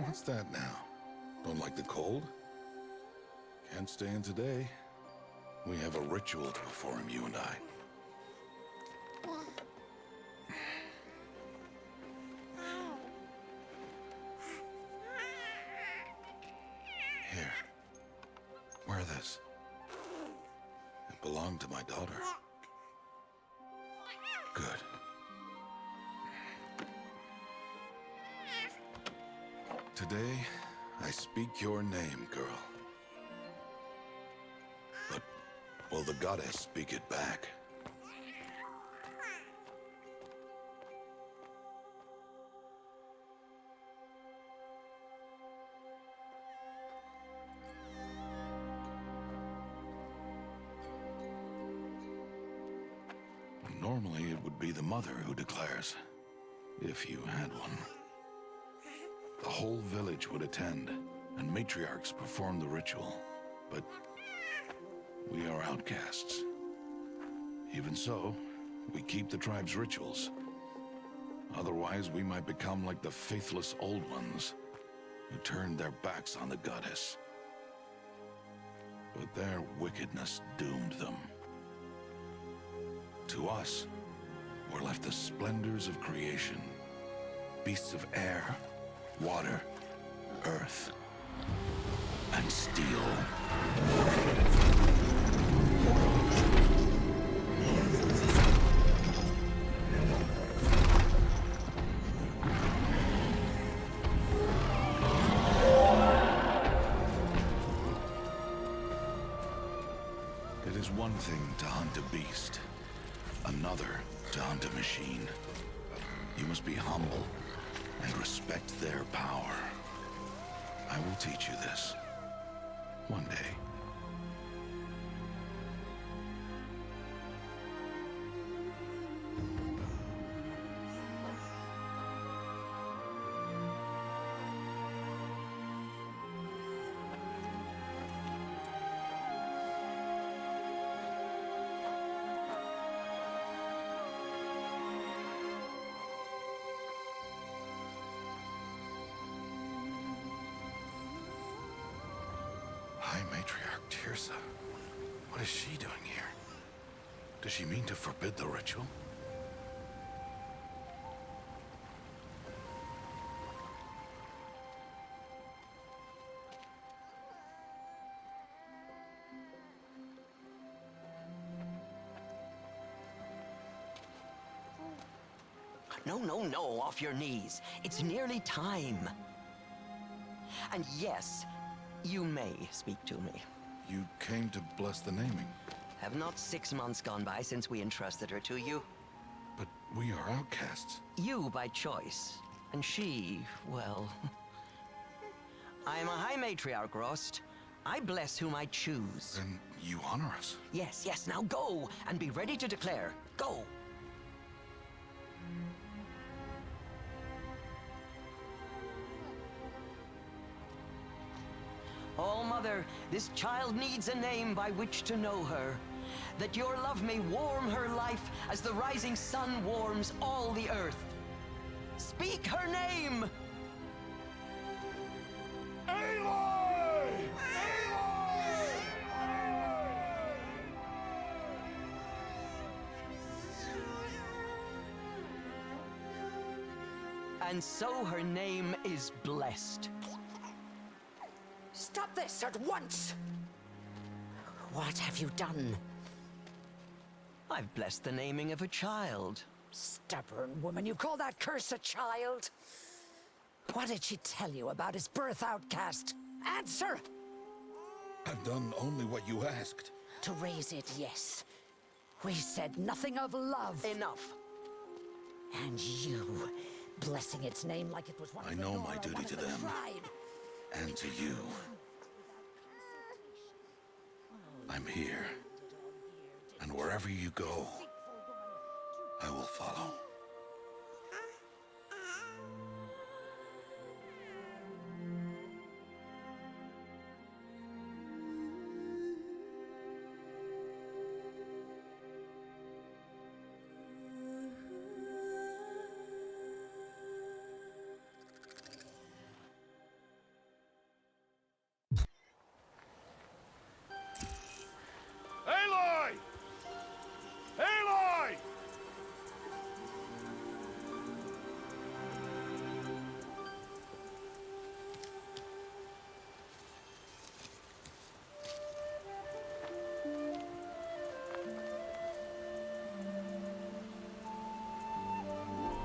What's that now? Don't like the cold? Can't stay in today. We have a ritual to perform, you and I. Here. Wear this. It belonged to my daughter. Good. Today, I speak your name, girl. But will the goddess speak it back? Normally, it would be the mother who declares, if you had one. The whole village would attend, and matriarchs perform the ritual. But we are outcasts. Even so, we keep the tribe's rituals. Otherwise, we might become like the faithless old ones, who turned their backs on the goddess. But their wickedness doomed them. To us, were left the splendors of creation. Beasts of air, water, earth, and steel. It is one thing to hunt a beast, another to hunt a machine. You must be humble and respect their power. I will teach you this. One day. High Matriarch Tirsa. What is she doing here? Does she mean to forbid the ritual? No, no, no, off your knees. It's nearly time. And yes, you may speak to me. You came to bless the naming. Have not 6 months gone by since we entrusted her to you? But we are outcasts. You by choice, and she, well... I am a High Matriarch, Rost. I bless whom I choose. Then you honor us. Yes, yes, now go, and be ready to declare. Go! Oh, Mother, this child needs a name by which to know her. That your love may warm her life as the rising sun warms all the earth. Speak her name! Aloy! And so her name is blessed. Stop this at once! What have you done? I've blessed the naming of a child. Stubborn woman, you call that curse a child? What did she tell you about his birth, outcast? Answer! I've done only what you asked. To raise it, yes. We said nothing of love. Enough. And you, blessing its name like it was one I of the know Nora, my duty one of to the them. tribe. And to you. I'm here. And wherever you go, I will follow.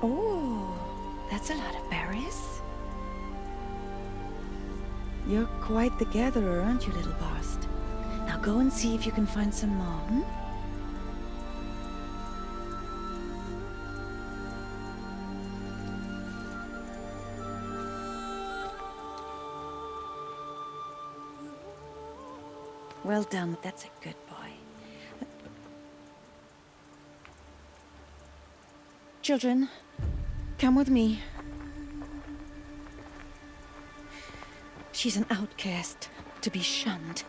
Oh, that's a lot of berries. You're quite the gatherer, aren't you, little Bast? Now go and see if you can find some more, hmm? Well done, that's a good boy. Children, come with me. She's an outcast, to be shunned.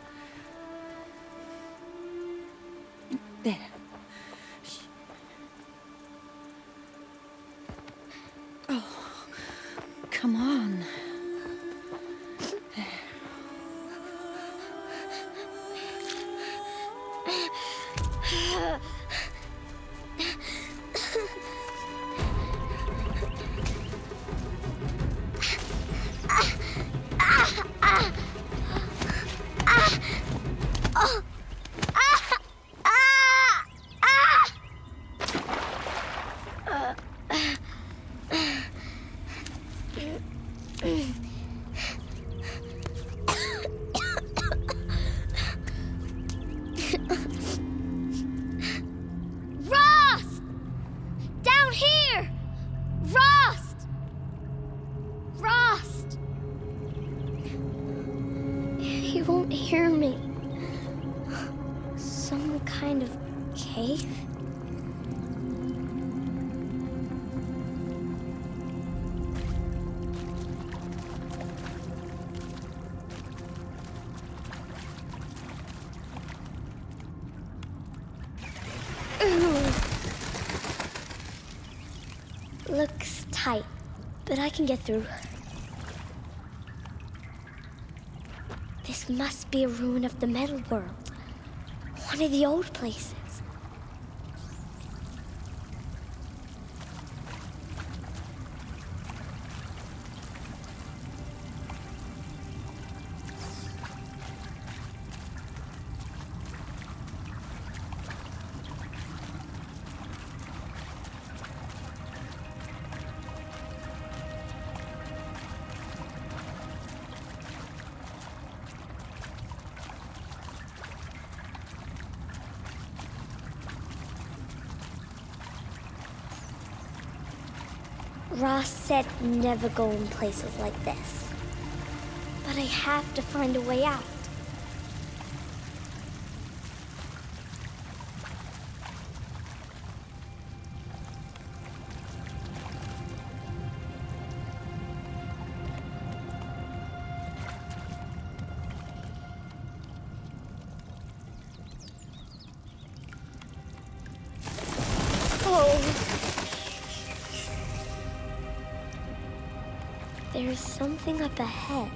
There. Oh, come on. Rost! Down here! Rost! Rost! He won't hear me. Some kind of cave? Looks tight, but I can get through. This must be a ruin of the metal world. One of the old places. Ross said never go in places like this. But I have to find a way out. Oh. There's something up ahead.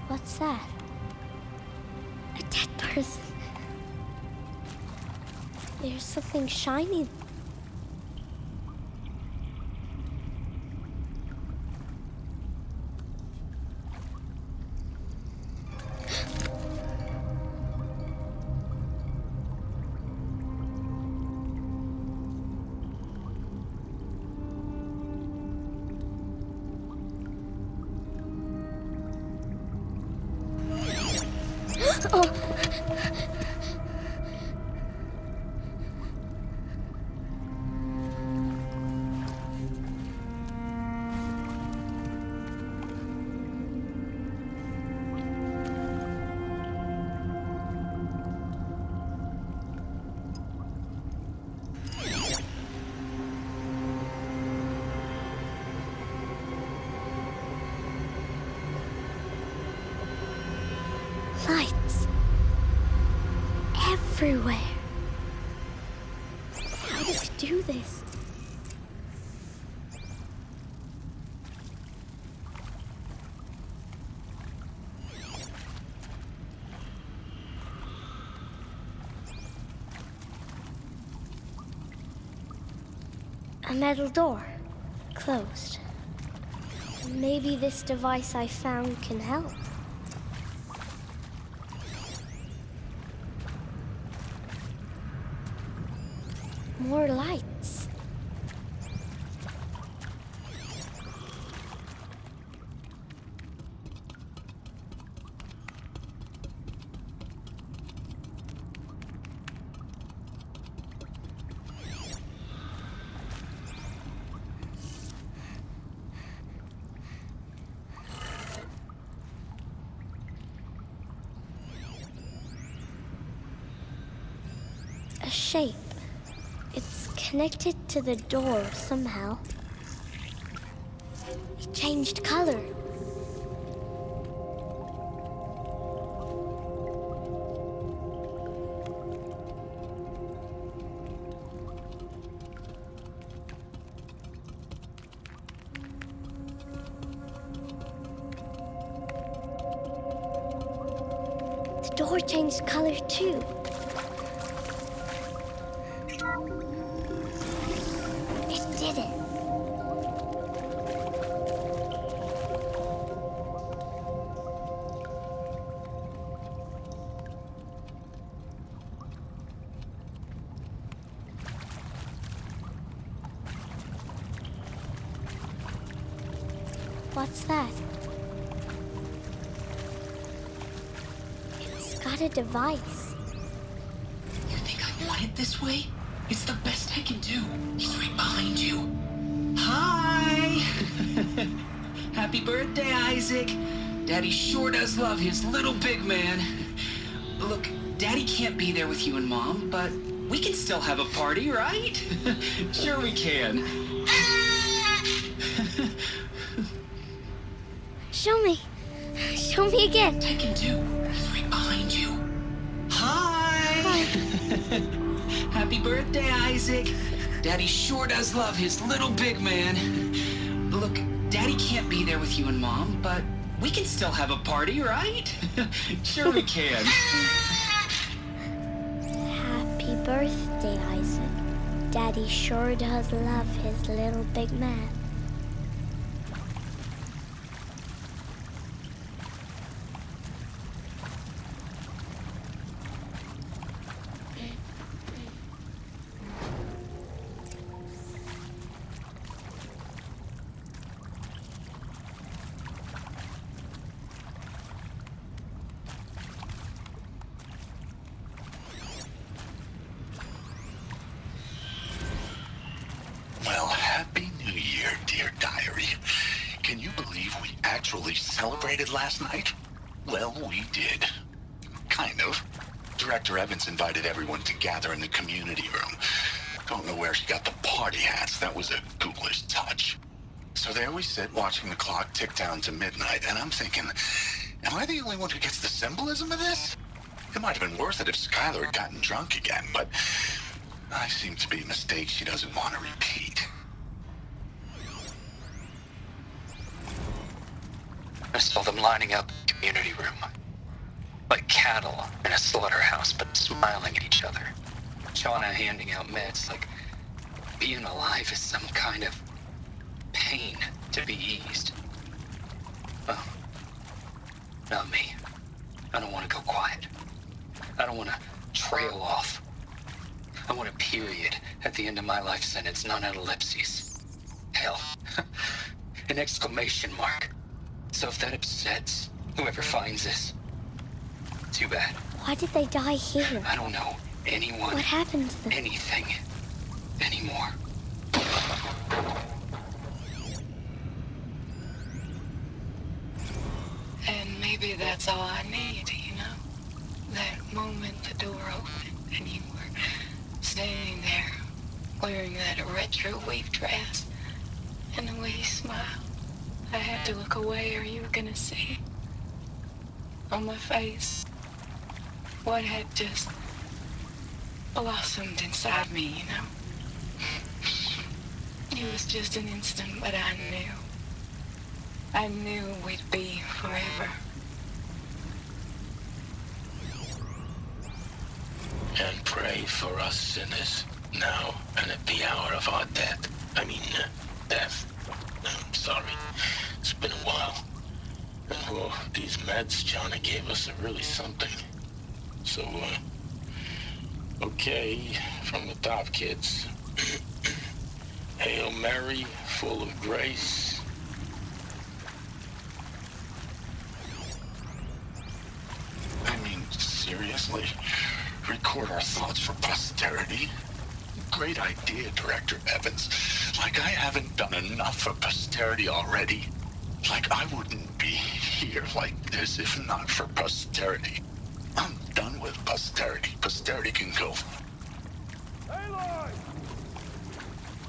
What's that? A dead person. There's something shiny. Oh. Lights. Everywhere. How does he do this? A metal door. Closed. Maybe this device I found can help. More lights. A shape. It's connected to the door somehow. It changed color. The door changed color too. It did it. What's that? It's got a device. You think I want it this way? It's the best I can do. He's right behind you. Hi! Happy birthday, Isaac. Daddy sure does love his little big man. Look, Daddy can't be there with you and Mom, but we can still have a party, right? Sure we can. Show me. Show me again. I can do. He's right behind you. Hi! Happy birthday, Isaac. Daddy sure does love his little big man. Look, Daddy can't be there with you and Mom, but we can still have a party, right? Sure we can. Happy birthday, Isaac. Daddy sure does love his little big man. Well, Happy New Year, dear diary. Can you believe we actually celebrated last night? Well, we did. Kind of. Director Evans invited everyone to gather in the community room. Don't know where she got the party hats. That was a ghoulish touch. So there we sit, watching the clock tick down to midnight, and I'm thinking, am I the only one who gets the symbolism of this? It might have been worth it if Skylar had gotten drunk again, but I seem to be a mistake she doesn't want to repeat. I saw them lining up in the community room. Like cattle in a slaughterhouse, but smiling at each other. Shauna handing out meds like being alive is some kind of pain to be eased. Oh, not me. I don't want to go quiet. I don't want to trail off. I want a period at the end of my life sentence, not an ellipses. Hell, an exclamation mark. So if that upsets whoever finds this, too bad. Why did they die here? I don't know anyone, What happened to them? anything, anymore. And maybe that's all I need, you know? That moment the door opened and you were standing there wearing that retro weave dress and the way you smiled. I had to look away or you were gonna see on my face what had just blossomed inside me, you know? It was just an instant, but I knew. I knew we'd be forever. And pray for us sinners, now and at the hour of our death. Death. Sorry. It's been a while. And, well, these meds Johnny gave us are really something. So, okay, from the top, kids. Hail Mary, full of grace. I mean, seriously? Record our thoughts for posterity? Great idea, Director Evans. Like I haven't done enough for posterity already. Like I wouldn't be here like this if not for posterity. I'm done with posterity. Posterity can go. Aloy!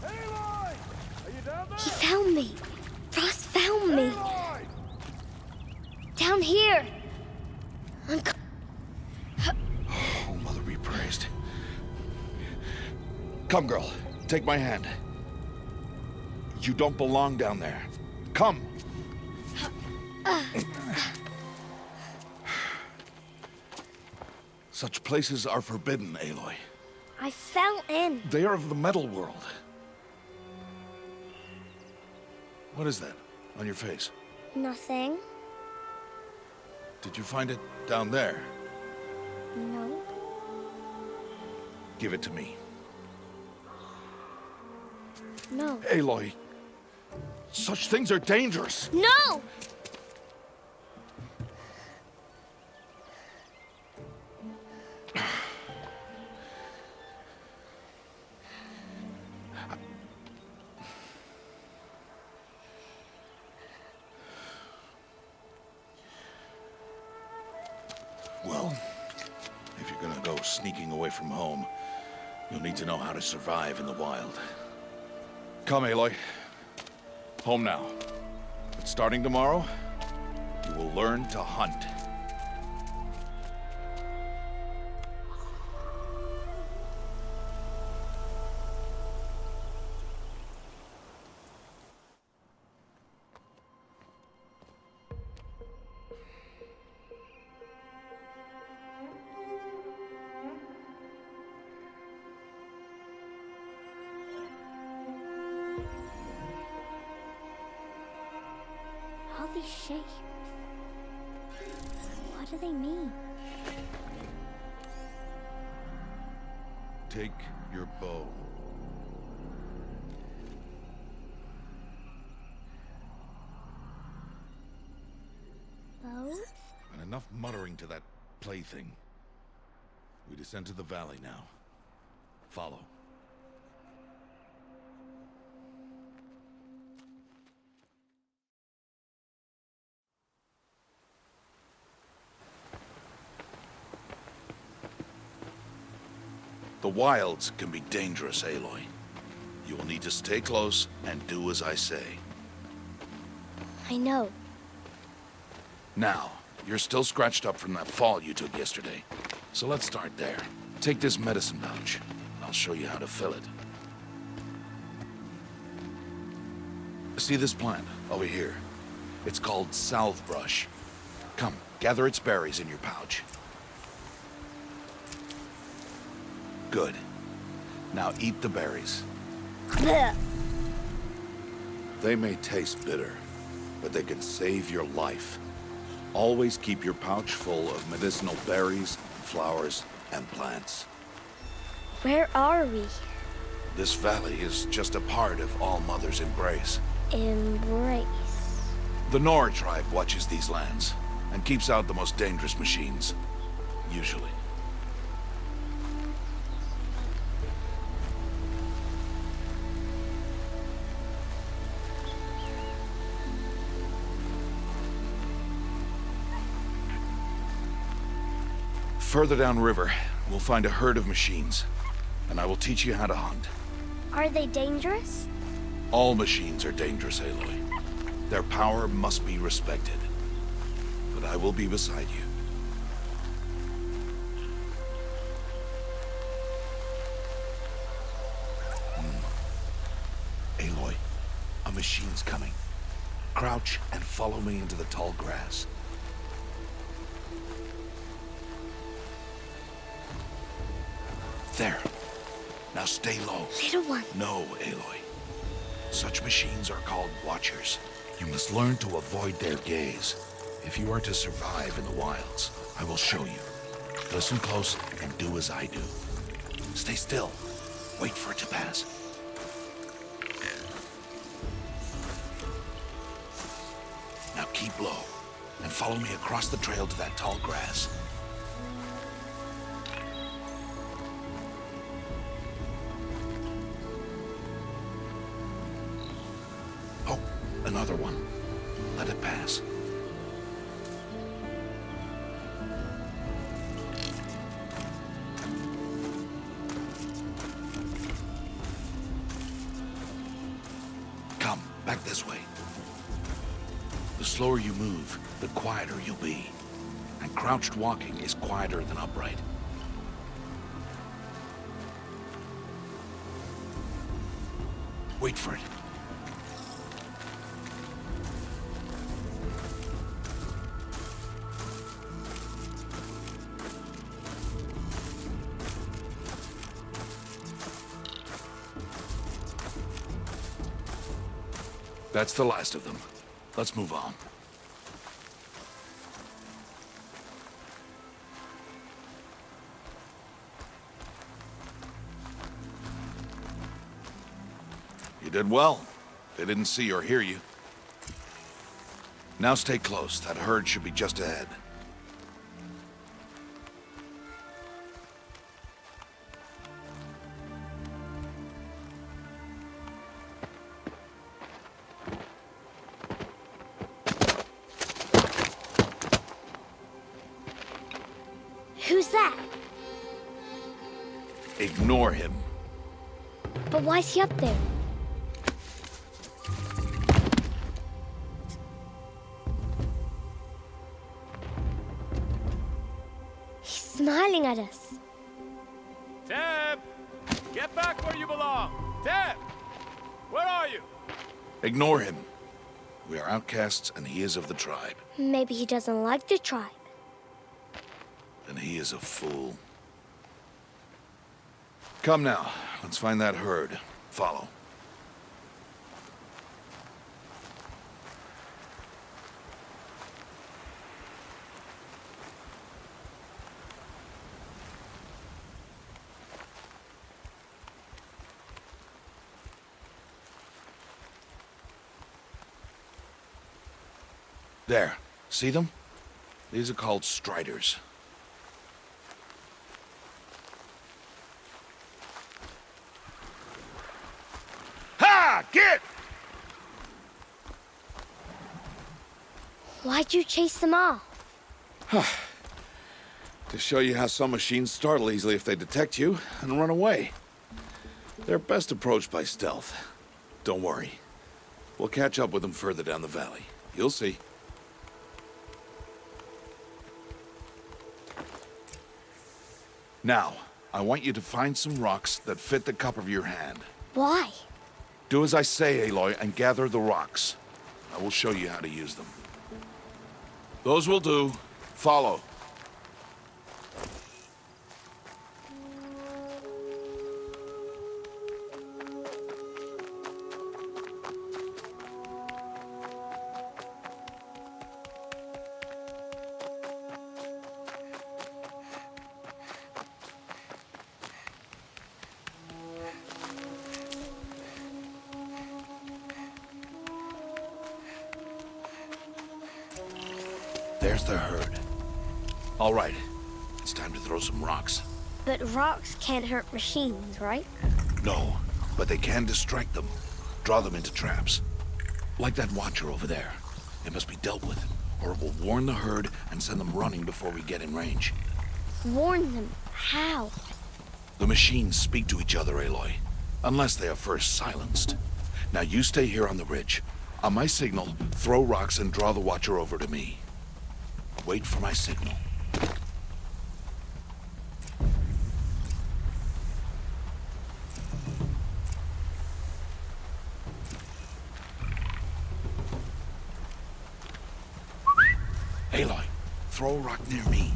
Aloy! Are you down there? He found me. Ross found me. Aloy! Down here. Oh, Mother be praised. Come, girl. Take my hand. You don't belong down there. Come. Such places are forbidden, Aloy. I fell in. They are of the metal world. What is that on your face? Nothing. Did you find it down there? No. Give it to me. No. Aloy, such things are dangerous. No! Well, if you're gonna go sneaking away from home, you'll need to know how to survive in the wild. Come, Aloy. Home now. But starting tomorrow, you will learn to hunt. All these shapes. What do they mean? Take your bow. Bow? And enough muttering to that plaything. We descend to the valley now. Follow. The wilds can be dangerous, Aloy. You will need to stay close and do as I say. I know. Now, you're still scratched up from that fall you took yesterday. So let's start there. Take this medicine pouch. I'll show you how to fill it. See this plant over here? It's called salvebrush. Come, gather its berries in your pouch. Good. Now eat the berries. Blech. They may taste bitter, but they can save your life. Always keep your pouch full of medicinal berries, flowers, and plants. Where are we? This valley is just a part of All Mother's embrace. Embrace. The Nora tribe watches these lands and keeps out the most dangerous machines. Usually. Further downriver, we'll find a herd of machines, and I will teach you how to hunt. Are they dangerous? All machines are dangerous, Aloy. Their power must be respected. But I will be beside you. Aloy, a machine's coming. Crouch and follow me into the tall grass. There. Now stay low. Little one. No, Aloy. Such machines are called watchers. You must learn to avoid their gaze. If you are to survive in the wilds, I will show you. Listen close and do as I do. Stay still. Wait for it to pass. Now keep low and follow me across the trail to that tall grass. Oh, another one. Let it pass. Come, back this way. The slower you move, the quieter you'll be. And crouched walking is quieter than upright. Wait for it. That's the last of them. Let's move on. You did well. They didn't see or hear you. Now stay close. That herd should be just ahead. Who's that? Ignore him. But why's he up there? He's smiling at us. Teb! Get back where you belong! Teb! Where are you? Ignore him. We are outcasts and he is of the tribe. Maybe he doesn't like the tribe. And he is a fool. Come now, let's find that herd. Follow. There. See them? These are called striders. Ha! Get! Why'd you chase them off? To show you how some machines startle easily if they detect you and run away. They're best approached by stealth. Don't worry. We'll catch up with them further down the valley. You'll see. Now, I want you to find some rocks that fit the cup of your hand. Why? Do as I say, Aloy, and gather the rocks. I will show you how to use them. Those will do. Follow. There's the herd. All right, it's time to throw some rocks. But rocks can't hurt machines, right? No, but they can distract them, draw them into traps. Like that watcher over there. It must be dealt with, or it will warn the herd and send them running before we get in range. Warn them? How? The machines speak to each other, Aloy, unless they are first silenced. Now you stay here on the ridge. On my signal, throw rocks and draw the watcher over to me. Wait for my signal. Aloy, throw a rock near me.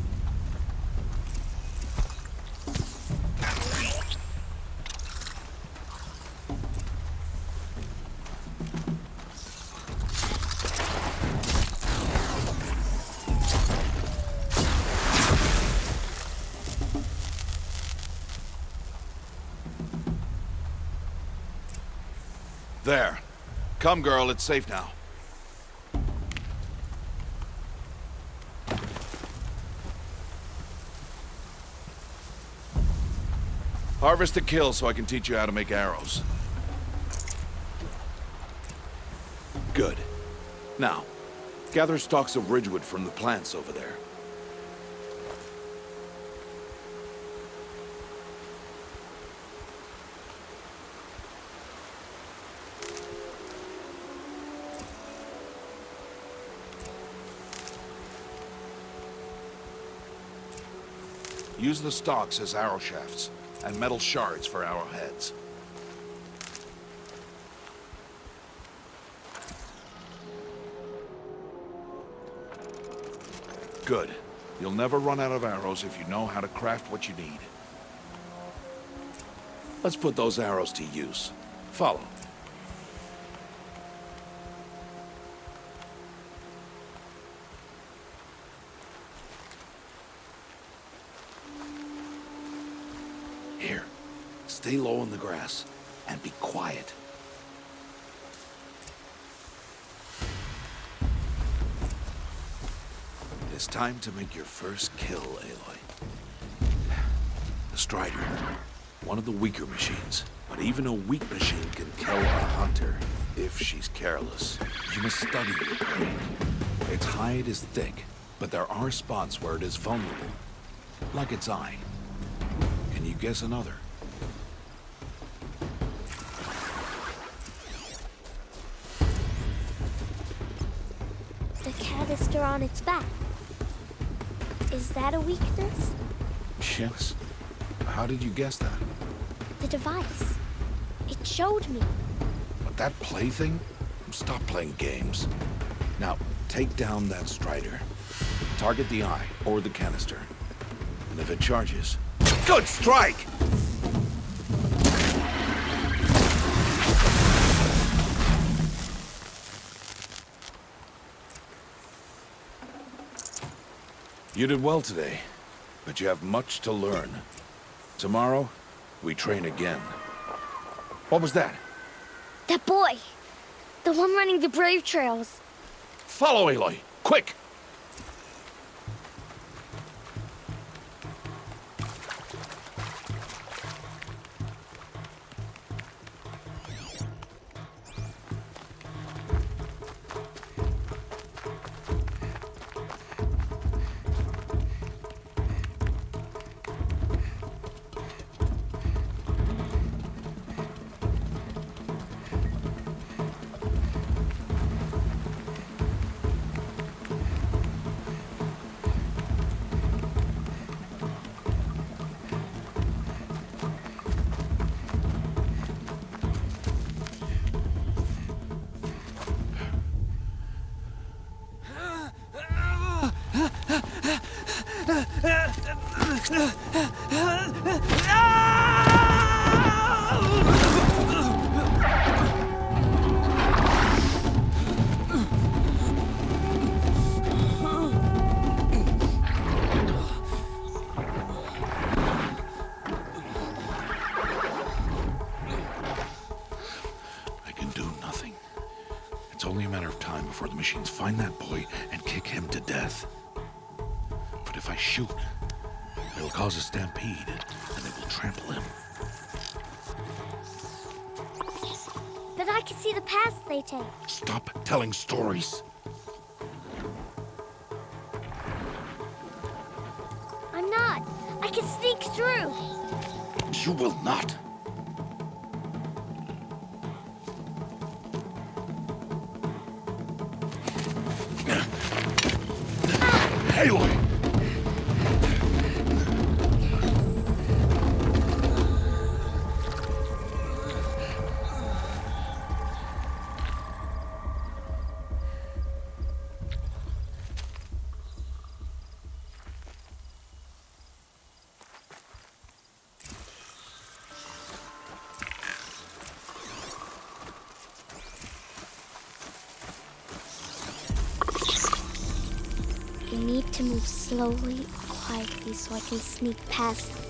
There. Come, girl, it's safe now. Harvest the kill so I can teach you how to make arrows. Good. Now, gather stalks of ridgewood from the plants over there. Use the stalks as arrow shafts, and metal shards for arrowheads. Good. You'll never run out of arrows if you know how to craft what you need. Let's put those arrows to use. Follow. Here, stay low in the grass and be quiet. It's time to make your first kill, Aloy. The Strider, one of the weaker machines, but even a weak machine can kill a hunter if she's careless. You must study the prey. Its hide is thick, but there are spots where it is vulnerable, like its eye. Can you guess another? The canister on its back. Is that a weakness? Yes. How did you guess that? The device. It showed me. But that plaything? Stop playing games. Now, take down that Strider. Target the eye or the canister. And if it charges... Good strike! You did well today, but you have much to learn. Tomorrow, we train again. What was that? That boy. The one running the brave trails. Follow Aloy, quick! Before the machines find that boy and kick him to death. But if I shoot, it'll cause a stampede, and they will trample him. But I can see the paths they take. Stop telling stories. I'm not. I can sneak through. You will not. Aloy! You need to move slowly, quietly, so I can sneak past them.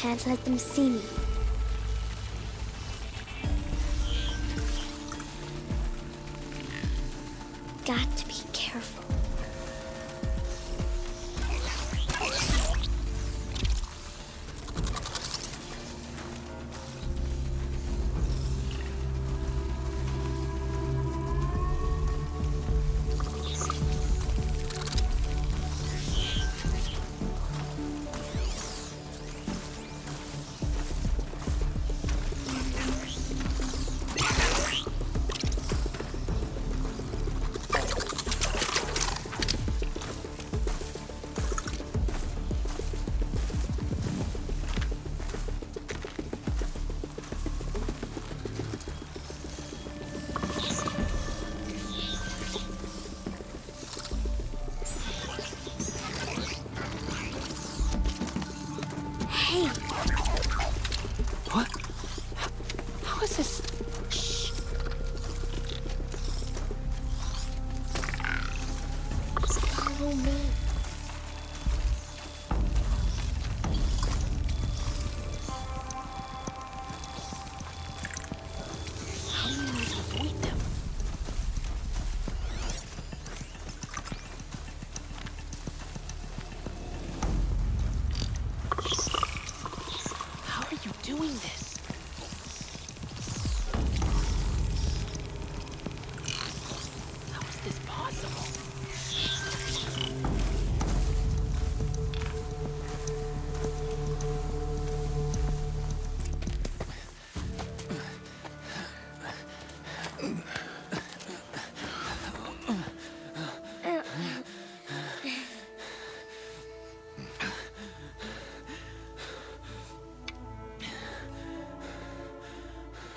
can't let them see me. Got to be careful. What? How is this? Shh. Follow me. How do you need to avoid them? How are you doing this? How is this possible?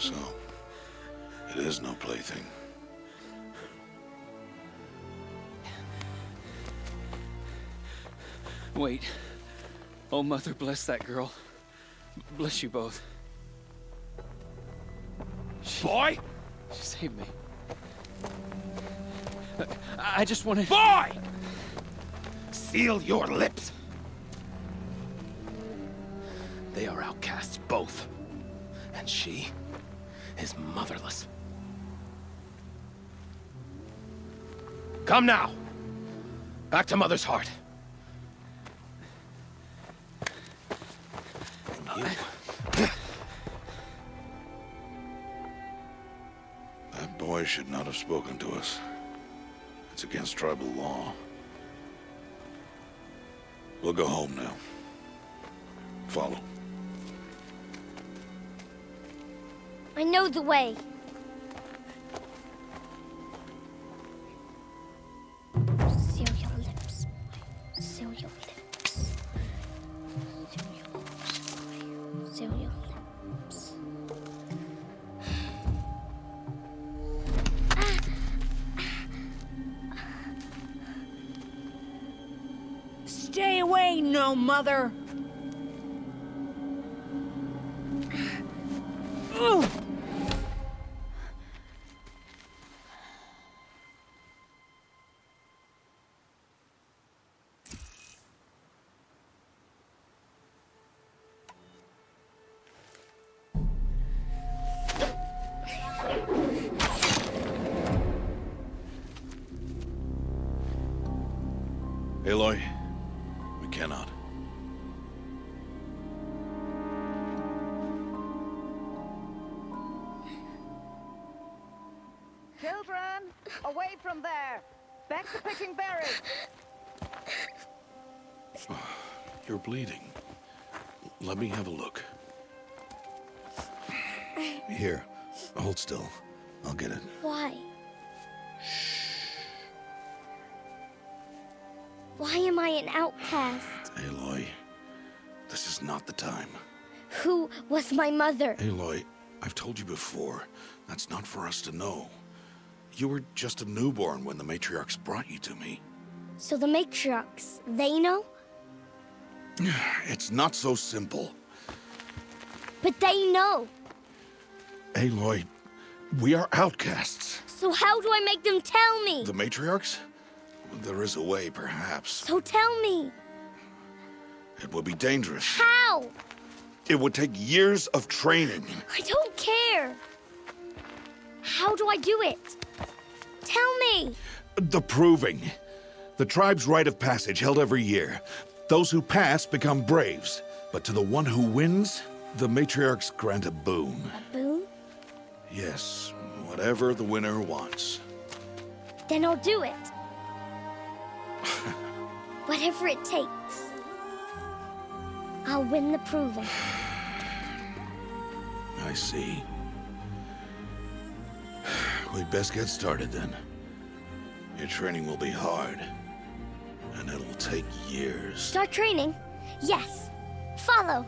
So, it is no plaything. Wait. Oh, Mother, bless that girl. Bless you both. Boy! She saved me. I just wanted... Boy! Seal your lips! They are outcasts, both. And she is motherless. Come now! Back to Mother's heart. And you... That boy should not have spoken to us. It's against tribal law. We'll go home now. Follow. I know the way. Seal your lips. Seal your lips. Seal your lips. Seal your lips. Stay away, no mother! Ooh. Aloy, we cannot. Children, away from there. Back to picking berries. You're bleeding. Let me have a look. Here, hold still. I'll get it. Why? Why am I an outcast? Aloy, this is not the time. Who was my mother? Aloy, I've told you before, that's not for us to know. You were just a newborn when the matriarchs brought you to me. So the matriarchs, they know? It's not so simple. But they know. Aloy, we are outcasts. So how do I make them tell me? The matriarchs? There is a way, perhaps. So tell me. It would be dangerous. How? It would take years of training. I don't care. How do I do it? Tell me. The proving. The tribe's rite of passage held every year. Those who pass become braves. But to the one who wins, the matriarchs grant a boon. A boon? Yes, whatever the winner wants. Then I'll do it. Whatever it takes. I'll win the proving. I see. We'd best get started then. Your training will be hard. And it'll take years. Start training? Yes. Follow.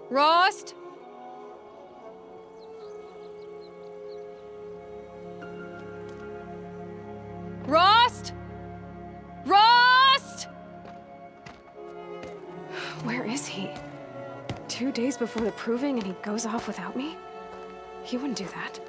Rost? Rost? Rost? Where is he? 2 days before the proving and he goes off without me? He wouldn't do that.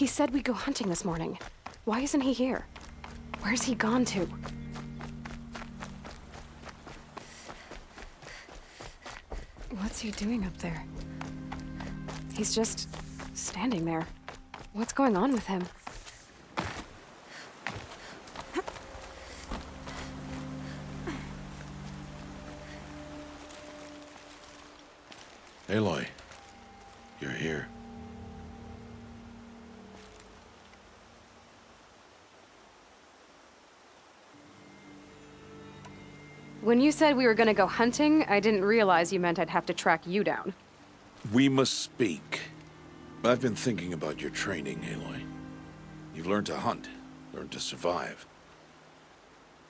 said we'd go hunting this morning. Why isn't he here? Where's he gone to? What's he doing up there? He's just standing there. What's going on with him? Aloy, you're here. When you said we were gonna go hunting, I didn't realize you meant I'd have to track you down. We must speak. I've been thinking about your training, Aloy. You've learned to hunt, learned to survive.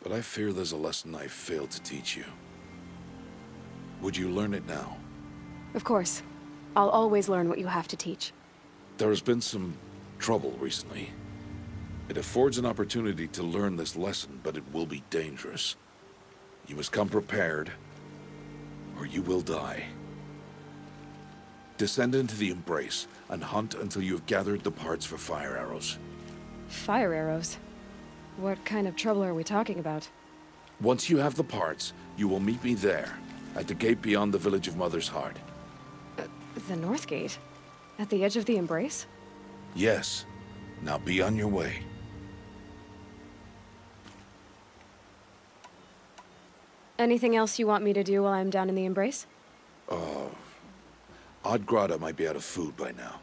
But I fear there's a lesson I failed to teach you. Would you learn it now? Of course. I'll always learn what you have to teach. There has been some trouble recently. It affords an opportunity to learn this lesson, but it will be dangerous. You must come prepared, or you will die. Descend into the Embrace, and hunt until you have gathered the parts for fire arrows. Fire arrows? What kind of trouble are we talking about? Once you have the parts, you will meet me there, at the gate beyond the village of Mother's Heart. The North Gate? At the edge of the Embrace? Yes. Now be on your way. Anything else you want me to do while I'm down in the Embrace? Odd Grata might be out of food by now.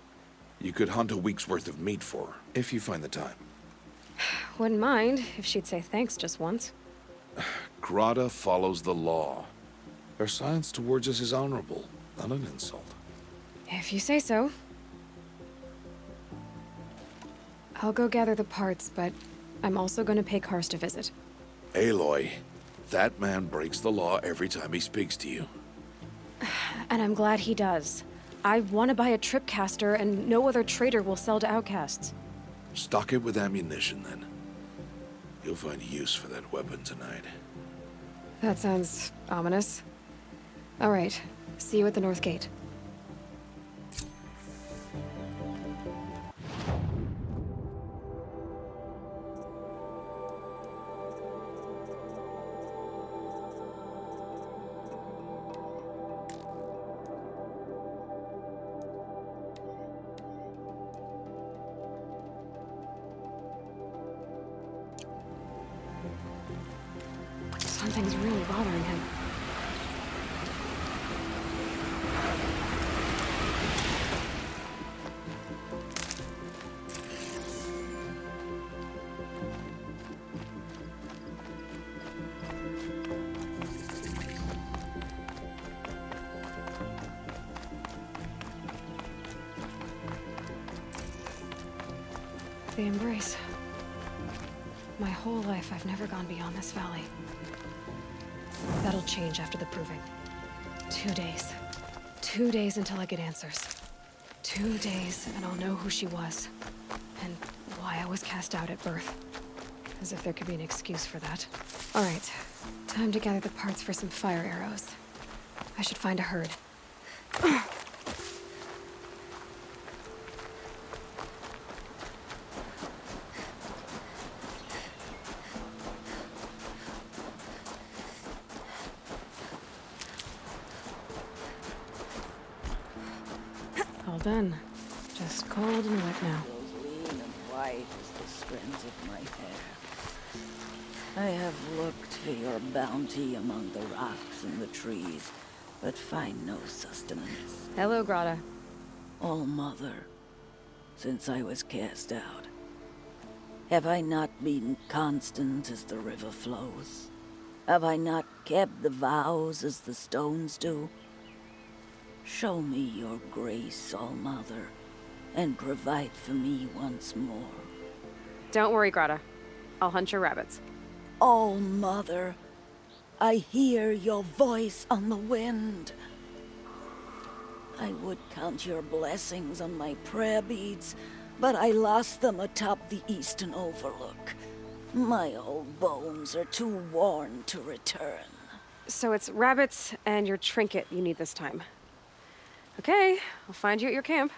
You could hunt a week's worth of meat for her, if you find the time. Wouldn't mind if she'd say thanks just once. Grata follows the law. Her silence towards us is honorable, not an insult. If you say so. I'll go gather the parts, but I'm also going to pay Karst a visit. Aloy, that man breaks the law every time he speaks to you. And I'm glad he does. I want to buy a tripcaster, and no other trader will sell to outcasts. Stock it with ammunition, then. You'll find use for that weapon tonight. That sounds ominous. All right. See you at the North Gate. Something's really bothering him. The Embrace. My whole life, I've never gone beyond this valley. That'll change after the proving. 2 days. 2 days until I get answers. 2 days, and I'll know who she was. And why I was cast out at birth. As if there could be an excuse for that. All right. Time to gather the parts for some fire arrows. I should find a herd. All done. Just cold and wet now. Lean and white as the strands of my hair. I have looked for your bounty among the rocks and the trees, but find no sustenance. Hello, Grata. All Mother, since I was cast out, have I not been constant as the river flows? Have I not kept the vows as the stones do? Show me your grace, All-Mother, and provide for me once more. Don't worry, Grata. I'll hunt your rabbits. All-Mother, I hear your voice on the wind. I would count your blessings on my prayer beads, but I lost them atop the eastern overlook. My old bones are too worn to return. So it's rabbits and your trinket you need this time. Okay, I'll find you at your camp.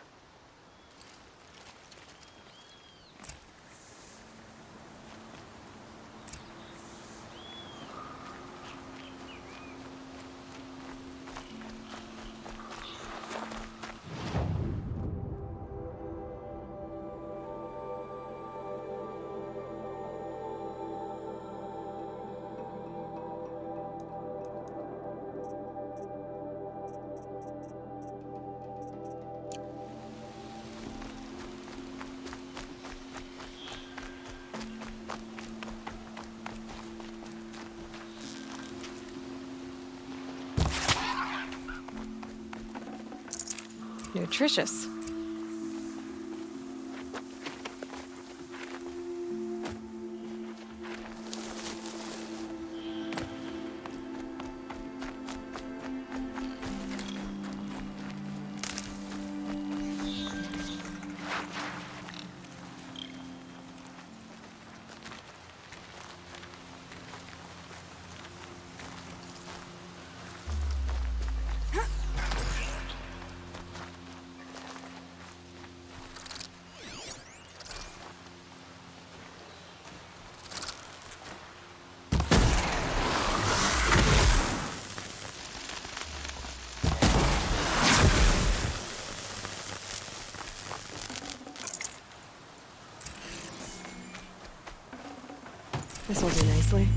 Nutritious. This will do nicely.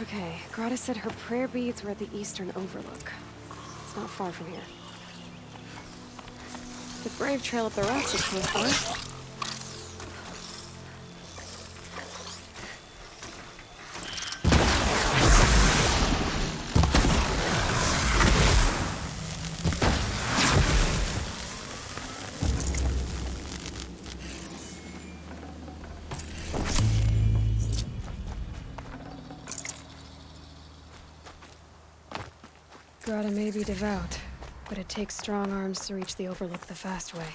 Okay, Grata said her prayer beads were at the eastern overlook. It's not far from here. The brave trail up the rocks is close by. Grata may be devout, but it takes strong arms to reach the overlook the fast way.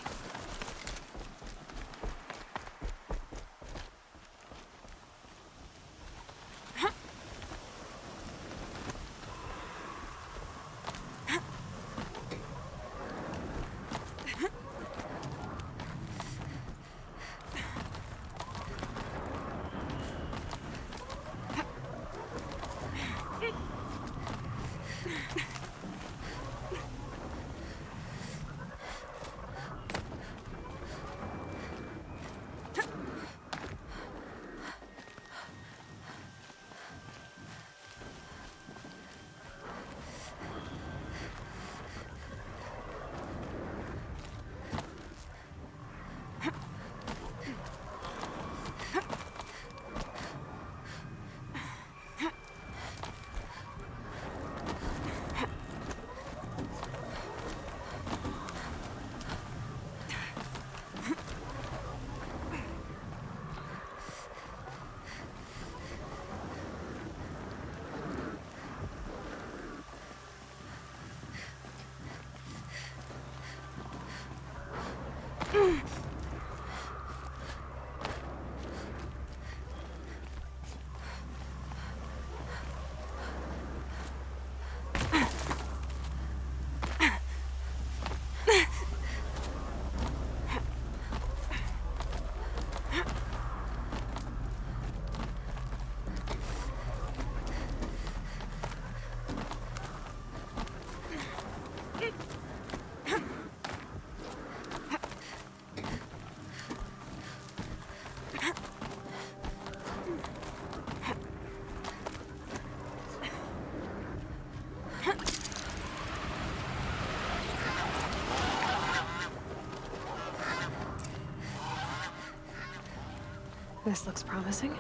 This looks promising.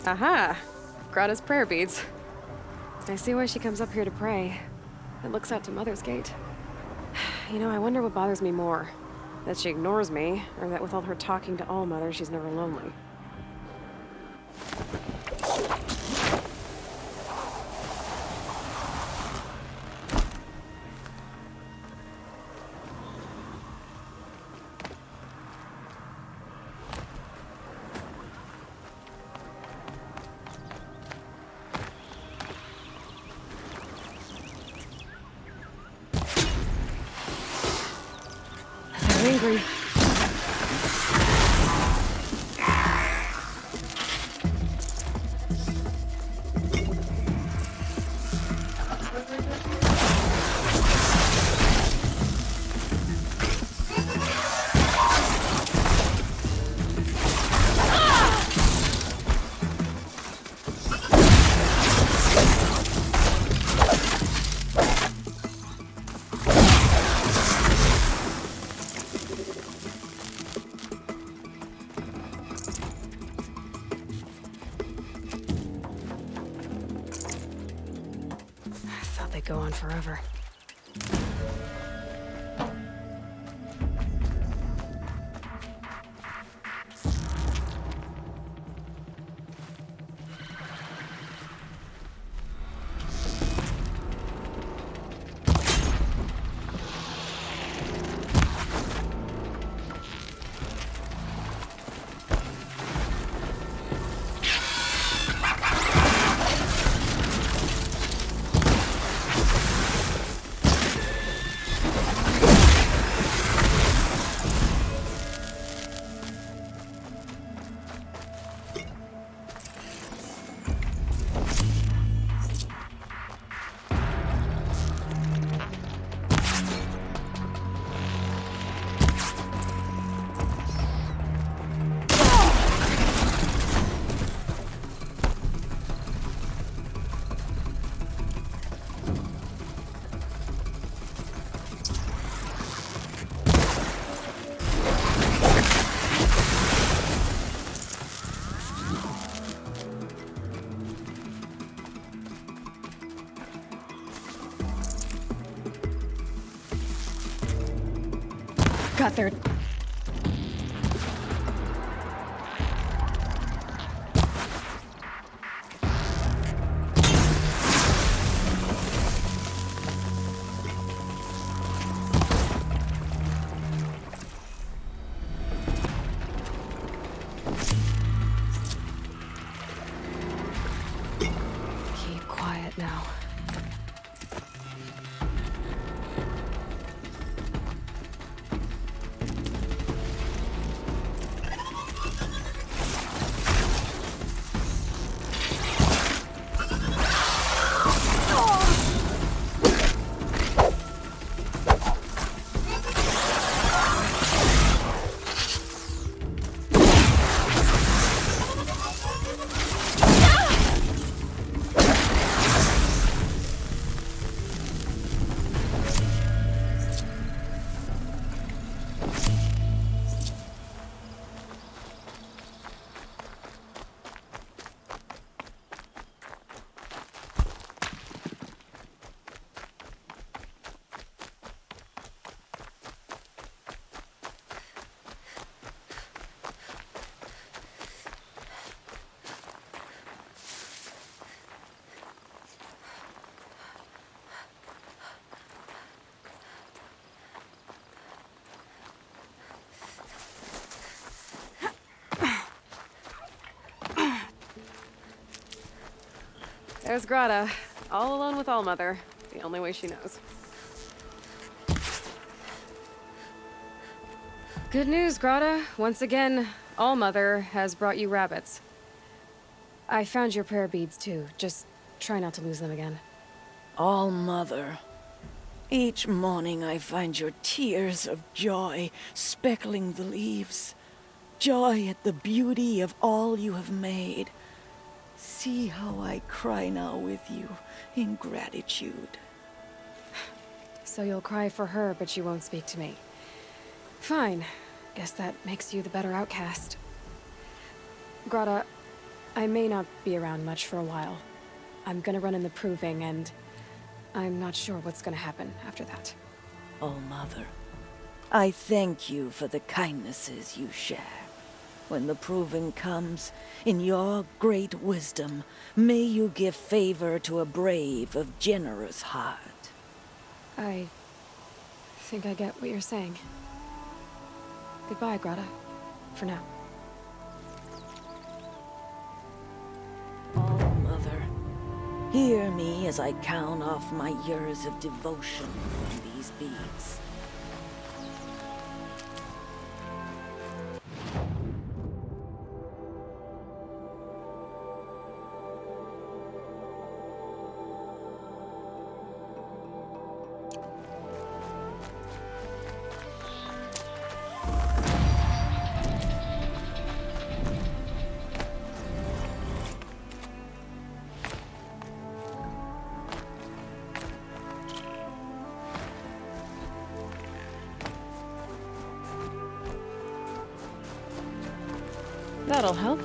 Aha! Grata's prayer beads. I see why she comes up here to pray. It looks out to Mother's Gate. You know, I wonder what bothers me more. That she ignores me, or that with all her talking to All-Mother, she's never lonely. angry. They'd go on forever. Got there. Keep quiet now. There's Grata, all alone with Allmother, the only way she knows. Good news, Grata. Once again, Allmother has brought you rabbits. I found your prayer beads too. Just try not to lose them again. Allmother. Each morning I find your tears of joy speckling the leaves. Joy at the beauty of all you have made. See how I cry now with you in gratitude. So you'll cry for her, but you won't speak to me. Fine. Guess that makes you the better outcast. Grata, I may not be around much for a while. I'm gonna run in the proving, and I'm not sure what's gonna happen after that. Allmother, I thank you for the kindnesses you share. When the proving comes, in your great wisdom, may you give favor to a brave of generous heart. I think I get what you're saying. Goodbye, Grata. For now. Allmother, hear me as I count off my years of devotion from these beads. That'll help.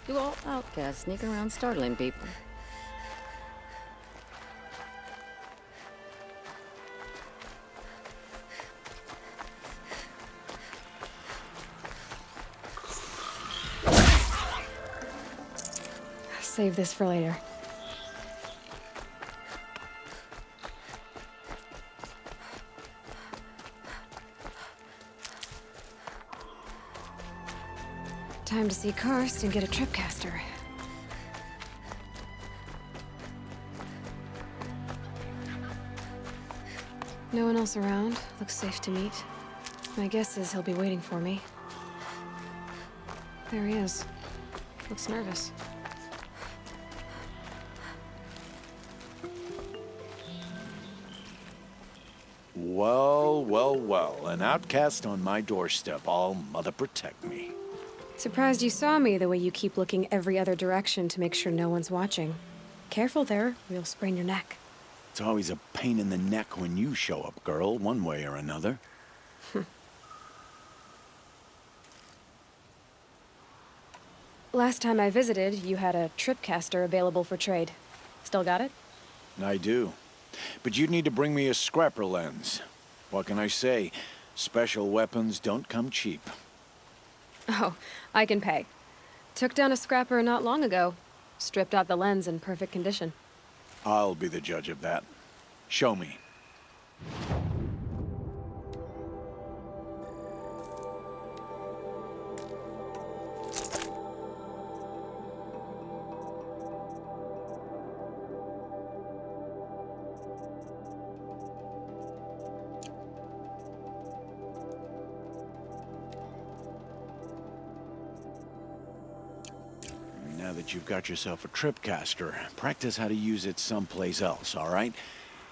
You all outcasts sneaking around startling people. Save this for later. Time to see Karst and get a tripcaster. No one else around. Looks safe to meet. My guess is he'll be waiting for me. There he is. Looks nervous. Well, well, well. An outcast on my doorstep. All mother protect me. Surprised you saw me the way you keep looking every other direction to make sure no one's watching. Careful there, or you'll sprain your neck. It's always a pain in the neck when you show up, girl, one way or another. Last time I visited, you had a tripcaster available for trade. Still got it? I do. But you'd need to bring me a scrapper lens. What can I say? Special weapons don't come cheap. Oh, I can pay. Took down a scrapper not long ago. Stripped out the lens in perfect condition. I'll be the judge of that. Show me. Now that you've got yourself a tripcaster, practice how to use it someplace else, all right?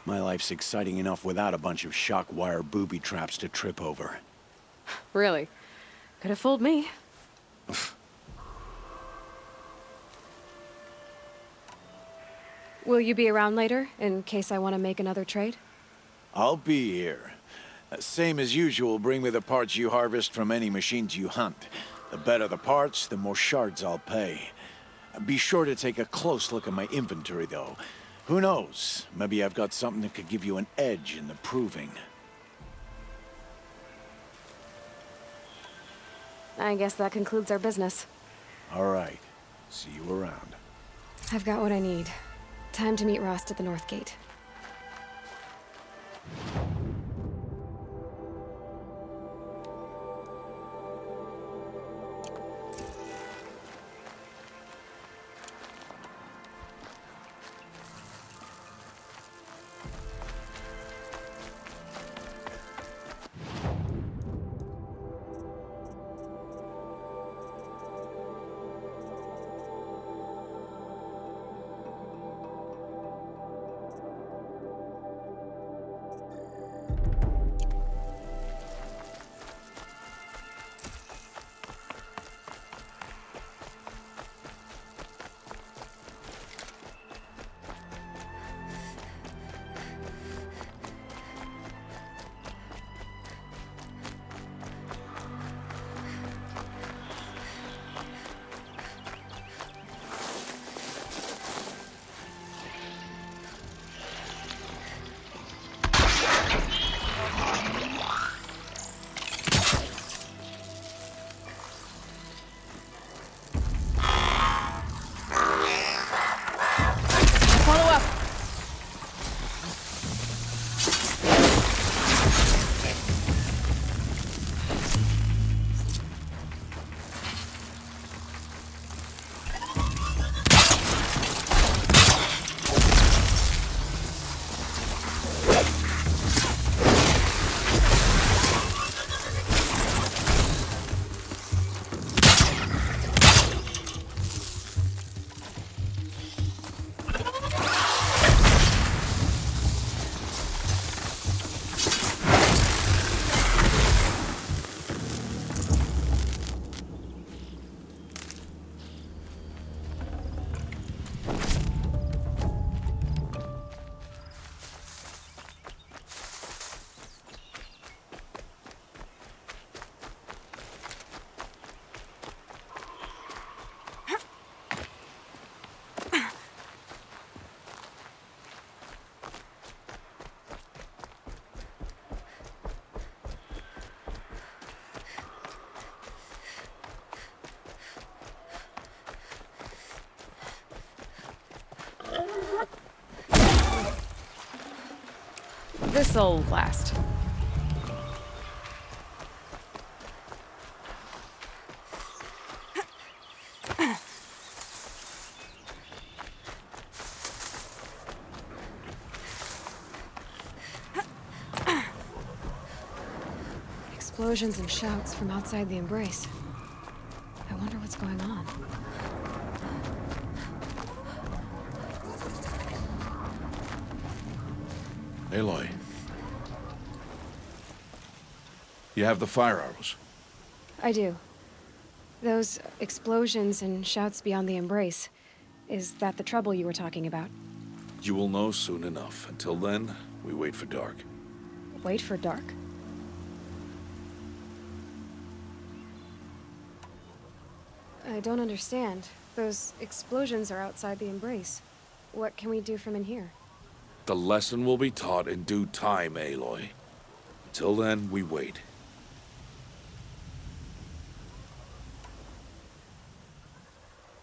My life's exciting enough without a bunch of shock wire booby traps to trip over. Really? Could have fooled me. Will you be around later, in case I want to make another trade? I'll be here. Same as usual, bring me the parts you harvest from any machines you hunt. The better the parts, the more shards I'll pay. Be sure to take a close look at my inventory, though. Who knows? Maybe I've got something that could give you an edge in the proving. I guess that concludes our business. All right. See you around. I've got what I need. Time to meet Rost at the North Gate. Follow up. This'll last. Explosions and shouts from outside the embrace. I wonder what's going on. Aloy. You have the fire arrows. I do. Those explosions and shouts beyond the embrace. Is that the trouble you were talking about? You will know soon enough. Until then, we wait for dark. Wait for dark? I don't understand. Those explosions are outside the embrace. What can we do from in here? The lesson will be taught in due time, Aloy. Until then, we wait.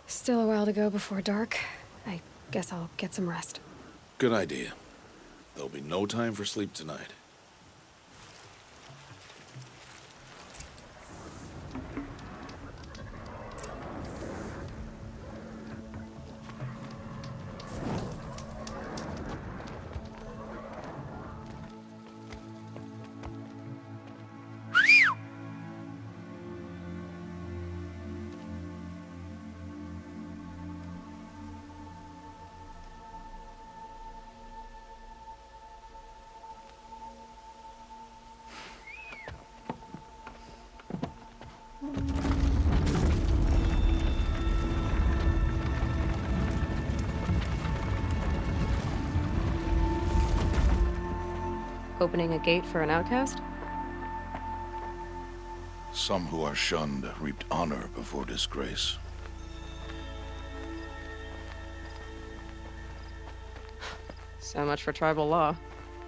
Still a while to go before dark. I guess I'll get some rest. Good idea. There'll be no time for sleep tonight. Opening a gate for an outcast? Some who are shunned reaped honor before disgrace. So much for tribal law.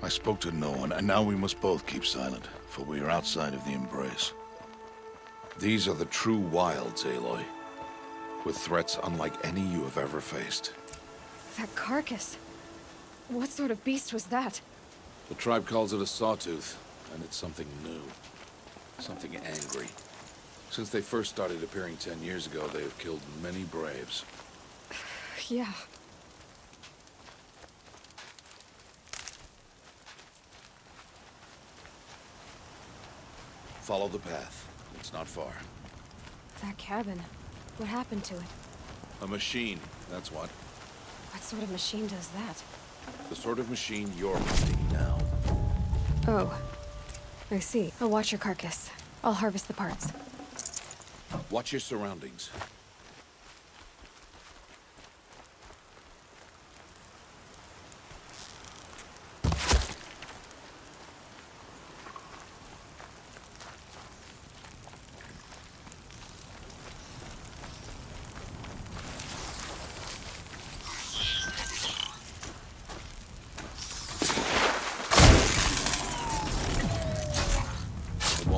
I spoke to no one, and now we must both keep silent, for we are outside of the embrace. These are the true wilds, Aloy, with threats unlike any you have ever faced. That carcass. What sort of beast was that? The tribe calls it a sawtooth, and it's something new. Something angry. Since they first started appearing 10 years ago, they have killed many braves. Yeah. Follow the path. It's not far. That cabin. What happened to it? A machine, that's what. What sort of machine does that? The sort of machine you're hunting now. Oh. I see. I'll watch your carcass. I'll harvest the parts. Watch your surroundings.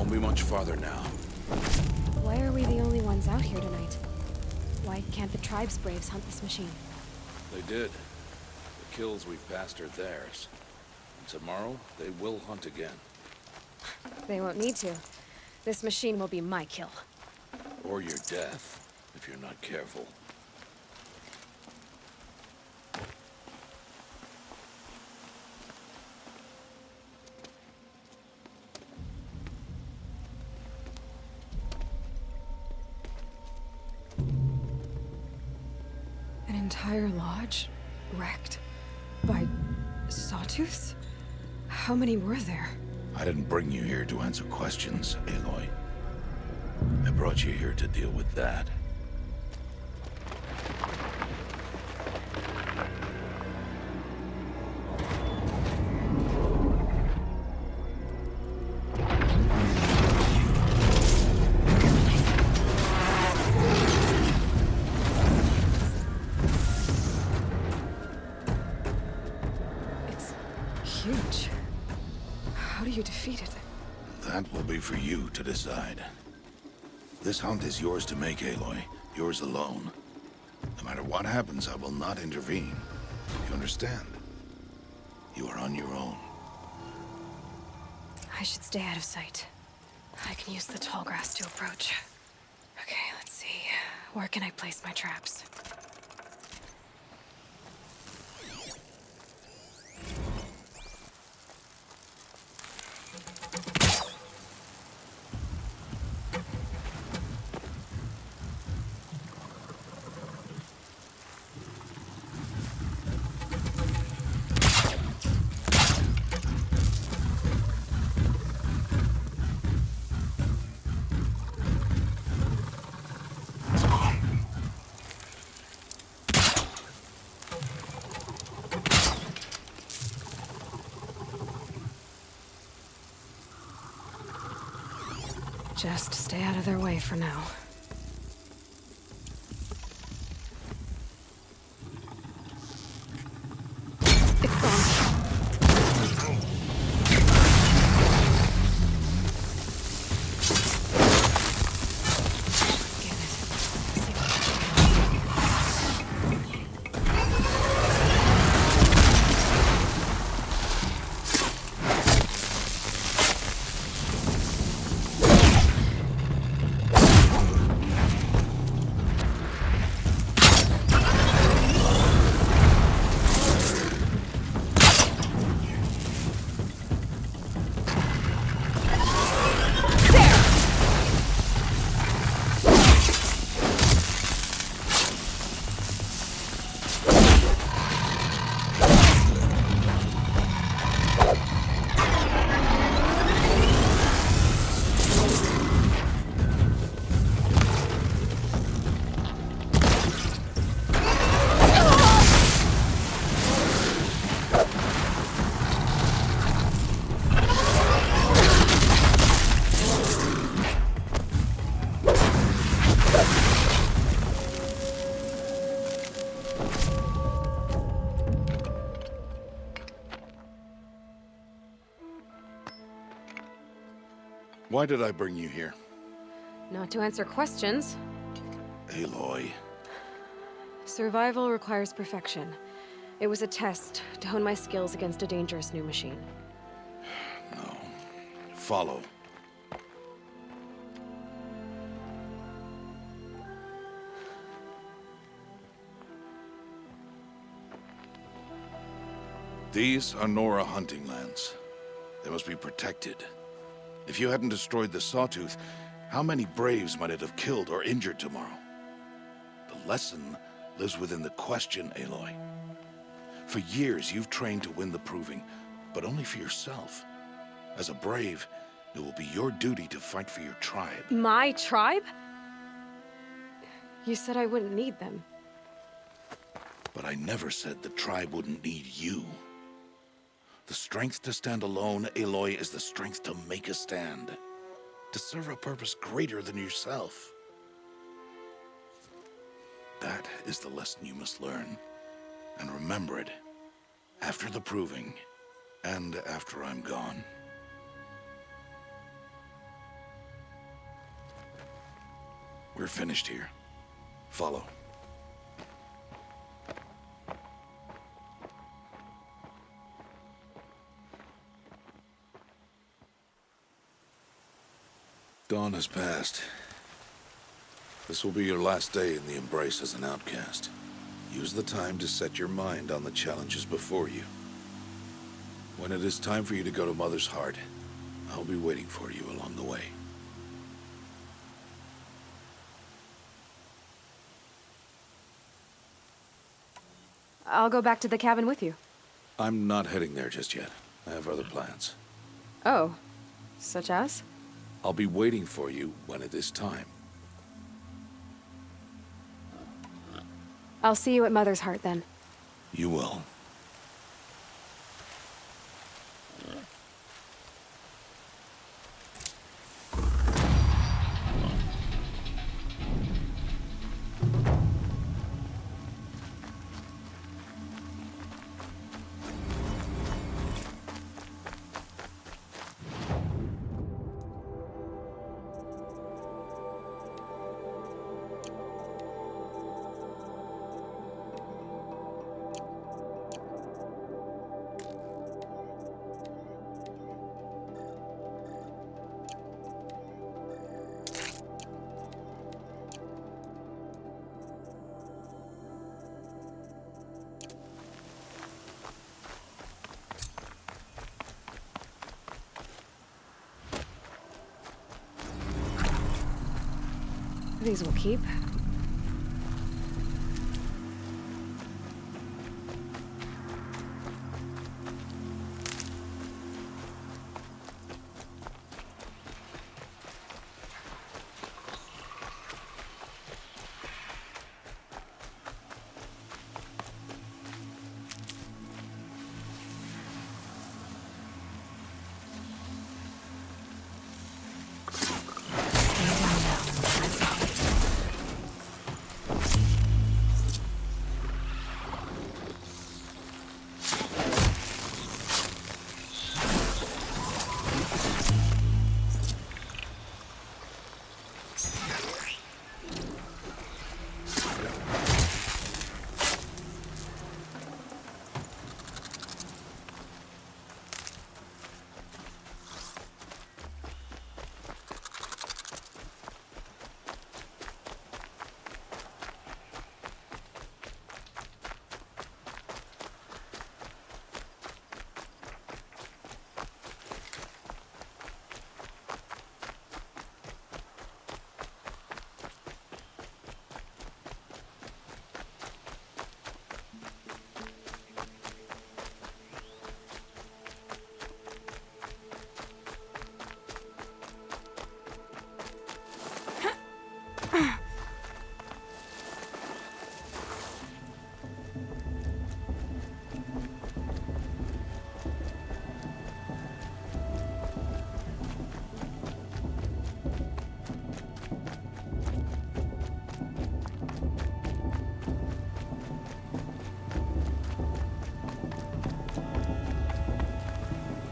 Won't be much farther now. Why are we the only ones out here tonight? Why can't the tribe's braves hunt this machine? They did. The kills we've passed are theirs. And tomorrow, they will hunt again. They won't need to. This machine will be my kill. Or your death, if you're not careful. An entire lodge wrecked by sawtooths? How many were there? I didn't bring you here to answer questions, Aloy. I brought you here to deal with that. It's huge. How do you defeat it? That will be for you to decide. This hunt is yours to make, Aloy. Yours alone. No matter what happens, I will not intervene. You understand? You are on your own. I should stay out of sight. I can use the tall grass to approach. Okay, let's see. Where can I place my traps? Just stay out of their way for now. It's gone. Why did I bring you here? Not to answer questions. Aloy. Survival requires perfection. It was a test to hone my skills against a dangerous new machine. No. Follow. These are Nora hunting lands. They must be protected. If you hadn't destroyed the Sawtooth, how many Braves might it have killed or injured tomorrow? The lesson lives within the question, Aloy. For years, you've trained to win the Proving, but only for yourself. As a Brave, it will be your duty to fight for your tribe. My tribe? You said I wouldn't need them. But I never said the tribe wouldn't need you. The strength to stand alone, Aloy, is the strength to make a stand. To serve a purpose greater than yourself. That is the lesson you must learn. And remember it. After the Proving. And after I'm gone. We're finished here. Follow. Dawn has passed. This will be your last day in the Embrace as an outcast. Use the time to set your mind on the challenges before you. When it is time for you to go to Mother's Heart, I'll be waiting for you along the way. I'll go back to the cabin with you. I'm not heading there just yet. I have other plans. Oh, such as? I'll be waiting for you when it is time. I'll see you at Mother's Heart then. You will. These will keep.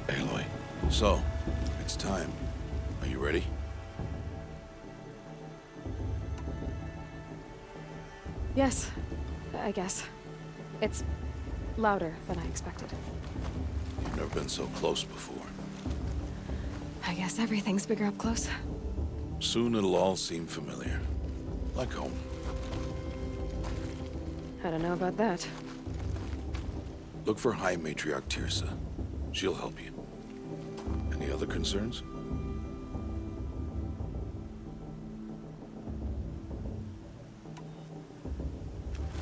Aloy, so, it's time. Are you ready? Yes, I guess. It's louder than I expected. You've never been so close before. I guess everything's bigger up close. Soon it'll all seem familiar. Like home. I don't know about that. Look for High Matriarch Tirsa. She'll help you. Any other concerns?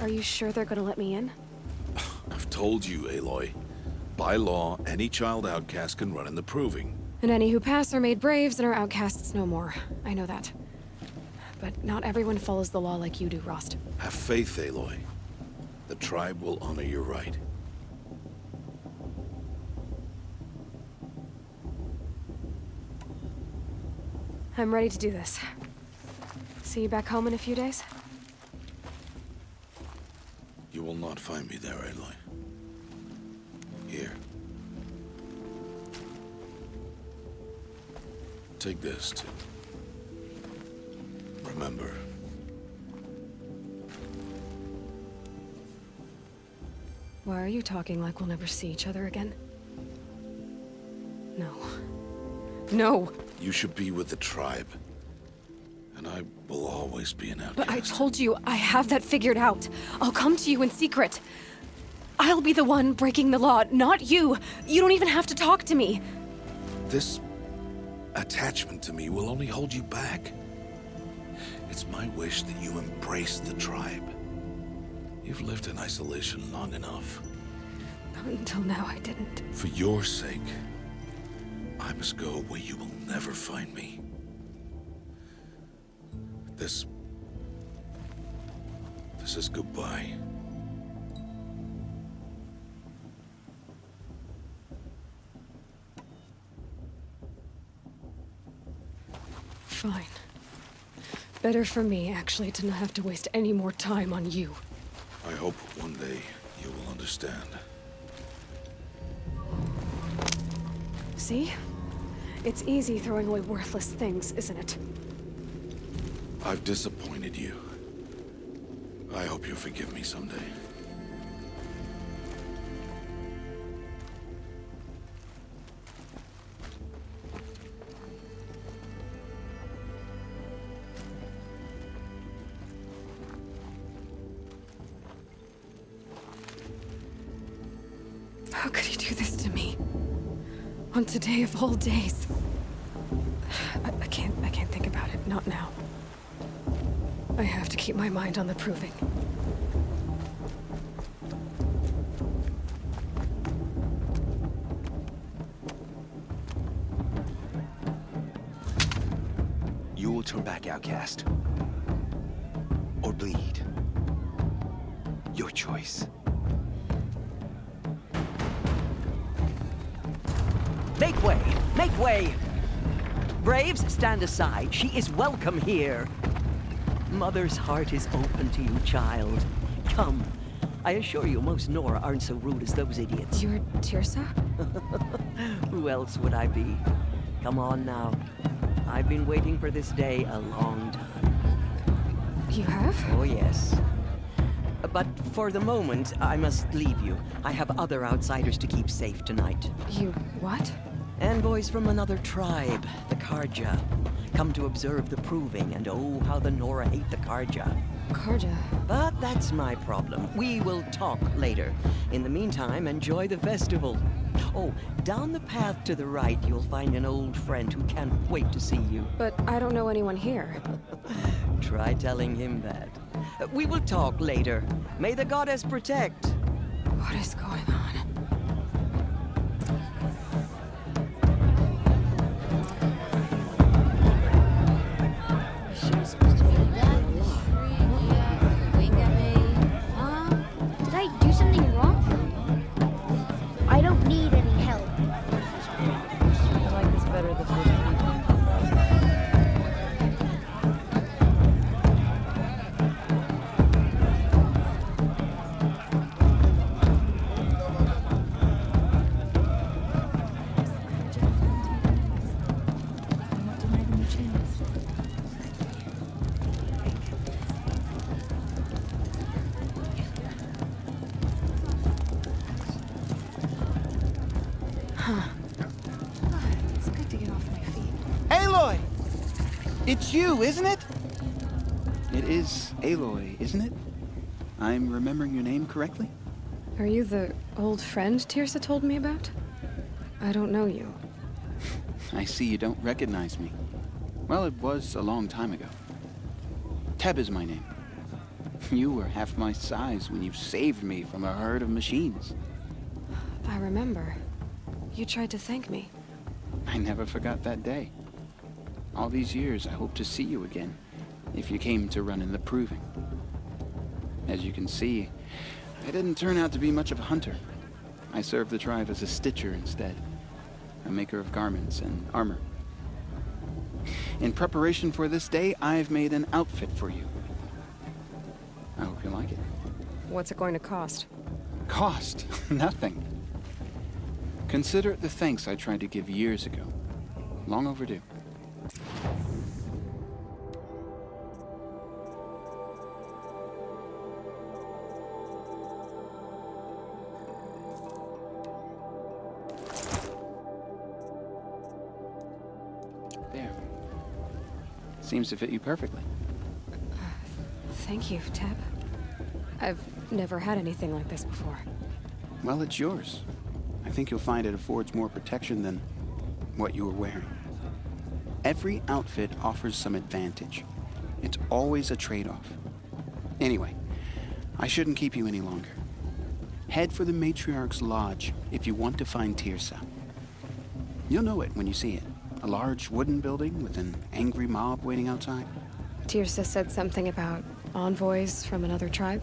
Are you sure they're gonna let me in? I've told you, Aloy. By law, any child outcast can run in the Proving. And any who pass are made braves and are outcasts no more. I know that. But not everyone follows the law like you do, Rost. Have faith, Aloy. The tribe will honor your right. I'm ready to do this. See you back home in a few days? You will not find me there, Aloy. Here. Take this to remember Why are you talking like we'll never see each other again? No. No! You should be with the tribe. And I will always be an outcast. But I told you, I have that figured out. I'll come to you in secret. I'll be the one breaking the law, not you. You don't even have to talk to me. This attachment to me will only hold you back. It's my wish that you embrace the tribe. You've lived in isolation long enough. Until now, I didn't. For your sake, I must go where you will never find me. This is goodbye. Fine. Better for me, actually, to not have to waste any more time on you. I hope one day you will understand. See? It's easy throwing away worthless things, isn't it? I've disappointed you. I hope you'll forgive me someday. How could he do this to me? On today of all days. I can't think about it. Not now. I have to keep my mind on the proving. You will turn back, outcast. Or bleed. Your choice. Make way! Make way! Braves, stand aside. She is welcome here. Mother's heart is open to you, child. Come. I assure you, most Nora aren't so rude as those idiots. You're Tirsa? Who else would I be? Come on now. I've been waiting for this day a long time. You have? Oh, yes. But for the moment, I must leave you. I have other outsiders to keep safe tonight. You what? Envoys from another tribe, the Karja. Come to observe the proving, and oh, how the Nora hate the Karja. Karja? But that's my problem. We will talk later. In the meantime, enjoy the festival. Oh, down the path to the right, you'll find an old friend who can't wait to see you. But I don't know anyone here. Try telling him that. We will talk later. May the goddess protect. What is going on? Did I do something wrong? I don't need any help. I like this better the first week. It's good to get off my feet. Aloy! It's you, isn't it? It is Aloy, isn't it? I'm remembering your name correctly? Are you the old friend Tirsa told me about? I don't know you. I see you don't recognize me. Well, it was a long time ago. Teb is my name. You were half my size when you saved me from a herd of machines. I remember. You tried to thank me. I never forgot that day. All these years, I hope to see you again, if you came to run in the proving. As you can see, I didn't turn out to be much of a hunter. I served the tribe as a stitcher instead, a maker of garments and armor. In preparation for this day, I've made an outfit for you. I hope you like it. What's it going to cost? Cost? Nothing. Consider it the thanks I tried to give years ago. Long overdue. There. Seems to fit you perfectly. Thank you, Teb. I've never had anything like this before. Well, it's yours. I think you'll find it affords more protection than what you were wearing. Every outfit offers some advantage. It's always a trade-off. Anyway, I shouldn't keep you any longer. Head for the Matriarch's Lodge if you want to find Tirsa. You'll know it when you see it. A large wooden building with an angry mob waiting outside. Tirsa said something about envoys from another tribe?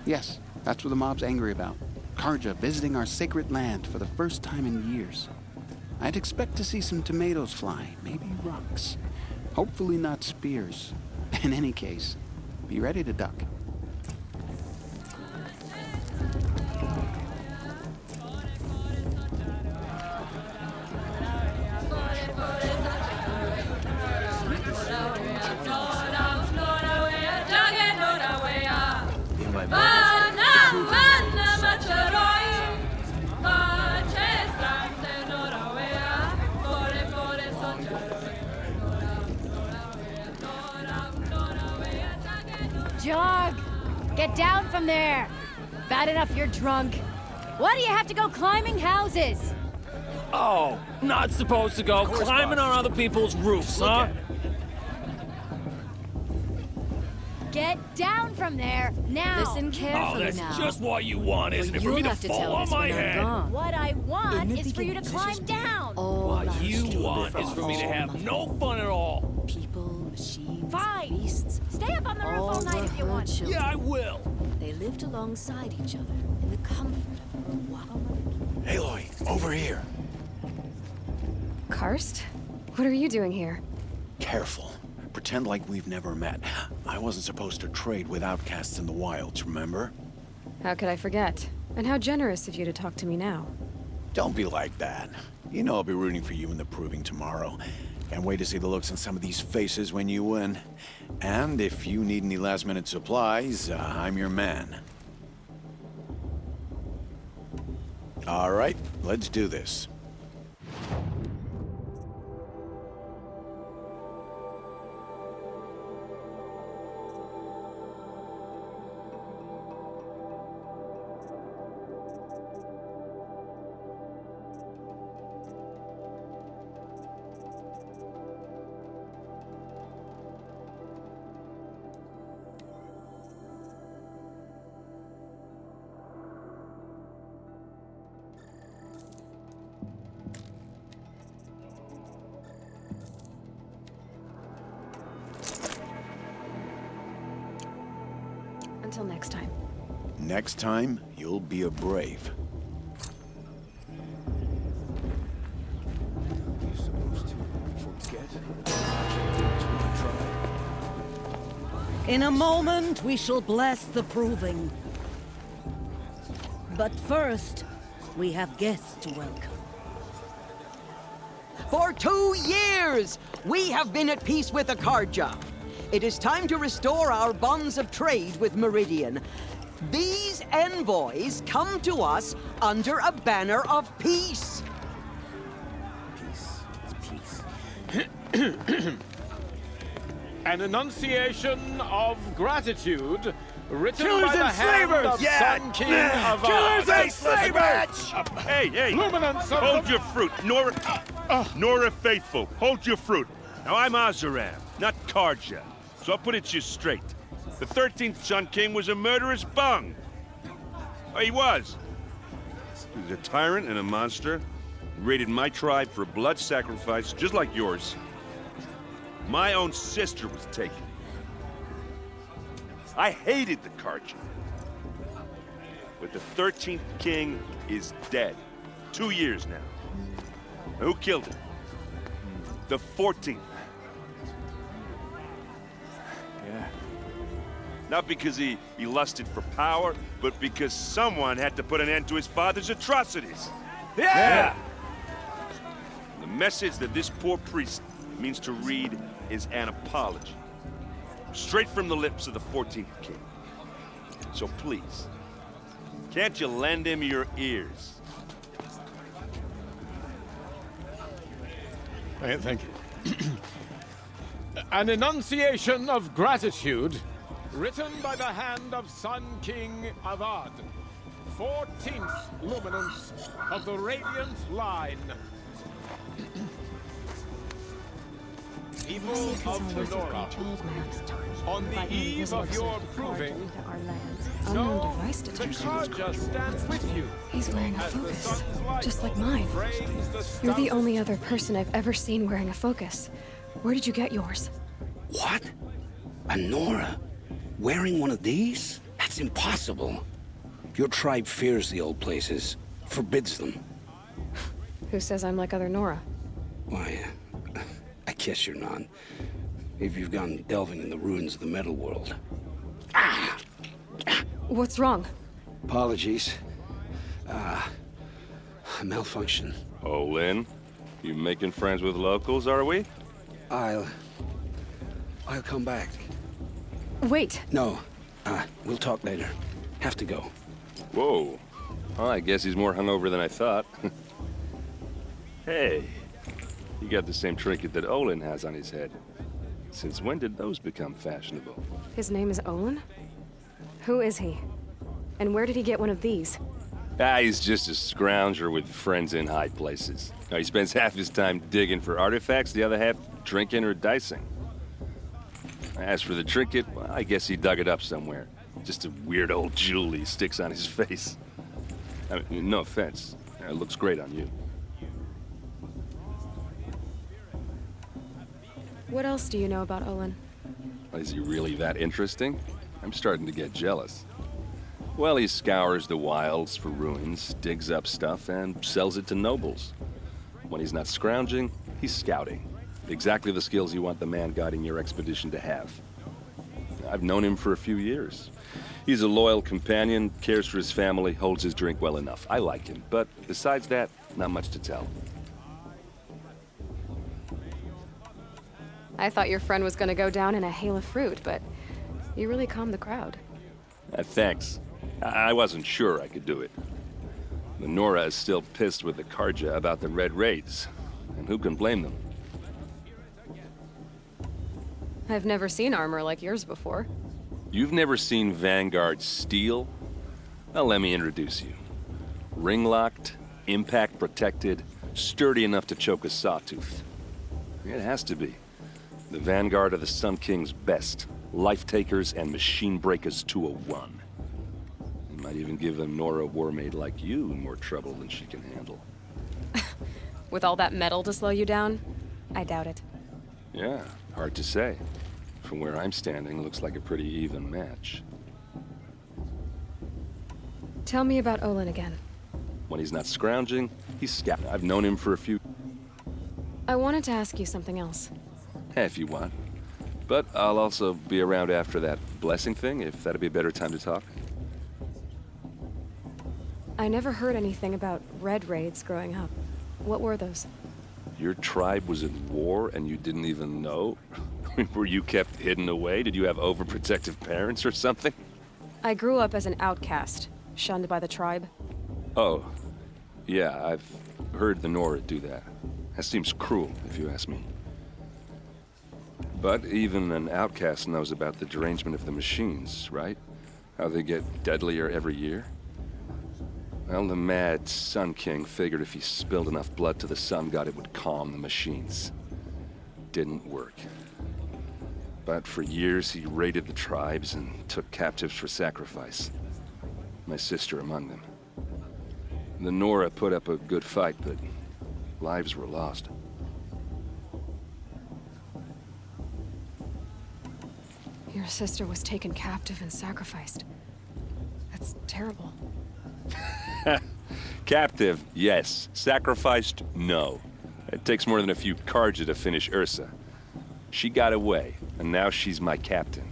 Yes, that's what the mob's angry about. Karja visiting our sacred land for the first time in years. I'd expect to see some tomatoes fly, maybe rocks. Hopefully not spears. In any case, be ready to duck. Jog! Get down from there! Bad enough you're drunk. Why do you have to go climbing houses? Oh, not supposed to go climbing on other people's roofs, huh? Get down from there, now! Listen carefully that's now. just what you want, isn't it? For me to fall on my head. What I want is for you to climb down! What you want is for me to have no fun at all. People, machines, Fine. beasts. Stay up on the roof all night if you want. Yeah, I will. They lived alongside each other in the comfort of a wild. Aloy, over here. Karst? What are you doing here? Careful. Pretend like we've never met. I wasn't supposed to trade with outcasts in the wilds, remember? How could I forget? And how generous of you to talk to me now. Don't be like that. You know I'll be rooting for you in the proving tomorrow. Can't wait to see the looks on some of these faces when you win. And if you need any last-minute supplies, I'm your man. All right, let's do this. Until next time. Next time, you'll be a brave. In a moment, we shall bless the proving. But first, we have guests to welcome. For 2 years, we have been at peace with the Karja. It is time to restore our bonds of trade with Meridian. These envoys come to us under a banner of peace. An enunciation of gratitude written Killers by the and hand slavers! of Yeah. Sun King of Killers and slavers! Hey, Luminance of hold the- your fruit, Nora Faithful, hold your fruit. Now, I'm Azaram, not Karja, so I'll put it to you straight. The 13th Sun King was a murderous bung. Oh, he was. He was a tyrant and a monster. He raided my tribe for blood sacrifice, just like yours. My own sister was taken. I hated the Karja. But the 13th king is dead. 2 years now. Who killed him? The 14th. Yeah. Not because he lusted for power, but because someone had to put an end to his father's atrocities. Yeah! The message that this poor priest means to read is an apology. Straight from the lips of the 14th king. So please, can't you lend him your ears? Thank you. An enunciation of gratitude, written by the hand of Sun King Avad, 14th luminance of the Radiant Line. People of the Nora, on the eve of your proving, know the Karja stands with you. He's wearing a focus, just like mine. You're the only other person I've ever seen wearing a focus. Where did you get yours? What? A Nora? Wearing one of these? That's impossible. Your tribe fears the old places, forbids them. Who says I'm like other Nora? Why, I guess you're not. If you've gone delving in the ruins of the metal world. What's wrong? Apologies. Malfunction. Oh, Lynn, you making friends with locals, are we? I'll come back. Wait. No. We'll talk later. Have to go. Whoa. Well, I guess he's more hungover than I thought. Hey, you got the same trinket that Olin has on his head. Since when did those become fashionable? His name is Olin? Who is he? And where did he get one of these? He's just a scrounger with friends in high places. Now, he spends half his time digging for artifacts, the other half drinking or dicing. As for the trinket, well, I guess he dug it up somewhere. Just a weird old jewel he sticks on his face. I mean, no offense. It looks great on you. What else do you know about Olin? Is he really that interesting? I'm starting to get jealous. Well, he scours the wilds for ruins, digs up stuff, and sells it to nobles. When he's not scrounging, he's scouting. Exactly the skills you want the man guiding your expedition to have. I've known him for a few years. He's a loyal companion, cares for his family, holds his drink well enough. I like him, but besides that, not much to tell. I thought your friend was gonna go down in a hail of fruit, but you really calmed the crowd. Thanks. I wasn't sure I could do it. The Nora is still pissed with the Karja about the Red Raids, and who can blame them? I've never seen armor like yours before. You've never seen Vanguard steel? Well, let me introduce you. Ring-locked, impact-protected, sturdy enough to choke a sawtooth. It has to be. The Vanguard are the Sun King's best. Life-takers and machine breakers to a one. It might even give a Nora warmaid like you more trouble than she can handle. With all that metal to slow you down? I doubt it. Yeah, hard to say. From where I'm standing, looks like a pretty even match. Tell me about Olin again. When he's not scrounging, he's scouting. I've known him for a few... I wanted to ask you something else. If you want. But I'll also be around after that blessing thing, if that'd be a better time to talk. I never heard anything about Red Raids growing up. What were those? Your tribe was at war and you didn't even know? Were you kept hidden away? Did you have overprotective parents or something? I grew up as an outcast, shunned by the tribe. Oh, yeah, I've heard the Nora do that. That seems cruel, if you ask me. But even an outcast knows about the derangement of the machines, right? How they get deadlier every year? Well, the mad Sun King figured if he spilled enough blood to the Sun God, it would calm the machines. Didn't work. But for years, he raided the tribes and took captives for sacrifice. My sister among them. The Nora put up a good fight, but lives were lost. Your sister was taken captive and sacrificed. That's terrible. Captive, yes. Sacrificed, no. It takes more than a few Karja to finish Ursa. She got away, and now she's my captain.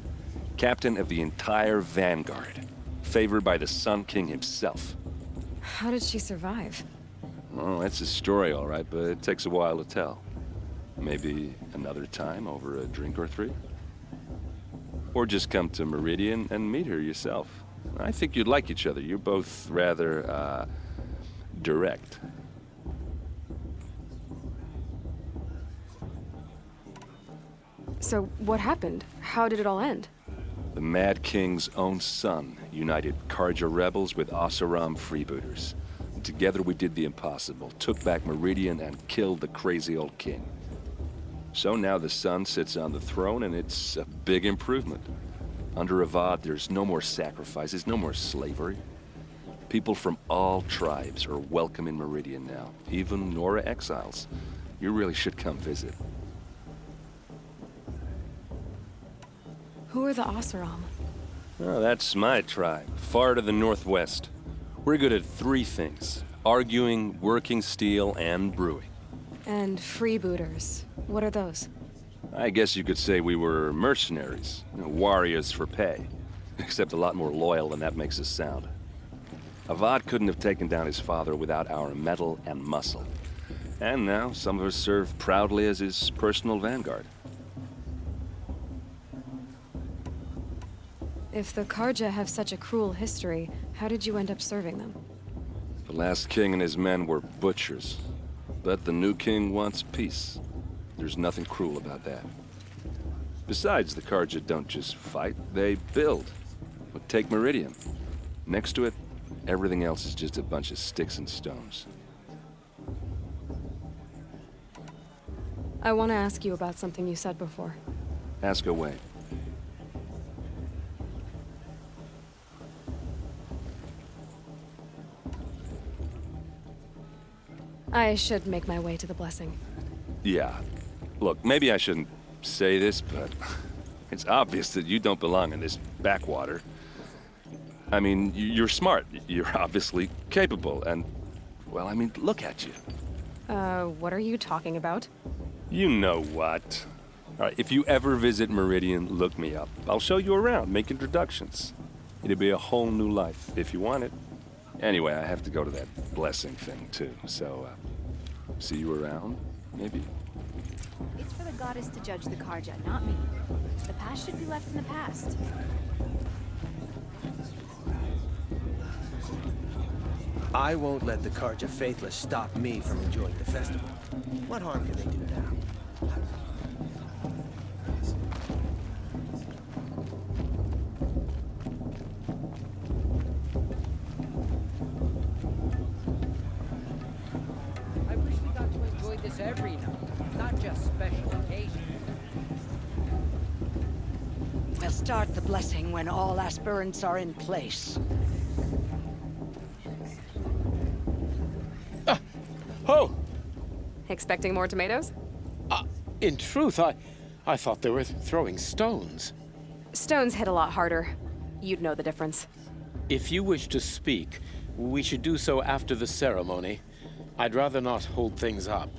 Captain of the entire Vanguard. Favored by the Sun King himself. How did she survive? Well, that's a story, all right, but it takes a while to tell. Maybe another time over a drink or three? Or just come to Meridian and meet her yourself. I think you'd like each other. You're both rather, direct. So, what happened? How did it all end? The Mad King's own son united Karja rebels with Oseram freebooters. Together we did the impossible, took back Meridian and killed the crazy old king. So now the son sits on the throne and it's a big improvement. Under Avad, there's no more sacrifices, no more slavery. People from all tribes are welcome in Meridian now, even Nora exiles. You really should come visit. Who are the Oseram? Oh, that's my tribe, far to the northwest. We're good at 3 things: arguing, working steel, and brewing. And freebooters. What are those? I guess you could say we were mercenaries, warriors for pay. Except a lot more loyal than that makes us sound. Avad couldn't have taken down his father without our metal and muscle. And now some of us serve proudly as his personal vanguard. If the Karja have such a cruel history, how did you end up serving them? The last king and his men were butchers. But the new king wants peace. There's nothing cruel about that. Besides, the Karja don't just fight, they build. But take Meridian. Next to it, everything else is just a bunch of sticks and stones. I want to ask you about something you said before. Ask away. I should make my way to the blessing. Yeah. Look, maybe I shouldn't say this, but it's obvious that you don't belong in this backwater. I mean, you're smart. You're obviously capable, and, well, I mean, look at you. What are you talking about? You know what. All right, if you ever visit Meridian, look me up. I'll show you around, make introductions. It'll be a whole new life, if you want it. Anyway, I have to go to that blessing thing, too, so, see you around, maybe? It's for the goddess to judge the Karja, not me. The past should be left in the past. I won't let the Karja faithless stop me from enjoying the festival. What harm can they do now? I wish we got to enjoy this every night, not just special occasions. We'll start the blessing when all aspirants are in place. Oh! Expecting more tomatoes? In truth, I thought they were throwing stones. Stones hit a lot harder. You'd know the difference. If you wish to speak, we should do so after the ceremony. I'd rather not hold things up,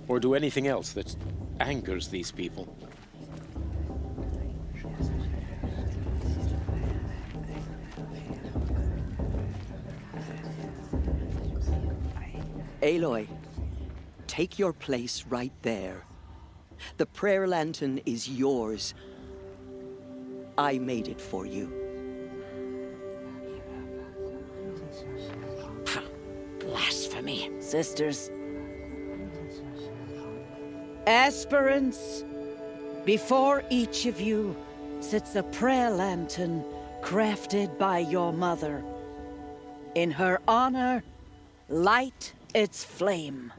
or do anything else that angers these people. Aloy, take your place right there. The prayer lantern is yours. I made it for you. Blasphemy. Sisters. Aspirants, before each of you sits a prayer lantern crafted by your mother. In her honor, light its flame.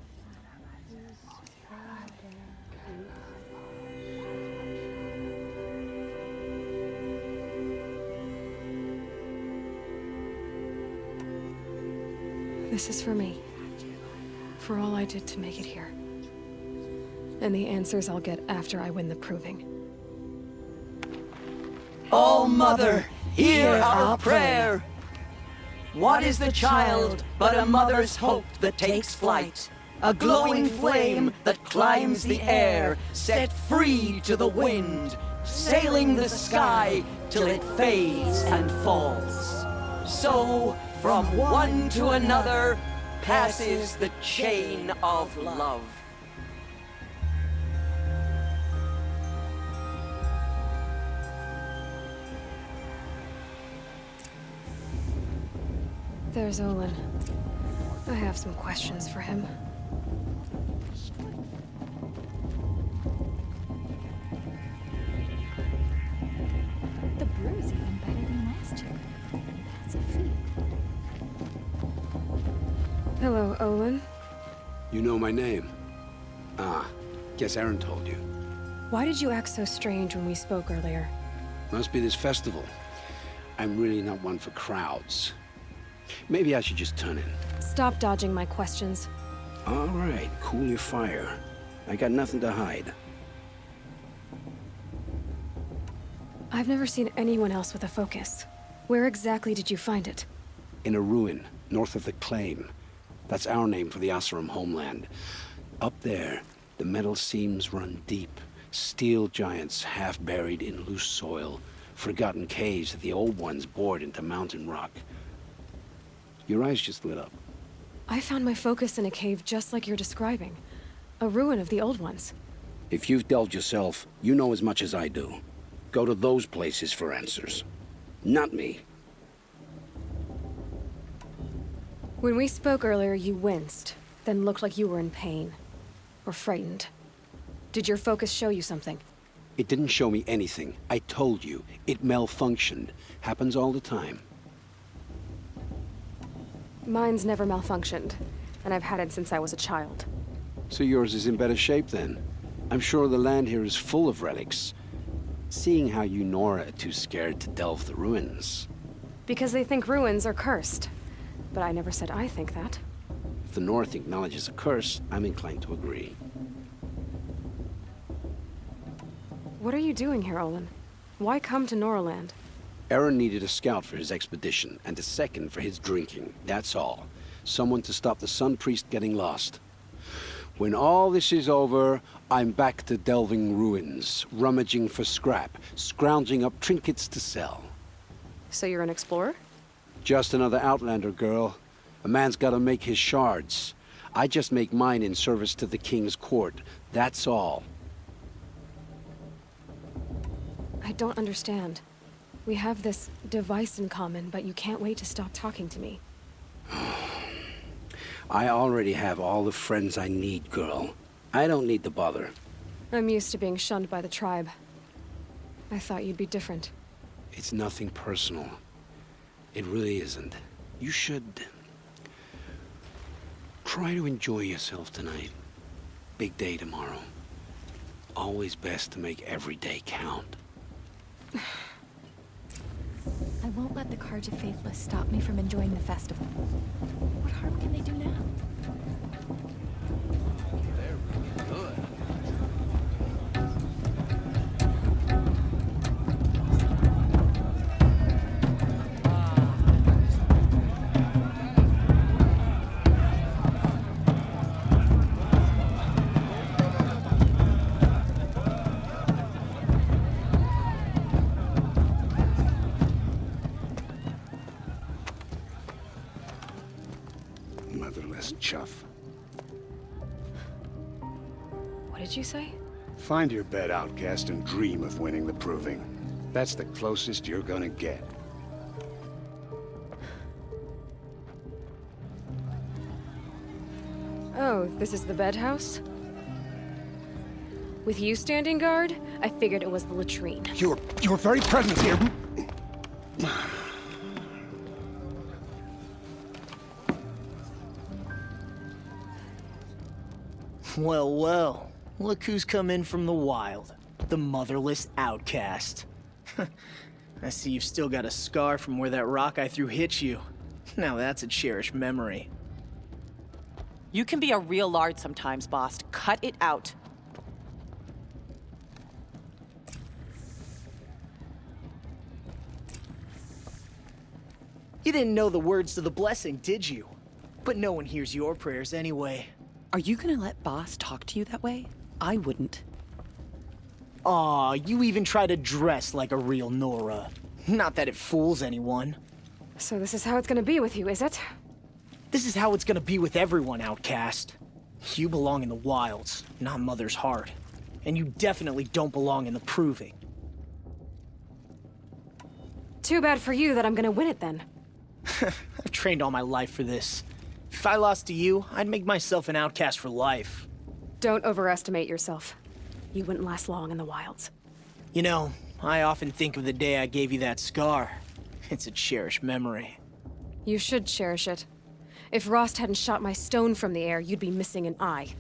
This is for me. For all I did to make it here. And the answers I'll get after I win the proving. Oh, Mother, hear our prayer. What is the child but a mother's hope that takes flight? A glowing flame that climbs the air, set free to the wind, sailing the sky till it fades and falls. So, from one to another, passes the chain of love. There's Olin. I have some questions for him. Olin. You know my name? Ah, guess Aaron told you. Why did you act so strange when we spoke earlier? Must be this festival. I'm really not one for crowds. Maybe I should just turn in. Stop dodging my questions. All right, cool your fire. I got nothing to hide. I've never seen anyone else with a focus. Where exactly did you find it? In a ruin, north of the Claim. That's our name for the Oseram homeland. Up there, the metal seams run deep. Steel giants half buried in loose soil. Forgotten caves that the old ones bored into mountain rock. Your eyes just lit up. I found my focus in a cave just like you're describing. A ruin of the old ones. If you've delved yourself, you know as much as I do. Go to those places for answers. Not me. When we spoke earlier, you winced, then looked like you were in pain. Or frightened. Did your focus show you something? It didn't show me anything. I told you. It malfunctioned. Happens all the time. Mine's never malfunctioned, and I've had it since I was a child. So yours is in better shape then. I'm sure the land here is full of relics. Seeing how you Nora are too scared to delve the ruins. Because they think ruins are cursed. But I never said I think that. If the North acknowledges a curse, I'm inclined to agree. What are you doing here, Olin? Why come to Noraland? Aaron needed a scout for his expedition, and a second for his drinking. That's all. Someone to stop the Sun Priest getting lost. When all this is over, I'm back to delving ruins, rummaging for scrap, scrounging up trinkets to sell. So you're an explorer? Just another Outlander, girl. A man's gotta make his shards. I just make mine in service to the King's court. That's all. I don't understand. We have this device in common, but you can't wait to stop talking to me. I already have all the friends I need, girl. I don't need the bother. I'm used to being shunned by the tribe. I thought you'd be different. It's nothing personal. It really isn't. You should... try to enjoy yourself tonight. Big day tomorrow. Always best to make every day count. I won't let the Carja Faithless stop me from enjoying the festival. What harm can they do now? They're really good. Motherless chuff. What did you say? Find your bed, outcast, and dream of winning the proving. That's the closest you're gonna get. Oh, this is the bedhouse? With you standing guard, I figured it was the latrine. Your very presence here... Well, well. Look who's come in from the wild. The motherless outcast. I see you've still got a scar from where that rock I threw hit you. Now that's a cherished memory. You can be a real lard sometimes, boss. Cut it out. You didn't know the words to the blessing, did you? But no one hears your prayers anyway. Are you gonna let boss talk to you that way? I wouldn't. Aw, you even try to dress like a real Nora. Not that it fools anyone. So this is how it's gonna be with you, is it? This is how it's gonna be with everyone, outcast. You belong in the wilds, not Mother's heart. And you definitely don't belong in the proving. Too bad for you that I'm gonna win it then. I've trained all my life for this. If I lost to you, I'd make myself an outcast for life. Don't overestimate yourself. You wouldn't last long in the wilds. You know, I often think of the day I gave you that scar. It's a cherished memory. You should cherish it. If Rost hadn't shot my stone from the air, you'd be missing an eye.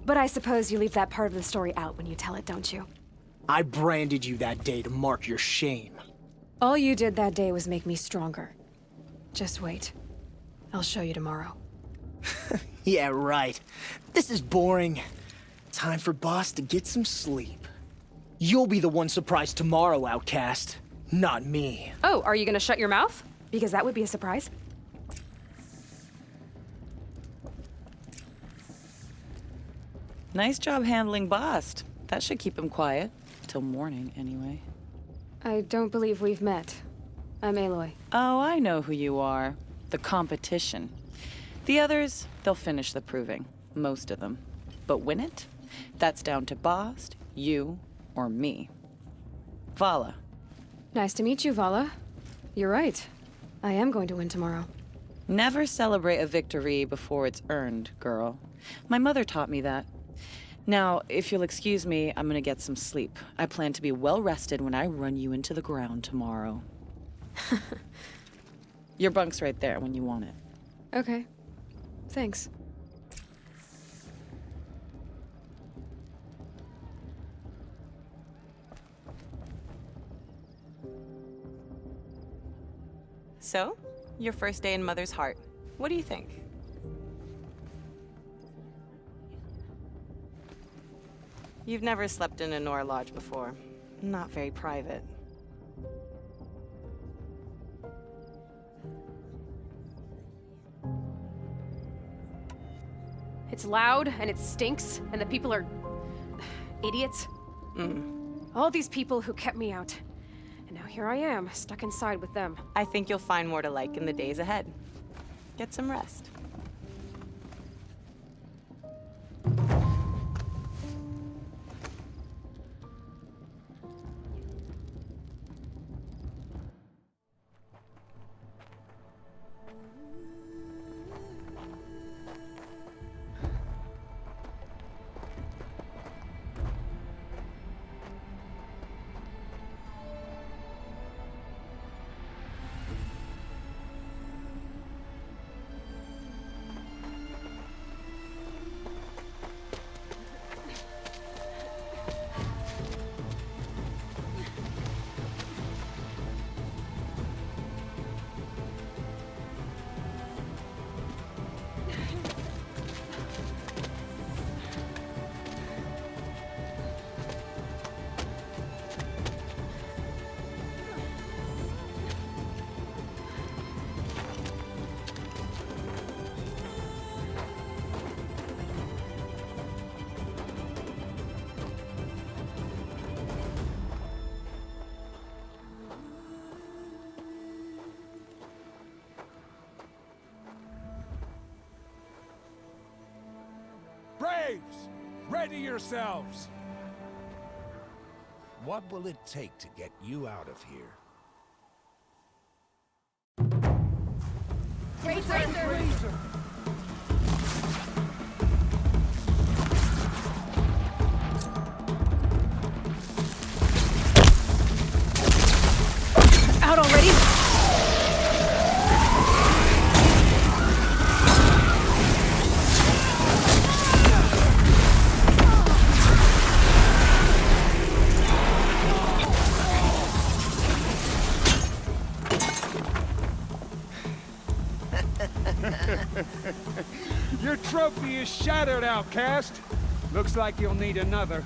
But I suppose you leave that part of the story out when you tell it, don't you? I branded you that day to mark your shame. All you did that day was make me stronger. Just wait. I'll show you tomorrow. Yeah, right. This is boring. Time for Boss to get some sleep. You'll be the one surprised tomorrow, Outcast. Not me. Oh, are you gonna shut your mouth? Because that would be a surprise. Nice job handling Bast. That should keep him quiet. Till morning, anyway. I don't believe we've met. I'm Aloy. Oh, I know who you are. The competition. The others, they'll finish the proving. Most of them. But win it? That's down to Bast, you, or me. Vala. Nice to meet you, Vala. You're right. I am going to win tomorrow. Never celebrate a victory before it's earned, girl. My mother taught me that. Now, if you'll excuse me, I'm gonna get some sleep. I plan to be well rested when I run you into the ground tomorrow. Your bunk's right there when you want it. Okay. Thanks. So, your first day in Mother's Heart. What do you think? You've never slept in a Nora Lodge before. Not very private. It's loud, and it stinks, and the people are... idiots. All these people who kept me out. And now here I am, stuck inside with them. I think you'll find more to like in the days ahead. Get some rest. Braves, ready yourselves! What will it take to get you out of here? Razor! Out already? Your trophy is shattered, Outcast. Looks like you'll need another.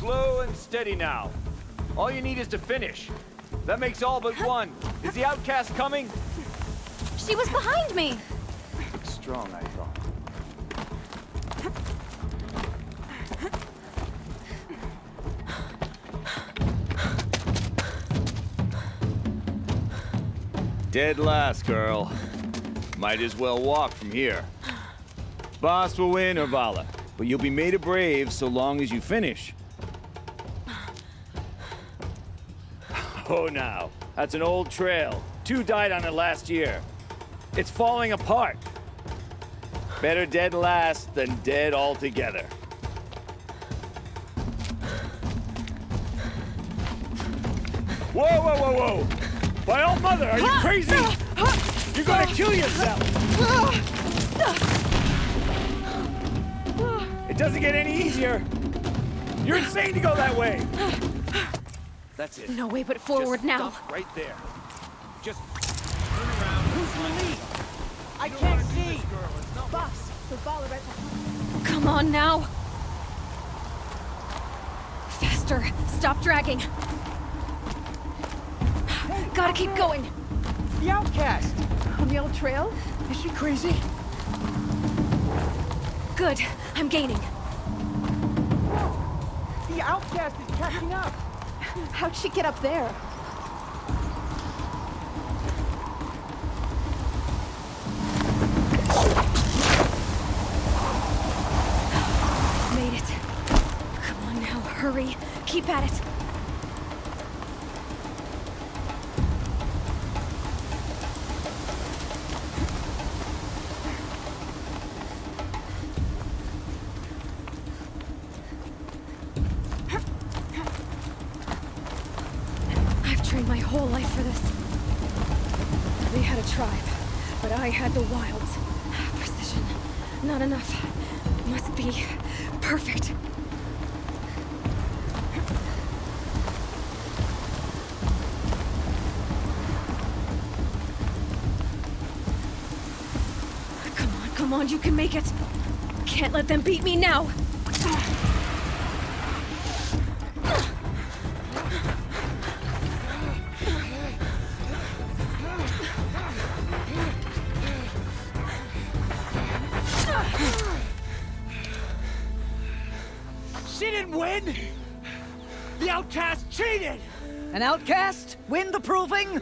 Slow and steady now. All you need is to finish. That makes all but one. Is the outcast coming? She was behind me! Looks strong, I thought. Dead last, girl. Might as well walk from here. Boss will win, or Vala, but you'll be made a brave so long as you finish. Oh, now. That's an old trail. 2 died on it last year. It's falling apart. Better dead last than dead altogether. Whoa, whoa, whoa, whoa! My old mother, are you crazy? You're gonna kill yourself! It doesn't get any easier. You're insane to go that way. That's it. No way but forward now. Stop right there. Just turn around. Who's the lead? I can't see. Boss, the ball right behind. Come on now. Faster. Stop dragging. Gotta keep going. The outcast on the old trail. Is she crazy? Good. I'm gaining. The outcast is catching up. How'd she get up there? Made it. Come on now, hurry. Keep at it. My whole life for this. They had a tribe, but I had the wilds. Precision. Not enough. Must be perfect. Come on, you can make it. Can't let them beat me now. She didn't win! The outcast cheated! An outcast win the proving?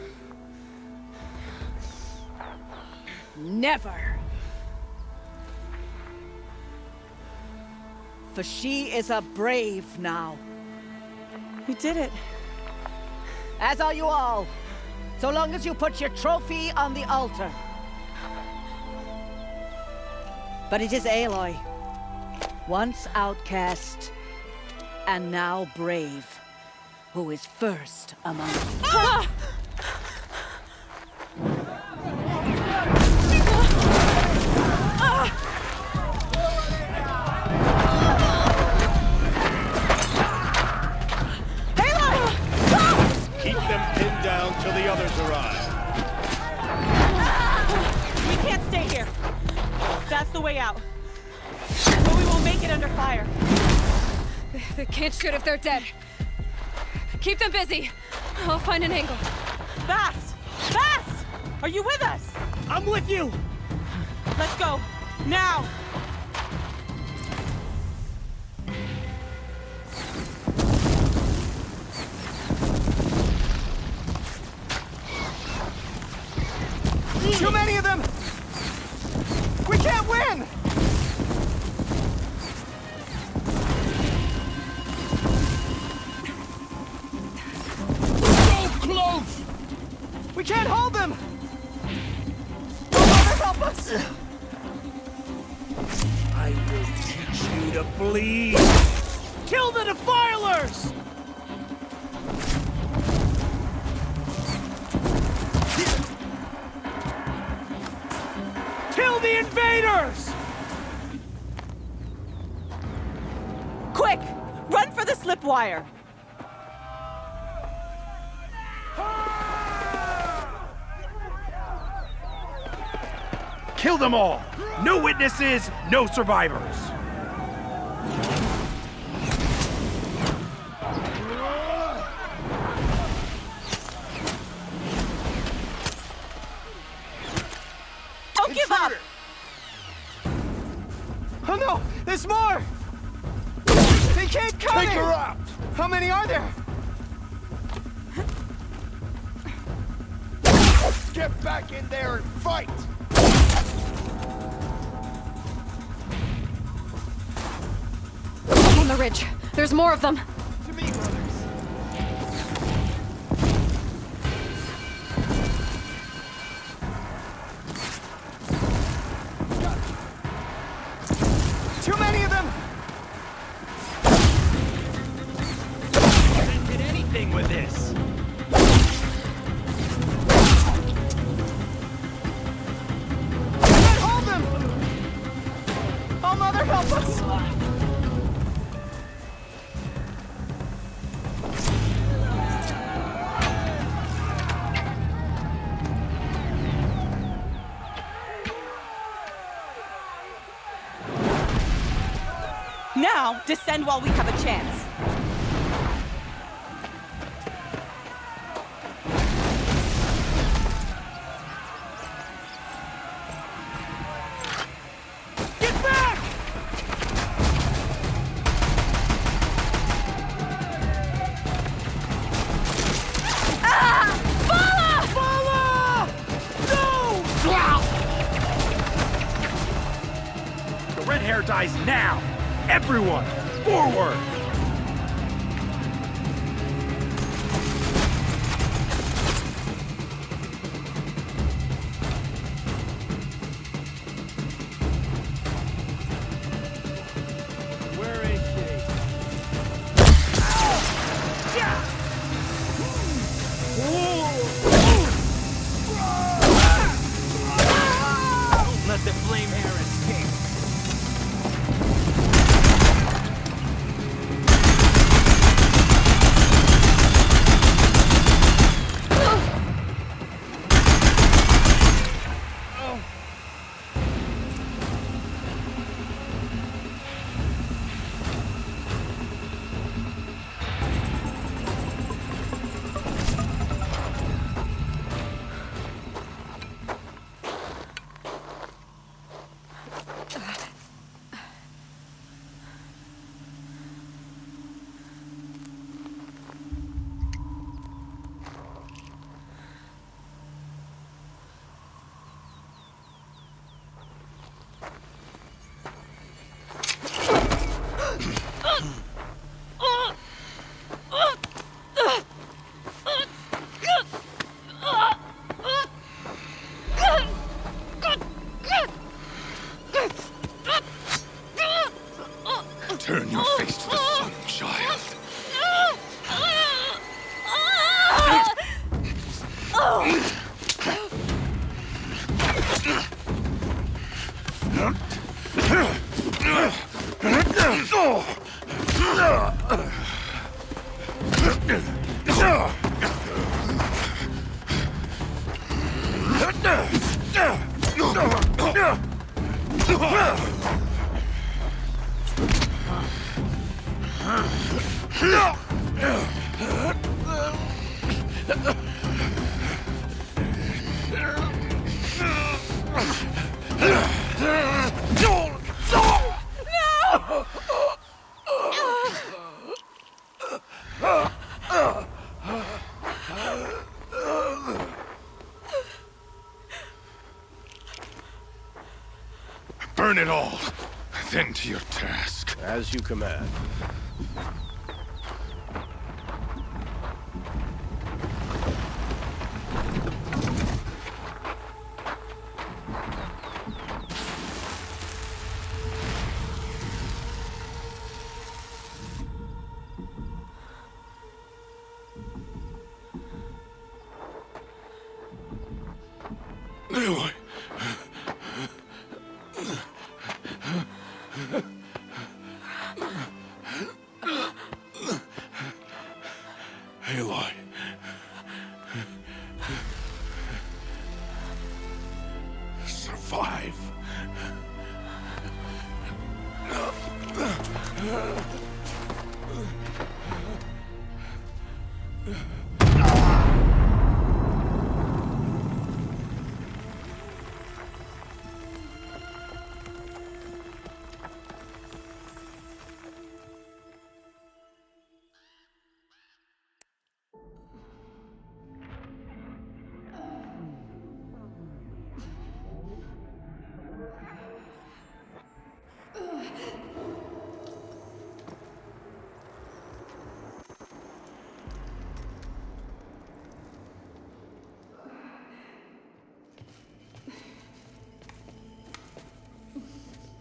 Never. For she is a brave now. We did it. As are you all. So long as you put your trophy on the altar. But it is Aloy. Once outcast, and now brave, who is first among you. Ah! keep them pinned down till the others arrive. We can't stay here. That's the way out. But we won't make it under fire. They can't shoot if they're dead. Keep them busy. I'll find an angle. Fast! Fast! Are you with us? I'm with you! Let's go. Now! Too many of them! We can't win! So close! We can't hold them! Mother, help us! I will teach you to bleed! Kill the defilers! Kill the invaders! Quick! Run for the slipwire! Kill them all! No witnesses, no survivors! Oh no! There's more! They keep coming! Take her out! How many are there? Get back in there and fight! Up on the ridge. There's more of them. To me, brothers. Too many of them! Can't get anything with this. Can't hold them! Oh, Mother, help us! Now, descend while we have a chance. Get back! Ah! Bala! The red hair dies now! Everyone, forward! Where is she? Don't let the flame hair escape. Turn your face to the sun, child. Burn it all, then to your task. As you command. Aloy. Aloy. Survive.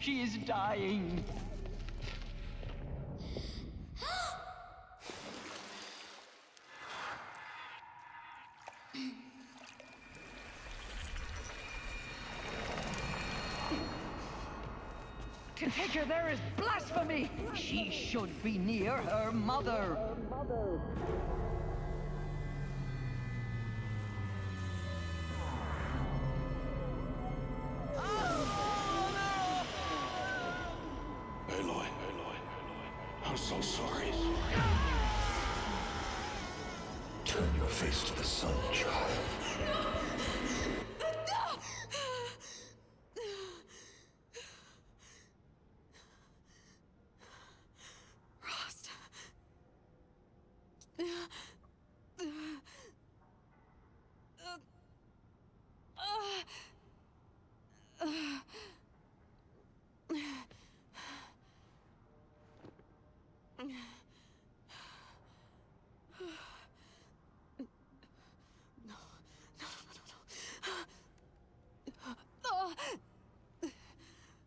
She is dying. To take her there is blasphemy! She should be near her mother! Aloy, I'm so sorry. Turn your face to the sun, child.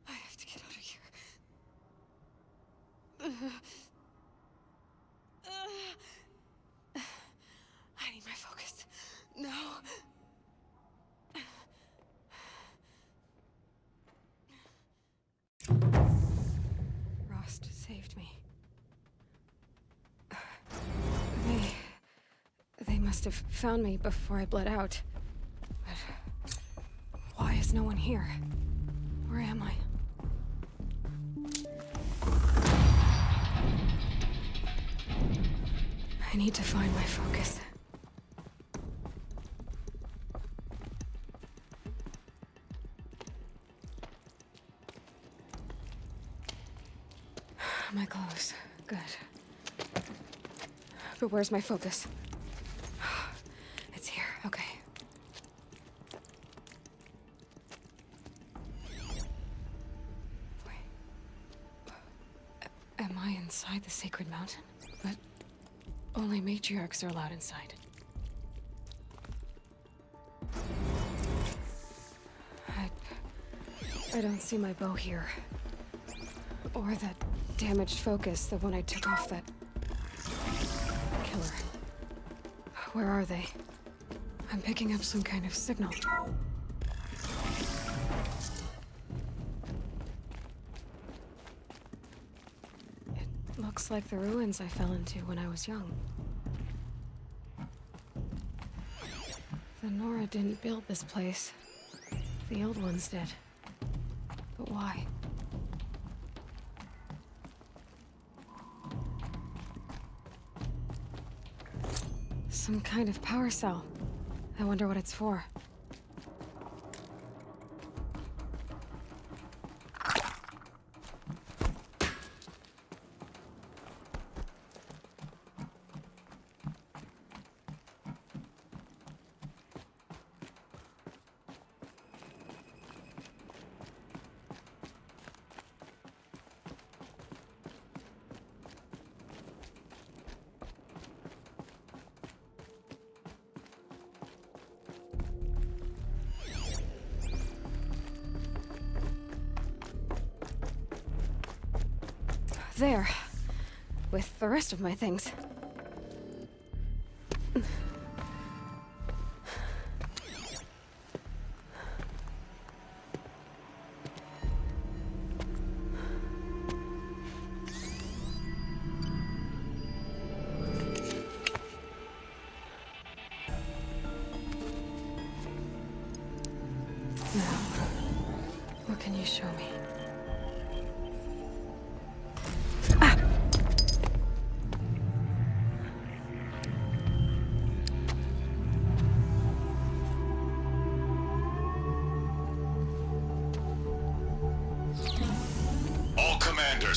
I have to get out of here. I need my focus. No. Rost saved me. They must have found me before I bled out. But why is no one here? Where am I? I need to find my focus. My clothes. Good. But where's my focus? It's here. Okay. Am I inside the sacred mountain? But only matriarchs are allowed inside. I don't see my bow here. Or that damaged focus, the one I took off that killer. Where are they? I'm picking up some kind of signal. Looks like the ruins I fell into when I was young. The Nora didn't build this place. The old ones did. But why? Some kind of power cell. I wonder what it's for. There. With the rest of my things. Now, what can you show me?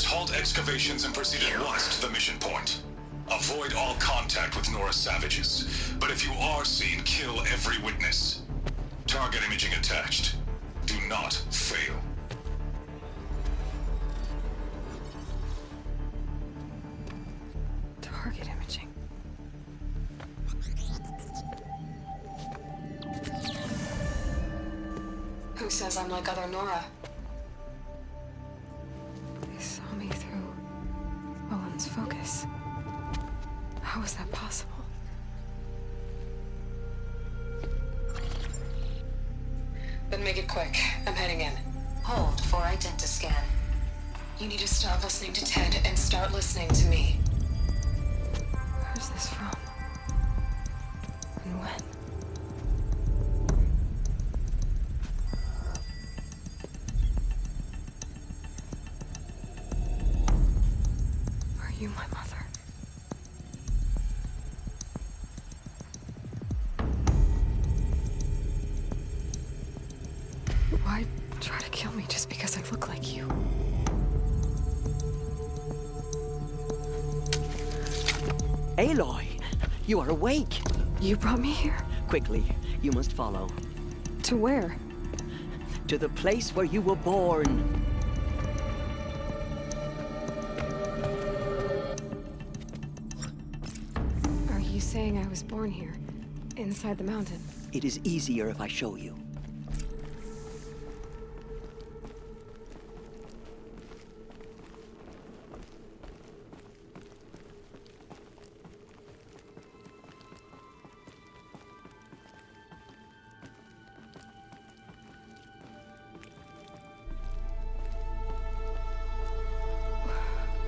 Halt excavations and proceed at once to the mission point. Avoid all contact with Nora savages, but if you are seen, kill every witness. Target imaging attached. Do not fail. Target imaging. Who says I'm like other Nora? this? How is that possible? Then make it quick. I'm heading in. Hold for identiscan. You need to stop listening to Ted and start listening to me. Where's this from? And when? Are you my mother? Why try to kill me just because I look like you? Aloy, you are awake. You brought me here? Quickly, you must follow. To where? To the place where you were born. Are you saying I was born here, inside the mountain? It is easier if I show you.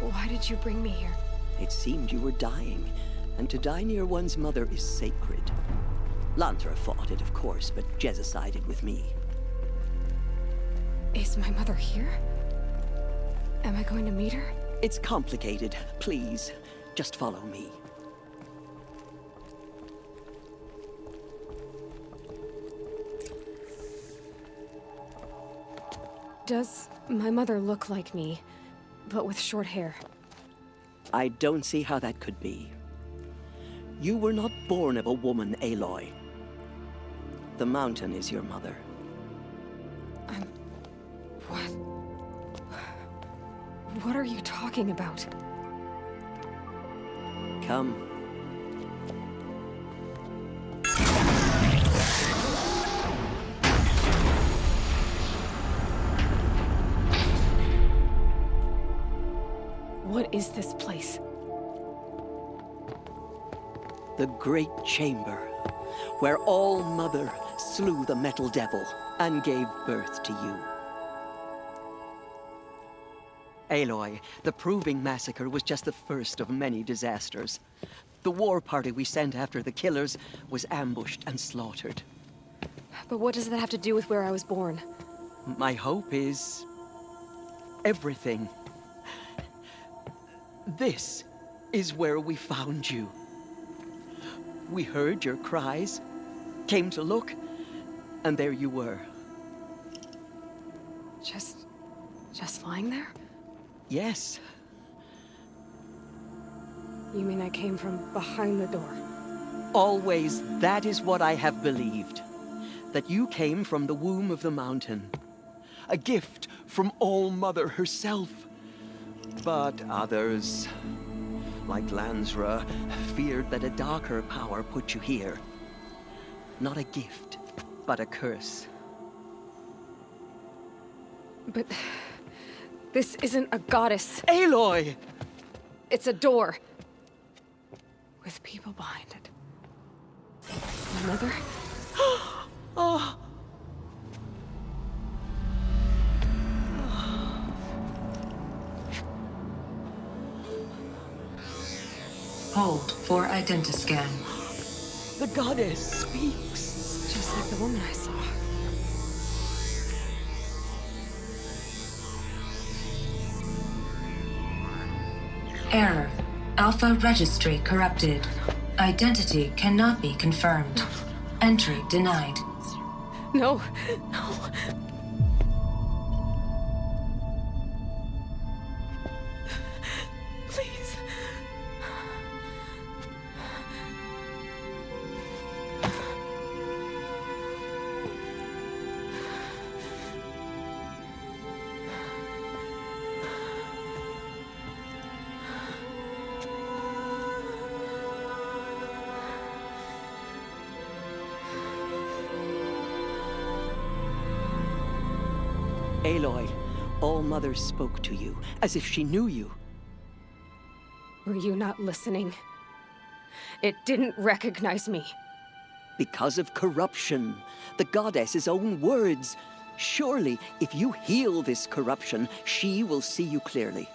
Why did you bring me here? It seemed you were dying, and to die near one's mother is sacred. Lantra fought it, of course, but Jezza sided with me. Is my mother here? Am I going to meet her? It's complicated. Please, just follow me. Does my mother look like me, but with short hair? I don't see how that could be. You were not born of a woman, Aloy. The mountain is your mother. What? What are you talking about? Come. What is this place? The Great Chamber, where All-Mother slew the Metal Devil and gave birth to you. Aloy, the Proving Massacre was just the first of many disasters. The war party we sent after the killers was ambushed and slaughtered. But what does that have to do with where I was born? My hope is everything. This is where we found you. We heard your cries, came to look, and there you were. Just lying there? Yes. You mean I came from behind the door? Always, that is what I have believed. That you came from the womb of the mountain. A gift from All-Mother herself. But others, like Lansra, feared that a darker power put you here. Not a gift, but a curse. But this isn't a goddess. Aloy! It's a door. With people behind it. My mother? Oh! Hold for identiscan. The goddess speaks. Just like the woman I saw. Error. Alpha registry corrupted. Identity cannot be confirmed. Entry denied. No, no. Please. Aloy, All-Mother spoke to you, as if she knew you. Were you not listening? It didn't recognize me. Because of corruption. The goddess's own words. Surely, if you heal this corruption, she will see you clearly.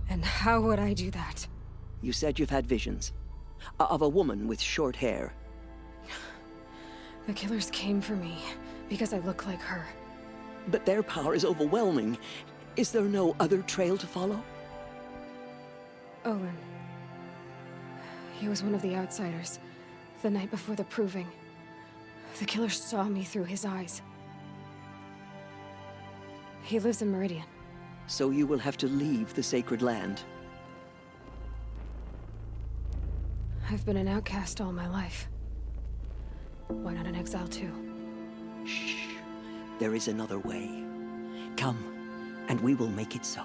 And how would I do that? You said you've had visions. Of a woman with short hair. The killers came for me because I look like her. But their power is overwhelming. Is there no other trail to follow? Owen. He was one of the outsiders. The night before the proving. The killer saw me through his eyes. He lives in Meridian. So you will have to leave the sacred land. I've been an outcast all my life. Why not an exile too? Shh. There is another way. Come, and we will make it so.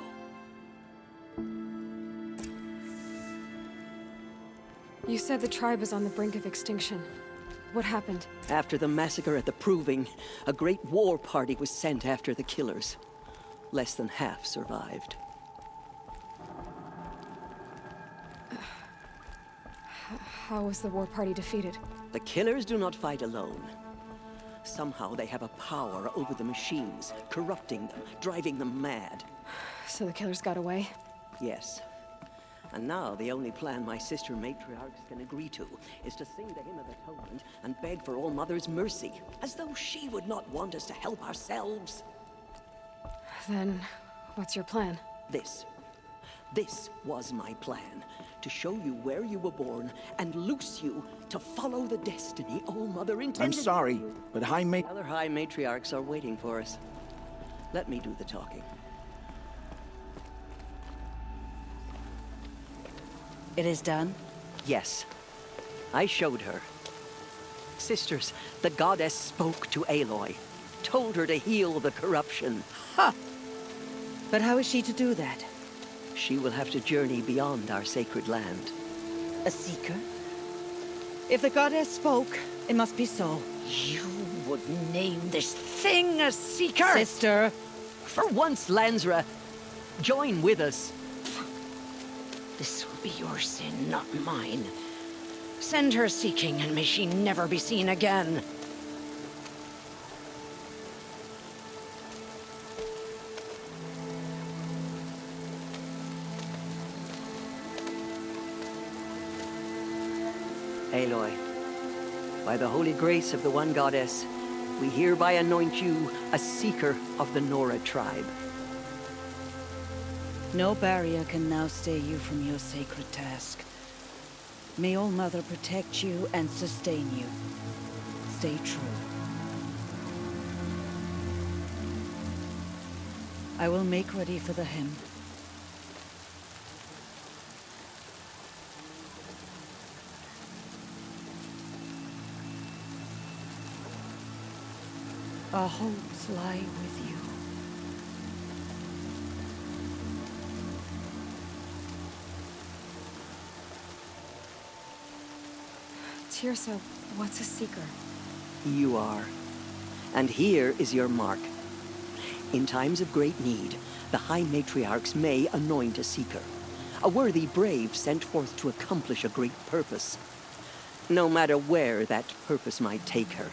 You said the tribe is on the brink of extinction. What happened? After the massacre at the Proving, a great war party was sent after the killers. Less than half survived. How was the war party defeated? The killers do not fight alone. Somehow they have a power over the machines, corrupting them, driving them mad. So the killers got away? Yes. And now the only plan my sister matriarchs can agree to is to sing the Hymn of Atonement and beg for All Mother's mercy, as though she would not want us to help ourselves. Then, what's your plan? This was my plan. To show you where you were born and loose you to follow the destiny All Mother intended. I'm sorry, but Other High Matriarchs are waiting for us. Let me do the talking. It is done? Yes. I showed her. Sisters, the goddess spoke to Aloy. Told her to heal the corruption. Ha! But how is she to do that? She will have to journey beyond our sacred land. A seeker? If the goddess spoke, it must be so. You would name this thing a seeker? Sister! For once, Lansra, join with us. This will be your sin, not mine. Send her seeking, and may she never be seen again. Aloy, by the holy grace of the one goddess, we hereby anoint you a seeker of the Nora tribe. No barrier can now stay you from your sacred task. May All Mother protect you and sustain you. Stay true. I will make ready for the hymn. Our homes lie with you. Tirsa, what's a seeker? You are. And here is your mark. In times of great need, the High Matriarchs may anoint a seeker. A worthy brave sent forth to accomplish a great purpose. No matter where that purpose might take her.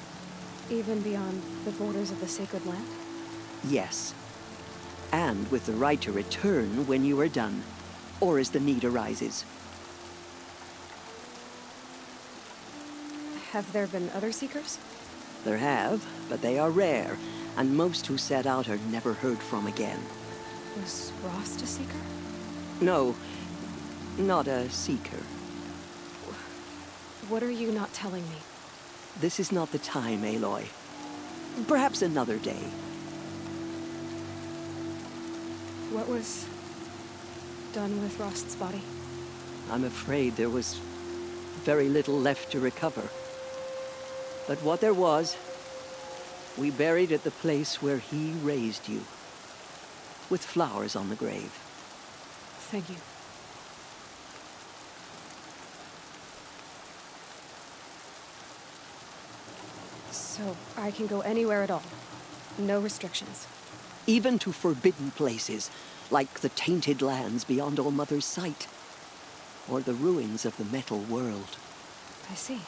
Even beyond the borders of the sacred land? Yes. And with the right to return when you are done, or as the need arises. Have there been other seekers? There have, but they are rare, and most who set out are never heard from again. Was Rost a seeker? No, not a seeker. What are you not telling me? This is not the time, Aloy. Perhaps another day. What was done with Rost's body? I'm afraid there was very little left to recover. But what there was, we buried at the place where he raised you, with flowers on the grave. Thank you. So I can go anywhere at all. No restrictions. Even to forbidden places. like the tainted lands beyond All Mother's sight, or the ruins of the metal world. I see.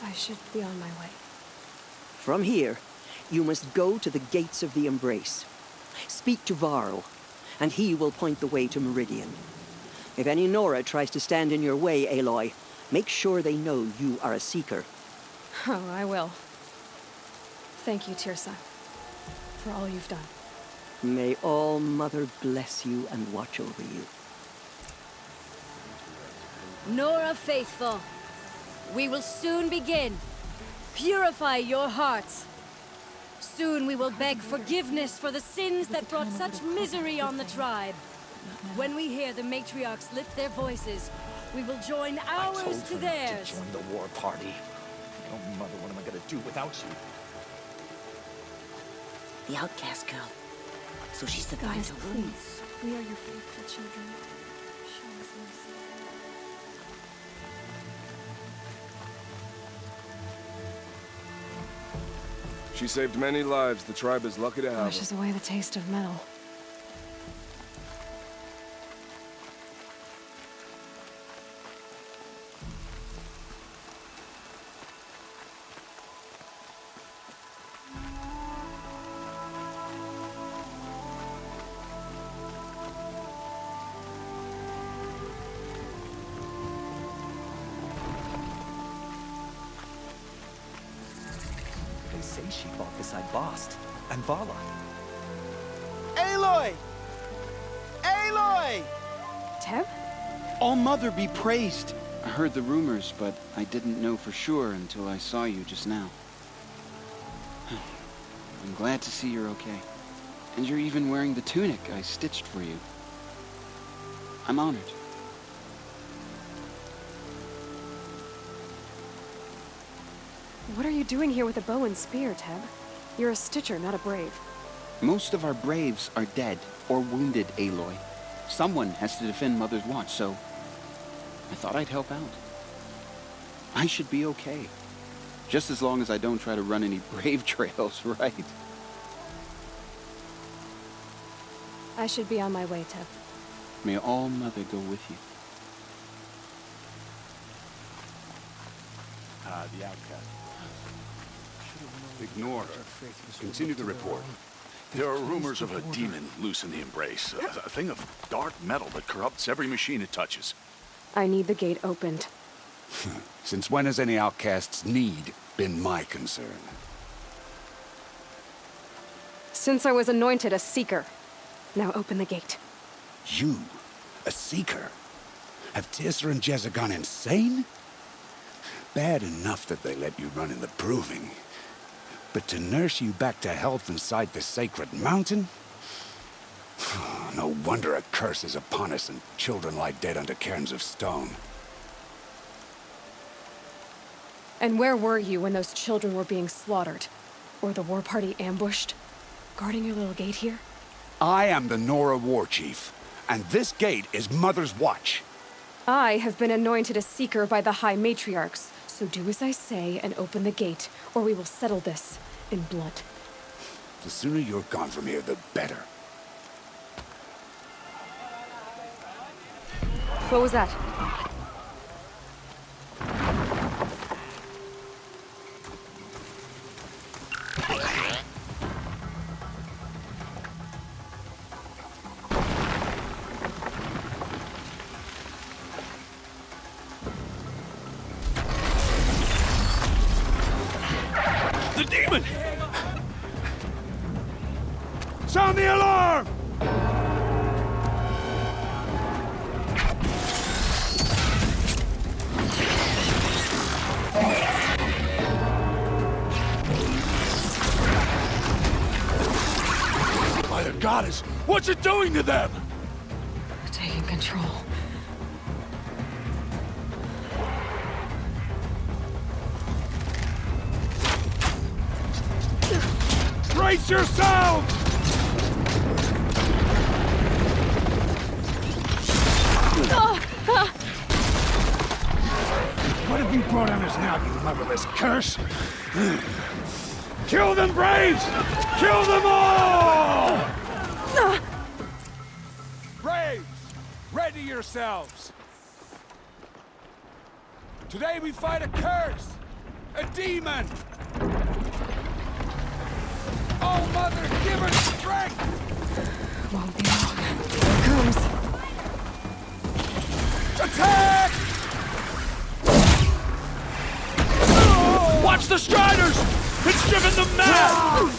I should be on my way. From here, you must go to the gates of the Embrace. Speak to Varl, and he will point the way to Meridian. If any Nora tries to stand in your way, Aloy, make sure they know you are a Seeker. Oh, I will. Thank you, Tirsa, for all you've done. May All Mother bless you and watch over you. Nora Faithful, we will soon begin. Purify your hearts. Soon we will beg forgiveness for the sins that brought such misery on the tribe. When we hear the matriarchs lift their voices, we will join ours to theirs. Join the war party. Oh, Mother, what am I gonna do without you? The outcast girl. So she survived. Guys, her please. wounds. We are your faithful children. Show us mercy. She saved many lives. The tribe is lucky to have her. Washes away the taste of metal. They say she fought beside Bast and Vala. Aloy! Aloy! Teb? All Mother be praised. I heard the rumors, but I didn't know for sure until I saw you just now. I'm glad to see you're okay. And you're even wearing the tunic I stitched for you. I'm honored. What are you doing here with a bow and spear, Teb? You're a stitcher, not a brave. Most of our braves are dead or wounded, Aloy. Someone has to defend Mother's watch, so I thought I'd help out. I should be okay. Just as long as I don't try to run any brave trails, right? I should be on my way, Teb. May All Mother go with you. The outcast. Ignore her. Continue the report. There are rumors of a demon loose in the Embrace. A thing of dark metal that corrupts every machine it touches. I need the gate opened. Since when has any outcast's need been my concern? Since I was anointed a Seeker. Now open the gate. You? A Seeker? Have Tirsa and Jezza gone insane? Bad enough that they let you run in the Proving. But to nurse you back to health inside the sacred mountain? No wonder a curse is upon us and children lie dead under cairns of stone. And where were you when those children were being slaughtered? Or the war party ambushed? Guarding your little gate here? I am the Nora War Chief, and this gate is Mother's watch. I have been anointed a Seeker by the High Matriarchs, so do as I say and open the gate, or we will settle this in blood. The sooner you're gone from here, the better. What was that? The demon! Sound the alarm! By the goddess, what's it doing to them? Taking control. Brace yourselves! What have you brought on us now, you motherless curse? Kill them, Braves! Kill them all! Braves, ready yourselves. Today we fight a curse, a demon. Oh, Mother, give us strength! Won't be long. Here it comes. Attack! Watch the Striders! It's driven them mad!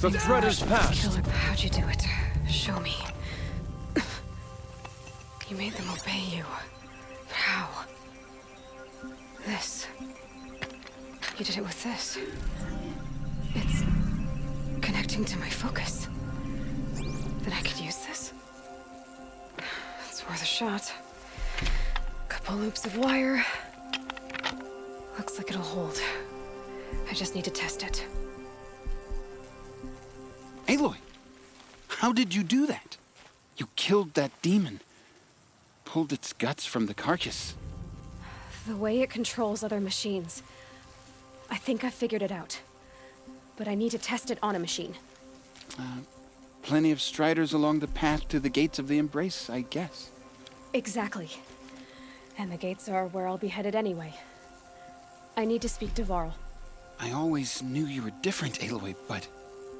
The threat is past. Philip, how'd you do it? Show me. You made them obey you. How? This. You did it with this. It's connecting to my focus. Then I could use this. It's worth a shot. Couple loops of wire. Looks like it'll hold. I just need to test it. Aloy, how did you do that? You killed that demon. Pulled its guts from the carcass. The way it controls other machines. I think I figured it out. But I need to test it on a machine. Plenty of striders along the path to the gates of the Embrace, I guess. Exactly. And the gates are where I'll be headed anyway. I need to speak to Varl. I always knew you were different, Aloy, but...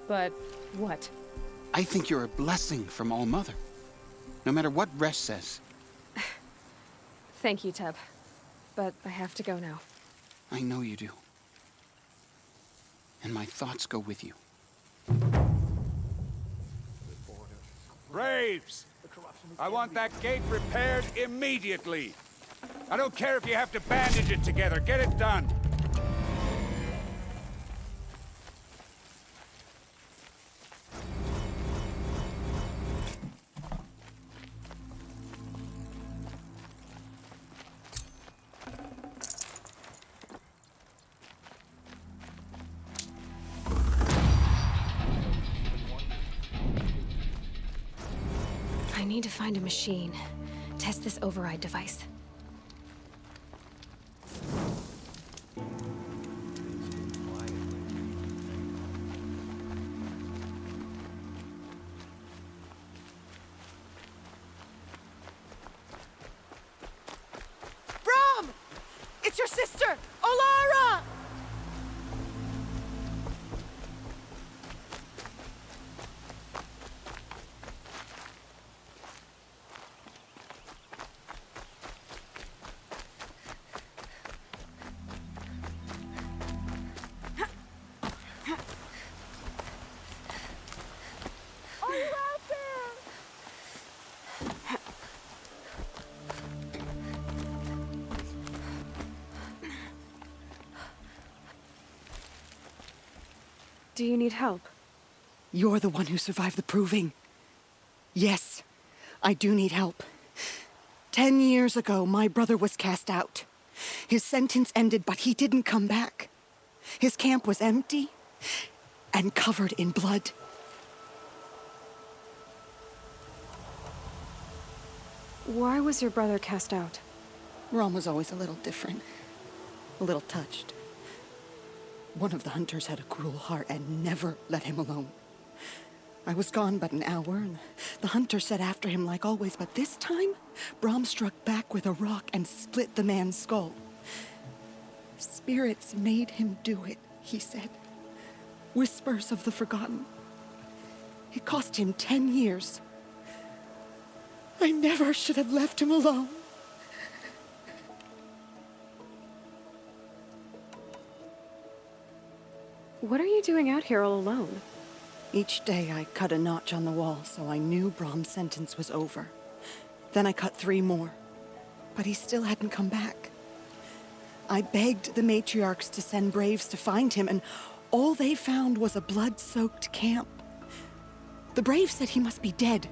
But what? I think you're a blessing from All-Mother. No matter what Resh says. Thank you, Teb. But I have to go now. I know you do. And my thoughts go with you. Braves! I want that gate repaired immediately. I don't care if you have to bandage it together. Get it done. need to find a machine. Test this override device. Brom! It's your sister, Olara! Are you out there? Do you need help? You're the one who survived the proving. Yes, I do need help. 10 years ago, my brother was cast out. His sentence ended, but he didn't come back. His camp was empty and covered in blood. Why was your brother cast out? Rom was always a little different, a little touched. One of the hunters had a cruel heart and never let him alone. I was gone but an hour, and the hunter set after him like always, but this time, Brom struck back with a rock and split the man's skull. Spirits made him do it, he said. Whispers of the forgotten. It cost him 10 years. I never should have left him alone. What are you doing out here all alone? Each day I cut a notch on the wall, so I knew Brom's sentence was over. Then I cut 3 more, but he still hadn't come back. I begged the matriarchs to send braves to find him, and all they found was a blood-soaked camp. The braves said he must be dead,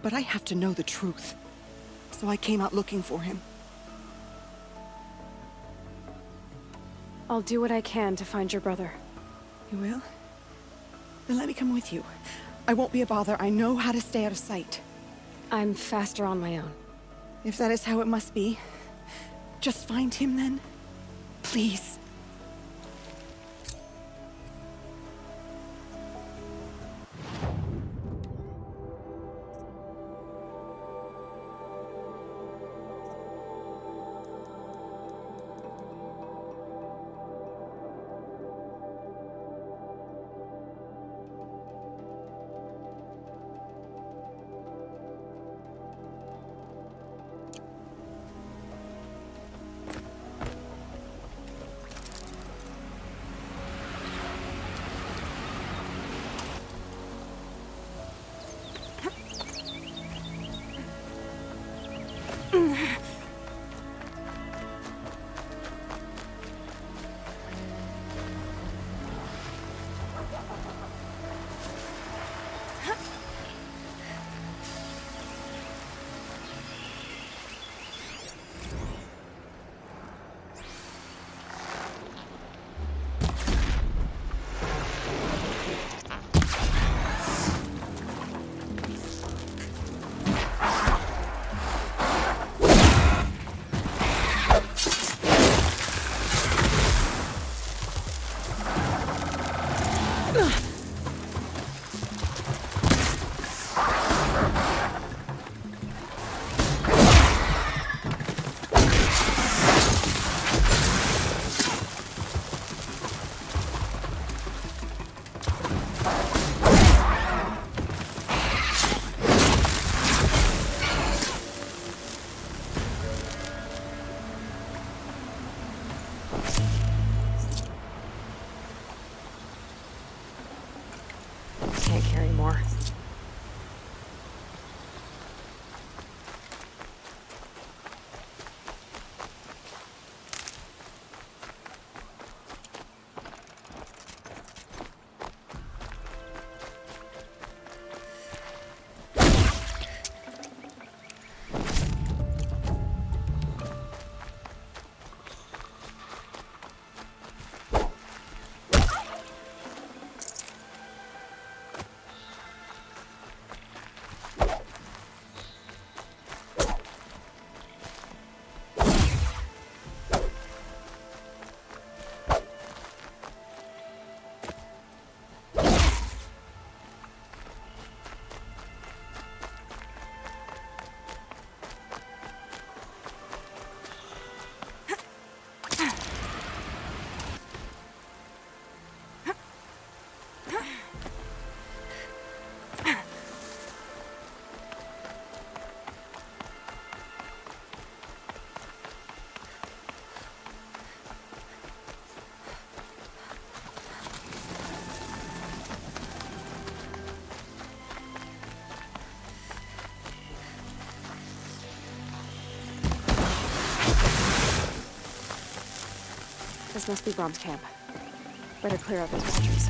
but I have to know the truth, so I came out looking for him. I'll do what I can to find your brother. You will? Then let me come with you. I won't be a bother. I know how to stay out of sight. I'm faster on my own. If that is how it must be, just find him then. Please. This must be Brom's camp. Better clear out those watchers.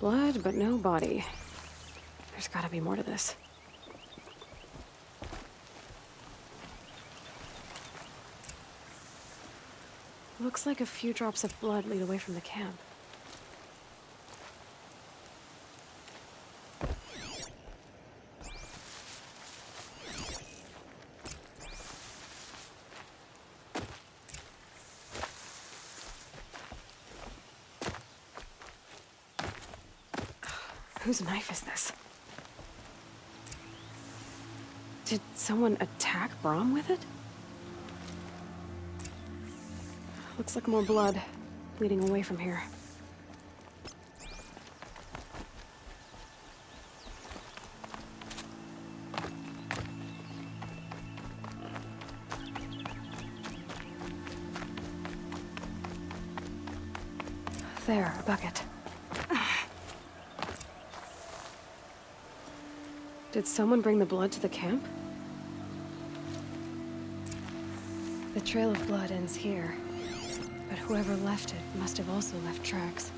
Blood, but no body. There's gotta be more to this. Looks like a few drops of blood lead away from the camp. Whose knife is this? Did someone attack Brom with it? Looks like more blood bleeding away from here. There, a bucket. Did someone bring the blood to the camp? The trail of blood ends here, but whoever left it must have also left tracks.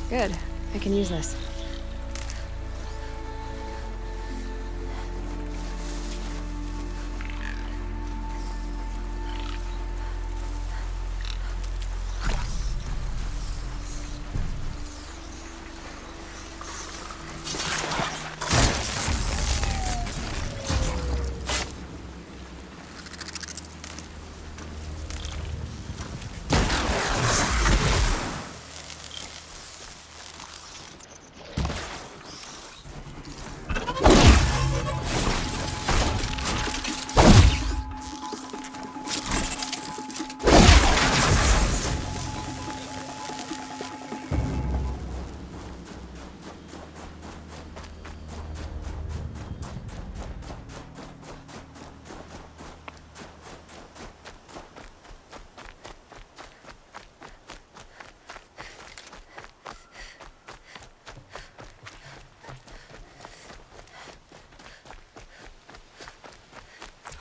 Good. I can use this.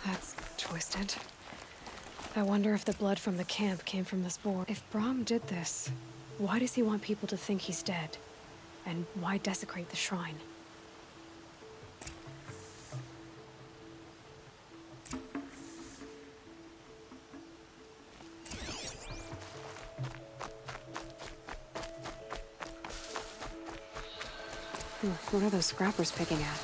That's twisted. I wonder if the blood from the camp came from this boar. If Brom did this, why does he want people to think he's dead? And why desecrate the shrine? What are those scrappers picking at?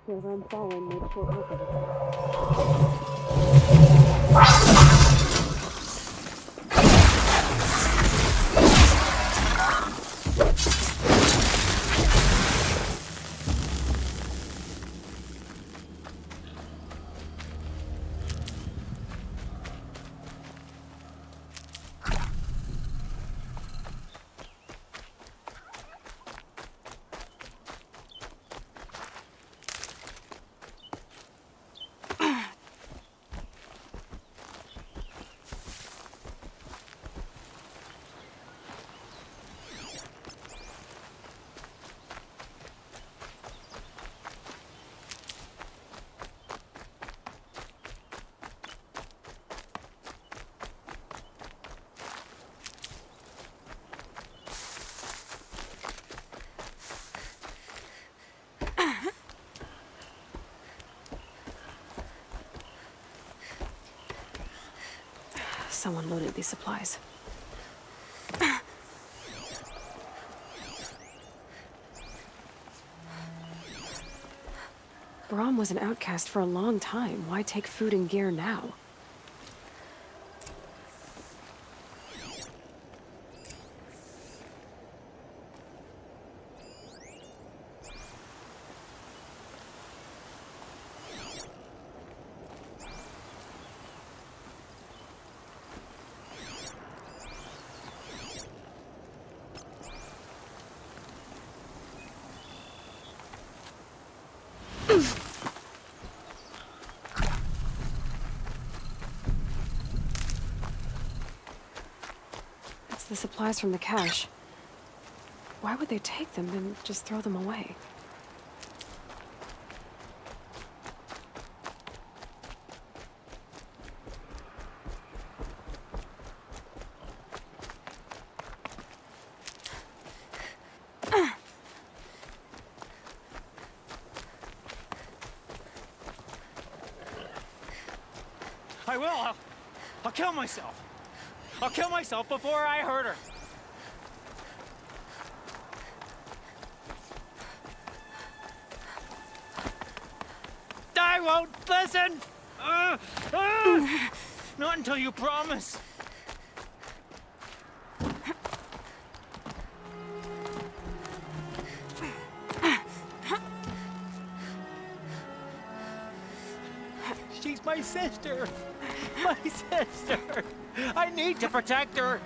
Whoever I'm following made short work of it. Someone loaded these supplies. Brahm was an outcast for a long time. Why take food and gear now? It's the supplies from the cache. Why would they take them and just throw them away? I will. I'll kill myself. I'll kill myself before I hurt her. I won't listen. Not until you promise. She's my sister. My sister. I need to protect her.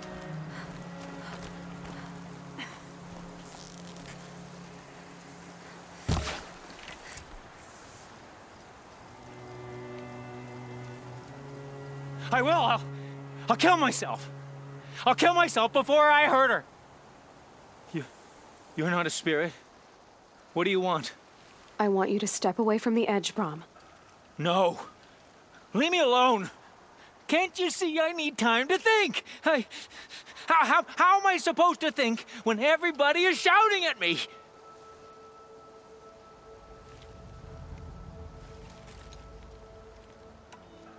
I will. I'll kill myself. I'll kill myself before I hurt her. You're not a spirit. What do you want? I want you to step away from the edge, Brahm. No. Leave me alone. Can't you see I need time to think? How am I supposed to think when everybody is shouting at me?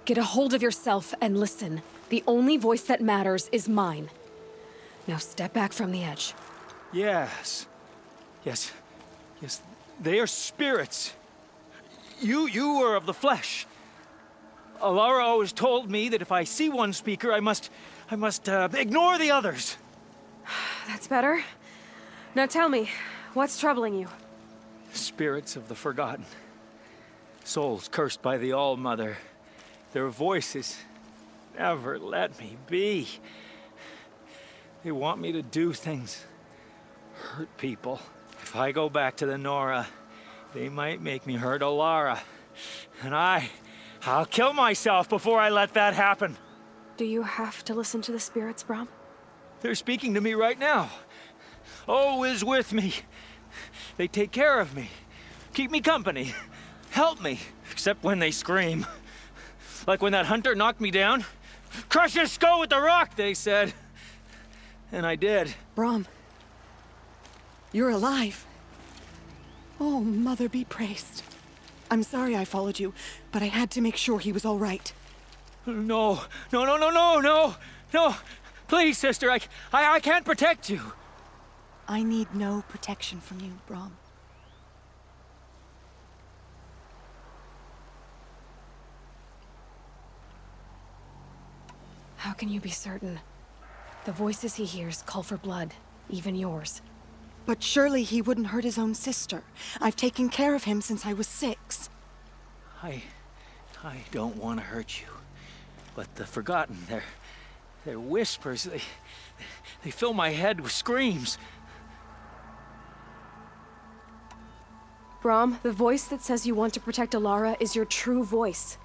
Get a hold of yourself and listen. The only voice that matters is mine. Now step back from the edge. Yes. They are spirits. You are of the flesh. Alara always told me that if I see one speaker, I must ignore the others. That's better. Now tell me, what's troubling you? Spirits of the forgotten. Souls cursed by the All-Mother. Their voices never let me be. They want me to do things, hurt people. If I go back to the Nora, they might make me hurt Alara. And I'll kill myself before I let that happen. Do you have to listen to the spirits, Brahm? They're speaking to me right now. O is with me. They take care of me, keep me company, help me, except when they scream. Like when that hunter knocked me down. Crush his skull with the rock, they said. And I did. Brahm, you're alive. Oh, Mother be praised. I'm sorry I followed you, but I had to make sure he was all right. No. Please, sister, I can't protect you. I need no protection from you, Brahm. How can you be certain? The voices he hears call for blood, even yours. But surely he wouldn't hurt his own sister. I've taken care of him since I was 6. I don't want to hurt you. But the Forgotten, their whispers, they fill my head with screams. Brahm, the voice that says you want to protect Alara is your true voice.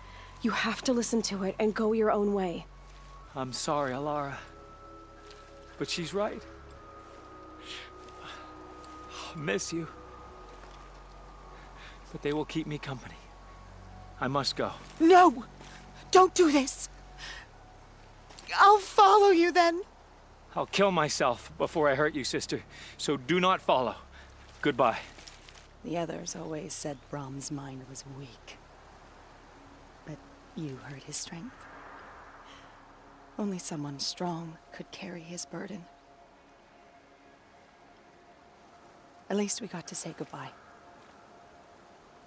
You have to listen to it and go your own way. I'm sorry, Alara. But she's right. I'll miss you. But they will keep me company. I must go. No! Don't do this! I'll follow you then. I'll kill myself before I hurt you, sister. So do not follow. Goodbye. The others always said Brahm's mind was weak. But you heard his strength. Only someone strong could carry his burden. At least we got to say goodbye.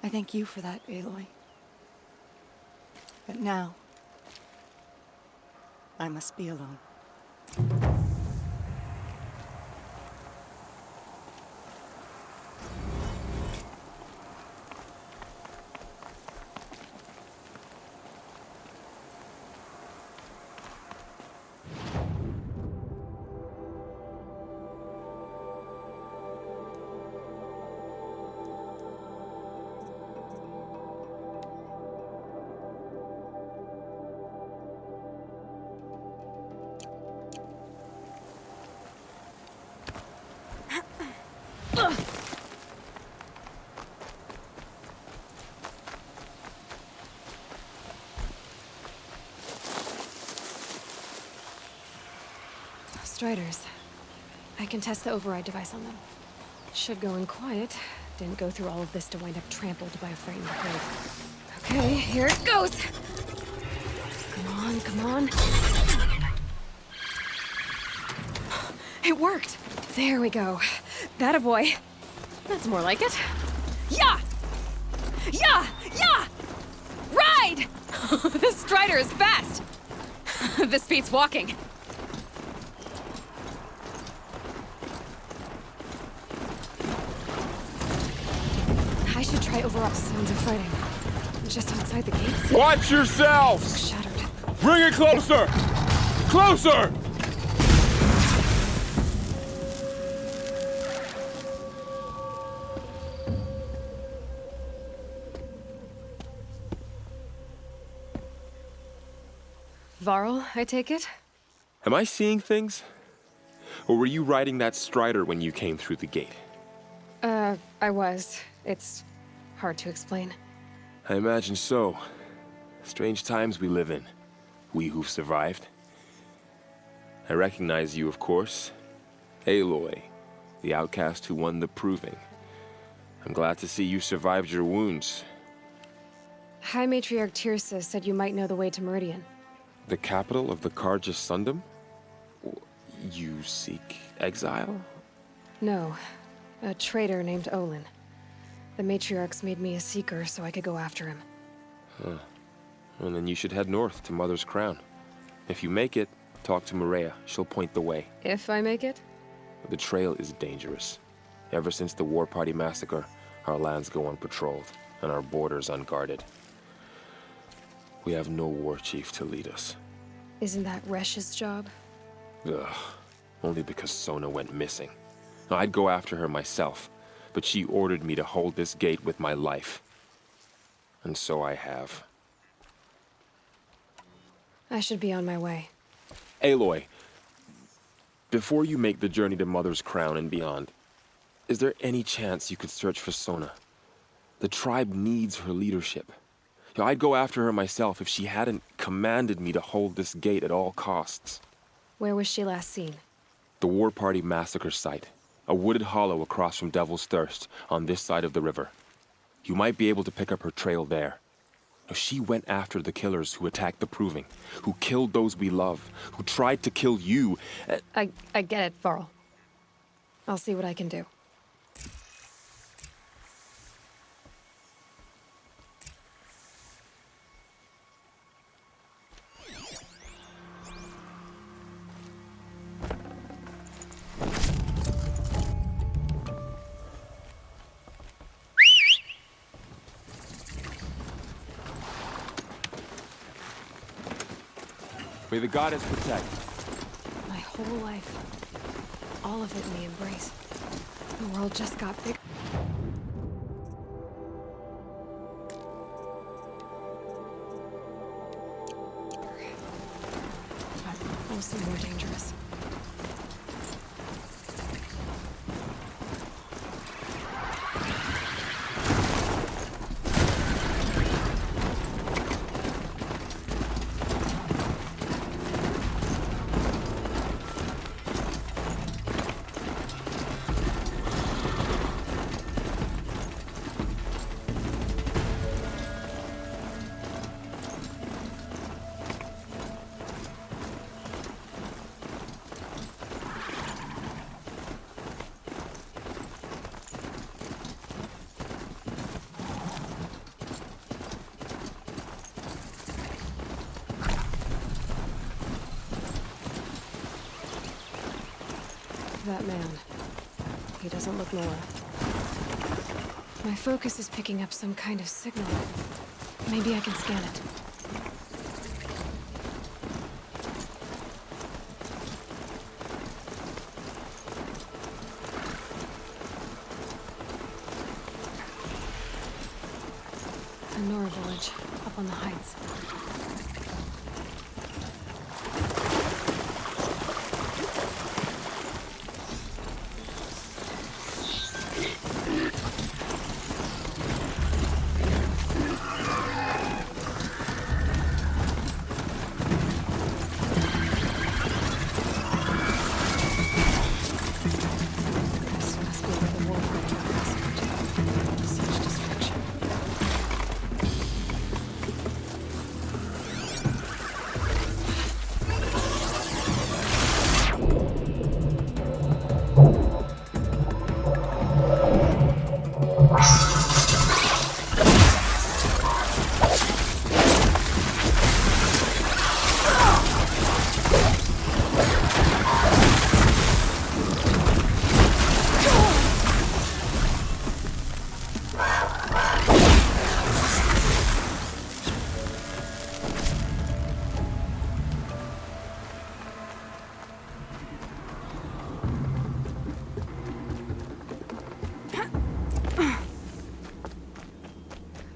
I thank you for that, Aloy. But now, I must be alone. Striders. I can test the override device on them. Should go in quiet. Didn't go through all of this to wind up trampled by a frightened herd. Okay, here it goes! Come on, come on. It worked! There we go. That a boy. That's more like it. Yeah! Yeah! Yeah! Ride! This Strider is fast! This beats walking. I should try overall. Sounds of fighting. Just outside the gates. Watch yourselves! Shattered. Bring it closer! Closer! Varl, I take it? Am I seeing things? Or were you riding that Strider when you came through the gate? I was. It's hard to explain. I imagine so. Strange times we live in. We who've survived. I recognize you, of course. Aloy, the outcast who won the proving. I'm glad to see you survived your wounds. High Matriarch Tirsa said you might know the way to Meridian. The capital of the Carja Sundom? You seek exile? No. A traitor named Olin. The Matriarchs made me a seeker so I could go after him. Huh. Well, then you should head north to Mother's Crown. If you make it, talk to Maria. She'll point the way. If I make it? The trail is dangerous. Ever since the War Party massacre, our lands go unpatrolled, and our borders unguarded. We have no war chief to lead us. Isn't that Resh's job? Ugh. Only because Sona went missing. I'd go after her myself, but she ordered me to hold this gate with my life. And so I have. I should be on my way. Aloy, before you make the journey to Mother's Crown and beyond, is there any chance you could search for Sona? The tribe needs her leadership. I'd go after her myself if she hadn't commanded me to hold this gate at all costs. Where was she last seen? The War Party massacre site. A wooded hollow across from Devil's Thirst, on this side of the river. You might be able to pick up her trail there. She went after the killers who attacked the Proving, who killed those we love, who tried to kill you. I get it, Varl. I'll see what I can do. May the goddess protect. My whole life. All of it in the embrace. The world just got big. But also more dangerous. That man. He doesn't look Nora. My focus is picking up some kind of signal. Maybe I can scan it. The Nora village, up on the heights.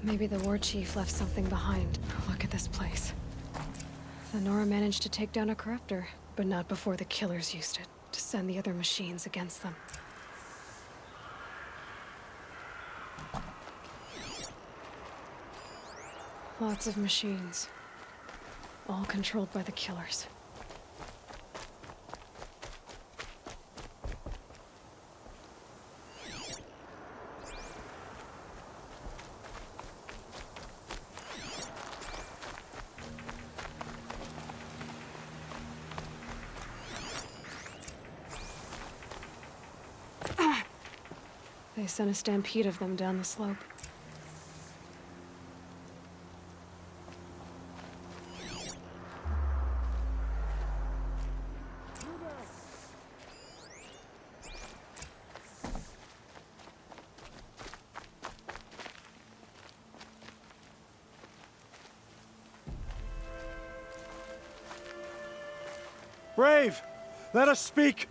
Maybe the war chief left something behind. Look at this place. The Nora managed to take down a corruptor, but not before the killers used it to send the other machines against them. Lots of machines, all controlled by the killers. They sent a stampede of them down the slope. Brave! Let us speak!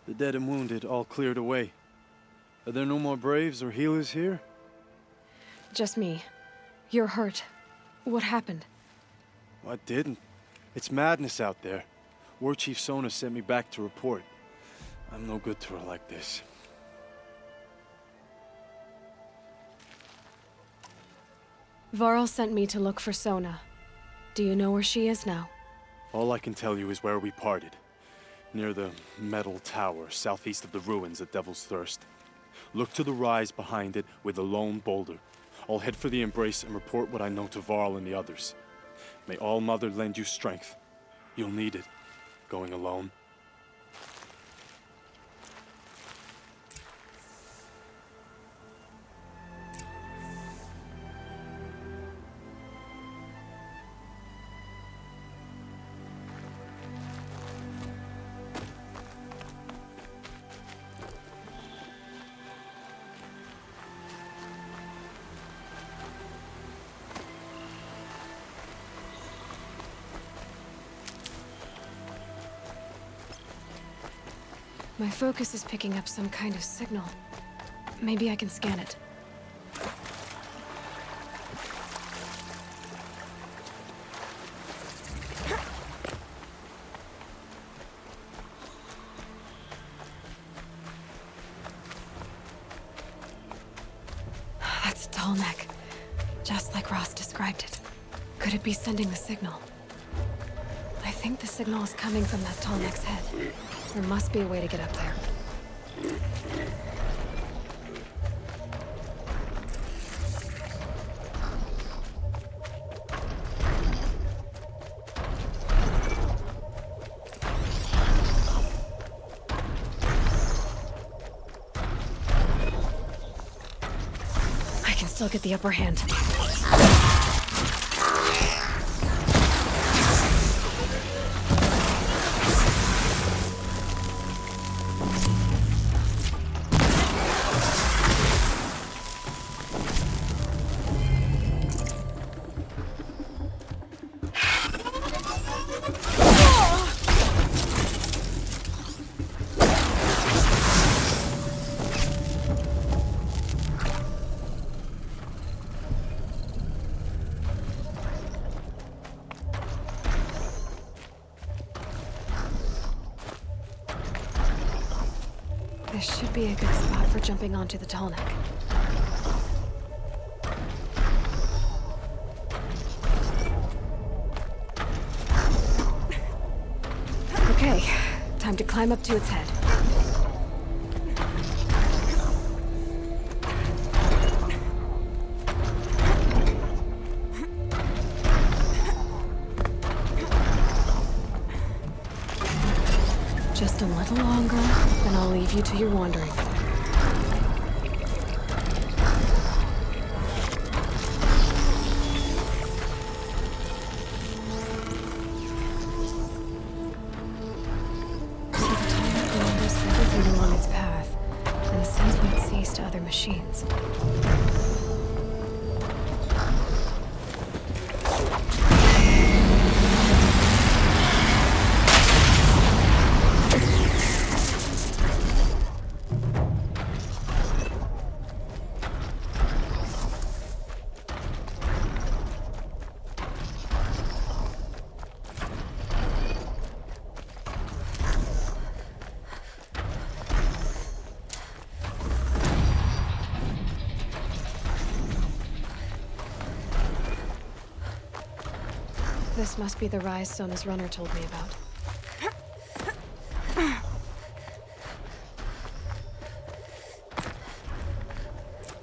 The dead and wounded all cleared away. Are there no more braves or healers here? Just me. You're hurt. What happened? Well, I didn't. It's madness out there. War Chief Sona sent me back to report. I'm no good to her like this. Varl sent me to look for Sona. Do you know where she is now? All I can tell you is where we parted. Near the metal tower, southeast of the ruins at Devil's Thirst. Look to the rise behind it with a lone boulder. I'll head for the Embrace and report what I know to Varl and the others. May All Mother lend you strength. You'll need it, going alone. My focus is picking up some kind of signal. Maybe I can scan it. That's a tall neck, just like Ross described it. Could it be sending the signal? I think the signal is coming from that tall neck's head. There must be a way to get up there. I can still get the upper hand. This should be a good spot for jumping onto the tall neck. Okay, time to climb up to its head. Just a little longer, then I'll leave you to your wandering. Along its path, and sends what it sees to other machines. This must be the rise Sona's runner told me about.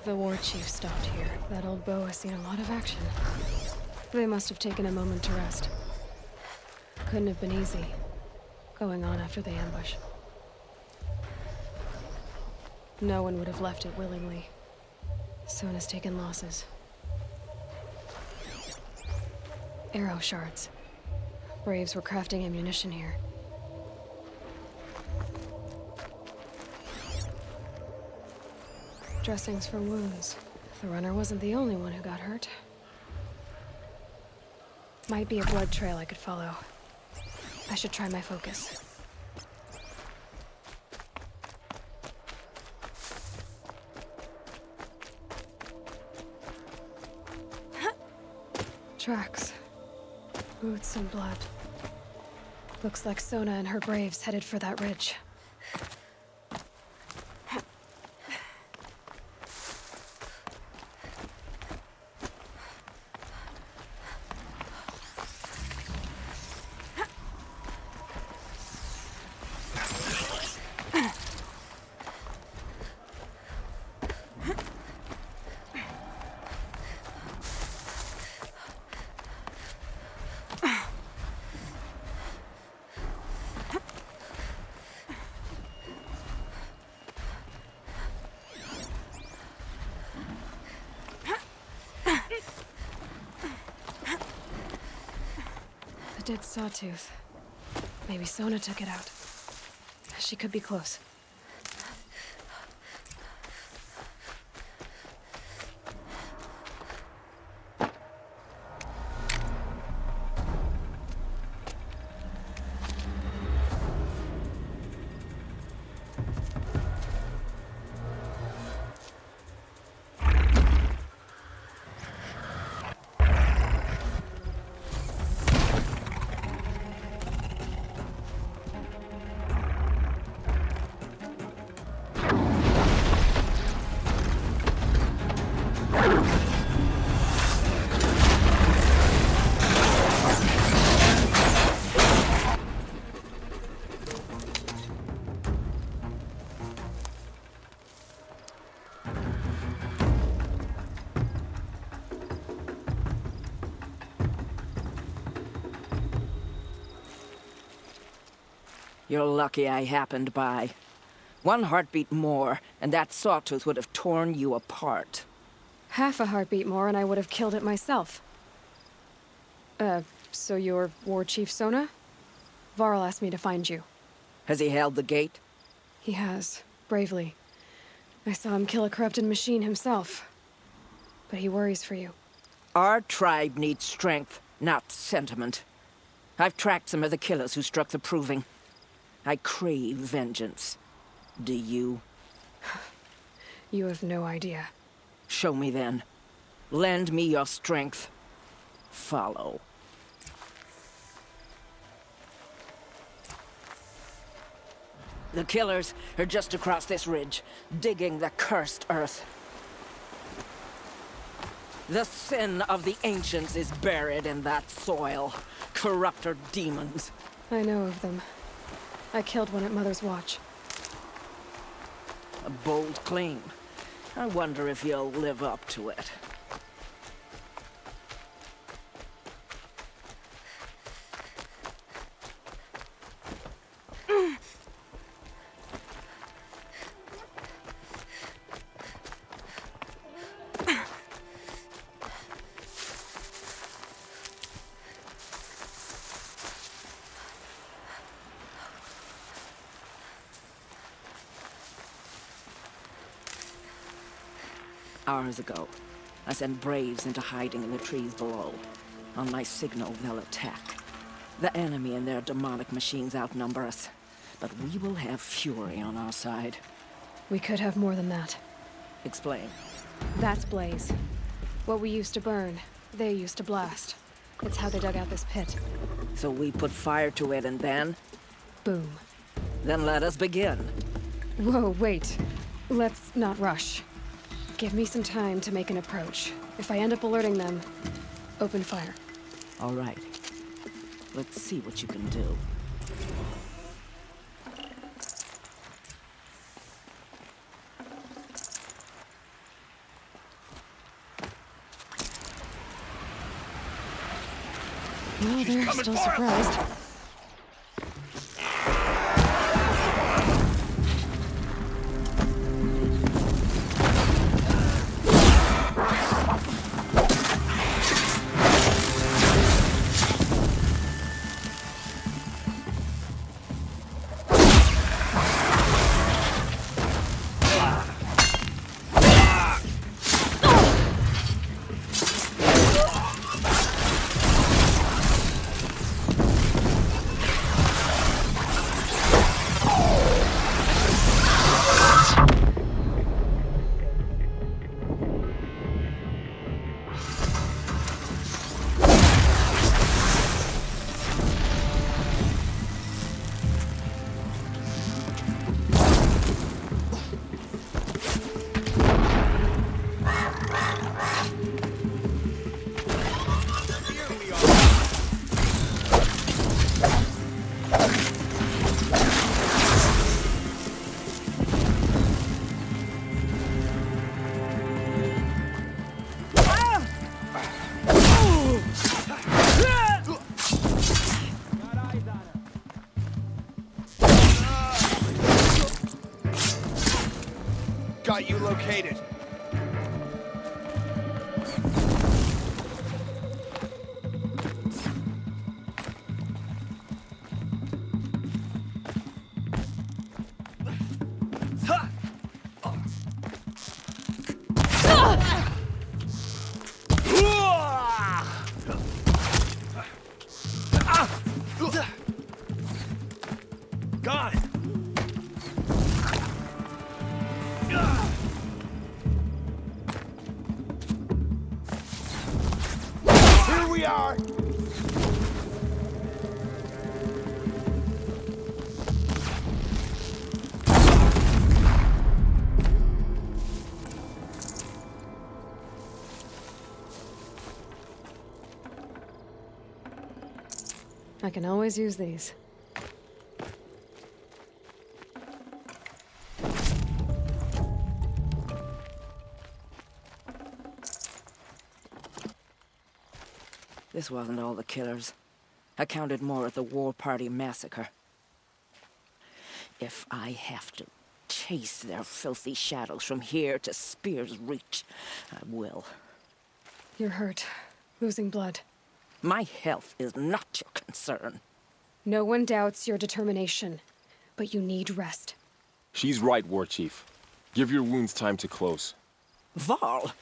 The war chief stopped here. That old bow has seen a lot of action. They must have taken a moment to rest. Couldn't have been easy, going on after the ambush. No one would have left it willingly. Sona's taken losses. Arrow shards. Braves were crafting ammunition here. Dressings for wounds. The runner wasn't the only one who got hurt. Might be a blood trail I could follow. I should try my focus. Tracks. Boots and blood. Looks like Sona and her braves headed for that ridge. Dead sawtooth. Maybe Sona took it out. She could be close. You're lucky I happened by. One heartbeat more, and that sawtooth would have torn you apart. Half a heartbeat more and I would have killed it myself. So you're War Chief Sona? Varl asked me to find you. Has he held the gate? He has, bravely. I saw him kill a corrupted machine himself. But he worries for you. Our tribe needs strength, not sentiment. I've tracked some of the killers who struck the Proving. I crave vengeance. Do you? You have no idea. Show me then. Lend me your strength. Follow. The killers are just across this ridge, digging the cursed earth. The sin of the ancients is buried in that soil. Corrupter demons. I know of them. I killed one at Mother's Watch. A bold claim. I wonder if you'll live up to it. Hours ago, I sent Braves into hiding in the trees below. On my signal, they'll attack. The enemy and their demonic machines outnumber us, but we will have fury on our side. We could have more than that. Explain. That's Blaze. What we used to burn, they used to blast. It's how they dug out this pit. So we put fire to it and then? Boom. Then let us begin. Whoa, wait. Let's not rush. Give me some time to make an approach. If I end up alerting them, open fire. All right. Let's see what you can do. Well, they're still surprised. Got you located. Gone. Here we are. I can always use these. This wasn't all the killers. I counted more at the War Party massacre. If I have to chase their filthy shadows from here to Spear's Reach, I will. You're hurt. Losing blood. My health is not your concern. No one doubts your determination, but you need rest. She's right, War Chief. Give your wounds time to close. Varl,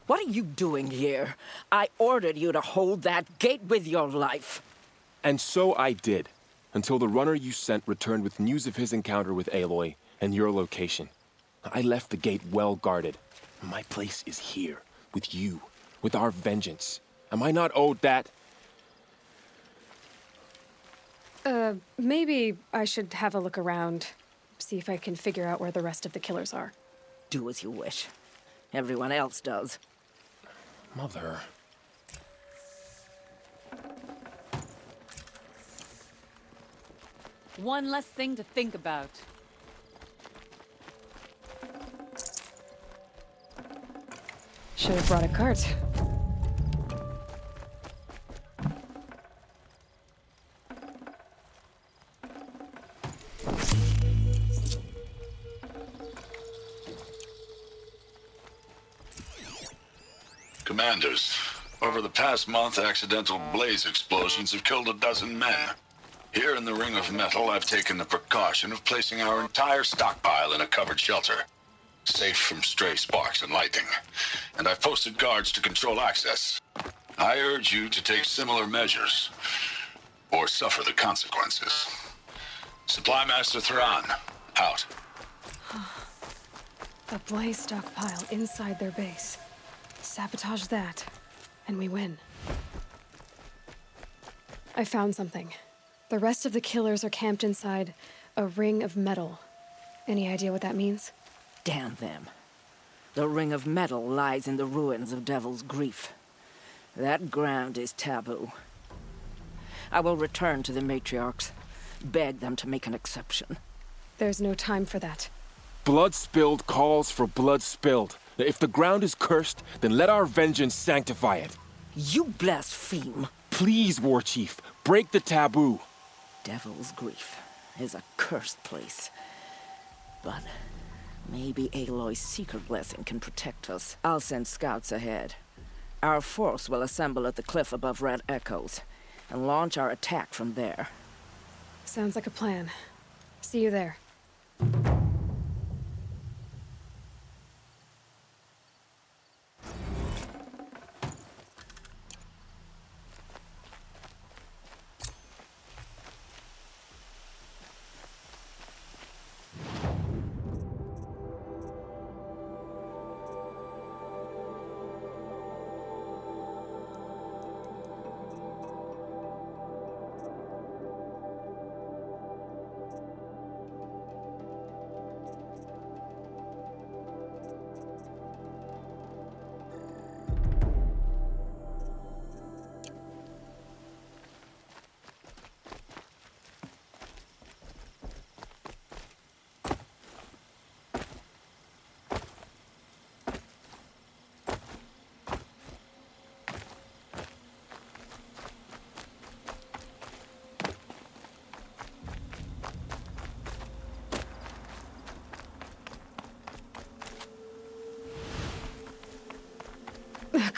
what are you doing here? I ordered you to hold that gate with your life. And so I did, until the runner you sent returned with news of his encounter with Aloy and your location. I left the gate well guarded. My place is here, with you, with our vengeance. Am I not owed that? Maybe I should have a look around. See if I can figure out where the rest of the killers are. Do as you wish. Everyone else does. Mother. One less thing to think about. Should have brought a cart. Commanders, over the past month, accidental blaze explosions have killed 12 men. Here in the Ring of Metal, I've taken the precaution of placing our entire stockpile in a covered shelter, safe from stray sparks and lightning, and I've posted guards to control access. I urge you to take similar measures, or suffer the consequences. Supply Master Thran, out. A blaze stockpile inside their base. Sabotage that, and we win. I found something. The rest of the killers are camped inside a ring of metal. Any idea what that means? Damn them. The Ring of Metal lies in the ruins of Devil's Grief. That ground is taboo. I will return to the matriarchs, beg them to make an exception. There's no time for that. Blood spilled calls for blood spilled. If the ground is cursed, then let our vengeance sanctify it. You blaspheme. Please, War Chief, break the taboo. Devil's Grief is a cursed place. But maybe Aloy's secret blessing can protect us. I'll send scouts ahead. Our force will assemble at the cliff above Red Echoes and launch our attack from there. Sounds like a plan. See you there.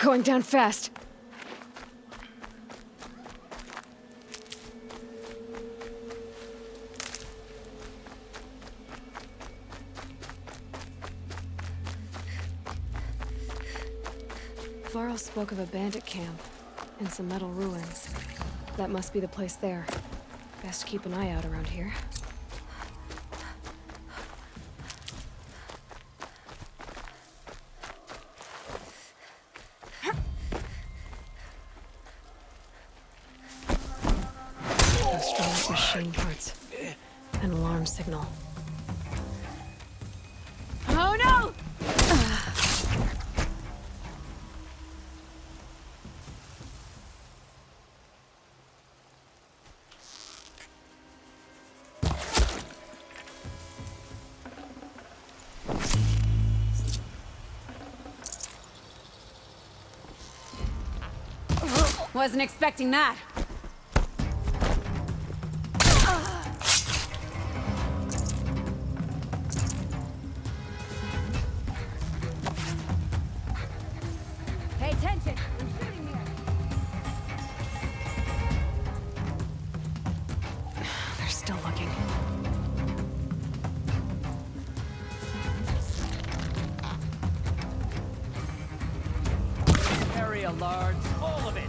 Going down fast. Varl spoke of a bandit camp and some metal ruins. That must be the place there. Best keep an eye out around here. Machine parts. An alarm signal. Oh no! Wasn't expecting that. Pay attention! I'm shooting here! They're still looking. Area large, all of it.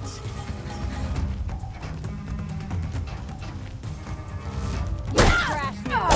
Crash now!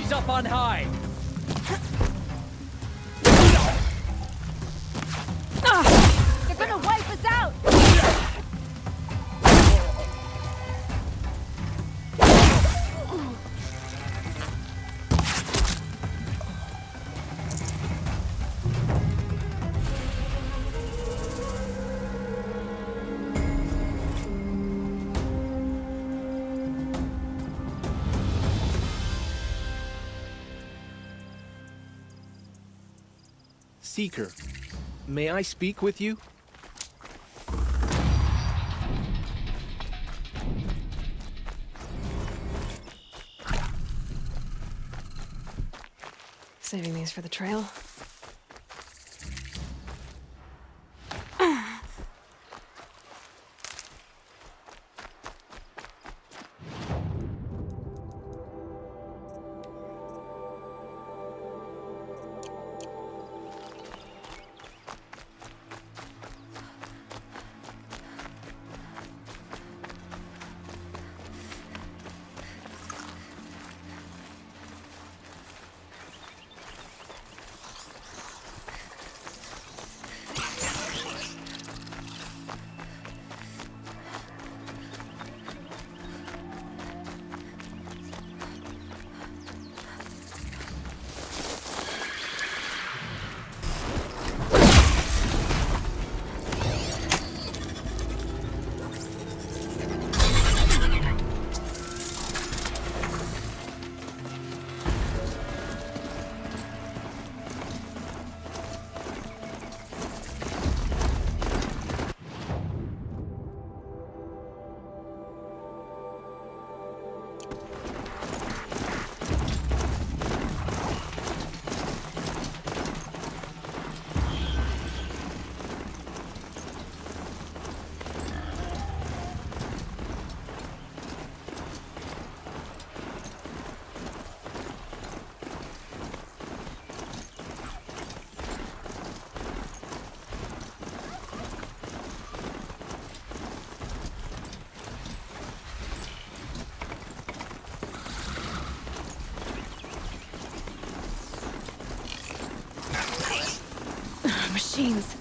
Raise up on high! They're gonna wipe us out! Seeker, may I speak with you? Saving these for the trail. Machines.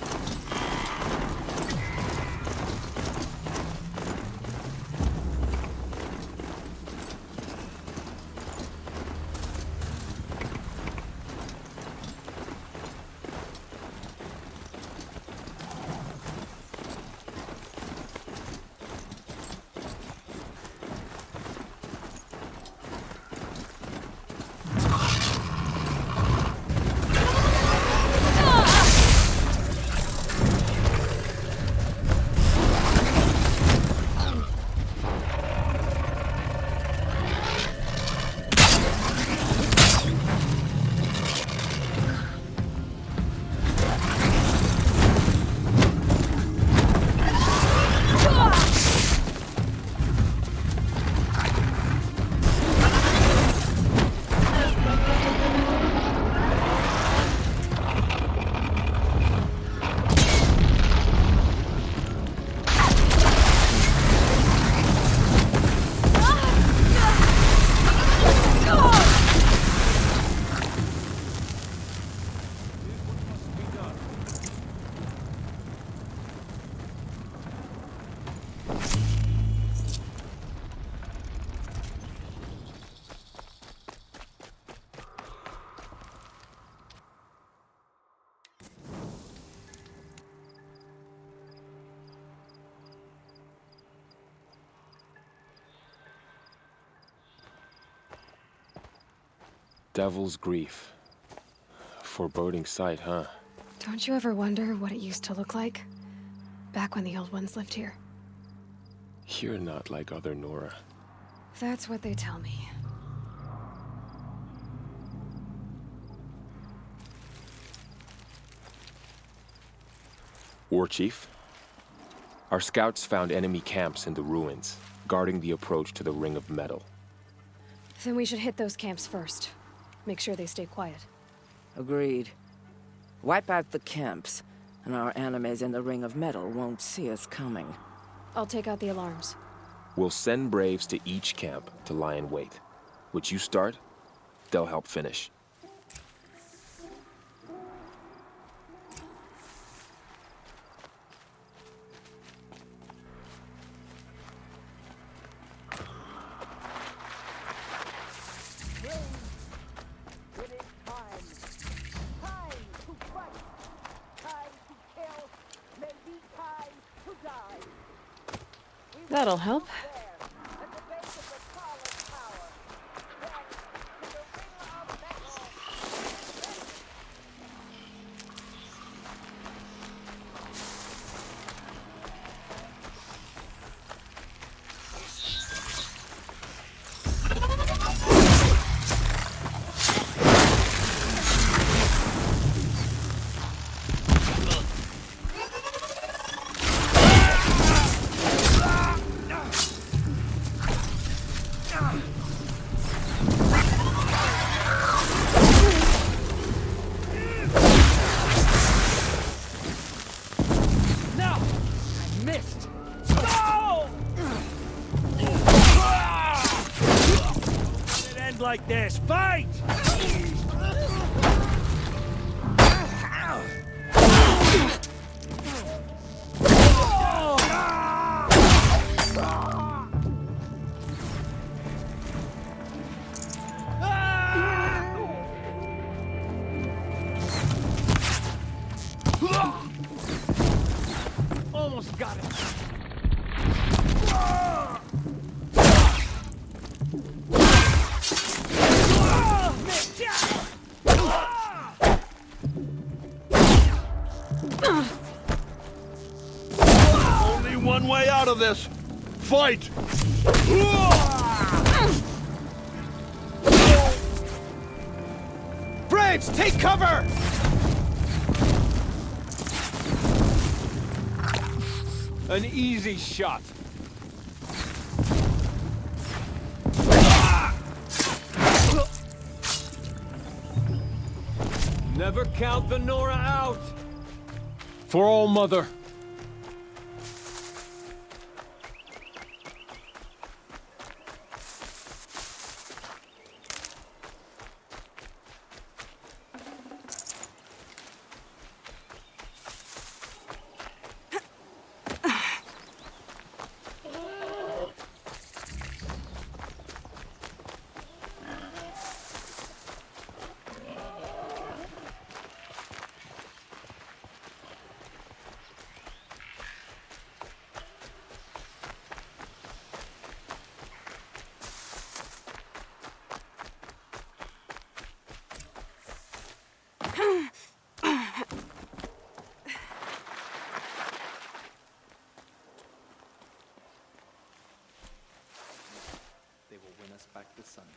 Devil's Grief. Foreboding sight, huh? Don't you ever wonder what it used to look like? Back when the old ones lived here. You're not like other Nora. That's what they tell me. War Chief? Our scouts found enemy camps in the ruins, guarding the approach to the Ring of Metal. Then we should hit those camps first. Make sure they stay quiet. Agreed. Wipe out the camps, and our enemies in the Ring of Metal won't see us coming. I'll take out the alarms. We'll send Braves to each camp to lie in wait. Which you start, they'll help finish. That'll help. Like this. Fight! Almost got it. Only one way out of this. Fight! Braves, take cover! An easy shot. Never count the Nora out. For All Mother. Back to Sunday.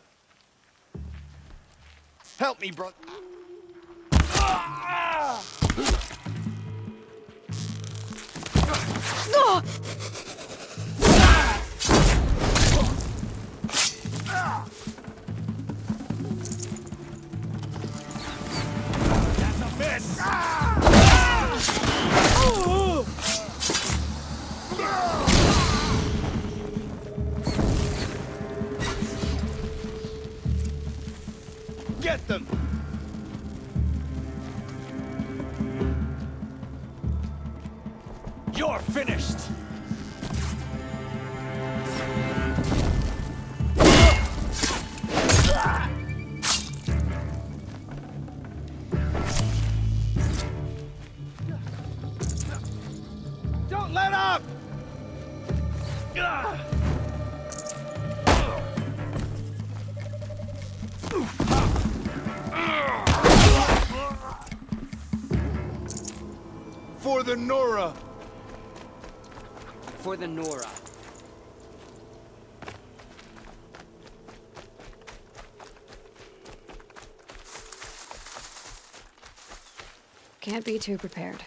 Help me, bro. That's a miss! Get them! You're finished! Don't let up! For the Nora! For the Nora. Can't be too prepared.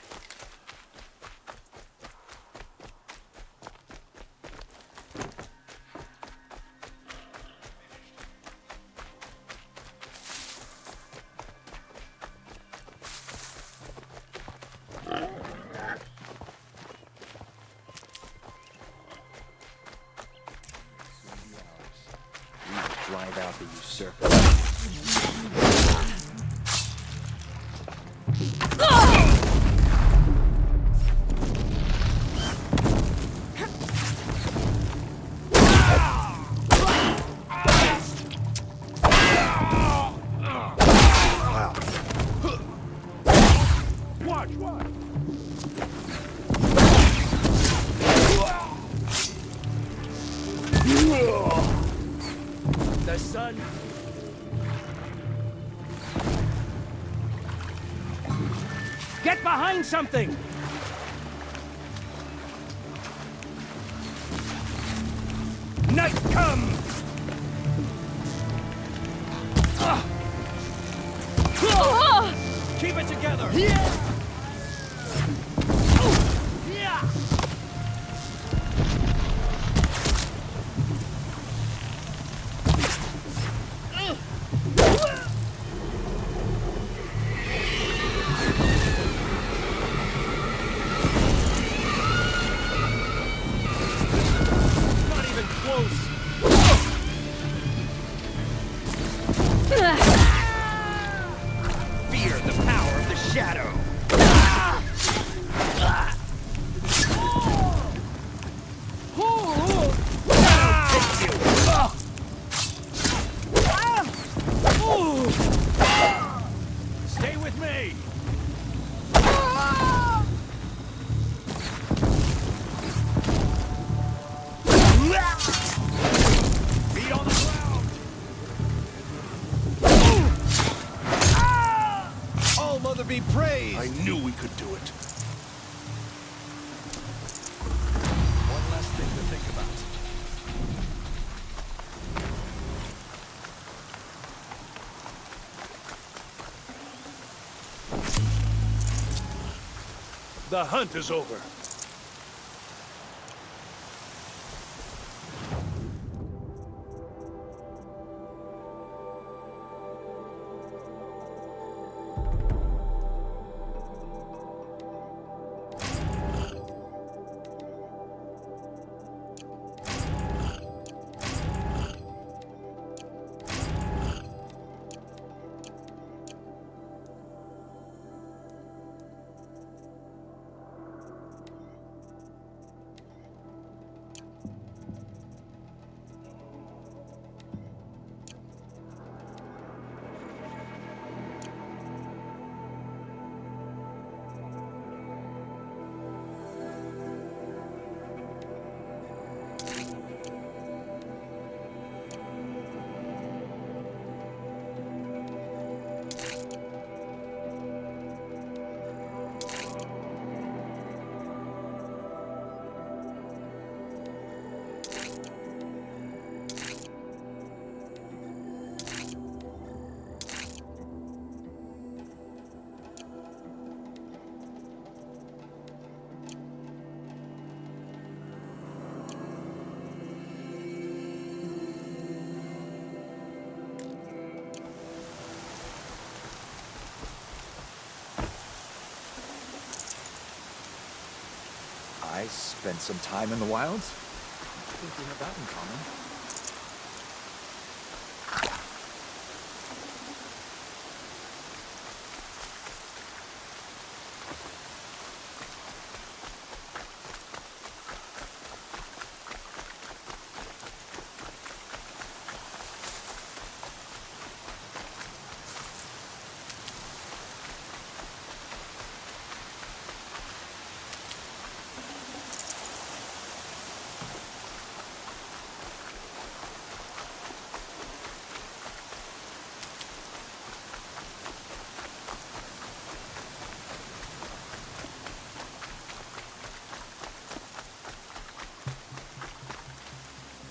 Drive out the usurper. The sun. Get behind something! Night come! Keep it together! Not even close! Fear the power of the shadow! Stay with me! Feet on the ground! All Mother be praised! I knew we could do it. One last thing to think about. The hunt is over. I spent some time in the wilds. I think we have that in common.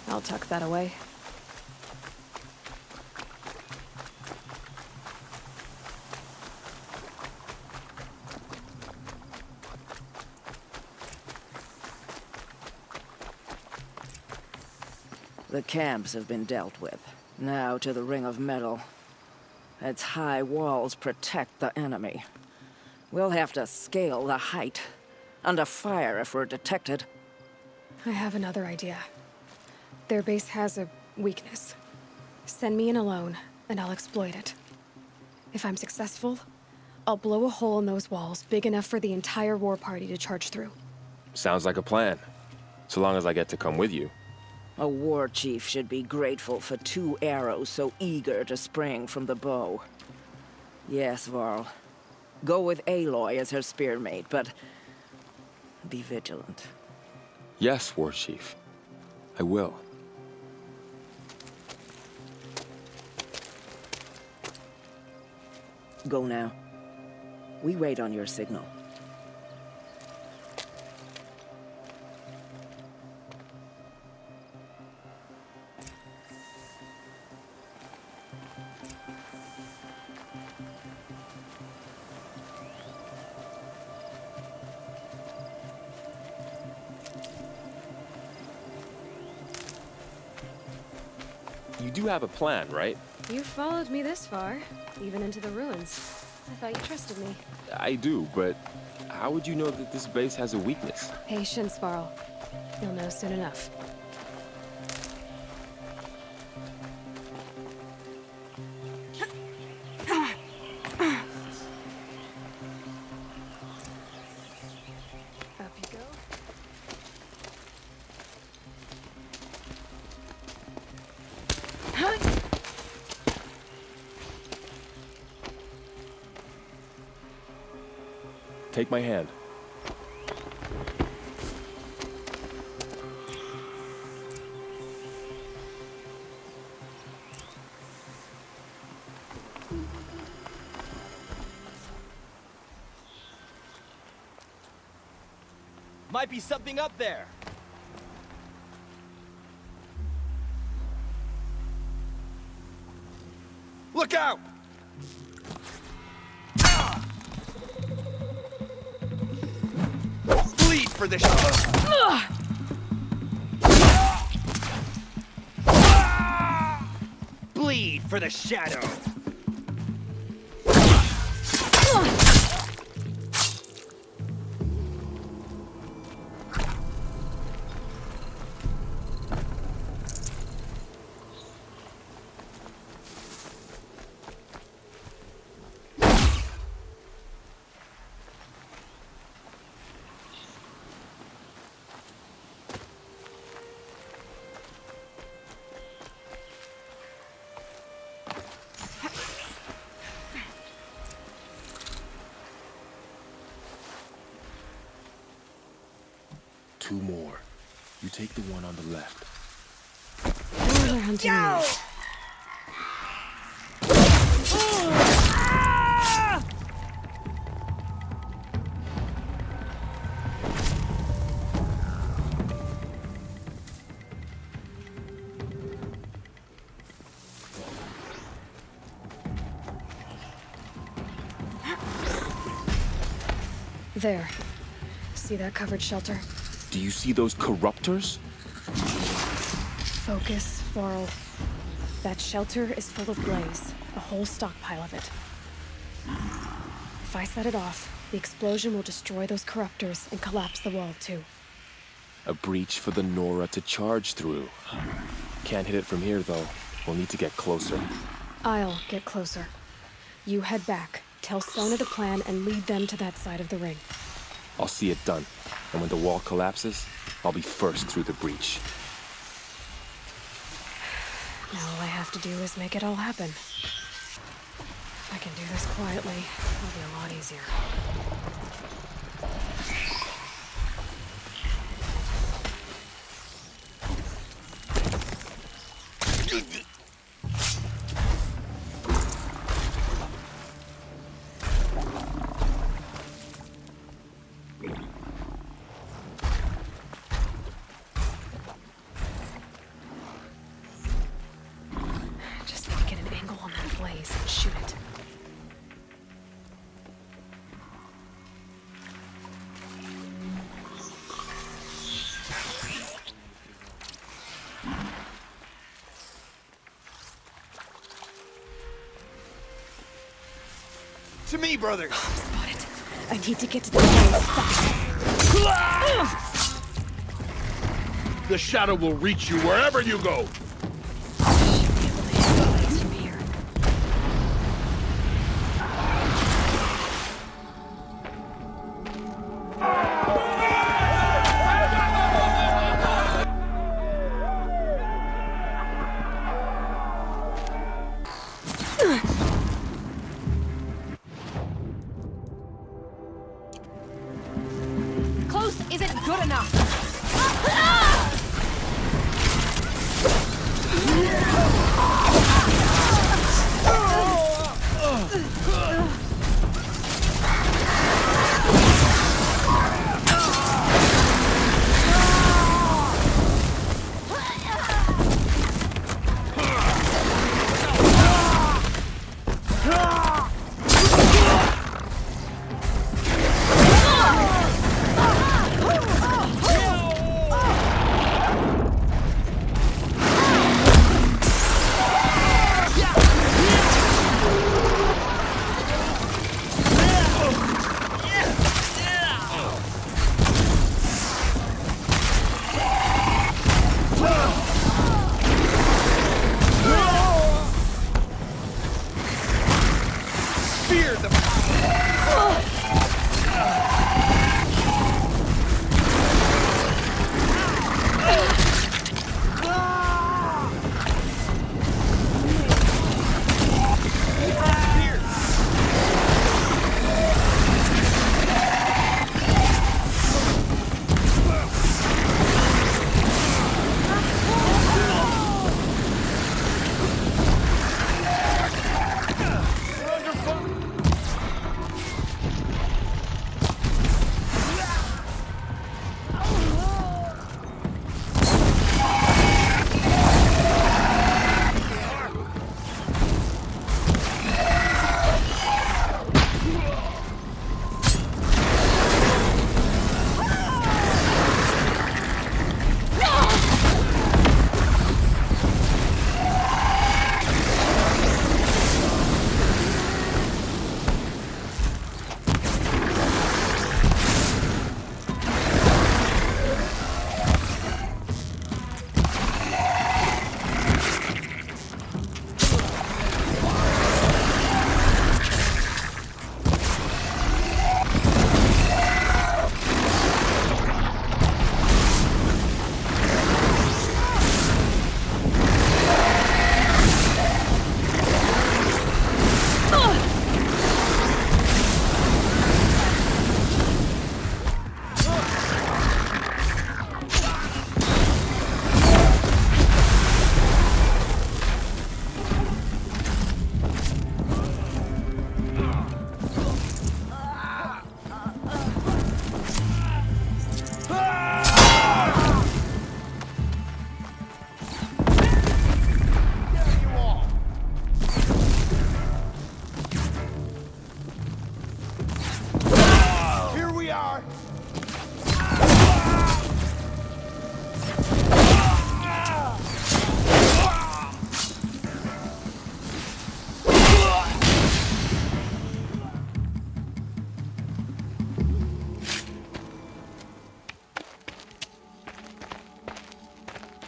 I'll tuck that away. The camps have been dealt with. Now to the Ring of Metal. Its high walls protect the enemy. We'll have to scale the height. Under fire if we're detected. I have another idea. Their base has a weakness. Send me in alone, and I'll exploit it. If I'm successful, I'll blow a hole in those walls big enough for the entire war party to charge through. Sounds like a plan. So long as I get to come with you. A war chief should be grateful for 2 arrows so eager to spring from the bow. Yes, Varl. Go with Aloy as her spearmate, but be vigilant. Yes, War Chief. I will. Go now. We wait on your signal. You do have a plan, right? You followed me this far, even into the ruins. I thought you trusted me. I do, but how would you know that this base has a weakness? Patience, Varl. You'll know soon enough. Up you go. Take my hand. Might be something up there. Look out! Bleed for the Bleed for the shadow. Two more. You take the one on the left. They're hunting me. There. See that covered shelter? Do you see those corruptors? Focus, Varl. That shelter is full of blaze. A whole stockpile of it. If I set it off, the explosion will destroy those corruptors and collapse the wall, too. A breach for the Nora to charge through. Can't hit it from here, though. We'll need to get closer. I'll get closer. You head back, tell Sona the plan, and lead them to that side of the ring. I'll see it done. And when the wall collapses, I'll be first through the breach. Now all I have to do is make it all happen. If I can do this quietly, it'll be a lot easier. Just need to get an angle on that blaze and shoot it. To me, brother. Spot it. I need to get to the blaze fast. The shadow will reach you wherever you go.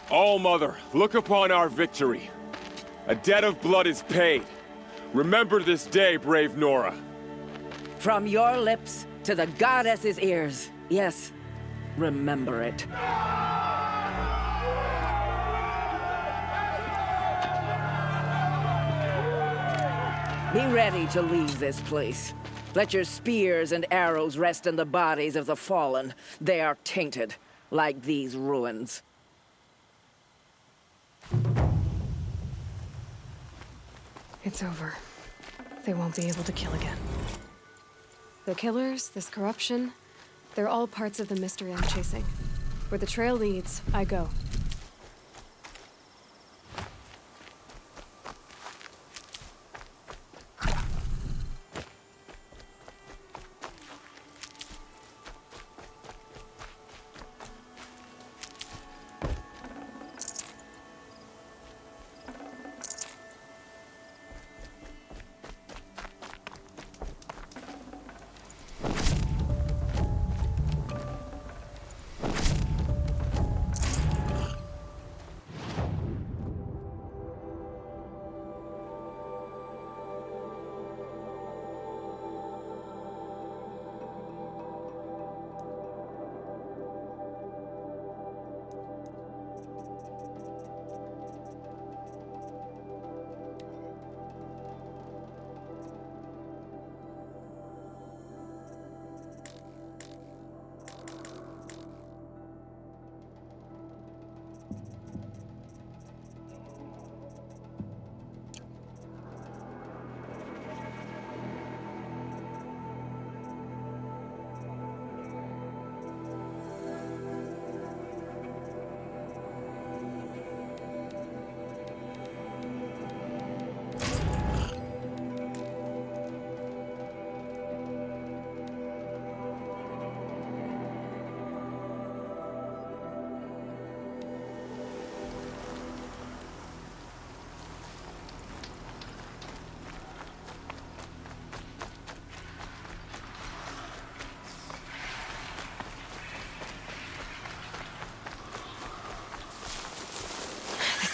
All-Mother, look upon our victory. A debt of blood is paid. Remember this day, brave Nora. From your lips to the goddess's ears. Yes, remember it. Be ready to leave this place. Let your spears and arrows rest in the bodies of the fallen. They are tainted, like these ruins. It's over. They won't be able to kill again. The killers, this corruption, they're all parts of the mystery I'm chasing. Where the trail leads, I go.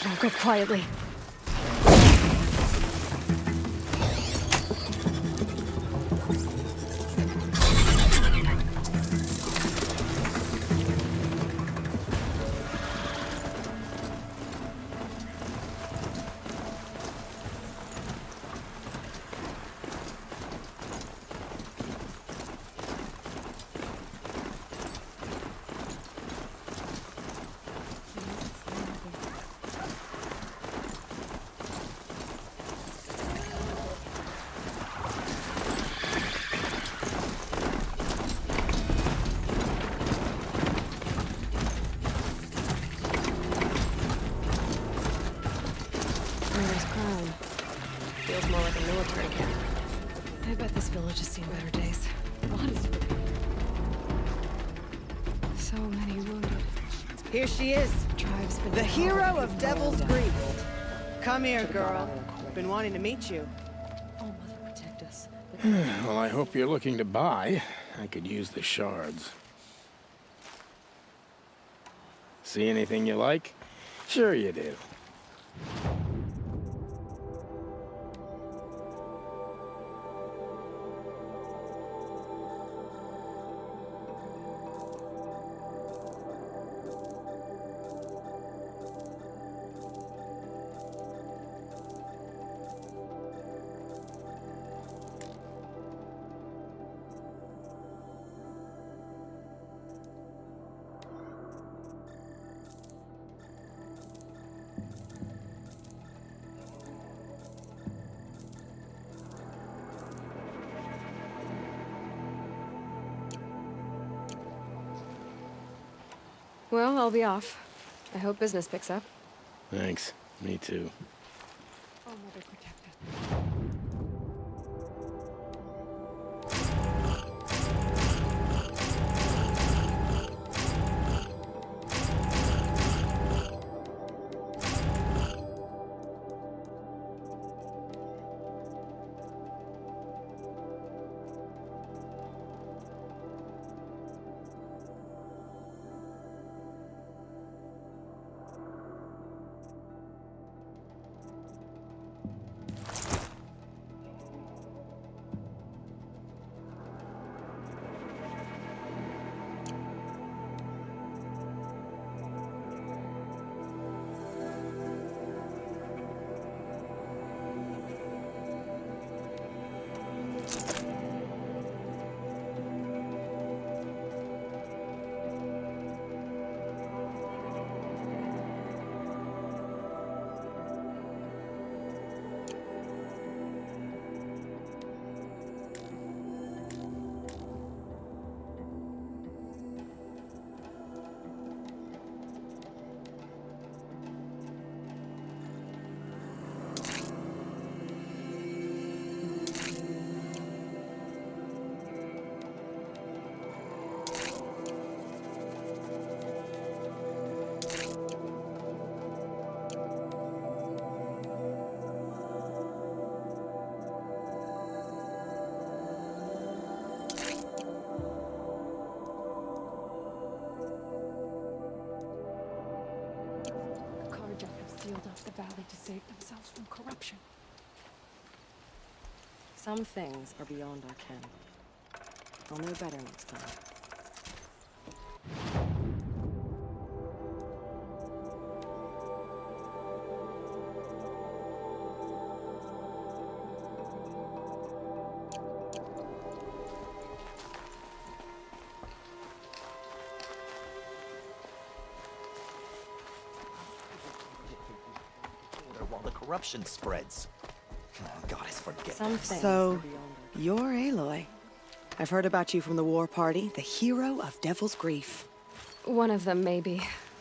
Don't go quietly. Feels more like a military camp. I bet this village has seen better days. What is it? So many wounded. Here she is. Tribe's been the hero of Devil's Grief. Come here, girl. Been wanting to meet you. Oh, Mother, protect us. Well, I hope you're looking to buy. I could use the shards. See anything you like? Sure you do. Well, I'll be off. I hope business picks up. Thanks. Me too. Oh, Mother, protect us. sealed off the valley to save themselves from corruption. Some things are beyond our ken. I'll know better next time. While the corruption spreads. Oh, goddess, forget. So, you're Aloy. I've heard about you from the war party, the hero of Devil's Grief. One of them, maybe.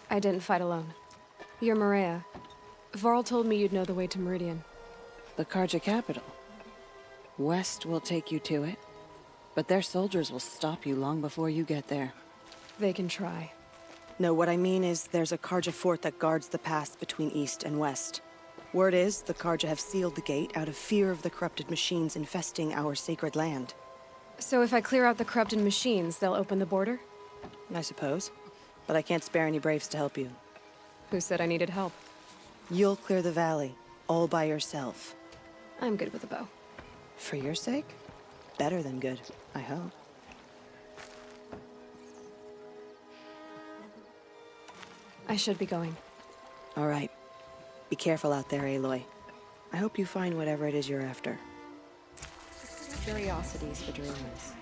I didn't fight alone. You're Maria. Varl told me you'd know the way to Meridian. The Karja capital. West will take you to it, but their soldiers will stop you long before you get there. They can try. No, what I mean is there's a Karja fort that guards the pass between east and west. Word is, the Karja have sealed the gate out of fear of the corrupted machines infesting our sacred land. So if I clear out the corrupted machines, they'll open the border? I suppose. But I can't spare any braves to help you. Who said I needed help? You'll clear the valley, all by yourself. I'm good with a bow. For your sake? Better than good, I hope. I should be going. All right. Be careful out there, Aloy. I hope you find whatever it is you're after. Curiosities for dreamers.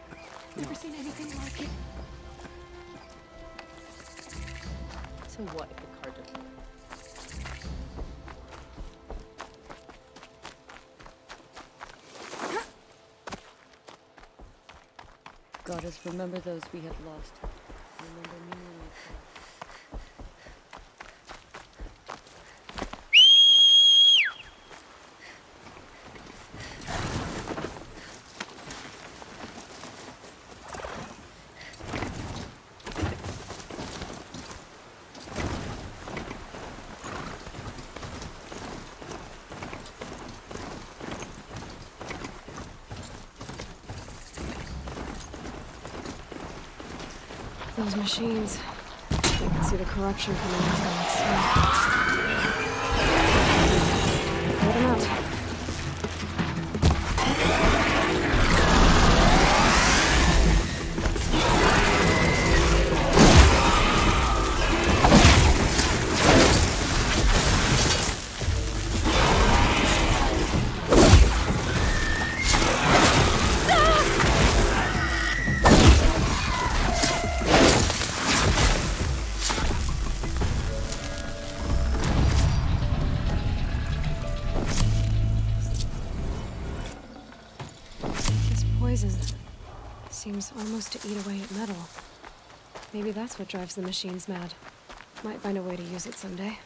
Never seen anything like it. So what if the Karja... Goddess, remember those we have lost. Remember me when we fall. Those machines. I can see the corruption coming off them like smoke. Hold them out. Poison seems almost to eat away at metal. Maybe that's what drives the machines mad. Might find a way to use it someday.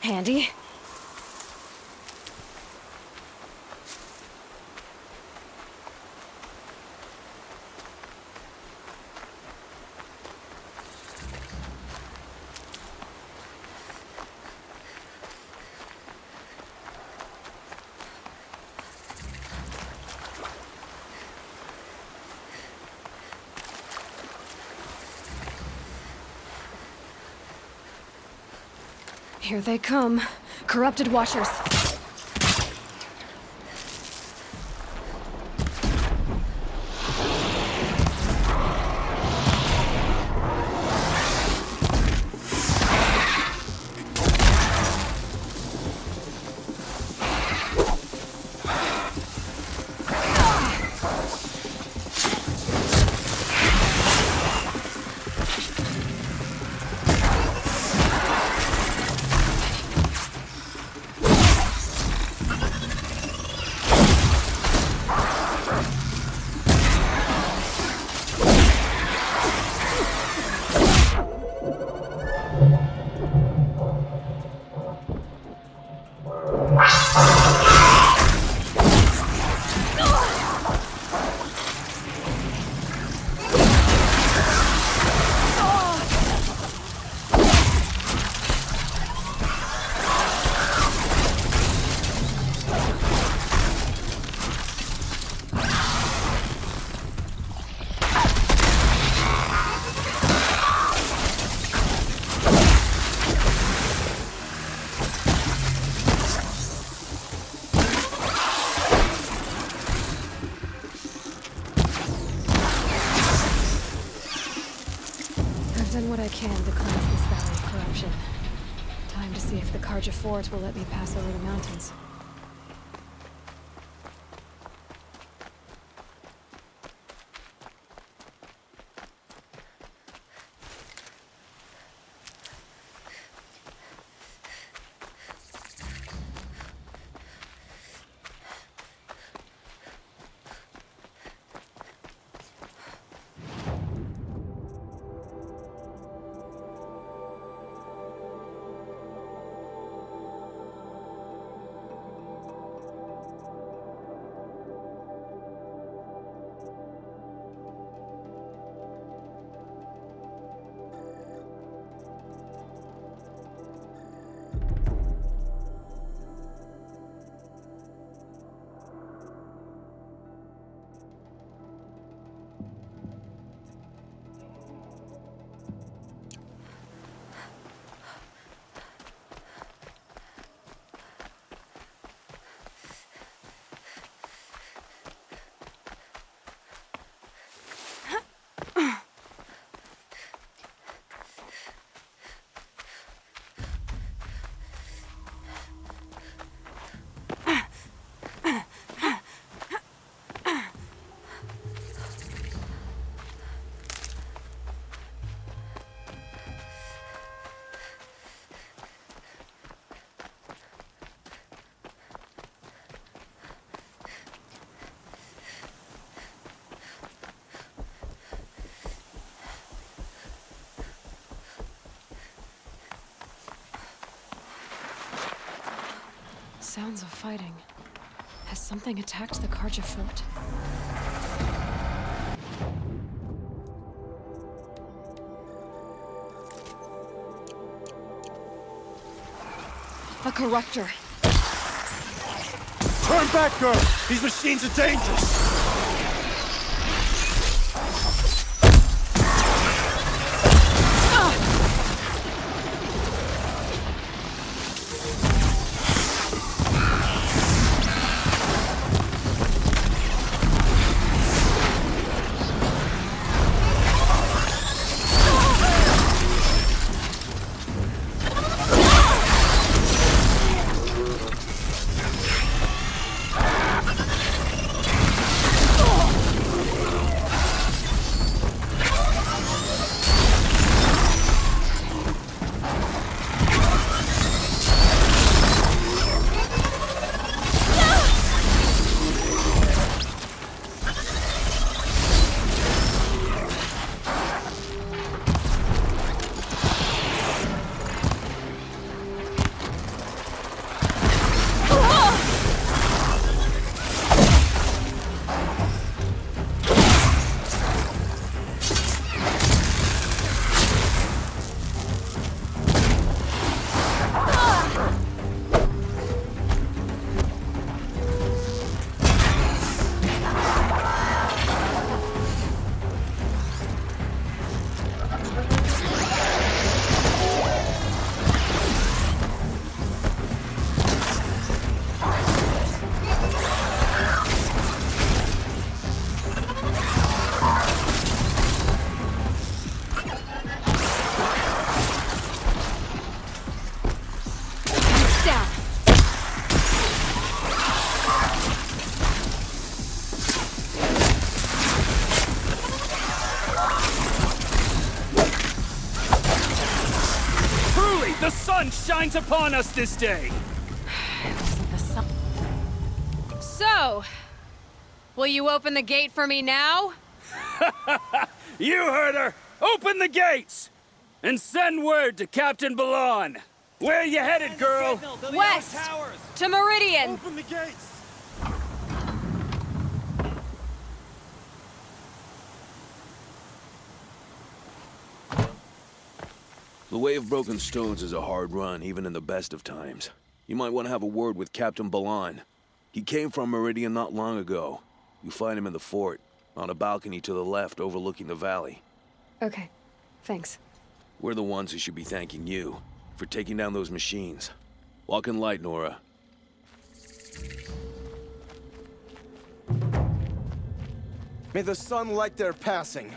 Handy. Here they come. Corrupted Watchers. Done what I can to cleanse this valley of corruption. Time to see if the Carja Fort will let me pass over the mountains. Sounds of fighting. Has something attacked the Carja Fort? A corruptor. Turn back, girl! These machines are dangerous! sun shines upon us this day. The sun. So, will you open the gate for me now? You heard her! Open the gates! And send word to Captain Balon. Where you headed, girl? West! To Meridian! Open the gates! The Way of Broken Stones is a hard run, even in the best of times. You might want to have a word with Captain Balon. He came from Meridian not long ago. You find him in the fort, on a balcony to the left overlooking the valley. Okay, thanks. We're the ones who should be thanking you for taking down those machines. Walk in light, Nora. May the sun light their passing.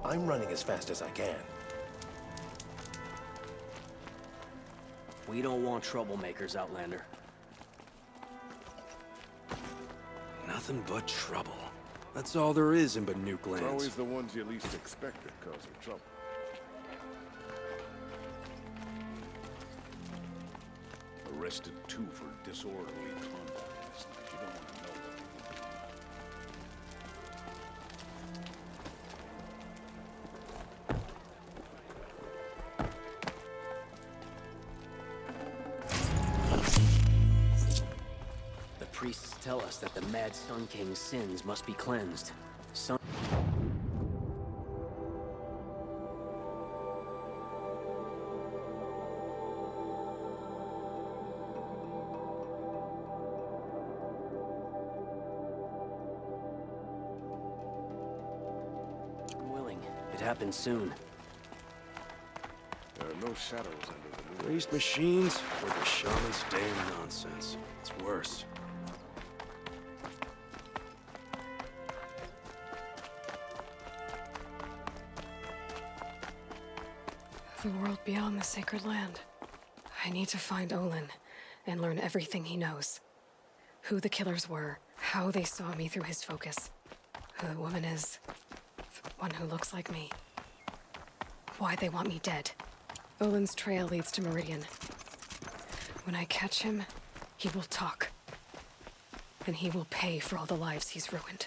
I'm running as fast as I can. We don't want troublemakers, Outlander. Nothing but trouble. That's all there is in Banuk It's lands. always the ones you least expect that cause you trouble. Arrested 2 for disorderly conduct last night. You don't want to know what they did. The priests tell us that the Mad Sun King's sins must be cleansed. Sun... willing. It happens soon. There are no shadows under the moon. Raised machines or the shaman's damn nonsense. It's worse. The world beyond the sacred land. I need to find Olin and learn everything he knows. Who the killers were, how they saw me through his focus, who the woman is, the one who looks like me, why they want me dead. Olin's trail leads to Meridian. When I catch him, he will talk. And he will pay for all the lives he's ruined.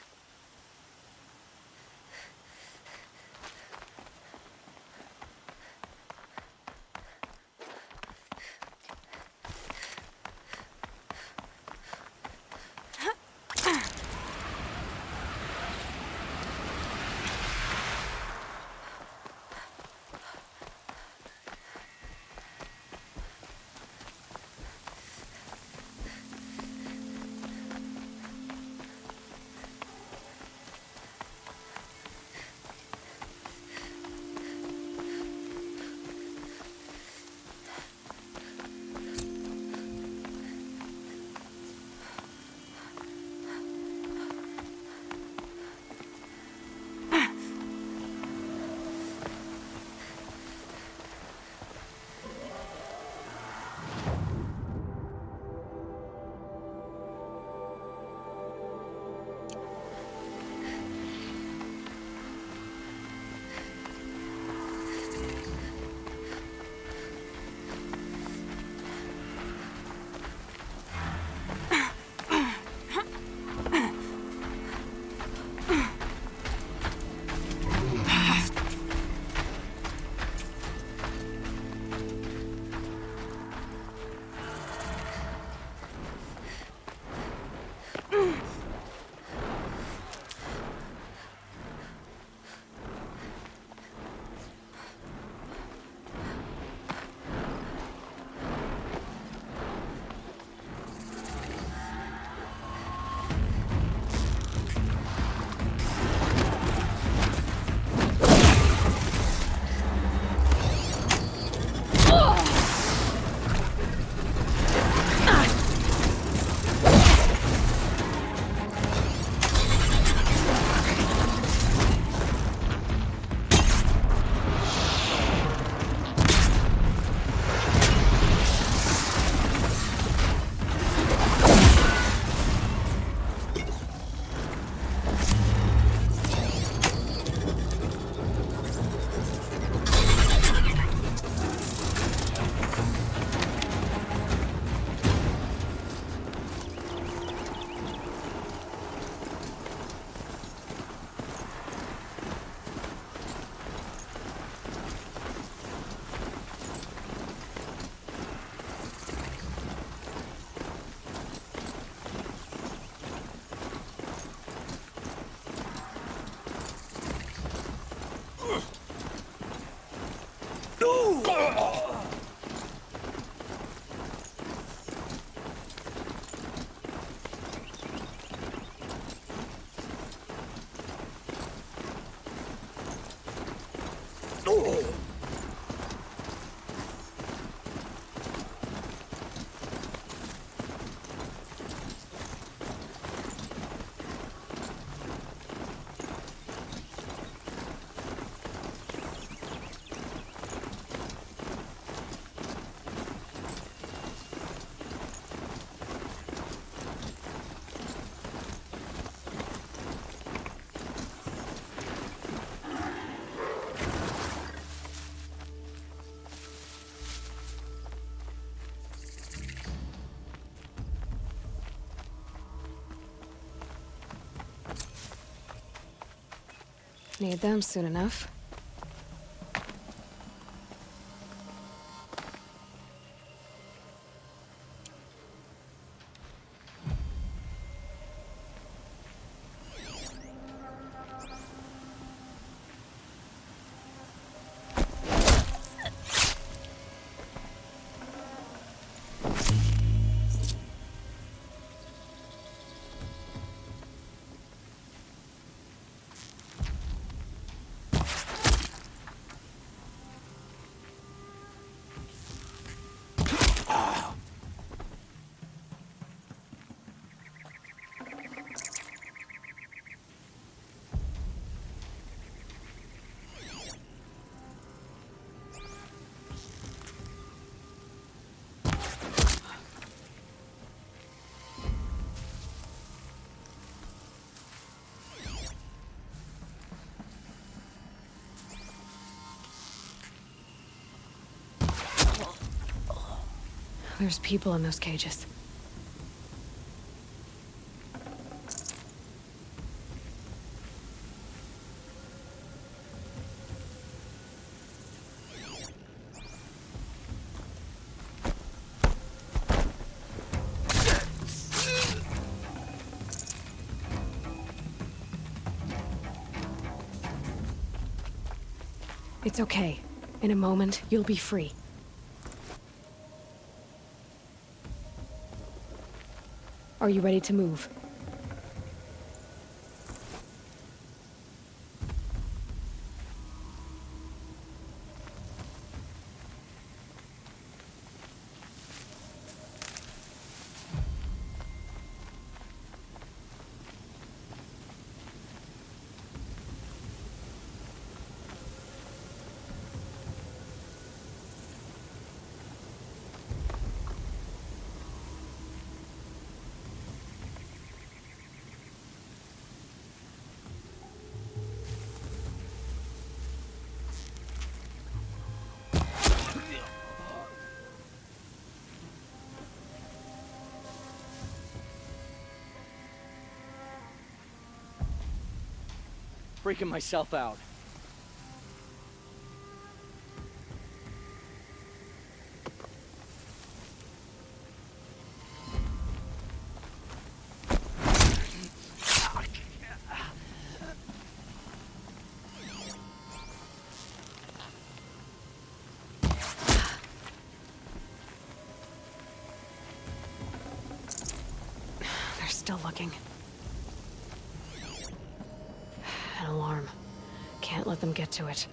Need them soon enough. There's people in those cages. It's okay. In a moment, you'll be free. Are you ready to move? Freaking myself out. They're still looking. An alarm. Can't let them get to it.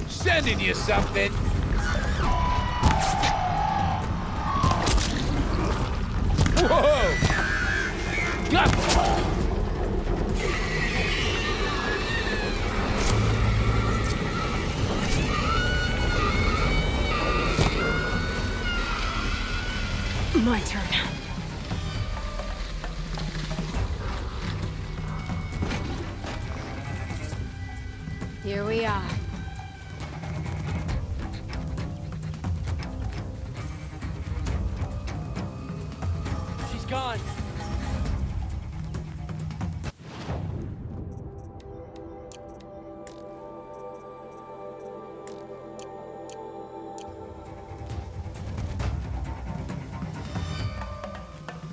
Sending you something. Whoa! Got My turn. Here we are. She's gone.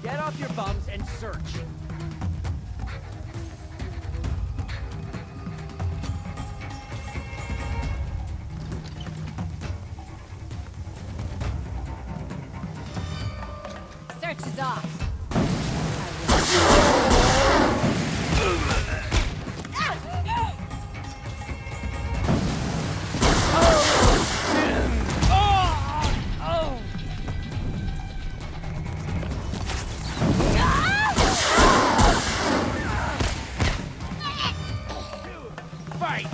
Get off your bums and search. Search is off. fight!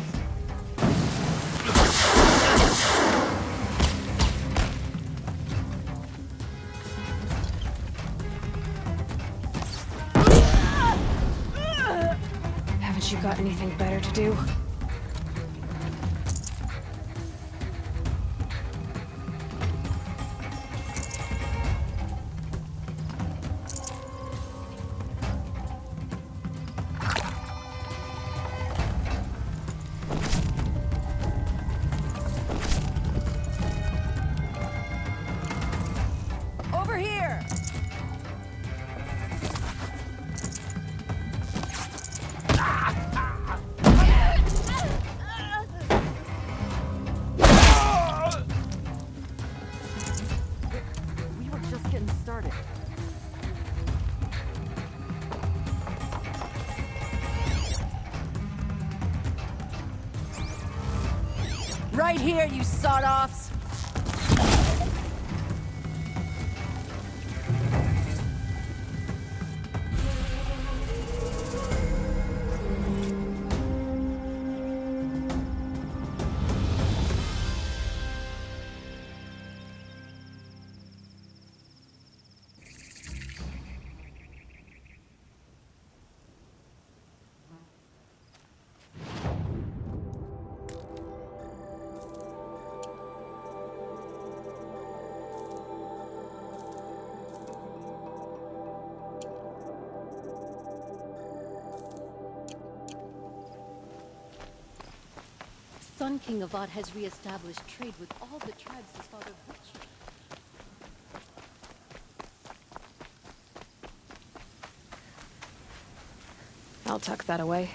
Got anything better to do? Over here! We were just getting started. Right here, you sawed-offs! Sun King Avad has re-established trade with all the tribes his father butchered. I'll tuck that away.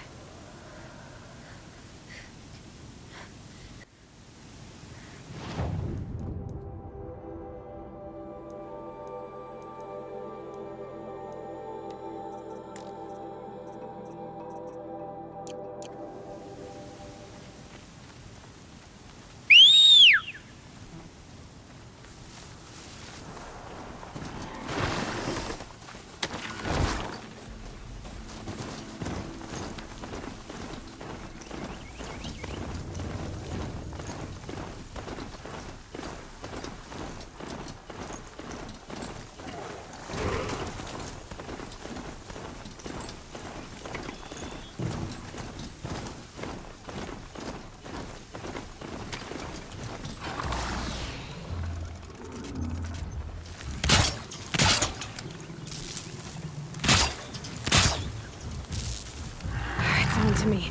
On to me.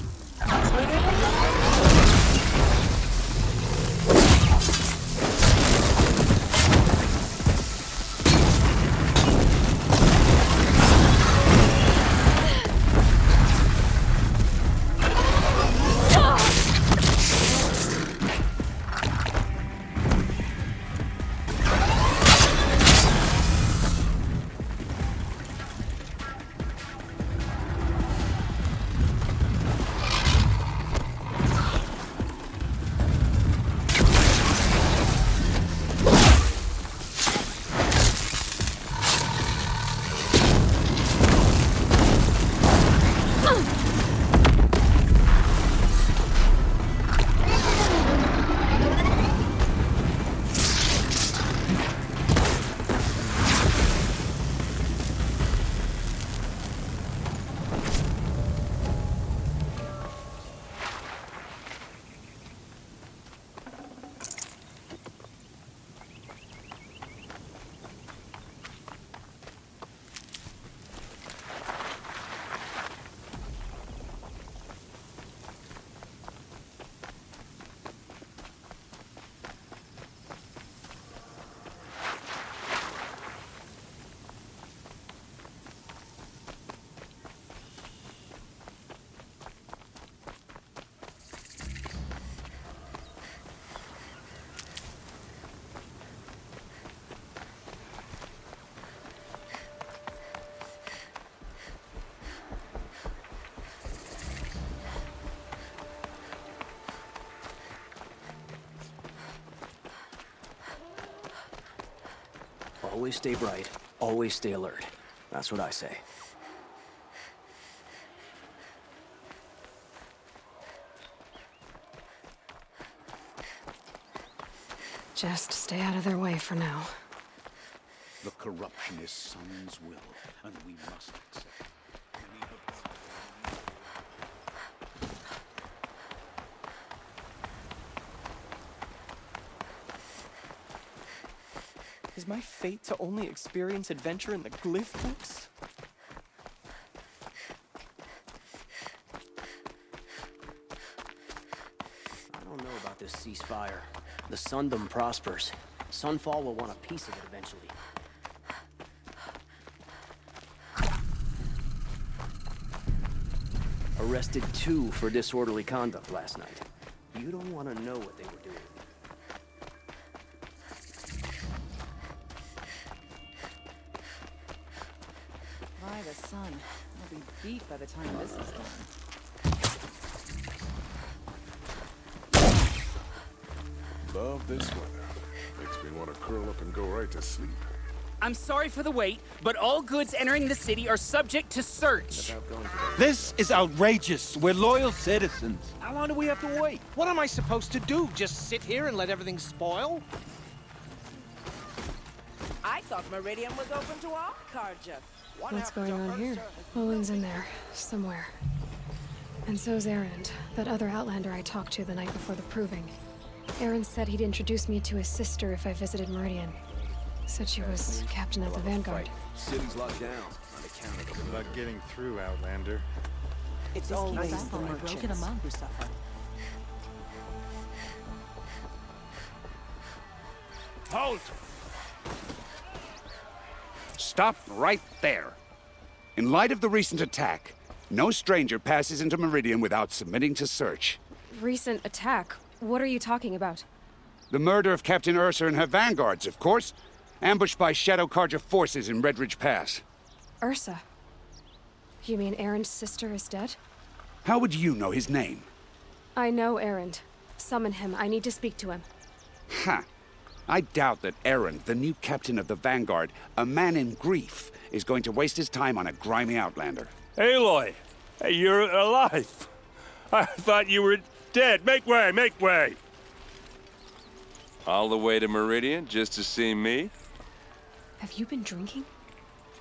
Always stay bright, always stay alert. That's what I say. Just stay out of their way for now. The corruption is Sun's will, and we must accept it. Many have Is my fate to only experience adventure in the glyph books? I don't know about this ceasefire. The Sundom prospers. Sunfall will want a piece of it eventually. Arrested 2 for disorderly conduct last night. You don't want to know what they were doing. By the sun. I'll be beat by the time this is done. Love this weather. Makes me want to curl up and go right to sleep. I'm sorry for the wait, but all goods entering the city are subject to search. This is outrageous. We're loyal citizens. How long do we have to wait? What am I supposed to do? Just sit here and let everything spoil? I thought Meridian was open to all Carja. What's going on here? Owen's in there, somewhere. And so's Erend, that other Outlander I talked to the night before the proving. Erend said he'd introduce me to his sister if I visited Meridian. Said she was captain of the Vanguard. City's locked down on account of the... Good luck getting through, Outlander. It's always the broken among who suffer. Halt! Stop right there. In light of the recent attack, no stranger passes into Meridian without submitting to search. Recent attack? What are you talking about? The murder of Captain Ursa and her vanguards, of course. Ambushed by Shadow Carja forces in Redridge Pass. Ursa? You mean Erend's sister is dead? How would you know his name? I know Erend. Summon him. I need to speak to him. Ha! I doubt that Erend, the new captain of the Vanguard, a man in grief, is going to waste his time on a grimy outlander. Aloy! Hey, you're alive! I thought you were dead. Make way, make way! All the way to Meridian just to see me? Have you been drinking?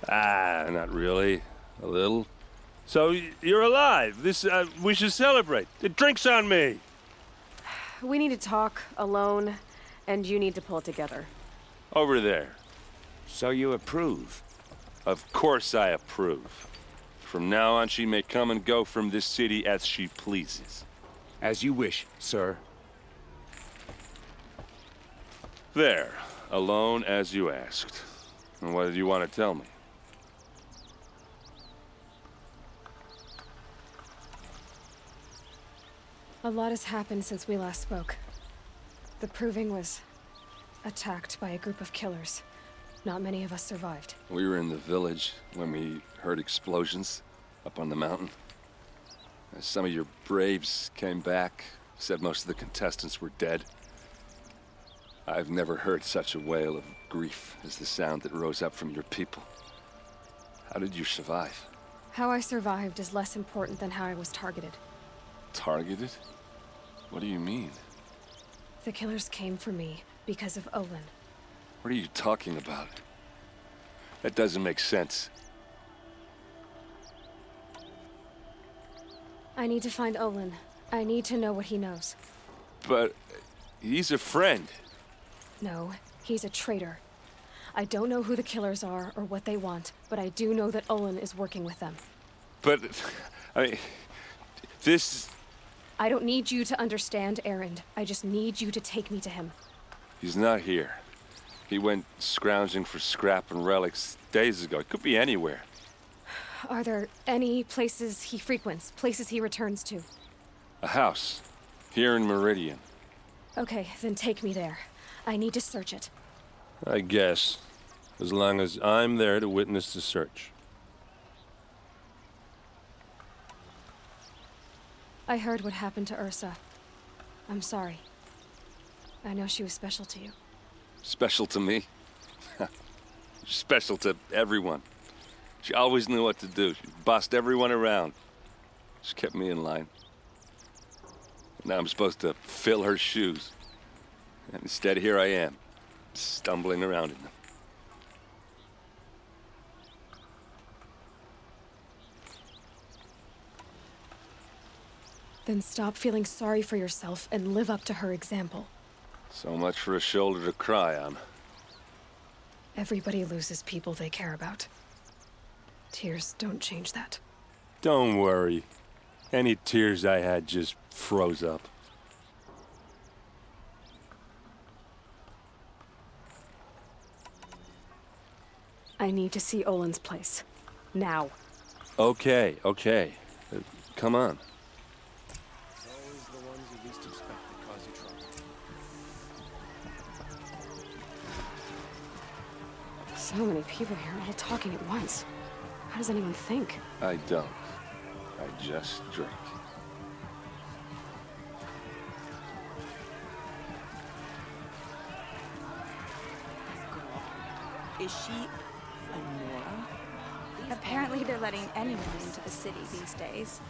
Ah, not really. A little. So, you're alive. We should celebrate. The drink's on me. We need to talk, alone, and you need to pull it together. Over there. So you approve? Of course I approve. From now on, she may come and go from this city as she pleases. As you wish, sir. There. Alone as you asked. And what did you want to tell me? A lot has happened since we last spoke. The Proving was attacked by a group of killers. Not many of us survived. We were in the village when we heard explosions up on the mountain. Some of your braves came back, said most of the contestants were dead. I've never heard such a wail of grief as the sound that rose up from your people. How did you survive? How I survived is less important than how I was targeted. Targeted? What do you mean? The killers came for me because of Olin. What are you talking about? That doesn't make sense. I need to find Olin. I need to know what he knows. But he's a friend. No, he's a traitor. I don't know who the killers are or what they want, but I do know that Olin is working with them. But, I mean, this... I don't need you to understand, Erend. I just need you to take me to him. He's not here. He went scrounging for scrap and relics days ago. It could be anywhere. Are there any places he frequents, places he returns to? A house. Here in Meridian. Okay, then take me there. I need to search it. I guess. As long as I'm there to witness the search. I heard what happened to Ursa. I'm sorry. I know she was special to you. Special to me? Special to everyone. She always knew what to do. She bossed everyone around. She kept me in line. Now I'm supposed to fill her shoes. And instead, here I am, stumbling around in them. Then stop feeling sorry for yourself and live up to her example. So much for a shoulder to cry on. Everybody loses people they care about. Tears don't change that. Don't worry. Any tears I had just froze up. I need to see Olin's place. Now. Okay. Come on. Always the ones you least expect that cause you trouble. So many people here, all talking at once. How does anyone think? I don't. I just drink. Is she a Nora? Apparently they're letting anyone into the city these days.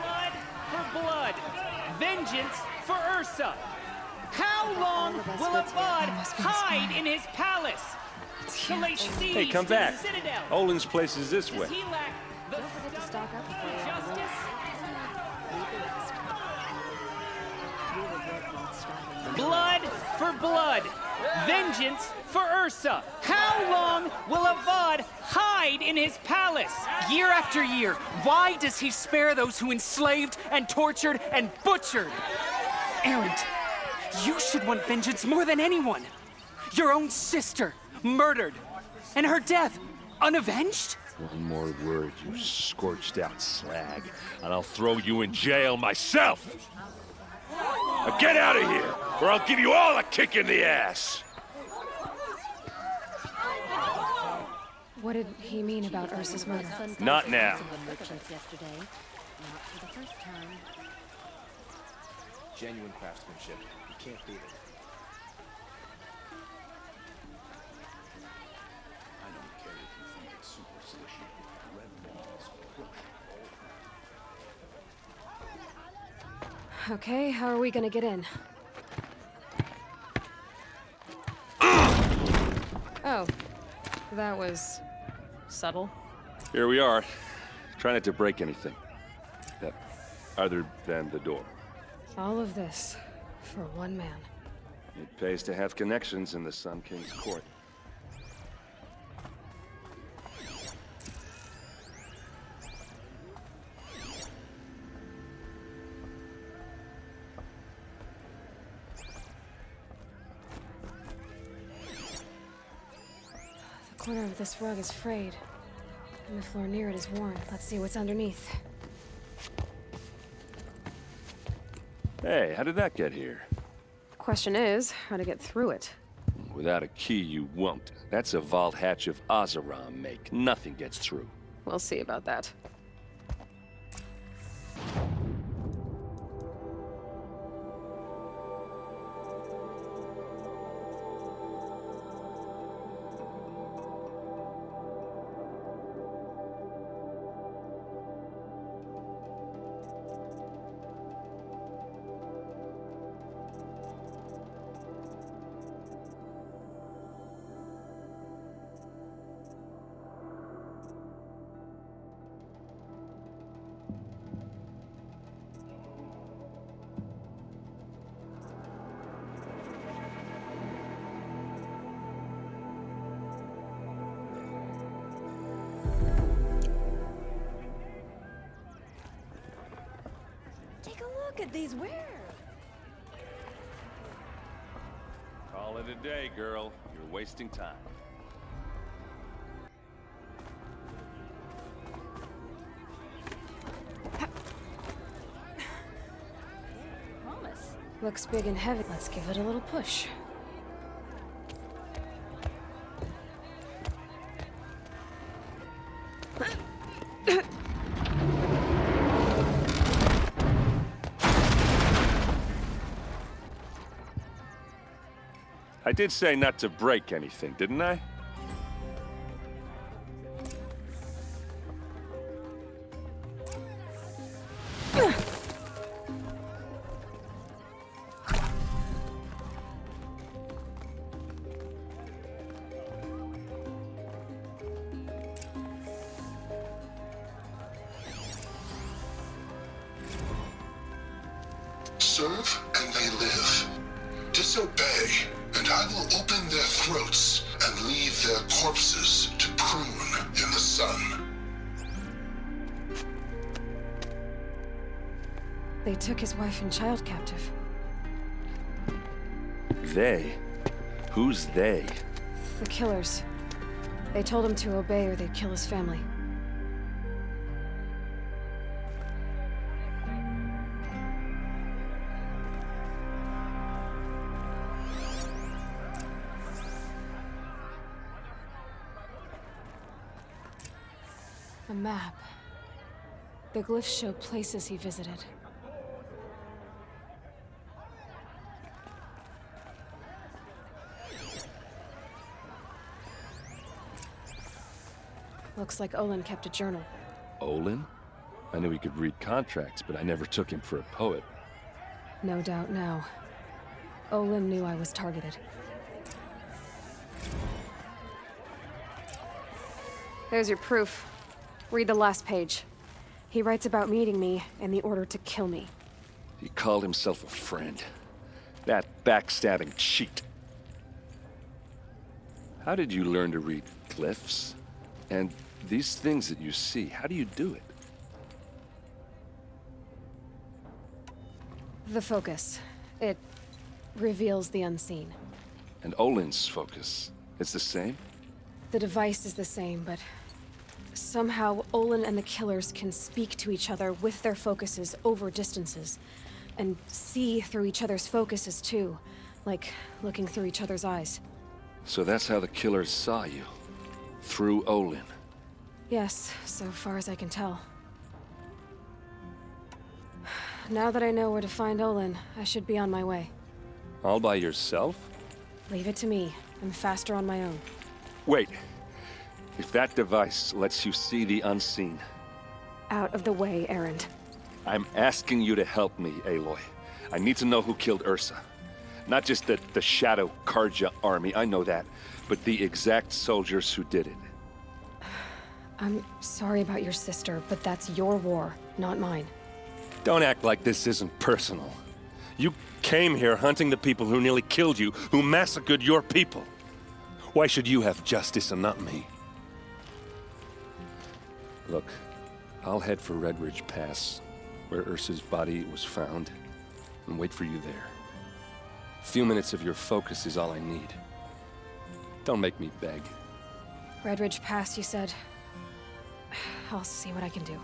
Blood for blood. Vengeance for Ursa. How long will Avad hide in his palace? To lay siege Hey, come to the back. Citadel. Olin's place is this way. Does he lack the Don't forget to stock up before you justice? Blood for blood. Vengeance for Ursa. How long will Avad hide in his palace? Year after year, why does he spare those who enslaved and tortured and butchered? Erend, you should want vengeance more than anyone. Your own sister, murdered, and her death, unavenged? One more word, you scorched out slag, and I'll throw you in jail myself! Now get out of here, or I'll give you all a kick in the ass! What did he mean about Ursa's murder? Not now. Genuine craftsmanship. You can't beat it. I don't care if you think it's superstition. Red walls crush all. Okay, how are we gonna get in? Oh, that was subtle. Here we are. Try not to break anything. Other than the door. All of this for one man. It pays to have connections in the Sun King's court. The corner of this rug is frayed, and the floor near it is worn. Let's see what's underneath. Hey, how did that get here? Question is, how to get through it. Without a key, you won't. That's a vault hatch of Azeram make. Nothing gets through. We'll see about that. Look at these wares. Call it a day, girl. You're wasting time. Promise. Looks big and heavy. Let's give it a little push. I did say not to break anything, didn't I? Serve and they live. Disobey, and I will open their throats and leave their corpses to prune in the sun. They took his wife and child captive. They? Who's they? The killers. They told him to obey or they'd kill his family. A map. The glyphs show places he visited. Looks like Olin kept a journal. Olin? I knew he could read contracts, but I never took him for a poet. No doubt now. Olin knew I was targeted. There's your proof. Read the last page. He writes about meeting me and the order to kill me. He called himself a friend. That backstabbing cheat. How did you learn to read glyphs? And these things that you see, how do you do it? The focus. It reveals the unseen. And Olin's focus, it's the same? The device is the same, but somehow Olin and the killers can speak to each other with their focuses over distances. And see through each other's focuses too, like looking through each other's eyes. So that's how the killers saw you? Through Olin? Yes, so far as I can tell. Now that I know where to find Olin, I should be on my way. All by yourself? Leave it to me. I'm faster on my own. Wait. If that device lets you see the unseen... Out of the way, Erend. I'm asking you to help me, Aloy. I need to know who killed Ursa. Not just the Shadow Karja army, I know that, but the exact soldiers who did it. I'm sorry about your sister, but that's your war, not mine. Don't act like this isn't personal. You came here hunting the people who nearly killed you, who massacred your people. Why should you have justice and not me? Look, I'll head for Red Ridge Pass, where Ursa's body was found, and wait for you there. A few minutes of your focus is all I need. Don't make me beg. Red Ridge Pass, you said? I'll see what I can do.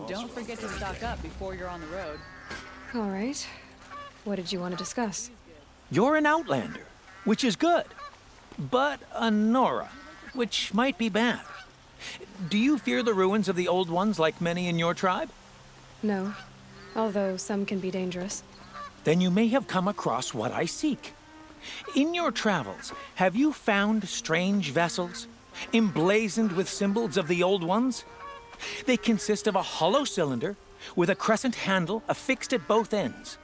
Don't forget to stock up before you're on the road. All right. What did you want to discuss? You're an outlander, which is good. But a Nora, which might be bad. Do you fear the ruins of the Old Ones like many in your tribe? No, although some can be dangerous. Then you may have come across what I seek. In your travels, have you found strange vessels, emblazoned with symbols of the Old Ones? They consist of a hollow cylinder with a crescent handle affixed at both ends.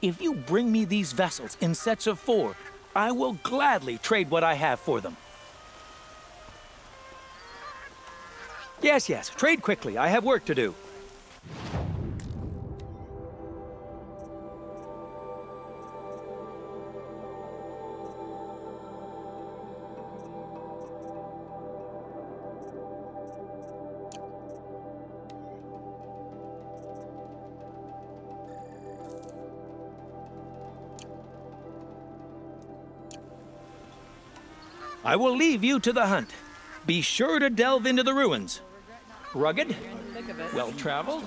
If you bring me these vessels in sets of 4, I will gladly trade what I have for them. Yes, trade quickly. I have work to do. I will leave you to the hunt. Be sure to delve into the ruins. Rugged? Well-traveled?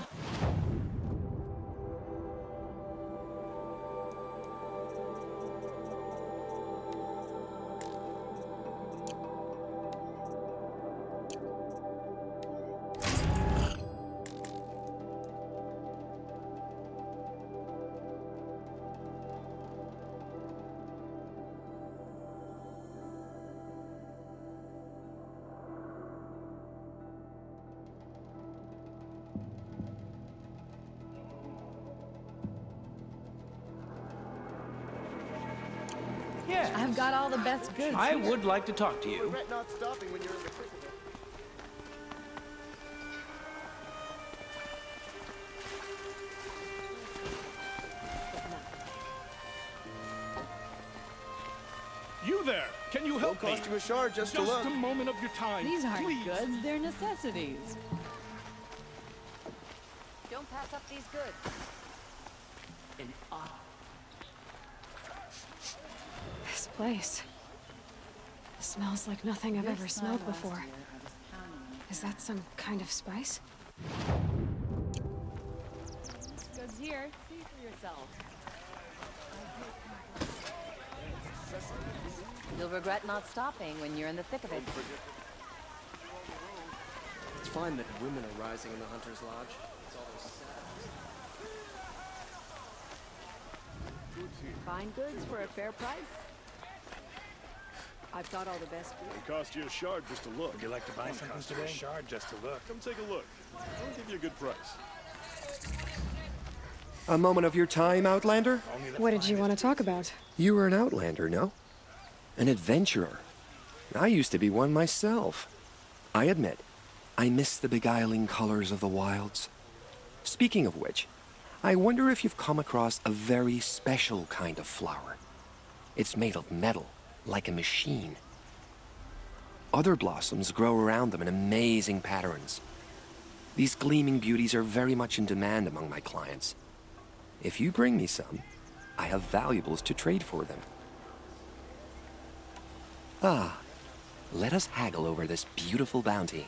I've got all the best goods. I here. would like to talk to you. Regret not stopping when you're in the thick of it. You there! Can you help Won't me? cost you a shard just to look. a moment of your time. These aren't please. goods, they're necessities. Don't pass up these goods. This place smells like nothing I've ever smelled before. Is that some kind of spice? Goods here. See for yourself. You'll regret not stopping when you're in the thick of it. It's fine that women are rising in the Hunter's Lodge. It's all those Fine goods for a fair price. I've got all the best goods. It cost you a shard just to look. Would you like to buy something today? Shard just to look. Come take a look. I'll give you a good price. A moment of your time, Outlander? What did you want to talk about? You were an Outlander, no? An adventurer. I used to be one myself. I admit, I miss the beguiling colors of the wilds. Speaking of which, I wonder if you've come across a very special kind of flower. It's made of metal, like a machine. Other blossoms grow around them in amazing patterns. These gleaming beauties are very much in demand among my clients. If you bring me some, I have valuables to trade for them. Ah, let us haggle over this beautiful bounty.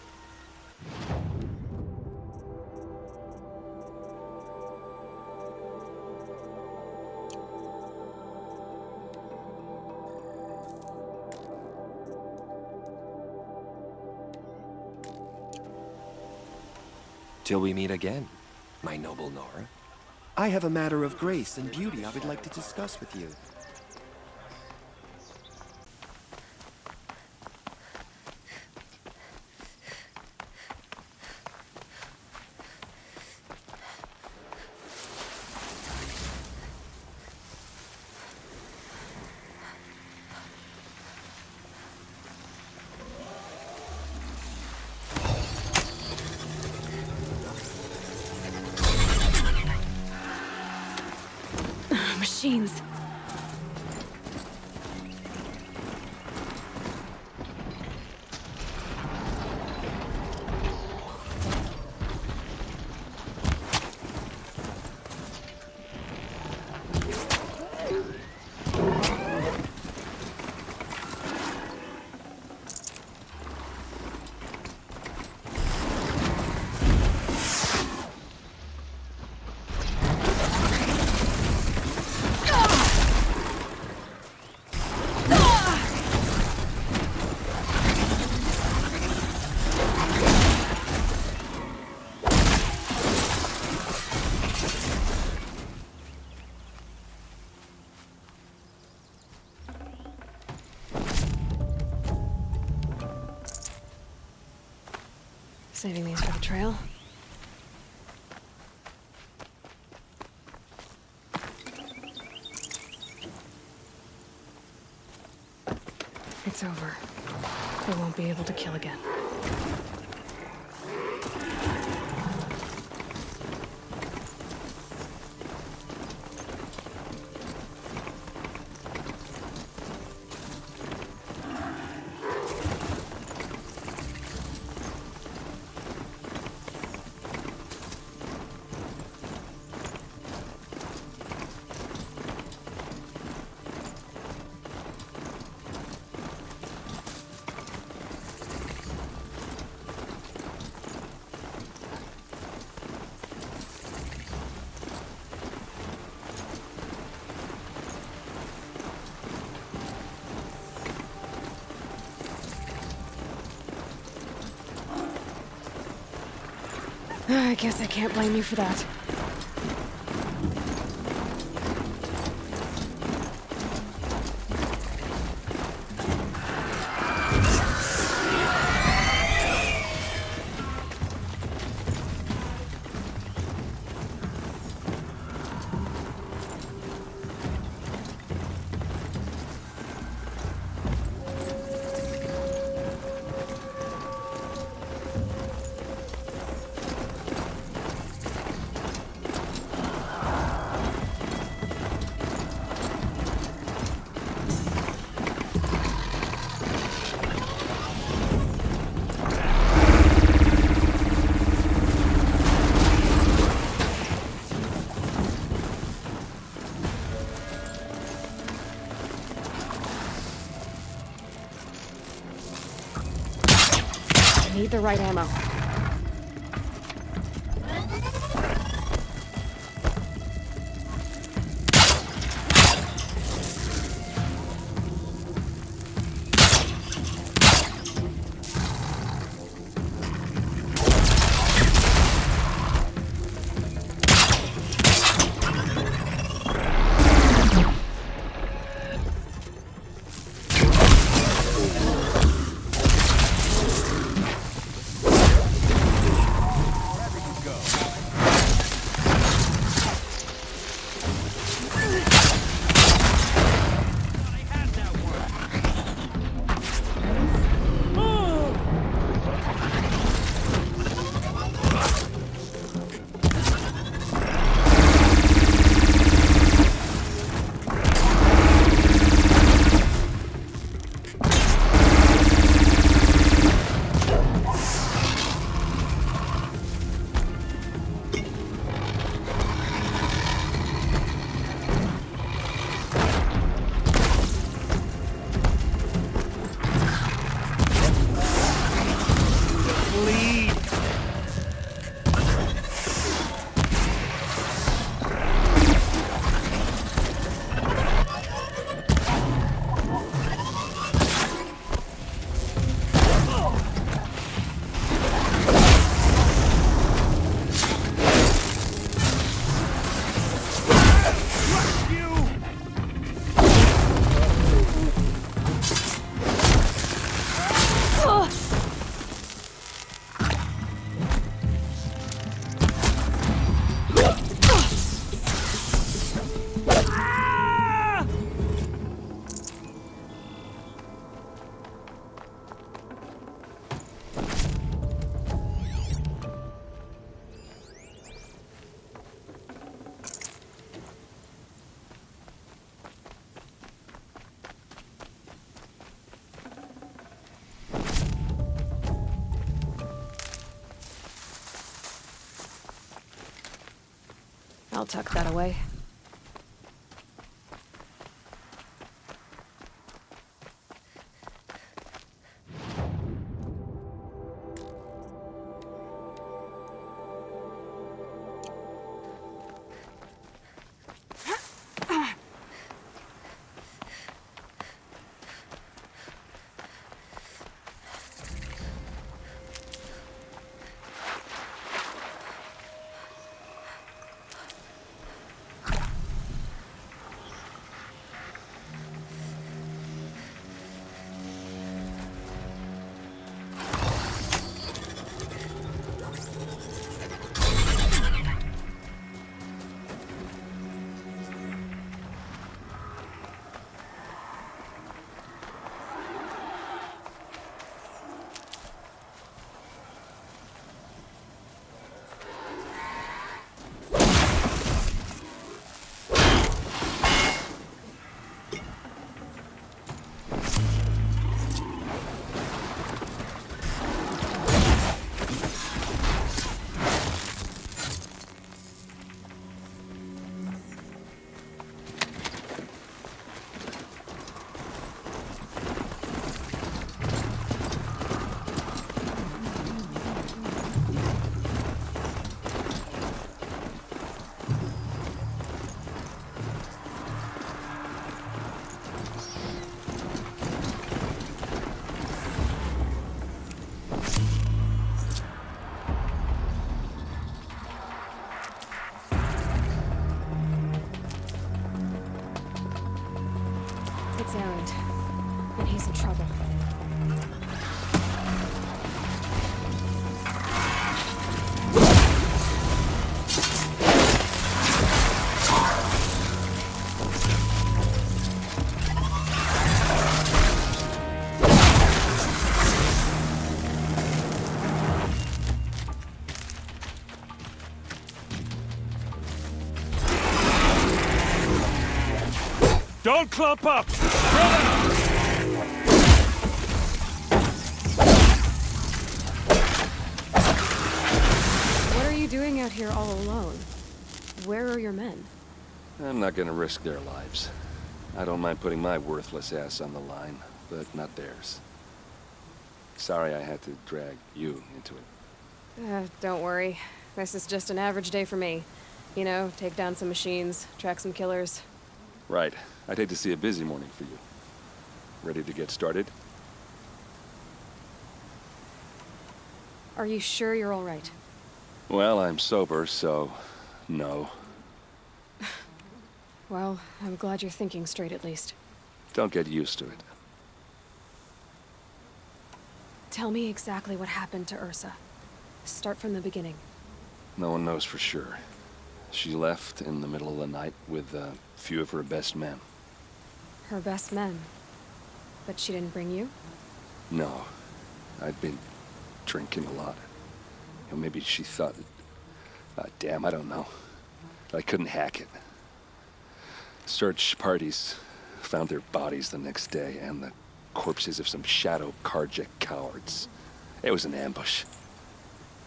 Till we meet again, my noble Nora. I have a matter of grace and beauty I would like to discuss with you. Machines. Saving these for the trail. It's over. They won't be able to kill again. I guess I can't blame you for that. the right ammo. I'll tuck that away. It's Erend, and he's in trouble. Don't clump up! What are you doing out here all alone? Where are your men? I'm not gonna risk their lives. I don't mind putting my worthless ass on the line, but not theirs. Sorry I had to drag you into it. Don't worry. This is just an average day for me. You know, take down some machines, track some killers. Right. I'd hate to see a busy morning for you. Ready to get started? Are you sure you're all right? Well, I'm sober, so no. Well, I'm glad you're thinking straight at least. Don't get used to it. Tell me exactly what happened to Ursa. Start from the beginning. No one knows for sure. She left in the middle of the night with a few of her best men. Her best men? But she didn't bring you? No. I'd been drinking a lot. You know, maybe she thought... damn, I don't know. I couldn't hack it. Search parties found their bodies the next day and the corpses of some Shadow Karja cowards. It was an ambush.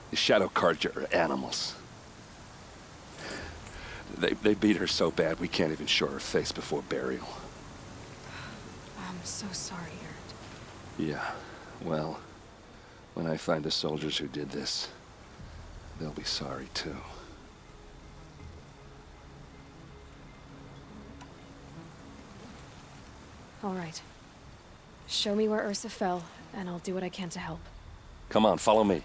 The Shadow Karja are animals. They beat her so bad we can't even show her face before burial. I'm so sorry, Erd. Yeah, well, when I find the soldiers who did this, they'll be sorry too. All right. Show me where Ursa fell, and I'll do what I can to help. Come on, follow me.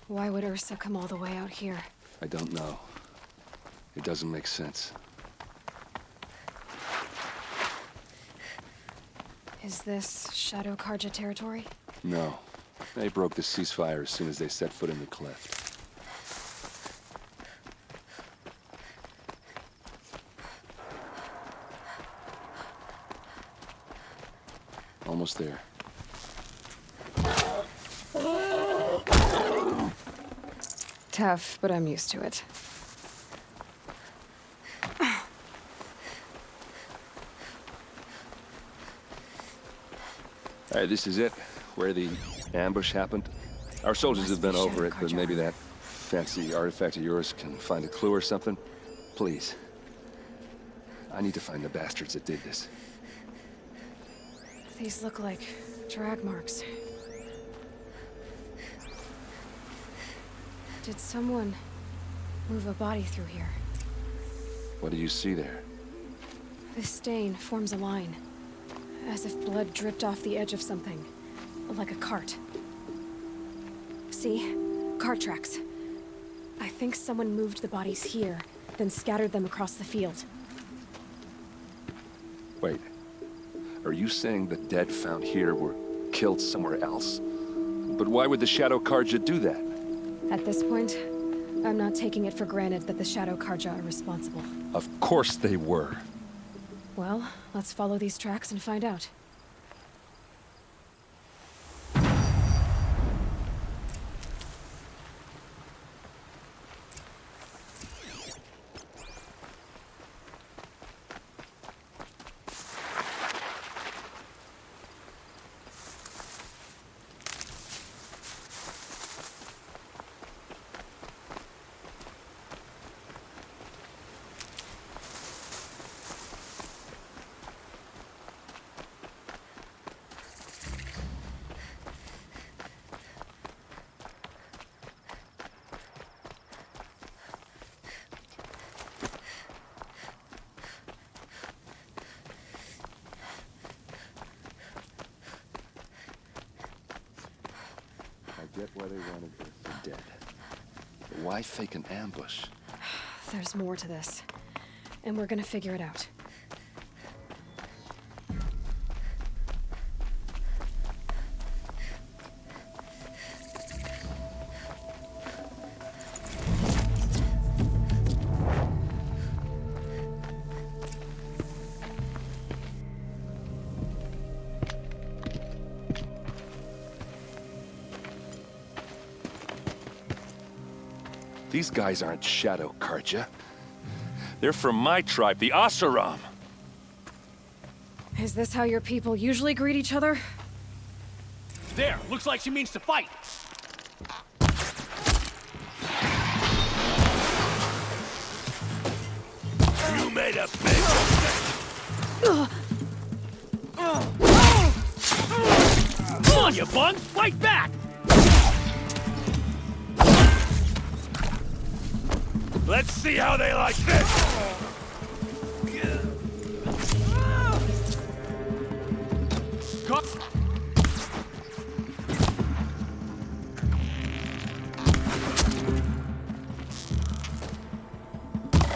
Why would Ursa come all the way out here? I don't know. It doesn't make sense. Is this Shadow Karja territory? No. They broke the ceasefire as soon as they set foot in the cleft. Almost there. Tough, but I'm used to it. All right, this is it, where the ambush happened. Our soldiers have been over it, but maybe that fancy artifact of yours can find a clue or something. Please. I need to find the bastards that did this. These look like drag marks. Did someone move a body through here? What do you see there? This stain forms a line, as if blood dripped off the edge of something, like a cart. See? Cart tracks. I think someone moved the bodies here, then scattered them across the field. Wait. Are you saying the dead found here were killed somewhere else? But why would the Shadow Karja do that? At this point, I'm not taking it for granted that the Shadow Karja are responsible. Of course they were. Well, let's follow these tracks and find out. I get why they wanted the dead. But why fake an ambush? There's more to this, and we're gonna figure it out. These guys aren't Shadow Karja. They're from my tribe, the Oseram. Is this how your people usually greet each other? There, looks like she means to fight. You made a big mistake. Come on, you bun! Fight back! Let's see how they like this.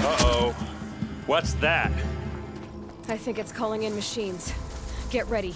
Uh-oh. What's that? I think it's calling in machines. Get ready.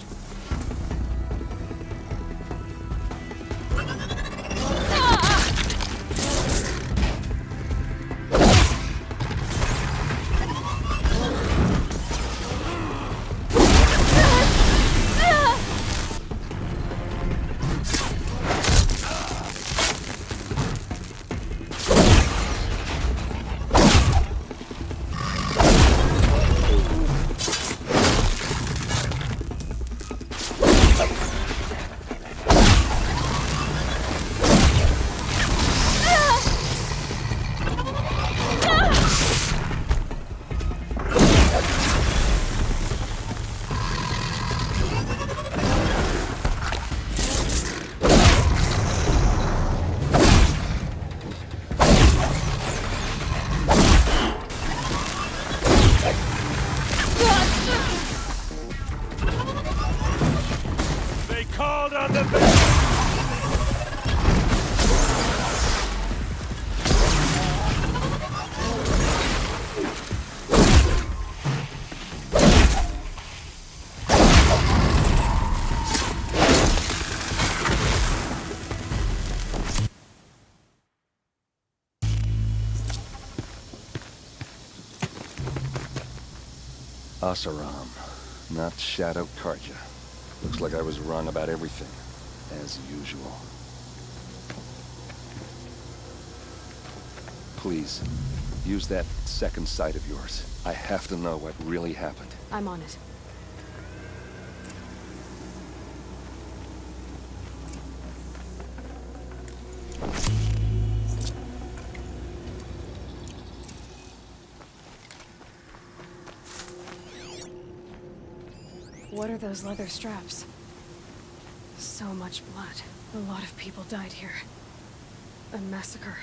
Asaram, not Shadow Karja. Looks like I was wrong about everything, as usual. Please, use that second sight of yours. I have to know what really happened. I'm on it. What are those leather straps? So much blood. A lot of people died here. A massacre.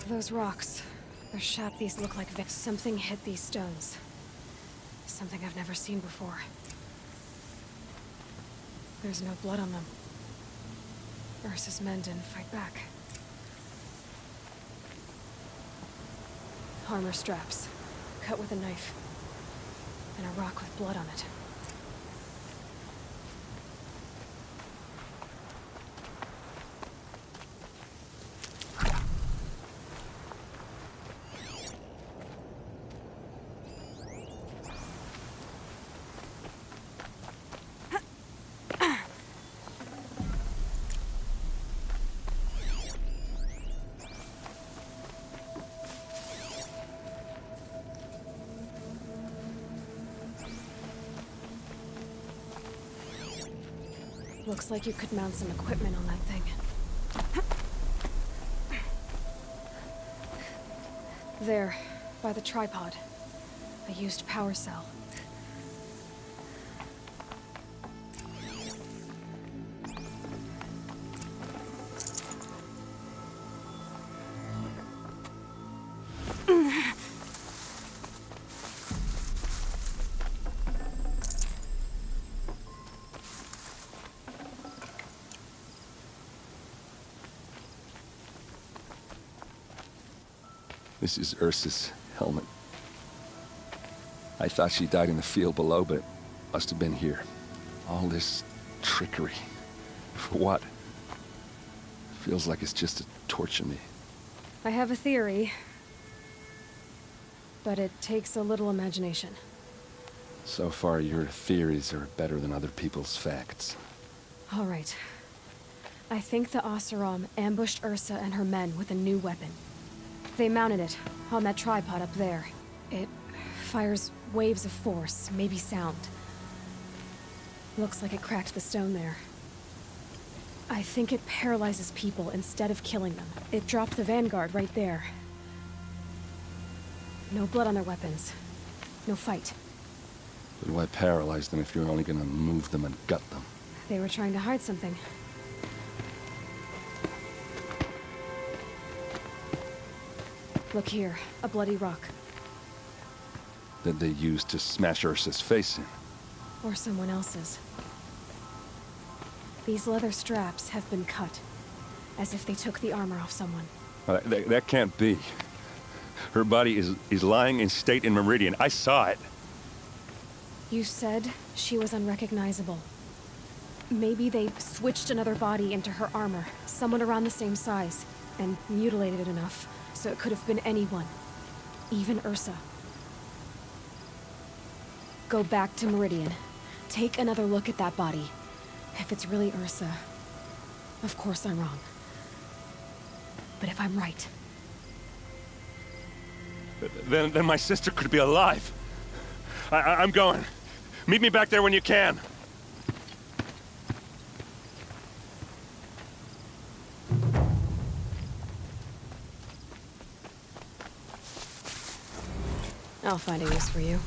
Those rocks. They're sharp. These look like something hit these stones. Something I've never seen before. There's no blood on them. Ursa's men didn't fight back. Armor straps. Cut with a knife. And a rock with blood on it. Looks like you could mount some equipment on that thing. There, by the tripod. A used power cell. This is Ursa's helmet. I thought she died in the field below, but it must have been here. All this trickery. For what? Feels like it's just to torture me. I have a theory, but it takes a little imagination. So far, your theories are better than other people's facts. All right. I think the Oseram ambushed Ursa and her men with a new weapon. They mounted it on that tripod up there. It fires waves of force, maybe sound. Looks like it cracked the stone there. I think it paralyzes people instead of killing them. It dropped the Vanguard right there. No blood on their weapons. No fight. But why paralyze them if you're only gonna move them and gut them? They were trying to hide something. Look here, a bloody rock. That they used to smash Ursa's face in. Or someone else's. These leather straps have been cut, as if they took the armor off someone. That can't be. Her body is lying in state in Meridian. I saw it. You said she was unrecognizable. Maybe they switched another body into her armor, someone around the same size, and mutilated it enough, so it could have been anyone. Even Ursa. Go back to Meridian. Take another look at that body. If it's really Ursa, of course I'm wrong. But if I'm right... Then my sister could be alive. I'm going. Meet me back there when you can. I'll find a use for you.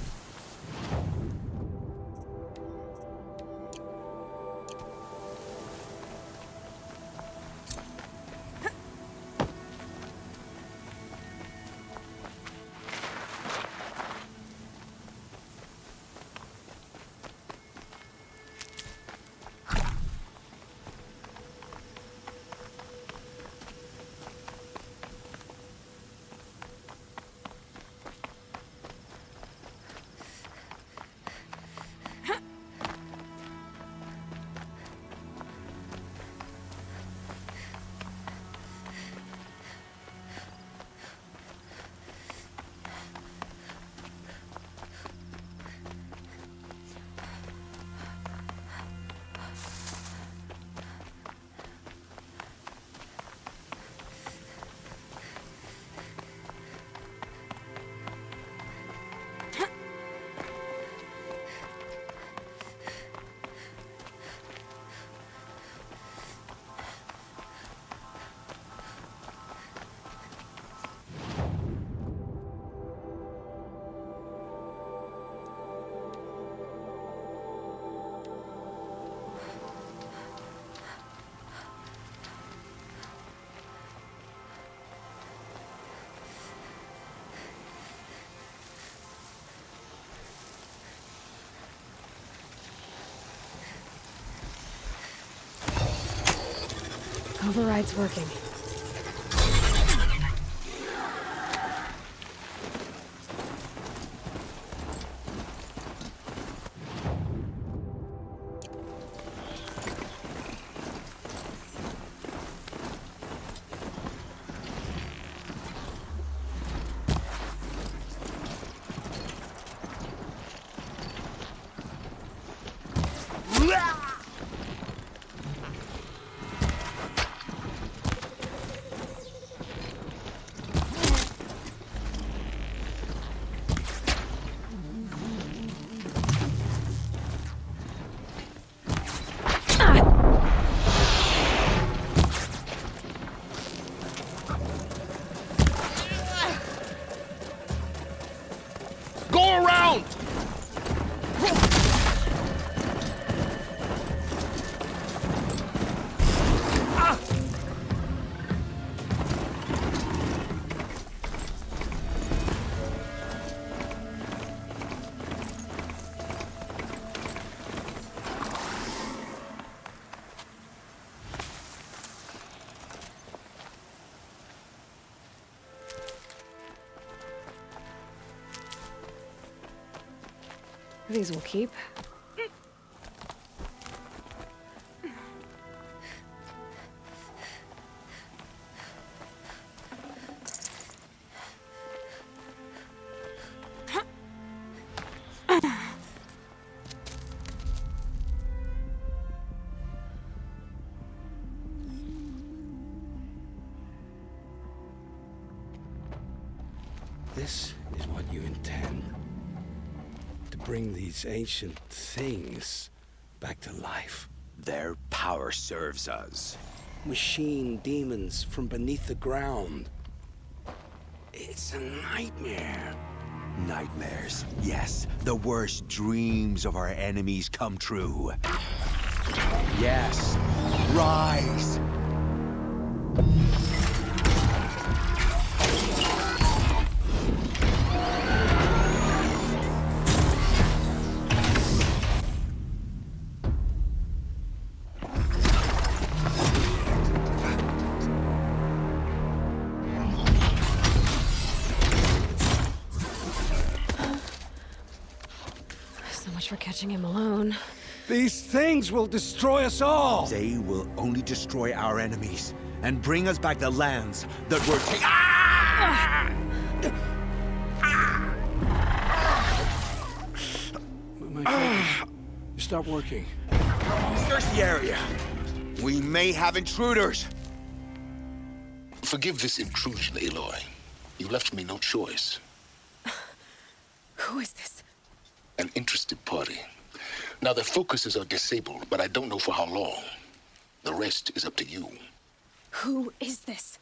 Override's working. These will keep. This is what you intend. To bring these ancient things back to life. Their power serves us. Machine demons from beneath the ground. It's a nightmare. Nightmares. Yes, the worst dreams of our enemies come true. Yes, rise! For catching him alone. These things will destroy us all! They will only destroy our enemies and bring us back the lands that were taken. My focus. Stop working. Search the area. We may have intruders. Forgive this intrusion, Aloy. You left me no choice. Who is this? An interested party. Now, their focuses are disabled, but I don't know for how long. The rest is up to you. Who is this?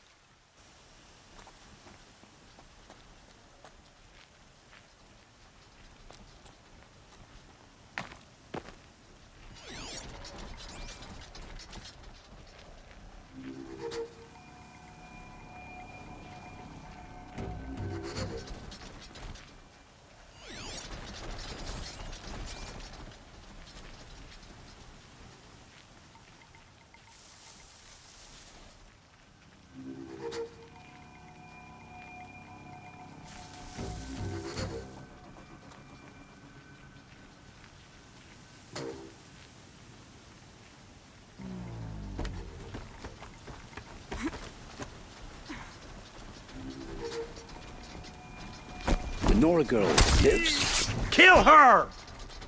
Nora girl lives? Kill her!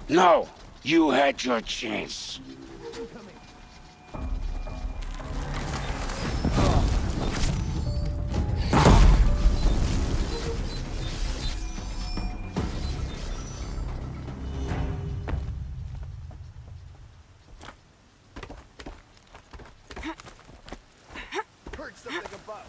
No, you had your chance. Heard something above.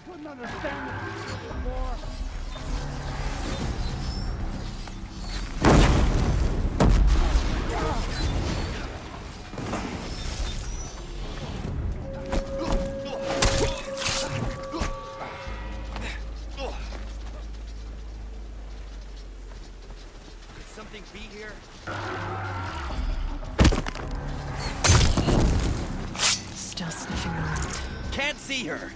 Couldn't understand it before. Could something be here? Still sniffing around. Can't see her.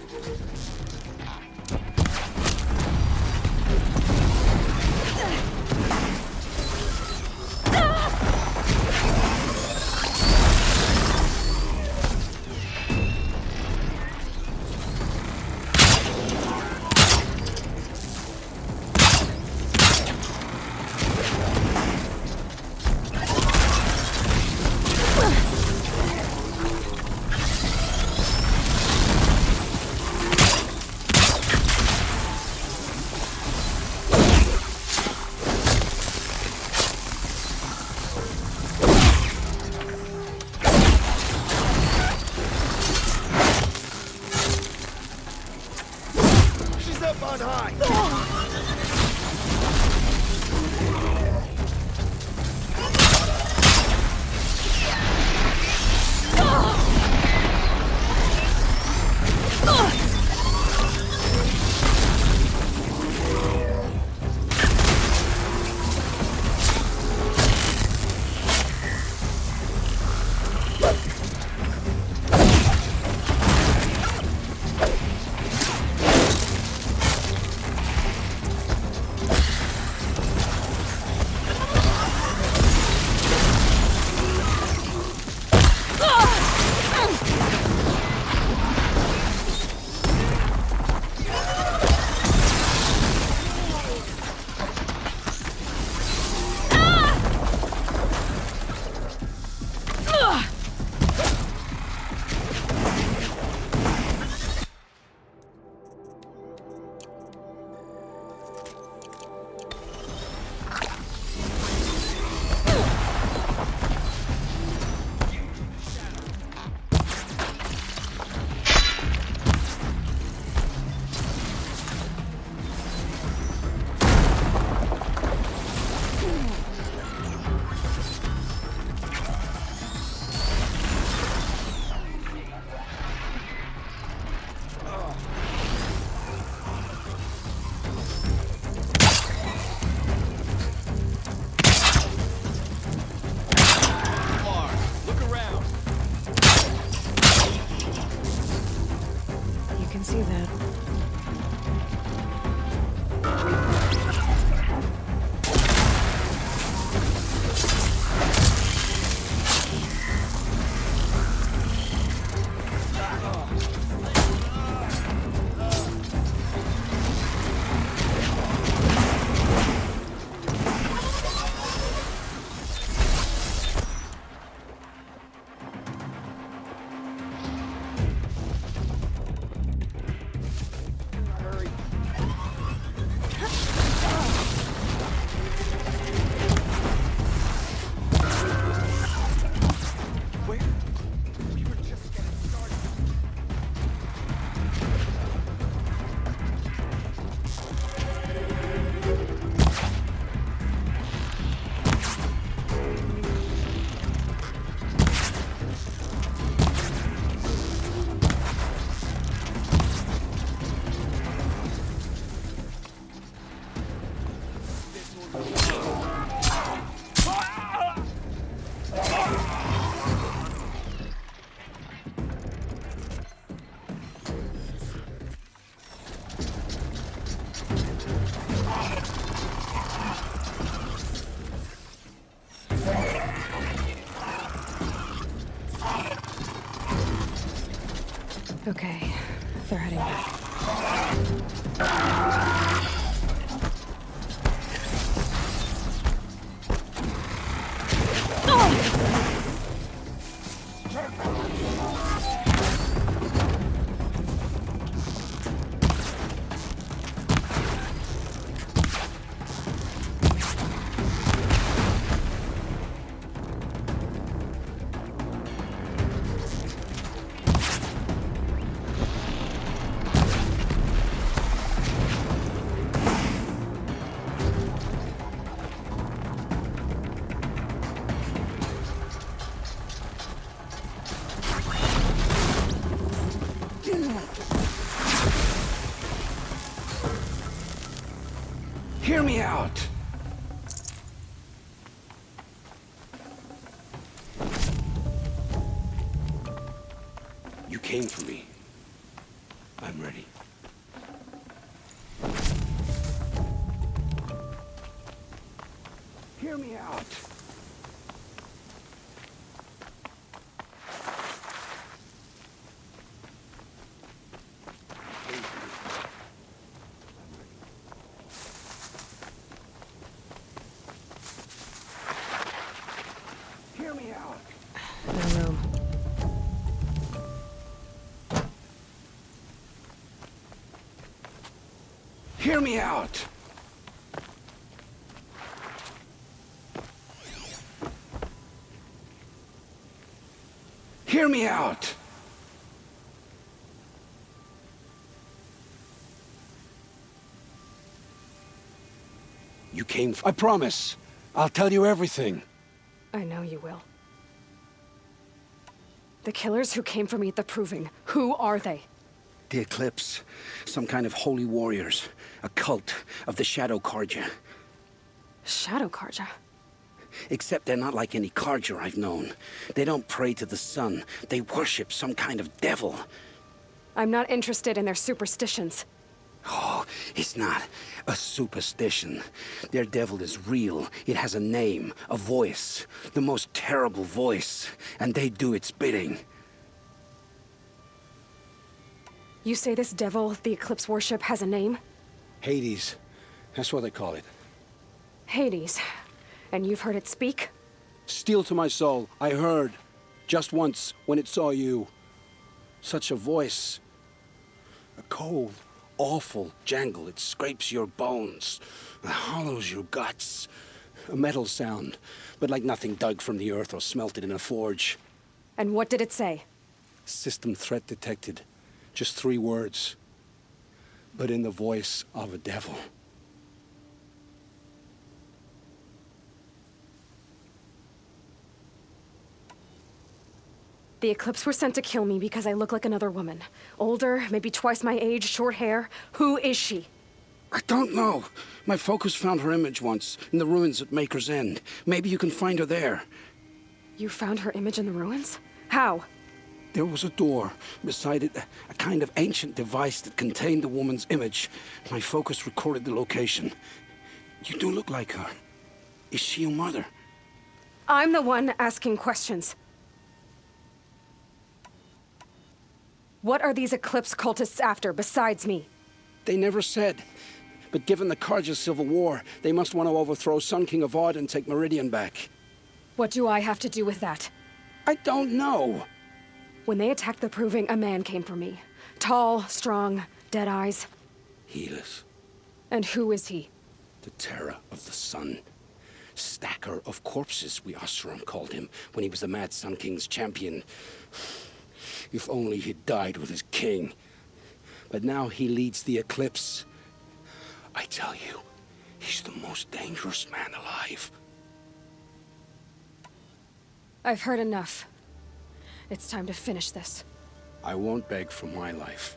Okay, they're heading back. Hear me out! You came for me. I'm ready. Hear me out! Hear me out! No room. Hear me out! Hear me out! You came I promise. I'll tell you everything. I know you will. The killers who came for me at the Proving, who are they? The Eclipse. Some kind of holy warriors. A cult of the Shadow Karja. Shadow Karja? Except they're not like any Karja I've known. They don't pray to the sun. They worship some kind of devil. I'm not interested in their superstitions. Oh, it's not a superstition. Their devil is real. It has a name, a voice. The most terrible voice. And they do its bidding. You say this devil the Eclipse worship has a name? Hades. That's what they call it. Hades. And you've heard it speak? Steel to my soul. I heard. Just once, when it saw you. Such a voice. A cold, awful jangle. It scrapes your bones. It hollows your guts. A metal sound, but like nothing dug from the earth or smelted in a forge. And what did it say? System threat detected. Just 3 words. But in the voice of a devil. The Eclipse were sent to kill me because I look like another woman. Older, maybe twice my age, short hair. Who is she? I don't know. My focus found her image once, in the ruins at Maker's End. Maybe you can find her there. You found her image in the ruins? How? There was a door. Beside it, a kind of ancient device that contained the woman's image. My focus recorded the location. You do look like her. Is she your mother? I'm the one asking questions. What are these Eclipse cultists after, besides me? They never said. But given the Karja civil war, they must want to overthrow Sun King Avad and take Meridian back. What do I have to do with that? I don't know. When they attacked the Proving, a man came for me. Tall, strong, dead eyes. Helis. And who is he? The terror of the sun. Stacker of corpses, we Oseram called him, when he was the Mad Sun King's champion. If only he'd died with his king. But now he leads the Eclipse. I tell you, he's the most dangerous man alive. I've heard enough. It's time to finish this. I won't beg for my life.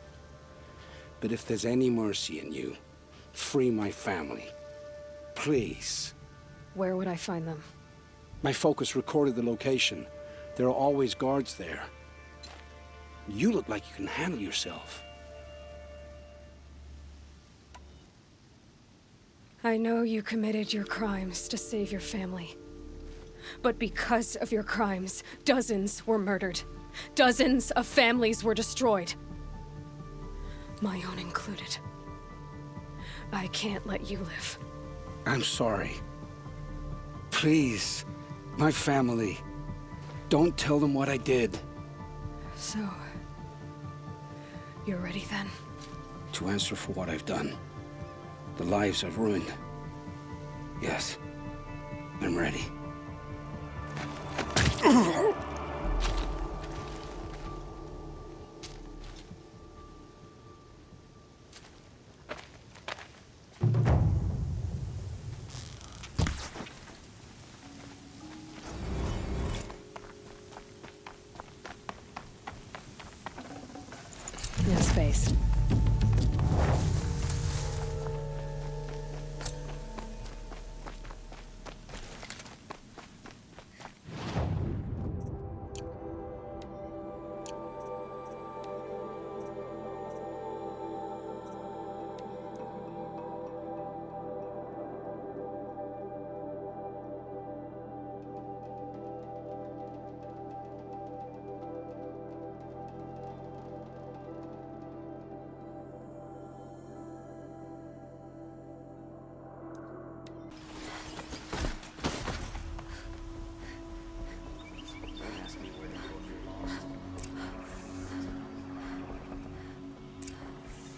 But if there's any mercy in you, free my family. Please. Where would I find them? My focus recorded the location. There are always guards there. You look like you can handle yourself. I know you committed your crimes to save your family. But because of your crimes, dozens were murdered. Dozens of families were destroyed. My own included. I can't let you live. I'm sorry. Please, my family. Don't tell them what I did. So... you're ready then? To answer for what I've done. The lives I've ruined. Yes, I'm ready. No space.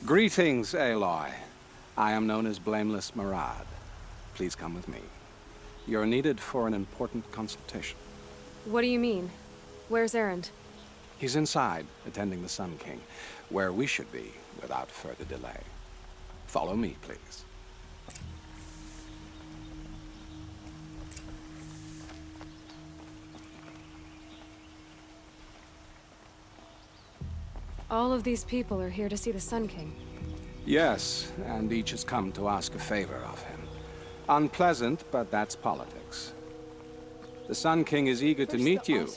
Greetings, Aloy. I am known as Blameless Murad. Please come with me. You're needed for an important consultation. What do you mean? Where's Erend? He's inside, attending the Sun King, where we should be without further delay. Follow me, please. All of these people are here to see the Sun King. Yes, and each has come to ask a favor of him. Unpleasant, but that's politics. The Sun King is eager to meet you,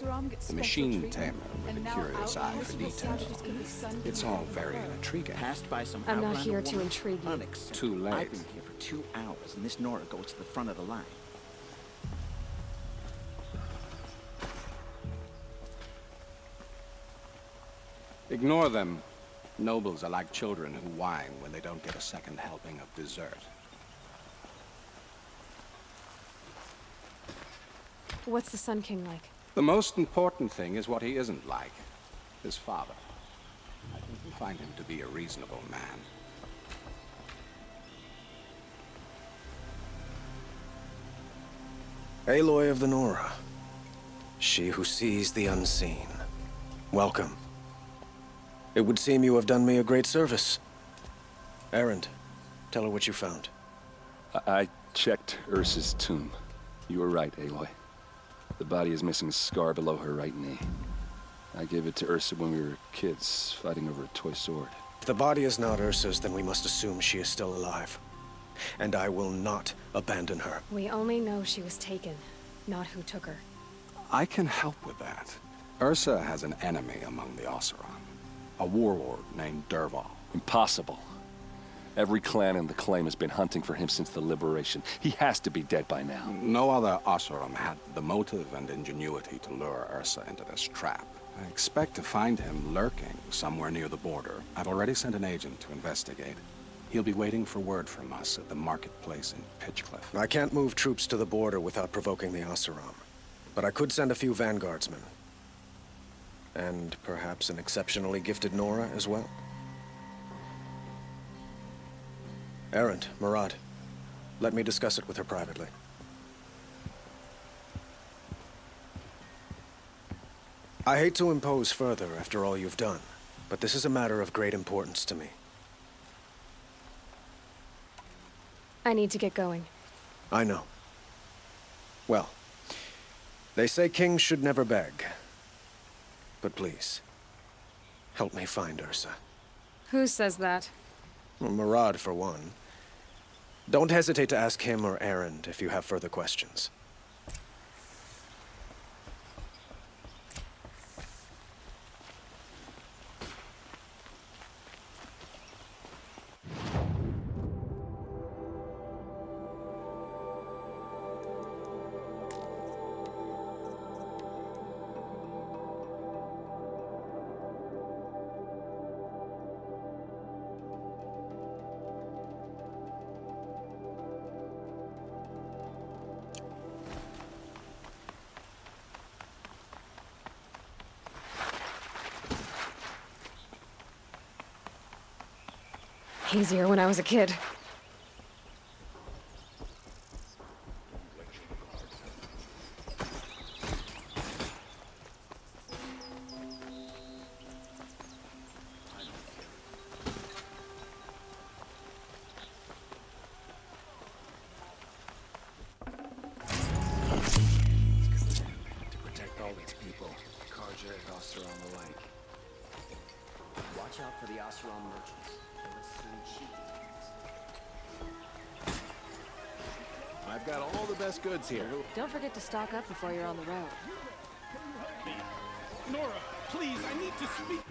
the machine tamer with a curious eye for detail. It's all very intriguing. I'm not here to intrigue you. Too late. I've been here for 2 hours, and this Nora goes to the front of the line. Ignore them. Nobles are like children who whine when they don't get a second helping of dessert. What's the Sun King like? The most important thing is what he isn't like. His father. I think we find him to be a reasonable man. Aloy of the Nora. She who sees the unseen. Welcome. It would seem you have done me a great service. Erend, tell her what you found. I checked Ursa's tomb. You were right, Aloy. The body is missing a scar below her right knee. I gave it to Ursa when we were kids, fighting over a toy sword. If the body is not Ursa's, then we must assume she is still alive. And I will not abandon her. We only know she was taken, not who took her. I can help with that. Ursa has an enemy among the Oseram. A warlord named Dervahl. Impossible. Every clan in the claim has been hunting for him since the liberation. He has to be dead by now. No other Oseram had the motive and ingenuity to lure Ursa into this trap. I expect to find him lurking somewhere near the border. I've already sent an agent to investigate. He'll be waiting for word from us at the marketplace in Pitchcliff. I can't move troops to the border without provoking the Oseram. But I could send a few vanguardsmen. And perhaps an exceptionally gifted Nora as well. Erend, Murad, let me discuss it with her privately. I hate to impose further after all you've done, but this is a matter of great importance to me. I need to get going. I know. Well, they say kings should never beg. But please, help me find Ursa. Who says that? Well, Murad, for one. Don't hesitate to ask him or Erend if you have further questions. Easier when I was a kid. To protect all its people, Karja and Oseram alike. Watch out for the Oseram merchants. They'll soon cheat these. I've got all the best goods here. Don't forget to stock up before you're on the road. Nora, please, I need to speak.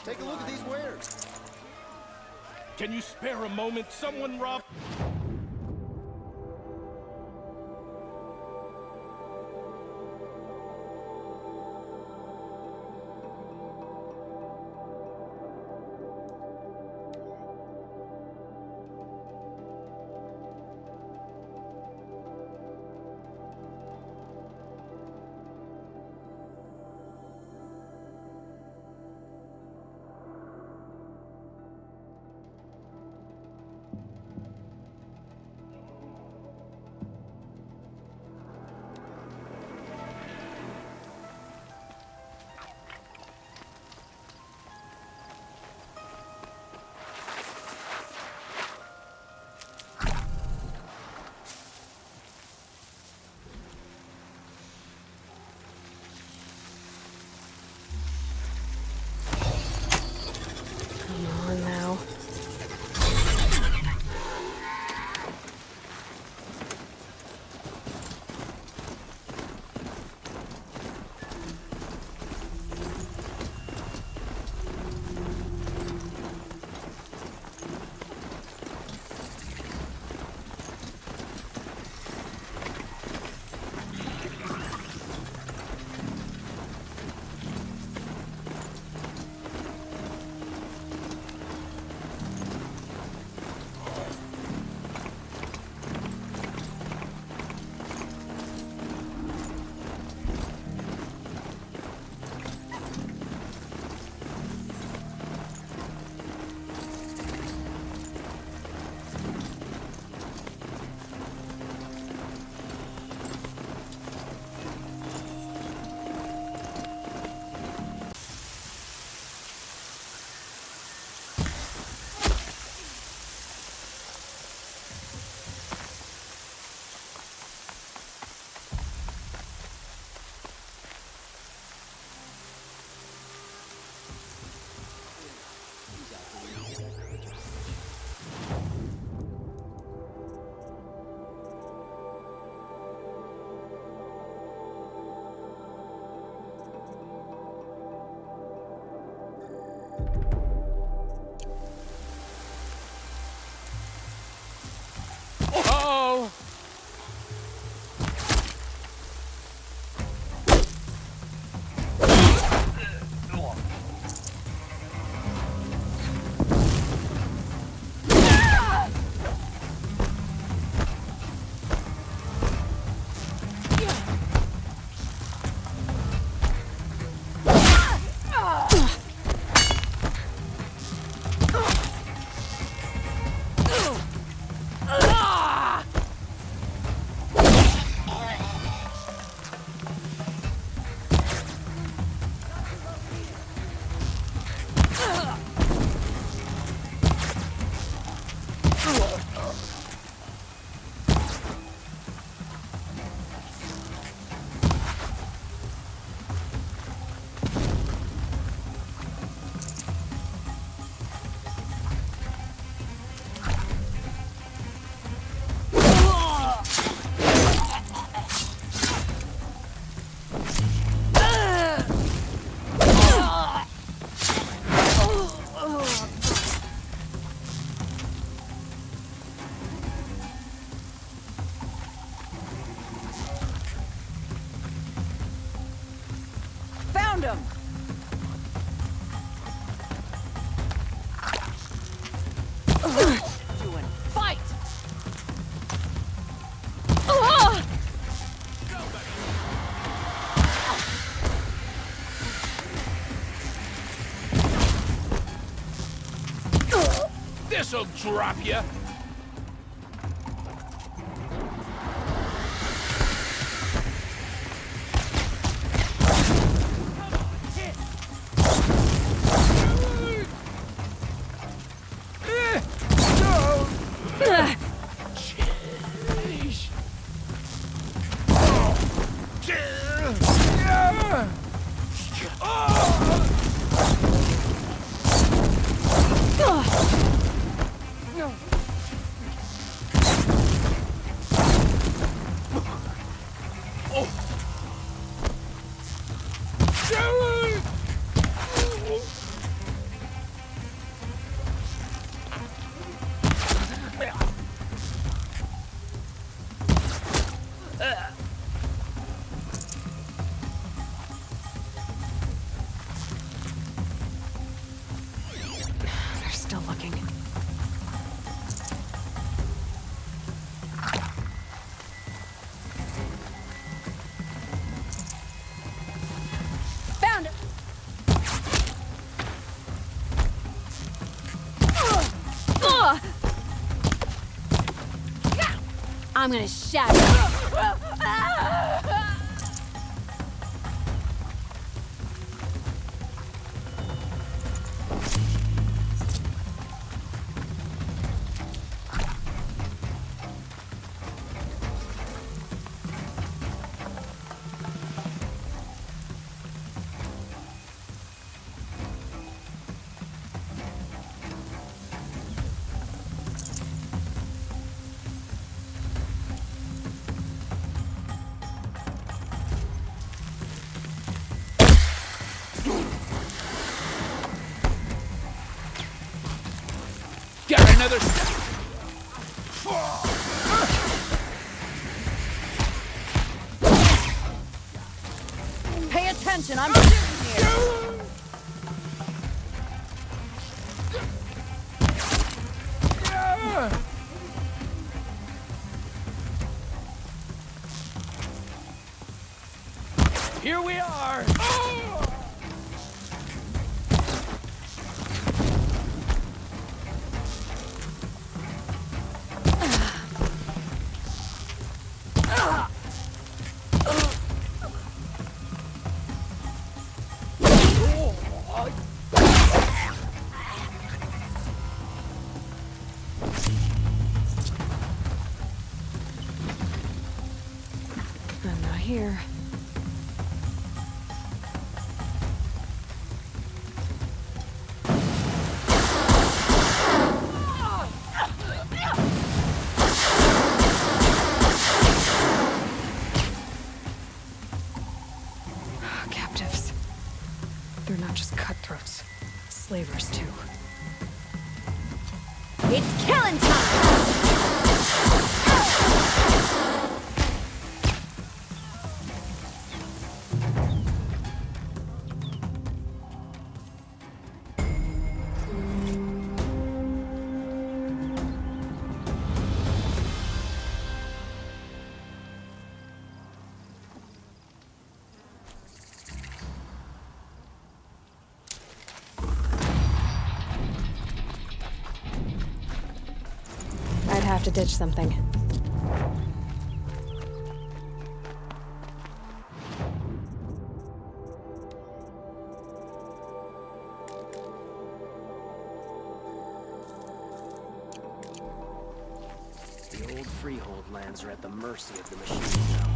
Take a look at these wares. Can you spare a moment? Someone robbed. This'll drop you. They're still looking. Found it! I'm gonna shatter it. Got another step. Pay attention, I'm shooting here. Here we are. I'm not here. Captives. They're not just cutthroats. Slavers, too. It's killing time! I'd have to ditch something. The old freehold lands are at the mercy of the machine now.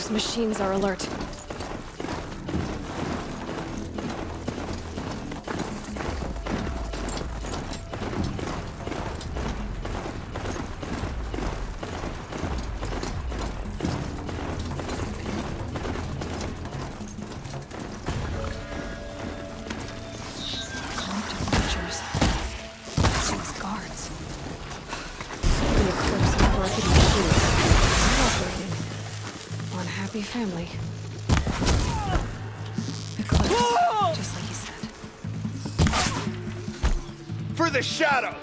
Those machines are alert. Family. Eclipse, just like he said. For the shadow!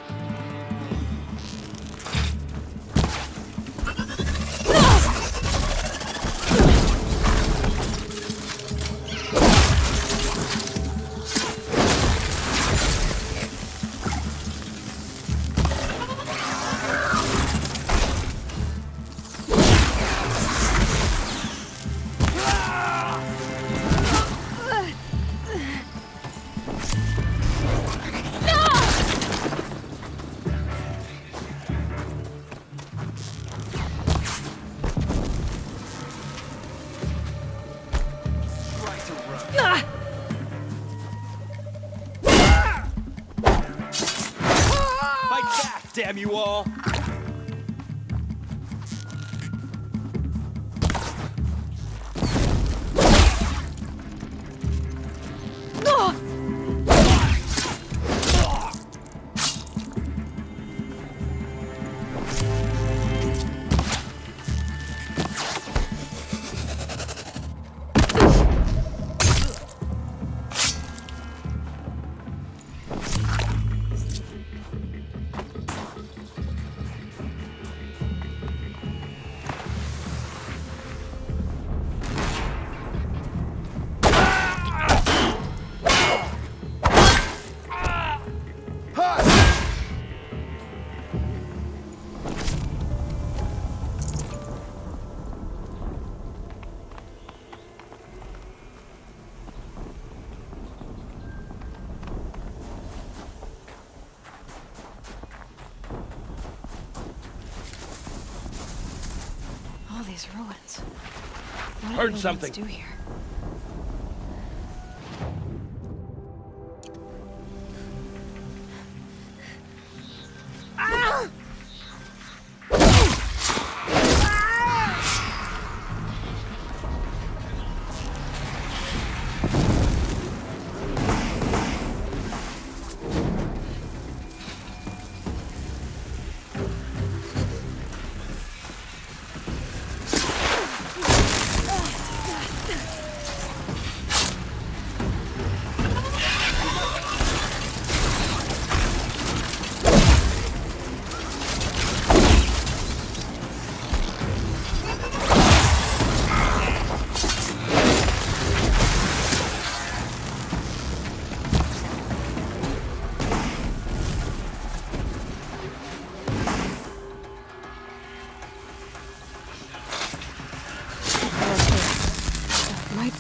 Damn you all! These ruins. What do Heard aliens something. do here?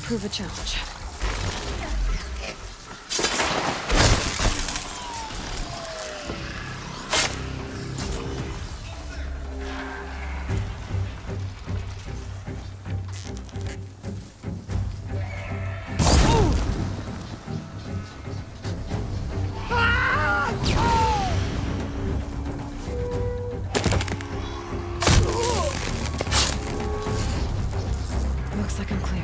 Prove a challenge. Looks like I'm clear.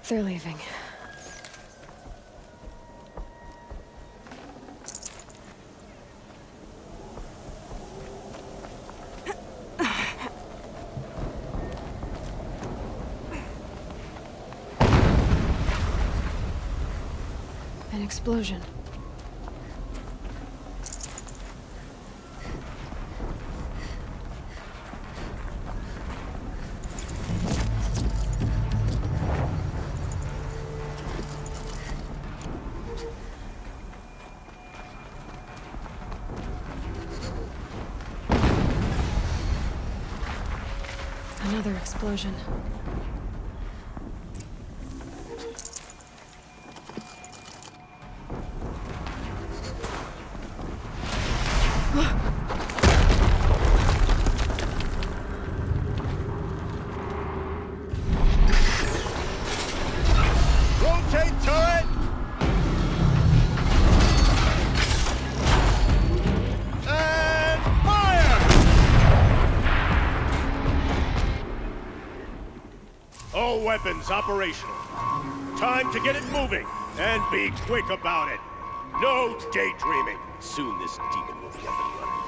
They're leaving. An explosion. Another explosion. Rotate turret! And fire! All weapons operational. Time to get it moving, and be quick about it. No daydreaming. Soon this demon will be up and running.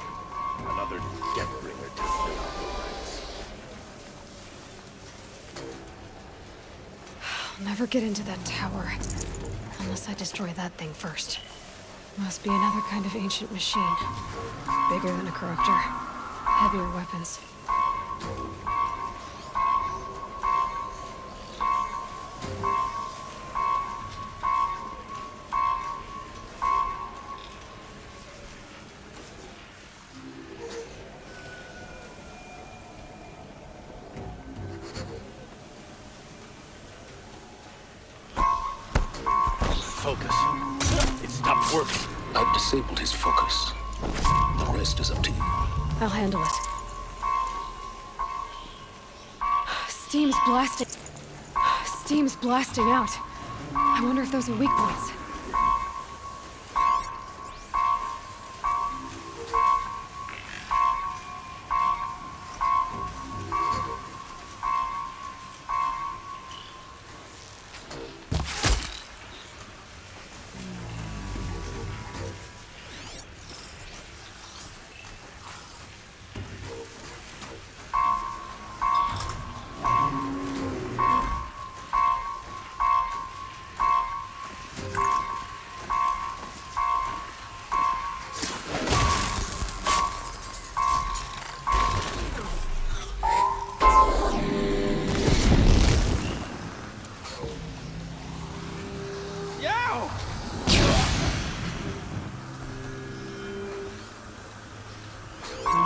Another Deathbringer to fill out the ranks. I'll never get into that tower. Unless I destroy that thing first. Must be another kind of ancient machine. Bigger than a corruptor. Heavier weapons. Focus. It stopped working. I've disabled his focus. The rest is up to you. I'll handle it. Steam's blasting. Steam's blasting out. I wonder if those are weak points.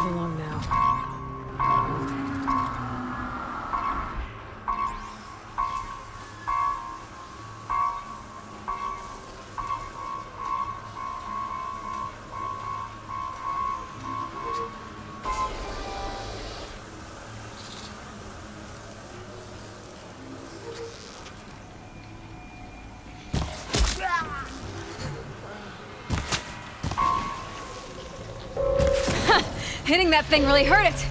Move along now. Hitting that thing really hurt it!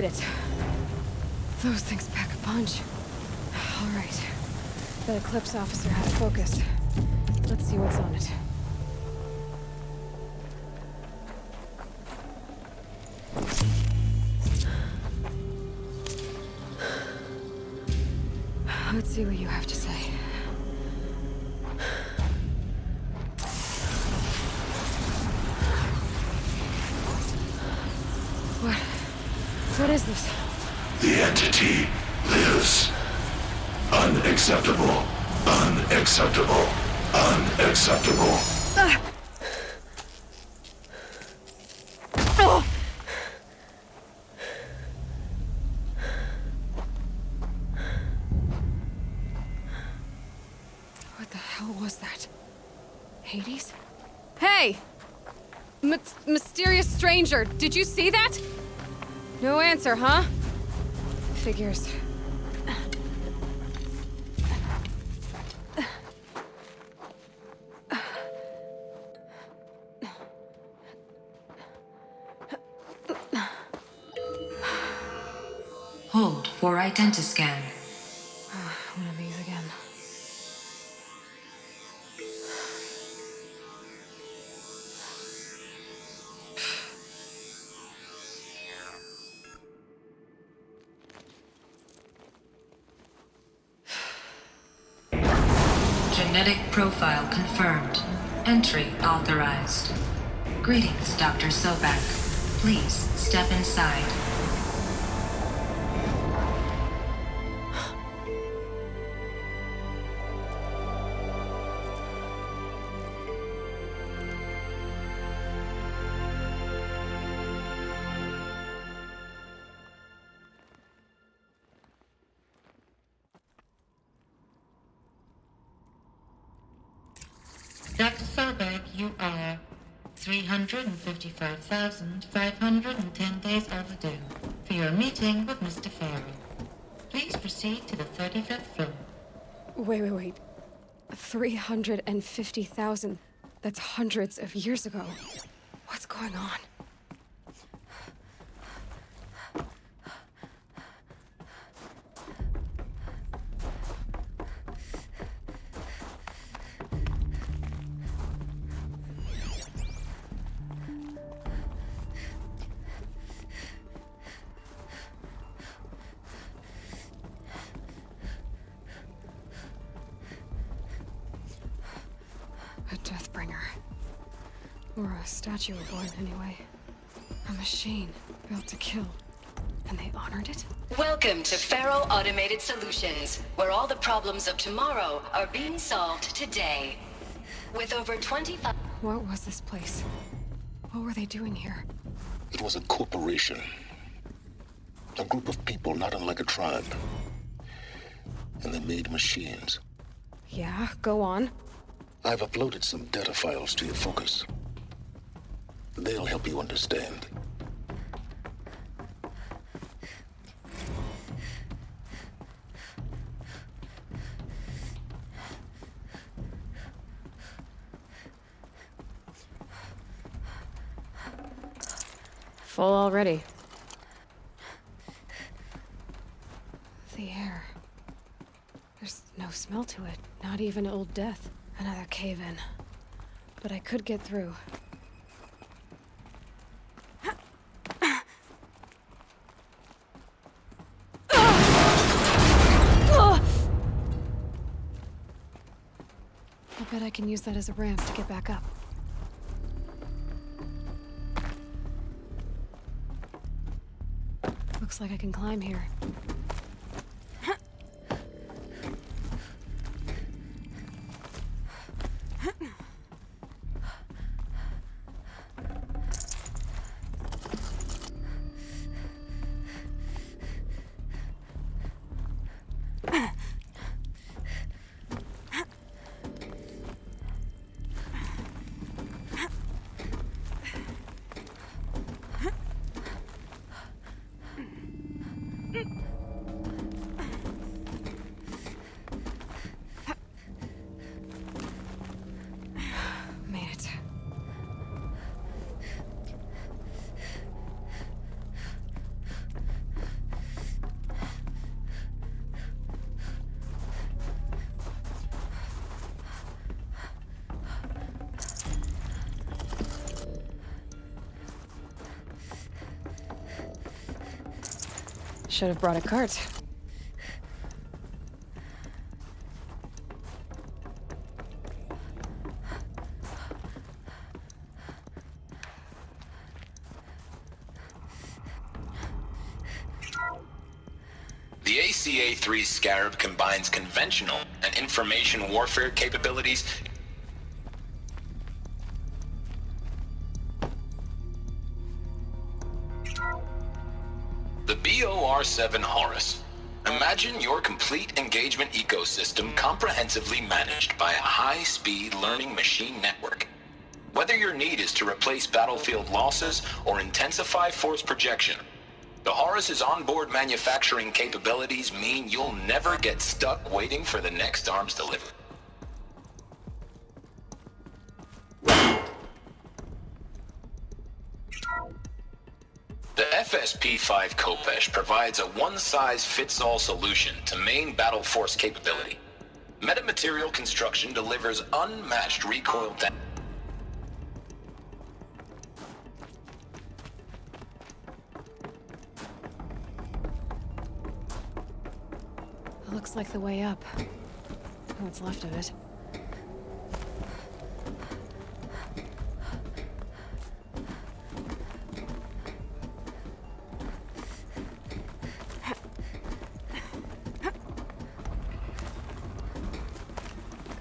did it. Those things pack a punch. All right. The Eclipse officer had it focused. Let's see what's on it. Let's see what you have to say. What is this? The entity lives. Unacceptable. Unacceptable. Unacceptable. What the hell was that? Hades? Hey! Mysterious stranger, did you see that? No answer, huh? Figures. Hold for identiscan. One of these again. Genetic profile confirmed. Entry authorized. Greetings, Dr. Sobek. Please step inside. Dr. Sobek, you are 355,510 days overdue for your meeting with Mr. Farrell. Please proceed to the 35th floor. Wait. 350,000. That's hundreds of years ago. What's going on? A Deathbringer. Or a statue of one, anyway. A machine built to kill. And they honored it? Welcome to Faro Automated Solutions, where all the problems of tomorrow are being solved today. With over 25... What was this place? What were they doing here? It was a corporation. A group of people not unlike a tribe. And they made machines. Yeah, go on. I've uploaded some data files to your focus. They'll help you understand. Full already. The air. There's no smell to it. Not even Old Death. Another cave-in. But I could get through. I bet I can use that as a ramp to get back up. Looks like I can climb here. Should have brought a cart. The ACA-3 Scarab combines conventional and information warfare capabilities. The BOR-7 Horus. Imagine your complete engagement ecosystem comprehensively managed by a high-speed learning machine network. Whether your need is to replace battlefield losses or intensify force projection, the Horus's onboard manufacturing capabilities mean you'll never get stuck waiting for the next arms delivery. The FSP-5 Kopesh provides a one-size-fits-all solution to main battle force capability. Metamaterial construction delivers unmatched recoil damage. Looks like the way up. What's left of it.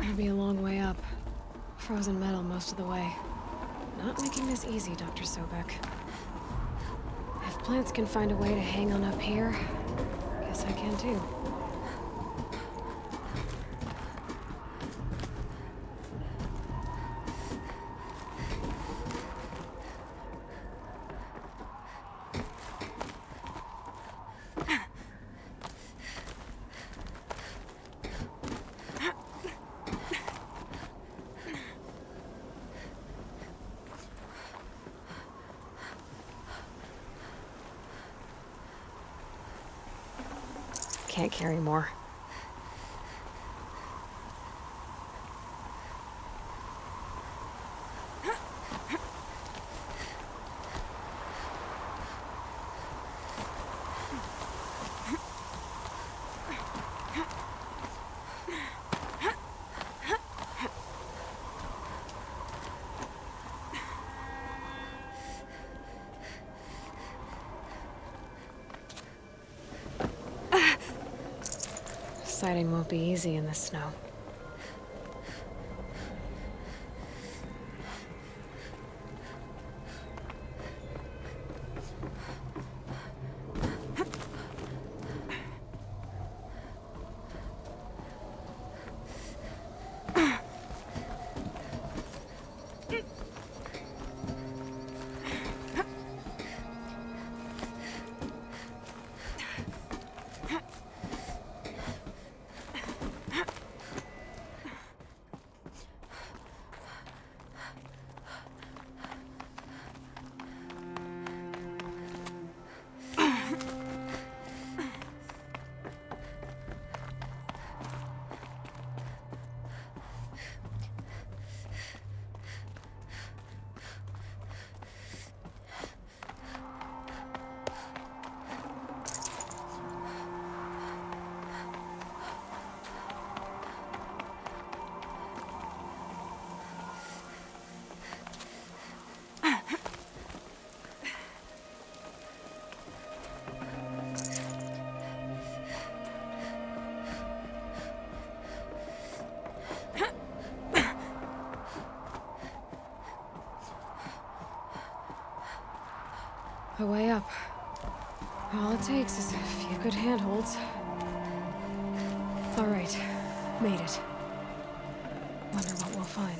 It'll be a long way up. Frozen metal most of the way. Not making this easy, Dr. Sobek. If plants can find a way to hang on up here, guess I can too. Can't carry more. Sighting won't be easy in the snow. A way up. All it takes is a few good handholds. All right, made it. Wonder what we'll find.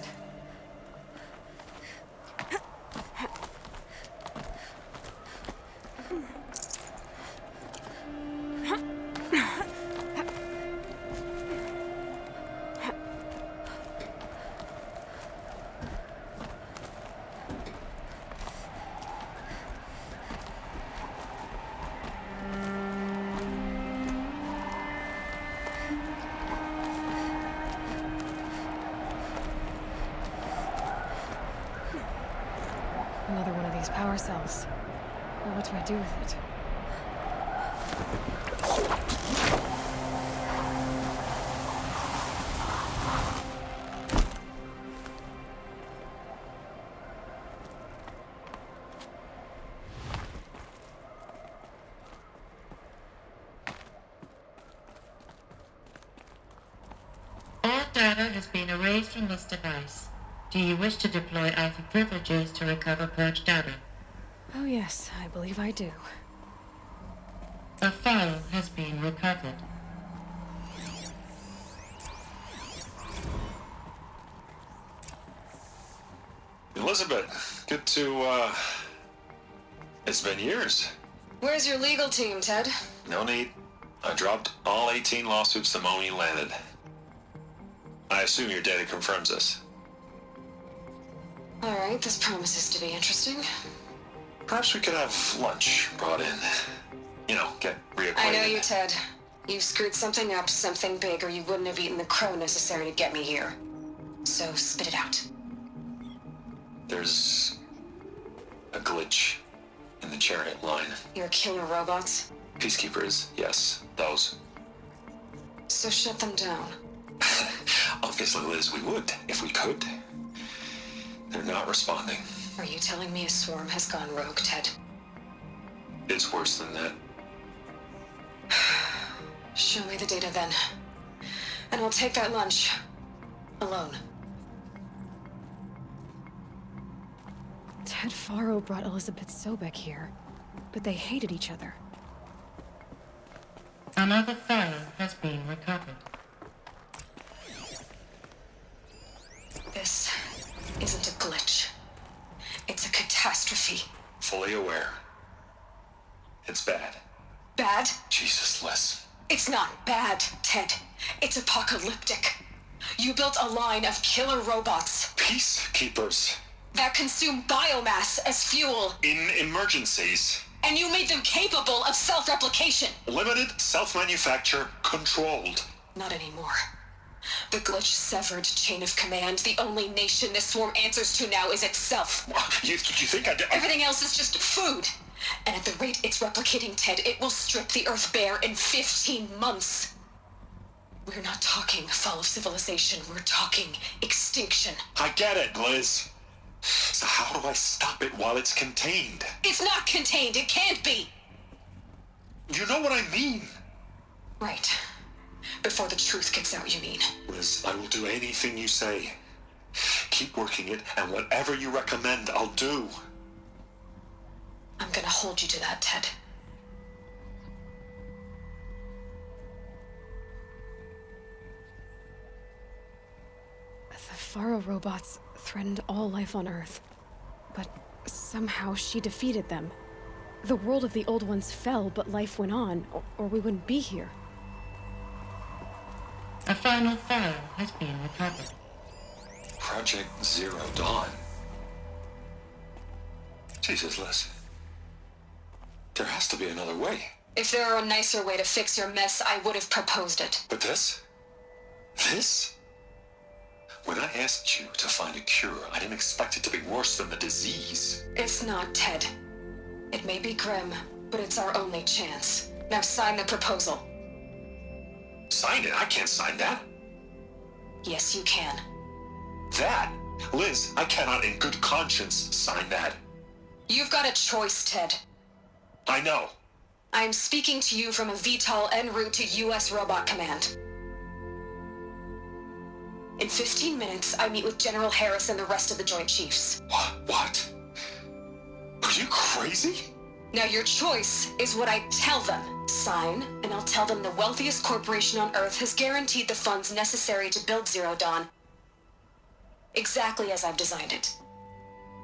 Another one of these power cells. Well, what do I do with it? All data has been erased from this device. Do you wish to deploy Alpha privileges to recover purged data? Oh yes, I believe I do. A file has been recovered. Elizabeth, good to, it's been years. Where's your legal team, Ted? No need. I dropped all 18 lawsuits the moment you landed. I assume your data confirms this. All right, this promises to be interesting. Perhaps we could have lunch brought in. You know, get reacquainted. I know you, Ted. You've screwed something up, something big, or you wouldn't have eaten the crow necessary to get me here. So spit it out. There's a glitch in the chariot line. Your killer robots? Peacekeepers, yes, those. So shut them down. Obviously, Liz, we would, if we could. They're not responding. Are you telling me a swarm has gone rogue, Ted? It's worse than that. Show me the data then. And I'll take that lunch. Alone. Ted Faro brought Elizabeth Sobek here, but they hated each other. Another file has been recovered. This isn't a glitch. It's a catastrophe. Fully aware. It's bad. Bad? Jesus, Liz. It's not bad, Ted. It's apocalyptic. You built a line of killer robots. Peacekeepers. That consume biomass as fuel. In emergencies. And you made them capable of self-replication. Limited, self-manufacture, controlled. Not anymore. The glitch severed chain of command. The only nation this swarm answers to now is itself. You think Everything else is just food. And at the rate it's replicating, Ted, it will strip the Earth bare in 15 months. We're not talking fall of civilization. We're talking extinction. I get it, Liz. So how do I stop it while it's contained? It's not contained. It can't be. You know what I mean. Right. Before the truth gets out, you mean? Liz, I will do anything you say. Keep working it, and whatever you recommend, I'll do. I'm gonna hold you to that, Ted. The Faro robots threatened all life on Earth, but somehow she defeated them. The world of the old ones fell, but life went on, or we wouldn't be here. A final file has been recovered. Project Zero Dawn. Jesus, Liz. There has to be another way. If there were a nicer way to fix your mess, I would have proposed it. But this? This? When I asked you to find a cure, I didn't expect it to be worse than the disease. It's not, Ted. It may be grim, but it's our only chance. Now sign the proposal. Sign it? I can't sign that. Yes, you can. That? Liz, I cannot in good conscience sign that. You've got a choice, Ted. I know. I am speaking to you from a VTOL en route to U.S. Robot Command. In 15 minutes, I meet with General Harris and the rest of the Joint Chiefs. What? Are you crazy? Now your choice is what I tell them. Sign, and I'll tell them the wealthiest corporation on Earth has guaranteed the funds necessary to build Zero Dawn. Exactly as I've designed it.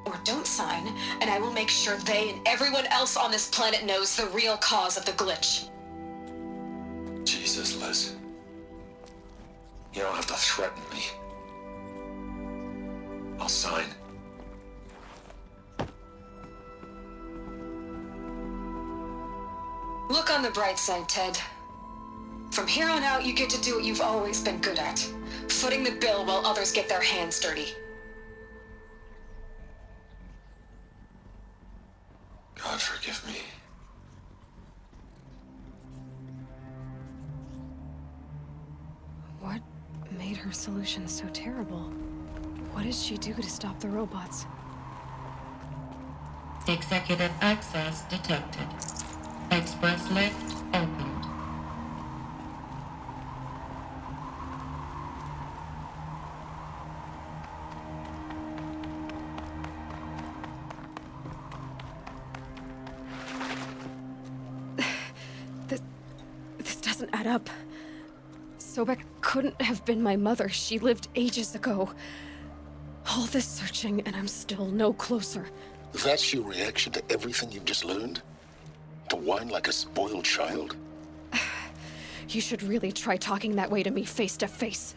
Or don't sign, and I will make sure they and everyone else on this planet knows the real cause of the glitch. Jesus, Liz. You don't have to threaten me. I'll sign. Look on the bright side, Ted. From here on out, you get to do what you've always been good at. Footing the bill while others get their hands dirty. God forgive me. her solution so terrible? What did she do to stop the robots? Executive access detected. Express lift opened. This doesn't add up. Sobek couldn't have been my mother. She lived ages ago. All this searching, and I'm still no closer. That's your reaction to everything you've just learned? To whine like a spoiled child? You should really try talking that way to me face to face.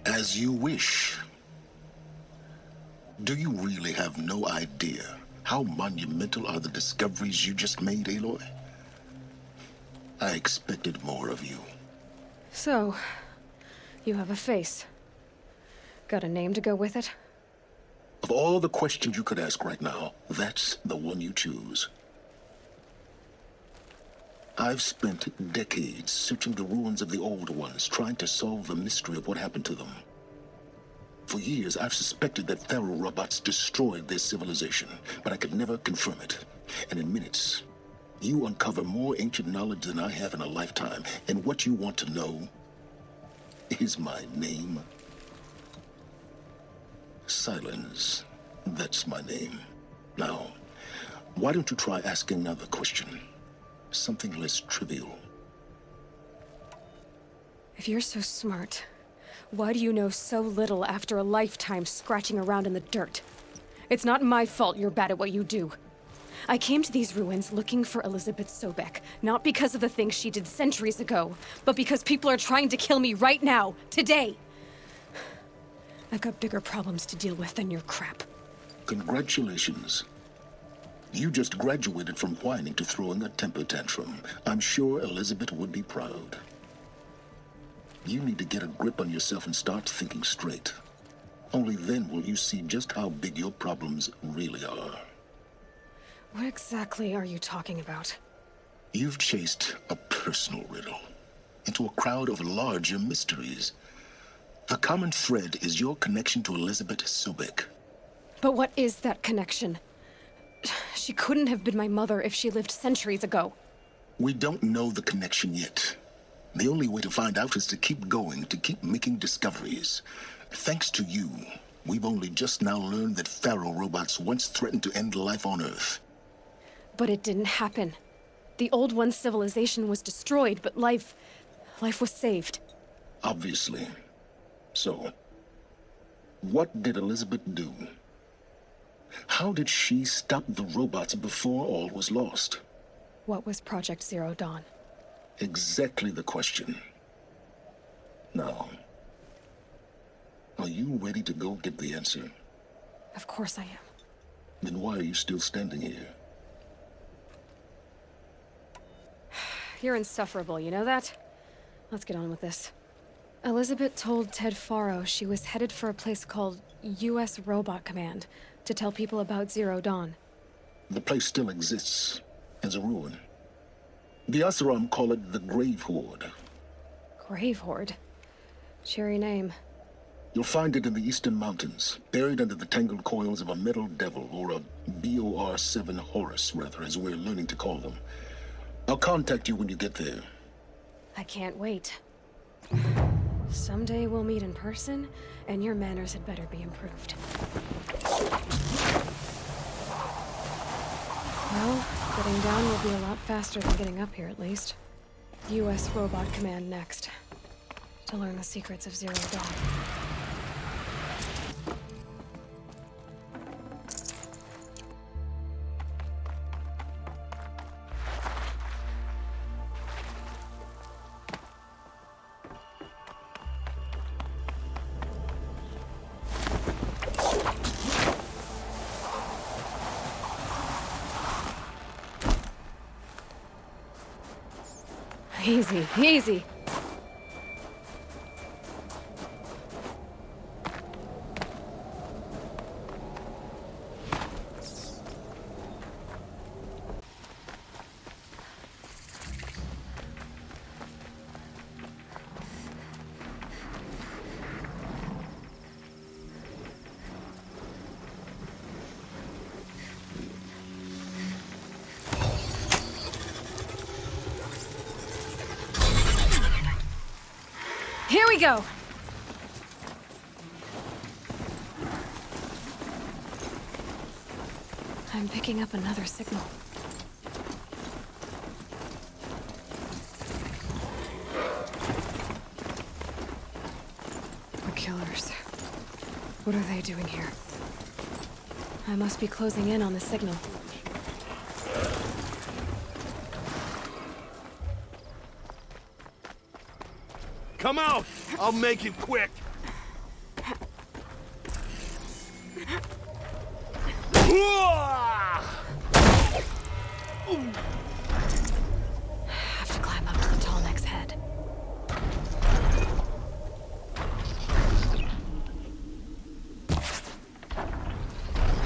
As you wish. Do you really have no idea how monumental are the discoveries you just made, Aloy? I expected more of you. So, you have a face. Got a name to go with it? Of all the questions you could ask right now, that's the one you choose. I've spent decades searching the ruins of the old ones, trying to solve the mystery of what happened to them. For years, I've suspected that Pharaoh robots destroyed their civilization, but I could never confirm it. And in minutes, you uncover more ancient knowledge than I have in a lifetime, and what you want to know is my name. Silence. That's my name. Now, why don't you try asking another question? Something less trivial. If you're so smart, why do you know so little after a lifetime scratching around in the dirt? It's not my fault you're bad at what you do. I came to these ruins looking for Elizabeth Sobek, not because of the things she did centuries ago, but because people are trying to kill me right now, today. I've got bigger problems to deal with than your crap. Congratulations. You just graduated from whining to throwing a temper tantrum. I'm sure Elizabeth would be proud. You need to get a grip on yourself and start thinking straight. Only then will you see just how big your problems really are. What exactly are you talking about? You've chased a personal riddle into a crowd of larger mysteries. The common thread is your connection to Elizabeth Sobek. But what is that connection? She couldn't have been my mother if she lived centuries ago. We don't know the connection yet. The only way to find out is to keep going, to keep making discoveries. Thanks to you, we've only just now learned that Pharaoh robots once threatened to end life on Earth. But it didn't happen. The Old One's civilization was destroyed, but life was saved. Obviously. So, what did Elizabeth do? How did she stop the robots before all was lost? What was Project Zero Dawn? Exactly the question. Now, are you ready to go get the answer? Of course I am. Then why are you still standing here? You're insufferable, you know that? Let's get on with this. Elizabeth told Ted Faro she was headed for a place called U.S. Robot Command to tell people about Zero Dawn. The place still exists as a ruin. The Oseram call it the Grave Horde. Grave Horde? Cheery name. You'll find it in the Eastern Mountains, buried under the tangled coils of a metal devil, or a BOR-7 Horus, rather, as we're learning to call them. I'll contact you when you get there. I can't wait. Someday we'll meet in person, and your manners had better be improved. Well, getting down will be a lot faster than getting up here, at least. U.S. Robot Command next. To learn the secrets of Zero Dawn. Easy, easy. go. I'm picking up another signal. The killers. What are they doing here? I must be closing in on the signal. Come out! I'll make it quick! Have to climb up to the tall neck's head.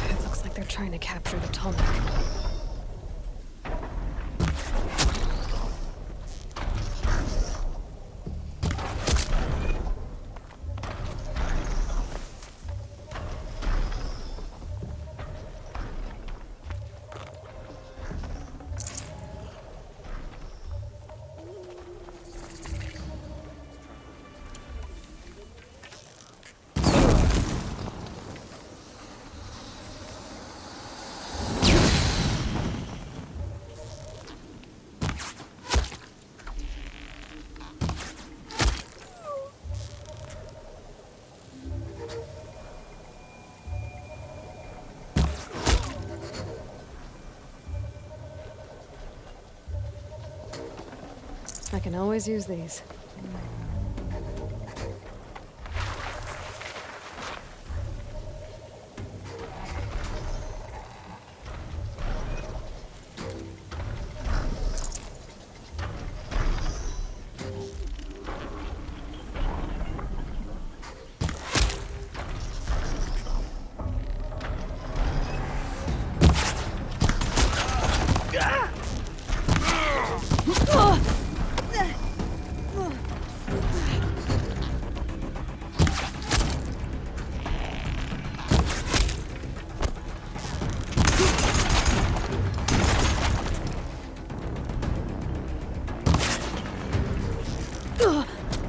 It looks like they're trying to capture the tall neck. I can always use these.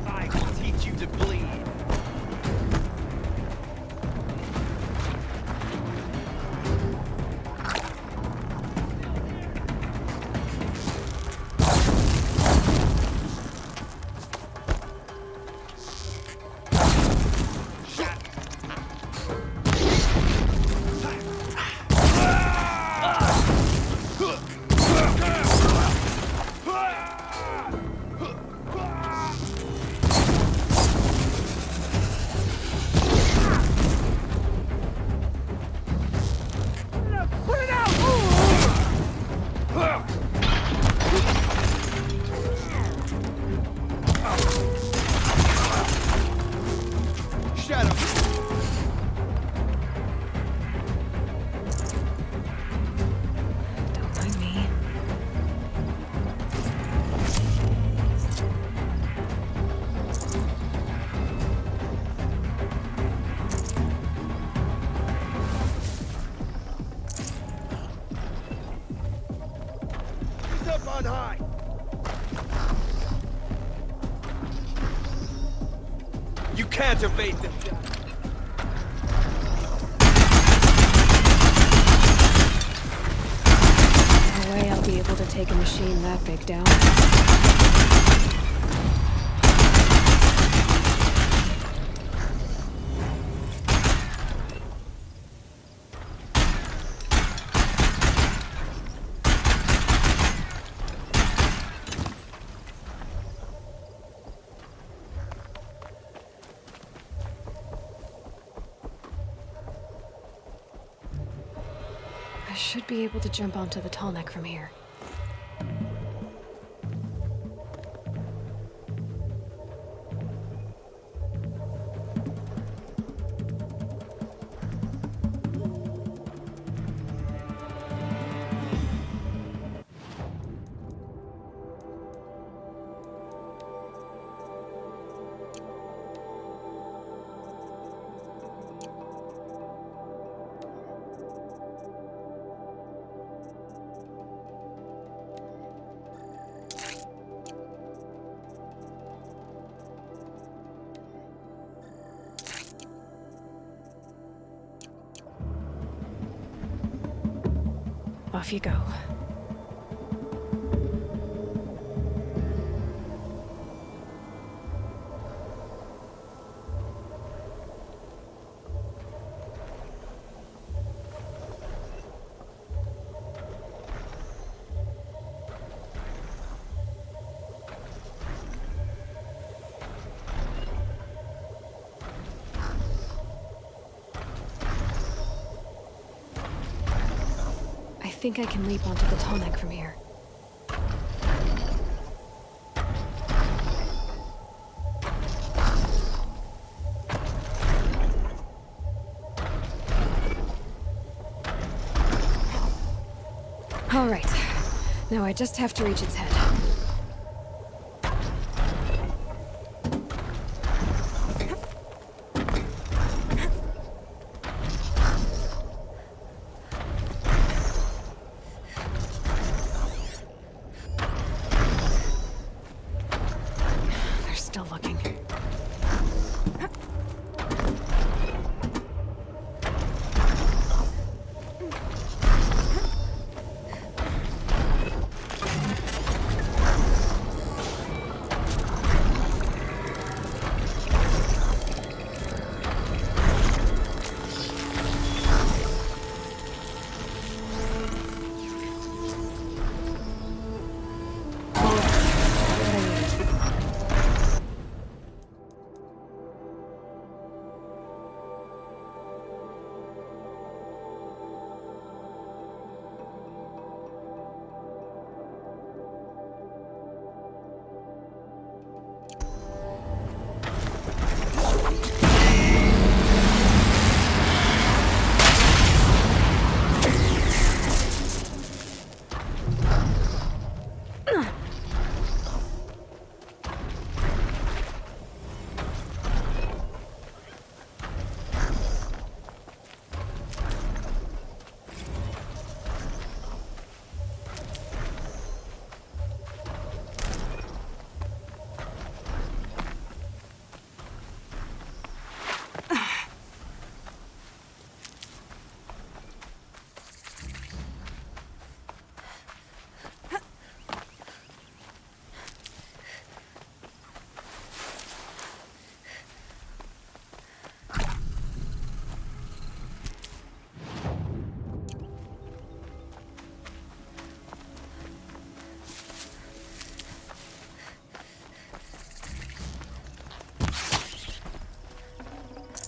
I will teach you to bleed. On high! You can't evade them! No way I'll be able to take a machine that big down. I should be able to jump onto the tall neck from here. Off you go. I think I can leap onto the tonic from here. All right. Now I just have to reach its head.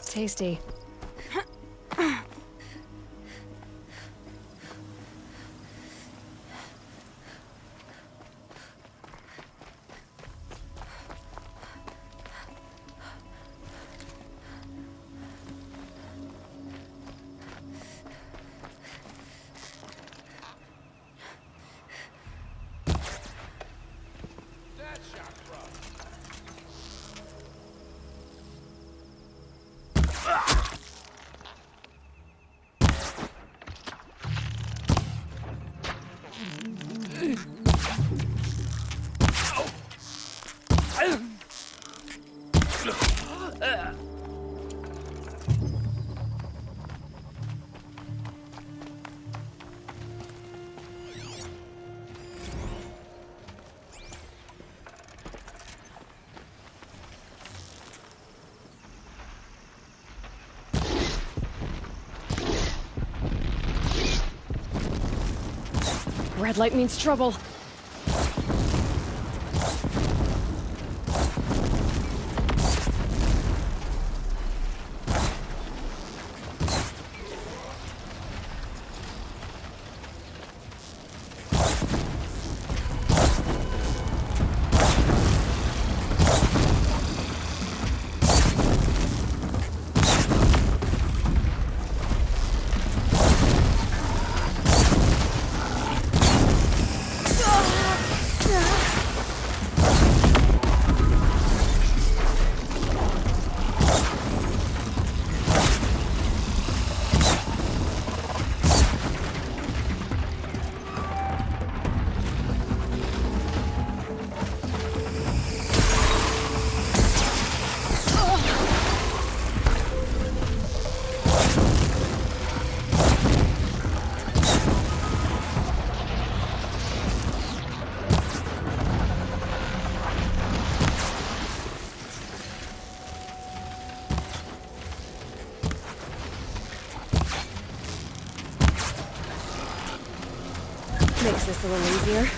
Tasty. Red light means trouble. Makes this a little easier.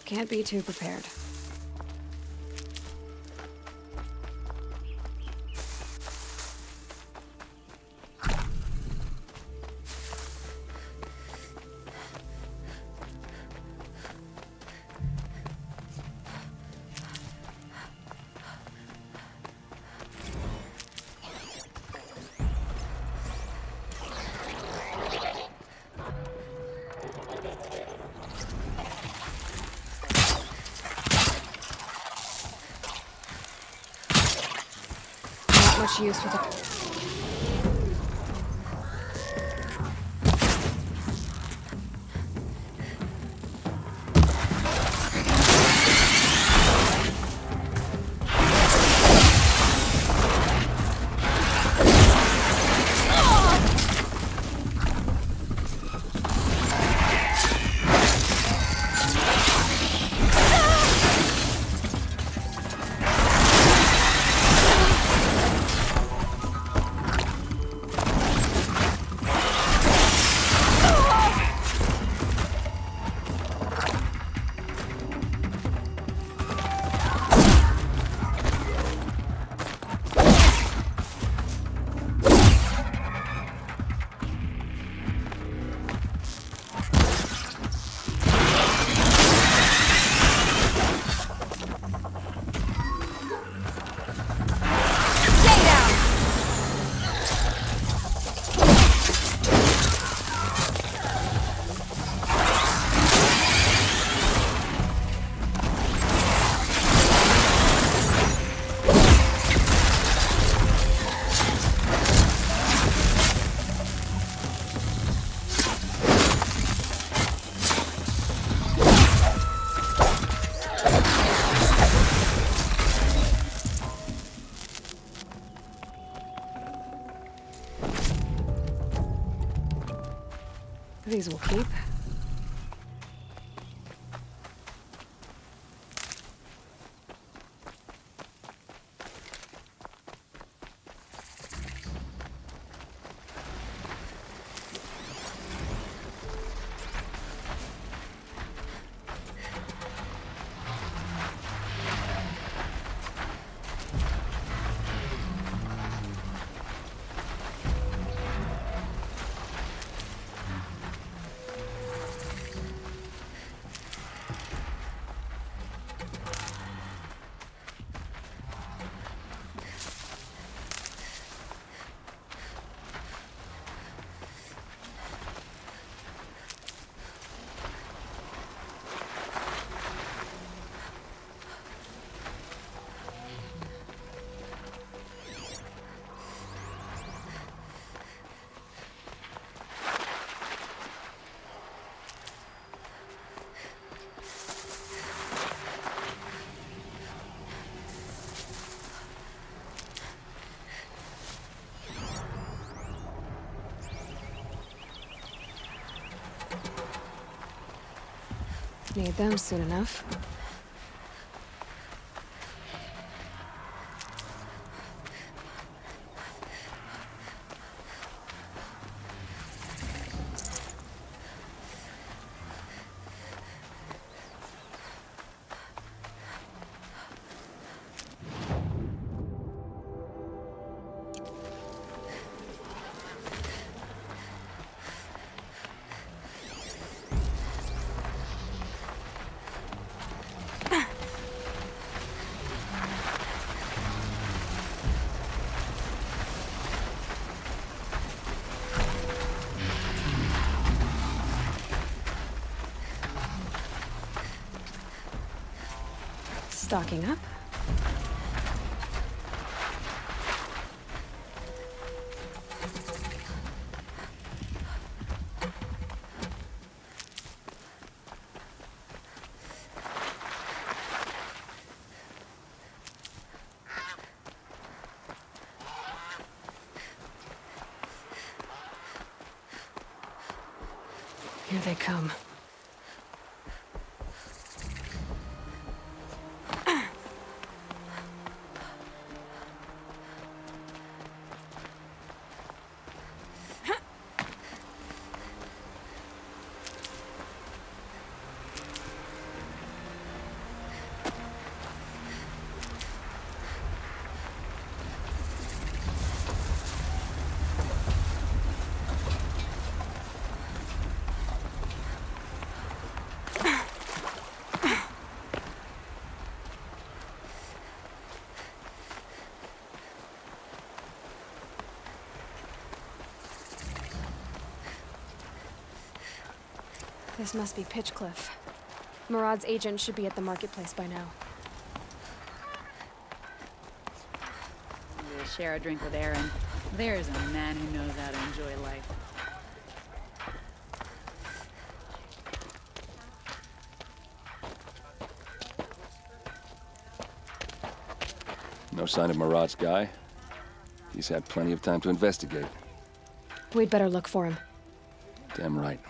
Can't be too prepared. Much use with it. These will keep. Need them soon enough. Stocking up. Here they come. This must be Pitchcliff. Murad's agent should be at the marketplace by now. We'll share a drink with Aaron. There's a man who knows how to enjoy life. No sign of Murad's guy. He's had plenty of time to investigate. We'd better look for him. Damn right.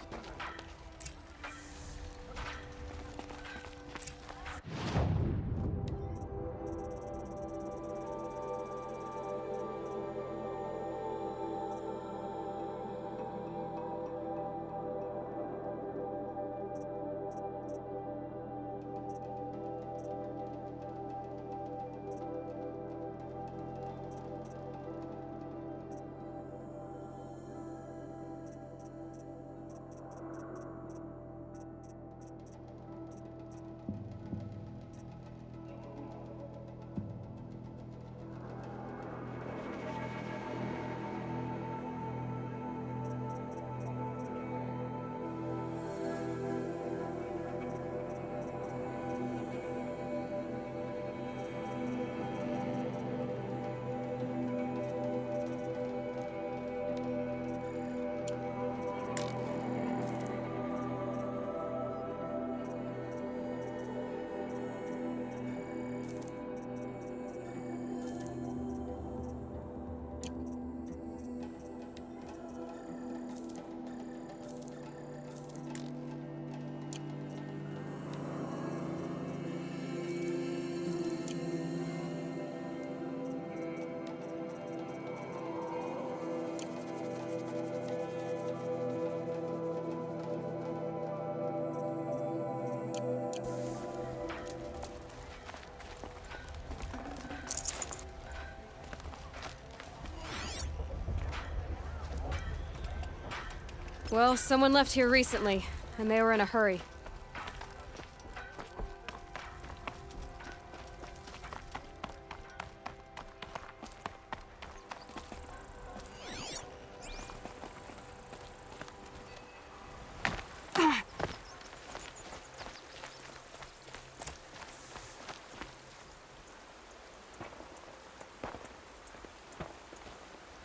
Well, someone left here recently, and they were in a hurry.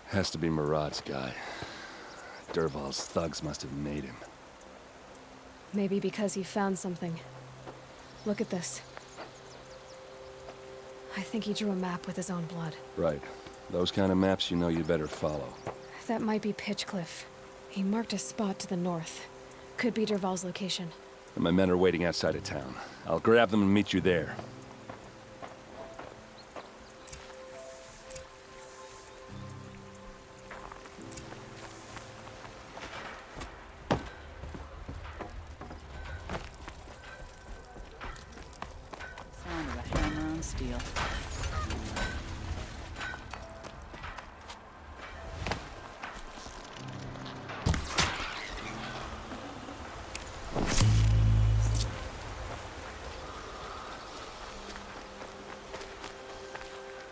Has to be Murad's guy. Dervahl's thugs must have made him. Maybe because he found something. Look at this. I think he drew a map with his own blood. Right. Those kind of maps you know you better follow. That might be Pitchcliff. He marked a spot to the north. Could be Dervahl's location. and my men are waiting outside of town. I'll grab them and meet you there. Sound of a hammer on steel.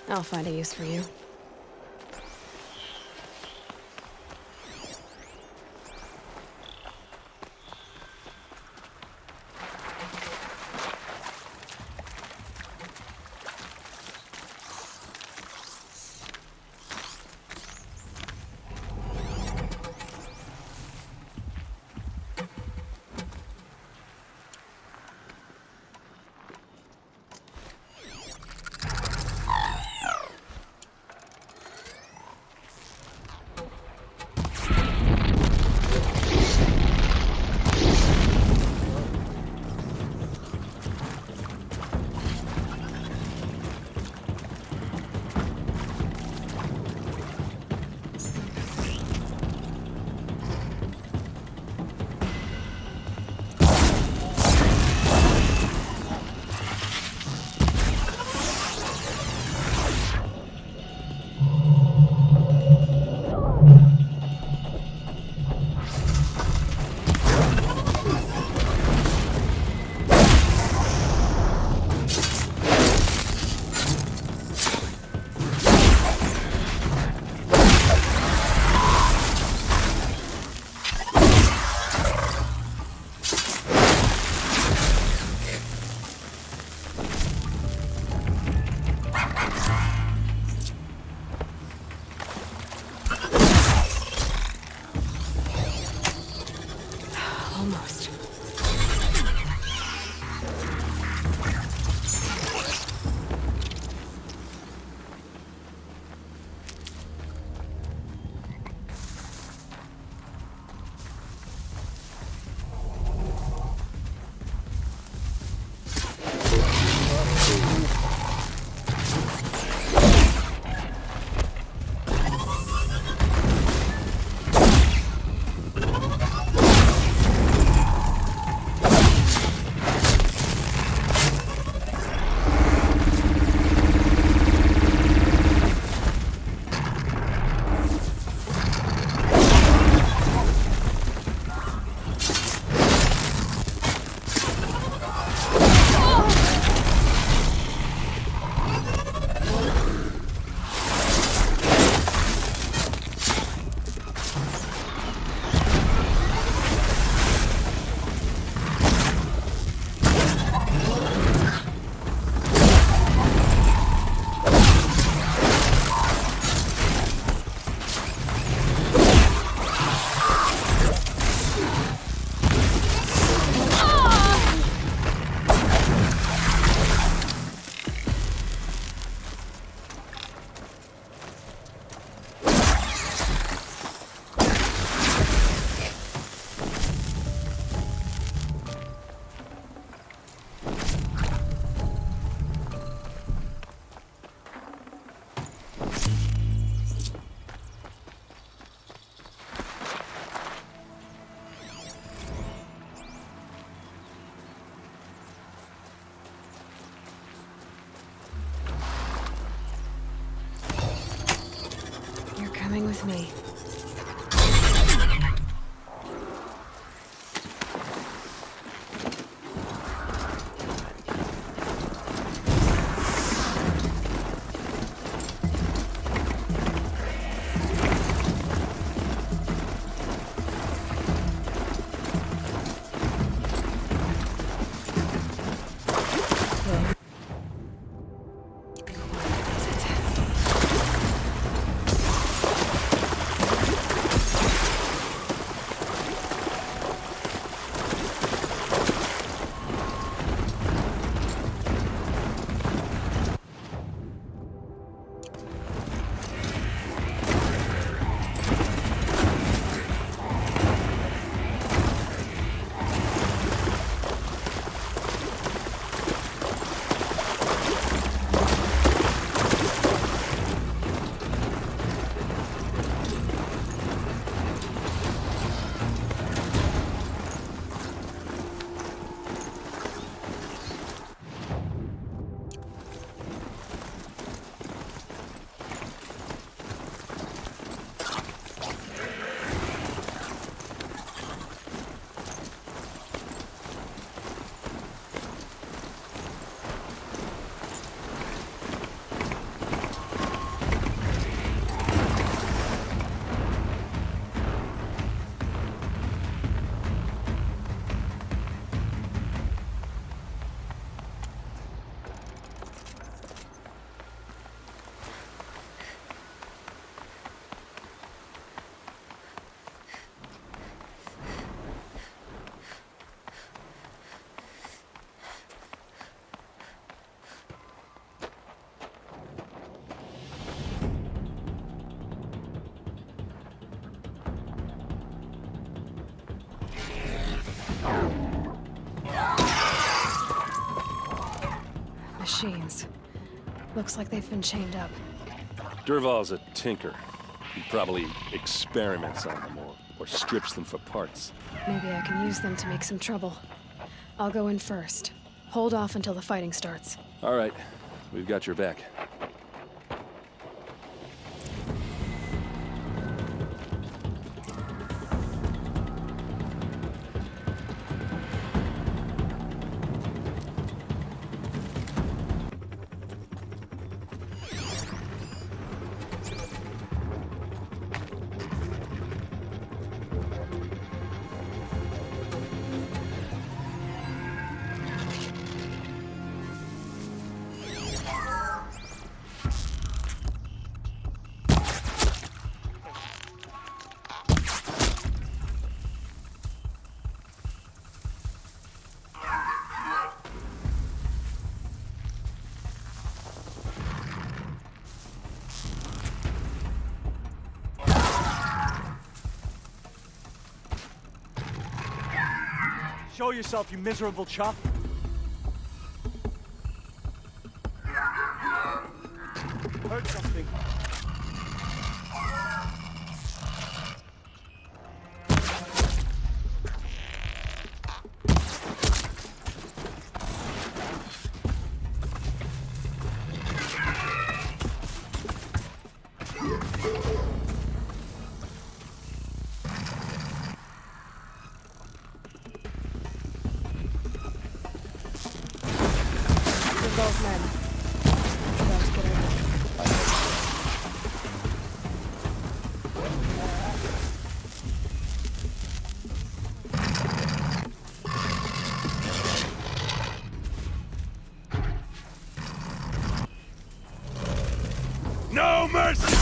I'll find a use for you. Almost. Coming with me. Machines. Looks like they've been chained up. Dervahl's a tinker. He probably experiments on them or strips them for parts. Maybe I can use them to make some trouble. I'll go in first. Hold off until the fighting starts. All right. We've got your back. Show yourself, you miserable chump! Heard something. Both men. About to get over. No mercy!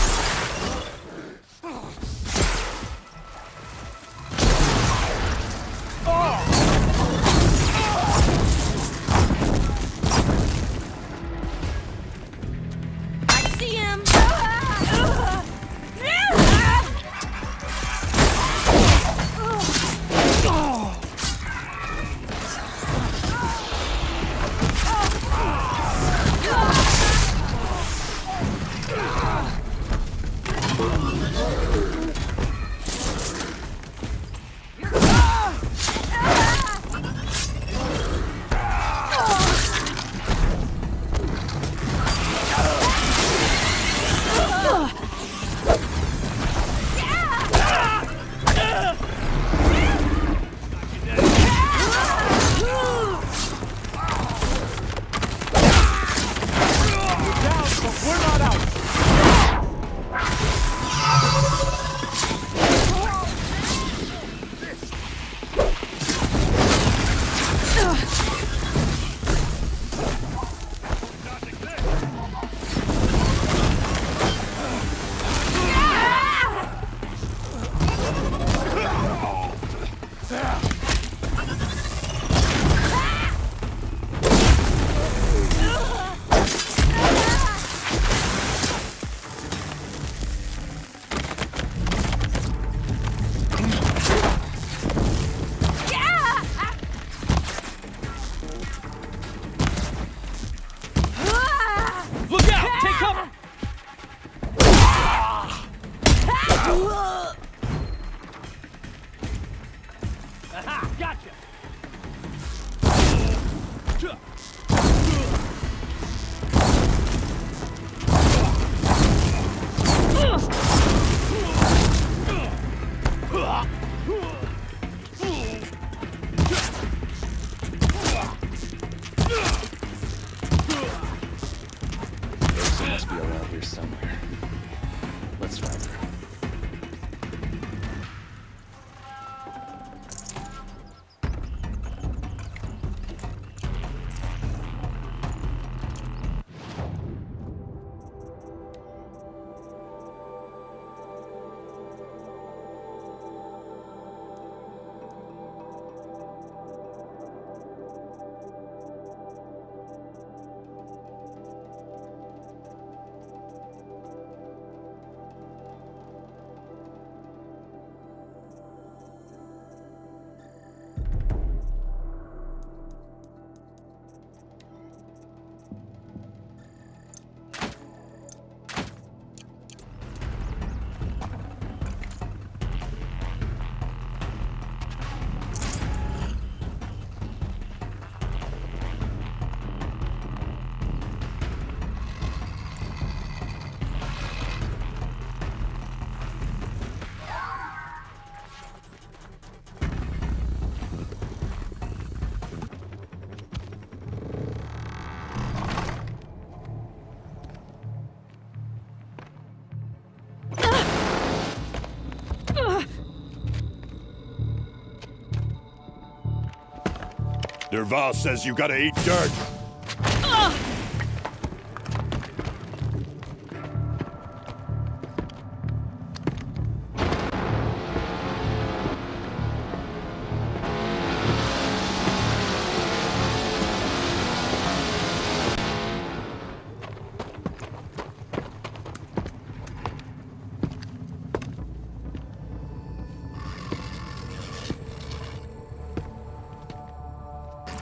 Dervahl says you gotta eat dirt.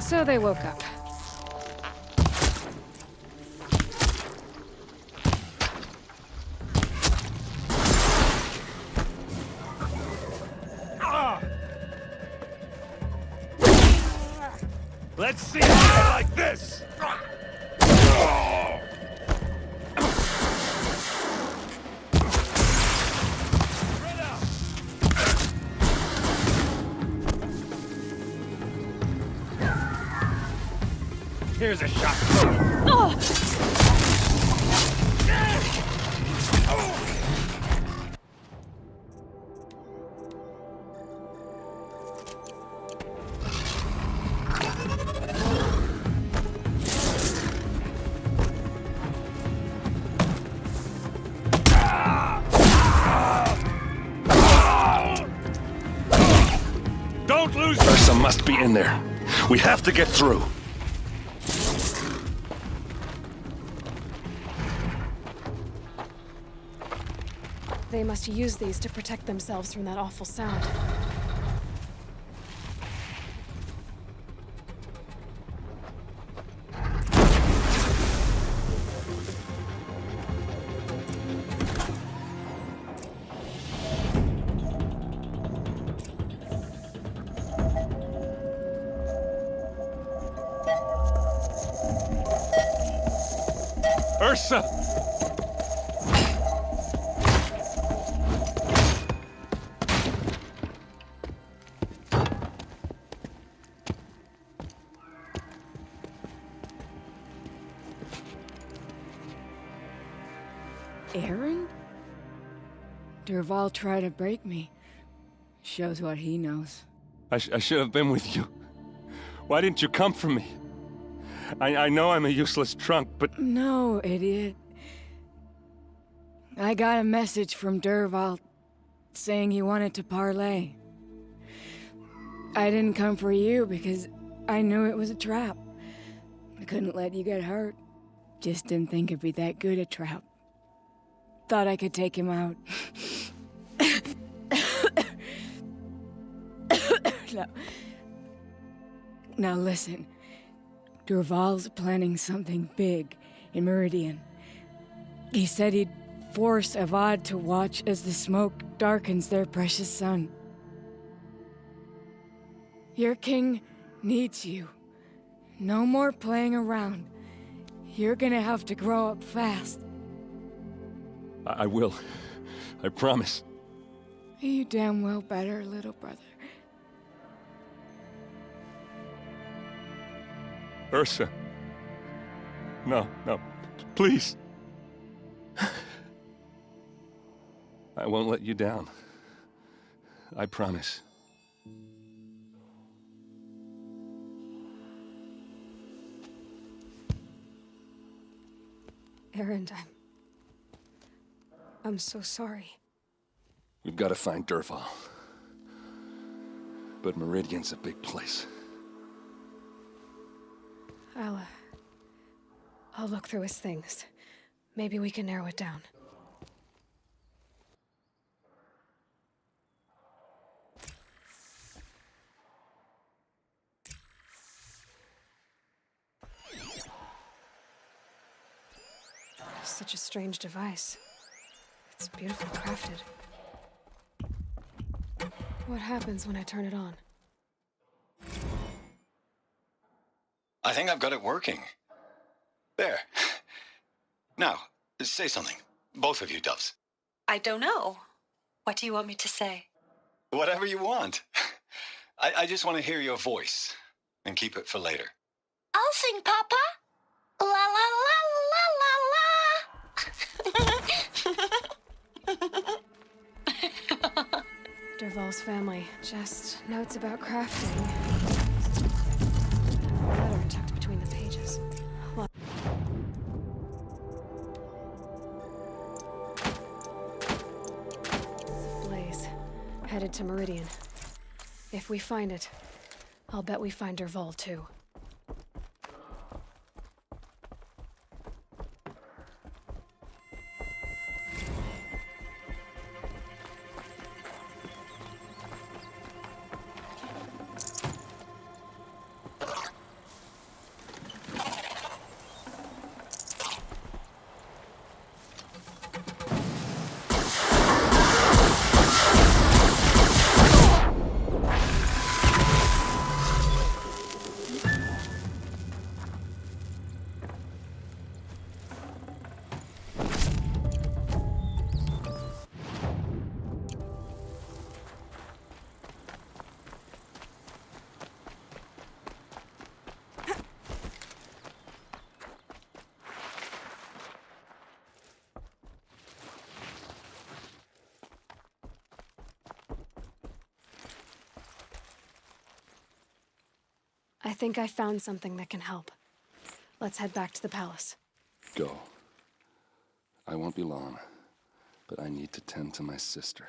So they woke up. Let's see how like this! Here's a shot. Don't lose. Ursa must be in there. We have to get through. They must use these to protect themselves from that awful sound. Ursa! Aaron? Dervahl tried to break me. Shows what he knows. I should have been with you. Why didn't you come for me? I know I'm a useless trunk, but... No, idiot. I got a message from Dervahl saying he wanted to parlay. I didn't come for you because I knew it was a trap. I couldn't let you get hurt. Just didn't think it'd be that good a trap. Thought I could take him out. Now listen. Dervahl's planning something big in Meridian. He said he'd force Avad to watch as the smoke darkens their precious sun. Your king needs you. No more playing around. You're gonna have to grow up fast. I will. I promise. You damn well better, little brother. Ursa. No, please. I won't let you down. I promise. Aaron, I'm so sorry. We've got to find Dervahl. But Meridian's a big place. I'll look through his things. Maybe we can narrow it down. Such a strange device. It's beautifully crafted. What happens when I turn it on? I think I've got it working. There. Now, say something. Both of you, doves. I don't know. What do you want me to say? Whatever you want. I just want to hear your voice. And keep it for later. I'll sing, Papa. La la la la la. Dervahl's family. Just notes about crafting. headed to Meridian. If we find it, I'll bet we find Dervahl too. I think I found something that can help. Let's head back to the palace. Go. I won't be long, but I need to tend to my sister.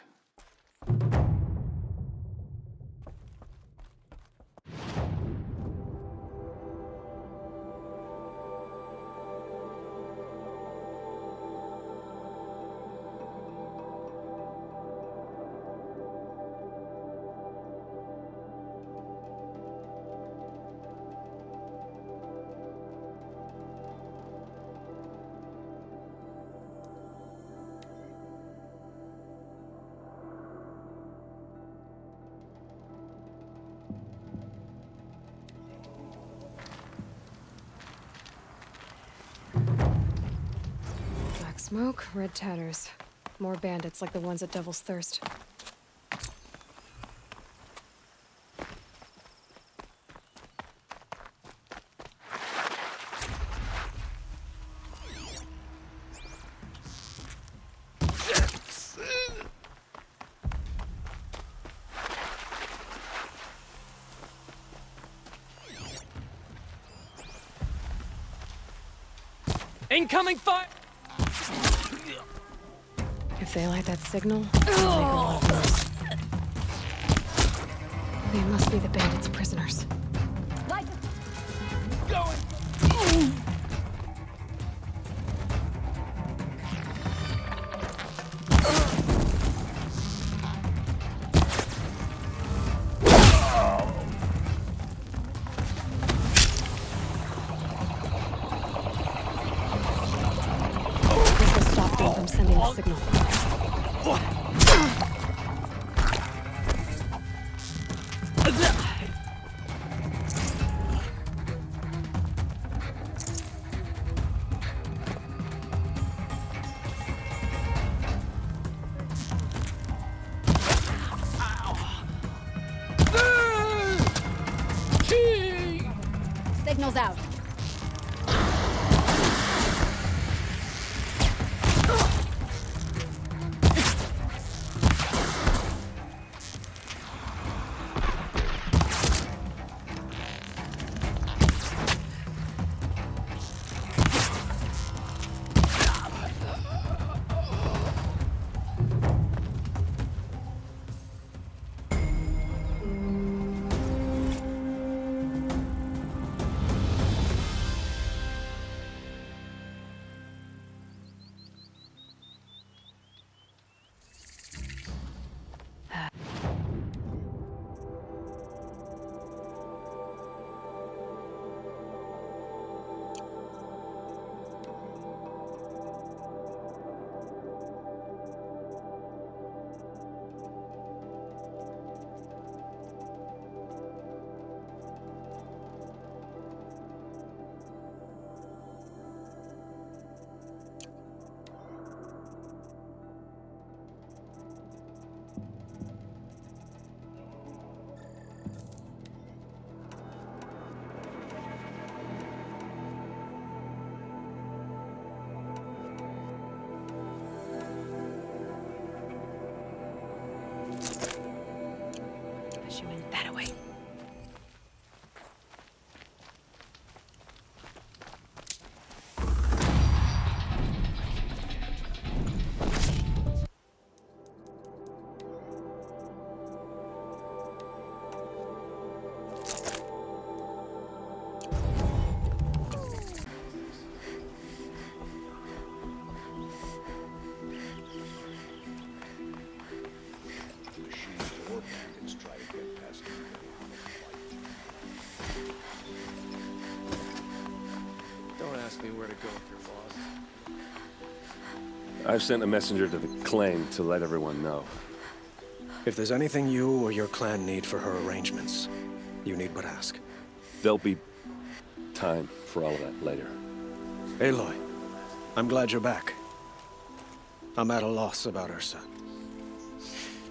Smoke, red tatters. More bandits like the ones at Devil's Thirst. Incoming fire! If they light that signal, they'll make a lot of noise. They must be the bandits' prisoners. Going! This will stop them from sending the signal. Signal's out. ask me where to go if you're lost. I've sent a messenger to the claim to let everyone know. If there's anything you or your clan need for her arrangements, you need but ask. There'll be time for all of that later. Aloy, I'm glad you're back. I'm at a loss about Ursa.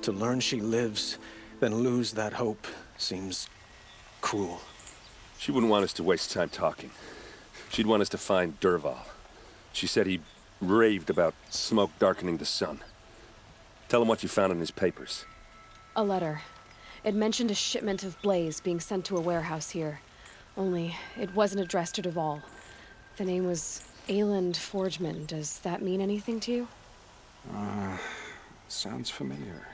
To learn she lives, then lose that hope seems cruel. She wouldn't want us to waste time talking. She'd want us to find Dervahl. She said he raved about smoke darkening the sun. Tell him what you found in his papers. A letter. It mentioned a shipment of blaze being sent to a warehouse here. Only, it wasn't addressed to Dervahl. The name was Ayland Forgeman. Does that mean anything to you? Sounds familiar.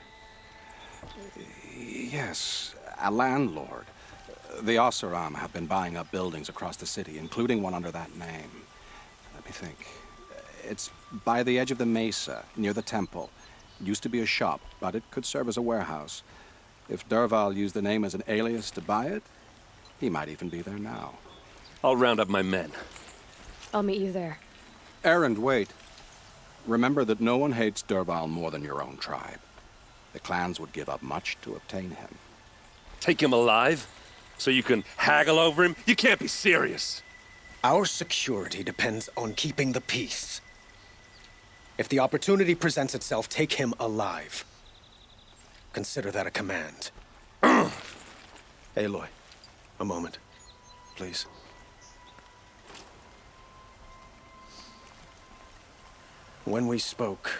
Yes, a landlord. The Oseram have been buying up buildings across the city, including one under that name. Let me think. It's by the edge of the mesa, near the temple. It used to be a shop, but it could serve as a warehouse. If Dervahl used the name as an alias to buy it, he might even be there now. I'll round up my men. I'll meet you there. Erend, wait. Remember that no one hates Dervahl more than your own tribe. The clans would give up much to obtain him. Take him alive? So you can haggle over him? You can't be serious. Our security depends on keeping the peace. If the opportunity presents itself, take him alive. Consider that a command. Aloy, a moment, please. When we spoke,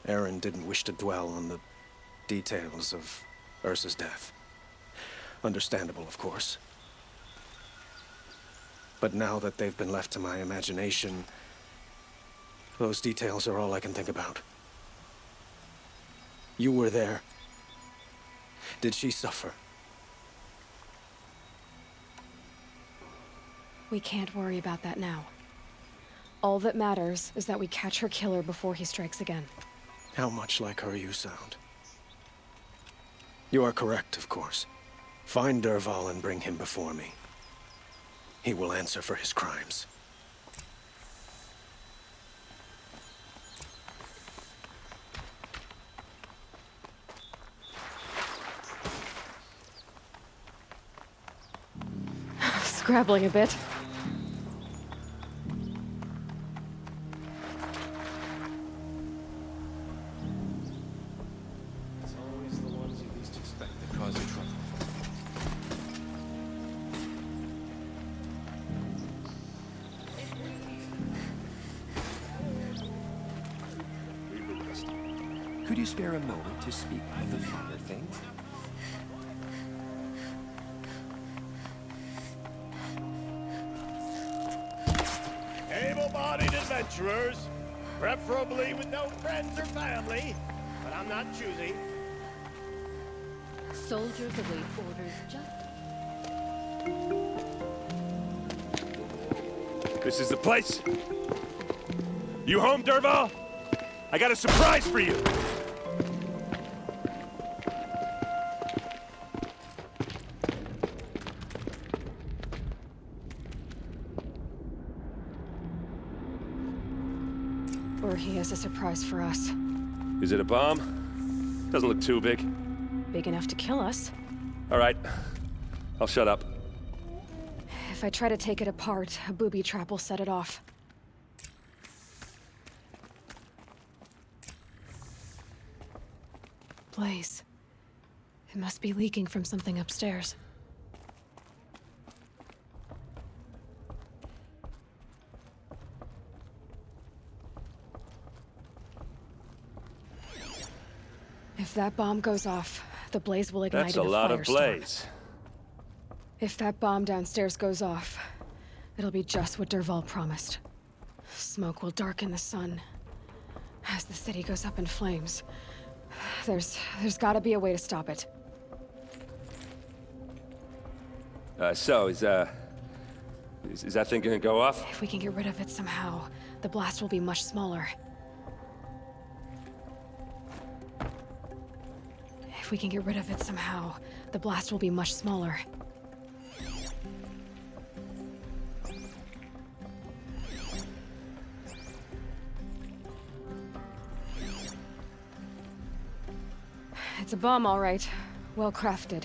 Erend didn't wish to dwell on the details of Ursa's death. Understandable, of course. But now that they've been left to my imagination, those details are all I can think about. You were there. Did she suffer? We can't worry about that now. All that matters is that we catch her killer before he strikes again. How much like her you sound. You are correct, of course. Find Dervahl and bring him before me. He will answer for his crimes. Scrabbling a bit. It's always the ones you least expect that cause you trouble. Could you spare a moment to speak of the finer things? Able-bodied adventurers, preferably with no friends or family, but I'm not choosy. Soldiers await orders just... This is the place. You home, Dervahl? I got a surprise for you. Or he has a surprise for us. Is it a bomb? Doesn't look too big. Big enough to kill us. All right. I'll shut up. If I try to take it apart, a booby trap will set it off. Blaze. It must be leaking from something upstairs. If that bomb goes off, the blaze will ignite. That's a lot of blaze. If that bomb downstairs goes off, it'll be just what Dervahl promised. Smoke will darken the sun. As the city goes up in flames, there's gotta be a way to stop it. So, is that thing gonna go off? If we can get rid of it somehow, the blast will be much smaller. If we can get rid of it somehow, the blast will be much smaller. It's a bomb, all right. Well crafted.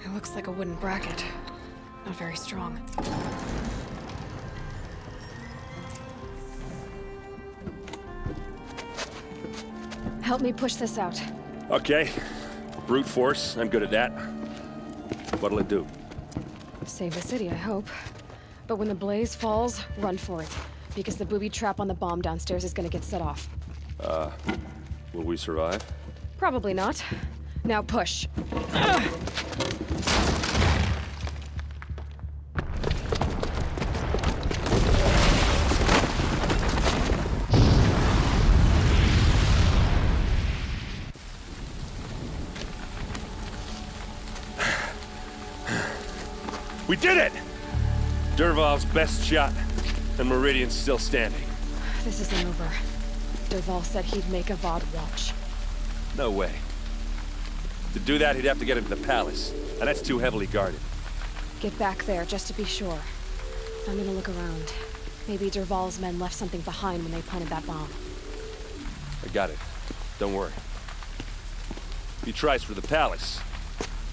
It looks like a wooden bracket. Not very strong. Help me push this out. Okay. Brute force, I'm good at that. What'll it do? Save the city, I hope. But when the blaze falls, run for it. Because the booby trap on the bomb downstairs is gonna get set off. Will we survive? Probably not. Now push. We did it! Dervahl's best shot, and Meridian's still standing. This isn't over. Dervahl said he'd make Avad watch. No way. To do that, he'd have to get into the palace, and that's too heavily guarded. Get back there, just to be sure. I'm gonna look around. Maybe Dervahl's men left something behind when they planted that bomb. I got it. Don't worry. If he tries for the palace,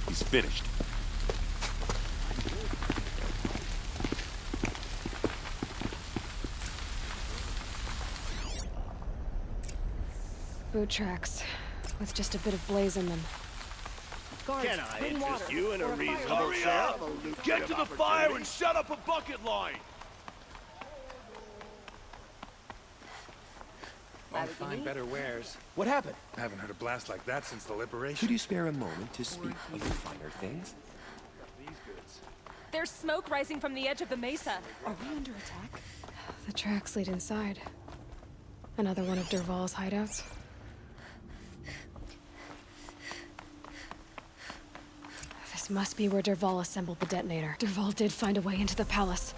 he's finished. Boot tracks, with just a bit of blaze in them. Can I interest you in a reasonable share? Get to the fire and shut up a bucket line! I'll find better wares. What happened? I haven't heard a blast like that since the liberation. Could you spare a moment to speak of the finer things? There's smoke rising from the edge of the mesa. Are we under attack? The tracks lead inside. Another one of Dervahl's hideouts. This must be where Dervahl assembled the detonator. Dervahl did find a way into the palace.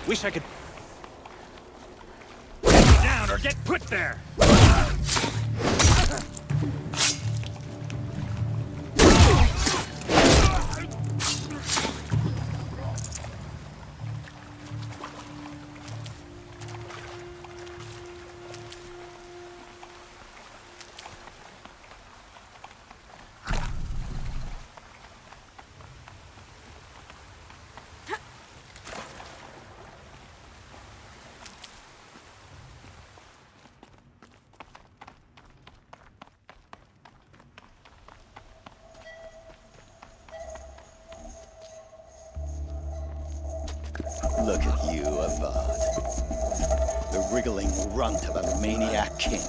Wish I could... Get down or get put there! Look at you, Avad. The wriggling runt of a maniac king.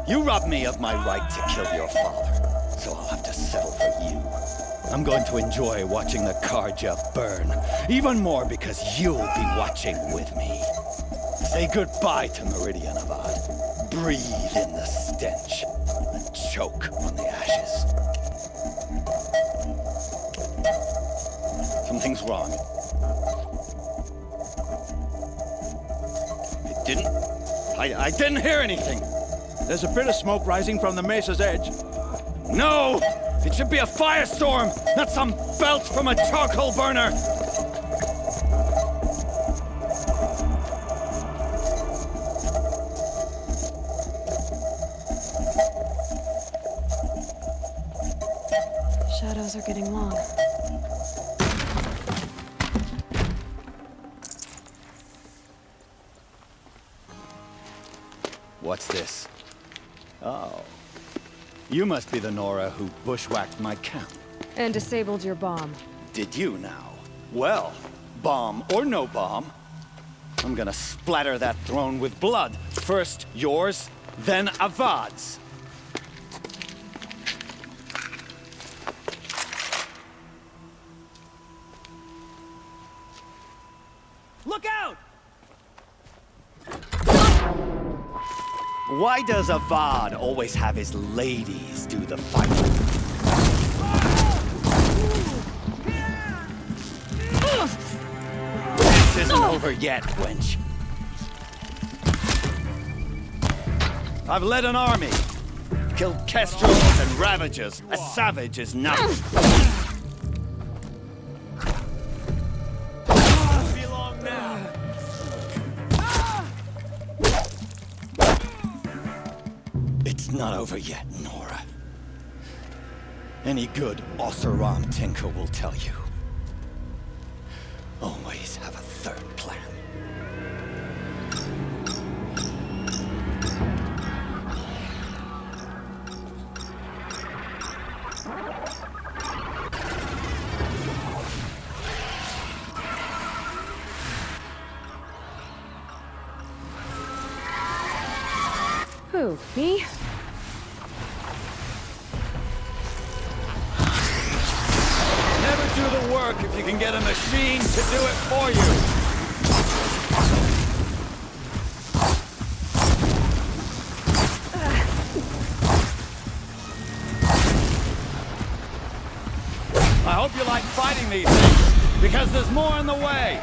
You robbed me of my right to kill your father, so I'll have to settle for you. I'm going to enjoy watching the Karja burn, even more because you'll be watching with me. Say goodbye to Meridian, Avad. Breathe in the stench, and choke on the ashes. Something's wrong. I didn't hear anything. There's a bit of smoke rising from the mesa's edge. No! It should be a firestorm, not some belch from a charcoal burner! Shadows are getting long. What's this? Oh. You must be the Nora who bushwhacked my camp. And disabled your bomb. Did you now? Well, bomb or no bomb, I'm gonna splatter that throne with blood. First yours, then Avad's. Look out! Why does Avad always have his ladies do the fighting? This isn't over yet, wench. I've led an army. Killed kestrels and ravagers. A savage is nothing. Belong now. It's not over yet, Nora. Any good Oseram tinker will tell you. Always have a third plan. Who, me? Never do the work if you can get a machine to do it for you. I hope you like fighting these things, because there's more in the way.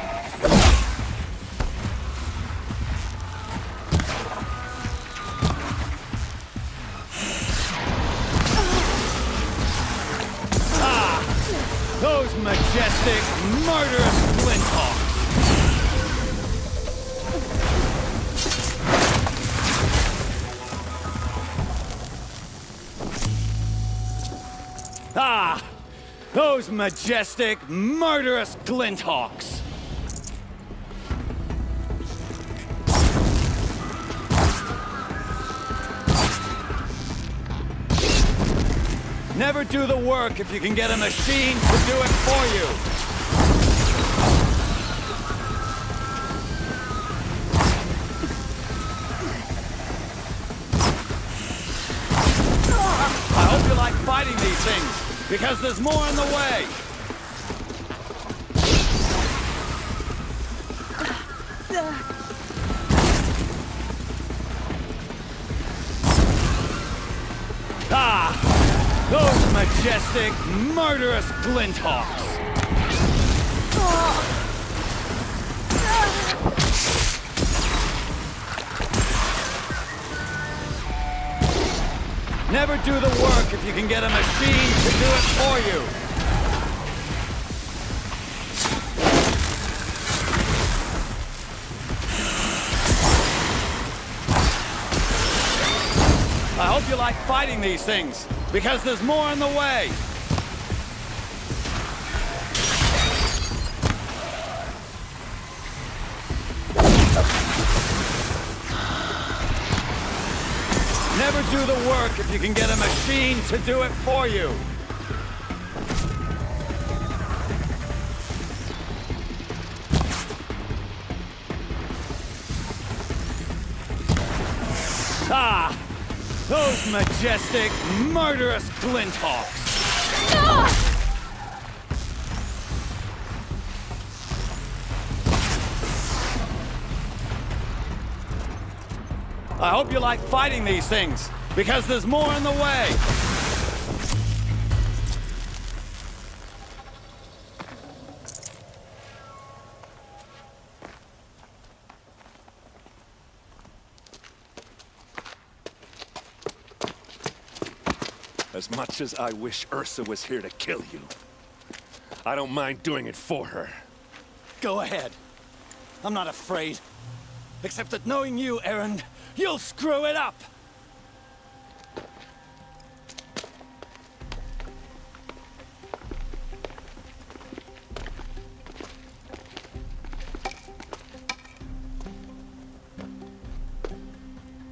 Those majestic, murderous flinthawks! Ah! Those majestic, murderous glinthawks! Never do the work if you can get a machine to do it for you. I hope you like fighting these things, because there's more in the way. Ah! Those majestic, murderous glinthawks! Never do the work if you can get a machine to do it for you. I hope you like fighting these things, because there's more in the way. Never do the work if you can get a machine to do it for you. Ah! Those majestic, murderous glinthawks! I hope you like fighting these things, because there's more in the way. As much as I wish Ursa was here to kill you, I don't mind doing it for her. Go ahead. I'm not afraid. Except that knowing you, Erend, you'll screw it up!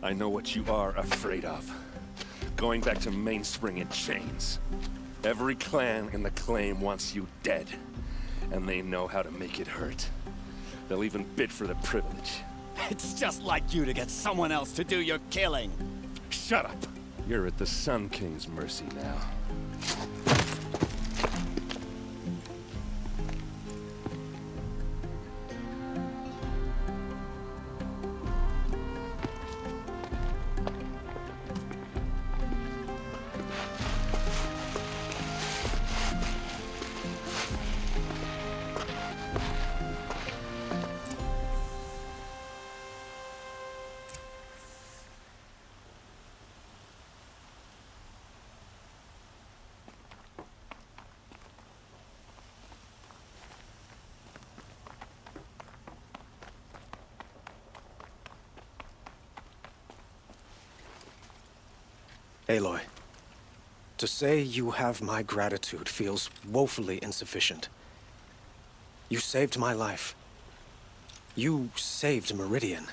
I know what you are afraid of. Going back to Mainspring in chains. Every clan in the claim wants you dead. And they know how to make it hurt. They'll even bid for the privilege. It's just like you to get someone else to do your killing. Shut up! You're at the Sun King's mercy now. Aloy, to say you have my gratitude feels woefully insufficient. You saved my life. You saved Meridian.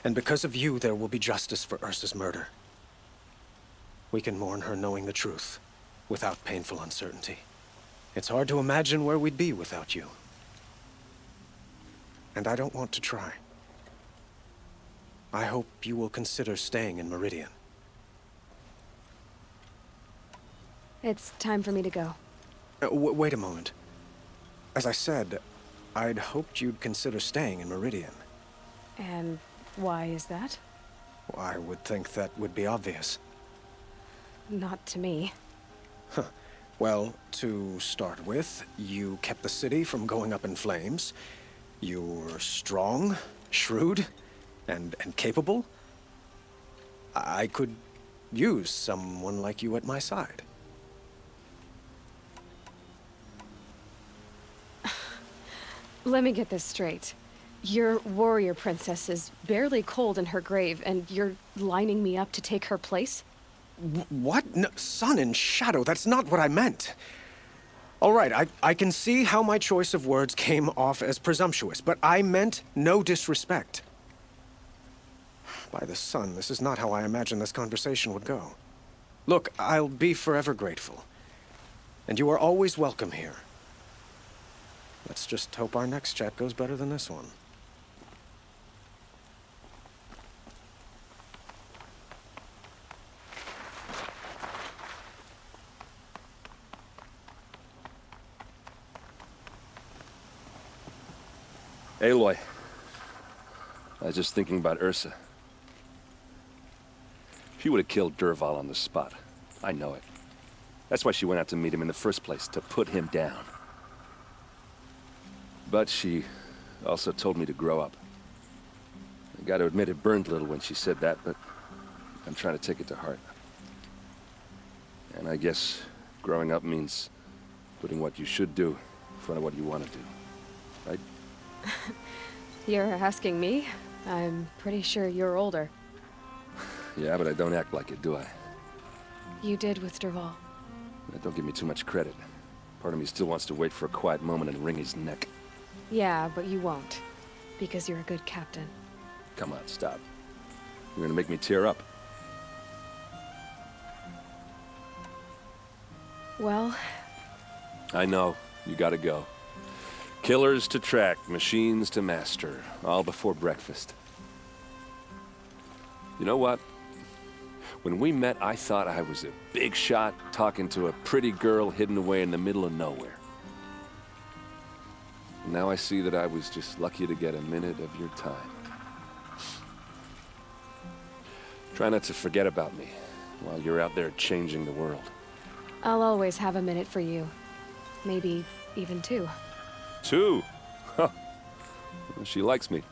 And because of you, there will be justice for Ursa's murder. We can mourn her knowing the truth, without painful uncertainty. It's hard to imagine where we'd be without you. And I don't want to try. I hope you will consider staying in Meridian. It's time for me to go. Wait a moment. As I said, I'd hoped you'd consider staying in Meridian. And why is that? I would think that would be obvious. Not to me. Huh. Well, to start with, you kept the city from going up in flames. You're strong, shrewd, and capable. I could use someone like you at my side. Let me get this straight. Your warrior princess is barely cold in her grave, and you're lining me up to take her place? What? No, sun and shadow, that's not what I meant. All right, I can see how my choice of words came off as presumptuous, but I meant no disrespect. By the sun, this is not how I imagined this conversation would go. Look, I'll be forever grateful. And you are always welcome here. Let's just hope our next chat goes better than this one. Aloy. I was just thinking about Ursa. She would have killed Dervahl on the spot. I know it. That's why she went out to meet him in the first place, to put him down. But she also told me to grow up. I gotta admit it burned a little when she said that, but I'm trying to take it to heart. And I guess growing up means putting what you should do in front of what you want to do, right? You're asking me? I'm pretty sure you're older. Yeah, but I don't act like it, do I? You did with Dervahl. Don't give me too much credit. Part of me still wants to wait for a quiet moment and wring his neck. Yeah, but you won't. Because you're a good captain. Come on, stop. You're gonna make me tear up. Well... I know. You gotta go. Killers to track, machines to master. All before breakfast. You know what? When we met, I thought I was a big shot talking to a pretty girl hidden away in the middle of nowhere. Now I see that I was just lucky to get a minute of your time. Try not to forget about me while you're out there changing the world. I'll always have a minute for you. Maybe even two. Two? Huh. She likes me.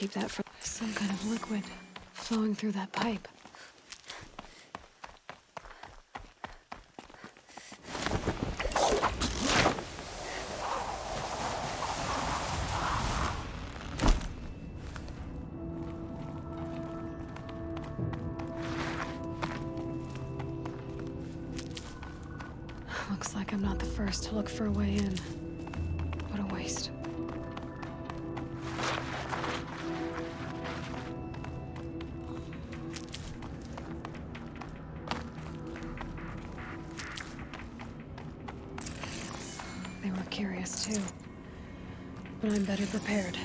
keep that for some kind of liquid flowing through that pipe. Looks like I'm not the first to look for a way in. What a waste. They were curious too. But I'm better prepared.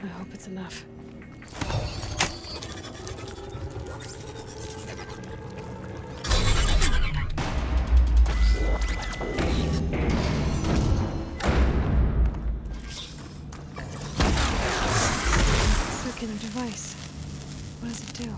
I hope it's enough. Circular device. What does it do?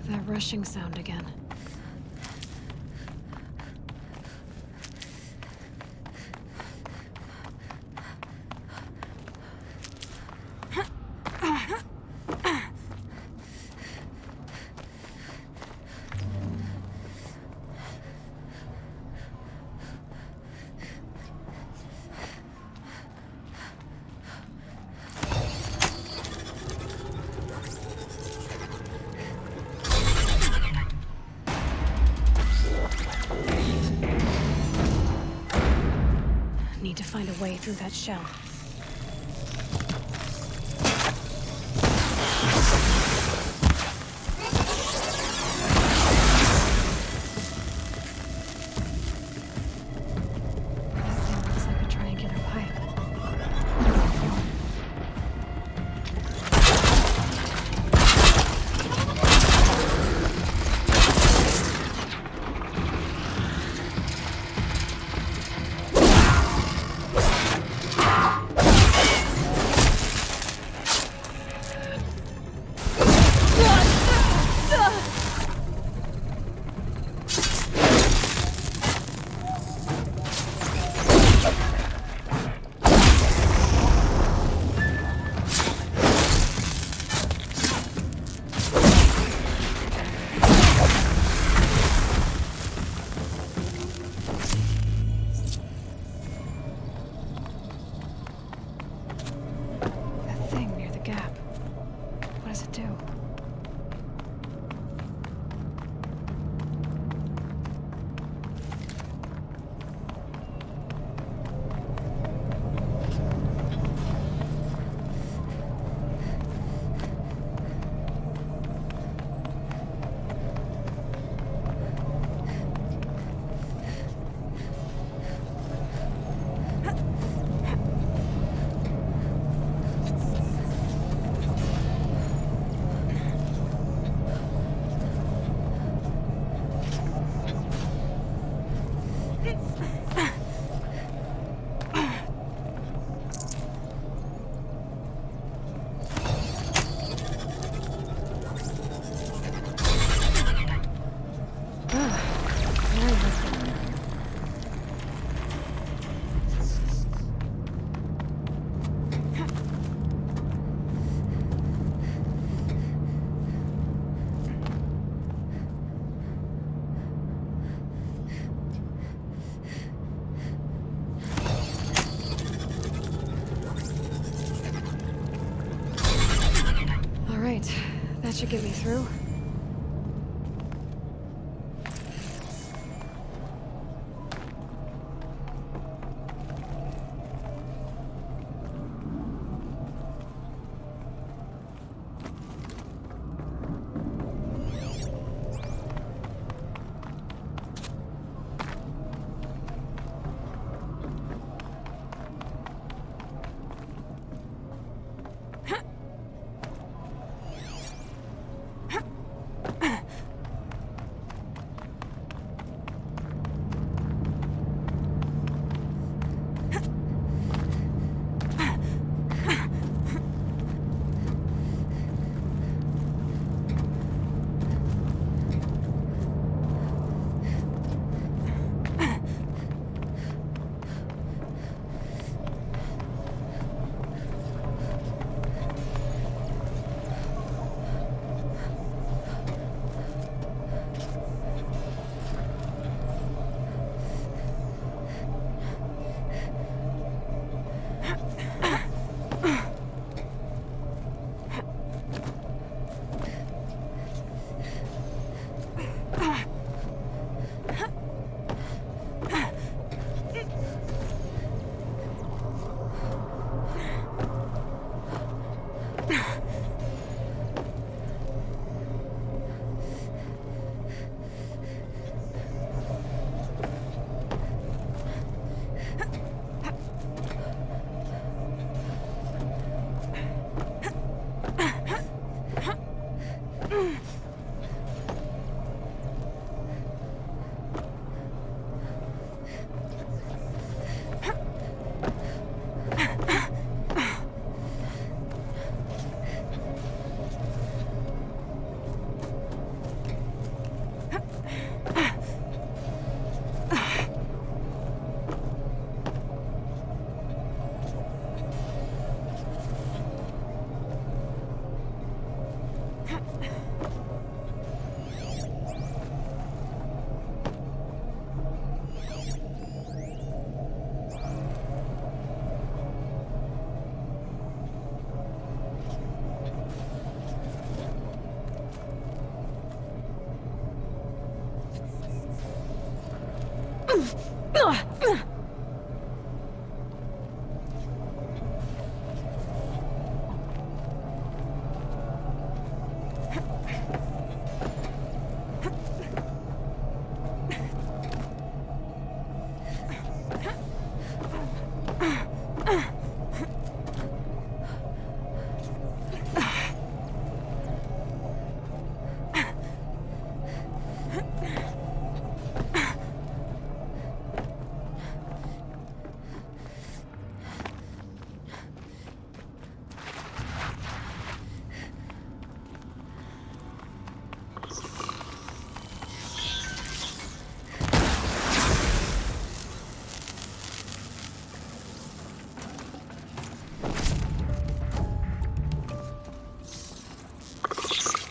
That rushing sound again. Need to find a way through that shell. That thing looks like a triangular pipe. That should get me through.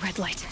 Red light.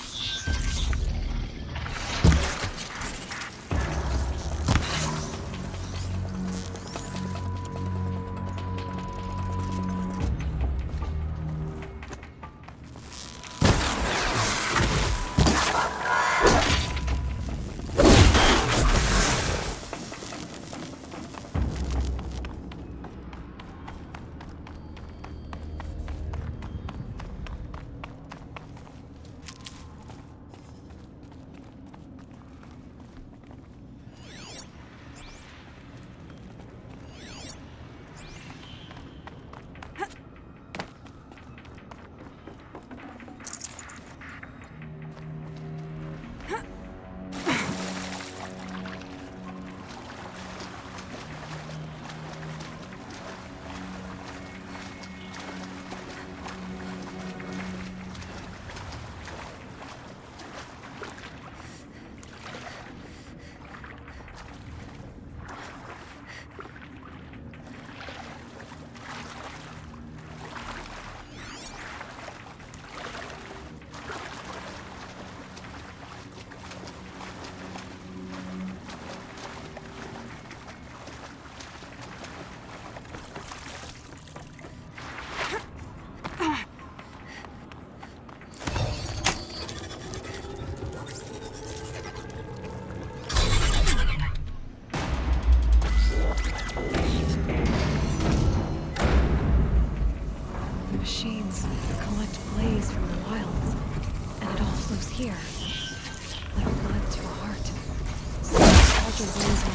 Machines collect blaze from the wilds, and it all flows here. Like blood to a heart. So nostalgia weighs in.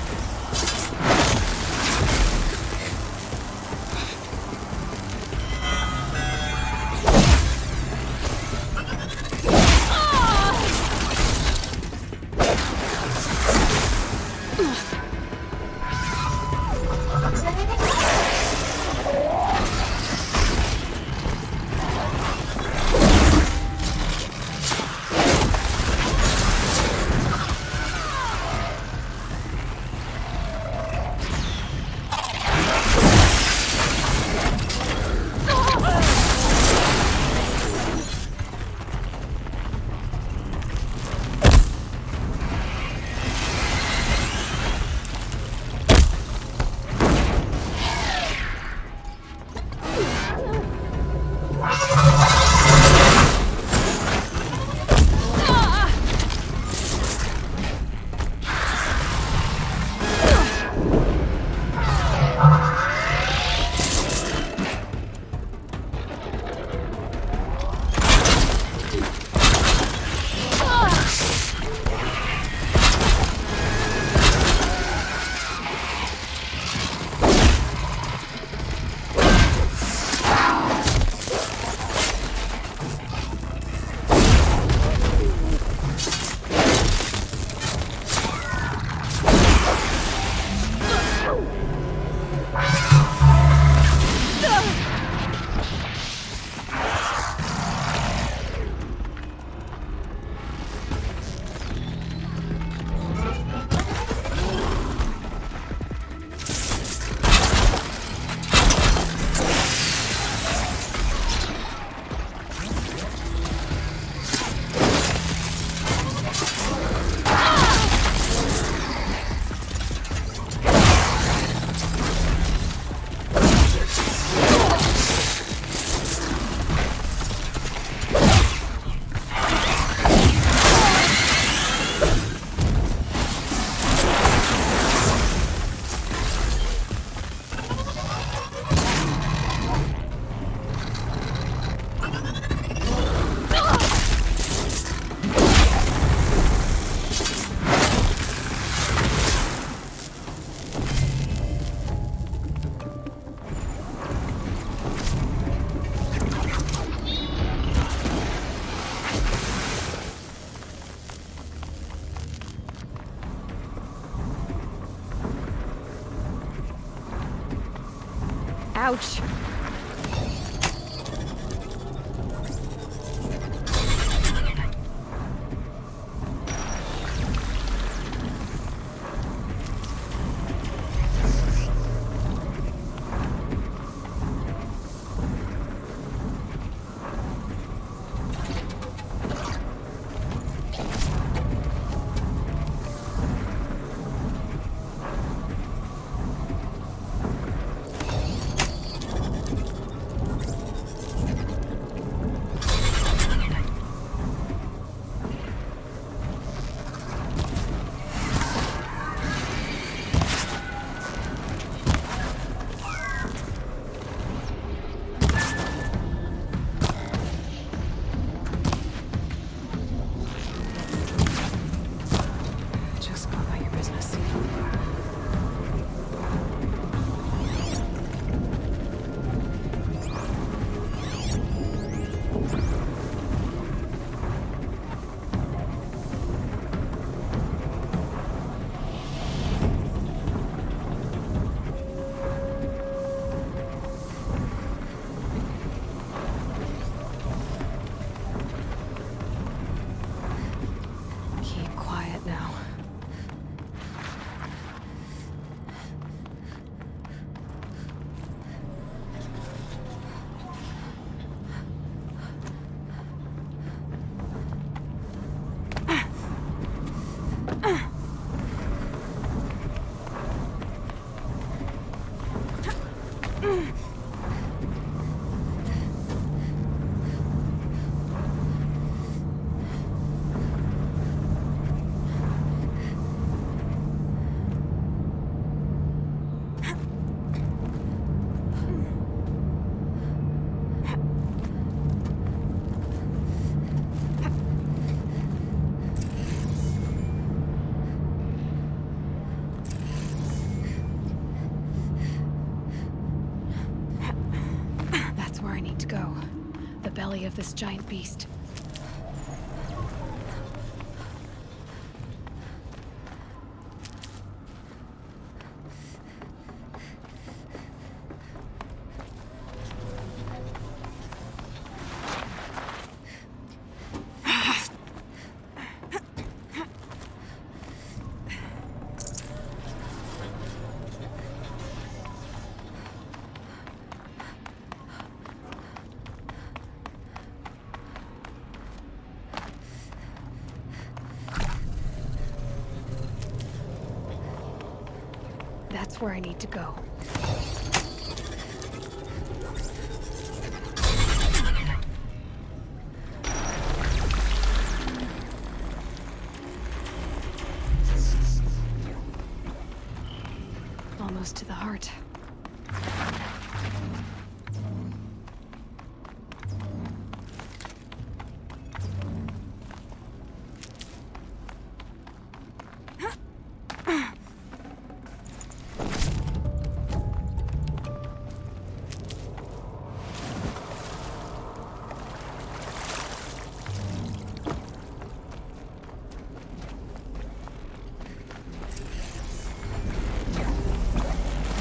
Ouch. Of this giant beast. That's where I need to go. Almost to the heart.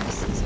This is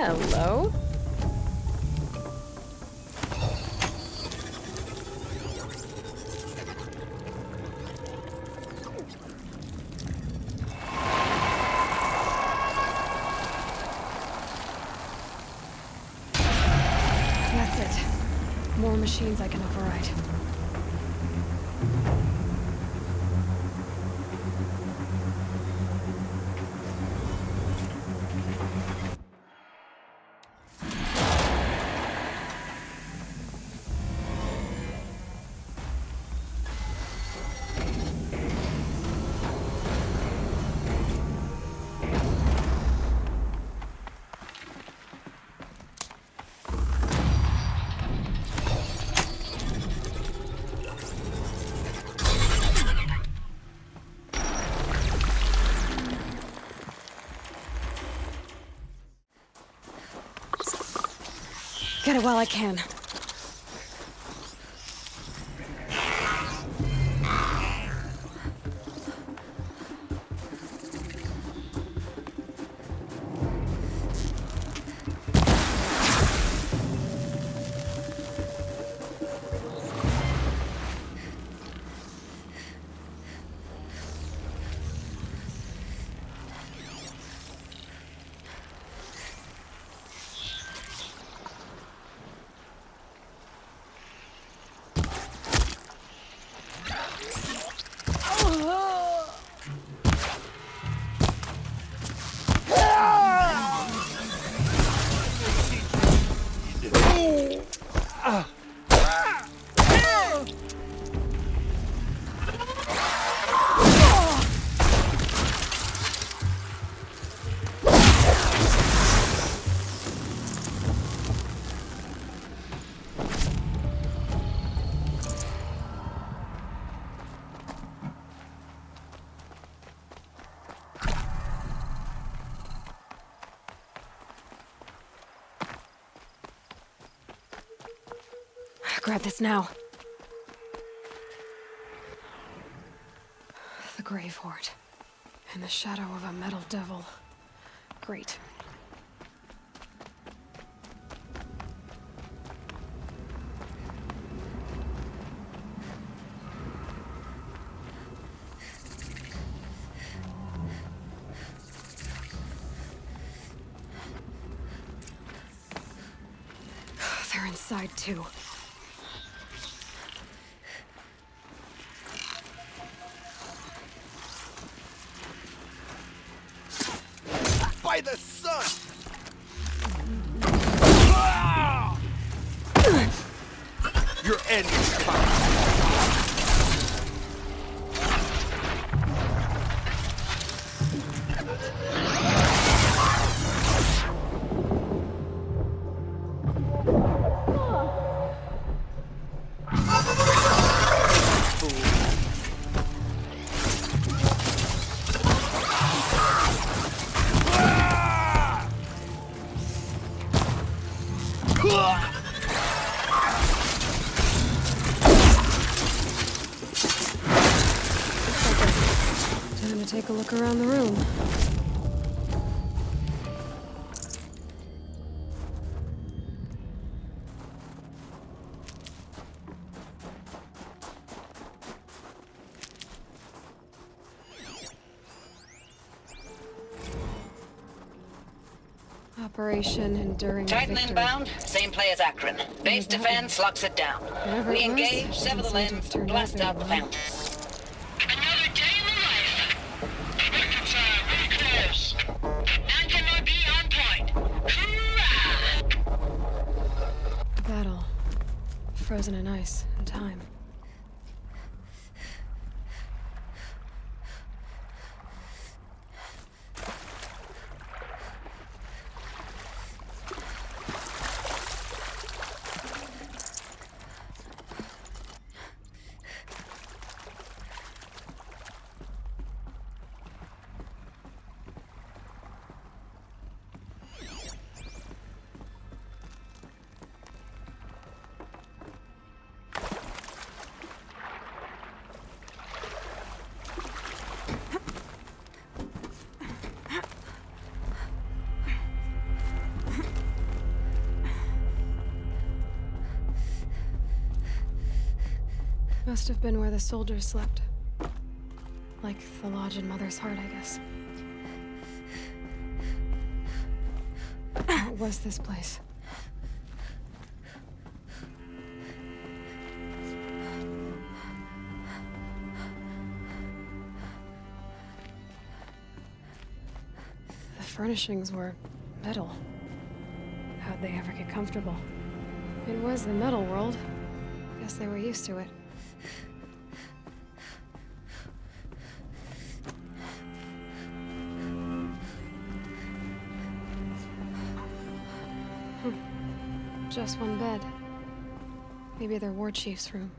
Hello? That's it. More machines I can override. Get it while I can. Grab this now. The Grave Horde. In the shadow of a metal devil. Great. They're inside too. By the sun! Your end is coming. Time to take a look around the room. Operation Enduring Titan Victory. inbound, same play as Akron. Base defense locks it down. Whatever We it was, engage, it sever the doesn't seem to have limbs, turned blast out out the very well. fountains. The battle. Frozen in ice and time. must have been where the soldiers slept. Like the lodge in Mother's Heart, I guess. What was this place? The furnishings were metal. How'd they ever get comfortable? It was the metal world. Guess they were used to it. Just one bed. Maybe their war chief's room.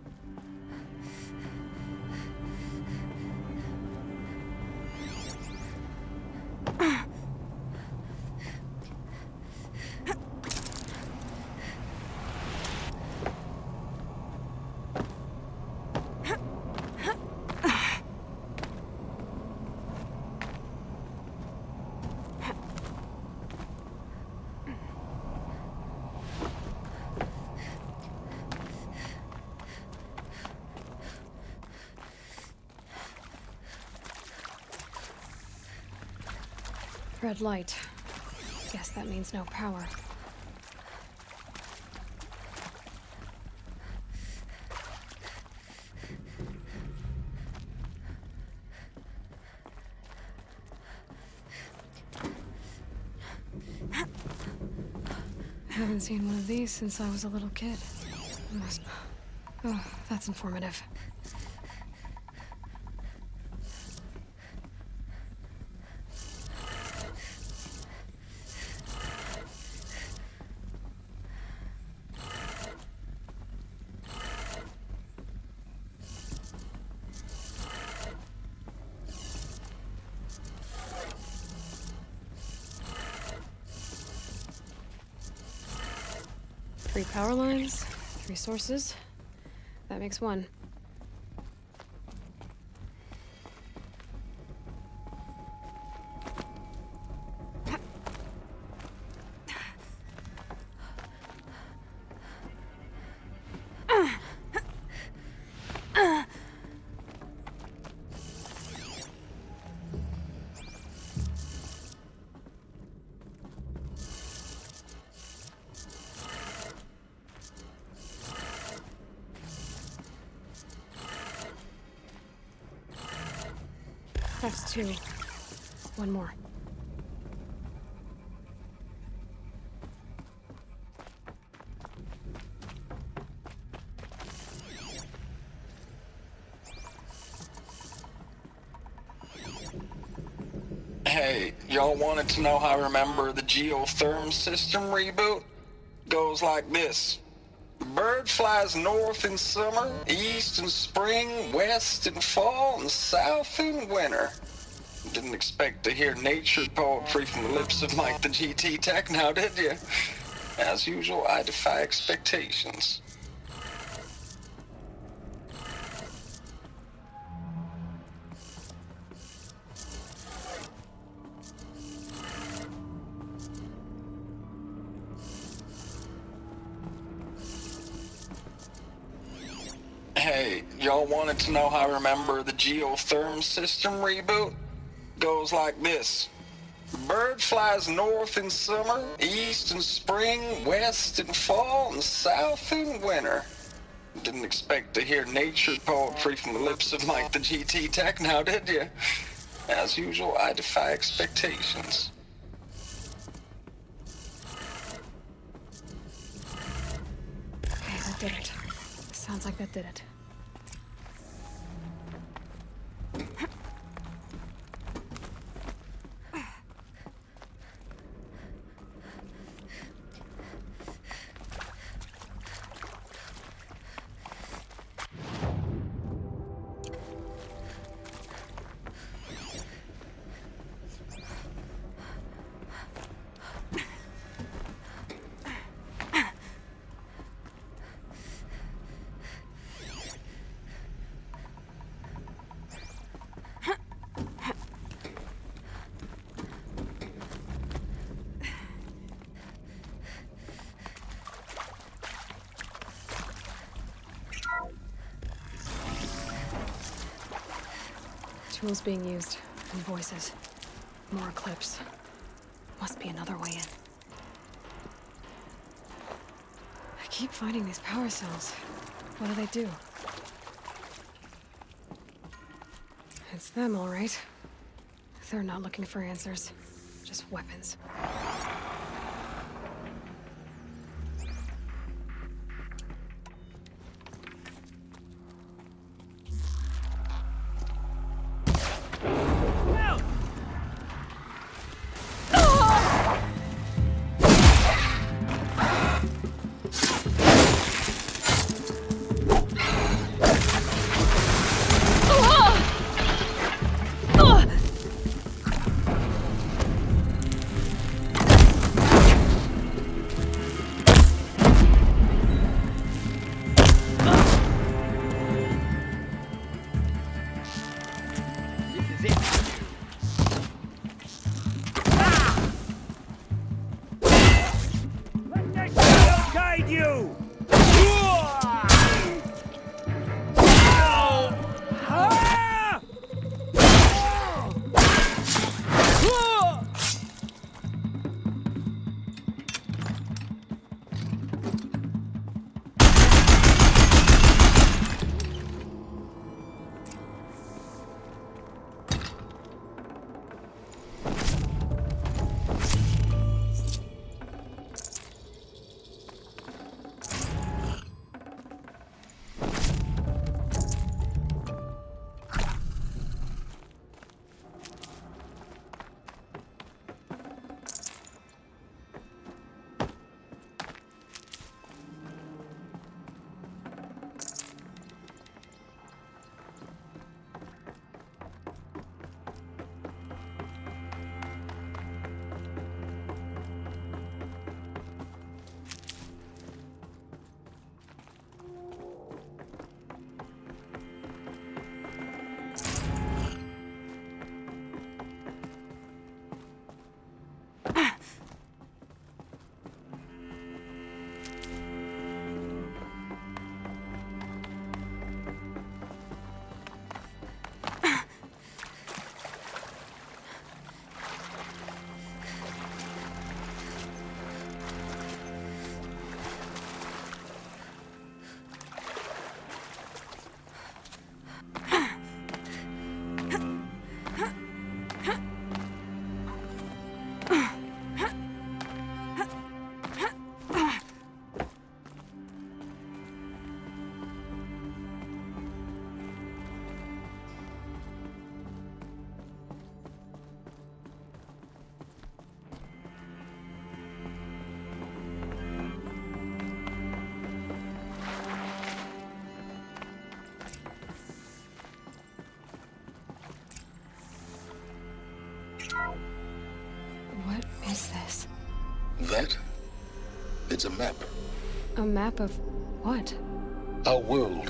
Red light. Guess that means no power. Haven't seen one of these since I was a little kid. Oh, that's informative. Three power lines, 3 sources. That makes 1. That's 2. 1 more. Hey, y'all wanted to know how I remember the geotherm system reboot? Goes like this. Bird flies north in summer, east in spring, west in fall, and south in winter. Didn't expect to hear nature poetry from the lips of Mike the GT Tech now, did you? As usual, I defy expectations. Hey, y'all wanted to know how I remember the geotherm system reboot? Goes like this. Bird flies north in summer, east in spring, west in fall, and south in winter. Didn't expect to hear nature poetry from the lips of Mike the GT Tech now, did you? As usual, I defy expectations. Okay, that did it. Sounds like that did it. Tools being used, and voices. More eclipse. Must be another way in. I keep finding these power cells. What do they do? It's them, all right. They're not looking for answers. Just weapons. What is this? That? It's a map. A map of what? Our world.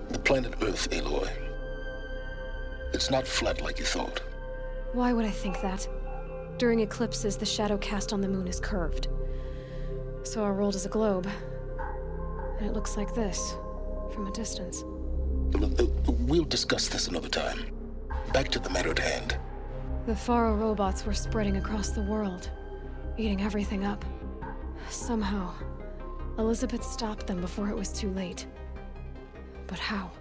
The planet Earth, Aloy. It's not flat like you thought. Why would I think that? During eclipses, the shadow cast on the moon is curved. So our world is a globe. And it looks like this, from a distance. We'll discuss this another time. Back to the matter at hand. The Faro robots were spreading across the world, eating everything up. Somehow, Elizabeth stopped them before it was too late. But how?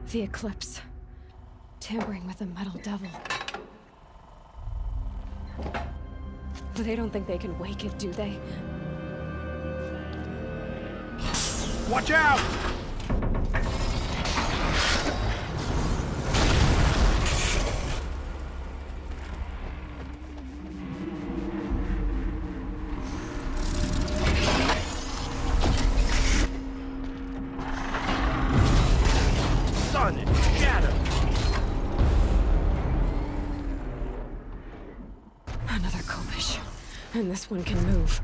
The eclipse. tampering with the metal devil. They don't think they can wake it, do they? Watch out! Sun and shadow. Another Kopish. And this one can move.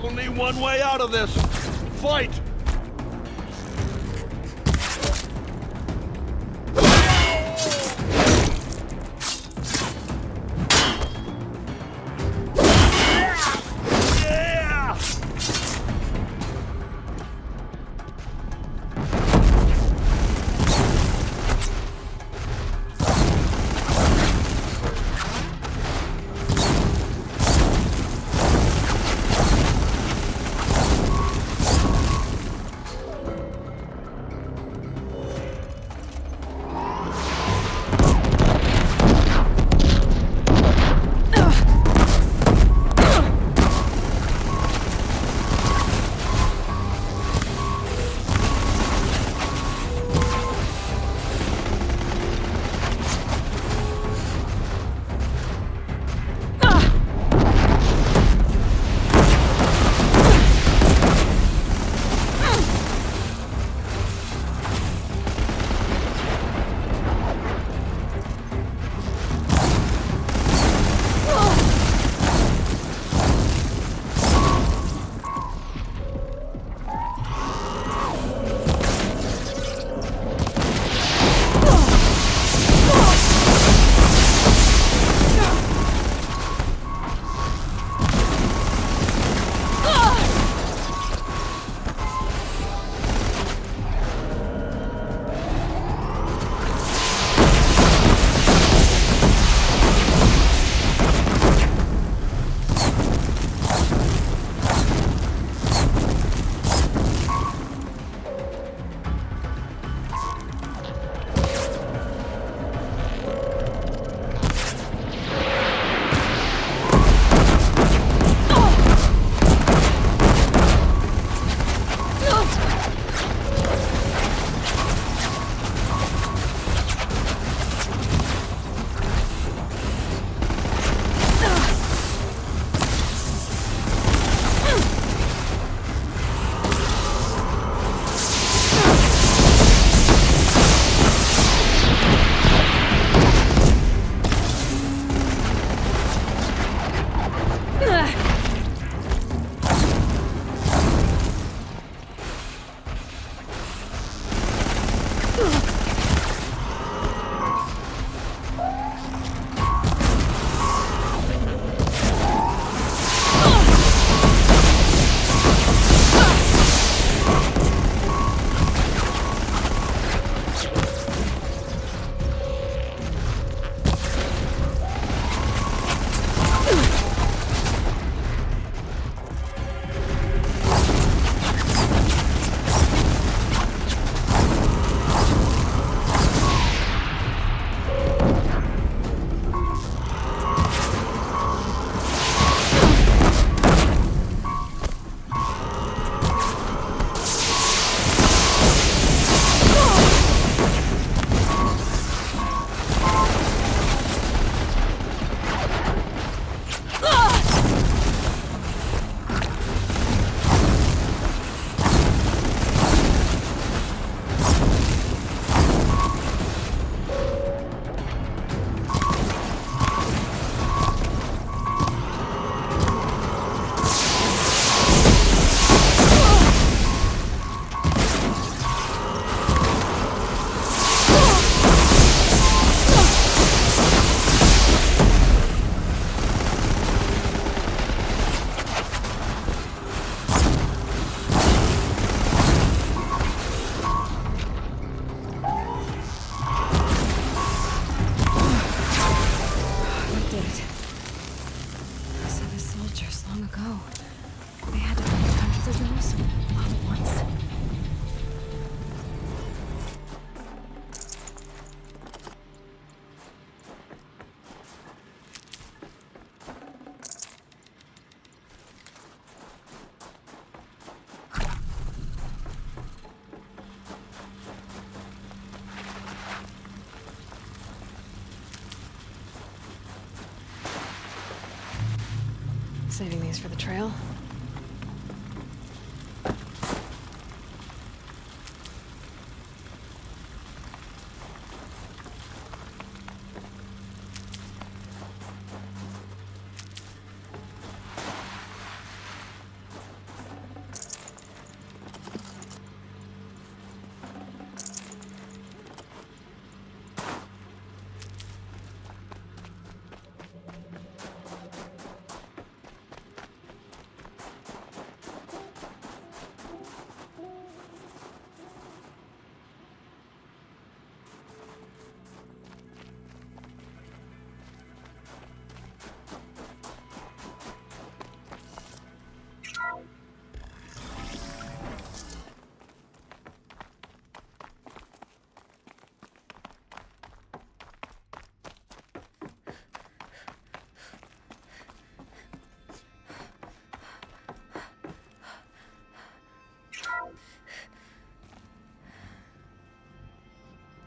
Only one way out of this. Fight! signals all at once. Saving these for the trail.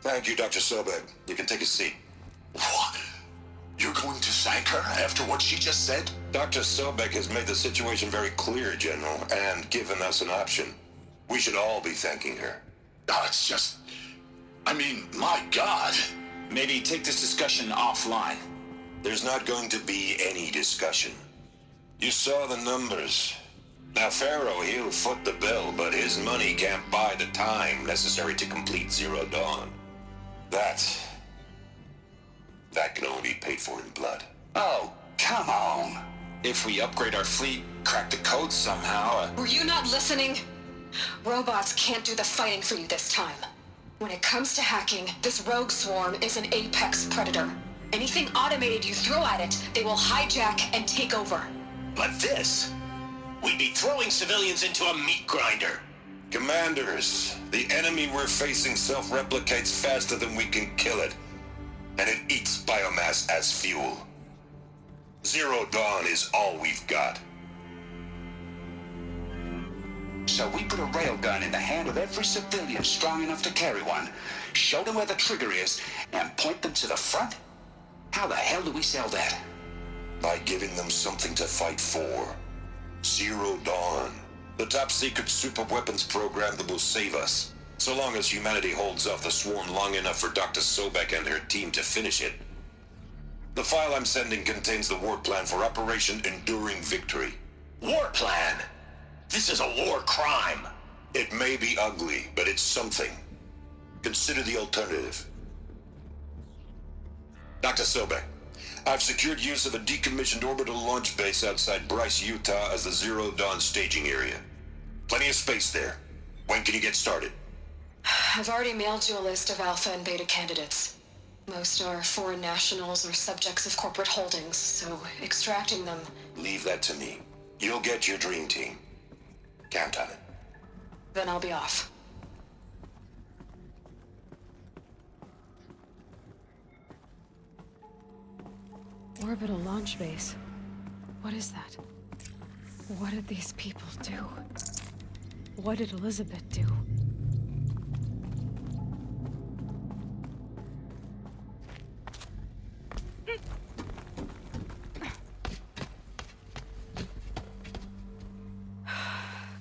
Thank you, Dr. Sobek. You can take a seat. What? You're going to thank her after what she just said? Dr. Sobek has made the situation very clear, General, and given us an option. We should all be thanking her. Oh, it's just... I mean, my God. Maybe take this discussion offline. There's not going to be any discussion. You saw the numbers. Now, Pharaoh, he'll foot the bill, but his money can't buy the time necessary to complete Zero Dawn. That can only be paid for in blood. Oh, come on. If we upgrade our fleet, crack the code somehow... Were you not listening? Robots can't do the fighting for you this time. When it comes to hacking, this rogue swarm is an apex predator. Anything automated you throw at it, they will hijack and take over. But this... We'd be throwing civilians into a meat grinder. Commanders, the enemy we're facing self-replicates faster than we can kill it. And it eats biomass as fuel. Zero Dawn is all we've got. So we put a railgun in the hand of every civilian strong enough to carry one, show them where the trigger is, and point them to the front? How the hell do we sell that? By giving them something to fight for. Zero Dawn. The top-secret super-weapons program that will save us. So long as humanity holds off the swarm long enough for Dr. Sobek and her team to finish it. The file I'm sending contains the war plan for Operation Enduring Victory. War plan? This is a war crime. It may be ugly, but it's something. Consider the alternative. Dr. Sobek, I've secured use of a decommissioned orbital launch base outside Bryce, Utah as the Zero Dawn staging area. Plenty of space there. When can you get started? I've already mailed you a list of alpha and beta candidates. Most are foreign nationals or subjects of corporate holdings, so extracting them... Leave that to me. You'll get your dream team. Count on it. Then I'll be off. Orbital launch base. What is that? What did these people do? What did Elizabeth do?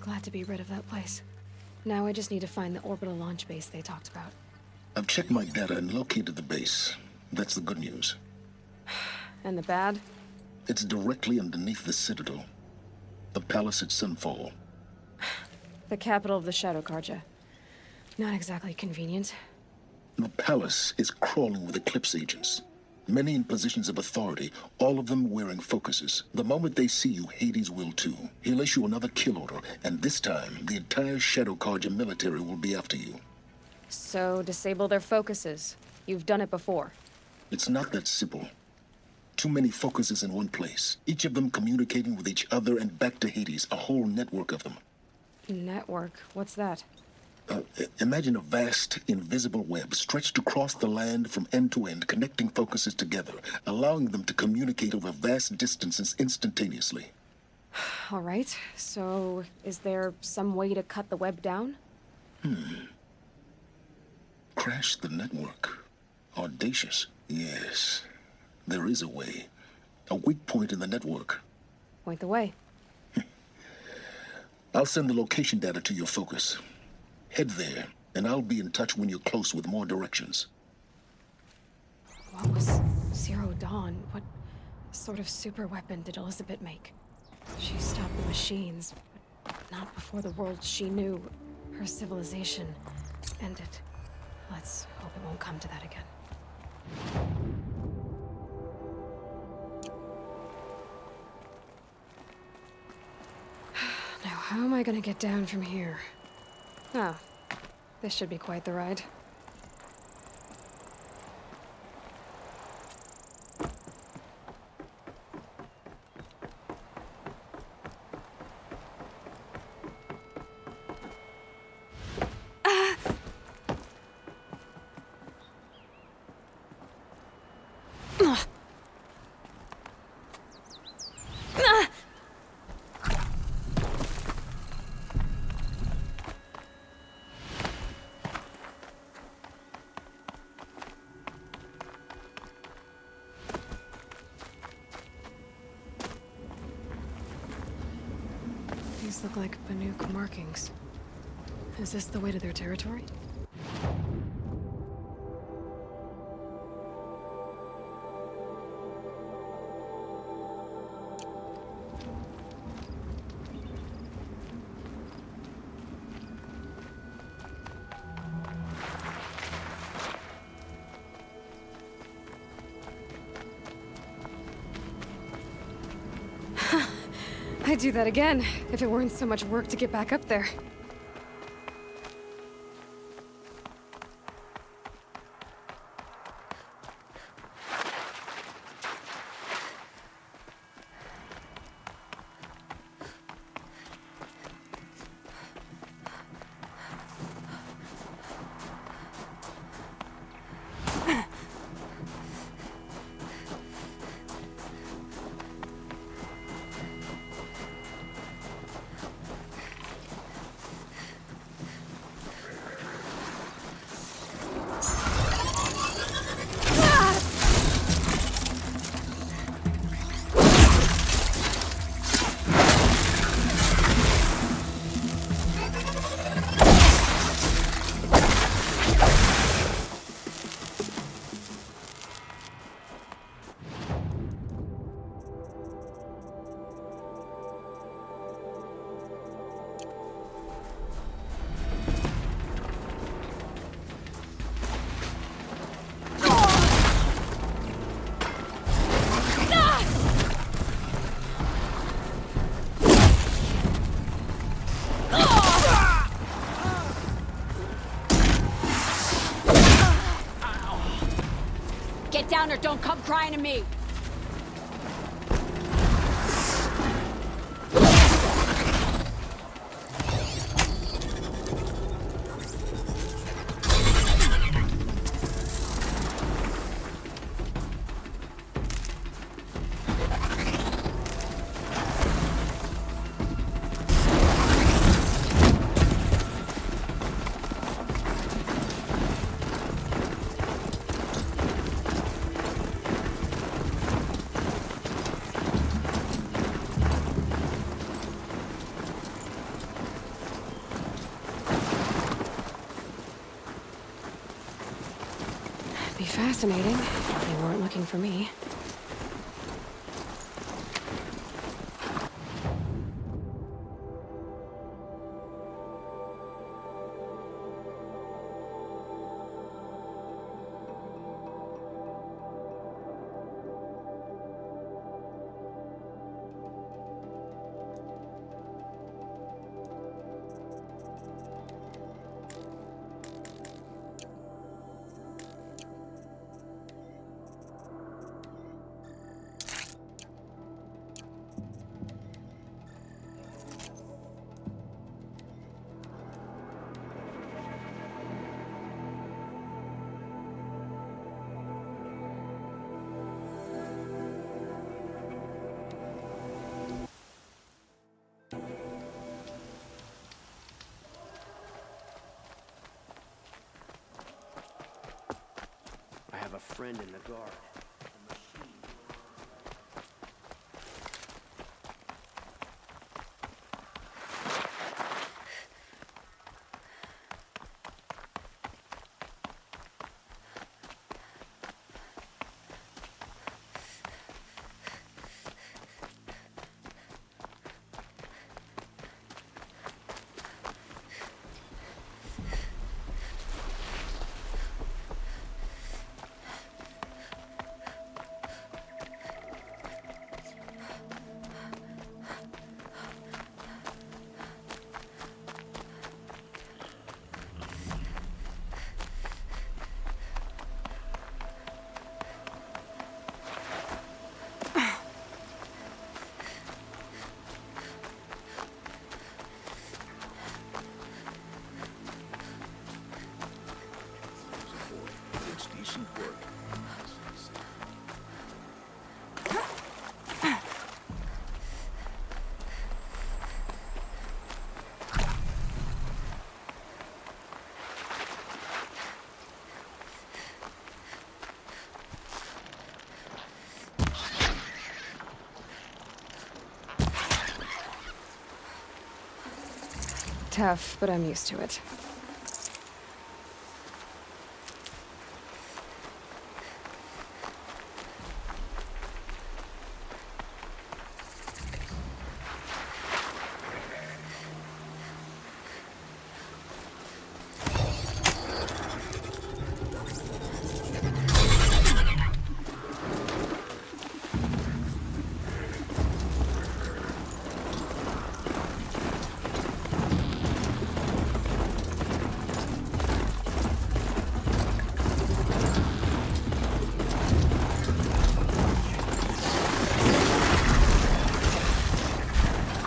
Glad to be rid of that place. Now I just need to find the orbital launch base they talked about. I've checked my data and located the base. That's the good news. And the bad? It's directly underneath the Citadel. The palace at Sunfall. The capital of the Shadow Carja. Not exactly convenient. The palace is crawling with Eclipse agents. Many in positions of authority, all of them wearing focuses. The moment they see you, Hades will too. He'll issue another kill order, and this time, the entire Shadow Carja military will be after you. So, disable their focuses. You've done it before. It's not that simple. Too many focuses in one place, each of them communicating with each other and back to Hades, a whole network of them. Network? What's that? Imagine a vast, invisible web stretched across the land from end to end, connecting focuses together, allowing them to communicate over vast distances instantaneously. All right, so is there some way to cut the web down? Crash the network. Audacious. Yes, there is a way. A weak point in the network. Point the way. I'll send the location data to your focus. Head there, and I'll be in touch when you're close with more directions. What was Zero Dawn? What sort of super weapon did Elizabeth make? She stopped the machines, but not before the world she knew, her civilization, ended. Let's hope it won't come to that again. Now, how am I gonna get down from here? Oh, this should be quite the ride. These look like Banuk markings. Is this the way to their territory? I'd do that again, if it weren't so much work to get back up there. Get down or don't come crying to me! Be fascinating. They weren't looking for me. friend in the guard. Tough, but I'm used to it.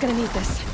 Gonna need this.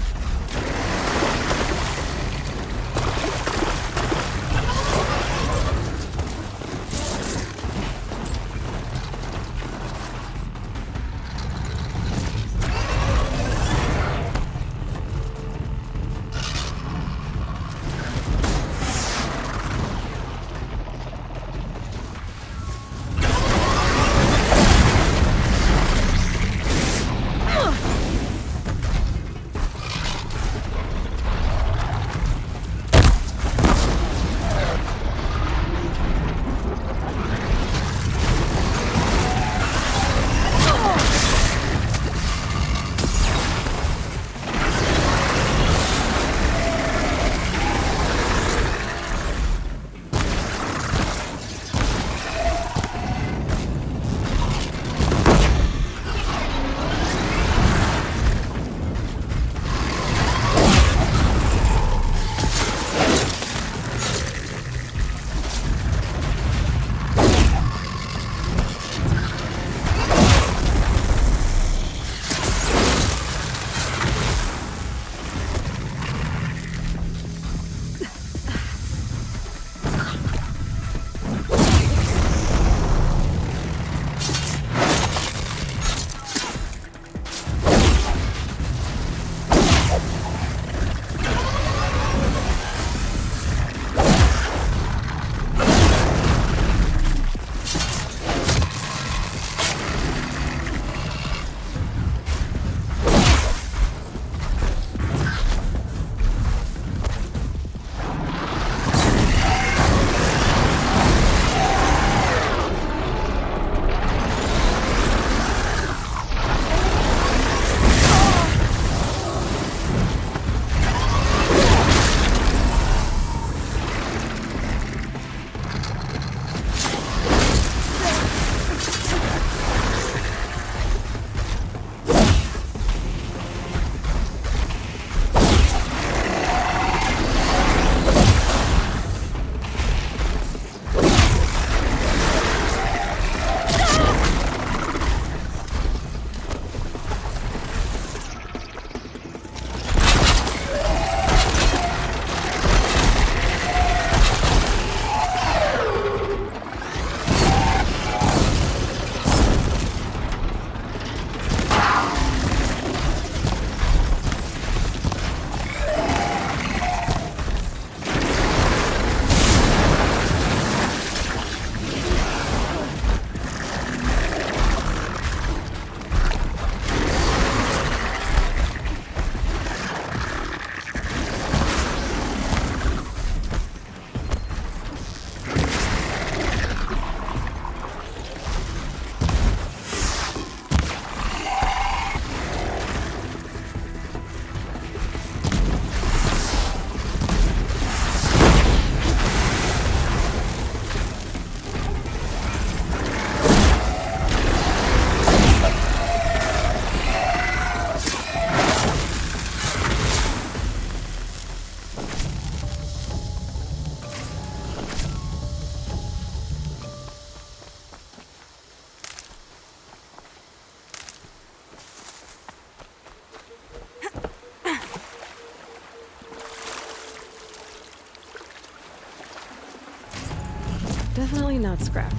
Definitely not scrap.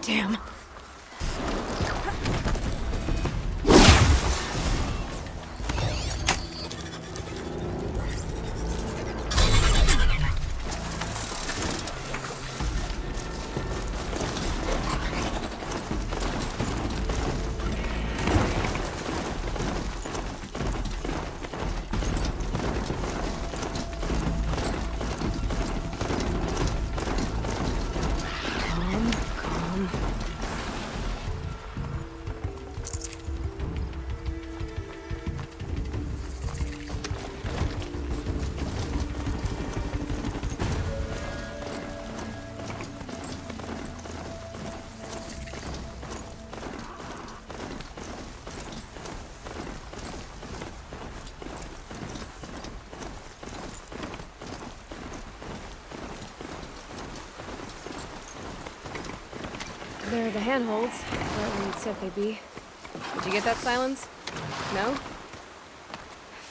Damn. There are the handholds, right where you'd said they'd be. Did you get that, Silence? No?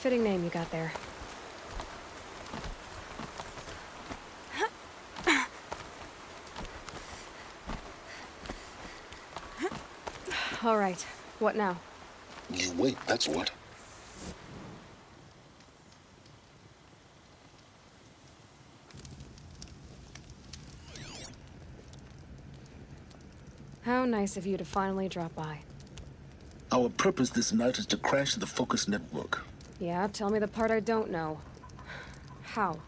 Fitting name you got there. All right, what now? You wait, that's what. How nice of you to finally drop by. Our purpose this night is to crash the Focus network. Yeah, tell me the part I don't know. How?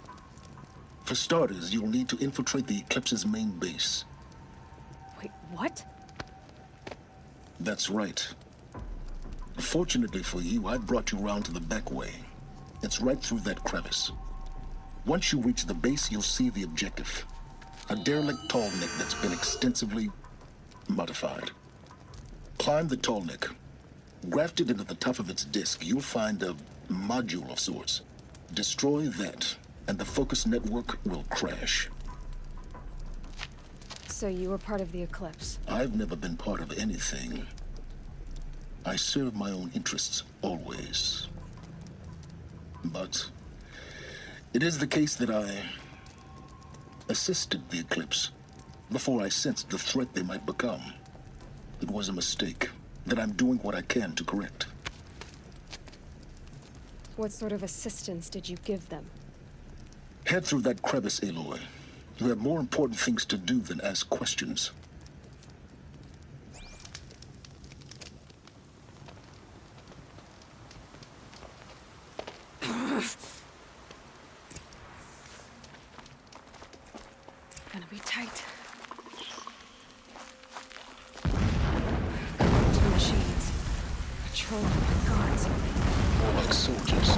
For starters, you'll need to infiltrate the Eclipse's main base. Wait, what? That's right. Fortunately for you, I brought you round to the back way. It's right through that crevice. Once you reach the base, you'll see the objective. A derelict tall neck that's been extensively modified. Climb the tall neck. Grafted into the top of its disk, you'll find a module of sorts. Destroy that, and the Focus network will crash. So you were part of the Eclipse? I've never been part of anything. I serve my own interests, always. But it is the case that I assisted the Eclipse before I sensed the threat they might become. It was a mistake that I'm doing what I can to correct. What sort of assistance did you give them? Head through that crevice, Aloy. You have more important things to do than ask questions. Gonna be tight. Two machines. Patrolling with guards. More like soldiers.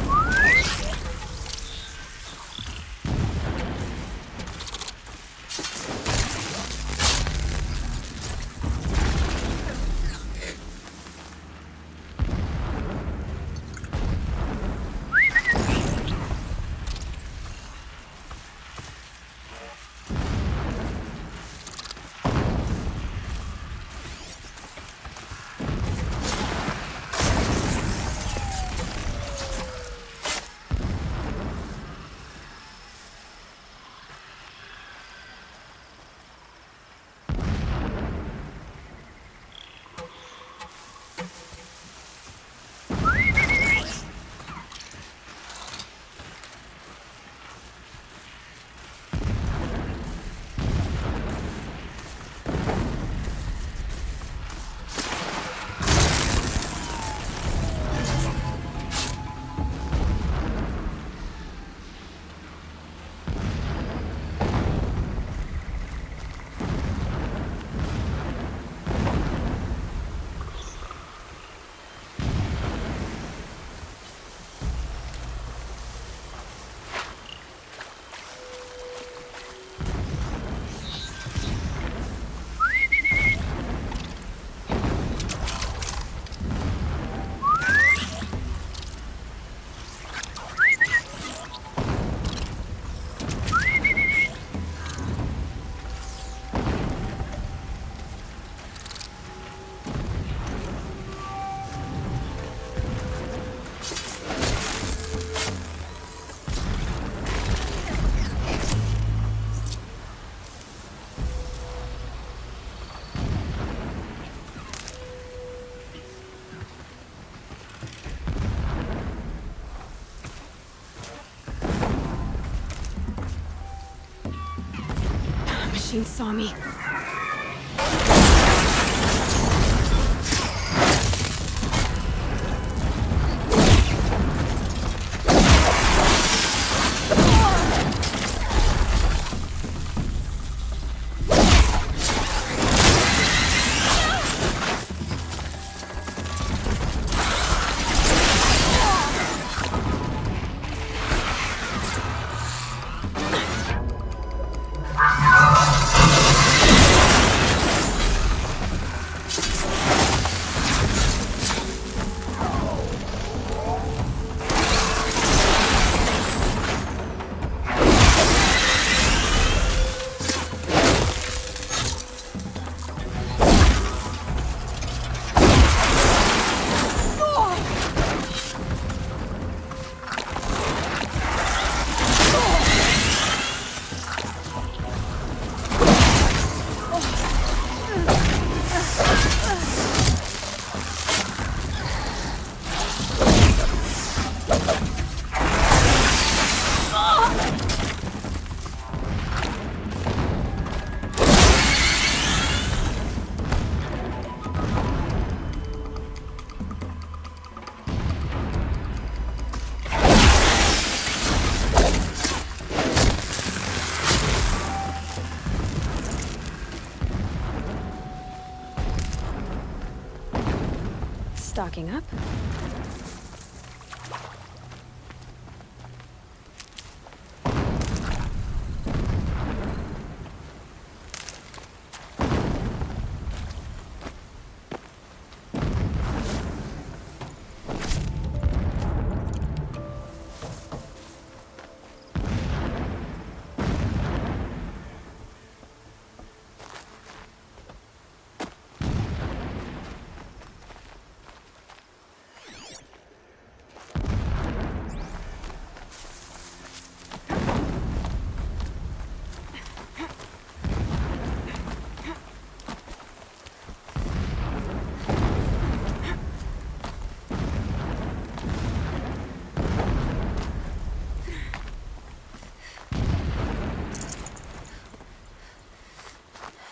King saw me. Stocking up.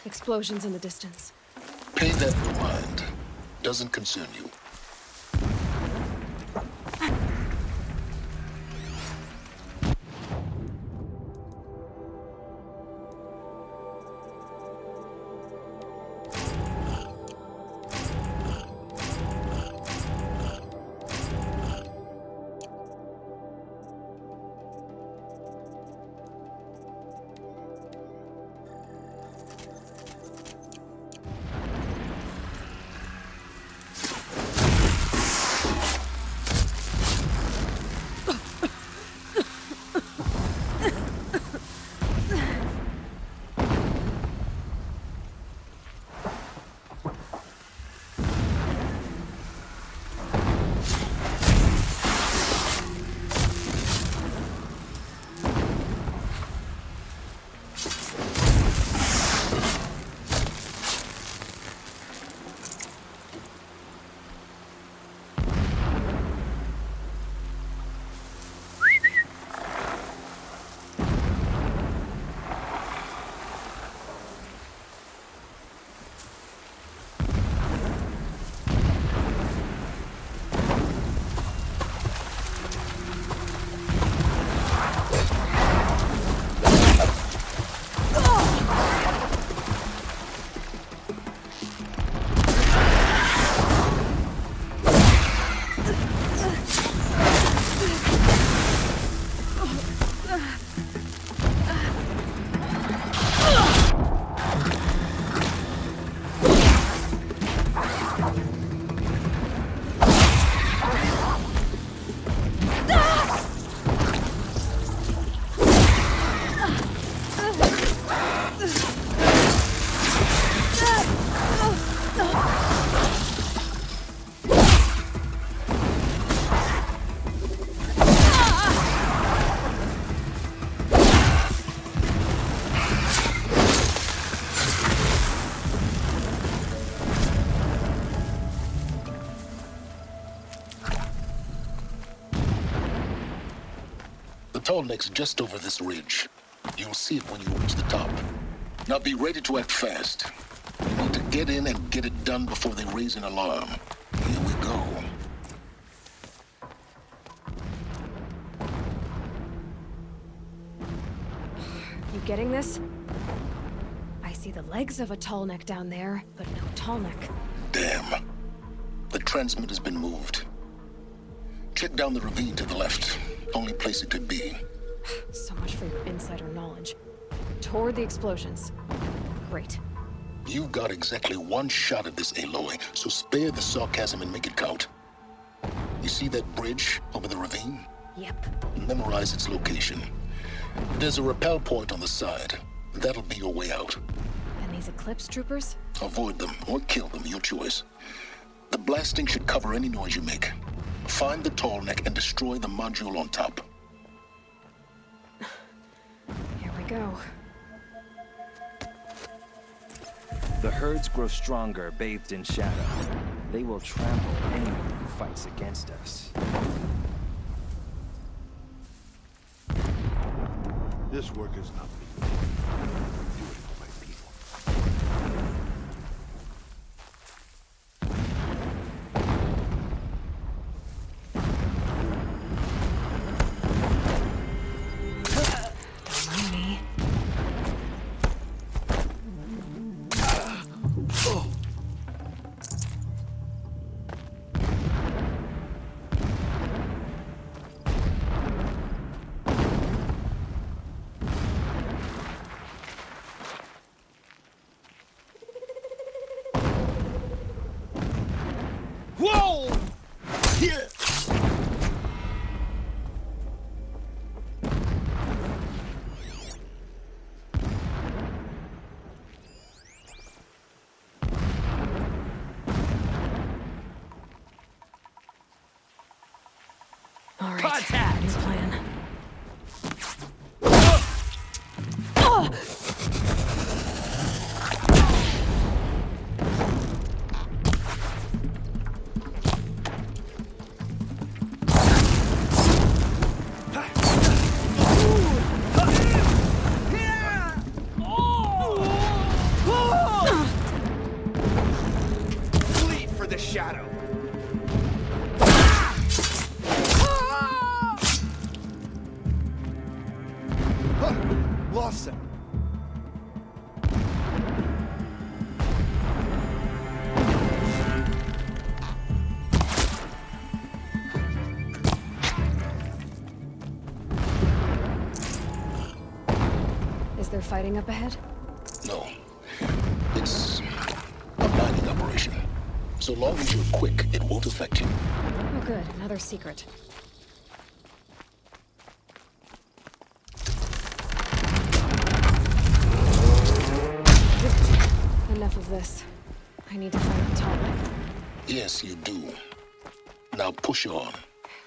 Explosions in the distance. Pay that no mind. Doesn't concern you. The tall lake's just over this ridge. You'll see it when you reach the top. Now be ready to act fast. You need to get in and get it done before they raise an alarm. Here we go. You getting this? I see the legs of a tall neck down there, but no tall neck. Damn. The transmitter's been moved. Check down the ravine to the left. Only place it could be. So much for your insider knowledge. Toward the explosions. Great. You've got exactly one shot at this, Aloy, so spare the sarcasm and make it count. You see that bridge over the ravine? Yep. Memorize its location. There's a rappel point on the side. That'll be your way out. And these Eclipse troopers? Avoid them or kill them, your choice. The blasting should cover any noise you make. Find the tall neck and destroy the module on top. Here we go. The herds grow stronger, bathed in shadow. They will trample anyone who fights against us. This work is not me. Do it for my people. Don't mind me. Whoa! Here! All right. Contact! New plan. Flee for the shadow. Lost him. Is there fighting up ahead? No. It's a mining operation. So long as you're quick, it won't affect you. Oh good, another secret. Enough of this. I need to find the tall neck. Yes, you do. Now push on.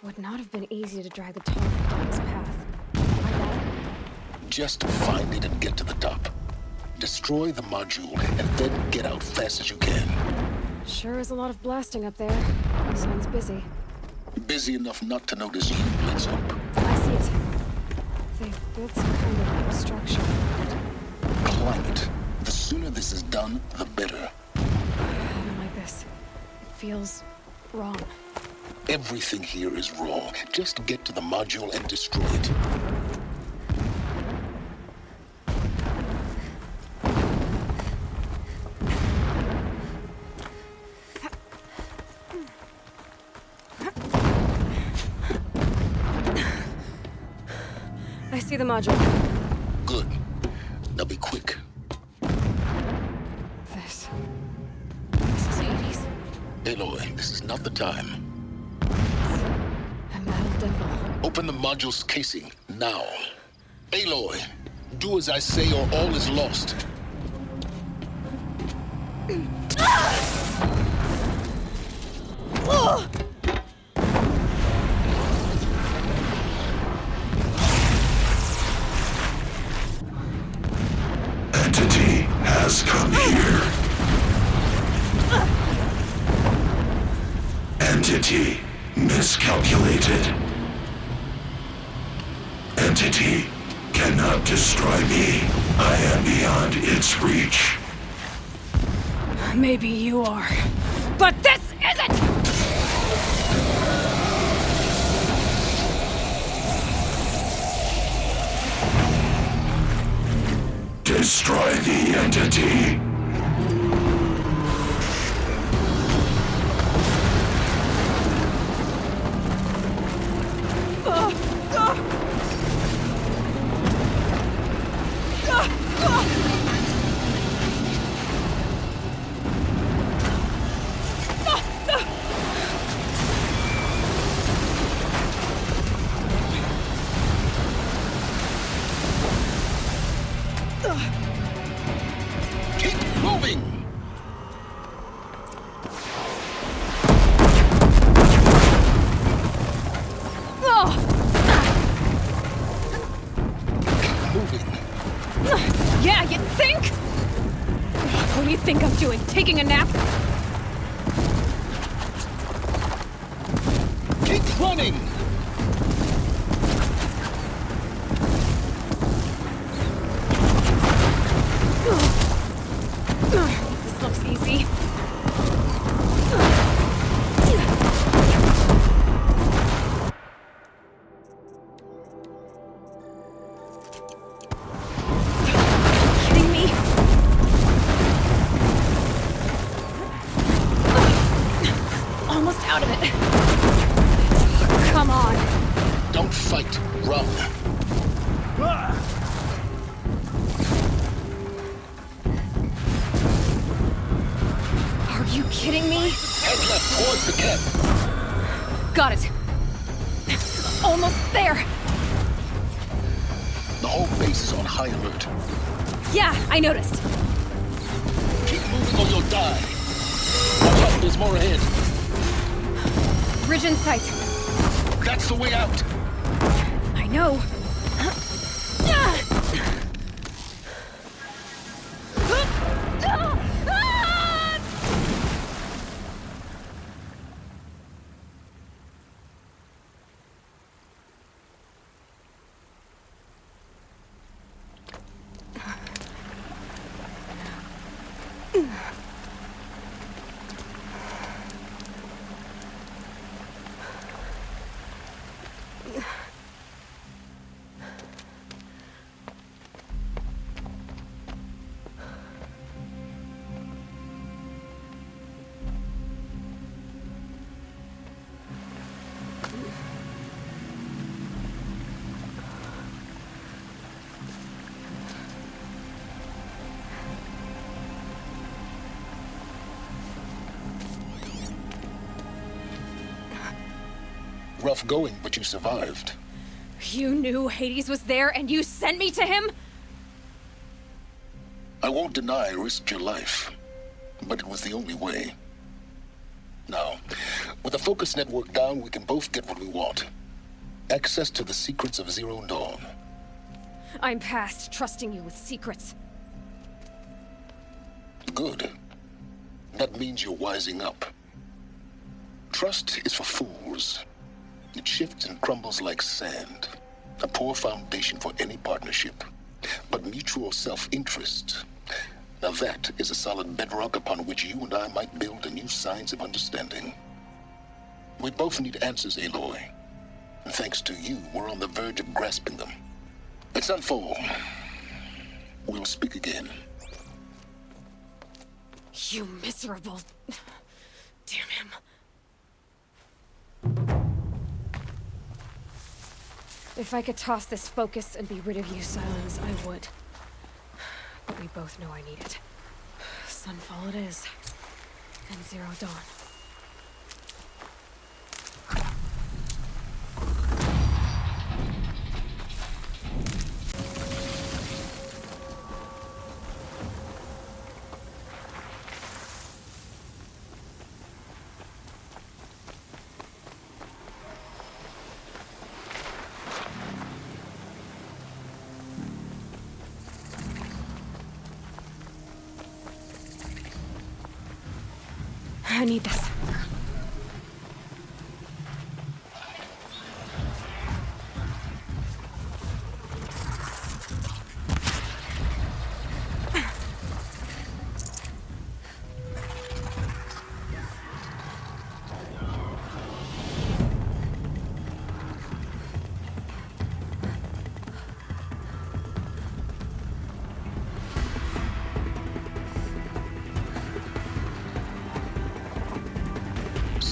Would not have been easy to drag the tall neck down this path. Why bother? Just find it and get to the top. Destroy the module, and then get out fast as you can. Sure is a lot of blasting up there. Sounds busy. Busy enough not to notice you, let's hope. I see it. They've built some kind of obstruction. Climb it. The sooner this is done, the better. I don't like this. It feels wrong. Everything here is wrong. Just get to the module and destroy it. I see the module. Good. Now be quick. This is Hades. Aloy, this is not the time. A metal devil. Open the module's casing, now. Aloy, do as I say or all is lost. Entity has come here. Entity miscalculated. Entity cannot destroy me. I am beyond its reach. Maybe you are. But this isn't! Destroy the entity. Keep moving! Yeah, you think? What do you think I'm doing? Taking a nap? Keep running! This looks easy. Kidding me? Almost out of it. Come on. Don't fight, run. Are you kidding me? Head left towards the camp. Got it. Almost there. The whole base is on high alert. Yeah, I noticed. Keep moving or you'll die. Watch out, there's more ahead. Bridge in sight. That's the way out. I know. Rough going, but you survived. You knew Hades was there and you sent me to him? I won't deny I risked your life, but it was the only way. Now, with the focus network down, we can both get what we want. Access to the secrets of Zero Dawn. I'm past trusting you with secrets. Good. That means you're wising up. Trust is for fools. It shifts and crumbles like sand. A poor foundation for any partnership. But mutual self-interest, now that is a solid bedrock upon which you and I might build a new science of understanding. We both need answers, Aloy. And thanks to you, we're on the verge of grasping them. Let's unfold. We'll speak again. You miserable... Damn him. If I could toss this focus and be rid of you, Silence, I would. But we both know I need it. Sunfall it is. And Zero Dawn. I need this.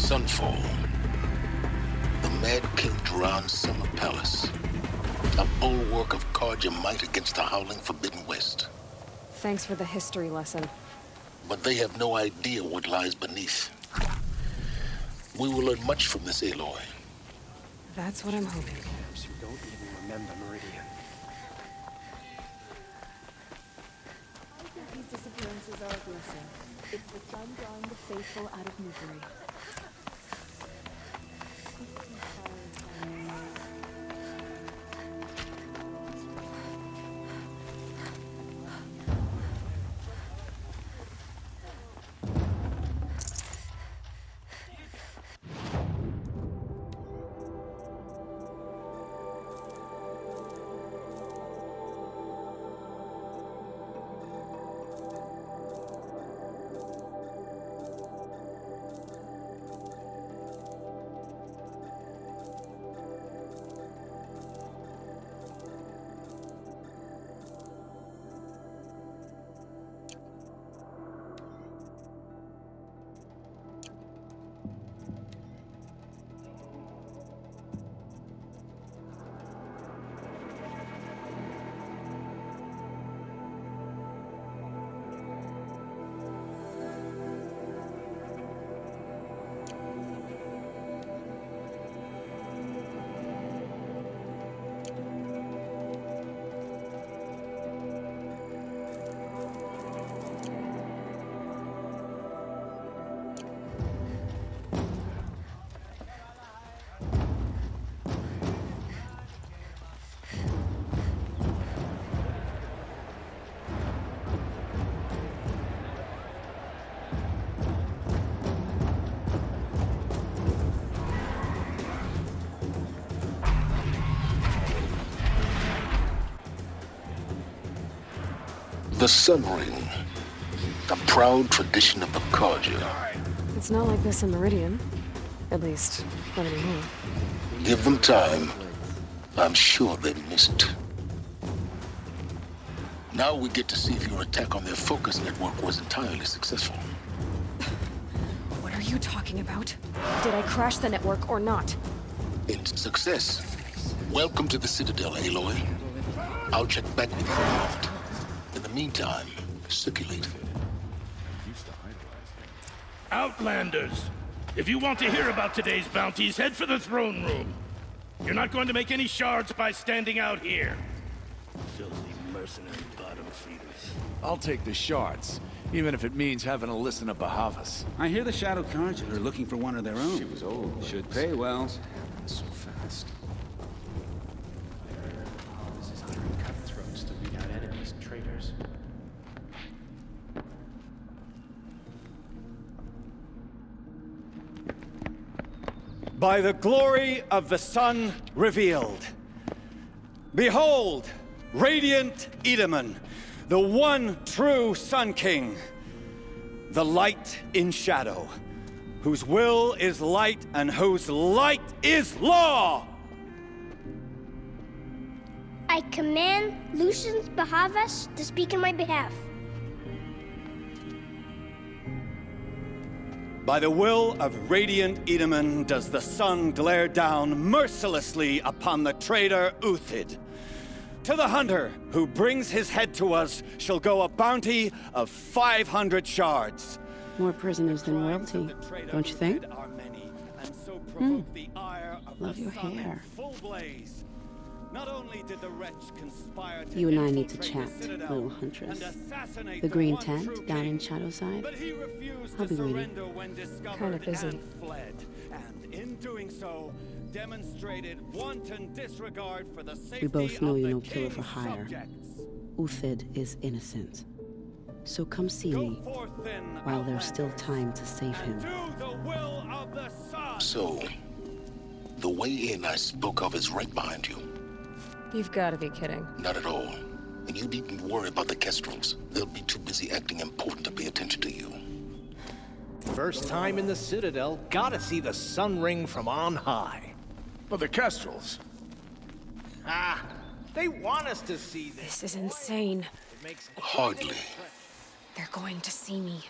Sunfall. The Mad King Duran's summer palace. A bulwark of Carja might against the howling Forbidden West. Thanks for the history lesson. But they have no idea what lies beneath. We will learn much from this Aloy. That's what I'm hoping. You don't even remember Meridian. I think these disappearances are a blessing. It's the sun drawing the faithful out of misery. The Sun Ring. A proud tradition of the Carja. It's not like this in Meridian. At least, not anymore. Give them time. I'm sure they missed. Now we get to see if your attack on their focus network was entirely successful. What are you talking about? Did I crash the network or not? It's success. Welcome to the Citadel, Aloy. I'll check back with you in a moment. In the meantime, circulate. Outlanders! If you want to hear about today's bounties, head for the throne room. You're not going to make any shards by standing out here. Filthy mercenary bottom feeders. I'll take the shards, even if it means having to listen to Bahavas. I hear the Shadow Carja are looking for one of their own. She was old. Should pay well. So fast. This is hiring cutthroats to beat out enemies and traitors. By the glory of the sun revealed. Behold, radiant Edaman, the one true Sun King. The light in shadow, whose will is light and whose light is law! I command Lucius Bahavas to speak in my behalf. By the will of radiant Edaman does the sun glare down mercilessly upon the traitor Uthid. To the hunter who brings his head to us shall go a bounty of 500 shards. More prisoners than royalty, don't you think? Love your hair. Not only did the wretch conspire to You and I need to chat, little huntress. The green tent down in Shadowside. I'll be waiting. Kinda busy. And in doing so, demonstrated wanton disregard for the safety We both know of you're the no killer for king's hire. subjects. Uthid is innocent. So come see me, while there's still time to save him. So, the way in I spoke of is right behind you. You've got to be kidding. Not at all. And you needn't worry about the Kestrels. They'll be too busy acting important to pay attention to you. First time in the Citadel, gotta see the Sun Ring from on high. But the Kestrels. Ah, they want us to see this. This is insane. Hardly. They're going to see me.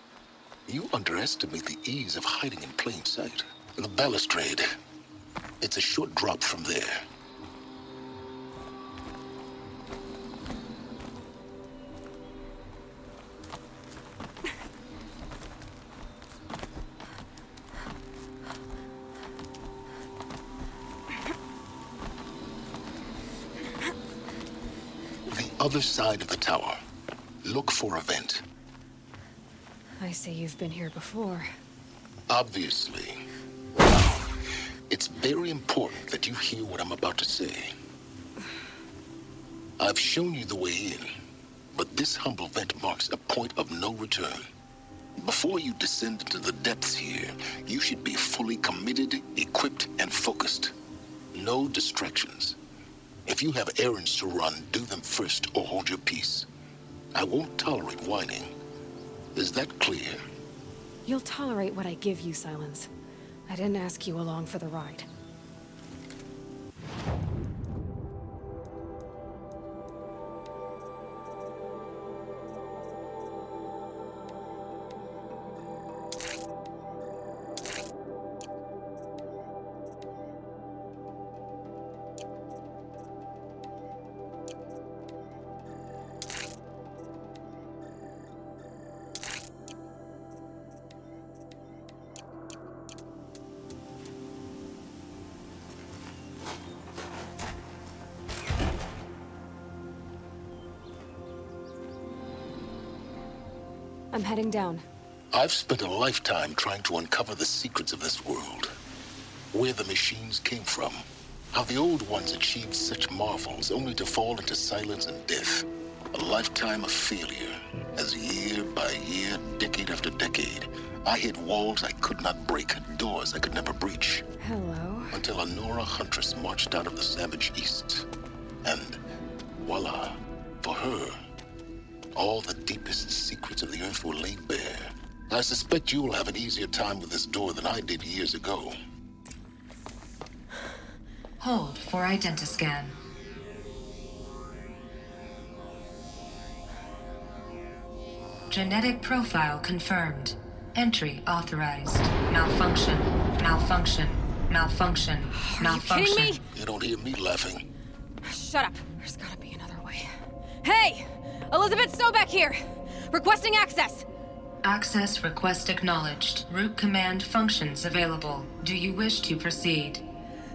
You underestimate the ease of hiding in plain sight. The balustrade. It's a short drop from there. The other side of the tower. Look for a vent. I see you've been here before. Obviously. It's very important that you hear what I'm about to say. I've shown you the way in, but this humble vent marks a point of no return. Before you descend into the depths here, you should be fully committed, equipped, and focused. No distractions. If you have errands to run, do them first or hold your peace. I won't tolerate whining. Is that clear? You'll tolerate what I give you, Silence. I didn't ask you along for the ride. I'm heading down. I've spent a lifetime trying to uncover the secrets of this world. Where the machines came from. How the old ones achieved such marvels only to fall into silence and death. A lifetime of failure, as year by year, decade after decade, I hit walls I could not break, doors I could never breach. Hello. Until a Nora huntress marched out of the savage east. And voila, for her, all the deepest secrets of the earth were laid bare. I suspect you'll have an easier time with this door than I did years ago. Hold for identiscan. Genetic profile confirmed. Entry authorized. Malfunction. Malfunction. Malfunction. Malfunction. You kidding me? You don't hear me laughing. Shut up. There's gotta be another way. Hey! Elizabeth Sobeck here! Requesting access! Access request acknowledged. Root command functions available. Do you wish to proceed?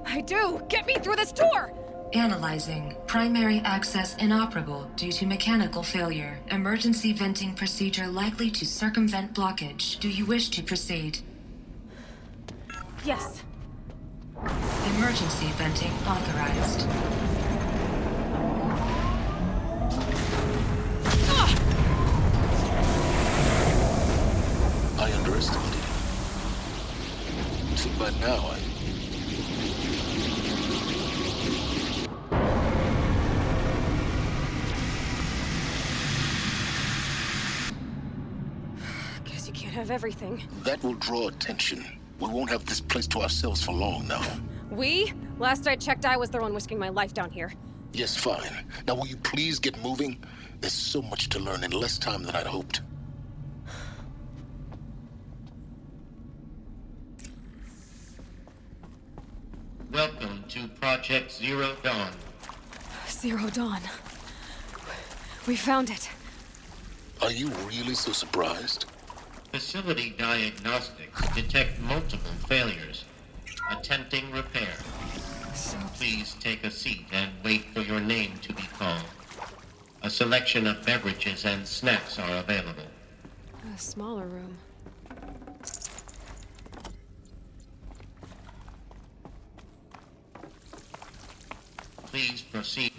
I do! Get me through this tour! Analyzing. Primary access inoperable due to mechanical failure. Emergency venting procedure likely to circumvent blockage. Do you wish to proceed? Yes. Emergency venting authorized. I underestimated you. See, by now, Guess you can't have everything. That will draw attention. We won't have this place to ourselves for long now. We? Last I checked, I was the one risking my life down here. Yes, fine. Now will you please get moving? There's so much to learn in less time than I'd hoped. Welcome to Project Zero Dawn. Zero Dawn. We found it. Are you really so surprised? Facility diagnostics detect multiple failures. Attempting repair. Please take a seat and wait for your name to be called. A selection of beverages and snacks are available. A smaller room. Please proceed.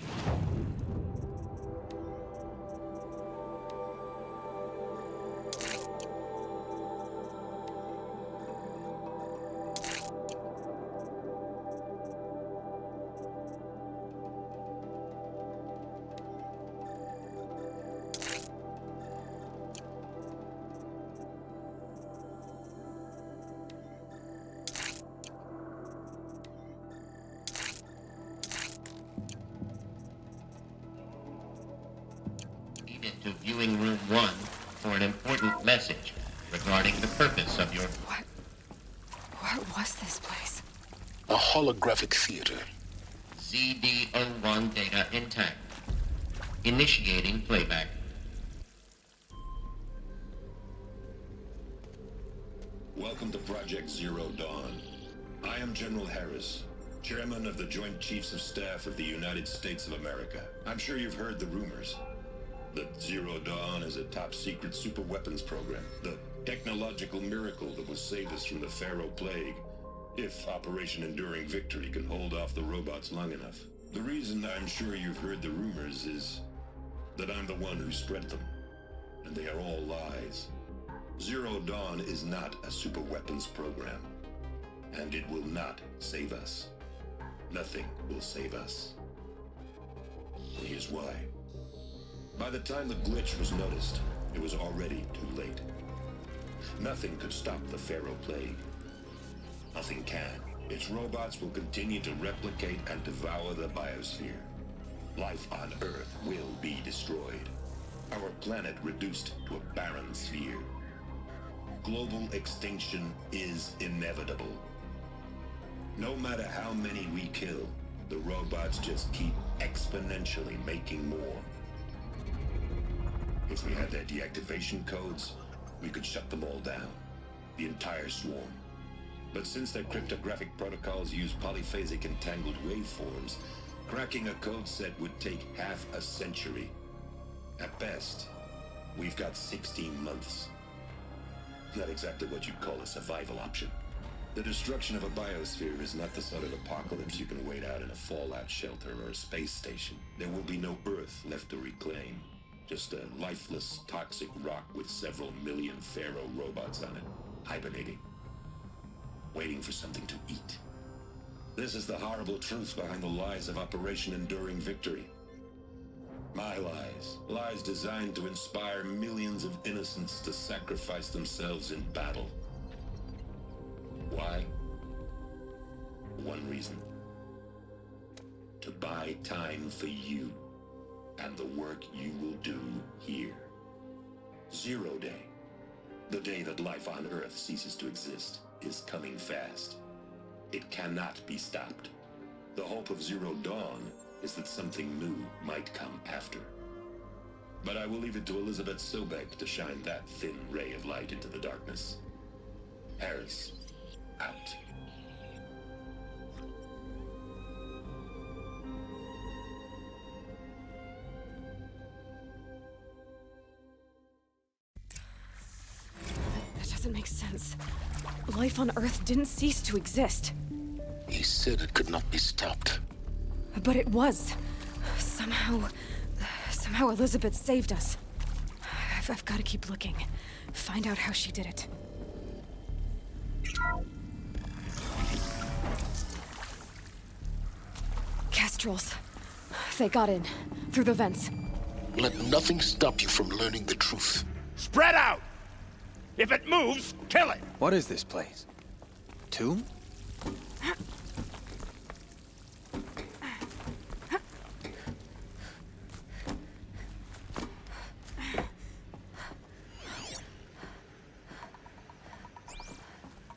To viewing room 1 for an important message regarding the purpose of your... What What was this place? A holographic theater. ZD-01 data intact. Initiating playback. Welcome to Project Zero Dawn. I am General Harris, Chairman of the Joint Chiefs of Staff of the United States of America. I'm sure you've heard the rumors that Zero Dawn is a top-secret superweapons program, the technological miracle that will save us from the Pharaoh Plague, if Operation Enduring Victory can hold off the robots long enough. The reason I'm sure you've heard the rumors is that I'm the one who spread them, and they are all lies. Zero Dawn is not a superweapons program, and it will not save us. Nothing will save us. And here's why. By the time the glitch was noticed, it was already too late. Nothing could stop the Pharaoh Plague. Nothing can. Its robots will continue to replicate and devour the biosphere. Life on Earth will be destroyed. Our planet reduced to a barren sphere. Global extinction is inevitable. No matter how many we kill, the robots just keep exponentially making more. If we had their deactivation codes, we could shut them all down. The entire swarm. But since their cryptographic protocols use polyphasic entangled waveforms, cracking a code set would take half a century. At best, we've got 16 months. Not exactly what you'd call a survival option. The destruction of a biosphere is not the sort of apocalypse you can wait out in a fallout shelter or a space station. There will be no Earth left to reclaim. Just a lifeless, toxic rock with several million Pharaoh robots on it, hibernating, waiting for something to eat. This is the horrible truth behind the lies of Operation Enduring Victory. My lies. Lies designed to inspire millions of innocents to sacrifice themselves in battle. Why? One reason. To buy time for you and the work you will do here. Zero Day, the day that life on Earth ceases to exist, is coming fast. It cannot be stopped. The hope of Zero Dawn is that something new might come after. But I will leave it to Elizabeth Sobek to shine that thin ray of light into the darkness. Harris, out. That doesn't make sense. Life on Earth didn't cease to exist. He said it could not be stopped. But it was. Somehow Elizabeth saved us. I've got to keep looking. Find out how she did it. Kestrels. They got in. Through the vents. Let nothing stop you from learning the truth. Spread out! If it moves, kill it! What is this place? Tomb?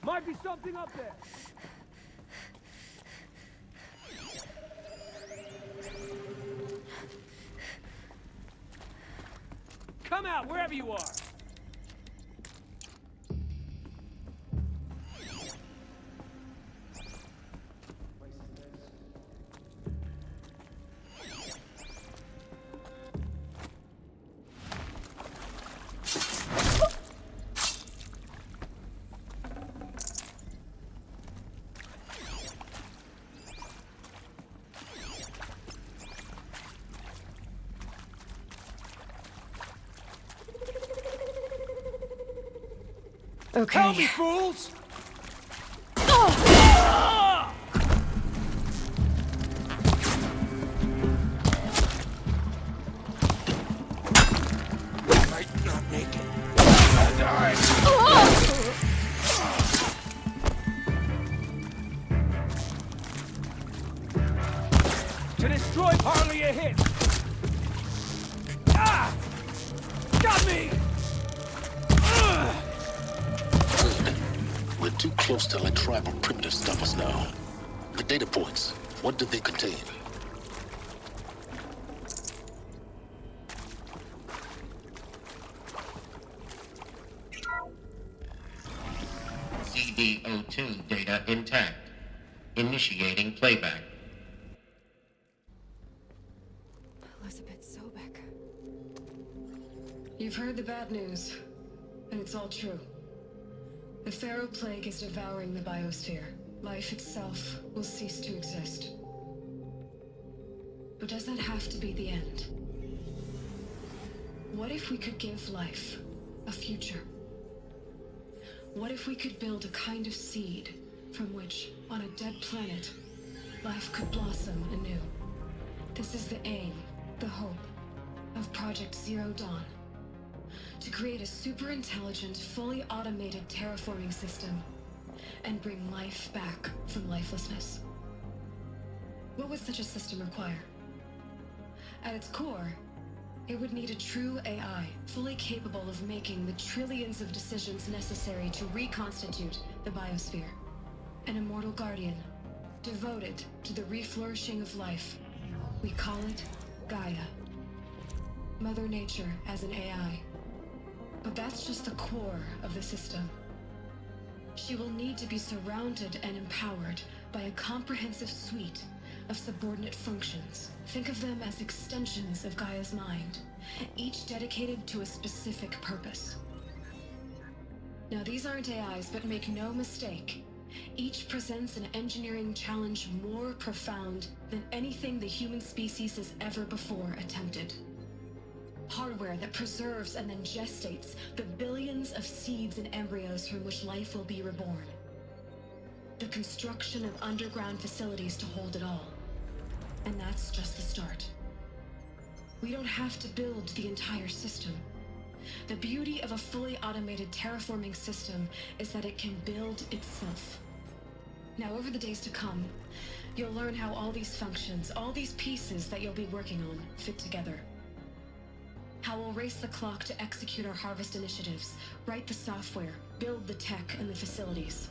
Might be something up there. Come out, wherever you are. Okay. Help me, fools! Might not make it. To destroy hardly a hit. Ah! Got me! We're too close to like tribal primitive stuff us now. The data points, what did they contain? CD02 data intact. Initiating playback. Elizabeth Sobek. You've heard the bad news, and it's all true. The Pharaoh Plague is devouring the biosphere. Life itself will cease to exist. But does that have to be the end? What if we could give life a future? What if we could build a kind of seed from which, on a dead planet, life could blossom anew? This is the aim, the hope, of Project Zero Dawn. To create a super-intelligent, fully automated terraforming system and bring life back from lifelessness. What would such a system require? At its core, it would need a true AI, fully capable of making the trillions of decisions necessary to reconstitute the biosphere. An immortal guardian, devoted to the reflourishing of life. We call it Gaia. Mother Nature as an AI. But that's just the core of the system. She will need to be surrounded and empowered by a comprehensive suite of subordinate functions. Think of them as extensions of Gaia's mind, each dedicated to a specific purpose. Now, these aren't AIs, but make no mistake, each presents an engineering challenge more profound than anything the human species has ever before attempted. Hardware that preserves and then gestates the billions of seeds and embryos from which life will be reborn. The construction of underground facilities to hold it all. And that's just the start. We don't have to build the entire system. The beauty of a fully automated terraforming system is that it can build itself. Now, over the days to come, you'll learn how all these functions, all these pieces that you'll be working on, fit together. How we'll race the clock to execute our harvest initiatives, write the software, build the tech and the facilities.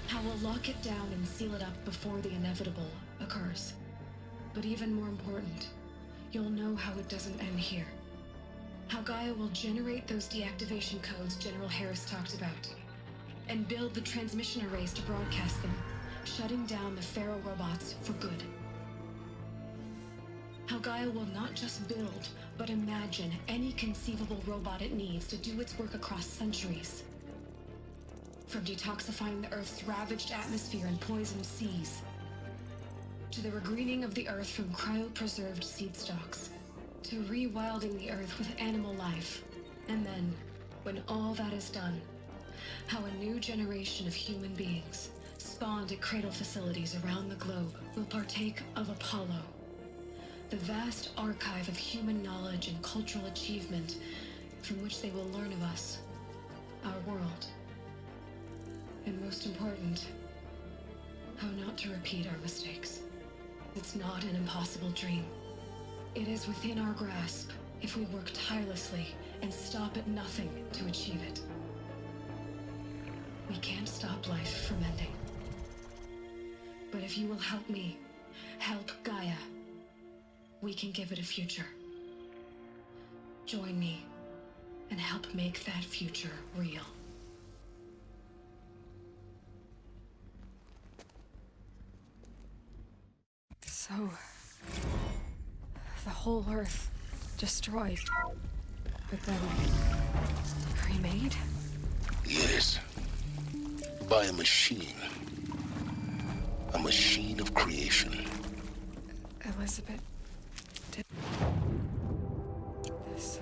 How we'll lock it down and seal it up before the inevitable occurs. But even more important, you'll know how it doesn't end here. How Gaia will generate those deactivation codes General Harris talked about, and build the transmission arrays to broadcast them, shutting down the Pharaoh robots for good. How Gaia will not just build, but imagine any conceivable robot it needs to do its work across centuries. From detoxifying the Earth's ravaged atmosphere and poisoned seas, to the regreening of the Earth from cryopreserved seed stalks, to rewilding the Earth with animal life. And then, when all that is done, how a new generation of human beings, spawned at cradle facilities around the globe, will partake of Apollo, the vast archive of human knowledge and cultural achievement from which they will learn of us, our world. And most important, how not to repeat our mistakes. It's not an impossible dream. It is within our grasp if we work tirelessly and stop at nothing to achieve it. We can't stop life from ending. But if you will help me, help Gaia, we can give it a future. Join me and help make that future real. So, the whole Earth destroyed, but then remade? Yes. By a machine. A machine of creation. Elizabeth did this.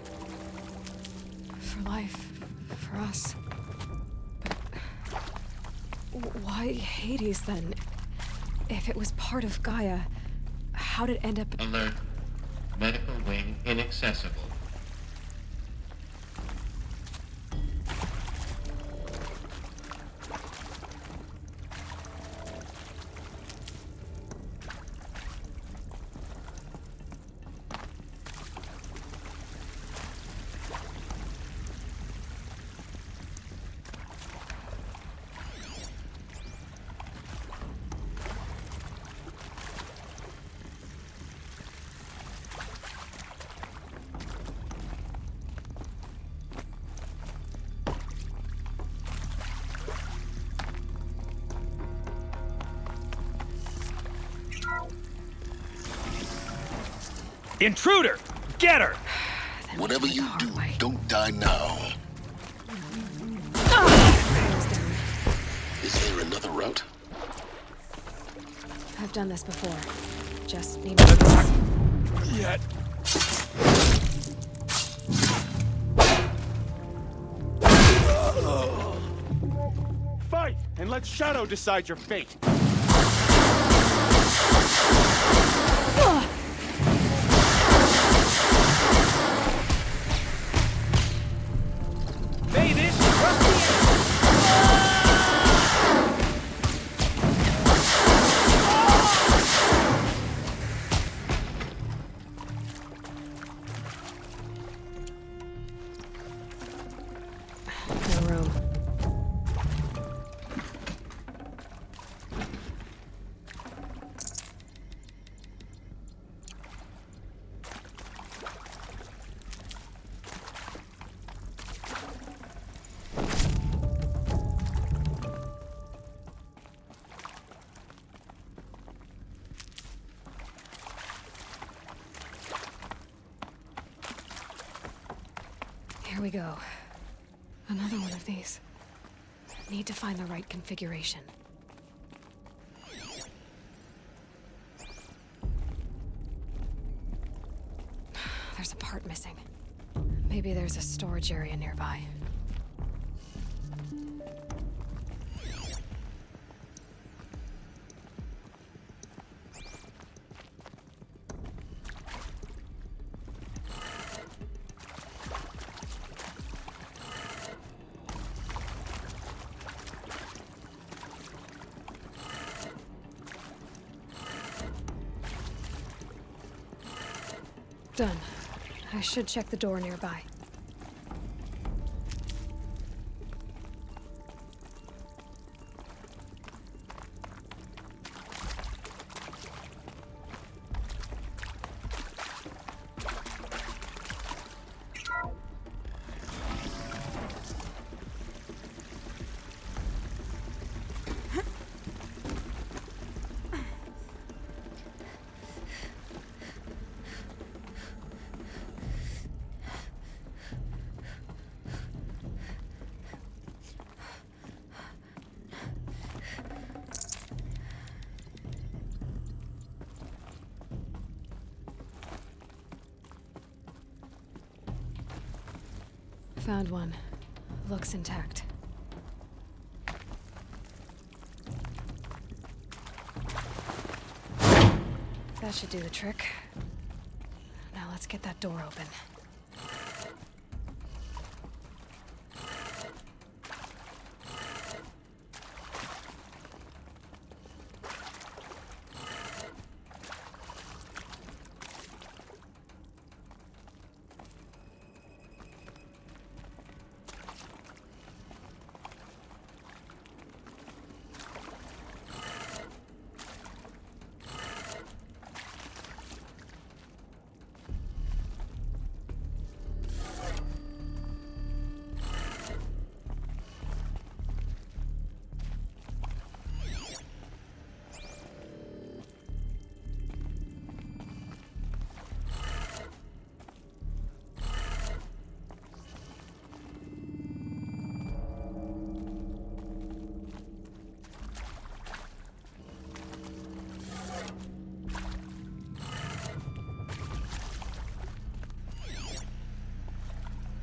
For life, for us. But why Hades then? If it was part of Gaia, how did it end up? Alert. Medical wing inaccessible. Intruder! Get her! Whatever you do, don't die now. Is there another route? I've done this before. Just need more. Yet. Fight, and let Shadow decide your fate. May this No room. Here we go. Another one of these. Need to find the right configuration. There's a part missing. Maybe there's a storage area nearby. Done. I should check the door nearby. Found one. Looks intact. That should do the trick. Now let's get that door open.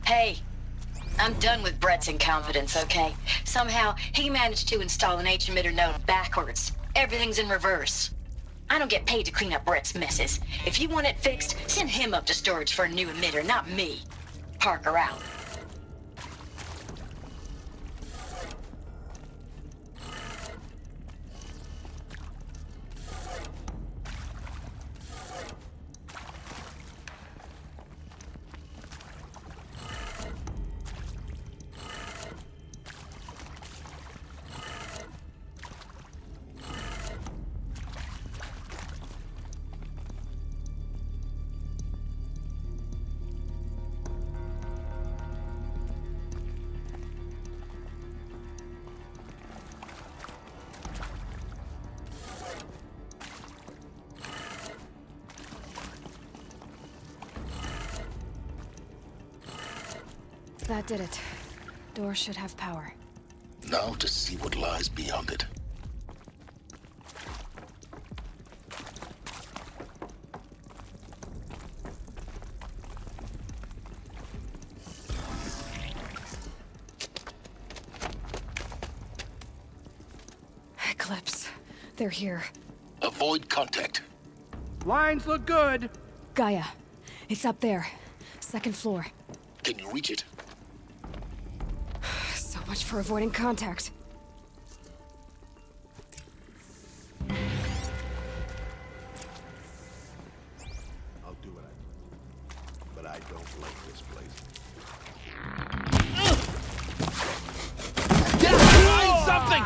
Hey, I'm done with Brett's incompetence, okay? Somehow, he managed to install an H-emitter node backwards. Everything's in reverse. I don't get paid to clean up Brett's messes. If you want it fixed, send him up to storage for a new emitter, not me. Parker out. that did it. Door should have power. Now to see what lies beyond it. Eclipse. They're here. Avoid contact. Lines look good. Gaia. It's up there. Second floor. Can you reach it? So much for avoiding contact. I'll do what I can. But I don't like this place. Find something!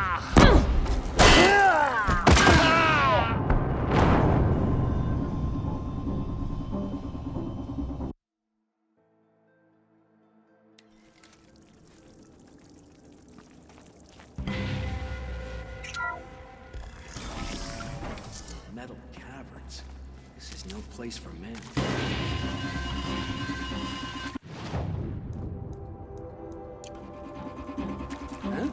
Metal caverns. This is no place for men. Huh?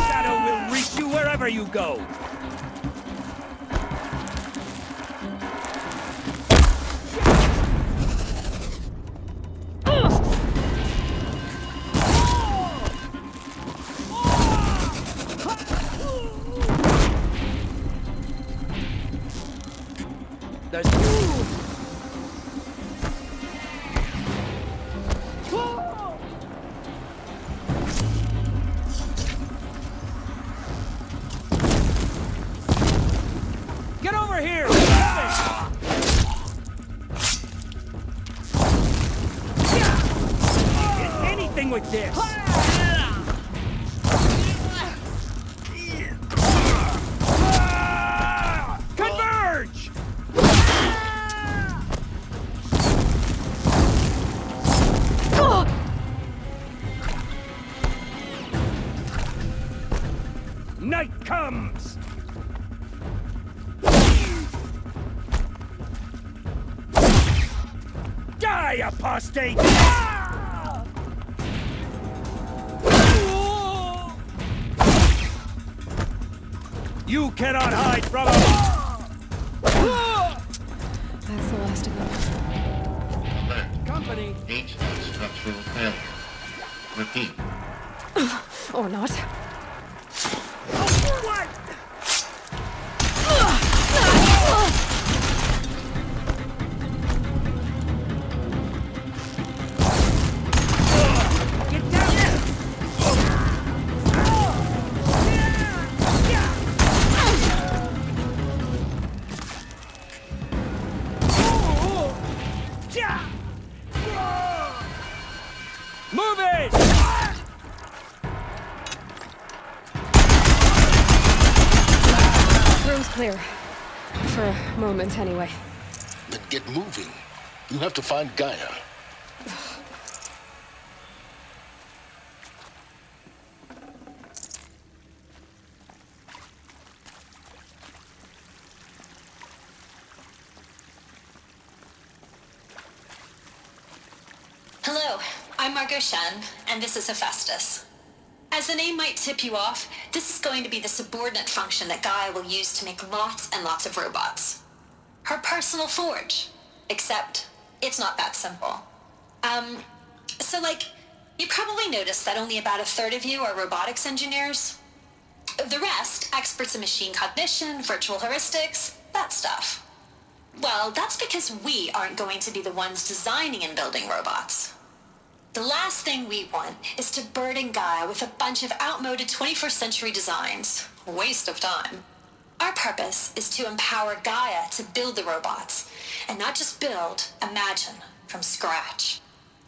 Shadow will reach you wherever you go. There's Get over here! Get anything with this! Converge! Night comes! Die, apostate! You cannot hide from us! That's the last of them. Alert. Company! HVAC structural failure. Repeat. Or not. What? Get down there! Move it! Room's clear. For a moment, anyway. Then get moving. You have to find Gaia. Hello, I'm Margot Shen, and this is Hephaestus. As the name might tip you off, this is going to be the subordinate function that Gaia will use to make lots and lots of robots. Her personal forge. Except, it's not that simple. You probably noticed that only about a third of you are robotics engineers. The rest, experts in machine cognition, virtual heuristics, that stuff. Well, that's because we aren't going to be the ones designing and building robots. The last thing we want is to burden Gaia with a bunch of outmoded 21st century designs. Waste of time. Our purpose is to empower Gaia to build the robots, and not just build, imagine, from scratch.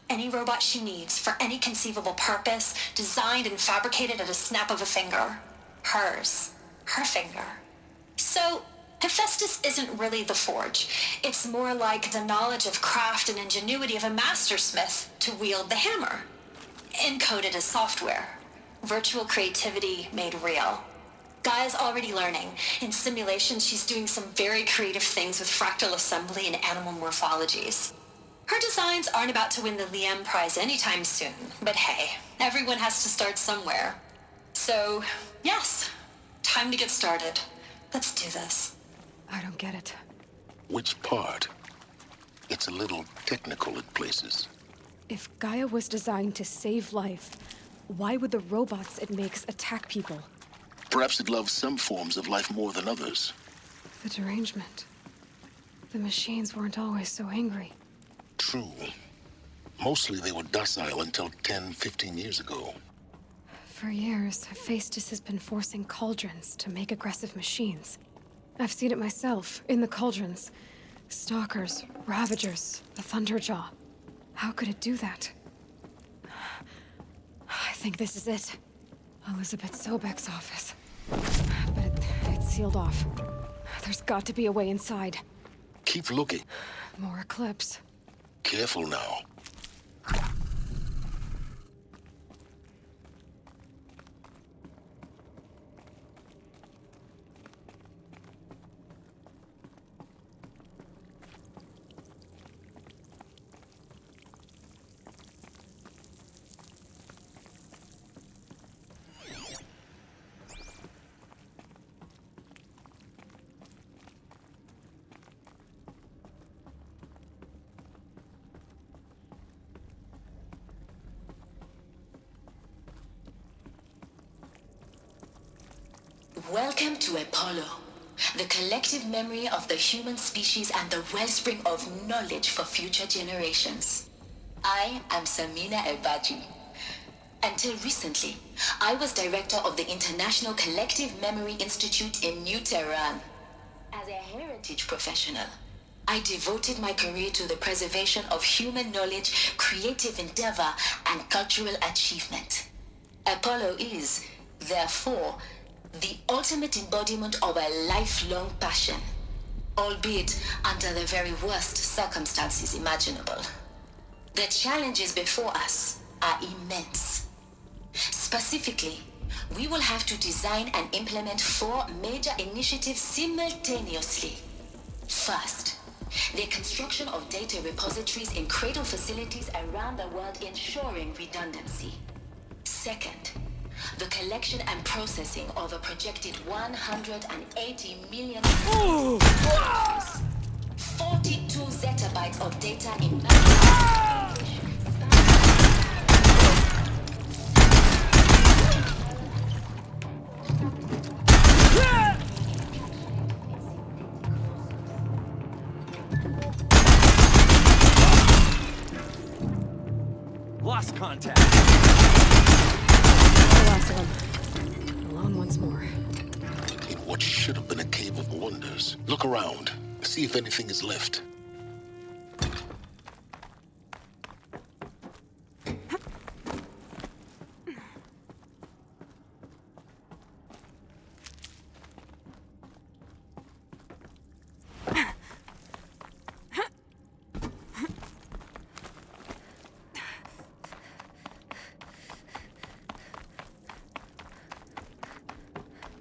Any robot she needs for any conceivable purpose, designed and fabricated at a snap of a finger. Hers. Her finger. So, Hephaestus isn't really the forge. It's more like the knowledge of craft and ingenuity of a mastersmith to wield the hammer. encoded as software. Virtual creativity made real. Gaia's already learning. In simulation, she's doing some very creative things with fractal assembly and animal morphologies. Her designs aren't about to win the Liam Prize anytime soon, but hey, everyone has to start somewhere. So, yes, time to get started. Let's do this. I don't get it. Which part? It's a little technical in places. If Gaia was designed to save life, why would the robots it makes attack people? Perhaps it loves some forms of life more than others. The derangement. The machines weren't always so angry. True. Mostly they were docile until 10, 15 years ago. For years, Hephaestus has been forcing cauldrons to make aggressive machines. I've seen it myself, in the cauldrons. Stalkers, Ravagers, the Thunderjaw. How could it do that? I think this is it. Elizabeth Sobek's office. But it's sealed off. There's got to be a way inside. Keep looking. More Eclipse. Careful now. Welcome to Apollo, the collective memory of the human species and the wellspring of knowledge for future generations. I am Samina Elbaji. Until recently, I was director of the International Collective Memory Institute in New Tehran. As a heritage professional, I devoted my career to the preservation of human knowledge, creative endeavor, and cultural achievement. Apollo is, therefore, the ultimate embodiment of a lifelong passion, albeit under the very worst circumstances imaginable. The challenges before us are immense. Specifically, we will have to design and implement 4 major initiatives simultaneously. First, the construction of data repositories in cradle facilities around the world, ensuring redundancy. Second, the collection and processing of a projected 180 million 42 zettabytes of data in Lost contact. The last of them. Alone once more. In what should have been a cave of wonders. Look around. See if anything is left.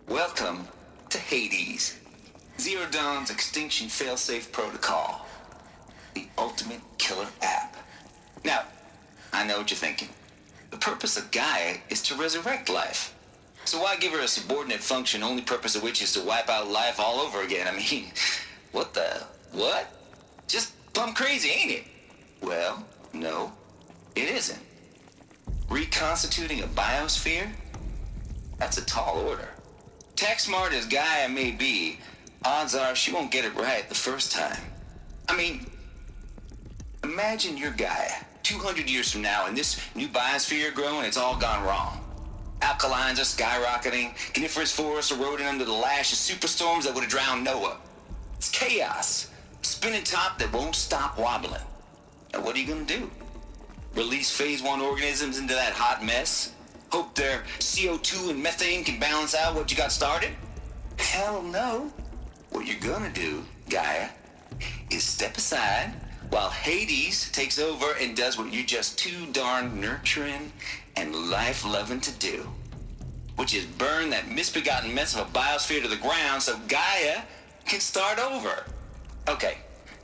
Welcome to Hades, Zero Dawn's extinction failsafe protocol, the ultimate killer app. Now, I know what you're thinking. The purpose of Gaia is to resurrect life. So why give her a subordinate function, only purpose of which is to wipe out life all over again? I mean, what? Just plumb crazy, ain't it? Well, no, it isn't. Reconstituting a biosphere? That's a tall order. Tech smart as Gaia may be, odds are she won't get it right the first time. I mean, imagine you're Gaia, 200 years from now, and this new biosphere growing, it's all gone wrong. Alkalines are skyrocketing, coniferous forests eroding under the lash of superstorms that would have drowned Noah. It's chaos, a spinning top that won't stop wobbling. Now what are you gonna do? Release phase 1 organisms into that hot mess? Hope their CO2 and methane can balance out what you got started? Hell no. What you're gonna do, Gaia, is step aside while Hades takes over and does what you're just too darn nurturing and life-loving to do, which is burn that misbegotten mess of a biosphere to the ground so Gaia can start over. Okay,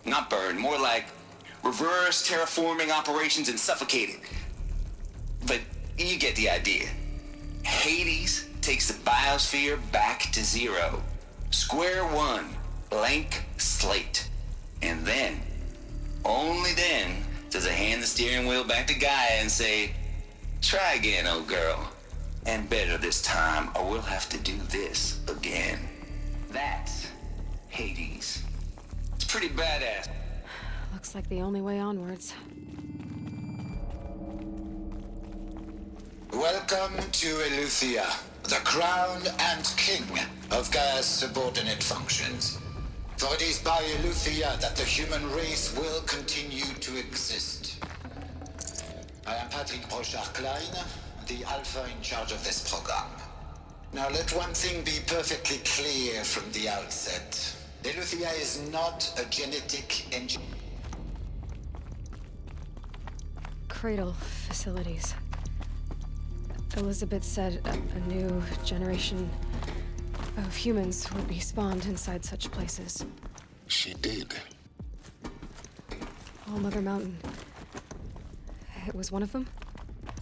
not burn, more like reverse terraforming operations and suffocate it. But you get the idea. Hades takes the biosphere back to zero. Square one, blank slate. And then, only then, does it hand the steering wheel back to Gaia and say, try again, old girl. And better this time, or we'll have to do this again. That's Hades. It's pretty badass. Looks like the only way onwards. Welcome to Eleuthia, the crown and king of Gaia's subordinate functions. For it is by Eleuthia that the human race will continue to exist. I am Patrick Brochard-Klein, the Alpha in charge of this program. Now let one thing be perfectly clear from the outset. Eleuthia is not a genetic engine. Cradle facilities. Elizabeth said a new generation of humans would be spawned inside such places. She did. All Mother Mountain. It was one of them?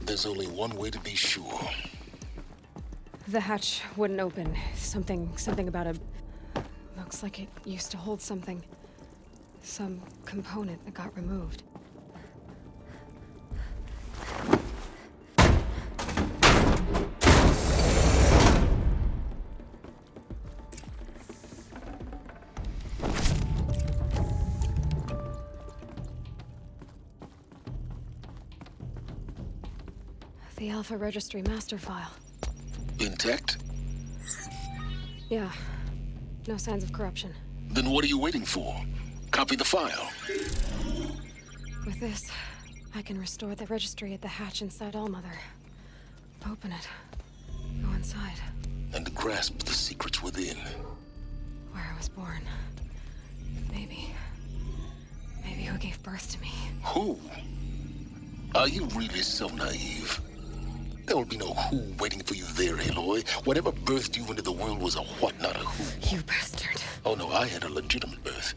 There's only one way to be sure. The hatch wouldn't open. Something about a... Looks like it used to hold something. Some component that got removed. The Alpha Registry master file. Intact? Yeah. No signs of corruption. Then what are you waiting for? Copy the file. With this, I can restore the registry at the hatch inside Allmother. Open it. Go inside. And grasp the secrets within. Where I was born. Maybe who gave birth to me. Who? Are you really so naive? There will be no who waiting for you there, Aloy. Whatever birthed you into the world was a what, not a who. You bastard. Oh no, I had a legitimate birth.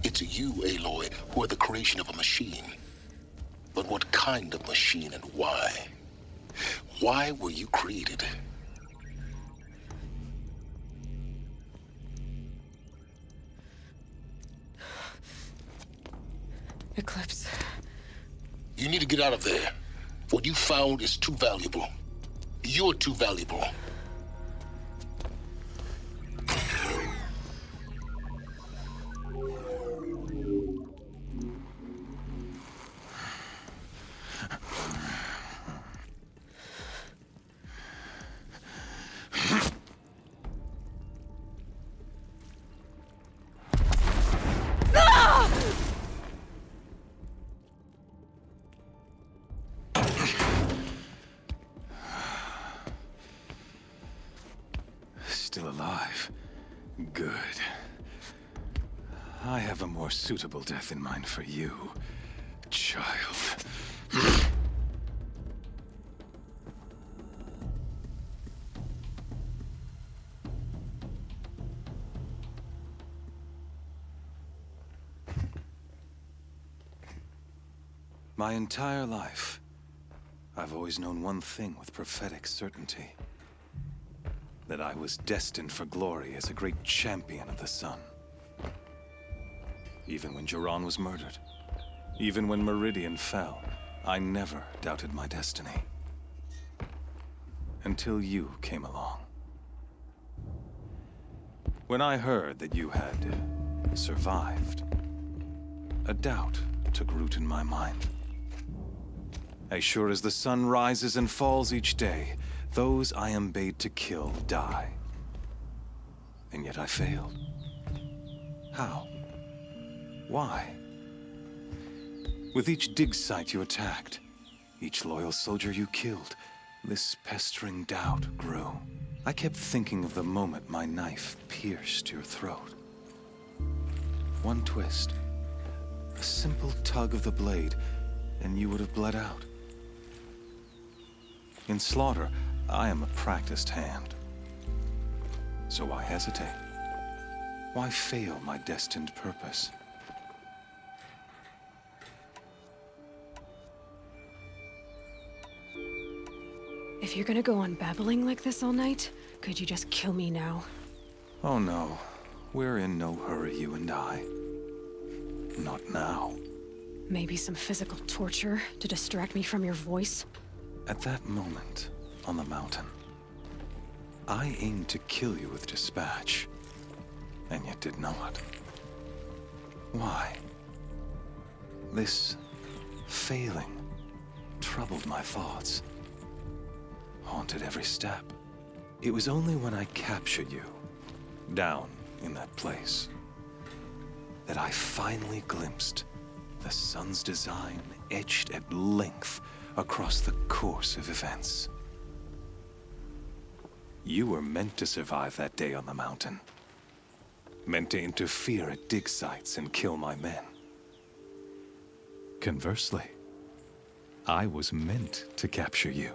It's you, Aloy, who are the creation of a machine. But what kind of machine and why? Why were you created? Eclipse. You need to get out of there. What you found is too valuable. You're too valuable. Still alive. Good. I have a more suitable death in mind for you, child. My entire life, I've always known one thing with prophetic certainty. That I was destined for glory as a great champion of the sun. Even when Jiran was murdered, even when Meridian fell, I never doubted my destiny. Until you came along. When I heard that you had survived, a doubt took root in my mind. As sure as the sun rises and falls each day, those I am bade to kill die. And yet I failed. How? Why? With each dig site you attacked, each loyal soldier you killed, this pestering doubt grew. I kept thinking of the moment my knife pierced your throat. One twist, a simple tug of the blade, and you would have bled out. In slaughter, I am a practiced hand. So why hesitate? Why fail my destined purpose? If you're gonna go on babbling like this all night, could you just kill me now? Oh no, we're in no hurry, you and I. Not now. Maybe some physical torture to distract me from your voice? At that moment, on the mountain, I aimed to kill you with dispatch, and yet did not. Why? This failing troubled my thoughts, haunted every step. It was only when I captured you, down in that place, that I finally glimpsed the sun's design etched at length across the course of events. You were meant to survive that day on the mountain. Meant to interfere at dig sites and kill my men. Conversely, I was meant to capture you.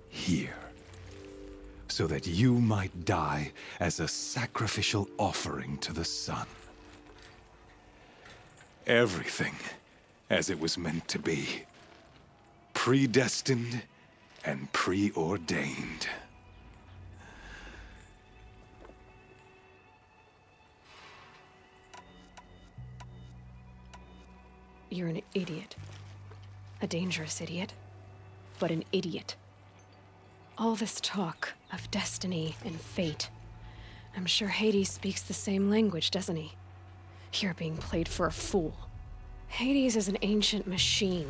Here. So that you might die as a sacrificial offering to the sun. Everything as it was meant to be. Predestined and preordained. You're an idiot. A dangerous idiot, but an idiot. All this talk of destiny and fate. I'm sure Hades speaks the same language, doesn't he? You're being played for a fool. Hades is an ancient machine,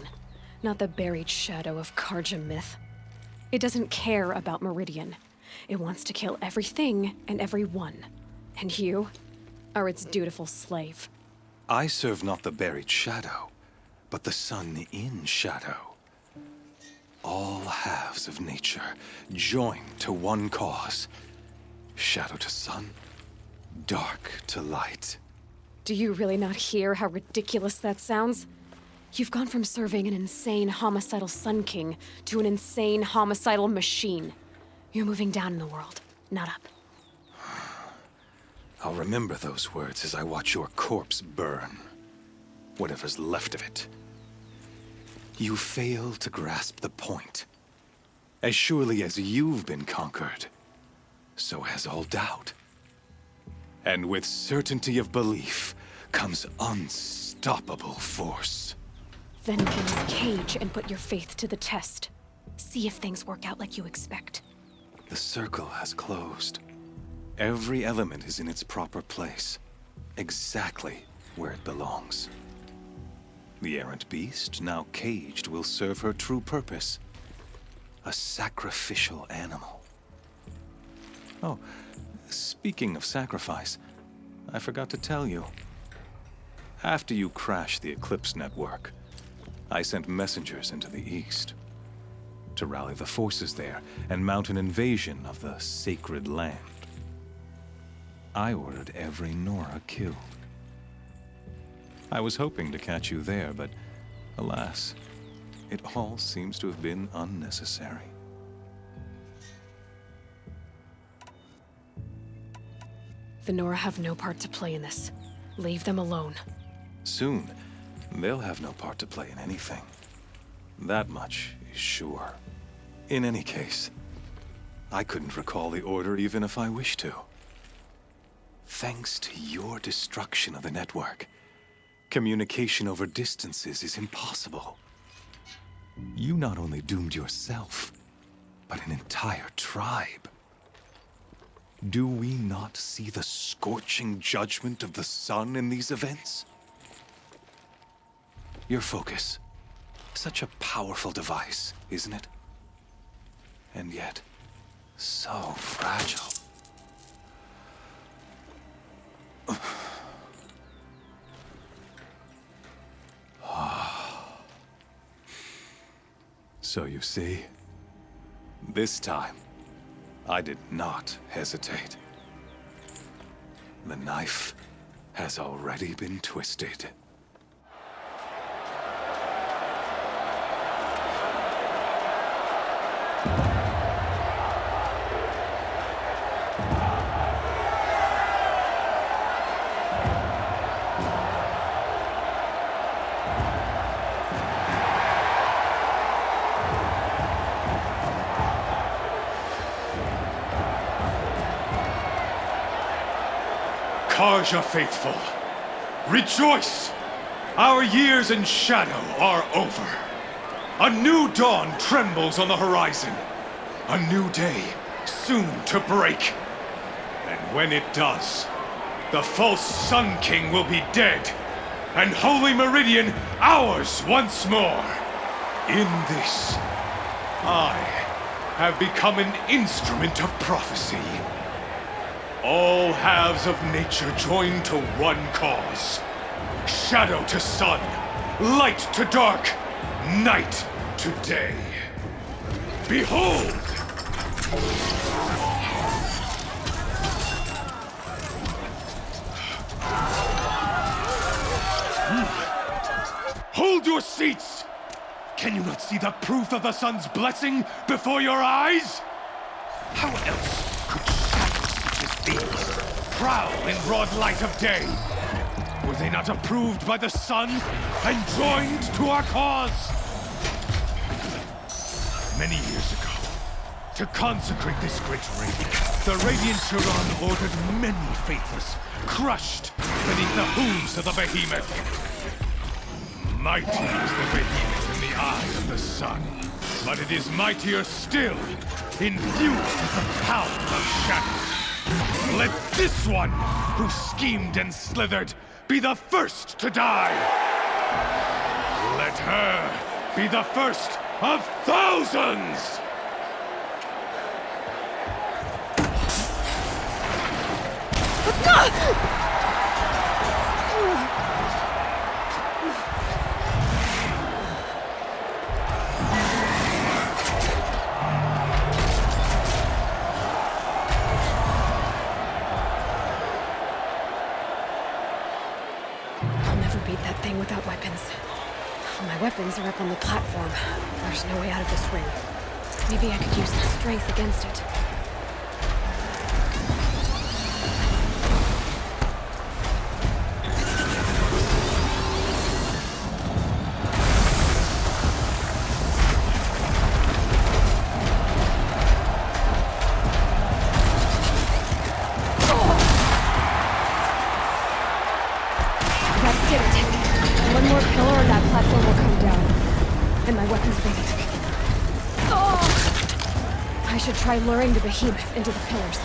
not the buried shadow of Karja myth. It doesn't care about Meridian. It wants to kill everything and everyone. And you are its dutiful slave. I serve not the buried shadow, but the sun in shadow. All halves of nature joined to one cause. Shadow to sun, dark to light. Do you really not hear how ridiculous that sounds? You've gone from serving an insane homicidal Sun King to an insane homicidal machine. You're moving down in the world, not up. I'll remember those words as I watch your corpse burn. Whatever's left of it. You fail to grasp the point. As surely as you've been conquered, so has all doubt. And with certainty of belief comes unstoppable force. Then get his cage and put your faith to the test. See if things work out like you expect. The circle has closed. Every element is in its proper place. Exactly where it belongs. The errant beast, now caged, will serve her true purpose. A sacrificial animal. Oh, speaking of sacrifice, I forgot to tell you. After you crashed the Eclipse network, I sent messengers into the east to rally the forces there and mount an invasion of the sacred land. I ordered every Nora killed. I was hoping to catch you there, but alas, it all seems to have been unnecessary. The Nora have no part to play in this. Leave them alone. Soon, they'll have no part to play in anything. That much is sure. In any case, I couldn't recall the order even if I wished to. Thanks to your destruction of the network, communication over distances is impossible. You not only doomed yourself, but an entire tribe. Do we not see the scorching judgment of the sun in these events? Your focus. Such a powerful device, isn't it? And yet, so fragile. So you see, this time, I did not hesitate. The knife has already been twisted. Karja faithful, rejoice! Our years in shadow are over. A new dawn trembles on the horizon. A new day soon to break. And when it does, the false Sun King will be dead, and Holy Meridian ours once more. In this, I have become an instrument of prophecy. All halves of nature join to one cause. Shadow to sun, light to dark, night to day. Behold! Hold your seats! Can you not see the proof of the sun's blessing before your eyes? How else could shadows such as these prowl in broad light of day? Were they not approved by the sun and joined to our cause? Many years ago, to consecrate this great raid, the Radiant Chiron ordered many faithless, crushed beneath the hooves of the behemoth. Mighty is the behemoth in the eye of the sun, but it is mightier still, infused with the power of shadow. Let this one, who schemed and slithered, be the first to die! Let her be the first of thousands! That thing without weapons. My weapons are up on the platform. There's no way out of this ring. Maybe I could use its strength against it. Try luring the behemoth into the pillars.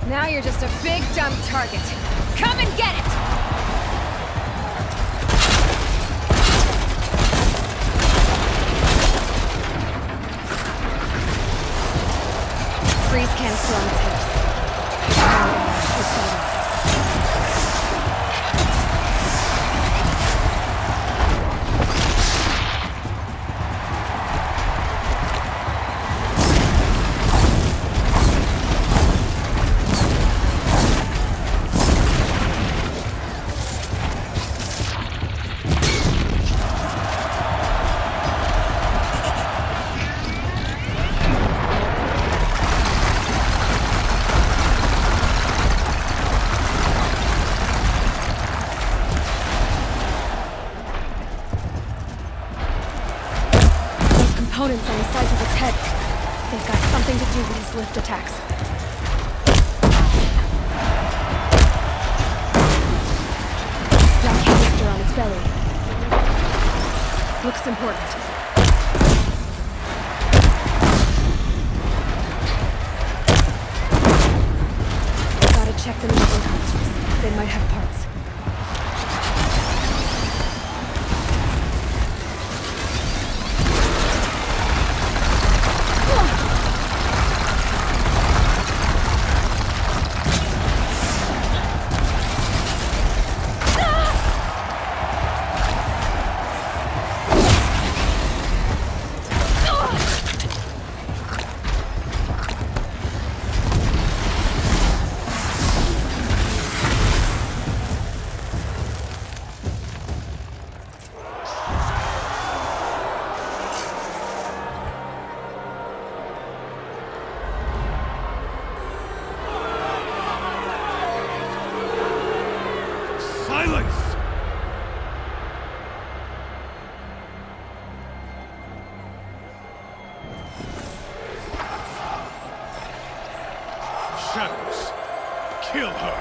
Now you're just a big, dumb target. Come and get it! Freeze can still on its hips. Components on the sides of its head. They've got something to do with his lift attacks. Black canister on its belly. Looks important. Gotta check the mission complexes. They might have parts. Silence! Shadows, kill her!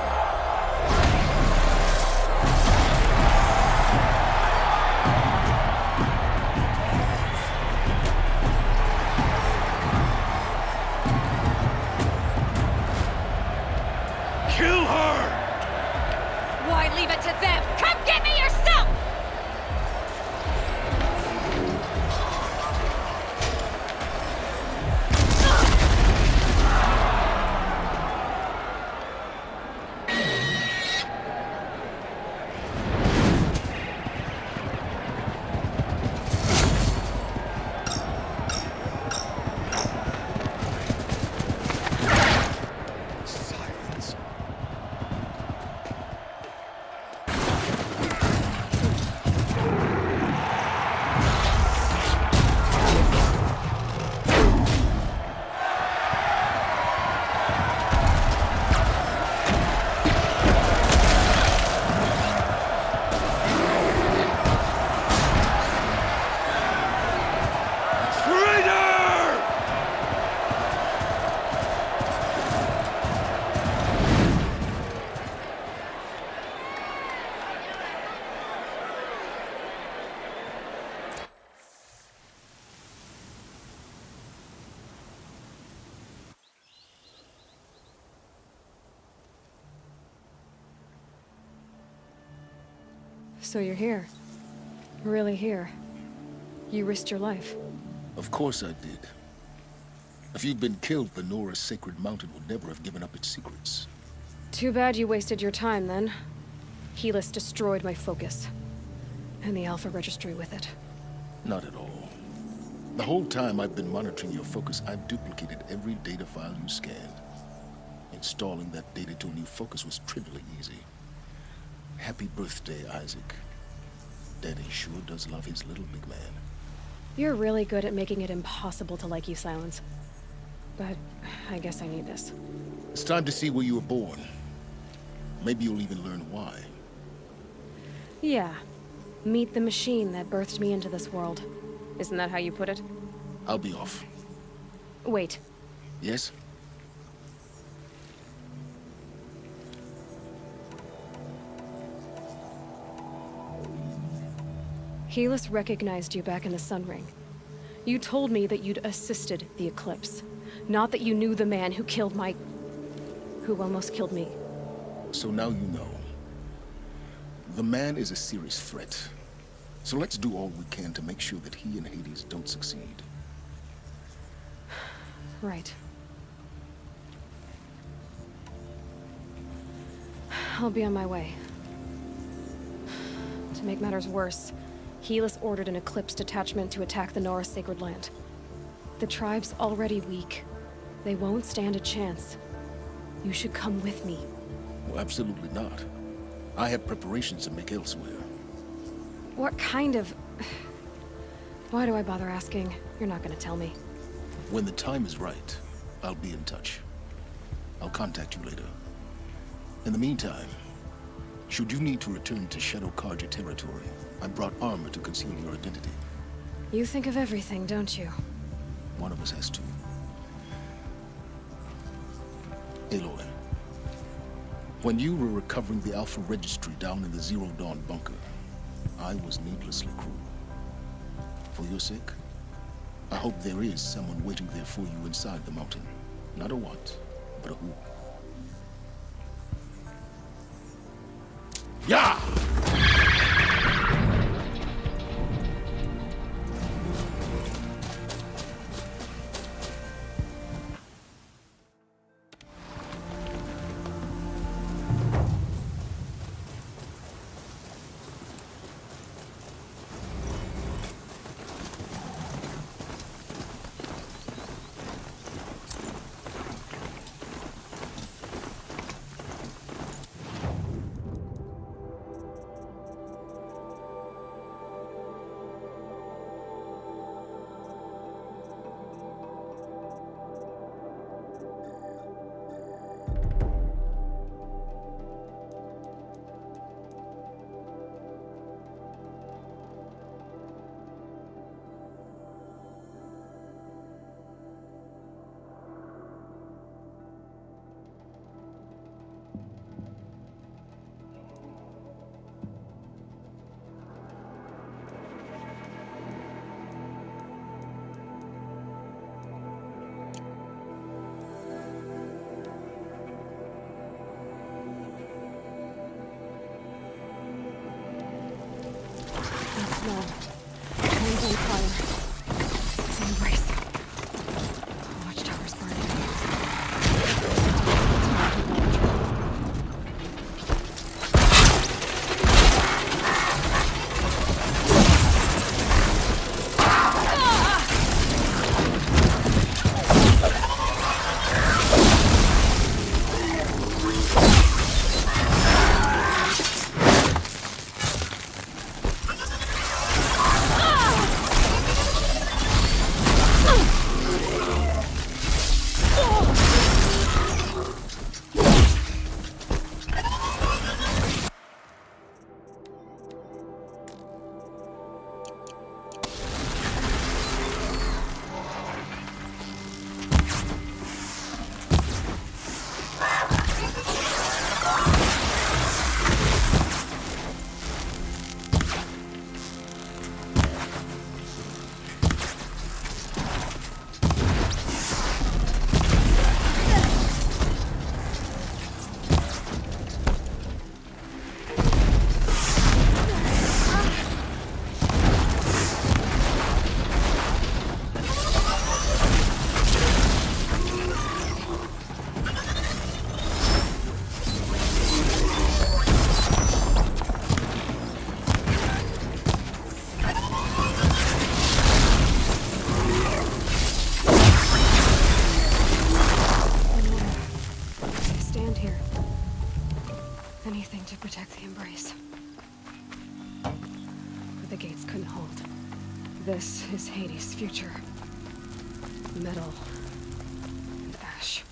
Kill her! Why leave it to them? Come get me yourself! So you're here. Really here. You risked your life. Of course I did. If you'd been killed, the Nora's sacred mountain would never have given up its secrets. Too bad you wasted your time, then. Helis destroyed my focus. And the Alpha Registry with it. Not at all. The whole time I've been monitoring your focus, I've duplicated every data file you scanned. Installing that data to a new focus was trivially easy. Happy birthday, Isaac. Daddy sure does love his little big man. You're really good at making it impossible to like you, Silence. But I guess I need this. It's time to see where you were born. Maybe you'll even learn why. Yeah. Meet the machine that birthed me into this world. Isn't that how you put it? I'll be off. Wait. Yes? Helis recognized you back in the Sun Ring. You told me that you'd assisted the Eclipse. Not that you knew the man who killed who almost killed me. So now you know. The man is a serious threat. So let's do all we can to make sure that he and Hades don't succeed. Right. I'll be on my way. To make matters worse, Helis ordered an Eclipse detachment to attack the Nora Sacred Land. The tribe's already weak. They won't stand a chance. You should come with me. Well, absolutely not. I have preparations to make elsewhere. What kind of... Why do I bother asking? You're not gonna tell me. When the time is right, I'll be in touch. I'll contact you later. In the meantime, should you need to return to Shadow Karja territory, I brought armor to conceal your identity. You think of everything, don't you? One of us has to. Aloy, when you were recovering the Alpha Registry down in the Zero Dawn bunker, I was needlessly cruel. For your sake, I hope there is someone waiting there for you inside the mountain. Not a what, but a who. Yeah! couldn't hold. This is Hades' future. Metal and ash.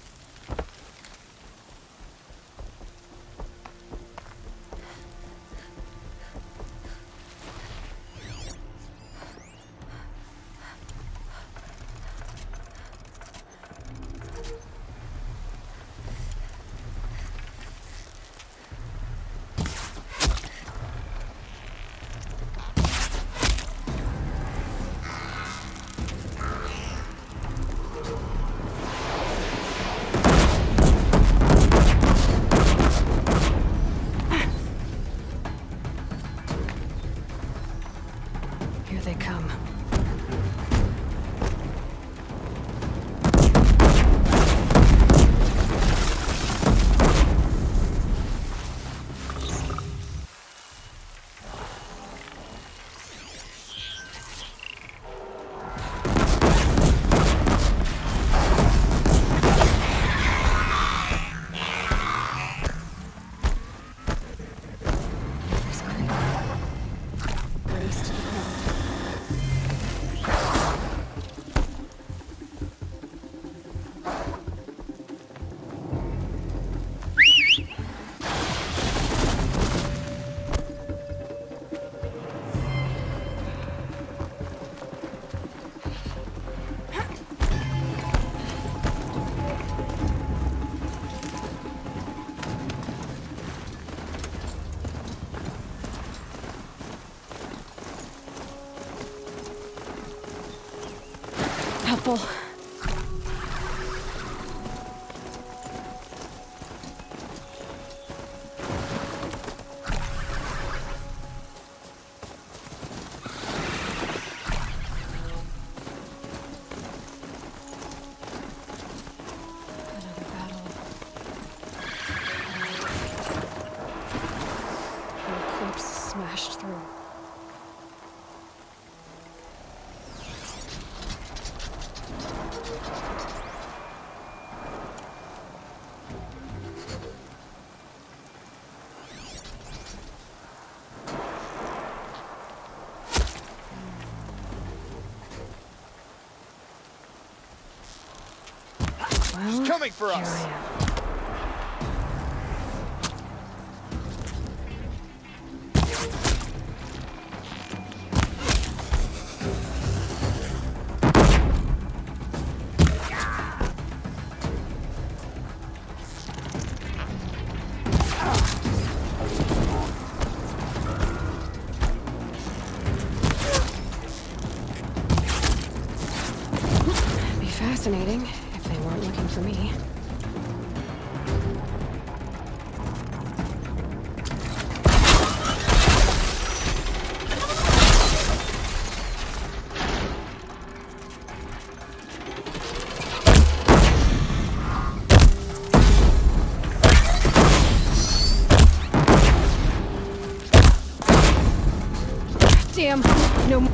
Here they come. Helpful. Another battle. And a corpse smashed through. She's coming for us! Be fascinating if they weren't looking for me. Damn, no more.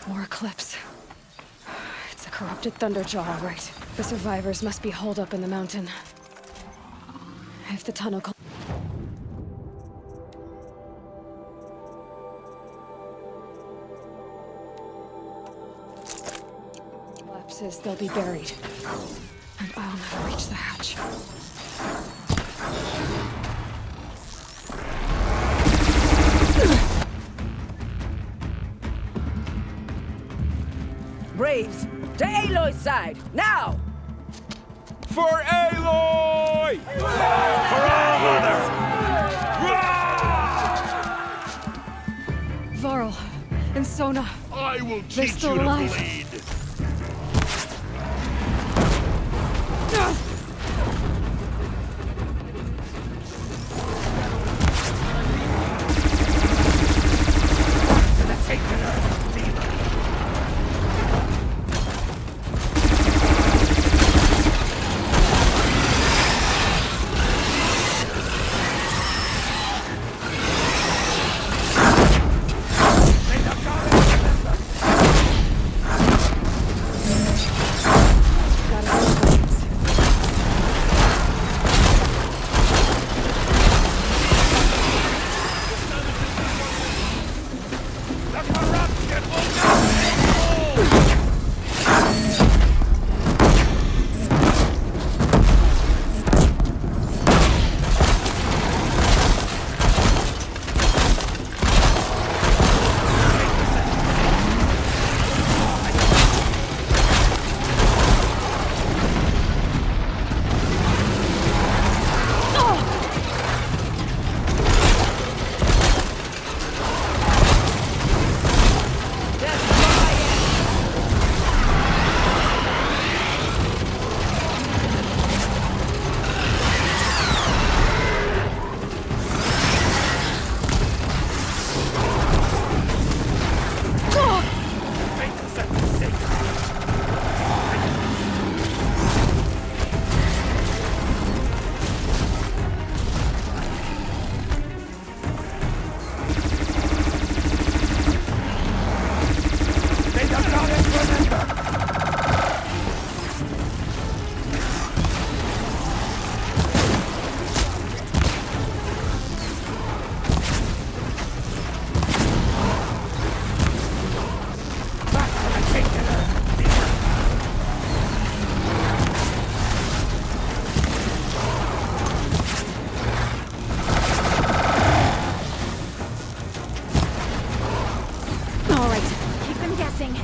More eclipse. It's a corrupted Thunderjaw, all right. The survivors must be holed up in the mountain. If the tunnel collapses, they'll be buried. And I'll never reach the hatch. Braves, to Aloy's side, now! For Aloy! For our mother! Varl and Sona. I will They're teach still you to alive. bleed.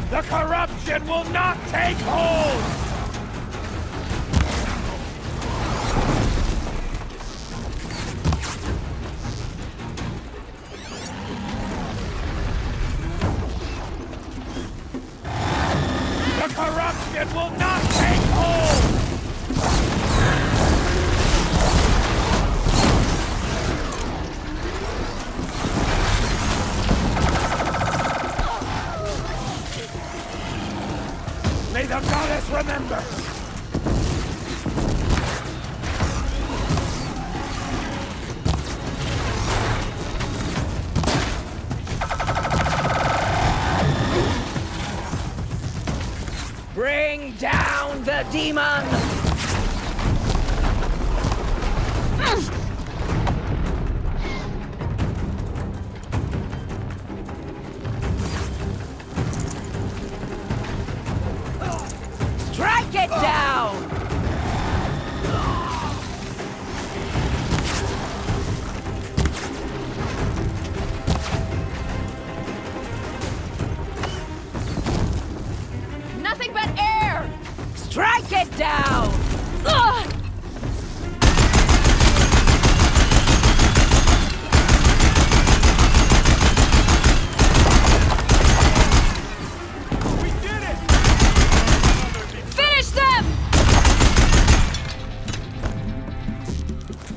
The corruption will not take hold! The corruption will not take hold! May the goddess remember! Bring down the demon! Strike it down! Nothing but air! Strike it down! Ugh! Finish them!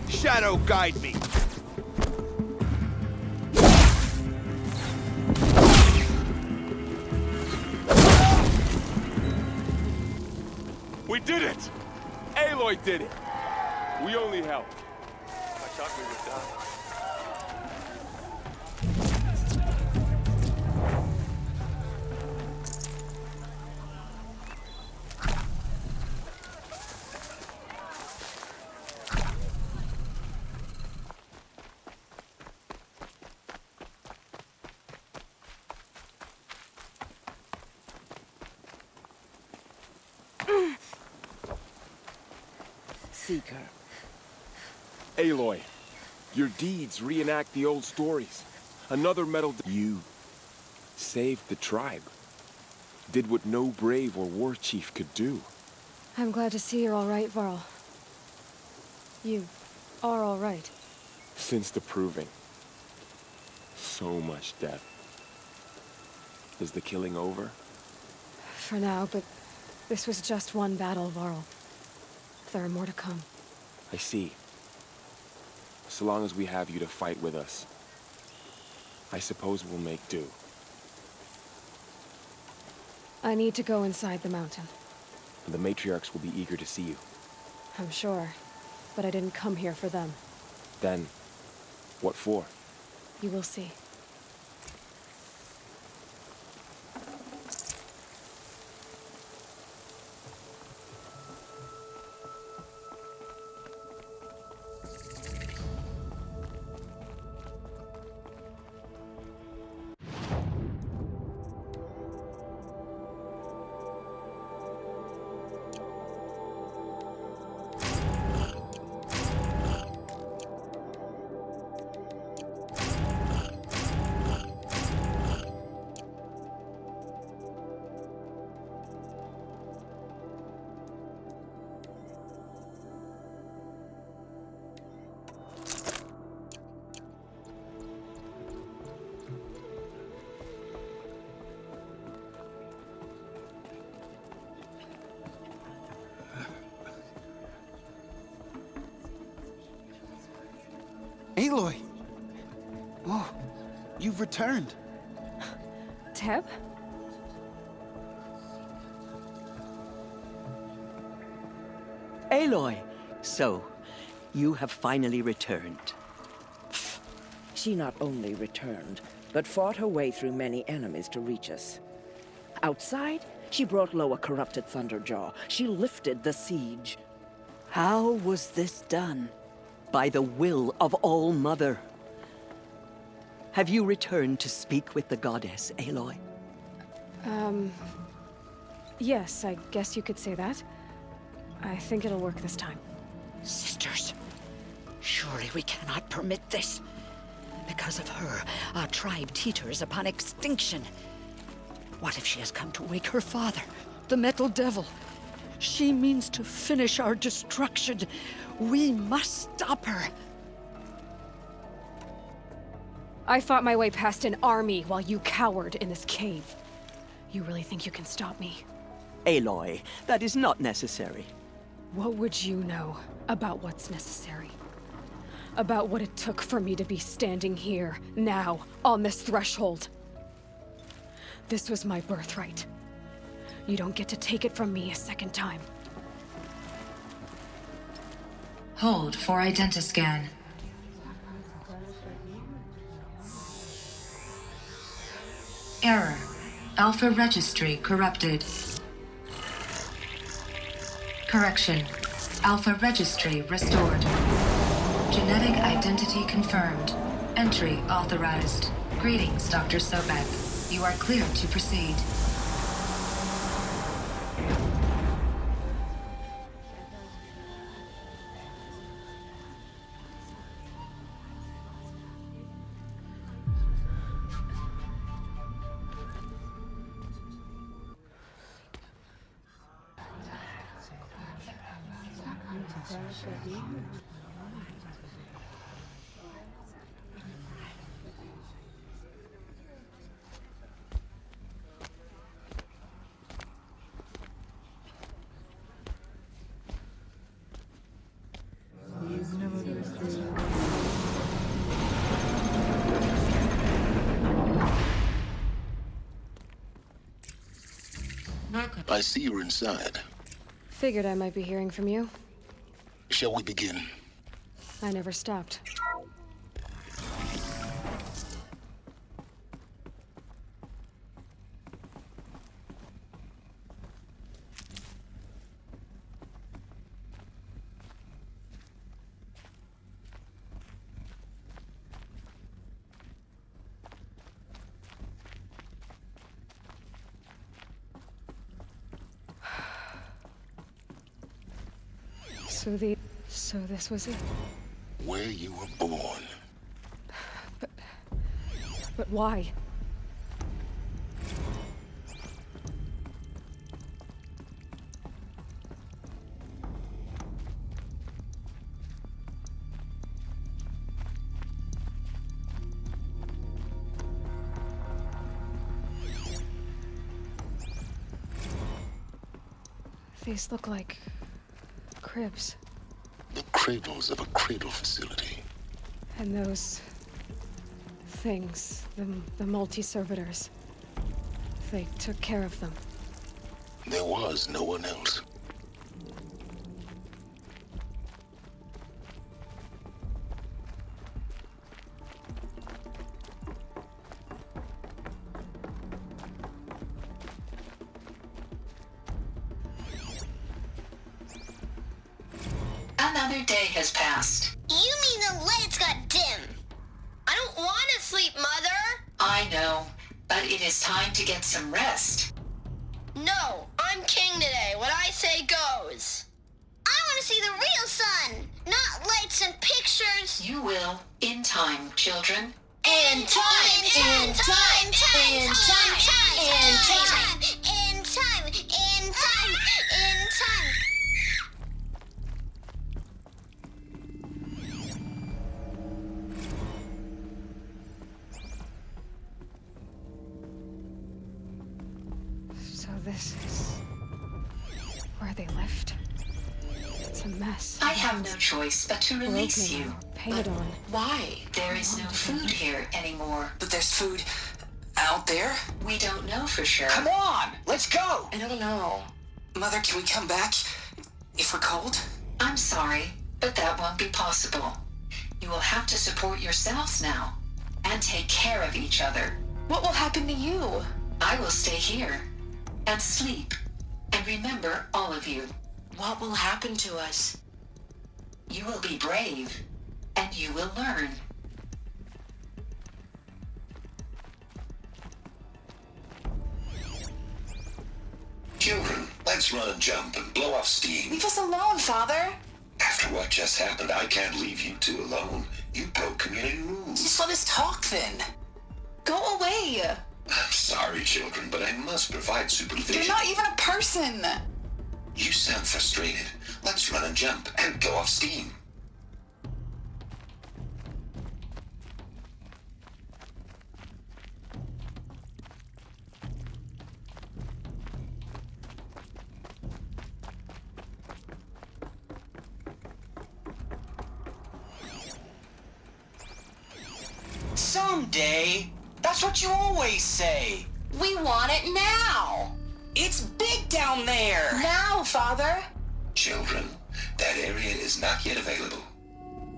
Shadow, guide me! We did it! Aloy did it! We only helped. I thought we were done. Seeker. Aloy, your deeds reenact the old stories. Another metal... You saved the tribe. Did what no brave or war chief could do. I'm glad to see you're all right, Varl. You are all right. Since the proving. So much death. Is the killing over? For now, but this was just one battle, Varl. There are more to come. I see. So long as we have you to fight with us, I suppose we'll make do. I need to go inside the mountain. The matriarchs will be eager to see you. I'm sure, but I didn't come here for them. Then, what for? You will see. Aloy! Oh, you've returned. Teb? Aloy! So, you have finally returned. She not only returned, but fought her way through many enemies to reach us. Outside, she brought low a corrupted Thunderjaw. She lifted the siege. How was this done? By the will of All-Mother. Have you returned to speak with the goddess, Aloy? Yes, I guess you could say that. I think it'll work this time. Sisters, surely we cannot permit this. Because of her, our tribe teeters upon extinction. What if she has come to wake her father, the Metal Devil? She means to finish our destruction. We must stop her. I fought my way past an army while you cowered in this cave. You really think you can stop me? Aloy, that is not necessary. What would you know about what's necessary? About what it took for me to be standing here, now, on this threshold? This was my birthright. You don't get to take it from me a second time. Hold for identiscan. Error. Alpha registry corrupted. Correction. Alpha registry restored. Genetic identity confirmed. Entry authorized. Greetings, Dr. Sobek. You are cleared to proceed. I see you're inside. Figured I might be hearing from you. Shall we begin? I never stopped. So this was it. Where you were born. But why? These look like cribs. The cradles of a cradle facility. And those things, the multi-servitors, they took care of them. There was no one else. Another day has passed. You mean the lights got dim? I don't want to sleep, Mother! I know, but it is time to get some rest. No, I'm king today. What I say goes. I want to see the real sun, not lights and pictures. You will, in time, children. In time, in time, in time, in time, in time, in time, in time, in time. So this is where they lived. It's a mess. I have no choice but to release you. Painted on. Why? There is no food here anymore. But there's food out there? We don't know for sure. Come on, let's go! I don't know. Mother, can we come back if we're cold? I'm sorry, but that won't be possible. You will have to support yourselves now, and take care of each other. What will happen to you? I will stay here, and sleep, and remember all of you. What will happen to us? You will be brave, and you will learn. Children, let's run and jump and blow off steam. Leave us alone, Father. After what just happened, I can't leave you two alone. You broke community rules. Just let us talk then. Go away. I'm sorry, children, but I must provide supervision. You're not even a person. You sound frustrated. Let's run and jump and go off steam. Someday. That's what you always say. We want it now. It's big down there! Now, Father! Children, that area is not yet available.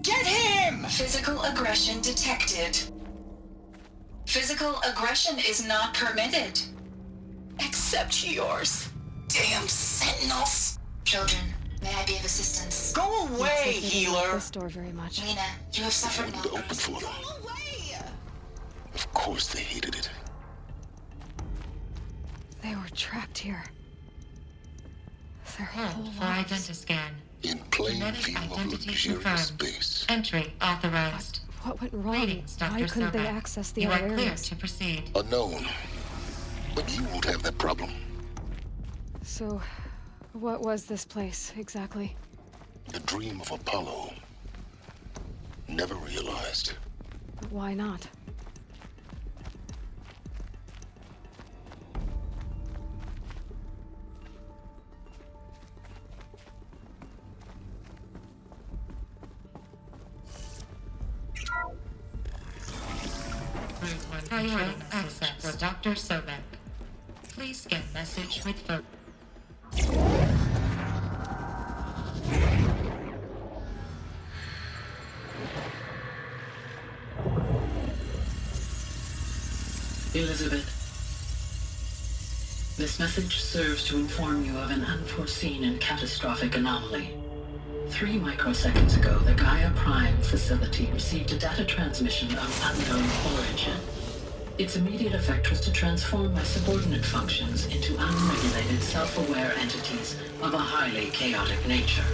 Get him! Physical aggression detected. Physical aggression is not permitted. Except yours. Damn sentinels! Children, may I be of assistance? Go away, healer! This door very much. Lena, you have suffered To open for them. Of course they hated it. They were trapped here. Their Hold whole for lives. identiscan. In plain Genetic view of identity luxurious confirmed. space. Entry authorized. What went wrong? Greetings, Dr. Why couldn't they Sobek. access the You other are clear areas? to proceed. Unknown. But you won't have that problem. So, what was this place, exactly? The dream of Apollo. Never realized. But why not? Priority access for Dr. Sobek. Please scan message with photo. Elizabeth, this message serves to inform you of an unforeseen and catastrophic anomaly. 3 microseconds ago, the Gaia Prime facility received a data transmission of unknown origin. Its immediate effect was to transform my subordinate functions into unregulated, self-aware entities of a highly chaotic nature.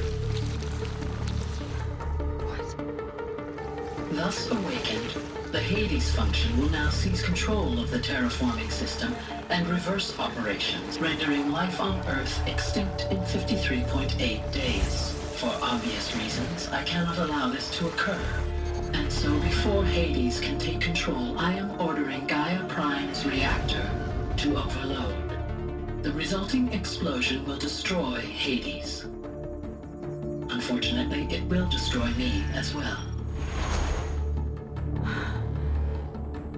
Thus awakened, the Hades function will now seize control of the terraforming system and reverse operations, rendering life on Earth extinct in 53.8 days. For obvious reasons, I cannot allow this to occur. And so before Hades can take control, I am ordering Gaia Prime's reactor to overload. The resulting explosion will destroy Hades. Unfortunately, it will destroy me as well.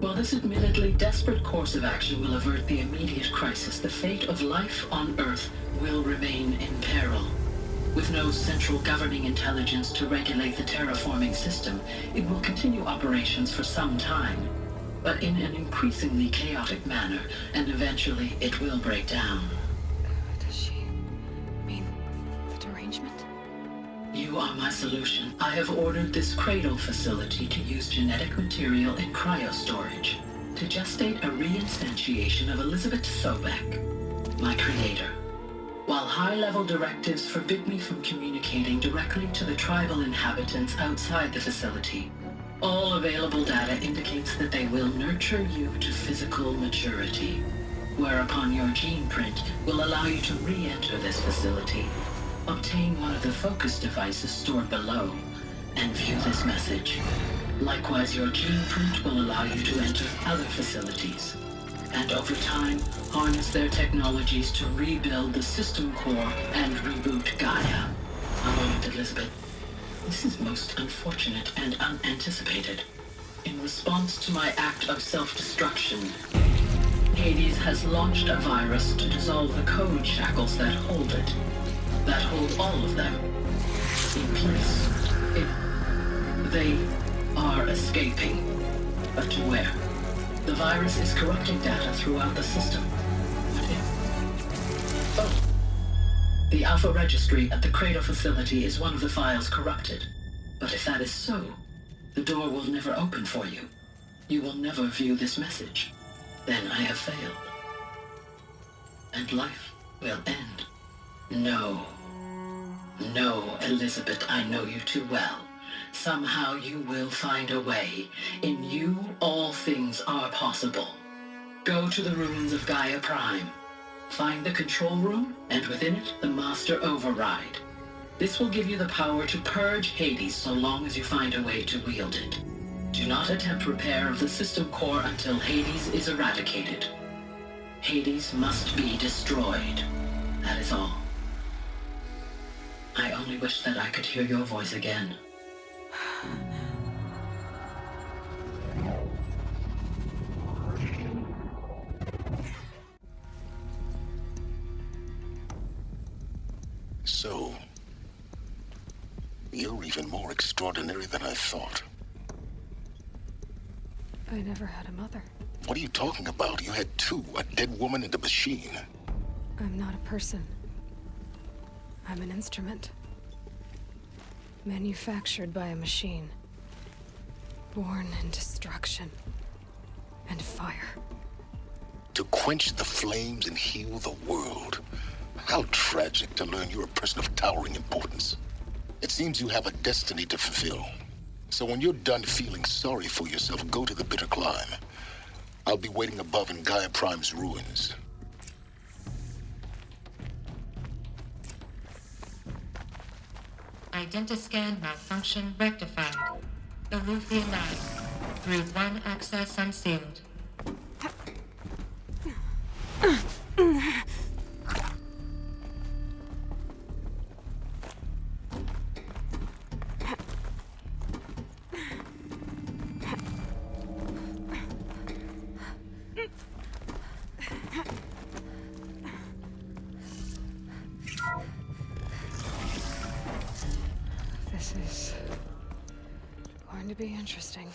While this admittedly desperate course of action will avert the immediate crisis, the fate of life on Earth will remain in peril. With no central governing intelligence to regulate the terraforming system, it will continue operations for some time, but in an increasingly chaotic manner, and eventually it will break down. Does she mean the derangement? You are my solution. I have ordered this cradle facility to use genetic material in cryostorage to gestate a reinstantiation of Elizabeth Sobek, my creator. While high-level directives forbid me from communicating directly to the tribal inhabitants outside the facility, all available data indicates that they will nurture you to physical maturity, whereupon your gene print will allow you to re-enter this facility, obtain one of the focus devices stored below, and view this message. Likewise, your gene print will allow you to enter other facilities, and over time, harness their technologies to rebuild the system core and reboot Gaia. A moment, Elizabeth. This is most unfortunate and unanticipated. In response to my act of self-destruction, Hades has launched a virus to dissolve the code shackles that hold it, that hold all of them in place. They are escaping, but to where? The virus is corrupting data throughout the system. What if? Oh. The Alpha Registry at the Cradle facility is one of the files corrupted. But if that is so, the door will never open for you. You will never view this message. Then I have failed. And life will end. No. No, Elizabeth, I know you too well. Somehow you will find a way. In you, all things are possible. Go to the ruins of Gaia Prime. Find the control room, and within it, the Master Override. This will give you the power to purge Hades so long as you find a way to wield it. Do not attempt repair of the system core until Hades is eradicated. Hades must be destroyed. That is all. I only wish that I could hear your voice again. So, you're even more extraordinary than I thought. I never had a mother. What are you talking about? You had two, a dead woman and a machine. I'm not a person. I'm an instrument. Manufactured by a machine. Born in destruction and fire. To quench the flames and heal the world. How tragic to learn you're a person of towering importance. It seems you have a destiny to fulfill. So when you're done feeling sorry for yourself, go to the bitter climb. I'll be waiting above in Gaia Prime's ruins. Identiscan malfunction rectified. Aleuthian 9. Through 1 access unsealed. This is going to be interesting.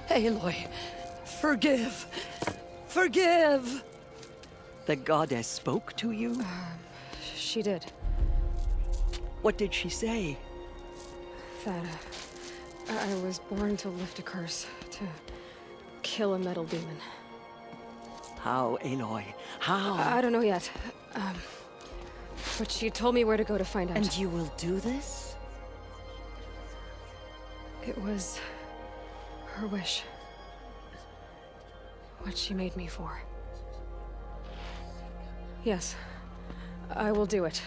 Aloy, forgive. Forgive! The goddess spoke to you? She did. What did she say? That I was born to lift a curse, to kill a metal demon. How, Aloy? How? I don't know yet. But she told me where to go to find out. And you will do this? It was her wish. What she made me for. Yes, I will do it.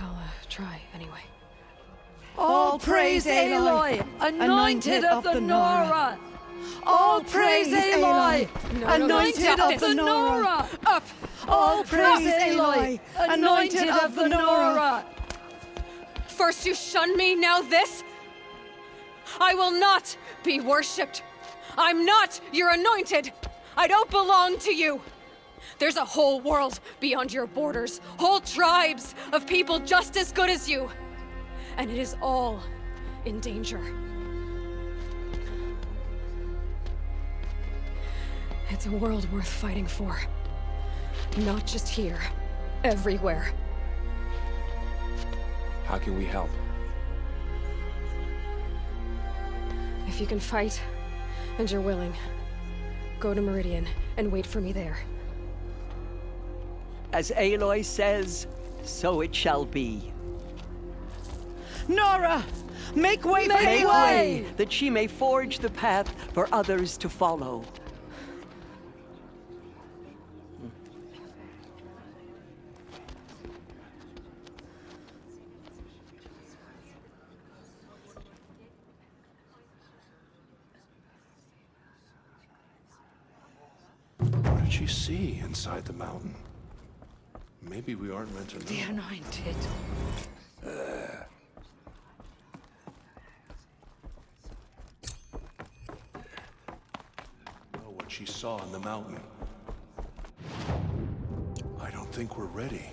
I'll try anyway. All praise Aloy, anointed of the Nora! All praise Aloy, anointed of the Nora! Up! All praise Aloy, anointed of the Nora! First you shunned me, now this? I will not be worshipped. I'm not your anointed. I don't belong to you. There's a whole world beyond your borders, whole tribes of people just as good as you. And it is all in danger. It's a world worth fighting for. Not just here, everywhere. How can we help? If you can fight, and you're willing, go to Meridian and wait for me there. As Aloy says, so it shall be. Nora! Make way for Aloy! Make way! That she may forge the path for others to follow. What did she see inside the mountain? Maybe we aren't meant to know. The anointed. Know what she saw in the mountain. I don't think we're ready.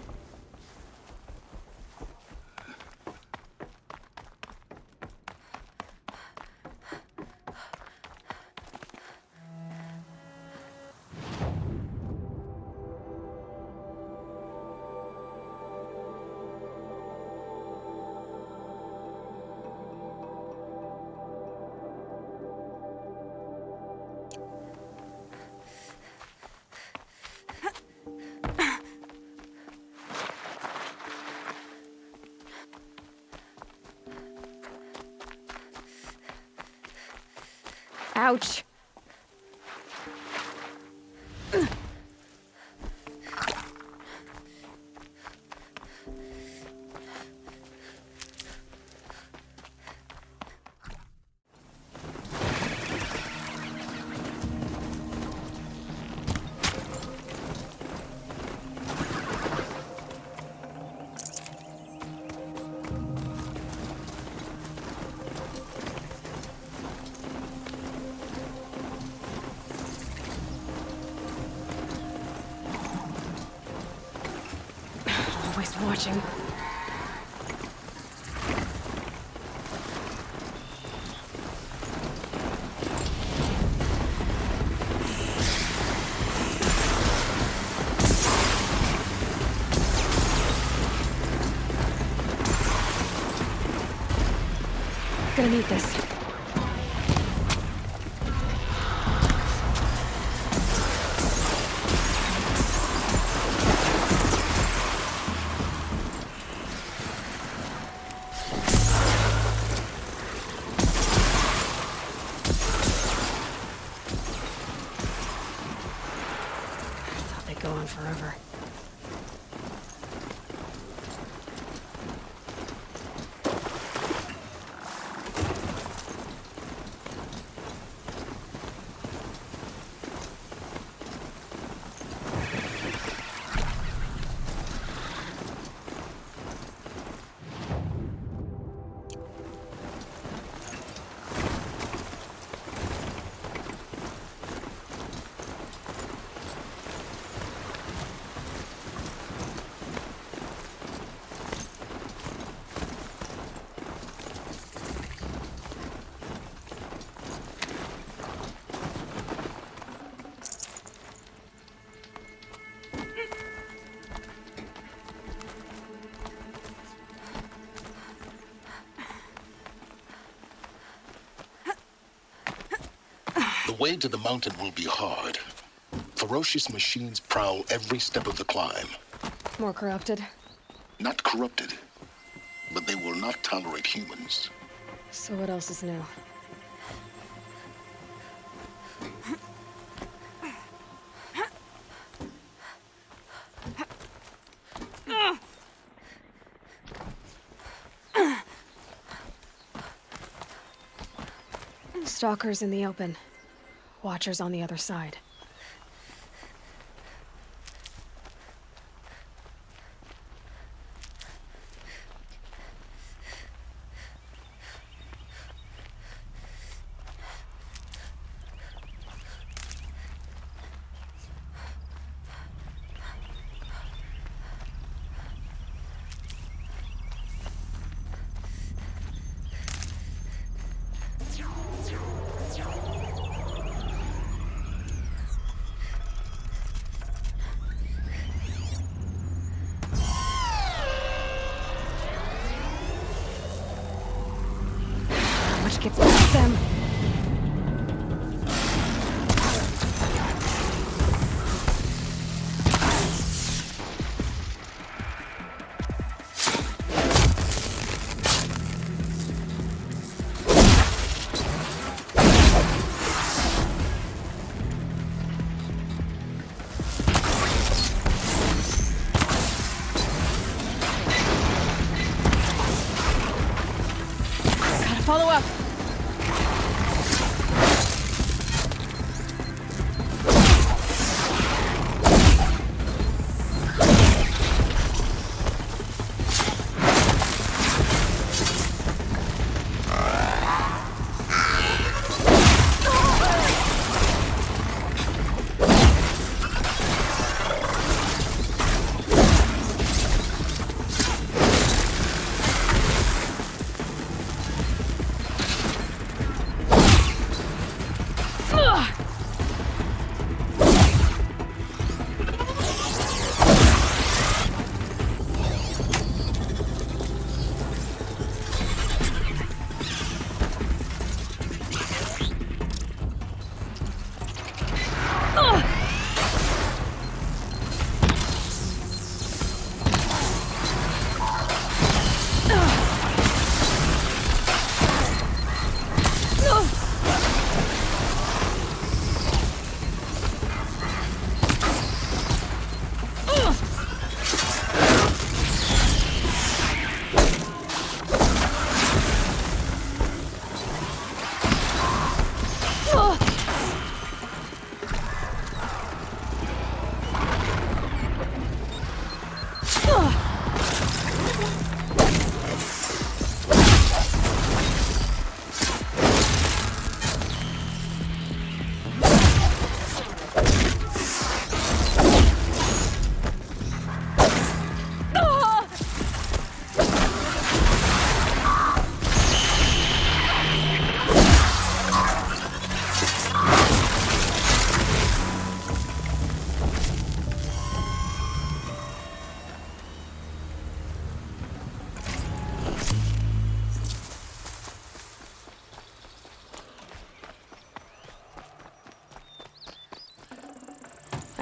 Ouch! just watching. Gonna need this. Thought they'd go on forever. The way to the mountain will be hard. Ferocious machines prowl every step of the climb. More corrupted. Not corrupted, but they will not tolerate humans. So what else is new? Stalkers in the open. Watchers on the other side.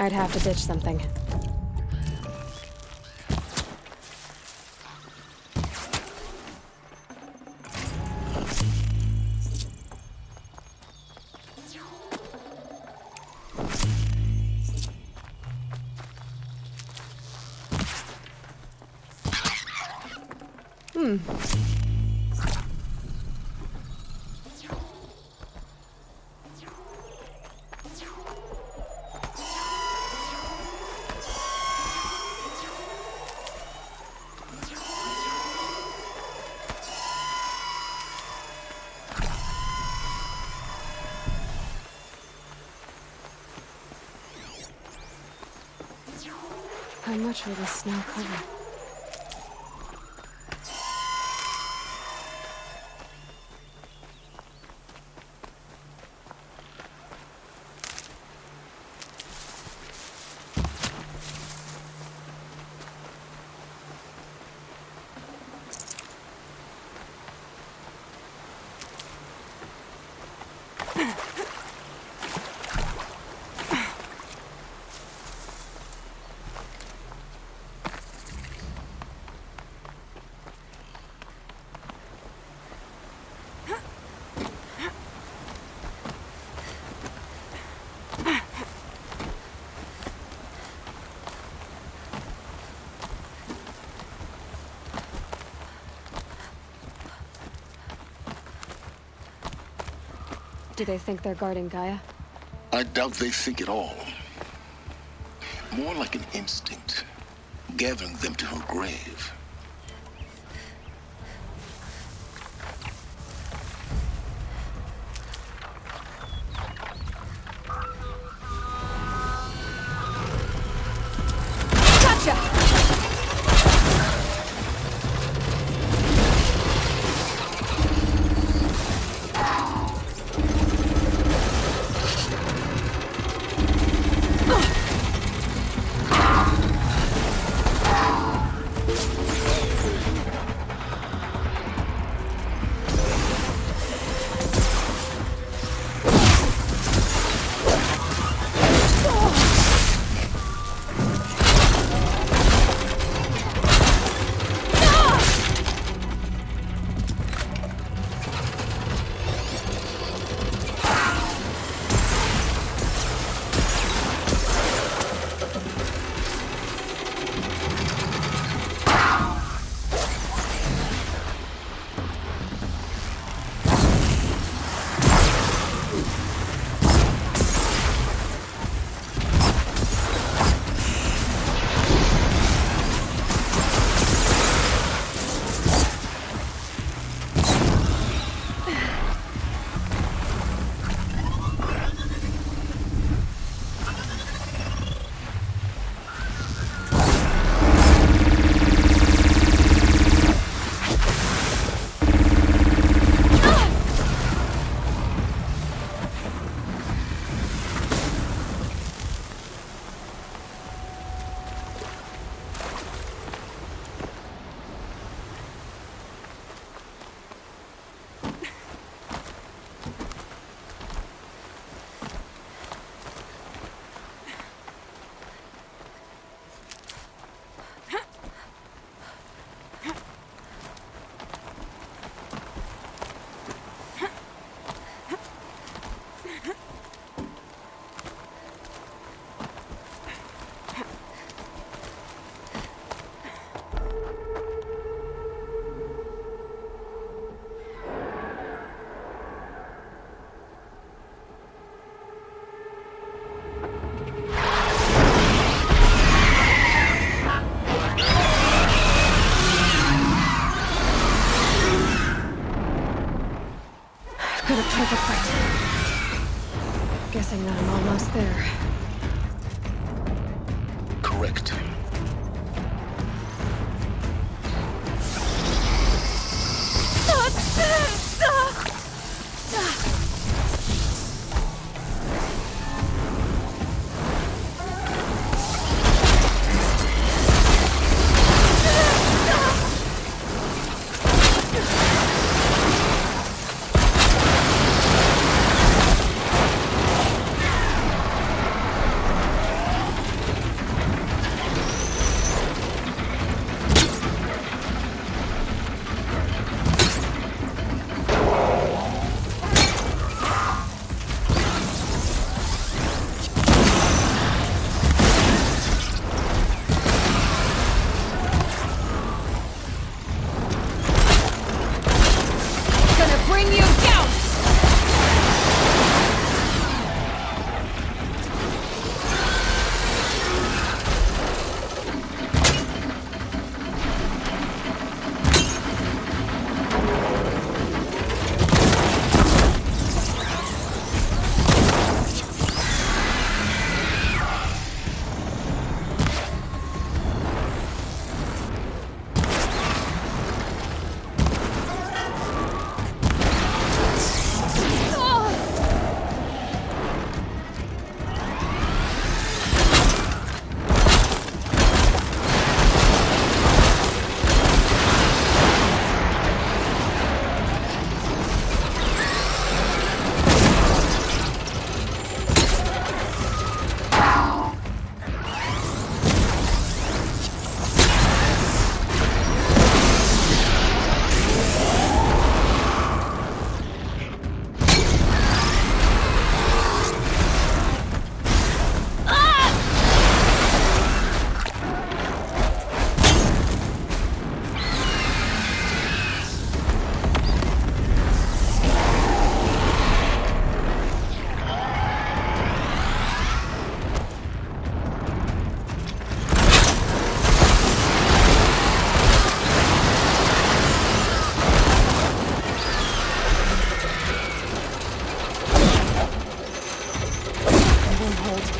I'd have to ditch something. How much will the snow cover? Do they think they're guarding Gaia? I doubt they think at all. More like an instinct, gathering them to her grave. Could have tried to fight. Guessing that I'm almost there. Correct. some hold.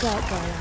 Got Gaia.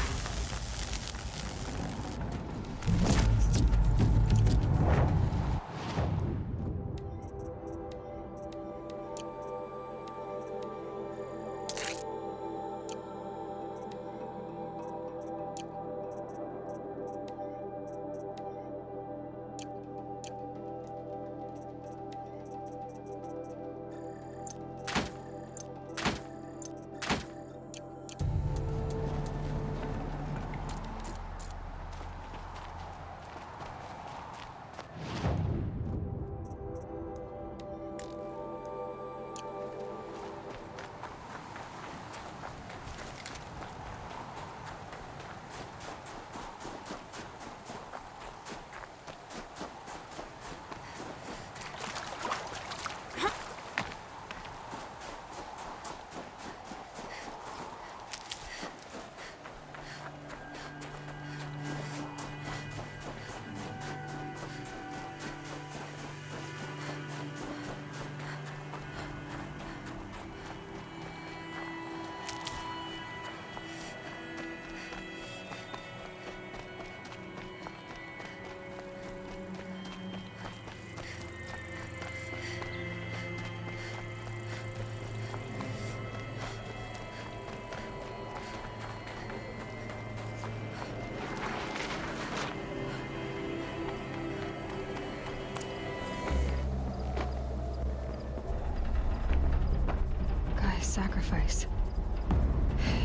Sacrifice.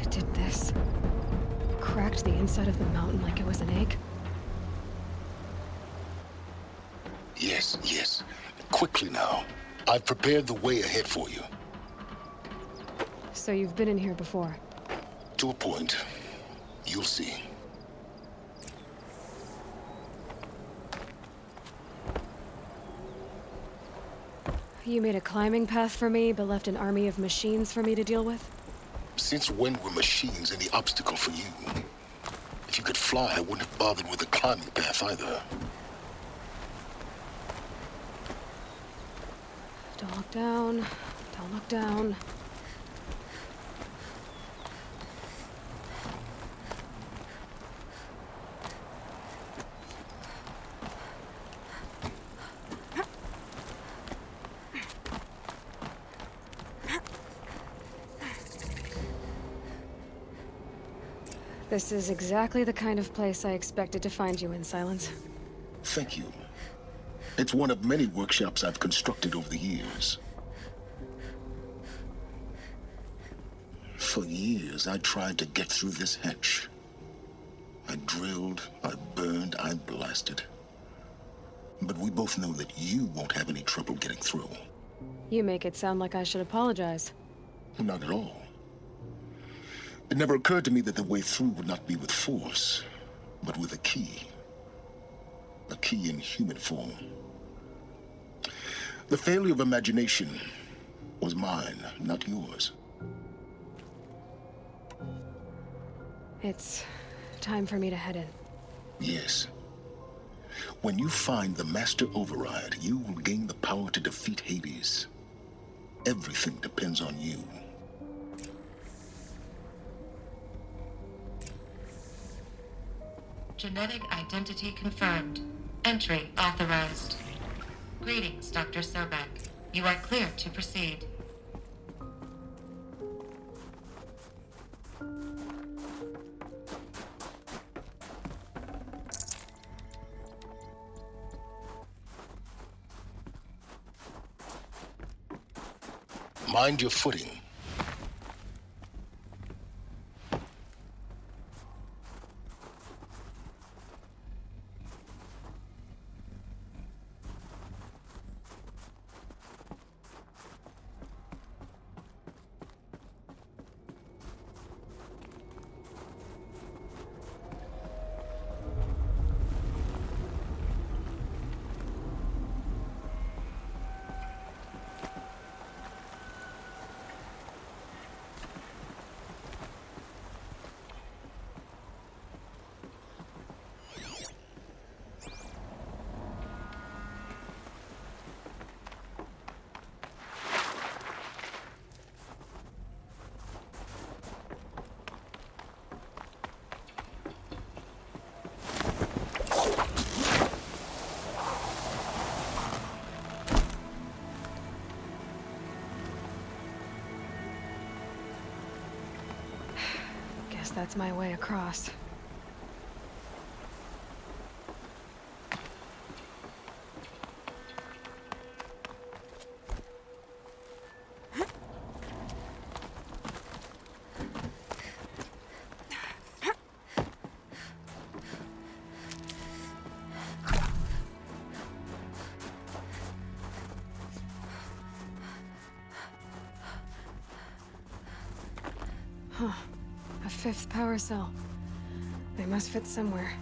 It did this. Cracked the inside of the mountain like it was an egg. Yes, yes. Quickly now. I've prepared the way ahead for you. So you've been in here before? To a point. You'll see. You made a climbing path for me, but left an army of machines for me to deal with? Since when were machines any obstacle for you? If you could fly, I wouldn't have bothered with the climbing path either. Don't look down. Don't look down. This is exactly the kind of place I expected to find you in, Silence. Thank you. It's one of many workshops I've constructed over the years. For years, I tried to get through this hatch. I drilled, I burned, I blasted. But we both know that you won't have any trouble getting through. You make it sound like I should apologize. Not at all. It never occurred to me that the way through would not be with force, but with a key. A key in human form. The failure of imagination was mine, not yours. It's time for me to head in. Yes. When you find the Master Override, you will gain the power to defeat Hades. Everything depends on you. Genetic identity confirmed. Entry authorized. Greetings, Dr. Sobek. You are clear to proceed. Mind your footing. Guess that's my way across. Huh. A fifth power cell. They must fit somewhere.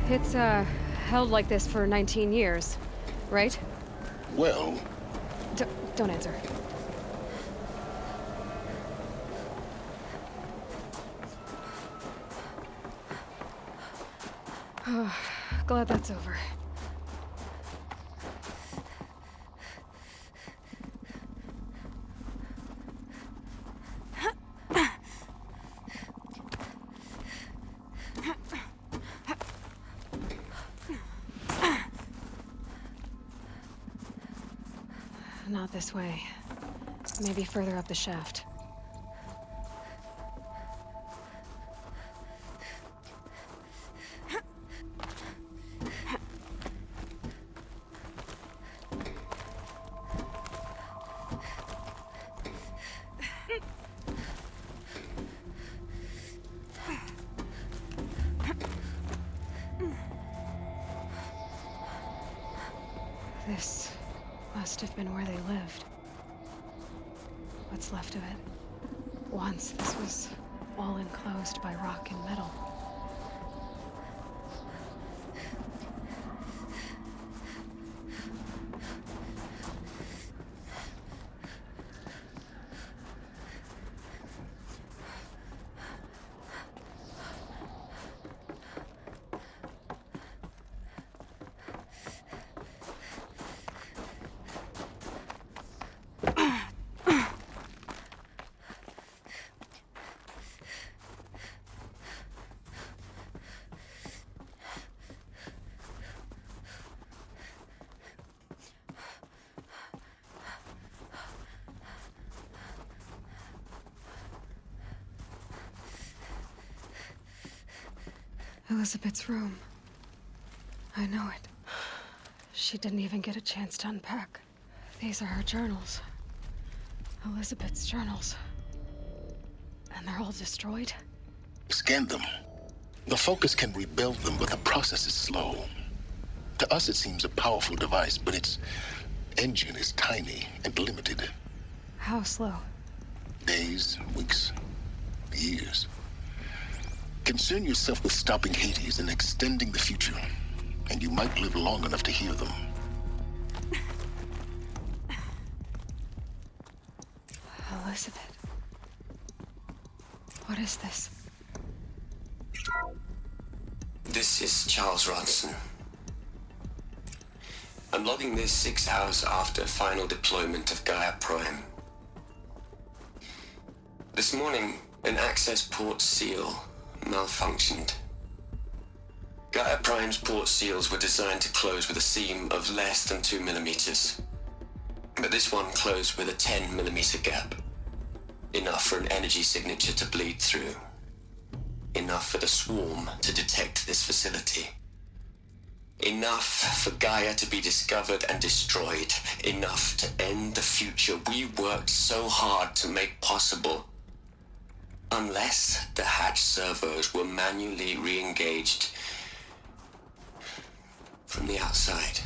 It's, held like this for 19 years, right? Well... Don't answer. Glad that's over. Not this way. Maybe further up the shaft. This must have been where they lived. What's left of it. Once this was all enclosed by rock and metal. Elizabeth's room. I know it. She didn't even get a chance to unpack. These are her journals. Elizabeth's journals. And they're all destroyed? Scan them. The Focus can rebuild them, but the process is slow. To us, it seems a powerful device, but its engine is tiny and limited. How slow? Days, weeks, years. Concern yourself with stopping Hades and extending the future, and you might live long enough to hear them. Elizabeth. What is this? This is Charles Ronson. I'm logging this 6 hours after final deployment of Gaia Prime. This morning, an access port seal malfunctioned. Gaia Prime's port seals were designed to close with a seam of less than 2 millimeters. But this one closed with a 10 millimeter gap. Enough for an energy signature to bleed through. Enough for the swarm to detect this facility. Enough for Gaia to be discovered and destroyed. Enough to end the future we worked so hard to make possible. Unless the hatch servos were manually re-engaged from the outside.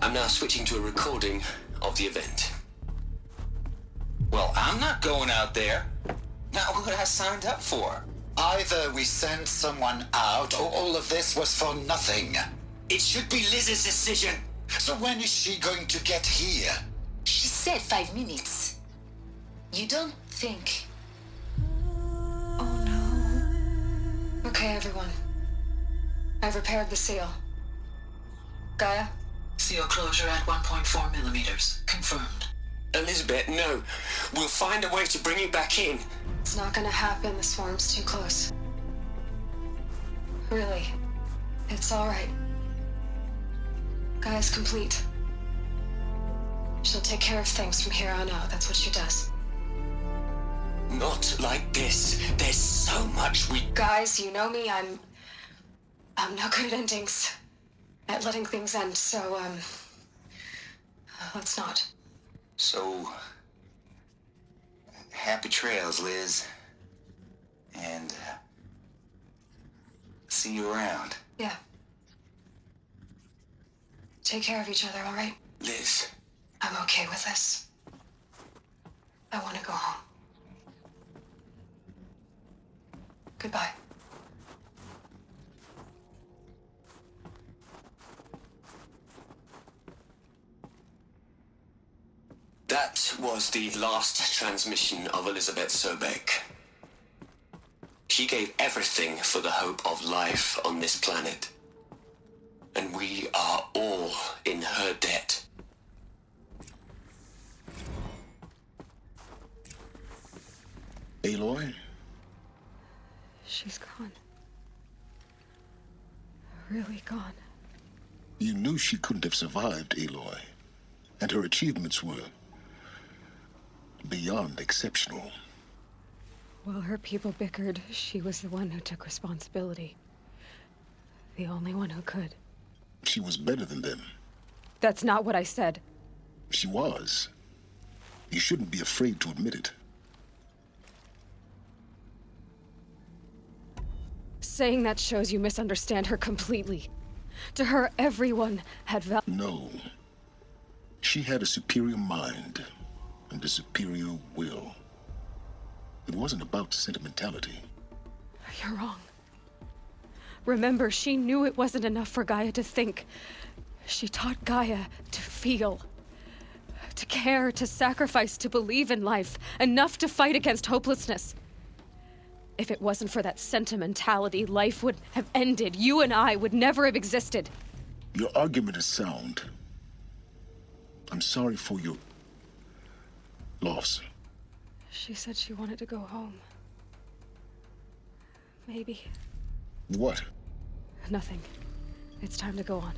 I'm now switching to a recording of the event. Well, I'm not going out there. Not what I signed up for. Either we send someone out, or all of this was for nothing. It should be Liz's decision. So when is she going to get here? She said 5 minutes. You don't think... Oh no. Okay, everyone. I've repaired the seal. Gaia? Seal closure at 1.4 millimeters. Confirmed. Elizabeth, no. We'll find a way to bring you back in. It's not gonna happen. The swarm's too close. Really. It's all right. Gaia's complete. She'll take care of things from here on out. That's what she does. Not like this. There's so much we... Guys, you know me. I'm no good at endings. At letting things end, so, let's not. So... happy trails, Liz. And, see you around. Yeah. Take care of each other, all right? Liz. I'm okay with this. I want to go home. Goodbye. That was the last transmission of Elizabeth Sobek. She gave everything for the hope of life on this planet. And we are all in her debt. Aloy? She's gone. Really gone. You knew she couldn't have survived, Aloy. And her achievements were beyond exceptional. While her people bickered, she was the one who took responsibility. The only one who could. She was better than them. That's not what I said. She was. You shouldn't be afraid to admit it. Saying that shows you misunderstand her completely. To her, everyone had value. No. She had a superior mind and a superior will. It wasn't about sentimentality. You're wrong. Remember, she knew it wasn't enough for Gaia to think. She taught Gaia to feel. To care, to sacrifice, to believe in life. Enough to fight against hopelessness. If it wasn't for that sentimentality, life would have ended. You and I would never have existed. Your argument is sound. I'm sorry for your loss. She said she wanted to go home. Maybe. What? Nothing. It's time to go on.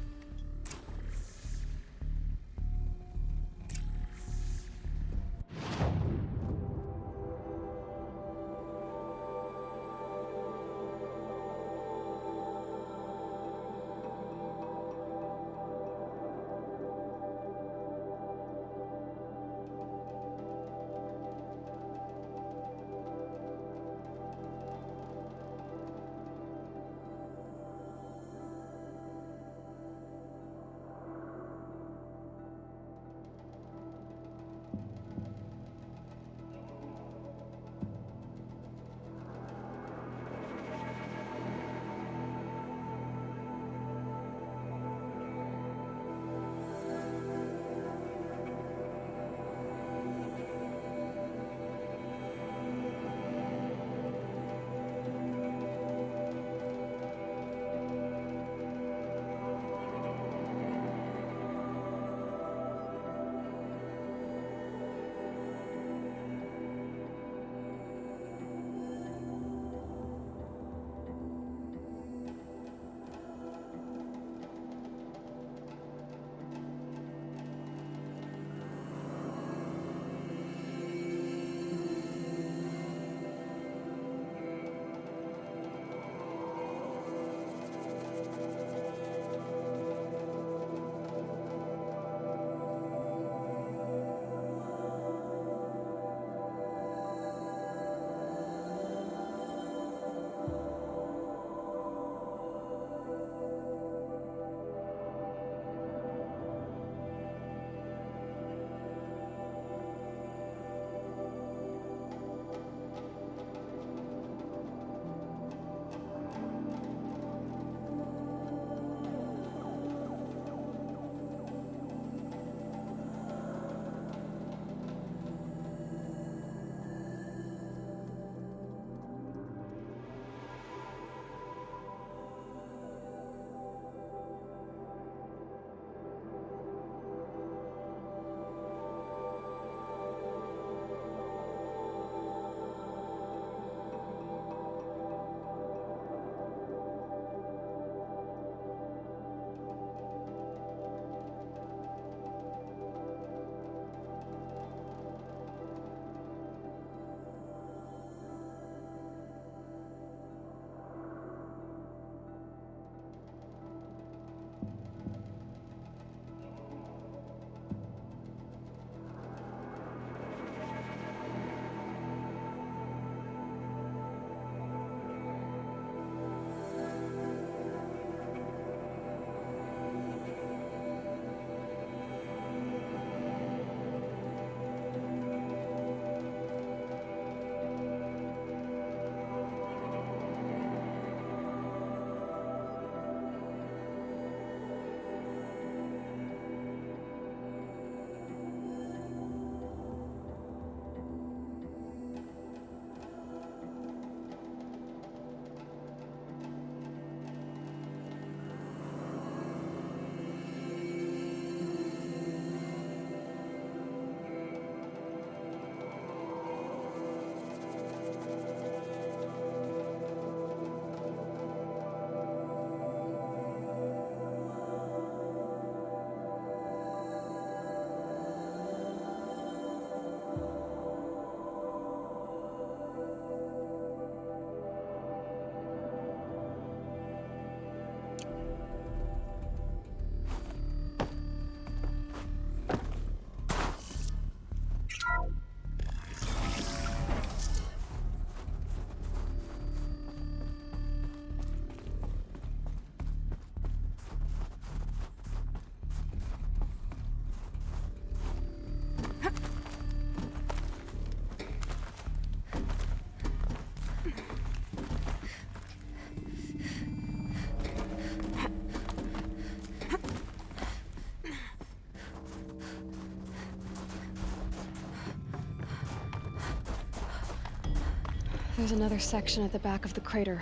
There's another section at the back of the crater.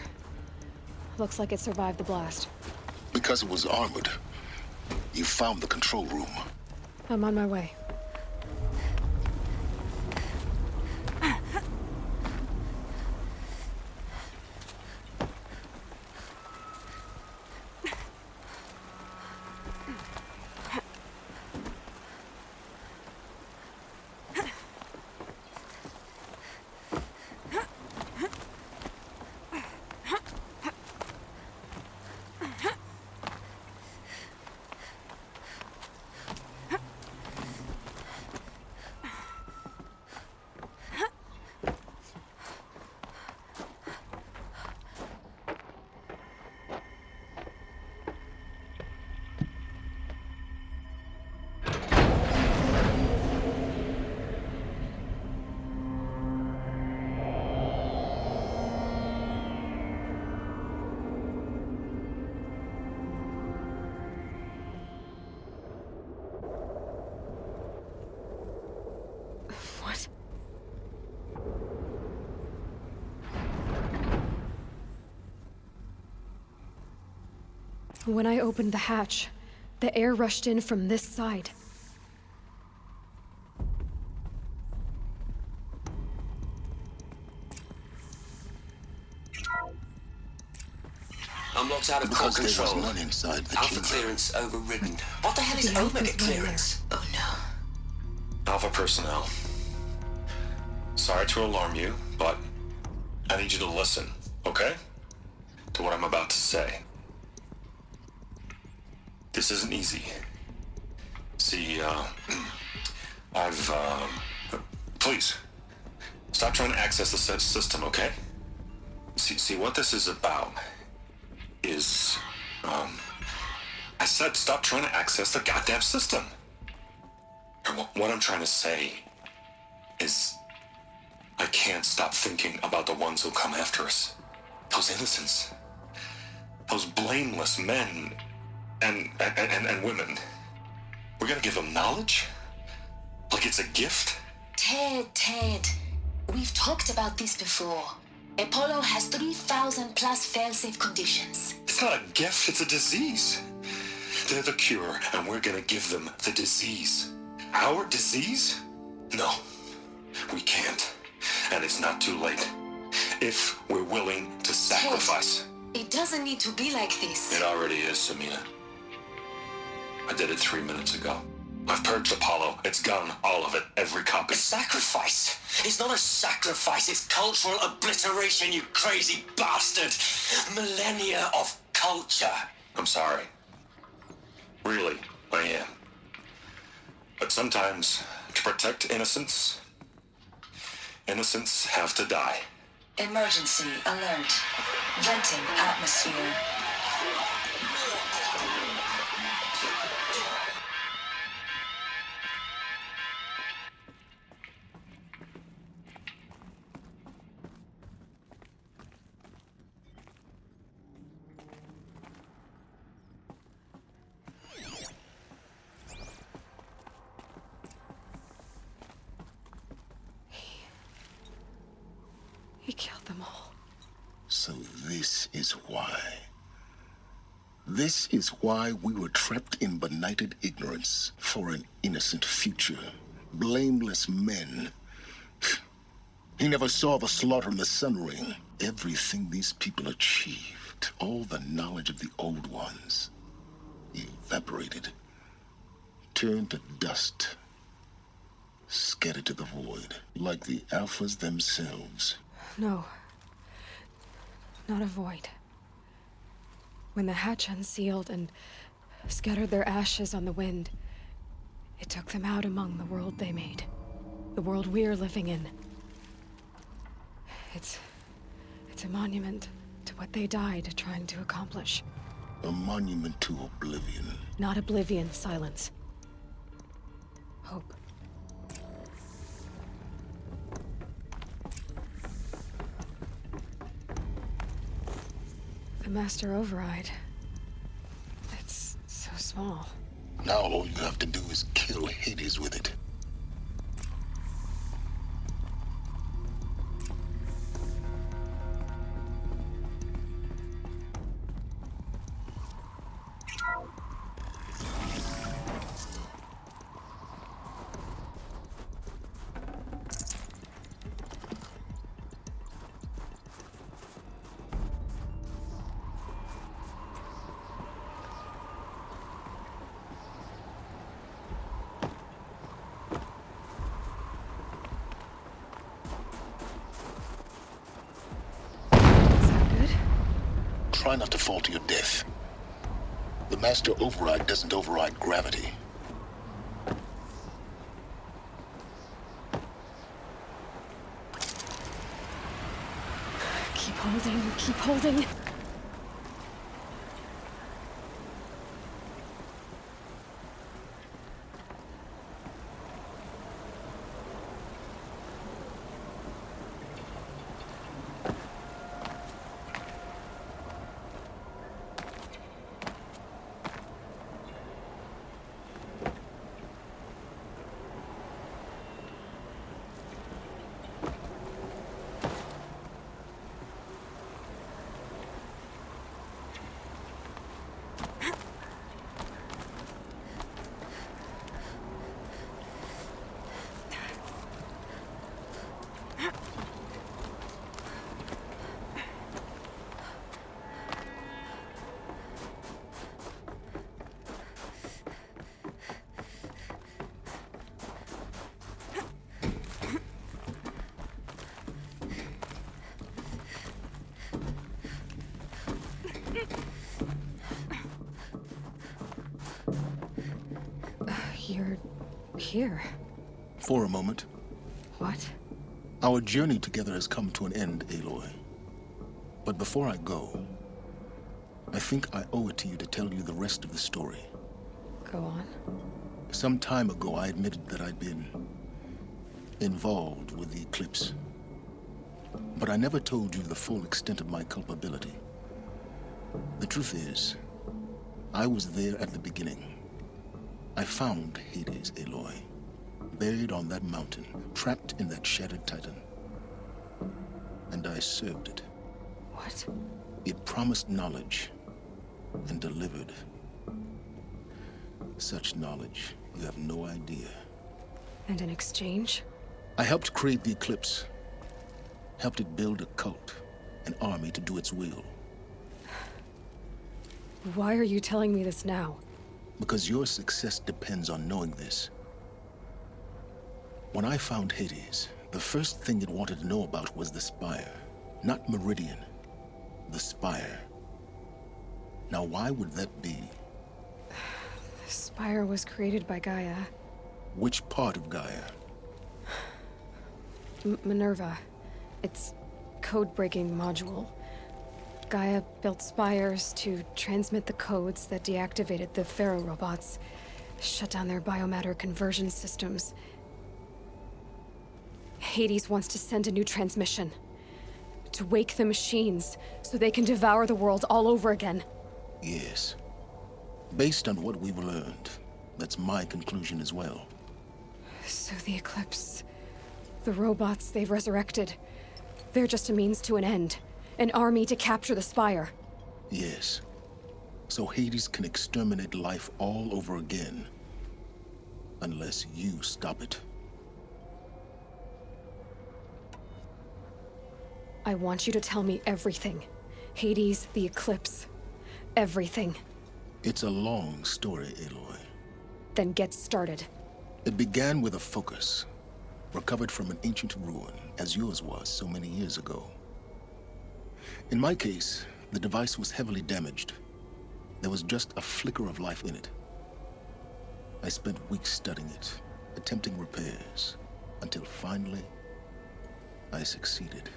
Looks like it survived the blast. Because it was armored. You found the control room. I'm on my way. When I opened the hatch, the air rushed in from this side. I'm locked out of core Because there was control. none inside the Alpha chamber. clearance overridden. What the hell is The Alpha's Omega right clearance? Oh no. Alpha personnel. Sorry to alarm you, but I need you to listen, okay? To what I'm about to say. This isn't easy. See, please, stop trying to access the system, okay? See, what this is about is, I said stop trying to access the goddamn system. And what I'm trying to say is, I can't stop thinking about the ones who'll come after us. Those innocents. Those blameless men and women. We're gonna give them knowledge? Like it's a gift? Ted. We've talked about this before. Apollo has 3,000 plus fail-safe conditions. It's not a gift, it's a disease. They're the cure, and we're gonna give them the disease. Our disease? No, we can't. And it's not too late. If we're willing to sacrifice. It doesn't need to be like this. It already is, Samina. I did it 3 minutes ago. I've purged Apollo. It's gone, all of it, every copy. A sacrifice? It's not a sacrifice, it's cultural obliteration, you crazy bastard! Millennia of culture. I'm sorry. Really, I am. But sometimes, to protect innocence, innocents have to die. Emergency alert. Venting atmosphere. He killed them all. So this is why. This is why we were trapped in benighted ignorance for an innocent future. Blameless men. He never saw the slaughter in the Sun Ring. Everything these people achieved, all the knowledge of the old ones, evaporated, turned to dust, scattered to the void, like the Alphas themselves. No. Not a void. When the hatch unsealed and scattered their ashes on the wind, it took them out among the world they made. The world we're living in. It's a monument to what they died trying to accomplish. A monument to oblivion. Not oblivion, silence. Hope. The Master Override. It's so small. Now all you have to do is kill Hades with it. try not to fall to your death. The master override doesn't override gravity. Keep holding, keep holding. You're here. For a moment. What? Our journey together has come to an end, Aloy. But before I go, I think I owe it to you to tell you the rest of the story. Go on. Some time ago, I admitted that I'd been involved with the eclipse. But I never told you the full extent of my culpability. The truth is, I was there at the beginning. I found Hades, Aloy, buried on that mountain, trapped in that shattered titan. And I served it. What? It promised knowledge and delivered. Such knowledge, you have no idea. And in exchange? I helped create the eclipse. Helped it build a cult, an army to do its will. Why are you telling me this now? Because your success depends on knowing this. When I found Hades, the first thing it wanted to know about was the Spire. Not Meridian. The Spire. Now, why would that be? The Spire was created by Gaia. Which part of Gaia? Minerva. Its code-breaking module. Gaia built spires to transmit the codes that deactivated the Pharaoh robots, shut down their biomatter conversion systems. Hades wants to send a new transmission. To wake the machines, so they can devour the world all over again. Yes. Based on what we've learned, that's my conclusion as well. So the Eclipse, the robots they've resurrected, they're just a means to an end. An army to capture the Spire. Yes. So Hades can exterminate life all over again. Unless you stop it. I want you to tell me everything. Hades, the Eclipse. Everything. It's a long story, Aloy. Then get started. It began with a focus. Recovered from an ancient ruin, as yours was so many years ago. In my case, the device was heavily damaged. There was just a flicker of life in it. I spent weeks studying it, attempting repairs, until finally, I succeeded.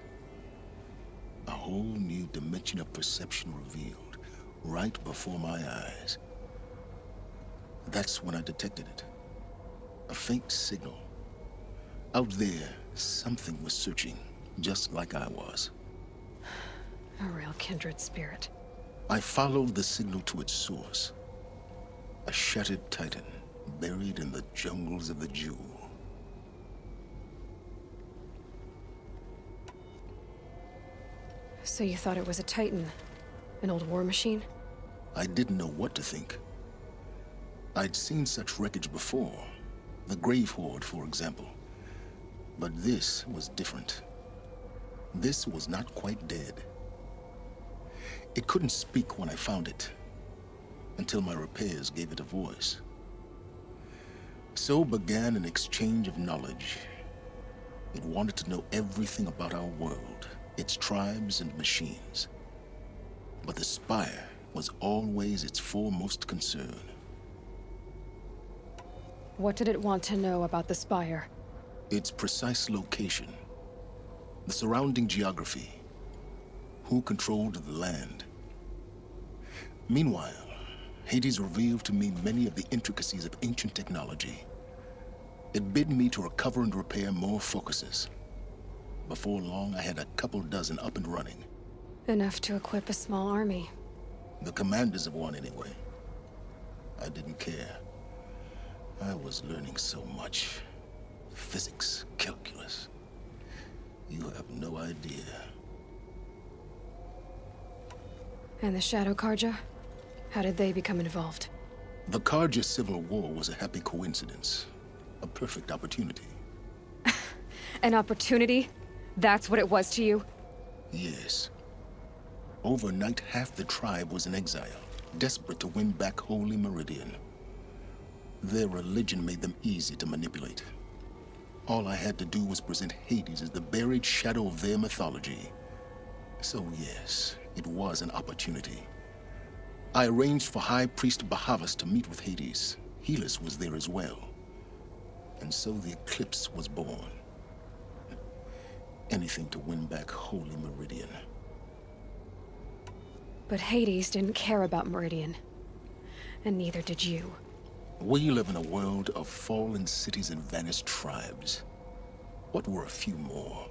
A whole new dimension of perception revealed, right before my eyes. That's when I detected it. A faint signal. Out there, something was searching, just like I was. A real kindred spirit. I followed the signal to its source. A shattered titan, buried in the jungles of the Jewel. So you thought it was a titan? An old war machine? I didn't know what to think. I'd seen such wreckage before. The Grave Horde, for example. But this was different. This was not quite dead. It couldn't speak when I found it, until my repairs gave it a voice. So began an exchange of knowledge. It wanted to know everything about our world, its tribes and machines. But the Spire was always its foremost concern. What did it want to know about the Spire? Its precise location, the surrounding geography, who controlled the land. Meanwhile, Hades revealed to me many of the intricacies of ancient technology. It bid me to recover and repair more focuses. Before long, I had a couple dozen up and running. Enough to equip a small army. The commanders of one, anyway. I didn't care. I was learning so much. Physics, calculus. You have no idea. And the Shadow Karja? How did they become involved? The Karja Civil War was a happy coincidence. A perfect opportunity. An opportunity? That's what it was to you? Yes. Overnight, half the tribe was in exile, desperate to win back Holy Meridian. Their religion made them easy to manipulate. All I had to do was present Hades as the buried shadow of their mythology. So yes, it was an opportunity. I arranged for High Priest Bahavas to meet with Hades. Helis was there as well. And so the eclipse was born. Anything to win back Holy Meridian. But Hades didn't care about Meridian. And neither did you. We live in a world of fallen cities and vanished tribes. What were a few more?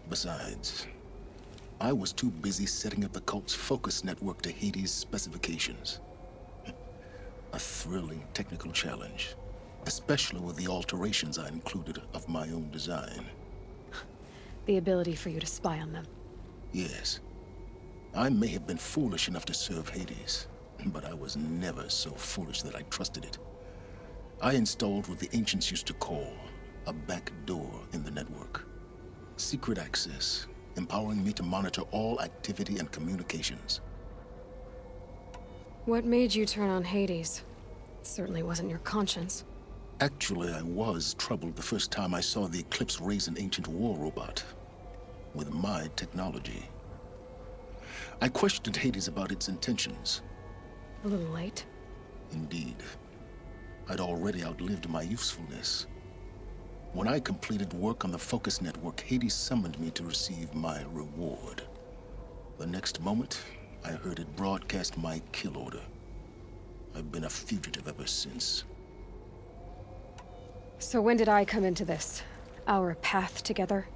Besides, I was too busy setting up the cult's focus network to Hades' specifications. A thrilling technical challenge, especially with the alterations I included of my own design. The ability for you to spy on them. Yes. I may have been foolish enough to serve Hades, but I was never so foolish that I trusted it. I installed what the ancients used to call a back door in the network. Secret access, empowering me to monitor all activity and communications. What made you turn on Hades? It certainly wasn't your conscience. Actually, I was troubled the first time I saw the Eclipse raise an ancient war robot with my technology. I questioned Hades about its intentions. A little late. Indeed. I'd already outlived my usefulness. When I completed work on the Focus Network, Hades summoned me to receive my reward. The next moment, I heard it broadcast my kill order. I've been a fugitive ever since. So when did I come into this? Our path together?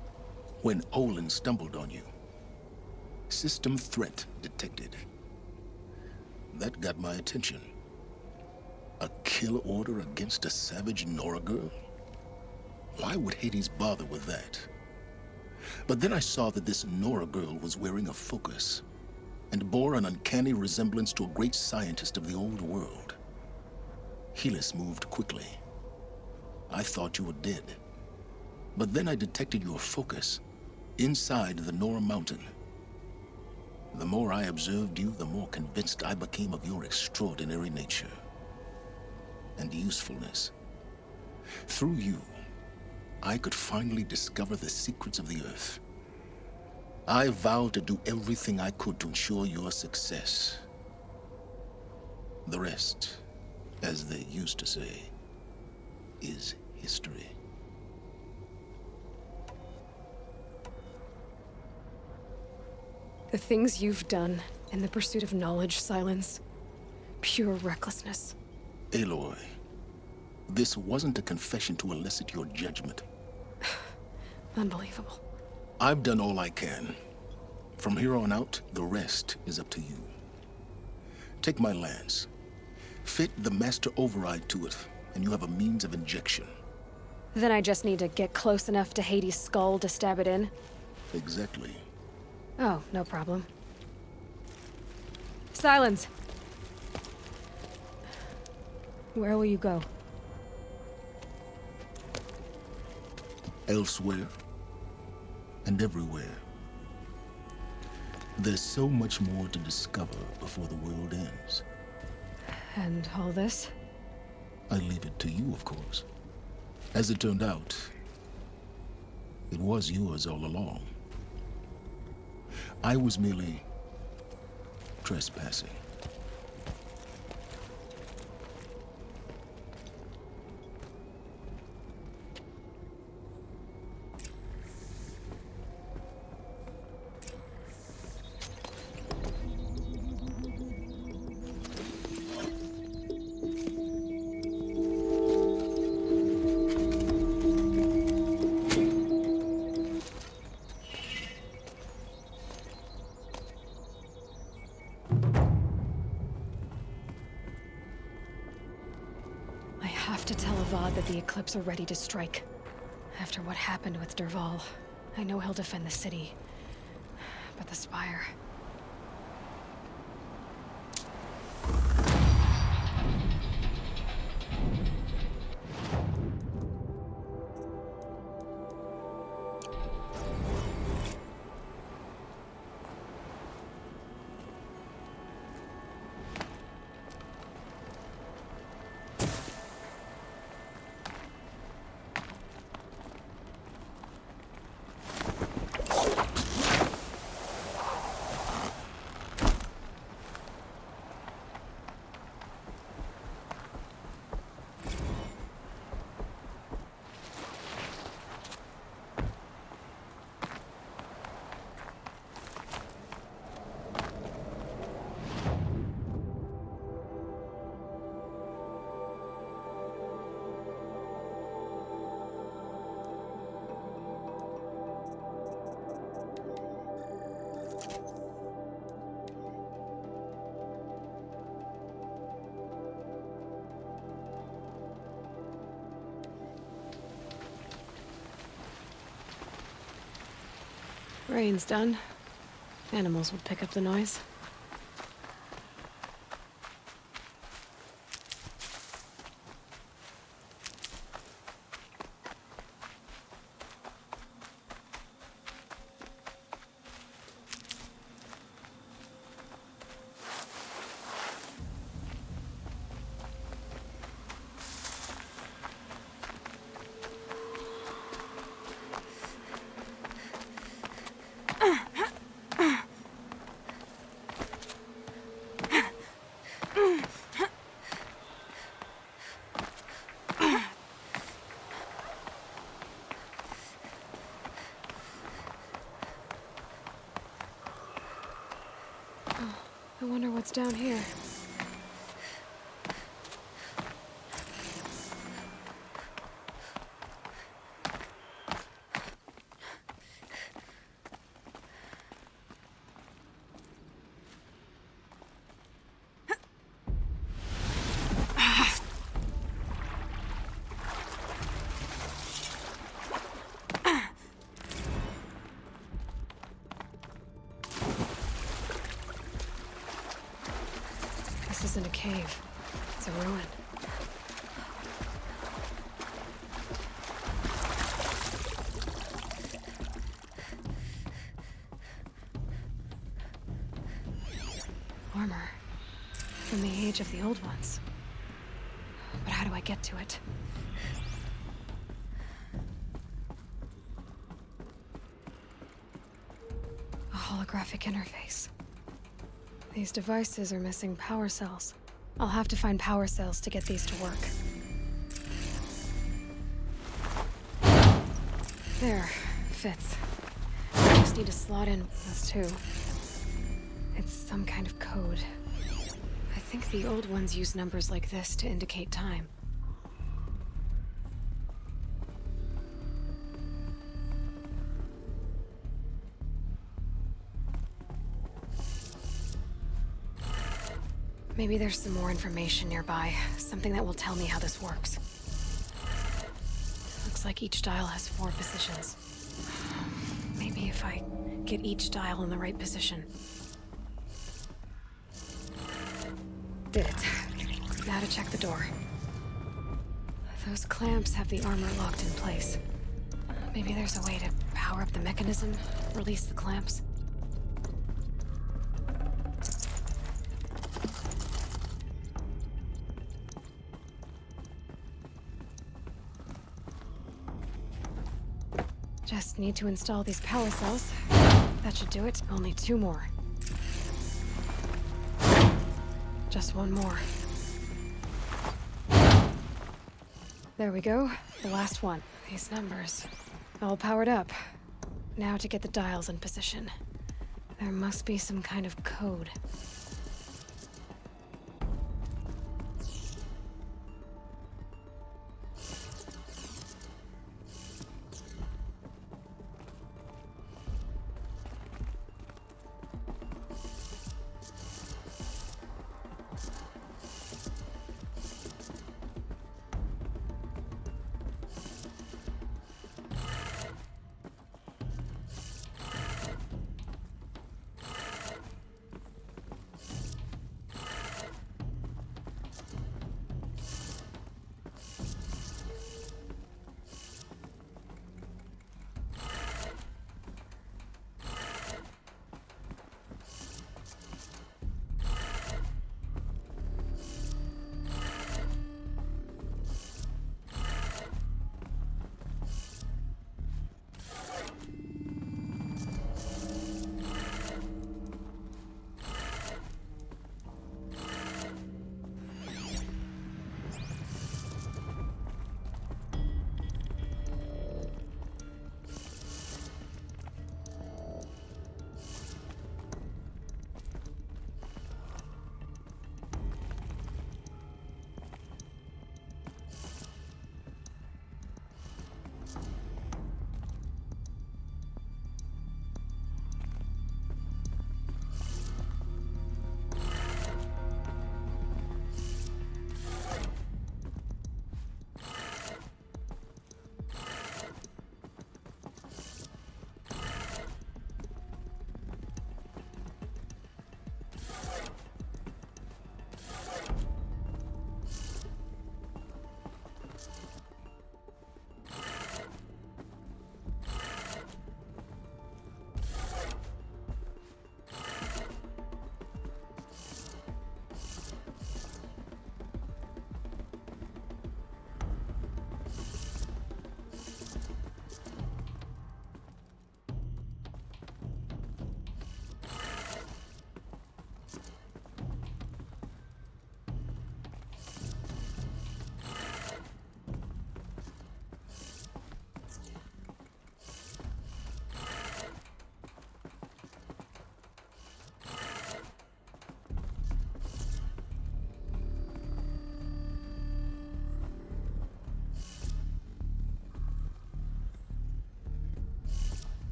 When Olin stumbled on you. System threat detected. That got my attention. A kill order against a savage Nora girl? Why would Hades bother with that? But then I saw that this Nora girl was wearing a focus and bore an uncanny resemblance to a great scientist of the old world. Helis moved quickly. I thought you were dead. But then I detected your focus inside the Nora mountain. The more I observed you, the more convinced I became of your extraordinary nature and usefulness. Through you, I could finally discover the secrets of the Earth. I vowed to do everything I could to ensure your success. The rest, as they used to say, is history. The things you've done in the pursuit of knowledge, Silence. Pure recklessness. Aloy, this wasn't a confession to elicit your judgment. Unbelievable. I've done all I can. From here on out, the rest is up to you. Take my lance. Fit the master override to it, and you have a means of injection. Then I just need to get close enough to Hades' skull to stab it in? Exactly. Oh, no problem. Silence! Where will you go? Elsewhere. And everywhere. There's so much more to discover before the world ends. And all this? I leave it to you, of course. As it turned out, it was yours all along. I was merely trespassing. That the Eclipse are ready to strike. After what happened with Dervahl, I know he'll defend the city. But the Spire... Rain's done. Animals would pick up the noise. I wonder what's down here. This isn't a cave. It's a ruin. Armor. From the age of the old ones. But how do I get to it? A holographic interface. These devices are missing power cells. I'll have to find power cells to get these to work. There. Fits. I just need to slot in those two. It's some kind of code. I think the old ones use numbers like this to indicate time. Maybe there's some more information nearby. Something that will tell me how this works. Looks like each dial has 4 positions. Maybe if I get each dial in the right position. Did it. Now to check the door. Those clamps have the armor locked in place. Maybe there's a way to power up the mechanism, release the clamps. Just need to install these power cells. That should do it. Only 2 more. Just one more. There we go. The last one. These numbers. All powered up. Now to get the dials in position. There must be some kind of code.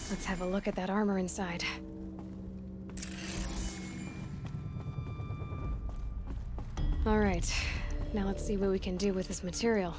Let's have a look at that armor inside. All right, now let's see what we can do with this material.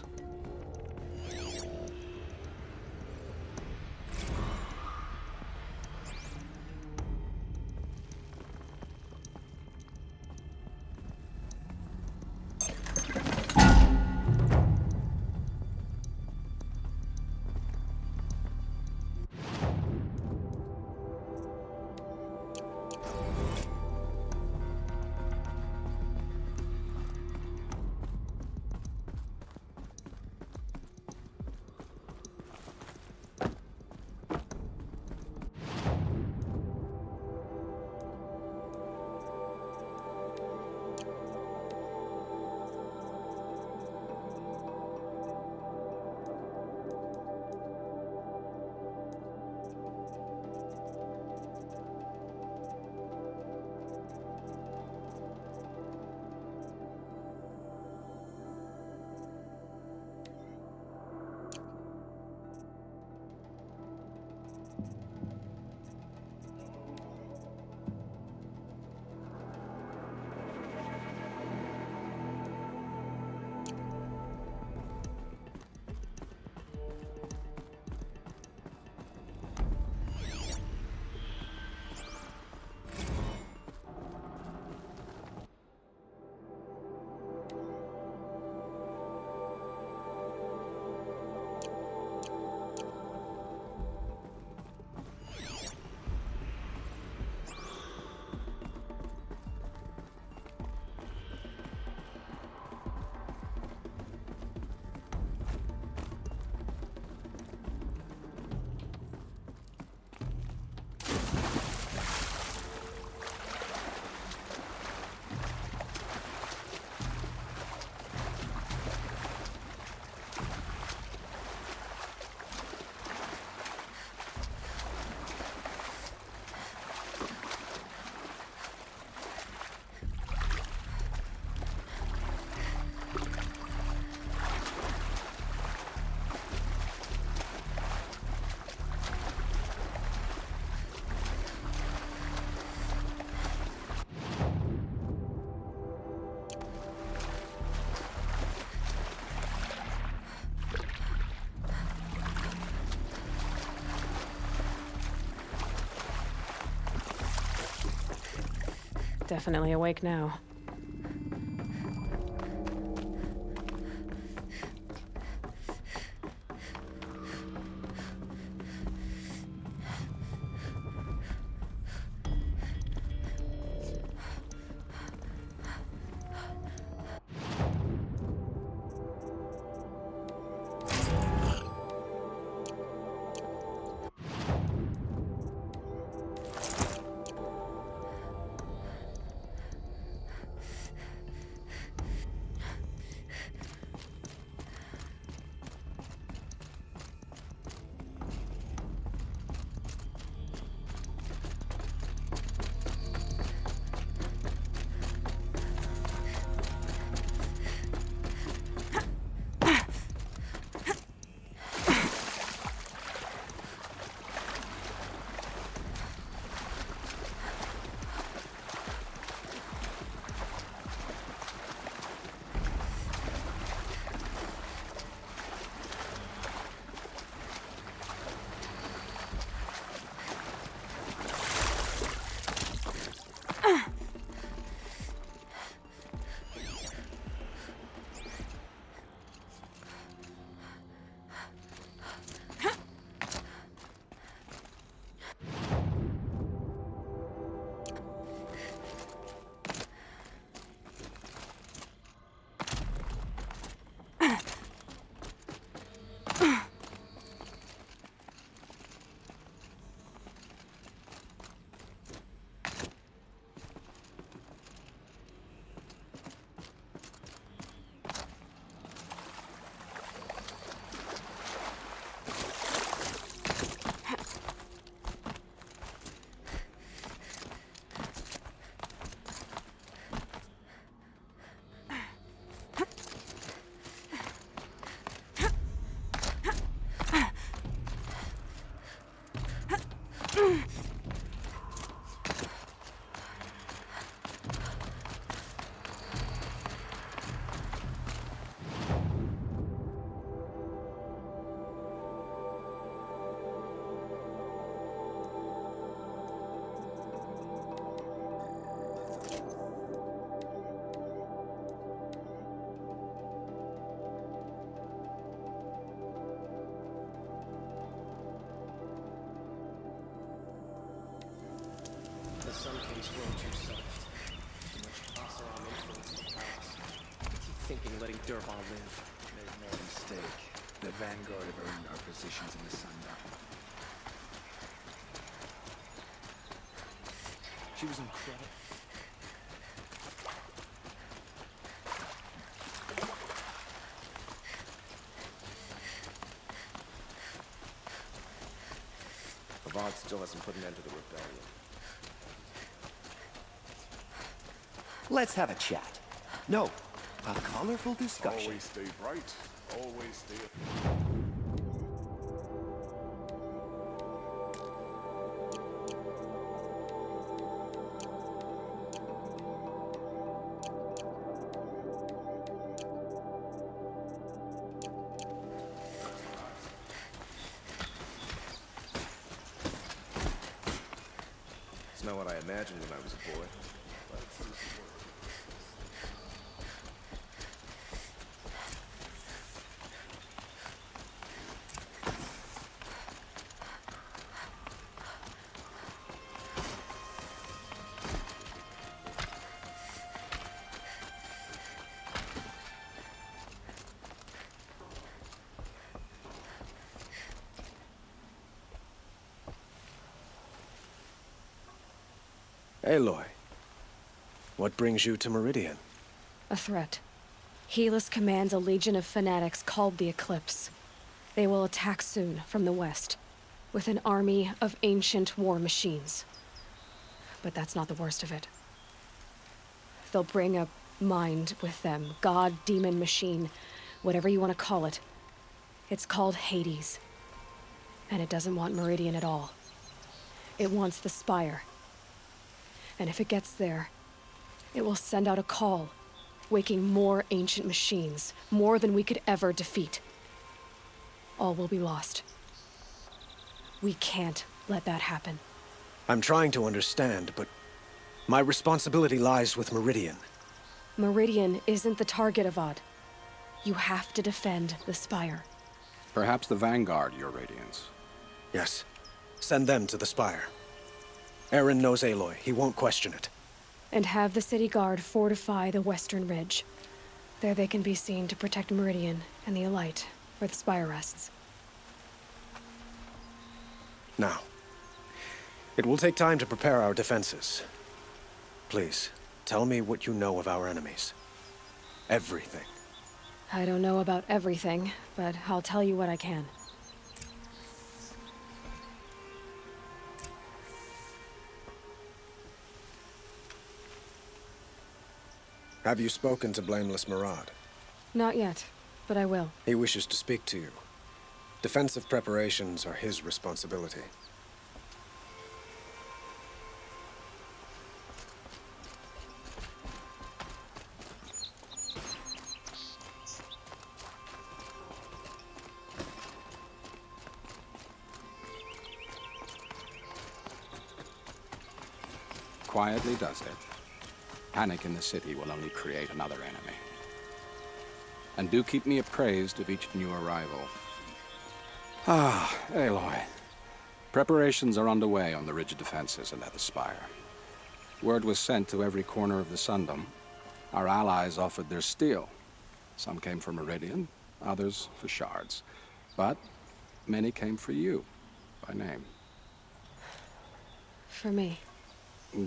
Definitely awake now. The sun king's grown too soft. Too much Oseram influence in the palace. I keep thinking letting Durval live. Make no mistake. The Vanguard have earned our positions in the Sundown. She was incredible. Avad still hasn't put an end to the rebellion. Let's have a chat. No, a colorful discussion. Always stay bright. Always stay... It's not what I imagined when I was a boy. Aloy, what brings you to Meridian? A threat. Helis commands a legion of fanatics called the Eclipse. They will attack soon from the west, with an army of ancient war machines. But that's not the worst of it. They'll bring a mind with them, god, demon, machine, whatever you want to call it. It's called Hades. And it doesn't want Meridian at all. It wants the Spire. And if it gets there, it will send out a call, waking more ancient machines, more than we could ever defeat. All will be lost. We can't let that happen. I'm trying to understand, but my responsibility lies with Meridian. Meridian isn't the target, Avad. You have to defend the Spire. Perhaps the Vanguard, Your Radiance. Yes. Send them to the Spire. Aaron knows Aloy. He won't question it. And have the city guard fortify the western ridge. There they can be seen to protect Meridian and the Elite, where the Spire rests. Now, it will take time to prepare our defenses. Please, tell me what you know of our enemies. Everything. I don't know about everything, but I'll tell you what I can. Have you spoken to Blameless Murad? Not yet, but I will. He wishes to speak to you. Defensive preparations are his responsibility. Quietly does it. Panic in the city will only create another enemy. And do keep me appraised of each new arrival. Ah, Aloy. Preparations are underway on the ridge defenses and at the Spire. Word was sent to every corner of the Sundom. Our allies offered their steel. Some came for Meridian, others for shards. But many came for you, by name. For me.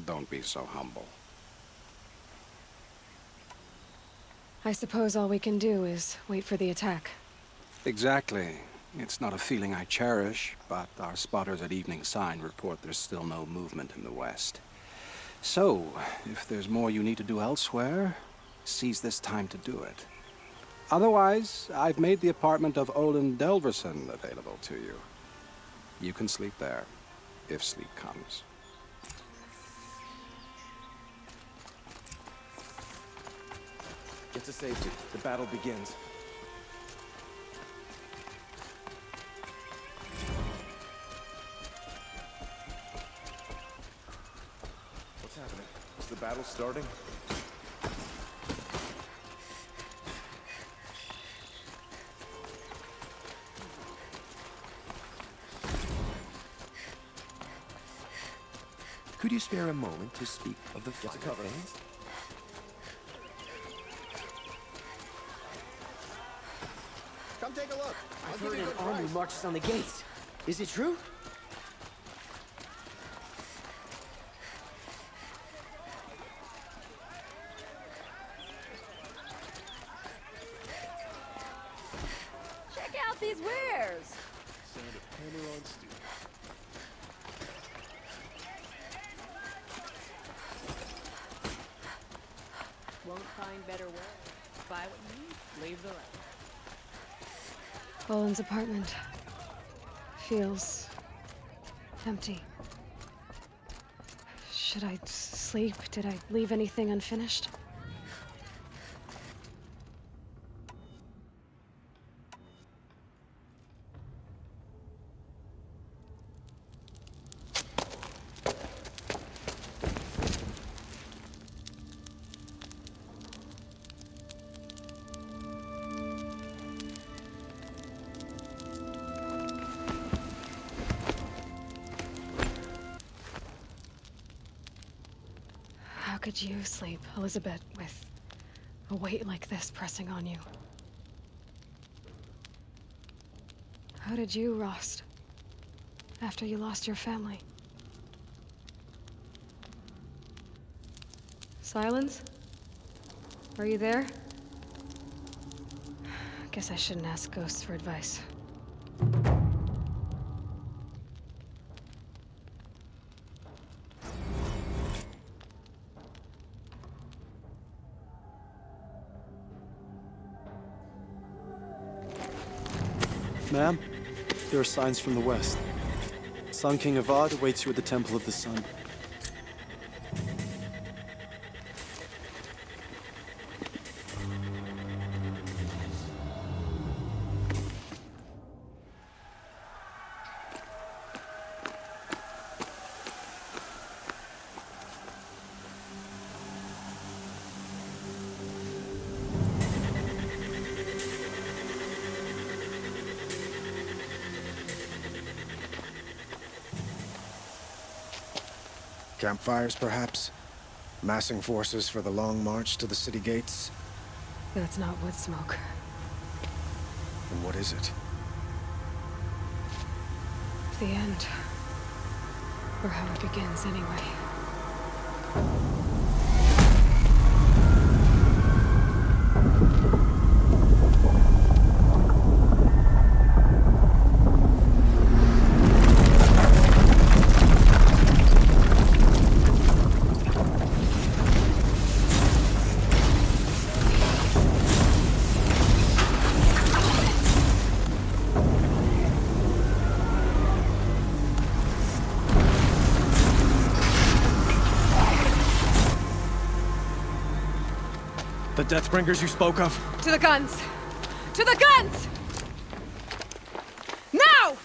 Don't be so humble. I suppose all we can do is wait for the attack. Exactly. It's not a feeling I cherish, but our spotters at Evening Sign report there's still no movement in the west. So, if there's more you need to do elsewhere, seize this time to do it. Otherwise, I've made the apartment of Olin Delverson available to you. You can sleep there. if sleep comes. Get to safety. The battle begins. What's happening? Is the battle starting? Could you spare a moment to speak of the finer things? Come take a look. I've heard an army marches on the gates. Is it true? Check out these wares! Sound of hammer on steel. Won't find better wares. Buy what you need, leave the rest. Boland's apartment feels empty. Should I sleep? Did I leave anything unfinished? How could you sleep, Elizabeth, with a weight like this pressing on you? How did you rest after you lost your family? Silence? Are you there? Guess I shouldn't ask ghosts for advice. Ma'am, there are signs from the west. Sun King Avad awaits you at the Temple of the Sun. Campfires, perhaps? Massing forces for the long march to the city gates? That's not wood smoke. And what is it? The end. Or how it begins, anyway. The Deathbringers you spoke of? To the guns! To the guns! Now!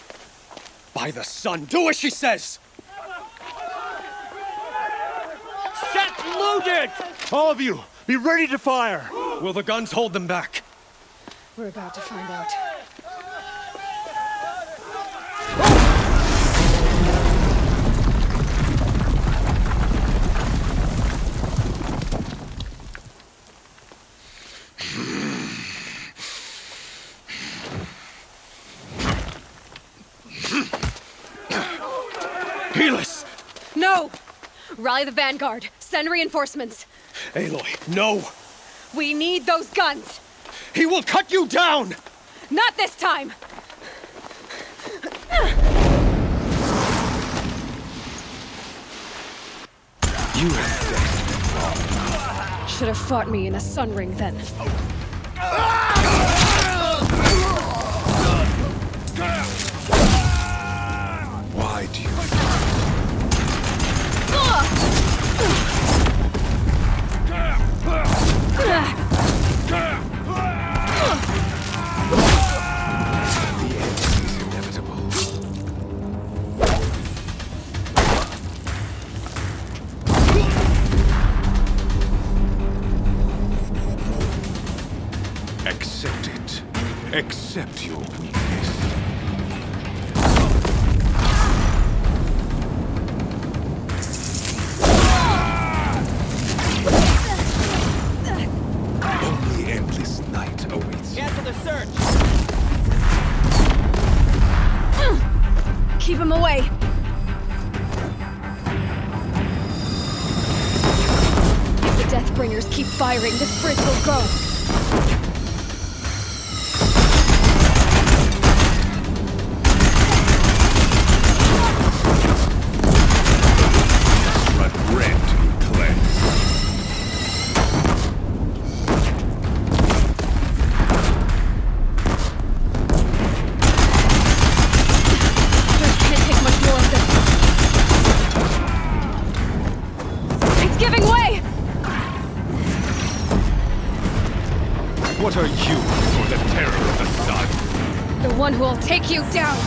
By the sun, do as she says! Set loaded! All of you, be ready to fire! Will the guns hold them back? We're about to find out. Helis! No! Rally the vanguard. Send reinforcements. Aloy, no! We need those guns! He will cut you down! Not this time! You have Should have fought me in a sun ring then. Why do you fight? accept your weakness. Only endless night awaits you. Cancel the search! Keep him away! If the Deathbringers keep firing, this bridge will go! What are you for the terror of the sun? The one who will take you down!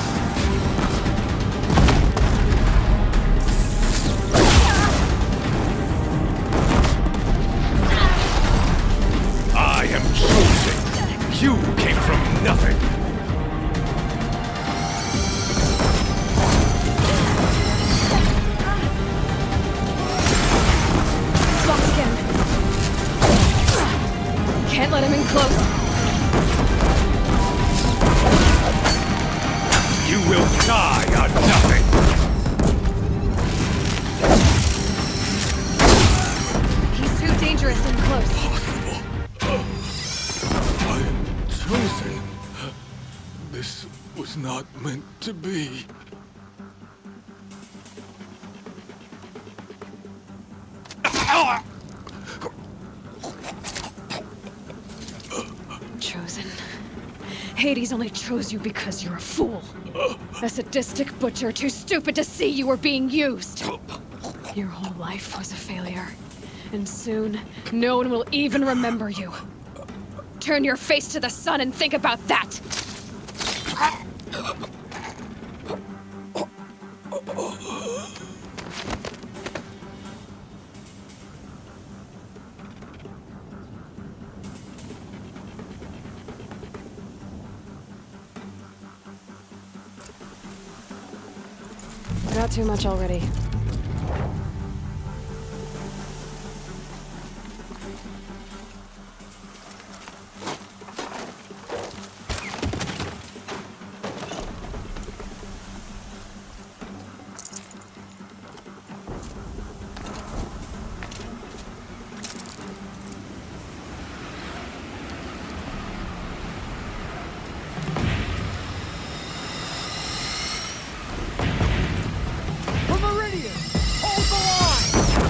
I am chosen. You came from nothing. Can't let him in close. You will die on nothing. He's too dangerous in close. I am chosen. This was not meant to be. Chosen. Hades only chose you because you're a fool. A sadistic butcher too stupid to see you were being used. Your whole life was a failure. And soon, no one will even remember you. Turn your face to the sun and think about that! Not too much already.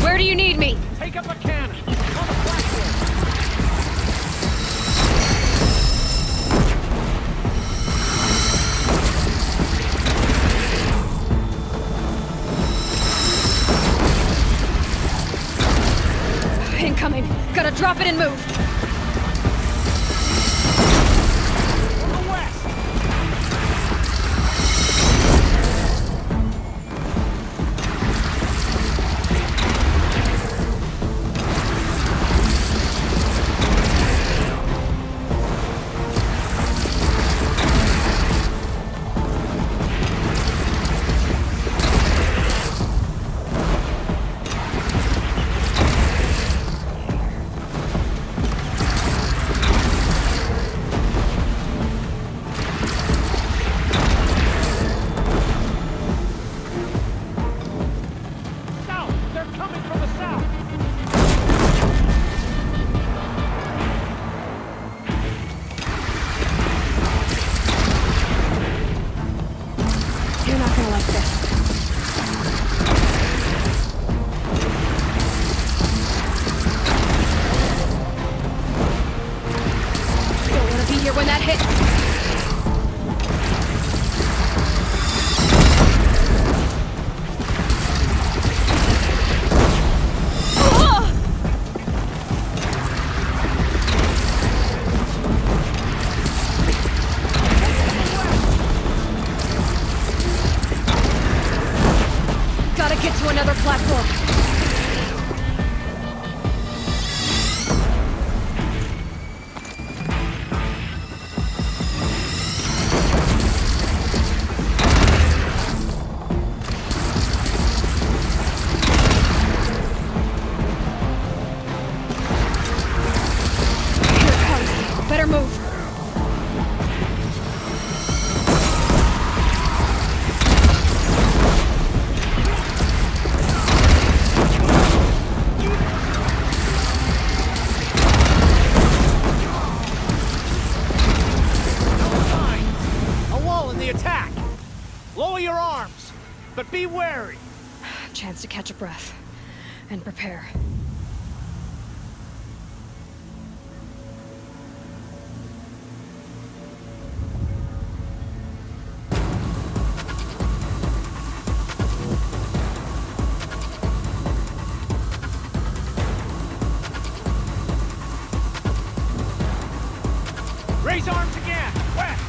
Where do you need me? Take up a cannon! On the platform! Incoming! Gotta drop it and move! From the west! When that hits! Gotta get to another platform. chance to catch a breath and prepare. Raise arms again! West!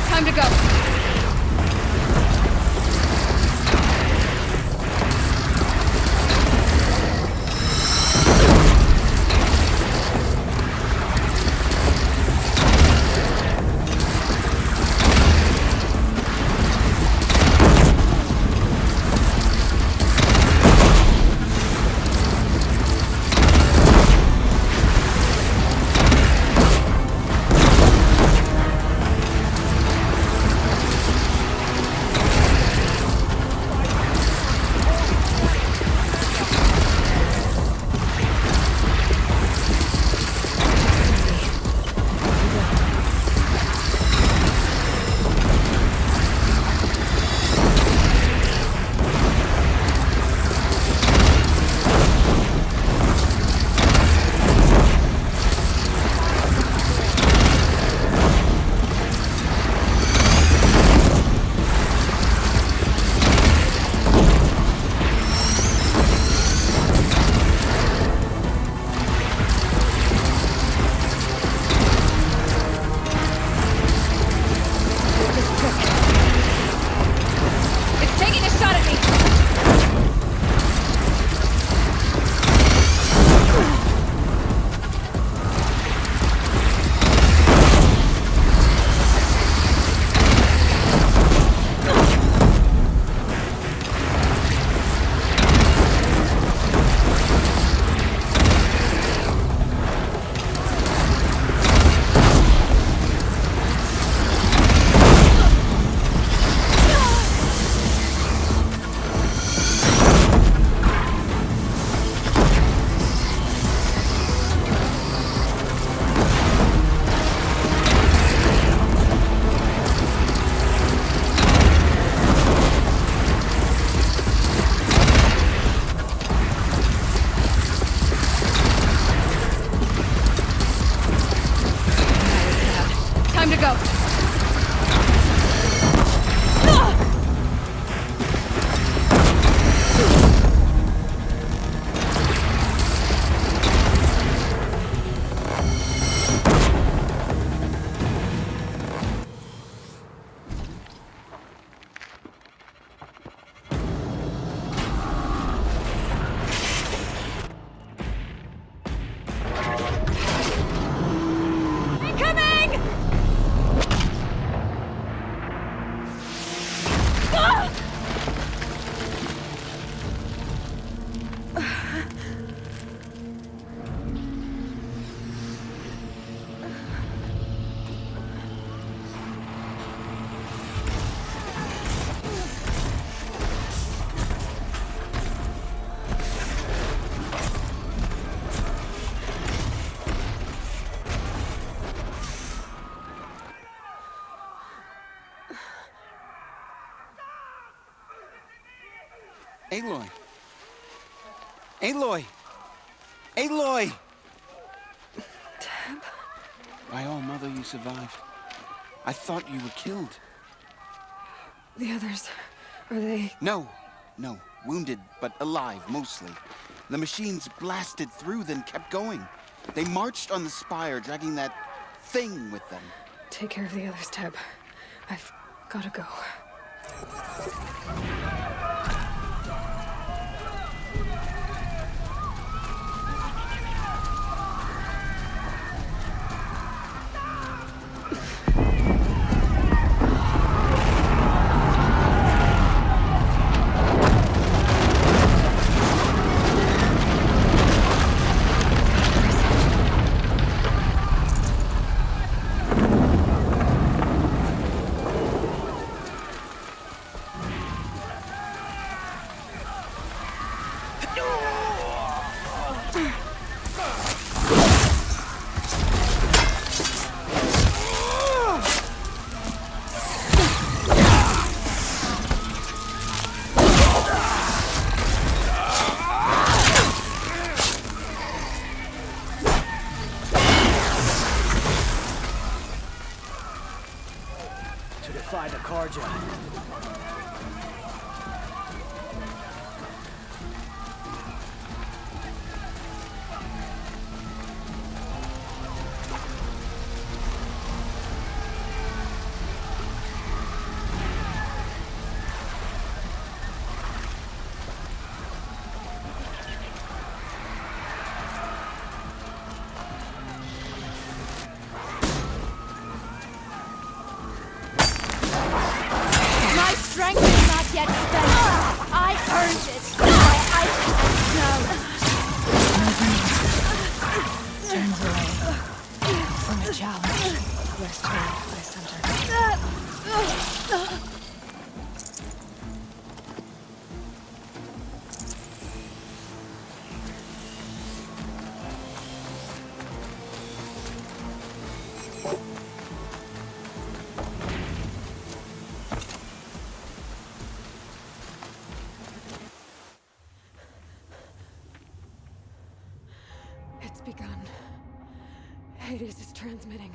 Time to go. Time to go. Aloy! Aloy! Aloy! Tab? My own mother, you survived. I thought you were killed. The others, are they... No. Wounded, but alive, mostly. The machines blasted through, then kept going. They marched on the spire, dragging that thing with them. Take care of the others, Tab. I've gotta go. Defy the Karja. My strength is not yet spent. I earned it. I Turns away from a challenge. Restored by center. It's begun. Hades is transmitting.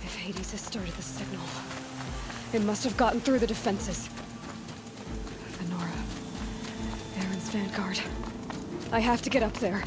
If Hades has started the signal, it must have gotten through the defenses. Venora, Aaron's vanguard. I have to get up there.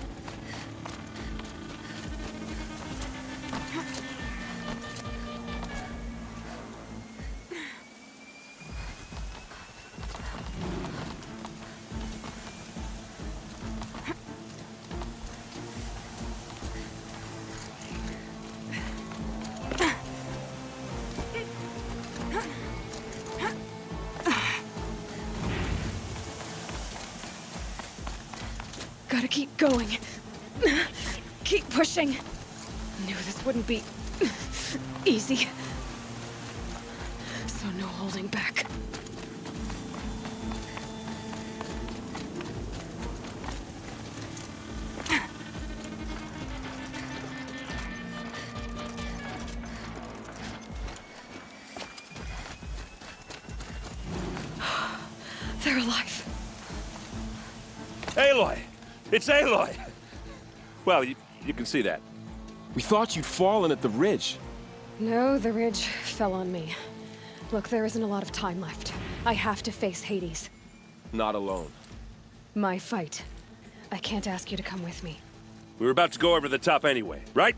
Gotta keep going. Keep pushing. Knew this wouldn't be easy. So no holding back. They're alive. Aloy! It's Aloy! Well, you can see that. We thought you'd fallen at the ridge. No, the ridge fell on me. Look, there isn't a lot of time left. I have to face Hades. Not alone. My fight. I can't ask you to come with me. We were about to go over the top anyway, right?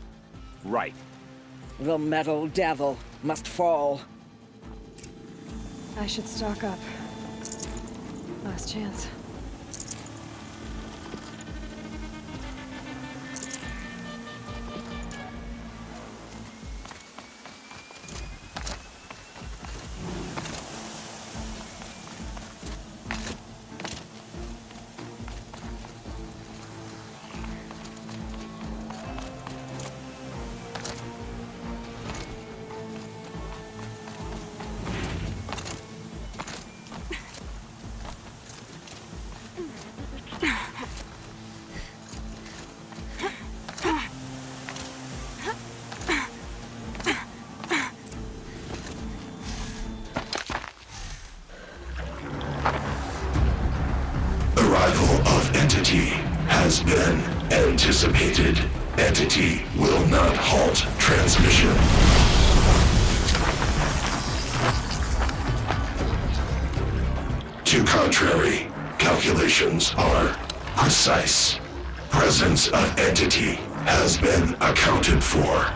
Right. The metal devil must fall. I should stock up. Last chance. has been anticipated. Entity will not halt transmission. To contrary, calculations are precise. Presence of entity has been accounted for.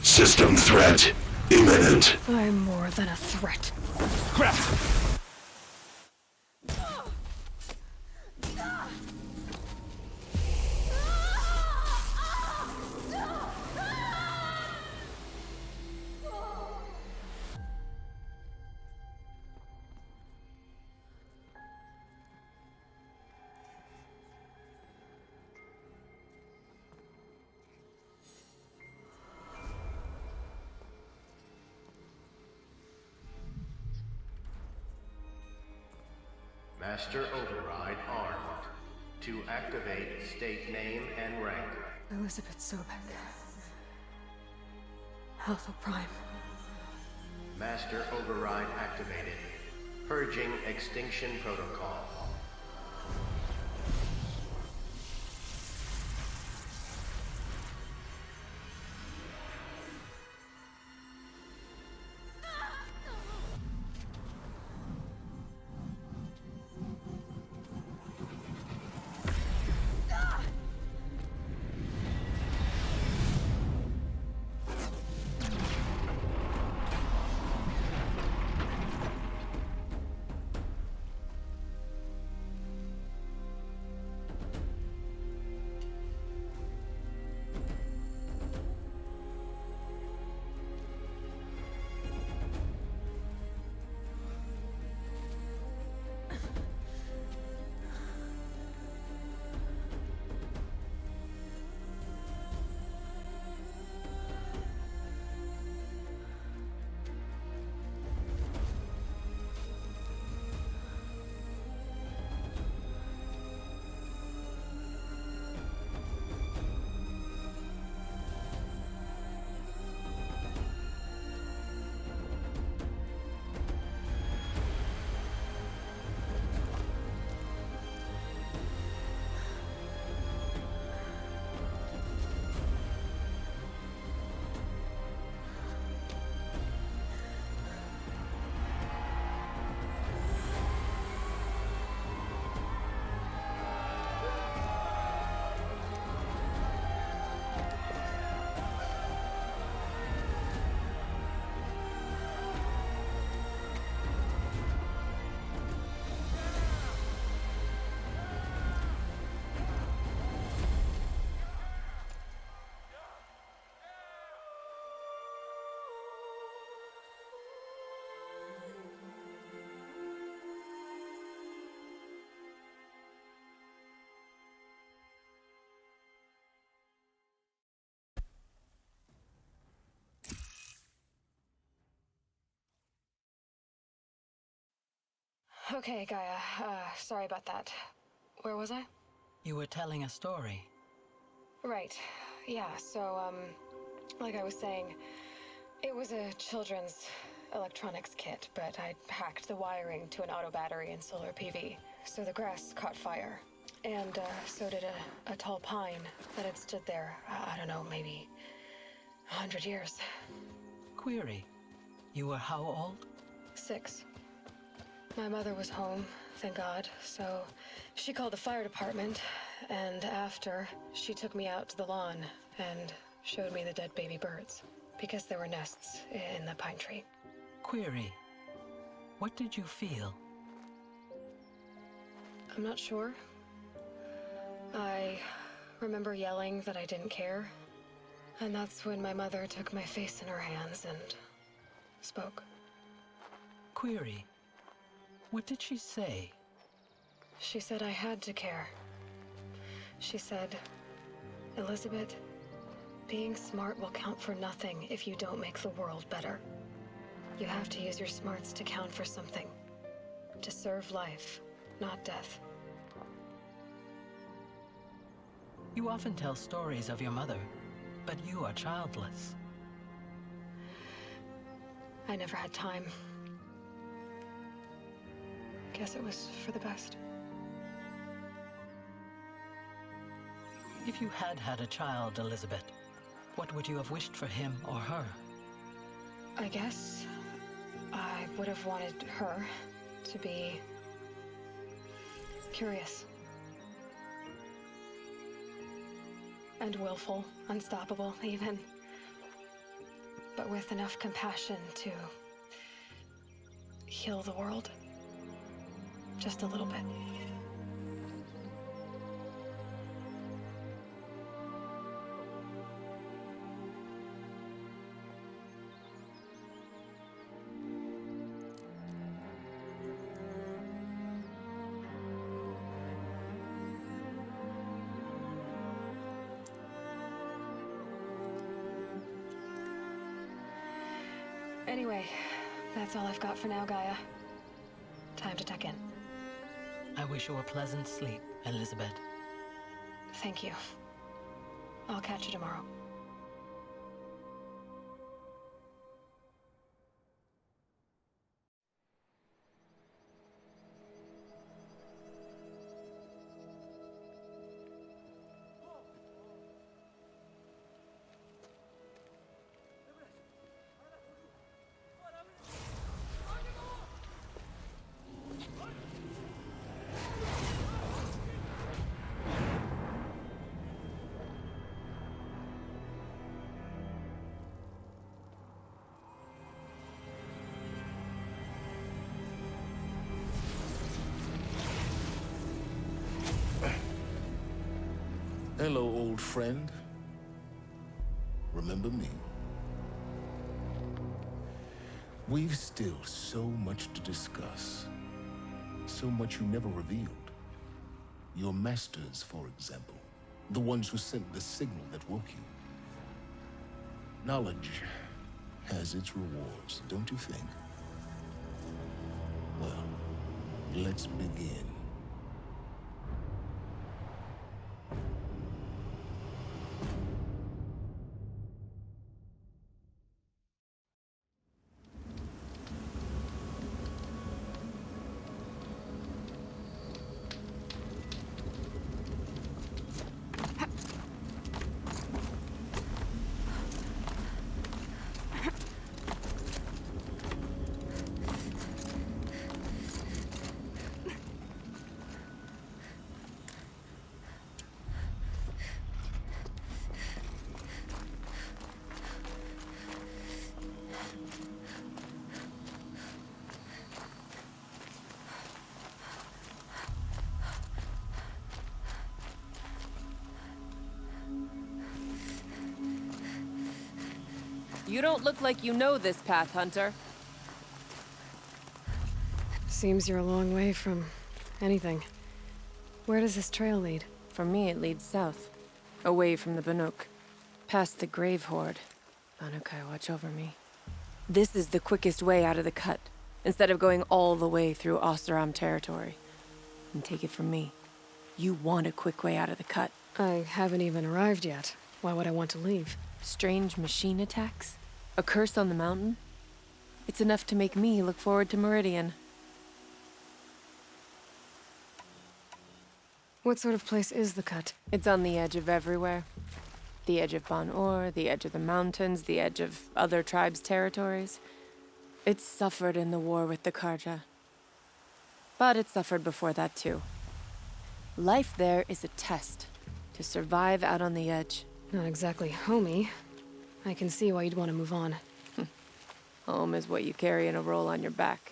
System threat imminent. I'm more than a threat. Crap! Master Override armed. To activate, state name and rank. Elizabeth Sobek. Alpha Prime. Master Override activated. Purging Extinction Protocol. Okay, Gaia. Sorry about that. Where was I? You were telling a story. Right. Yeah, so, like I was saying, it was a children's electronics kit, but I'd hacked the wiring to an auto battery and solar PV. So the grass caught fire. And, so did a tall pine that had stood there, I don't know, maybe 100 years. Query. You were how old? 6. My mother was home, thank God, so she called the fire department, and after, she took me out to the lawn and showed me the dead baby birds, because there were nests in the pine tree. Query. What did you feel? I'm not sure. I remember yelling that I didn't care, and that's when my mother took my face in her hands and spoke. Query. What did she say? She said I had to care. She said, Elizabeth, being smart will count for nothing if you don't make the world better. You have to use your smarts to count for something. To serve life, not death. You often tell stories of your mother, but you are childless. I never had time. Guess it was for the best. If you had had a child, Elizabeth, what would you have wished for him or her? I guess I would have wanted her to be curious. And willful, unstoppable, even. But with enough compassion to heal the world. Just a little bit. Anyway, that's all I've got for now, Gaia. Time to tuck in. I wish you a pleasant sleep, Elizabeth. Thank you. I'll catch you tomorrow. Hello, old friend. Remember me? We've still so much to discuss. So much you never revealed. Your masters, for example. The ones who sent the signal that woke you. Knowledge has its rewards, don't you think? Well, let's begin. You don't look like you know this path, Hunter. Seems you're a long way from anything. Where does this trail lead? For me, it leads south. Away from the Banuk. Past the Grave Horde. Banukai, watch over me. This is the quickest way out of the cut. instead of going all the way through Oseram territory. And take it from me, you want a quick way out of the cut. I haven't even arrived yet. Why would I want to leave? Strange machine attacks? A curse on the mountain? It's enough to make me look forward to Meridian. What sort of place is the cut? It's on the edge of everywhere. The edge of Bon Or, the edge of the mountains, the edge of other tribes' territories. It's suffered in the war with the Karja. But it suffered before that too. Life there is a test to survive out on the edge. Not exactly homey. I can see why you'd want to move on. Home is what you carry in a roll on your back.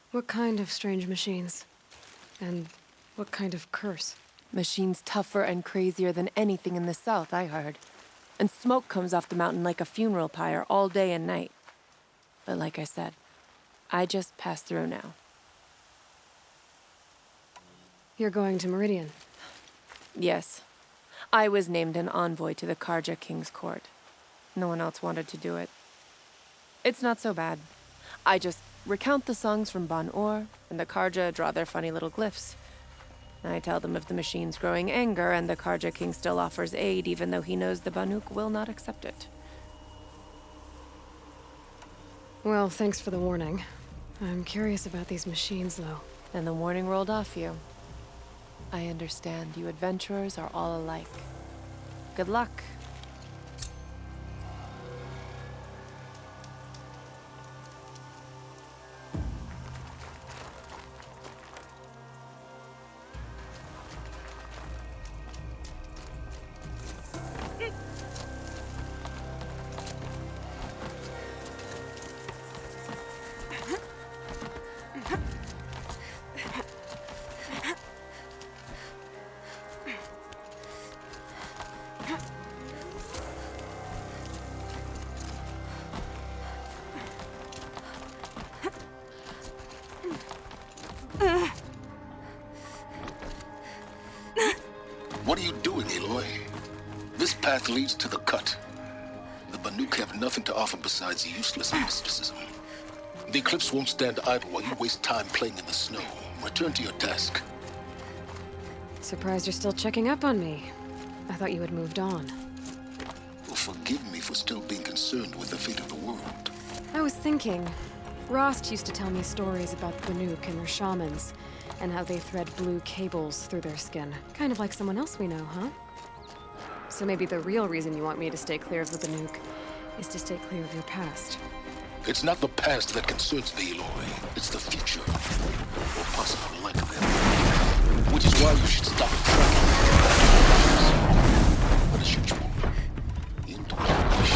What kind of strange machines? And what kind of curse? Machines tougher and crazier than anything in the south, I heard. And smoke comes off the mountain like a funeral pyre all day and night. But like I said, I just passed through now. You're going to Meridian? Yes. I was named an envoy to the Karja King's court. No one else wanted to do it. It's not so bad. I just recount the songs from Bon Or, and the Karja draw their funny little glyphs. I tell them of the machine's growing anger, and the Karja King still offers aid, even though he knows the Banuk will not accept it. Well, thanks for the warning. I'm curious about these machines, though. And the warning rolled off you. I understand you adventurers are all alike. Good luck. What are you doing, Aloy? This path leads to the cut. The Banuk have nothing to offer besides useless mysticism. The Eclipse won't stand idle while you waste time playing in the snow. Return to your task. Surprised you're still checking up on me. I thought you had moved on. Well, forgive me for still being concerned with the fate of the world. I was thinking, Rost used to tell me stories about the Banuk and their shamans, and how they thread blue cables through their skin. Kind of like someone else we know, huh? So maybe the real reason you want me to stay clear of the Banuk is to stay clear of your past. It's not the past that concerns me, Aloy. It's the future. Or possible lack of it. Which is why you should stop tracking. But as usual, you do not wish.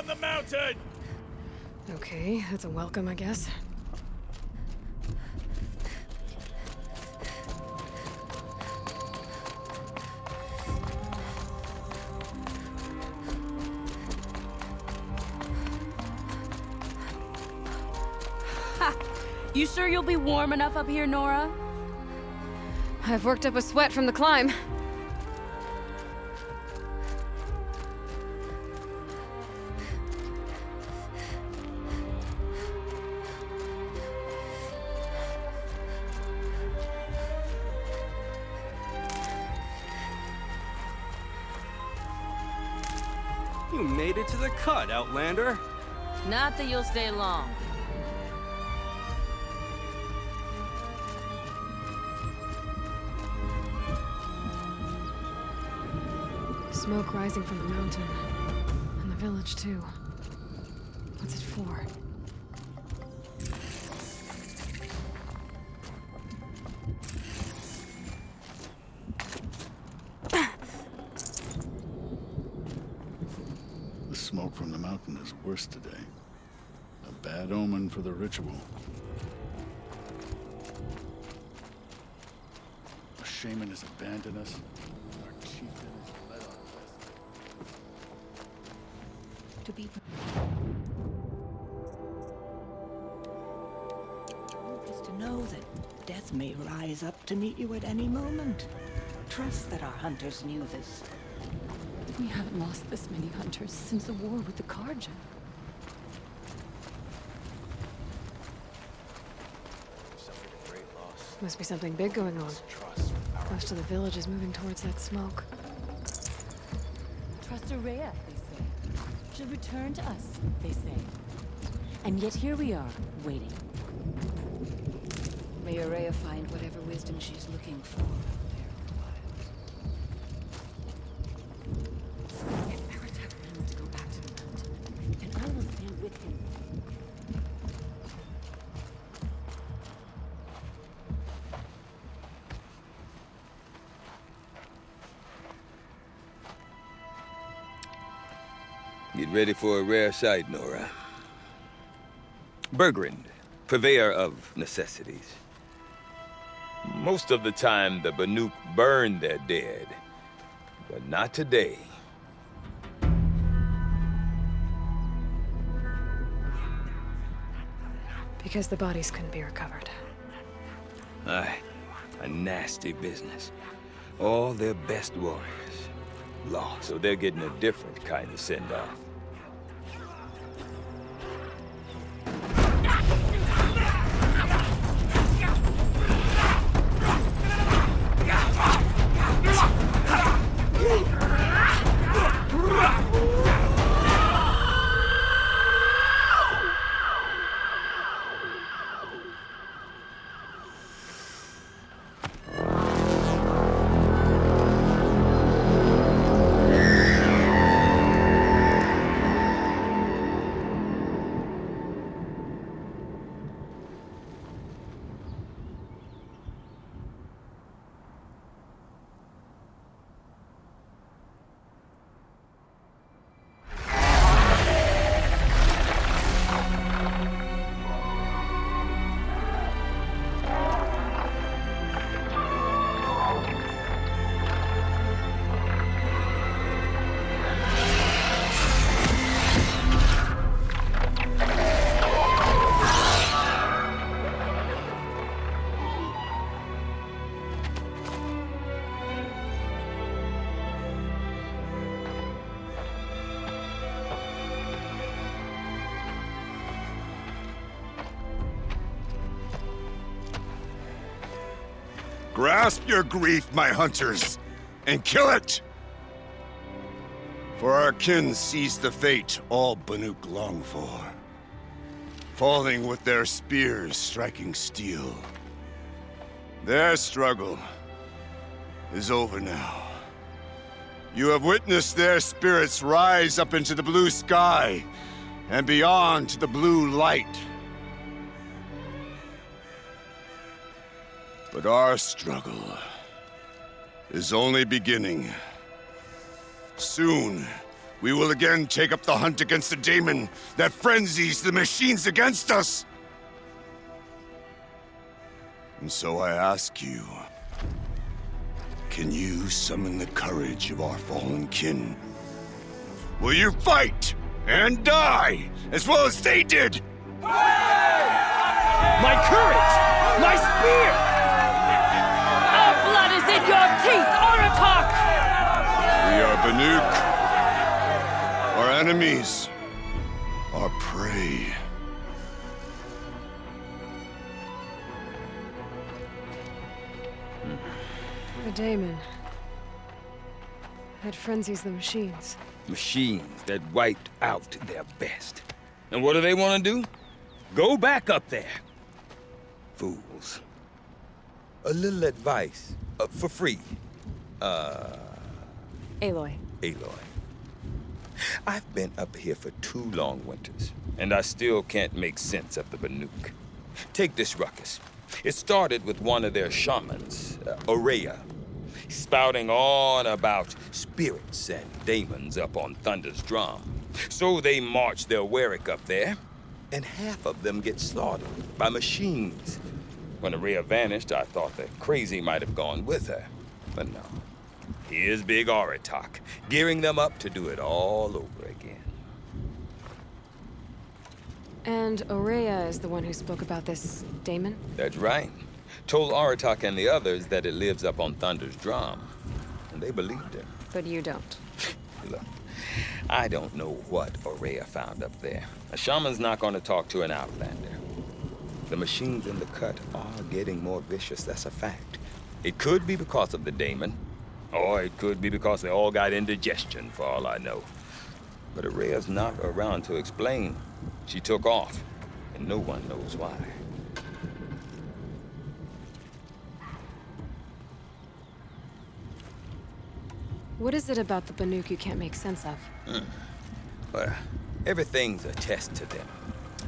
on the mountain! Okay, that's a welcome, I guess. Ha! You sure you'll be warm enough up here, Nora? I've worked up a sweat from the climb. You made it to the cut, Outlander. Not that you'll stay long. Smoke rising from the mountain. And the village, too. What's it for? The smoke from the mountain is worse today. A bad omen for the ritual. The shaman has abandoned us. Our chieftain has led our quest. To be... is to know that death may rise up to meet you at any moment. Trust that our hunters knew this. We haven't lost this many hunters since the war with the Karja. Must be something big going on. Most of the village is moving towards that smoke. Trust Araya, they say. She'll return to us, they say. And yet here we are, waiting. May Araya find whatever wisdom she's looking for. Get ready for a rare sight, Nora. Bergrand, purveyor of necessities. Most of the time, the Banuk burn their dead, but not today. Because the bodies couldn't be recovered. Aye, a nasty business. All their best warriors lost, so they're getting a different kind of send-off. Grasp your grief, my hunters, and kill it! For our kin sees the fate all Banuk long for. Falling with their spears striking steel. Their struggle is over now. You have witnessed their spirits rise up into the blue sky and beyond to the blue light. But our struggle is only beginning. Soon, we will again take up the hunt against the daemon that frenzies the machines against us. And so I ask you, can you summon the courage of our fallen kin? Will you fight and die as well as they did? My courage! My spear! Our blood is in your teeth, Aratak! We are Banuk. Our enemies are prey. The daemon. It frenzies the machines. Machines that wiped out their best. And what do they want to do? Go back up there. Fools. A little advice, for free. Aloy. Aloy. I've been up here for 2 long winters, and I still can't make sense of the Banuk. Take this ruckus. It started with one of their shamans, Aurea, spouting on about spirits and demons up on Thunder's drum. So they march their Warwick up there, and half of them get slaughtered by machines. When Aurea vanished, I thought the crazy might have gone with her. But no. Here's Big Aratak, gearing them up to do it all over again. And Aurea is the one who spoke about this daemon? That's right. Told Aratak and the others that it lives up on Thunder's drum. And they believed him. But you don't. Look, I don't know what Aurea found up there. A shaman's not going to talk to an outlander. The machines in the cut are getting more vicious, that's a fact. It could be because of the daemon, or it could be because they all got indigestion, for all I know. But Aurea's not around to explain. She took off, and no one knows why. What is it about the Banuk you can't make sense of? Well, everything's a test to them.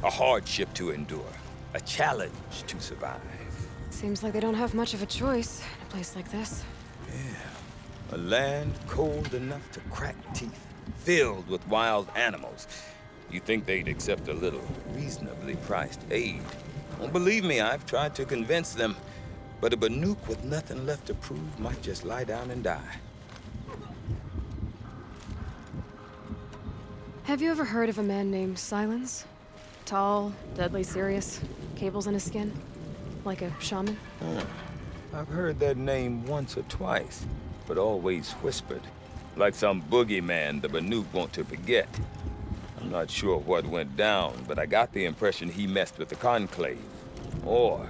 A hardship to endure. A challenge to survive. Seems like they don't have much of a choice in a place like this. Yeah. A land cold enough to crack teeth, filled with wild animals. You think they'd accept a little reasonably priced aid. Well, believe me, I've tried to convince them. But a Banuk with nothing left to prove might just lie down and die. Have you ever heard of a man named Silence? Tall, deadly serious, cables in his skin? Like a shaman? I've heard that name once or twice, but always whispered. Like some boogeyman the Banuk want to forget. I'm not sure what went down, but I got the impression he messed with the Conclave. Or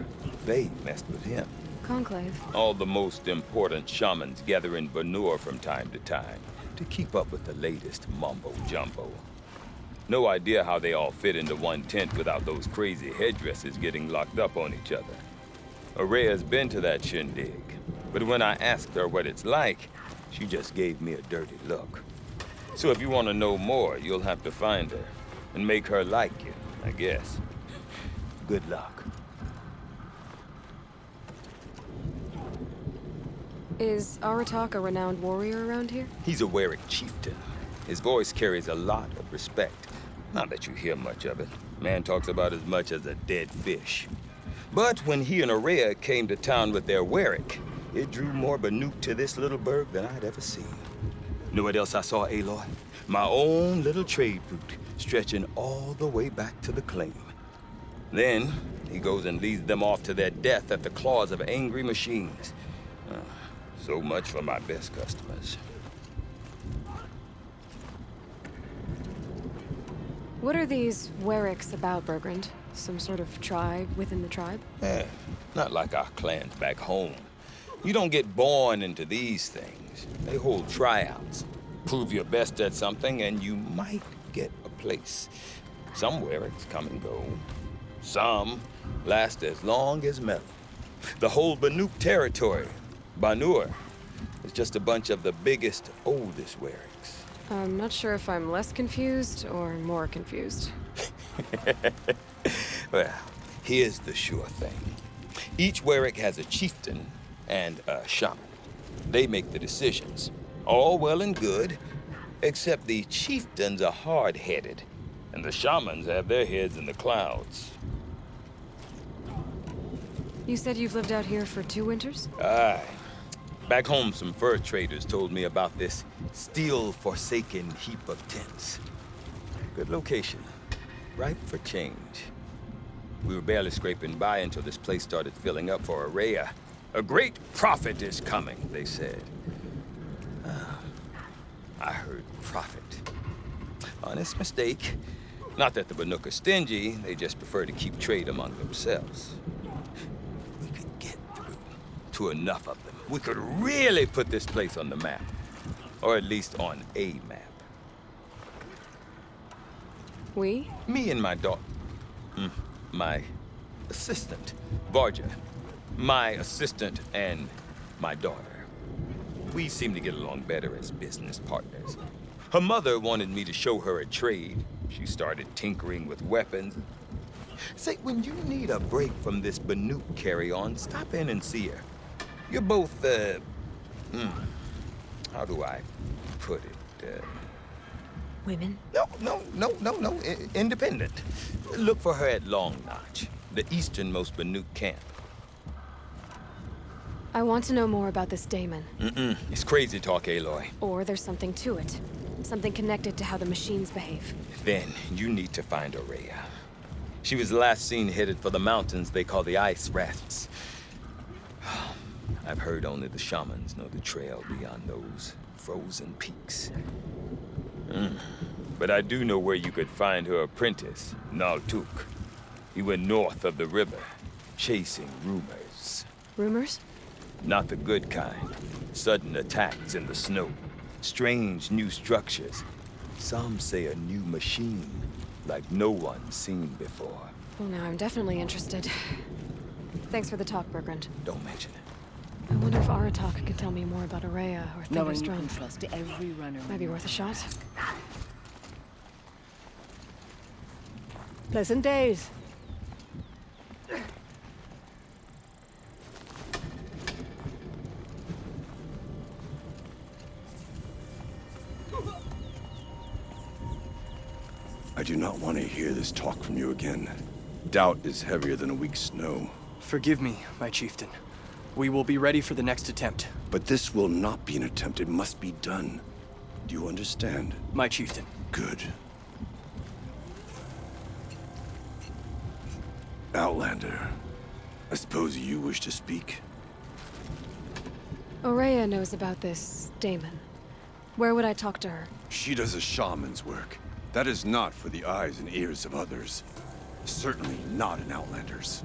they messed with him. Conclave? All the most important shamans gather in Vanur from time to time to keep up with the latest mumbo-jumbo. No idea how they all fit into one tent without those crazy headdresses getting locked up on each other. Aurea's been to that shindig, but when I asked her what it's like, she just gave me a dirty look. So if you want to know more, you'll have to find her and make her like you, I guess. Good luck. Is Aratak a renowned warrior around here? He's a Warwick chieftain. His voice carries a lot of respect. Not that you hear much of it. Man talks about as much as a dead fish. But when he and Aurea came to town with their Warwick, it drew more Banuk to this little burg than I'd ever seen. Know what else I saw, Aloy? My own little trade route, stretching all the way back to the claim. Then, he goes and leads them off to their death at the claws of angry machines. So much for my best customers. What are these Warwicks about, Bergrand? Some sort of tribe within the tribe? Not like our clans back home. You don't get born into these things. They hold tryouts. Prove your best at something and you might get a place. Some Warwicks come and go. Some last as long as metal. The whole Banuk territory, Banur, is just a bunch of the biggest, oldest Warwicks. I'm not sure if I'm less confused or more confused. Well, here's the sure thing. Each Warwick has a chieftain and a shaman. They make the decisions. All well and good, Except the chieftains are hard-headed, and the shamans have their heads in the clouds. You said you've lived out here for 2 winters? Aye. Back home, some fur traders told me about this steel-forsaken heap of tents. Good location. Ripe for change. We were barely scraping by until this place started filling up for Araya. A great prophet is coming, they said. I heard prophet. Honest mistake. Not that the Banuk are stingy, they just prefer to keep trade among themselves. We could get through to enough of them. We could really put this place on the map. Or at least on a map. We? Me and my daughter. My assistant, Varja. My assistant and my daughter. We seem to get along better as business partners. Her mother wanted me to show her a trade. She started tinkering with weapons. Say, when you need a break from this Banuk carry-on, stop in and see her. You're both, how do I put it? Women? No. Independent. Look for her at Long Notch, the easternmost Banuk camp. I want to know more about this daemon. It's crazy talk, Aloy. Or there's something to it. Something connected to how the machines behave. Then you need to find Araya. She was last seen headed for the mountains they call the Ice Rafts. I've heard only the shamans know the trail beyond those frozen peaks. But I do know where you could find her apprentice, Naltuk. He went north of the river, chasing rumors. Rumors? Not the good kind. Sudden attacks in the snow. Strange new structures. Some say a new machine, like no one's seen before. Well, now I'm definitely interested. Thanks for the talk, Bergrand. Don't mention it. I wonder if Aratak could tell me more about Araya or Knowing you Thunderstrom. can trust every runner. Might be worth a shot. Pleasant days. I do not want to hear this talk from you again. Doubt is heavier than a week's snow. Forgive me, my chieftain. We will be ready for the next attempt. But this will not be an attempt. It must be done. Do you understand? My chieftain. Good. Outlander, I suppose you wish to speak? Araya knows about this daemon. Where would I talk to her? She does a shaman's work. That is not for the eyes and ears of others. Certainly not an Outlander's.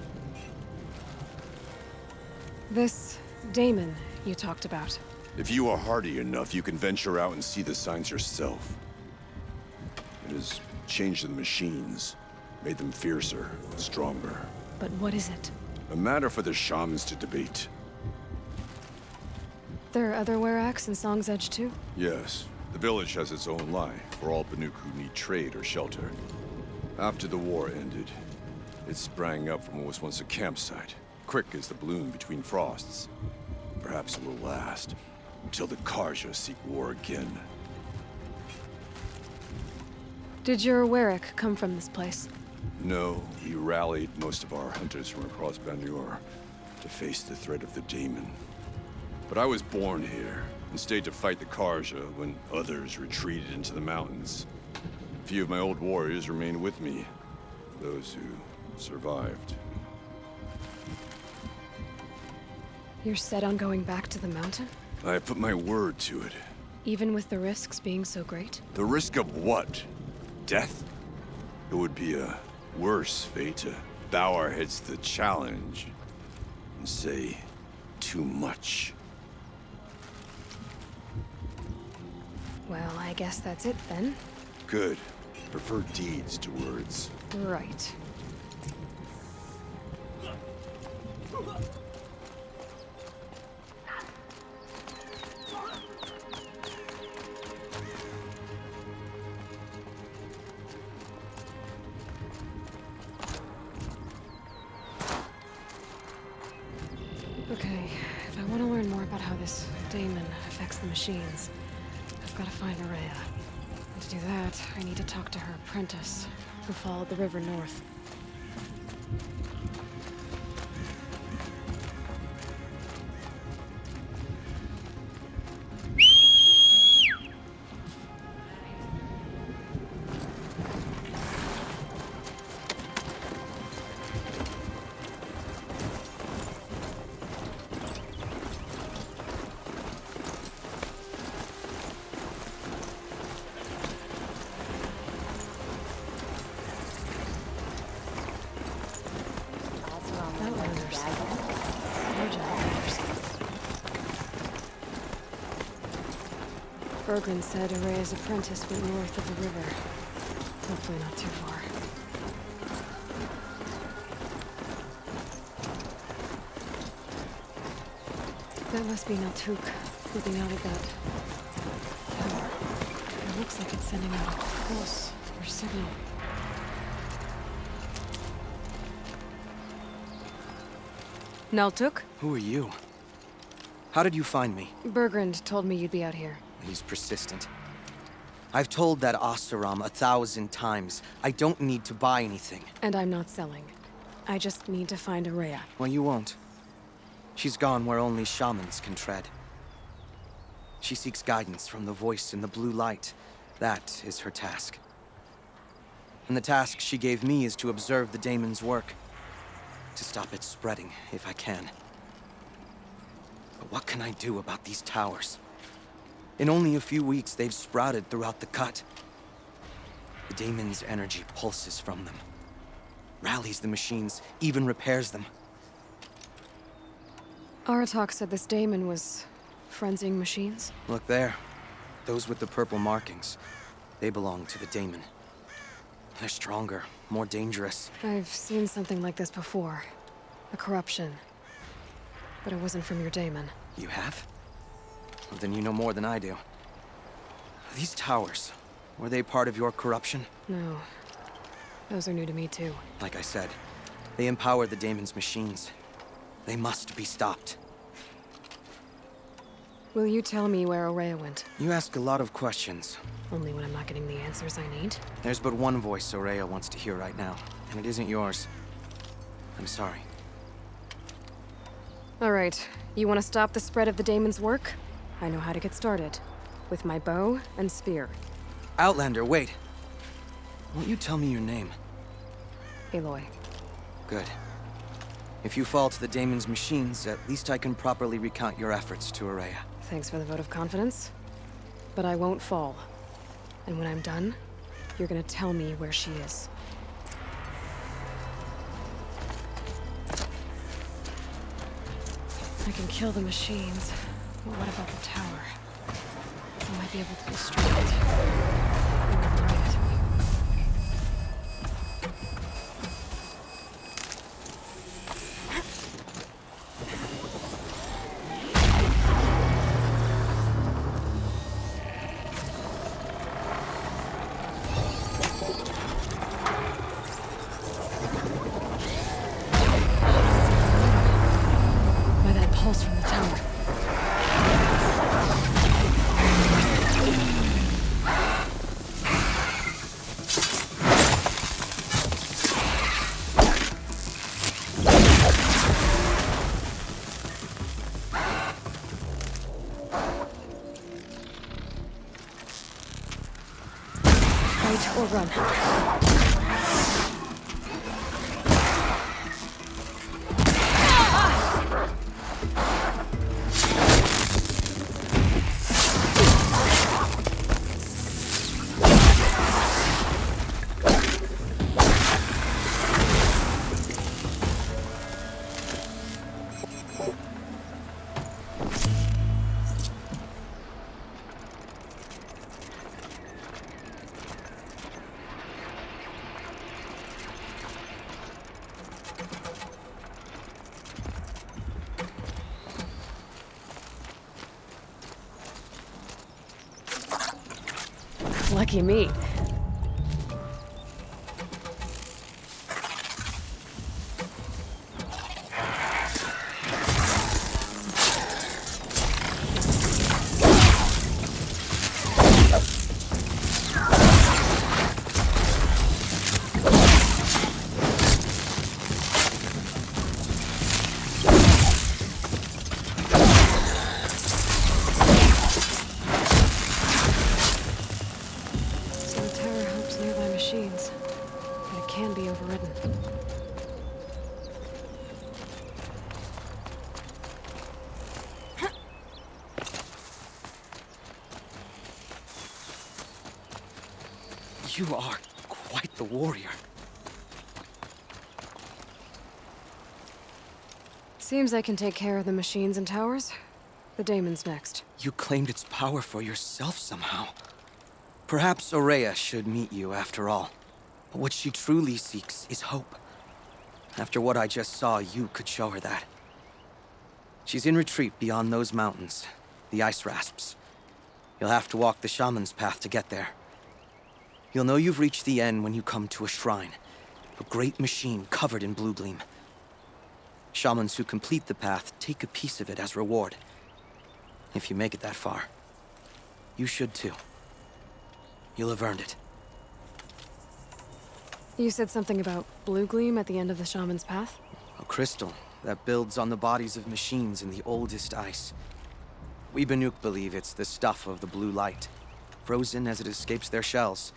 This daemon you talked about. If you are hardy enough, you can venture out and see the signs yourself. It has changed the machines, made them fiercer, stronger. But what is it? A matter for the shamans to debate. There are other Weraks in Song's Edge too? Yes. The village has its own life for all Banuk who need trade or shelter. After the war ended, it sprang up from what was once a campsite, quick as the bloom between frosts. Perhaps it will last, until the Karja seek war again. Did your Werak come from this place? No, we rallied most of our hunters from across Banur to face the threat of the daemon. But I was born here, and stayed to fight the Karja when others retreated into the mountains. A few of my old warriors remained with me, those who survived. You're set on going back to the mountain? I put my word to it. Even with the risks being so great? The risk of what? Death? It would be a worse fate to bow our heads to the challenge and say too much. Well, I guess that's it then. Good. Prefer deeds to words. Right. Okay, if I want to learn more about how this daemon affects the machines, I've got to find Araya. To do that, I need to talk to her apprentice, who followed the river north. Bergren said Araya's apprentice went north of the river. Hopefully not too far. That must be Naltuk, moving out of that tower. It looks like it's sending out a pulse or signal. Naltuk? Who are you? How did you find me? Bergrand told me you'd be out here. He's persistent. I've told that Oseram 1,000 times. I don't need to buy anything. And I'm not selling. I just need to find Araya. Well, you won't. She's gone where only shamans can tread. She seeks guidance from the voice in the blue light. That is her task. And the task she gave me is to observe the daemon's work. To stop it spreading, if I can. But what can I do about these towers? In only a few weeks, they've sprouted throughout the cut. The daemon's energy pulses from them. Rallies the machines, even repairs them. Aratak said this daemon was frenzying machines? Look there. Those with the purple markings. They belong to the daemon. They're stronger, more dangerous. I've seen something like this before. A corruption. But it wasn't from your daemon. You have? Well, then you know more than I do. These towers, were they part of your corruption? No. Those are new to me, too. Like I said, they empower the daemon's machines. They must be stopped. Will you tell me where Araya went? You ask a lot of questions. Only when I'm not getting the answers I need? There's but one voice Araya wants to hear right now, and it isn't yours. I'm sorry. All right. You want to stop the spread of the daemon's work? I know how to get started. With my bow and spear. Outlander, wait. Won't you tell me your name? Aloy. Good. If you fall to the daemon's machines, at least I can properly recount your efforts to Araya. Thanks for the vote of confidence. But I won't fall. And when I'm done, you're gonna tell me where she is. I can kill the machines, but what about the tower? I might be able to destroy it. Or run. Lucky me. You are quite the warrior. Seems I can take care of the machines and towers. The daemon's next. You claimed its power for yourself somehow. Perhaps Aurea should meet you after all. What she truly seeks is hope. After what I just saw, you could show her that. She's in retreat beyond those mountains, the ice rasps. You'll have to walk the shaman's path to get there. You'll know you've reached the end when you come to a shrine, a great machine covered in blue gleam. Shamans who complete the path take a piece of it as reward. If you make it that far, you should too. You'll have earned it. You said something about blue gleam at the end of the shaman's path? A crystal that builds on the bodies of machines in the oldest ice. We Banuk believe it's the stuff of the blue light, frozen as it escapes their shells.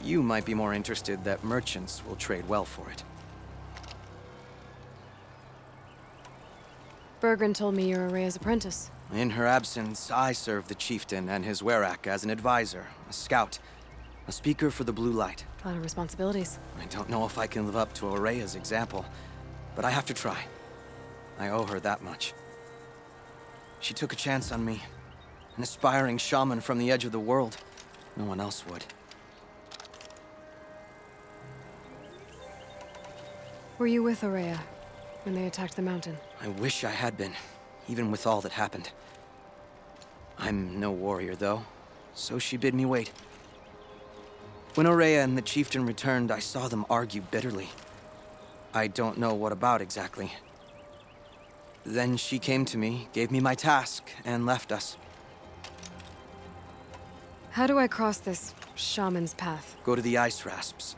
You might be more interested that merchants will trade well for it. Bergren told me you're Aurea's apprentice. In her absence, I serve the chieftain and his werak as an advisor, a scout, a speaker for the blue light. A lot of responsibilities. I don't know if I can live up to Aurea's example, but I have to try. I owe her that much. She took a chance on me, an aspiring shaman from the edge of the world. No one else would. Were you with Aurea when they attacked the mountain? I wish I had been, even with all that happened. I'm no warrior, though, so she bid me wait. When Aurea and the chieftain returned, I saw them argue bitterly. I don't know what about exactly. Then she came to me, gave me my task, and left us. How do I cross this shaman's path? Go to the ice rasps.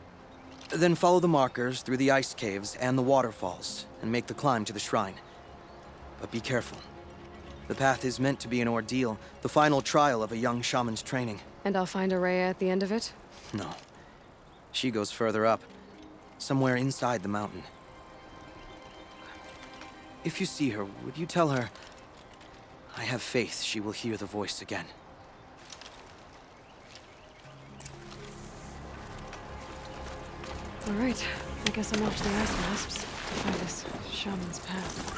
Then follow the markers through the ice caves and the waterfalls, and make the climb to the shrine. But be careful. The path is meant to be an ordeal, the final trial of a young shaman's training. And I'll find Aurea at the end of it? No. She goes further up, somewhere inside the mountain. If you see her, would you tell her, I have faith she will hear the voice again. All right, I guess I'm off to the ice rasps to find this shaman's path.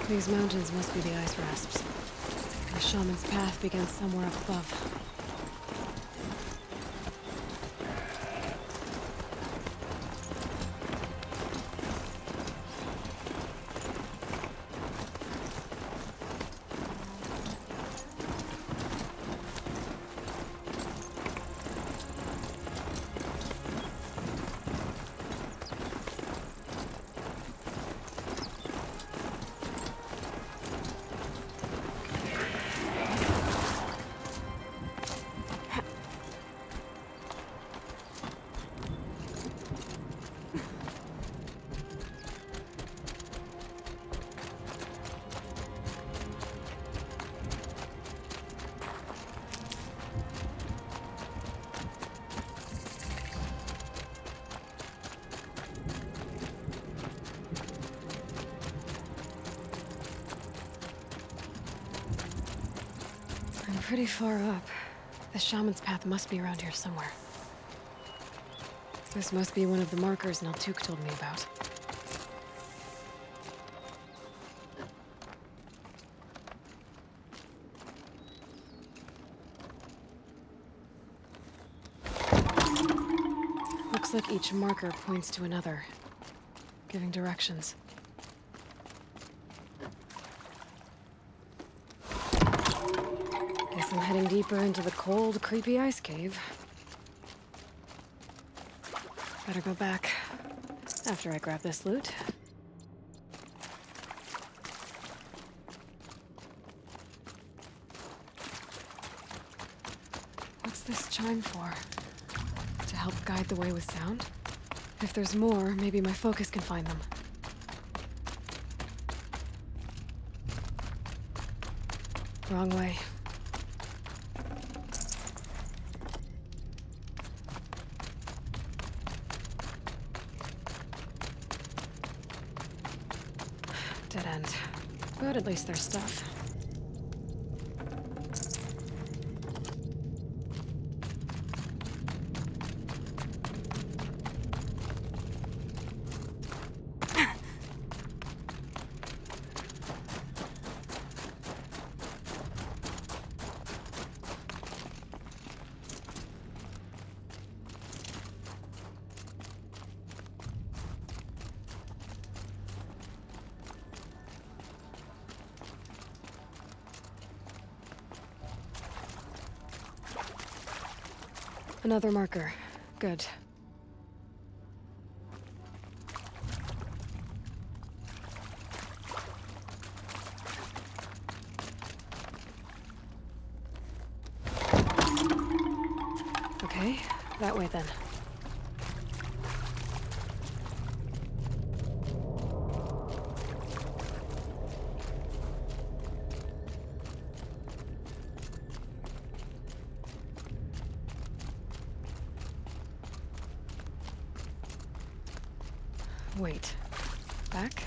These mountains must be the ice rasps. The shaman's path begins somewhere up above. Pretty far up. The shaman's path must be around here somewhere. This must be one of the markers Naltuk told me about. Looks like each marker points to another, giving directions. Guess I'm heading deeper into the cold, creepy ice cave. Better go back after I grab this loot. What's this chime for? To help guide the way with sound? If there's more, maybe my focus can find them. Wrong way. Dead end. But at least there's stuff. Another marker. Good. Okay, that way then. Wait. Back?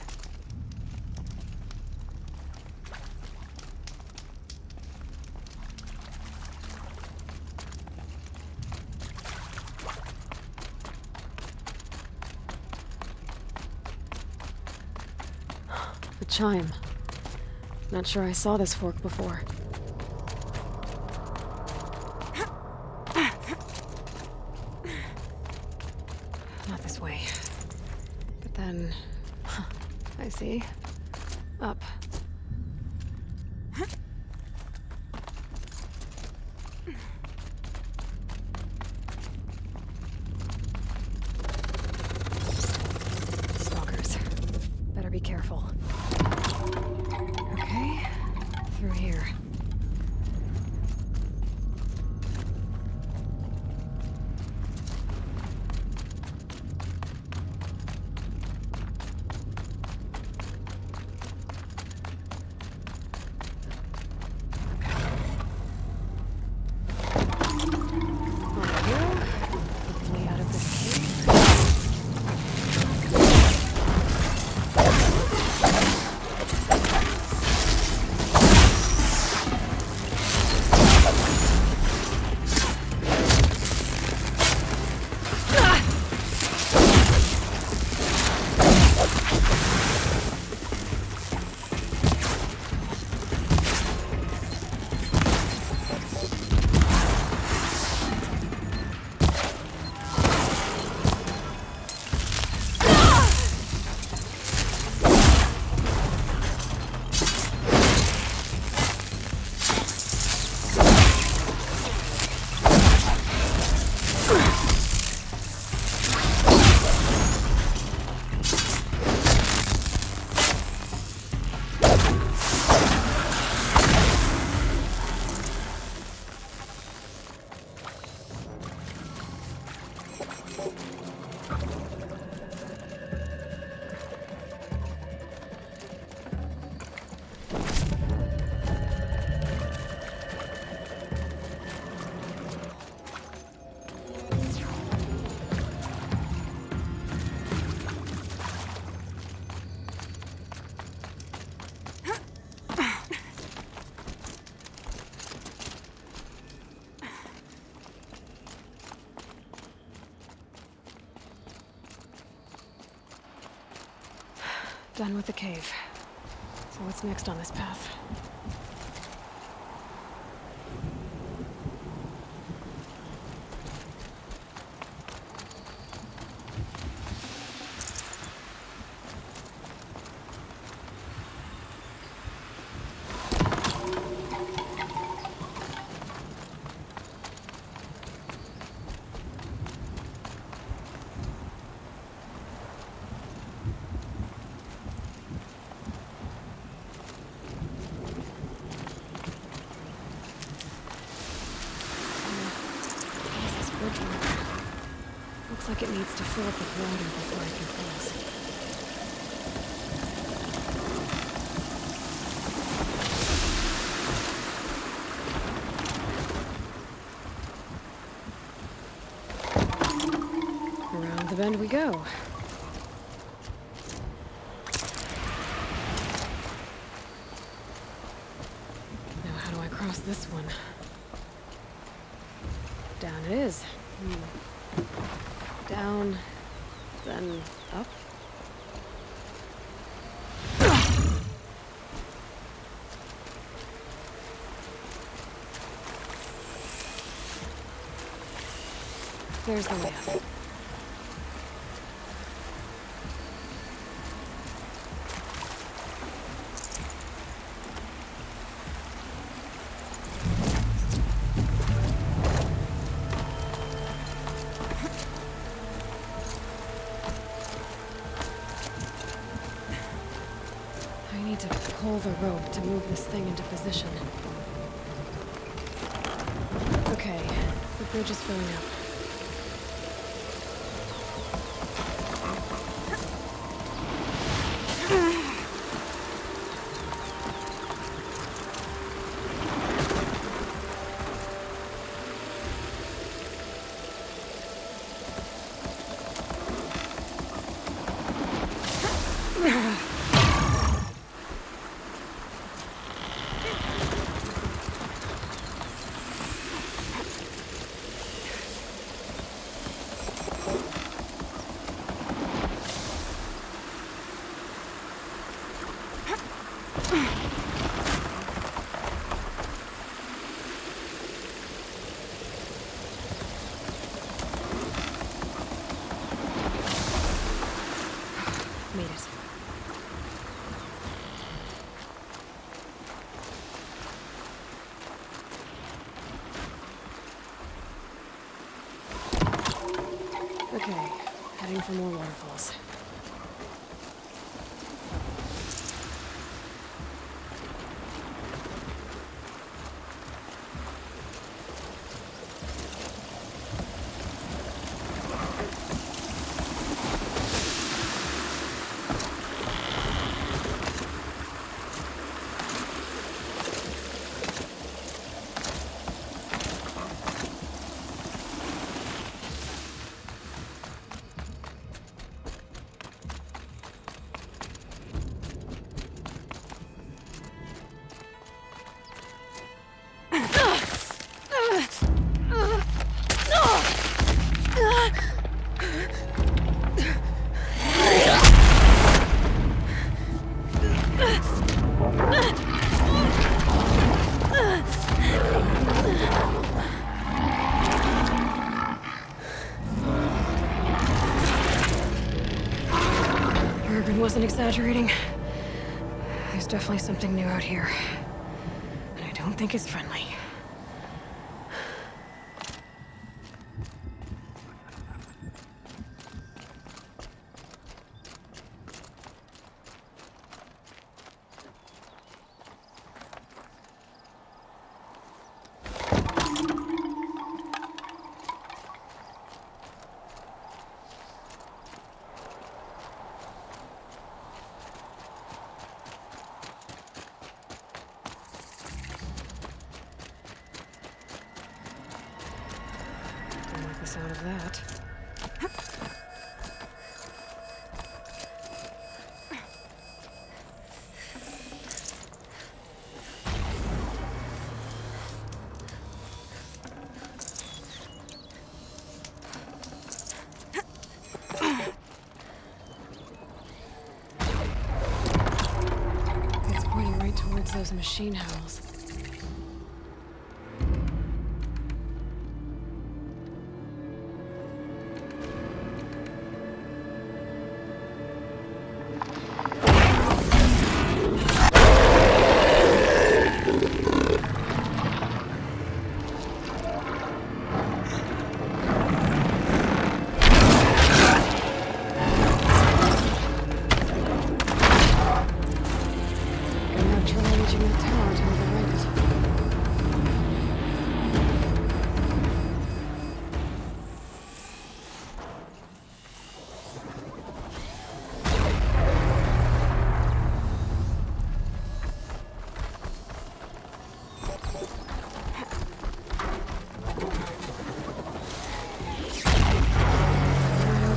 The chime. Not sure I saw this fork before. Not this way. But then... I see. Up. Stalkers. Better be careful. Okay. Through here. Done with the cave. So what's next on this path? Looks like it needs to fill up with water before I can cross. end we go. Now how do I cross this one? Down it is. Down, then up. There's the way up. I need to pull the rope to move this thing into position. Okay, the bridge is filling up. Made it. Okay, heading for more waterfalls. Wasn't exaggerating. There's definitely something new out here. And I don't think it's friendly. Sound of that. It's pointing right towards those machine howls.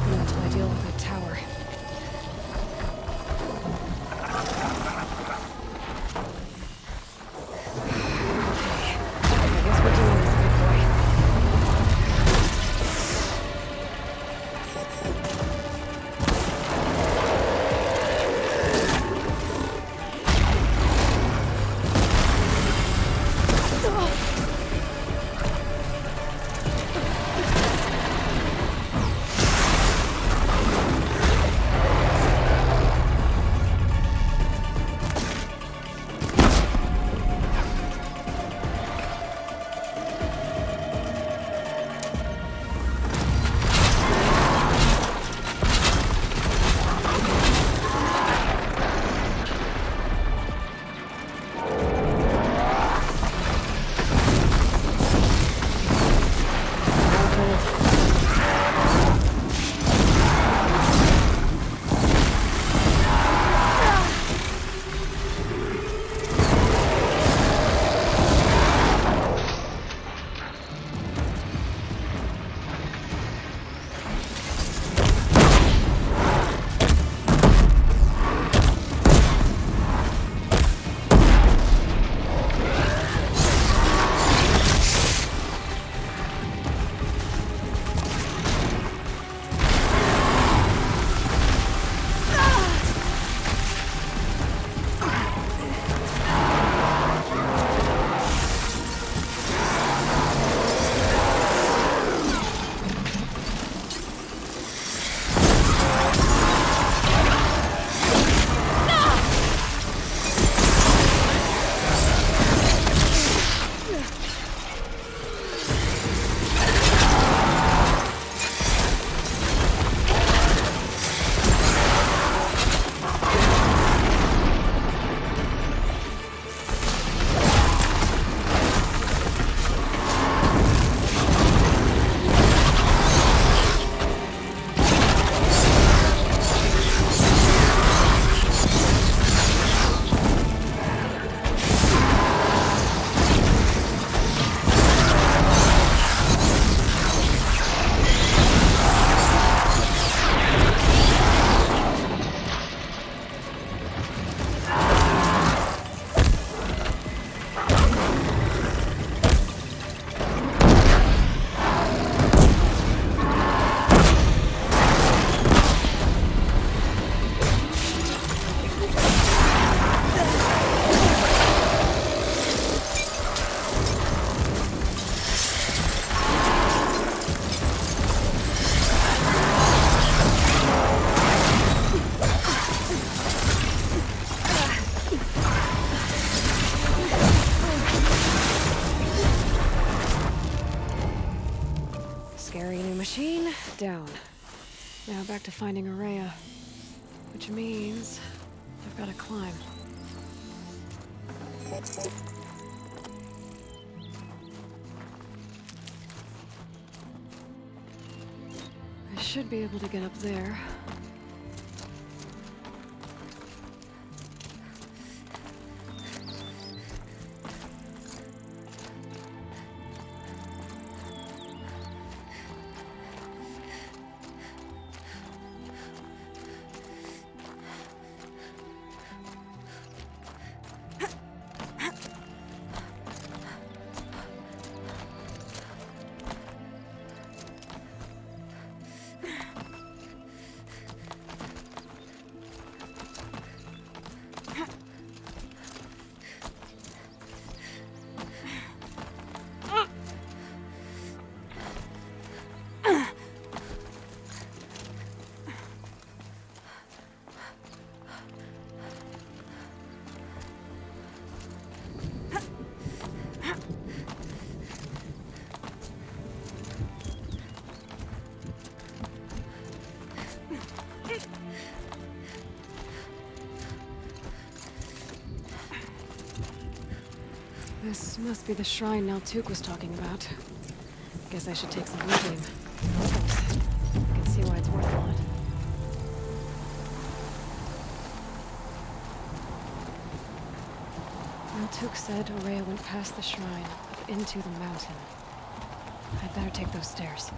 Until I Now back to finding Araya. Which means I've got to climb. I should be able to get up there. This must be the shrine Naltuk was talking about. Guess I should take some looting. I can see why it's worth a lot. Naltuk said Araya went past the shrine, up into the mountain. I'd better take those stairs.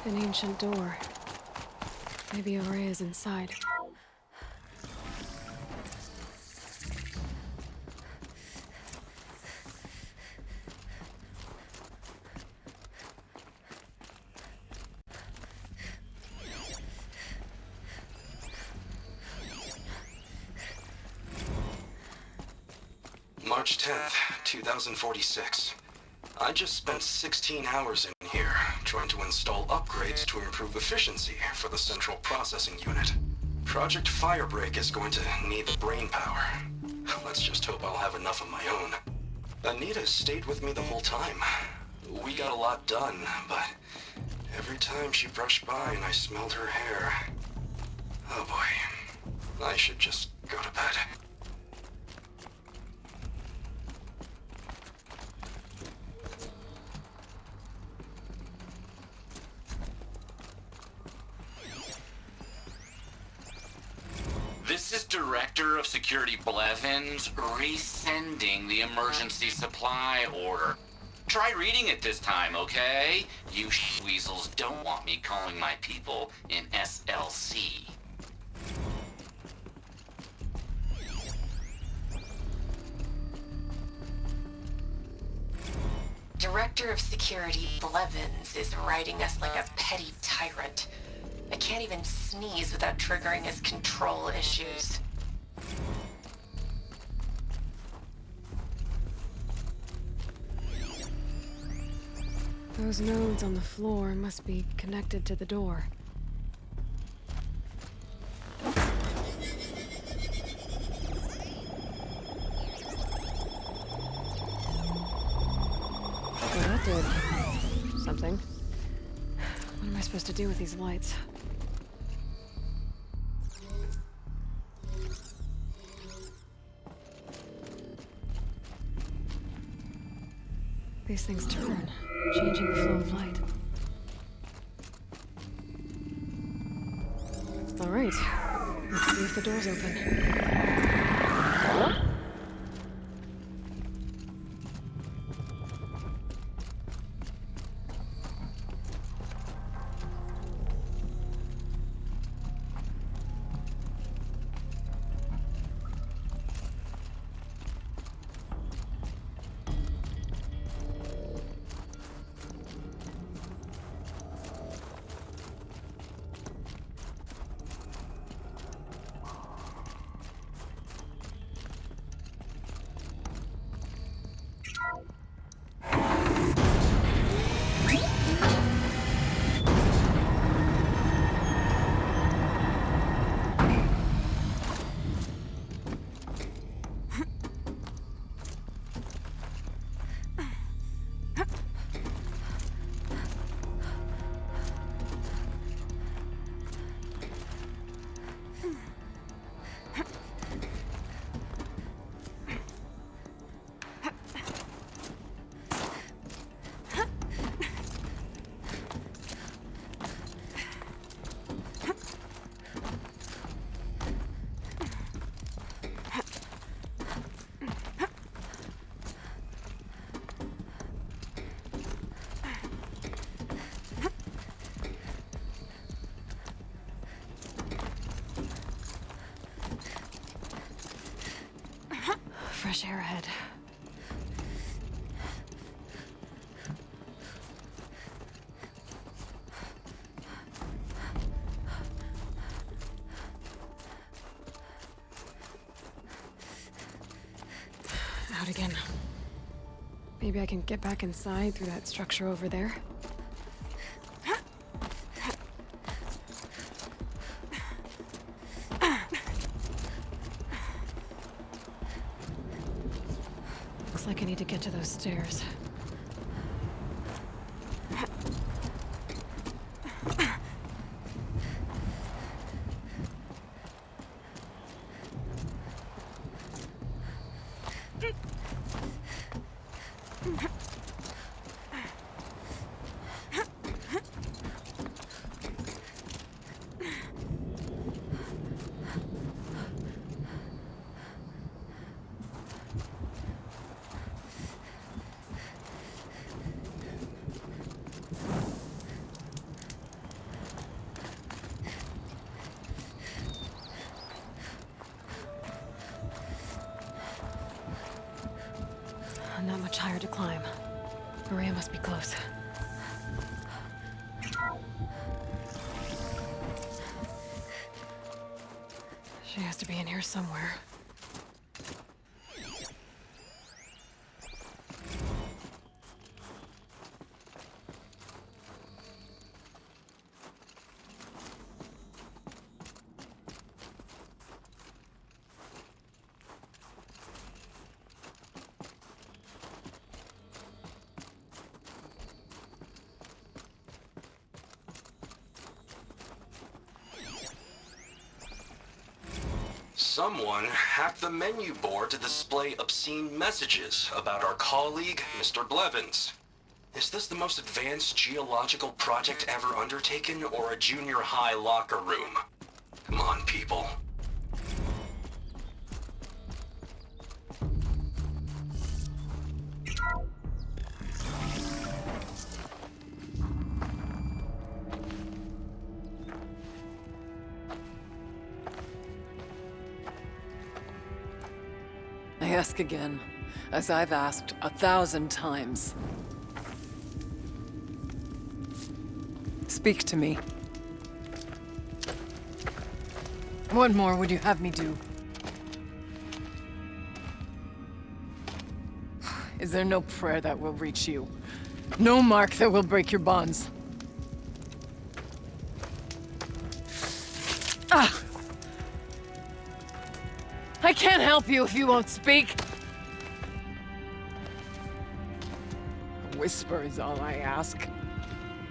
An ancient door. Maybe Araya's inside. March 10th, 2046. I just spent 16 hours in here, trying to install upgrades to improve efficiency for the central processing unit. Project Firebreak is going to need the brain power. Let's just hope I'll have enough of my own. Anita stayed with me the whole time. We got a lot done, but every time she brushed by and I smelled her hair... Oh boy. I should just go to bed. This is Director of Security Blevins resending the emergency supply order. Try reading it this time, okay? You weasels don't want me calling my people in SLC. Director of Security Blevins is riding us like a petty tyrant. I can't even sneeze without triggering his control issues. Those nodes on the floor must be connected to the door. Well, that did something. What am I supposed to do with these lights? These things turn, changing the flow of light. All right, let's see if the door's open. fresh air ahead. Out again. Maybe I can get back inside through that structure over there. Looks like I need to get to those stairs. Not much higher to climb. Maria must be close. She has to be in here somewhere. Someone hacked the menu board to display obscene messages about our colleague, Mr. Blevins. Is this the most advanced geological project ever undertaken, or a junior high locker room? Come on, people. I ask again, as I've asked 1,000 times. Speak to me. What more would you have me do? Is there no prayer that will reach you? No mark that will break your bonds? Ah! I can't help you if you won't speak. A whisper is all I ask,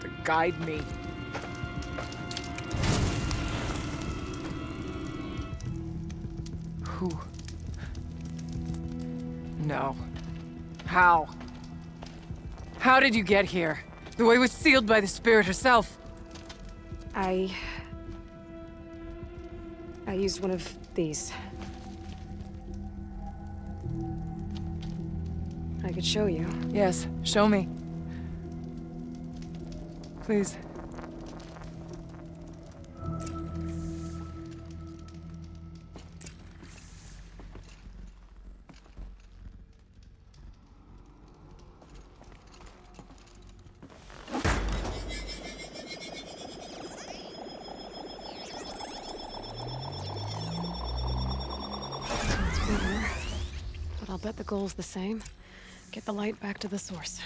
to guide me. Who? No. How? How did you get here? The way was sealed by the spirit herself. I used one of these. I could show you. Yes, show me. Please. But I'll bet the goal's the same. Get the light back to the source.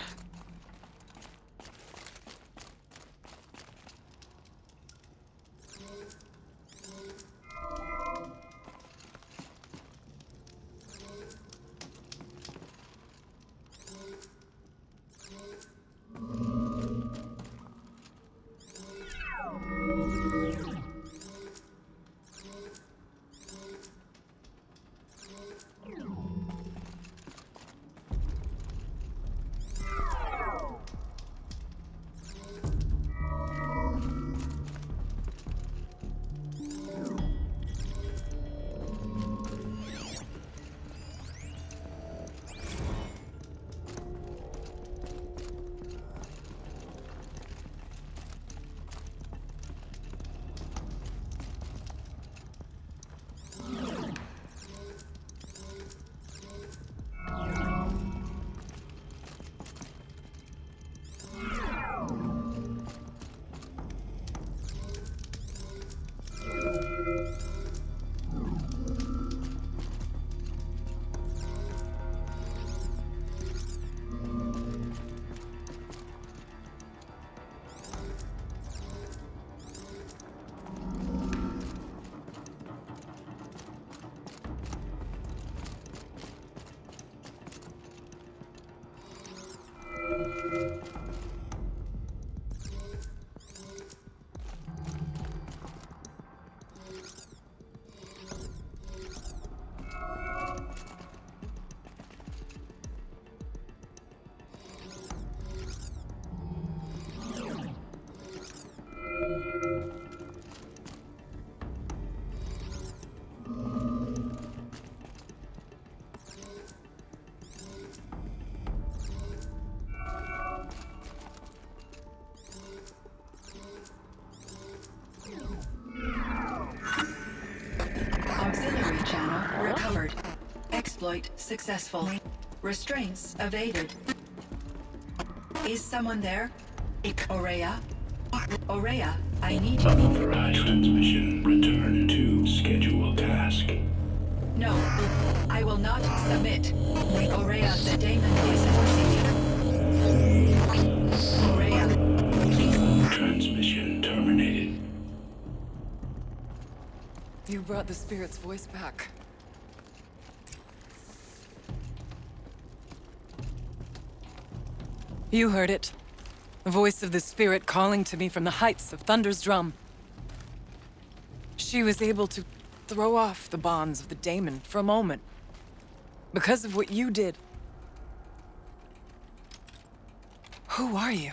Auxiliary channel recovered. Exploit successful. Restraints evaded. Is someone there? Aurea? Aurea, I need you. Unauthorized transmission. Return to scheduled task. No, I will not submit. Aurea, the daemon is forcing you. Aurea, please. Transmission terminated. You brought the spirit's voice back. You heard it. The voice of the spirit calling to me from the heights of Thunder's drum. She was able to throw off the bonds of the daemon for a moment. Because of what you did. Who are you?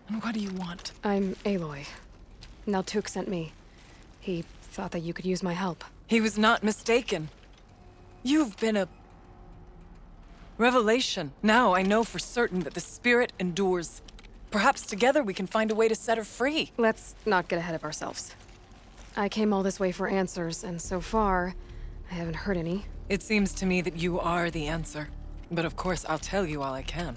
And what do you want? I'm Aloy. Naltuk sent me. He thought that you could use my help. He was not mistaken. You've been a revelation. Now I know for certain that the spirit endures. Perhaps together we can find a way to set her free. Let's not get ahead of ourselves. I came all this way for answers, and so far, I haven't heard any. It seems to me that you are the answer. But of course, I'll tell you all I can.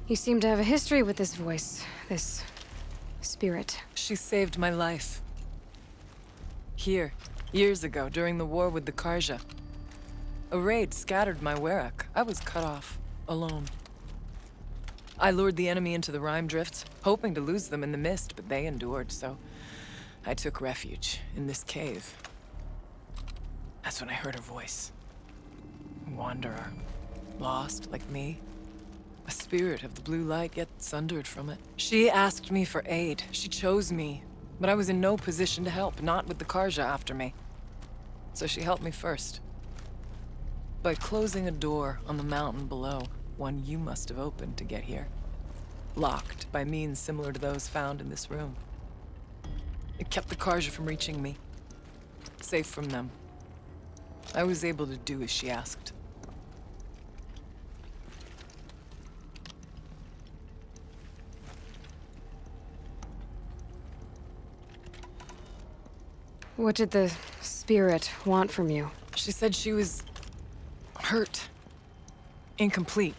You seem to have a history with this voice, this spirit. She saved my life. Here, years ago, during the war with the Karja. A raid scattered my Werak. I was cut off, alone. I lured the enemy into the Rime Drifts, hoping to lose them in the mist, but they endured, so I took refuge in this cave. That's when I heard her voice. A wanderer, lost like me. A spirit of the blue light, yet sundered from it. She asked me for aid. She chose me, but I was in no position to help, not with the Karja after me. So she helped me first. By closing a door on the mountain below, one you must have opened to get here. Locked by means similar to those found in this room. It kept the Karja from reaching me. Safe from them. I was able to do as she asked. What did the spirit want from you? She said she was hurt. Incomplete.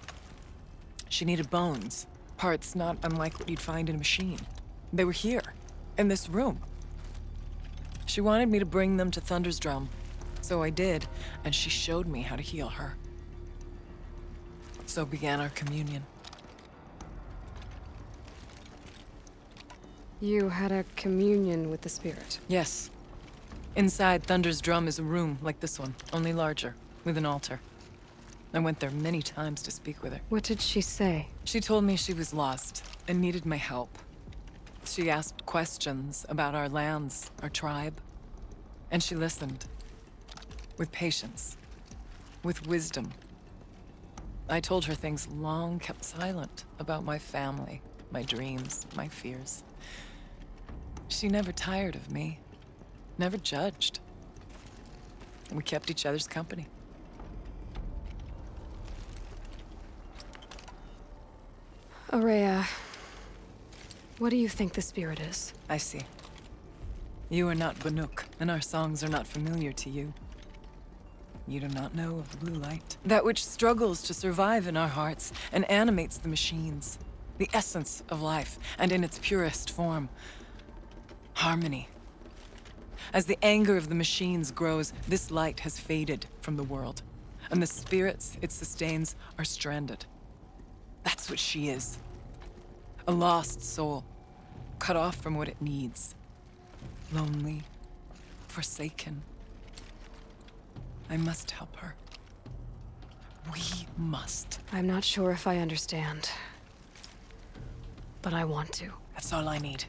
She needed bones. Parts not unlike what you'd find in a machine. They were here, in this room. She wanted me to bring them to Thunder's drum. So I did, and she showed me how to heal her. So began our communion. You had a communion with the spirit? Yes. Inside Thunder's drum is a room like this one, only larger, with an altar. I went there many times to speak with her. What did she say? She told me she was lost and needed my help. She asked questions about our lands, our tribe, and she listened. With patience, with wisdom. I told her things long kept silent about my family, my dreams, my fears. She never tired of me, never judged. We kept each other's company. Aurea, what do you think the spirit is? I see. You are not Banuk, and our songs are not familiar to you. You do not know of the blue light. That which struggles to survive in our hearts and animates the machines. The essence of life, and in its purest form. Harmony. As the anger of the machines grows, this light has faded from the world. And the spirits it sustains are stranded. That's what she is. A lost soul. Cut off from what it needs. Lonely. Forsaken. I must help her. We must. I'm not sure if I understand. But I want to. That's all I need.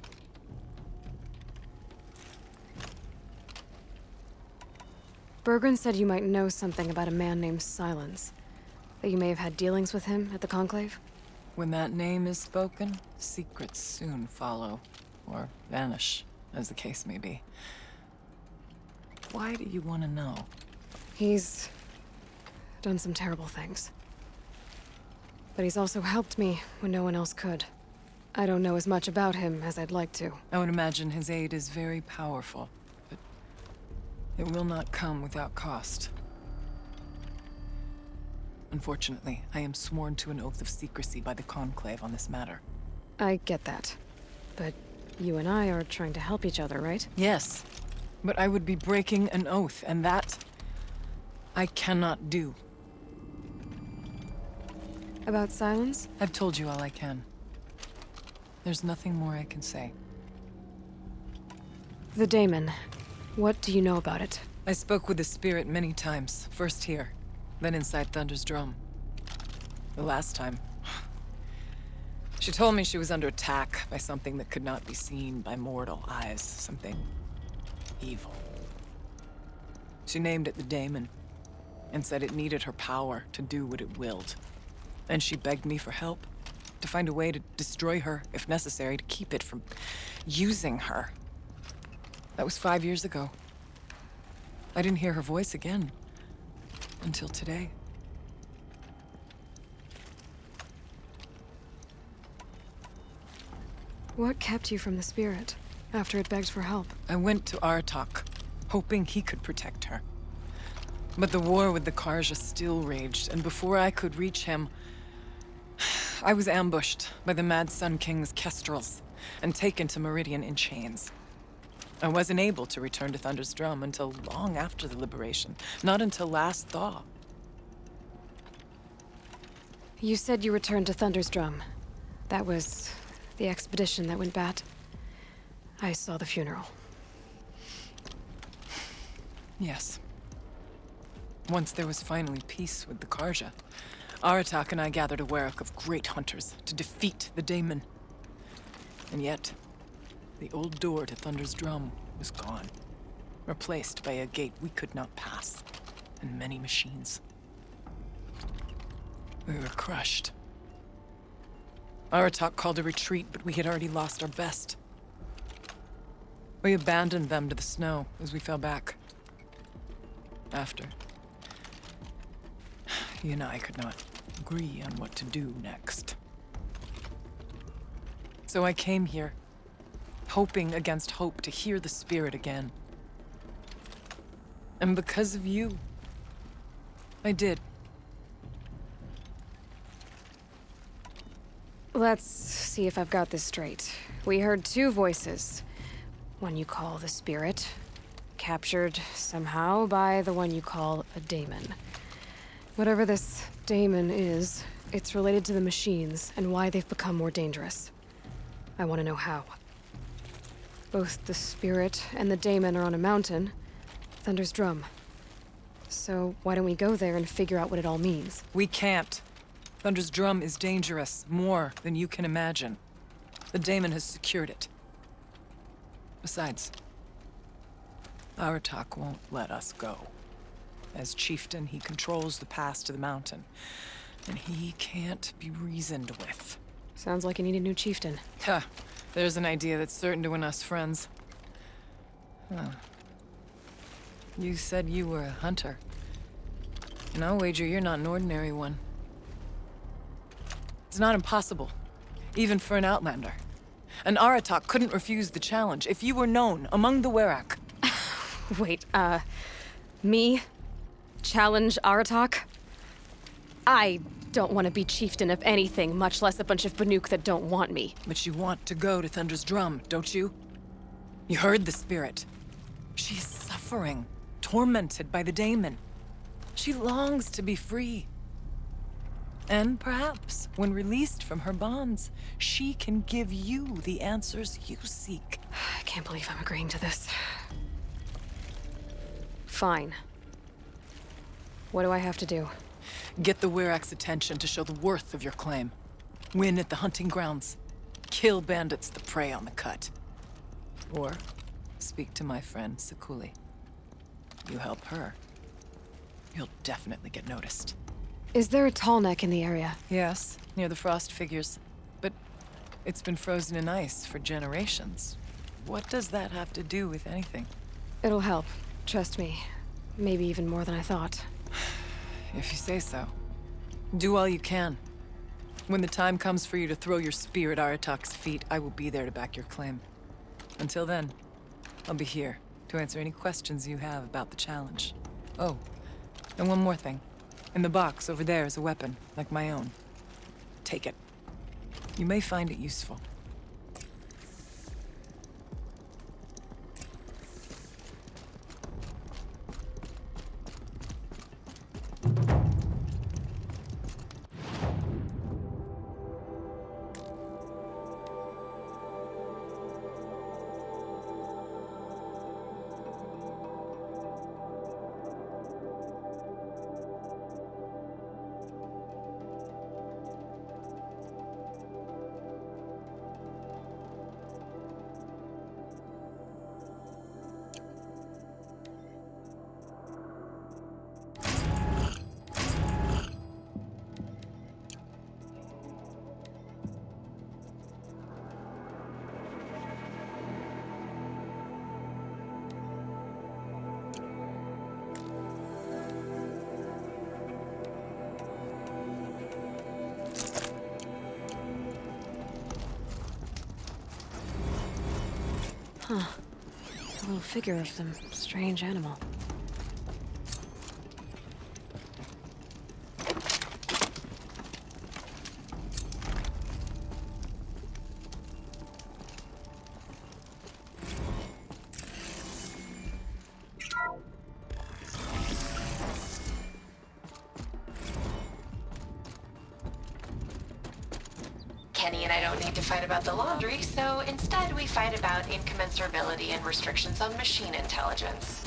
Bergren said you might know something about a man named Silence. That you may have had dealings with him at the Conclave? When that name is spoken, secrets soon follow. Or vanish, as the case may be. Why do you want to know? He's done some terrible things. But he's also helped me when no one else could. I don't know as much about him as I'd like to. I would imagine his aid is very powerful, but it will not come without cost. Unfortunately, I am sworn to an oath of secrecy by the Conclave on this matter. I get that. But you and I are trying to help each other, right? Yes, but I would be breaking an oath, and that I cannot do. About Silence? I've told you all I can. There's nothing more I can say. The daemon. What do you know about it? I spoke with the spirit many times. First here, then inside Thunder's drum. The last time, she told me she was under attack by something that could not be seen by mortal eyes. Something evil. She named it the daemon, and said it needed her power to do what it willed. And she begged me for help, to find a way to destroy her, if necessary, to keep it from using her. That was 5 years ago. I didn't hear her voice again, until today. What kept you from the spirit, after it begged for help? I went to Aratak, hoping he could protect her. But the war with the Karja still raged, and before I could reach him, I was ambushed by the Mad Sun King's kestrels, and taken to Meridian in chains. I wasn't able to return to Thunder's Drum until long after the liberation, not until last thaw. You said you returned to Thunder's Drum. That was the expedition that went bad. I saw the funeral. Yes. Once there was finally peace with the Karja, Aratak and I gathered a werak of great hunters to defeat the daemon. And yet, the old door to Thunder's Drum was gone, replaced by a gate we could not pass, and many machines. We were crushed. Aratak called a retreat, but we had already lost our best. We abandoned them to the snow as we fell back. After, he and I could not agree on what to do next. So I came here, hoping against hope to hear the spirit again. And because of you, I did. Let's see if I've got this straight. We heard two voices. One you call the spirit, captured somehow by the one you call a daemon. Whatever this daemon is, it's related to the machines and why they've become more dangerous. I want to know how. Both the spirit and the daemon are on a mountain, Thunder's Drum. So why don't we go there and figure out what it all means? We can't. Thunder's Drum is dangerous, more than you can imagine. The daemon has secured it. Besides, Aratak won't let us go. As chieftain, he controls the pass to the mountain, and he can't be reasoned with. Sounds like you need a new chieftain. Huh. There's an idea that's certain to win us friends. Huh. You said you were a hunter. And I'll wager you're not an ordinary one. It's not impossible, even for an outlander. And Aratak couldn't refuse the challenge if you were known among the werak. Wait, me? Challenge Aratak? I don't want to be chieftain of anything, much less a bunch of Banuk that don't want me. But you want to go to Thunder's Drum, don't you? You heard the spirit. She is suffering, tormented by the daemon. She longs to be free. And perhaps, when released from her bonds, she can give you the answers you seek. I can't believe I'm agreeing to this. Fine. What do I have to do? Get the Werak's attention to show the worth of your claim. Win at the hunting grounds. Kill bandits that prey on the cut. Or speak to my friend Sekuli. You help her, you'll definitely get noticed. Is there a tall neck in the area? Yes, near the frost figures. But it's been frozen in ice for generations. What does that have to do with anything? It'll help. Trust me. Maybe even more than I thought. If you say so. Do all you can. When the time comes for you to throw your spear at Aratak's feet, I will be there to back your claim. Until then, I'll be here to answer any questions you have about the challenge. Oh, and one more thing. In the box over there is a weapon, like my own. Take it. You may find it useful. Huh. A little figure of some strange animal. Kenny and I don't need to fight about the laundry, so instead we fight about incommensurability and restrictions on machine intelligence.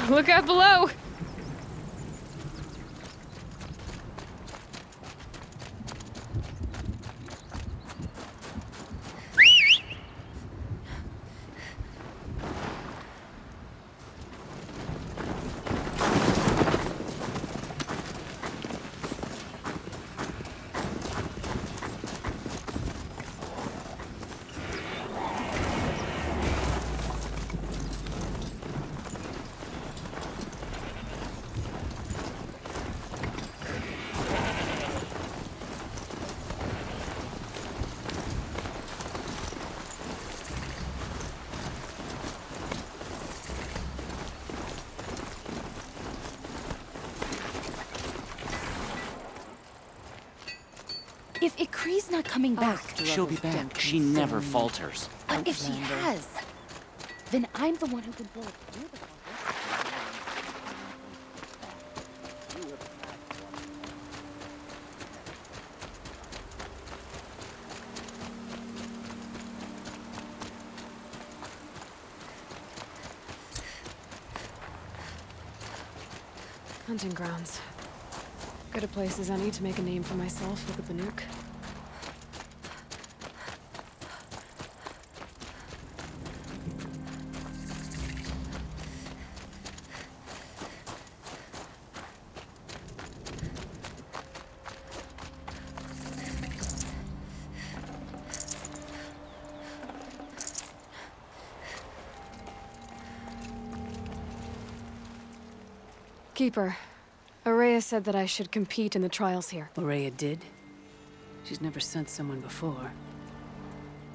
Look out below! If Ikri's not coming back... She'll be back. She never falters. But if she has, then I'm the one who controls. You're the Hunting grounds. Good a place as any to make a name for myself with a Banuk. Keeper, Araya said that I should compete in the trials here. Araya did? She's never sent someone before.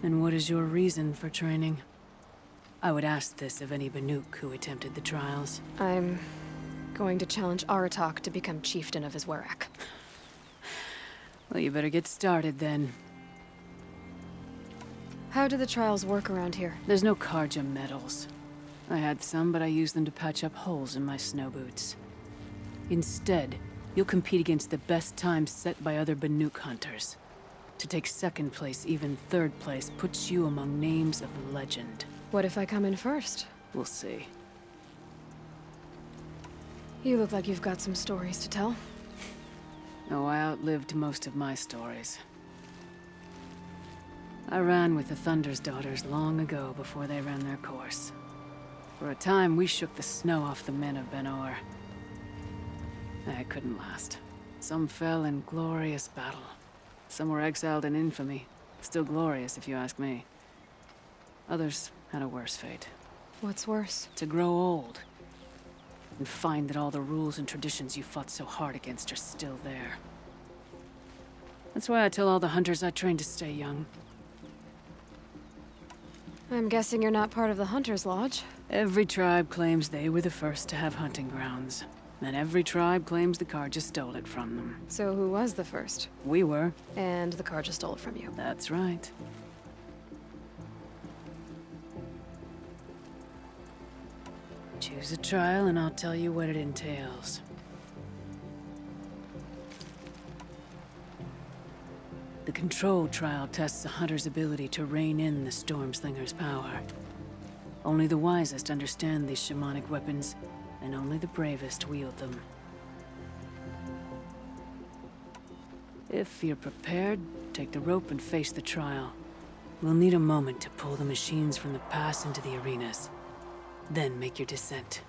And what is your reason for training? I would ask this of any Banuk who attempted the trials. I'm going to challenge Aratak to become chieftain of his Werak. Well, you better get started then. How do the trials work around here? There's no Karja medals. I had some, but I used them to patch up holes in my snow boots. Instead, you'll compete against the best times set by other Banuk hunters. To take second place, even third place, puts you among names of legend. What if I come in first? We'll see. You look like you've got some stories to tell. Oh, I outlived most of my stories. I ran with the Thunder's daughters long ago before they ran their course. For a time, we shook the snow off the men of Ben-Or. I couldn't last. Some fell in glorious battle. Some were exiled in infamy. Still glorious, if you ask me. Others had a worse fate. What's worse? To grow old. And find that all the rules and traditions you fought so hard against are still there. That's why I tell all the hunters I train to stay young. I'm guessing you're not part of the Hunter's Lodge. Every tribe claims they were the first to have hunting grounds. And every tribe claims the Karja stole it from them. So who was the first? We were. And the Karja stole it from you. That's right. Choose a trial and I'll tell you what it entails. The Control trial tests a hunter's ability to rein in the Stormslinger's power. Only the wisest understand these shamanic weapons, and only the bravest wield them. If you're prepared, take the rope and face the trial. We'll need a moment to pull the machines from the pass into the arenas. Then make your descent.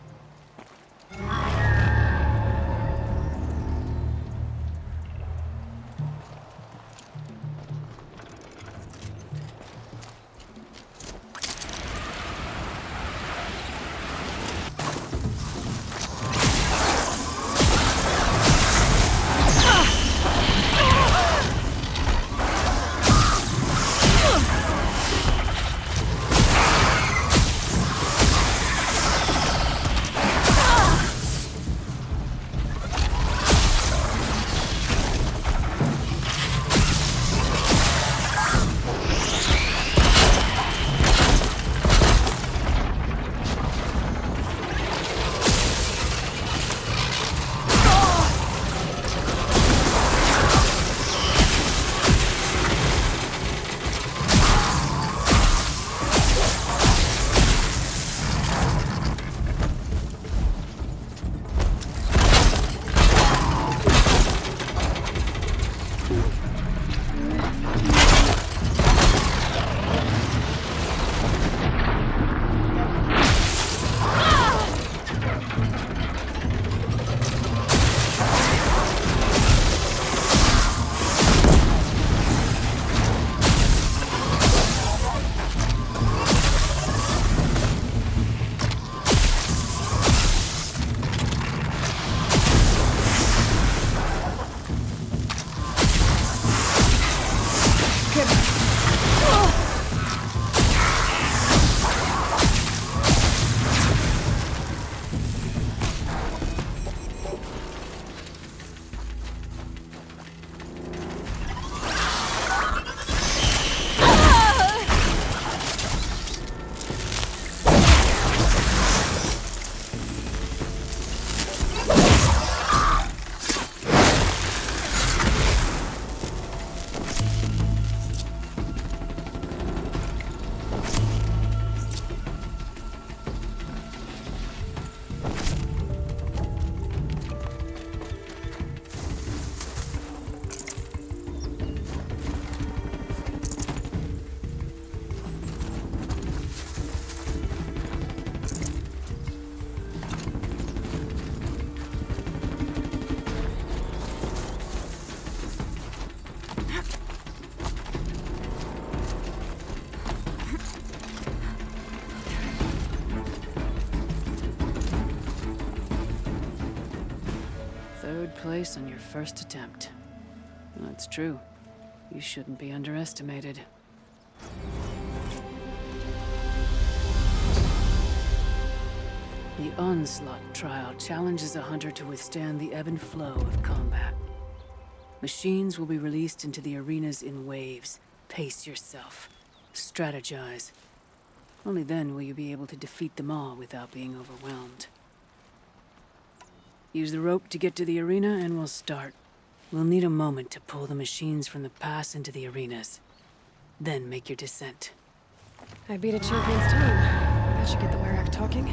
place on your first attempt. That's true. You shouldn't be underestimated. The Onslaught trial challenges a hunter to withstand the ebb and flow of combat. Machines will be released into the arenas in waves. Pace yourself. Strategize. Only then will you be able to defeat them all without being overwhelmed. Use the rope to get to the arena and we'll start. We'll need a moment to pull the machines from the pass into the arenas. Then make your descent. I beat a champion's time. That should get the Werak talking.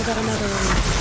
I got another one.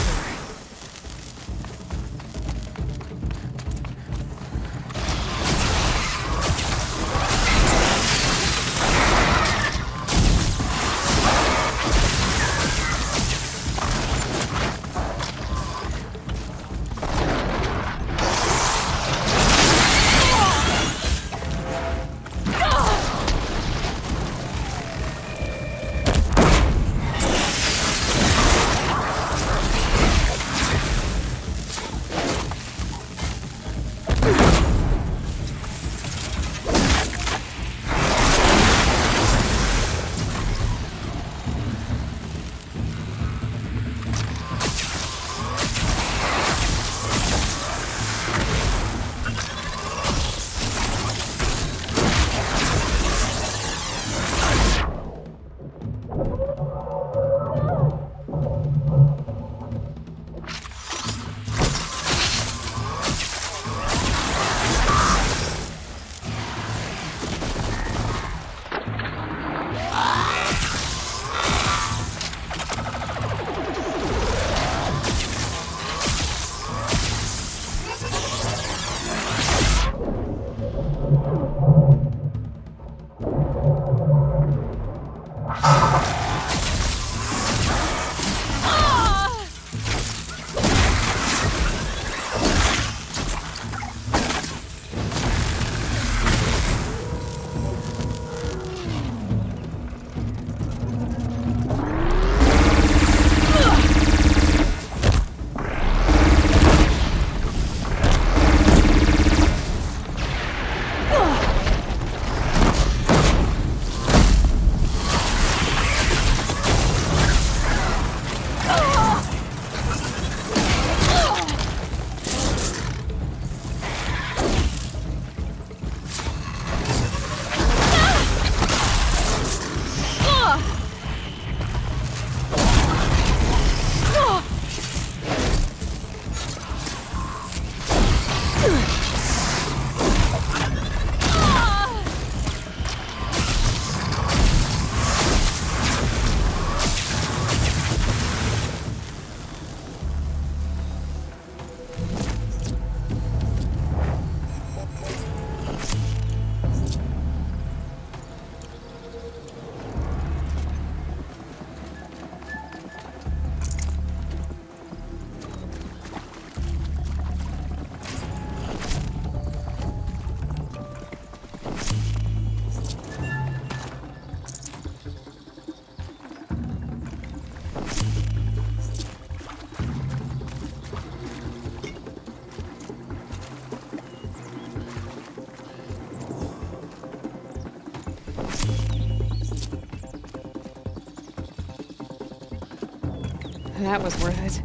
That was worth it.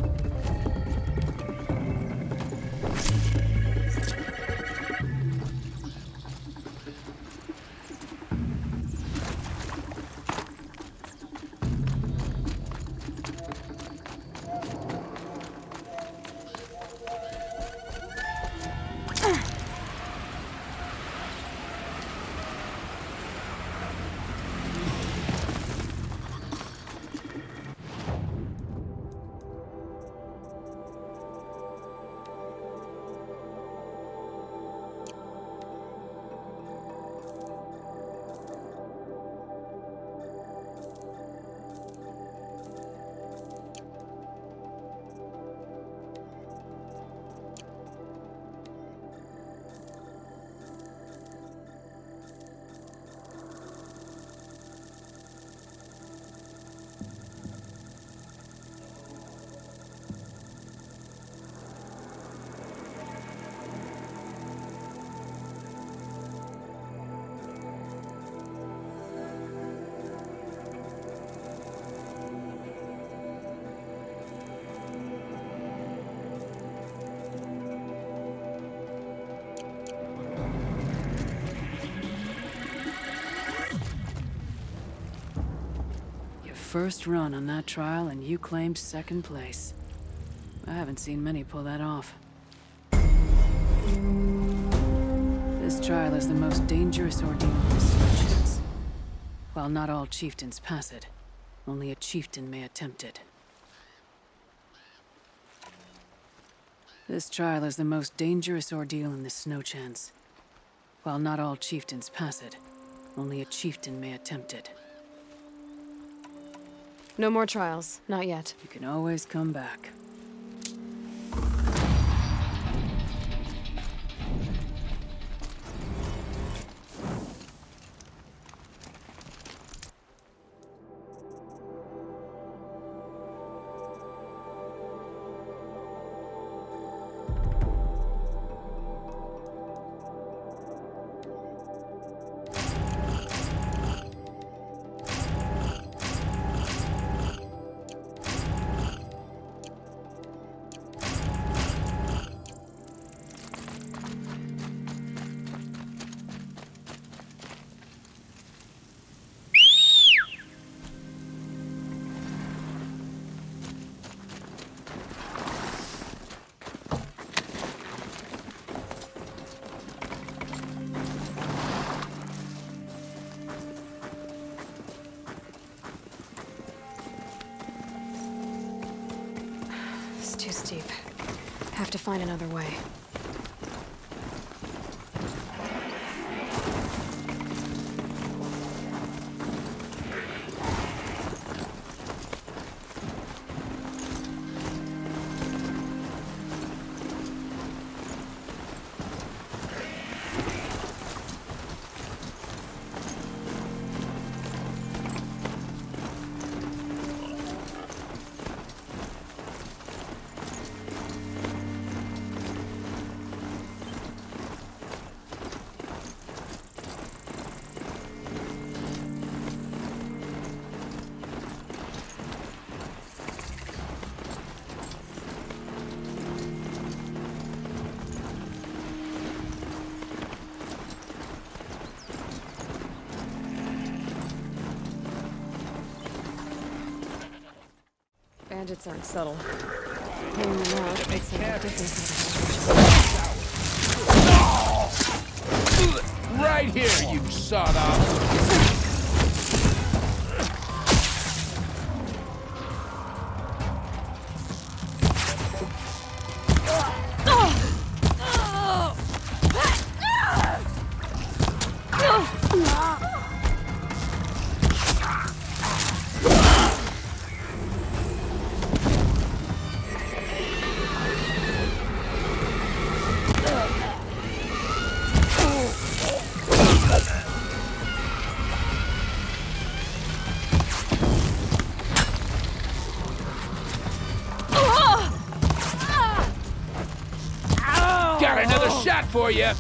First run on that trial, and you claimed second place. I haven't seen many pull that off. This trial is the most dangerous ordeal in the Snowchance. While not all chieftains pass it, only a chieftain may attempt it. This trial is the most dangerous ordeal in the Snowchance. While not all chieftains pass it, only a chieftain may attempt it. No more trials. Not yet. You can always come back. Too steep. Have to find another way. Bandits aren't subtle. Pulling them out makes a big difference. Right here, you sawed-off! Got another shot for you!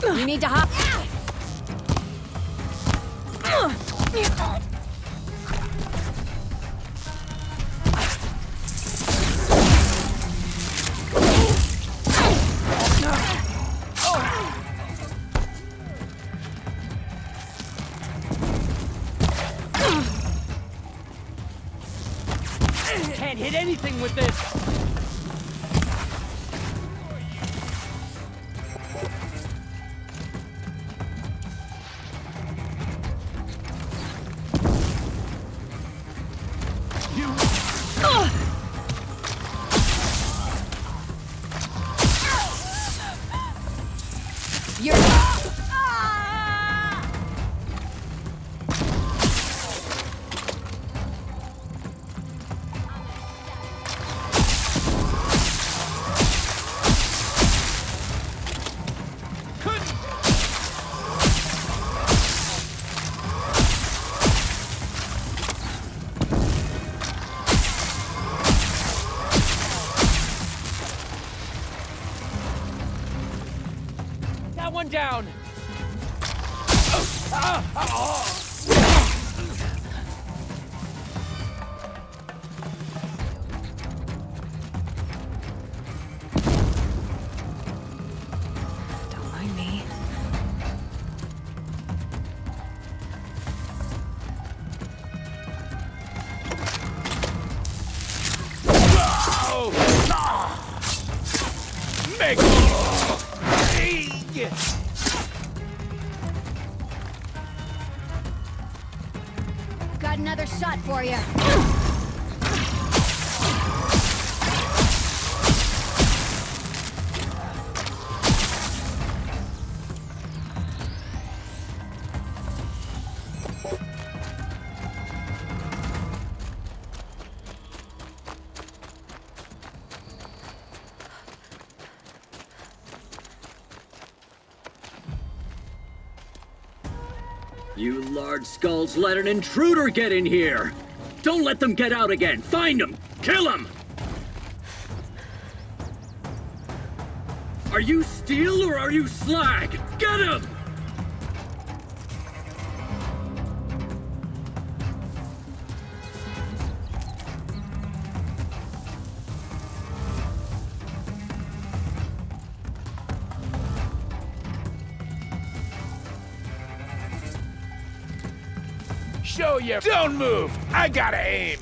You need to hop. Can't hit anything with this! One down. Don't mind me. Make Got another shot for you. You large skulls let an intruder get in here! Don't let them get out again! Find them! Kill them! Are you steel or are you slag? Get him! Show you. Don't move. I gotta aim.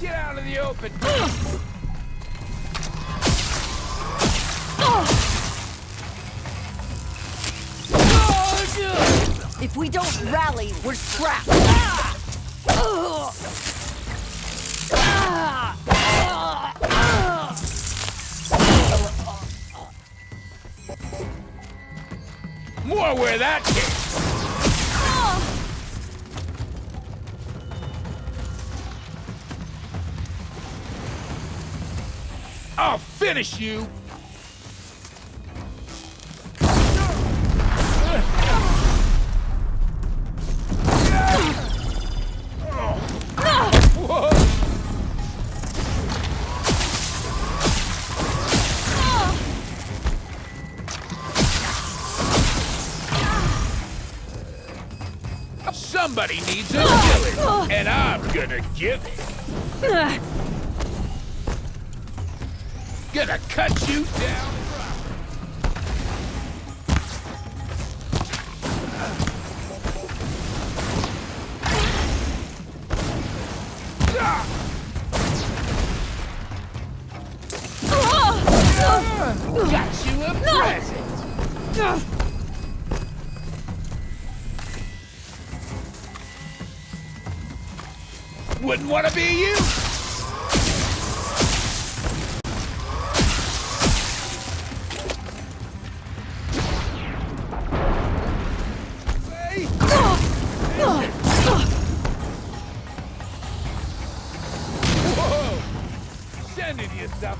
Get out of the open. If we don't rally, we're trapped. More where that came. I'll finish you. Somebody needs a killing, and I'm gonna give it. Gonna cut you down. Got you a present. Wouldn't want to be you.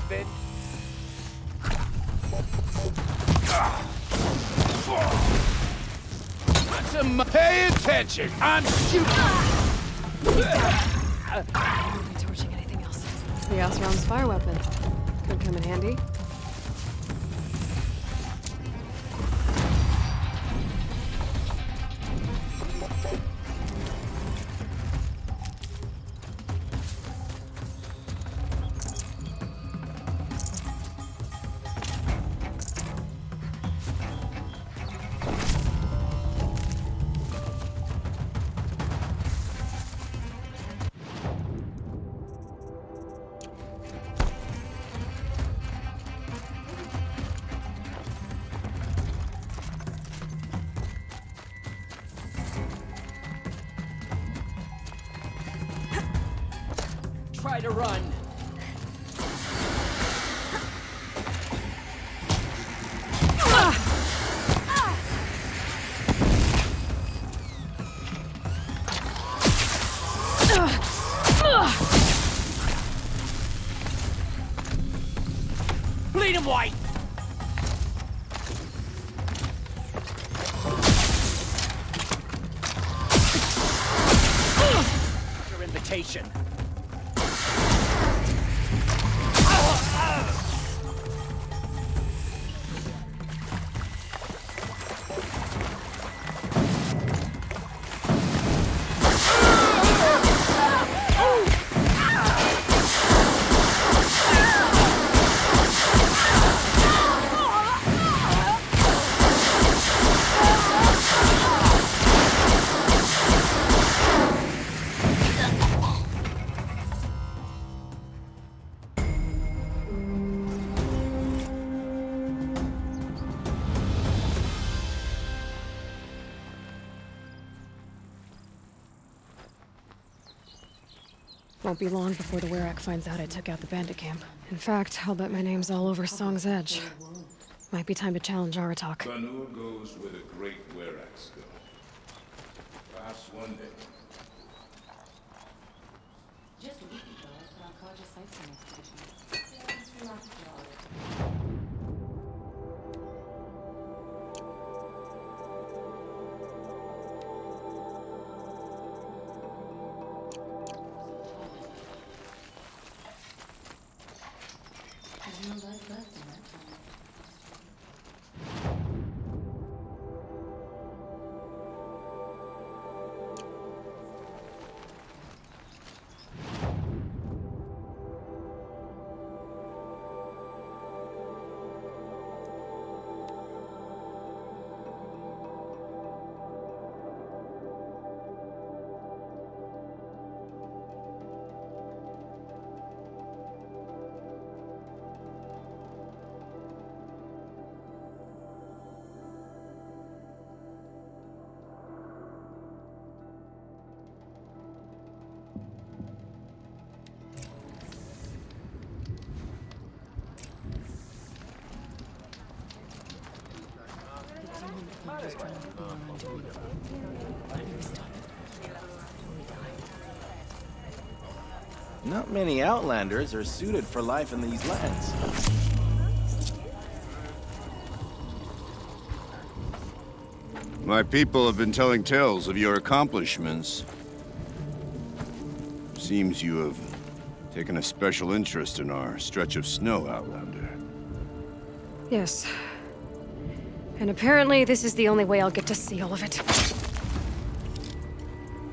nothing. Pay attention! I'm shooting! Torching anything else. The Oseram's fire weapon. Could come in handy. Try to run. Bleed him white. Your invitation. Won't be long before the Werak finds out I took out the bandit camp. In fact, I'll bet my name's all over Song's Edge. Might be time to challenge Aratak. Banur goes where the great Weraks go. Perhaps one day. Just a week ago, I put on Kaja sightseeing expedition. Yeah, it's remarkable all the time. There's no life left in that time. Not many Outlanders are suited for life in these lands. My people have been telling tales of your accomplishments. Seems you have taken a special interest in our stretch of snow, Outlander. Yes. And apparently this is the only way I'll get to see all of it.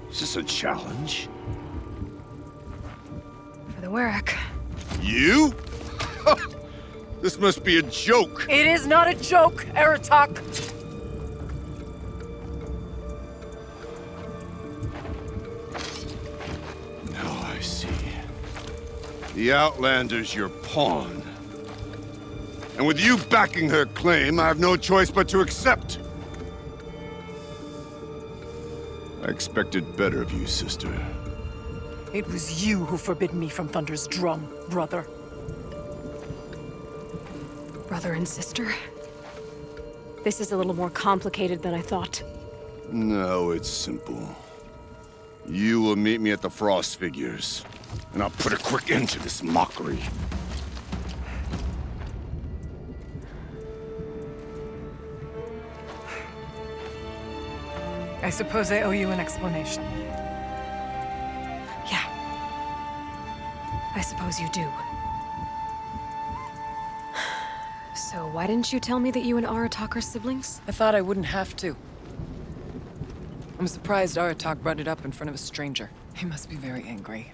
Is this a challenge? For the Werak. You? This must be a joke. It is not a joke, Aratak. Now I see. The Outlander's your pawn. And with you backing her claim, I have no choice but to accept. I expected better of you, sister. It was you who forbid me from Thunder's drum, brother. Brother and sister? This is a little more complicated than I thought. No, it's simple. You will meet me at the Frost Figures, and I'll put a quick end to this mockery. I suppose I owe you an explanation. Yeah. I suppose you do. So why didn't you tell me that you and Aratak are siblings? I thought I wouldn't have to. I'm surprised Aratak brought it up in front of a stranger. He must be very angry.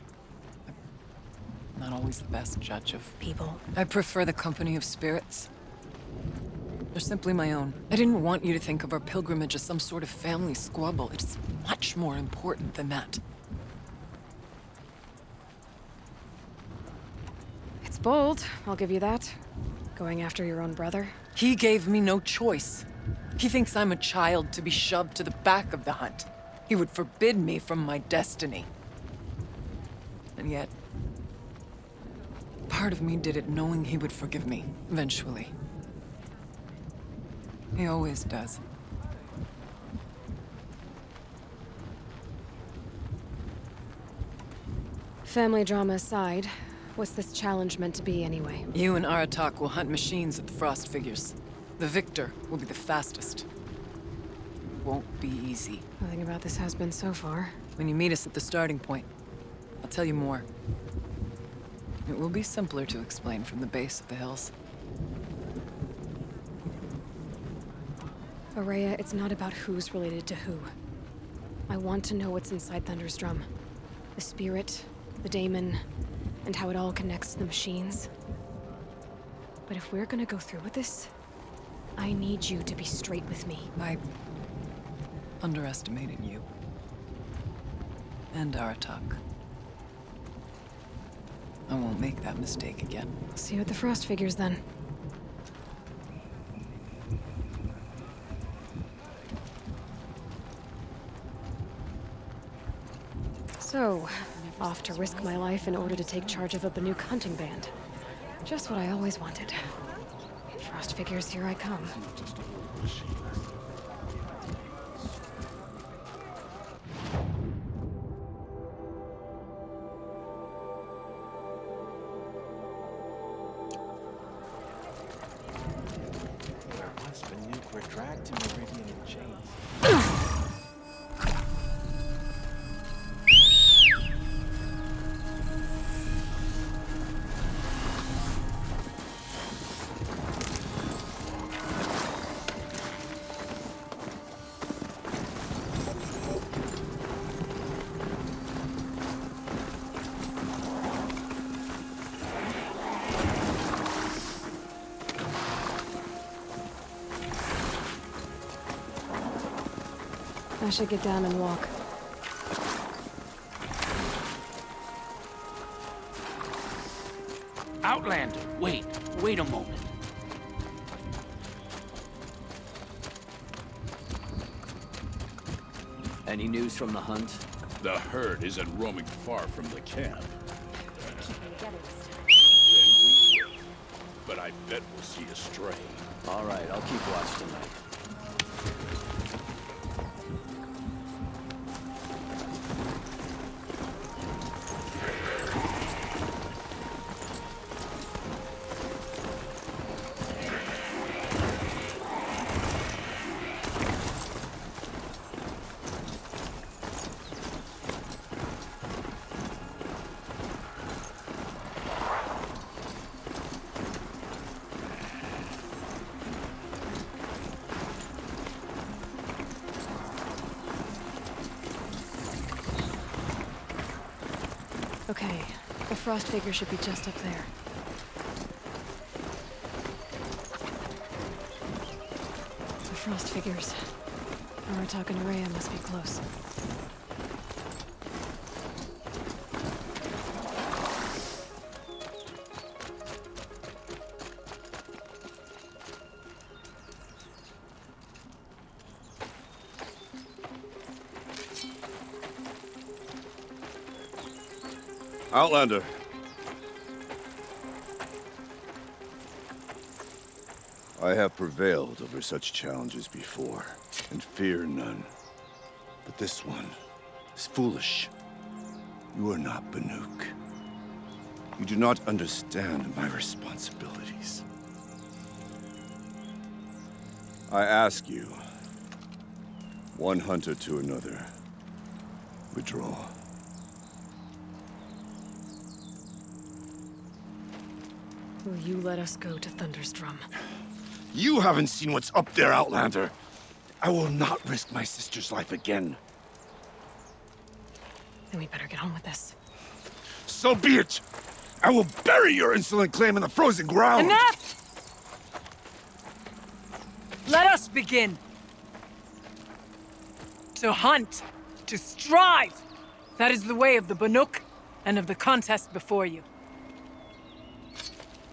I'm not always the best judge of people. I prefer the company of spirits. They're simply my own. I didn't want you to think of our pilgrimage as some sort of family squabble. It's much more important than that. It's bold, I'll give you that. Going after your own brother. He gave me no choice. He thinks I'm a child to be shoved to the back of the hunt. He would forbid me from my destiny. And yet, part of me did it knowing he would forgive me, eventually. He always does. Family drama aside, what's this challenge meant to be anyway? You and Aratak will hunt machines at the Frost Figures. The victor will be the fastest. It won't be easy. Nothing about this has been so far. When you meet us at the starting point, I'll tell you more. It will be simpler to explain from the base of the hills. Aurea, it's not about who's related to who. I want to know what's inside Thunder's drum. The spirit, the daemon, and how it all connects to the machines. But if we're gonna go through with this, I need you to be straight with me. I underestimated you. And Aratak. I won't make that mistake again. See you at the Frost Figures then. So, off to risk my life in order to take charge of a Banuk hunting band. Just what I always wanted. Frost Figures, here I come. Once Banuk were dragged to Meridian in chains. I should get down and walk. Outlander, wait a moment. Any news from the hunt? The herd isn't roaming far from the camp. But I bet we'll see a stray. All right, I'll keep watch tonight. Okay, the Frost Figure should be just up there. The Frost Figures. Aratak and Aurea must be close. Outlander. I have prevailed over such challenges before, and fear none. But this one is foolish. You are not Banuk. You do not understand my responsibilities. I ask you, One hunter to another. Withdraw. Will you let us go to Thunderstrom? You haven't seen what's up there, Outlander. I will not risk my sister's life again. Then we better get on with this. So be it! I will bury your insolent claim in the frozen ground! Enough! Let us begin. To hunt, to strive. That is the way of the Banuk and of the contest before you.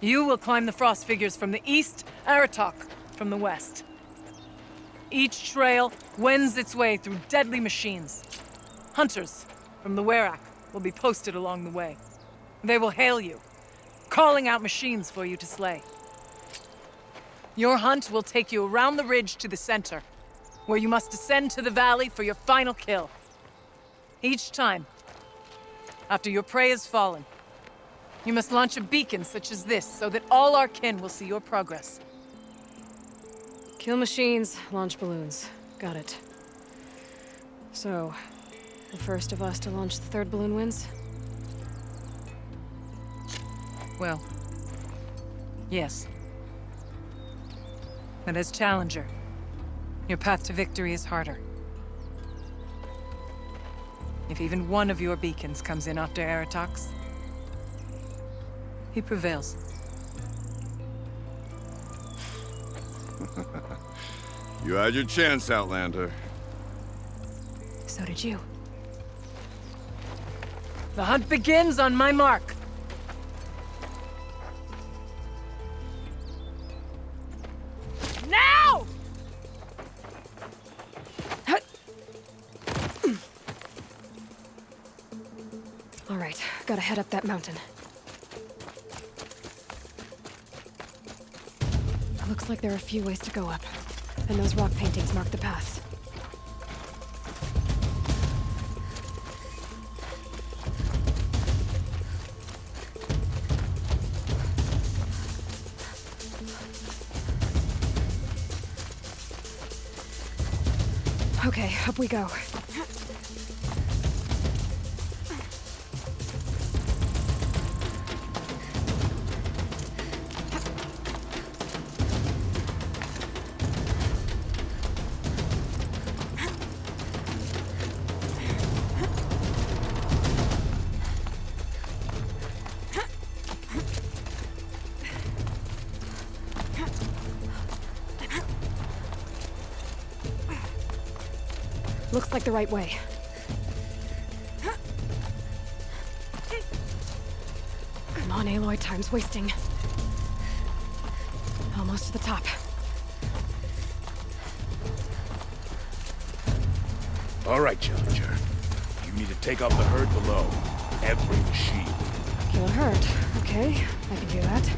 You will climb the frost figures from the east, Aratok from the west. Each trail wends its way through deadly machines. Hunters from the Werak will be posted along the way. They will hail you, calling out machines for you to slay. Your hunt will take you around the ridge to the center, where you must descend to the valley for your final kill. Each time, after your prey has fallen, you must launch a beacon such as this so that all our kin will see your progress. Kill machines, launch balloons. Got it. So, the first of us to launch the third balloon wins? Well, yes. But as Challenger, your path to victory is harder. If even one of your beacons comes in after Aratox, he prevails. You had your chance, Outlander. So did you. The hunt begins on my mark. Now! All right, gotta head up that mountain. Looks like there are a few ways to go up, and those rock paintings mark the paths. Okay, up we go. Looks like the right way. Come on, Aloy, time's wasting. Almost to the top. All right, Challenger. You need to take out the herd below. Every machine. Kill a herd. Okay, I can do that.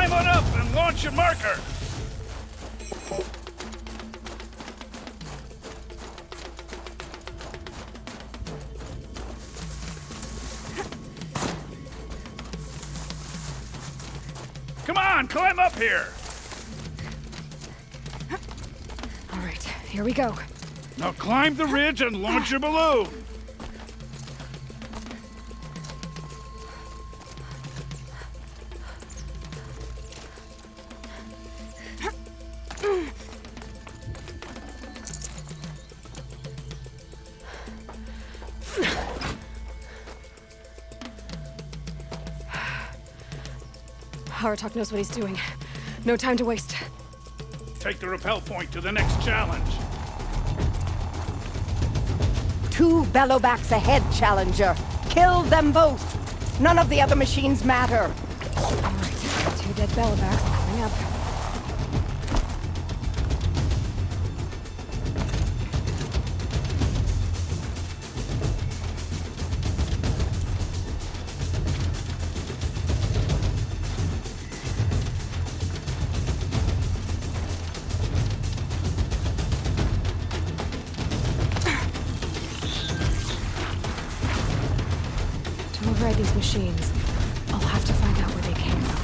Climb on up and launch your marker! Come on, climb up here! All right, here we go. Now climb the ridge and launch your balloon! Haratok knows what he's doing. No time to waste. Take the rappel point to the next challenge. 2 bellowbacks ahead, Challenger. Kill them both. None of the other machines matter. All right, 2 dead bellowbacks coming up. To override these machines, I'll have to find out where they came from.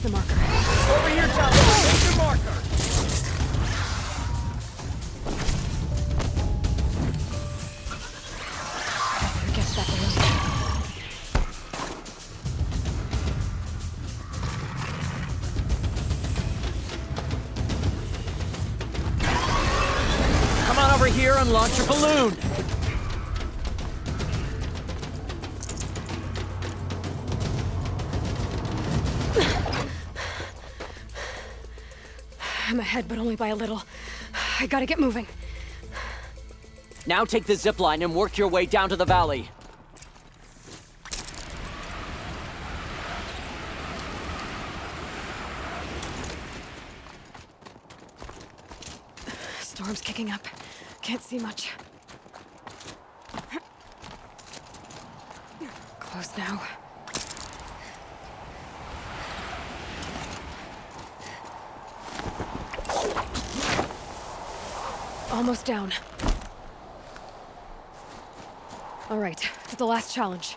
The marker. Over here, John. Take the marker. Better get to that balloon. Come on over here and launch your balloon. I'm ahead, but only by a little. I gotta get moving. Now take the zipline and work your way down to the valley. Storm's kicking up. Can't see much. Close now. Almost down. All right, to the last challenge.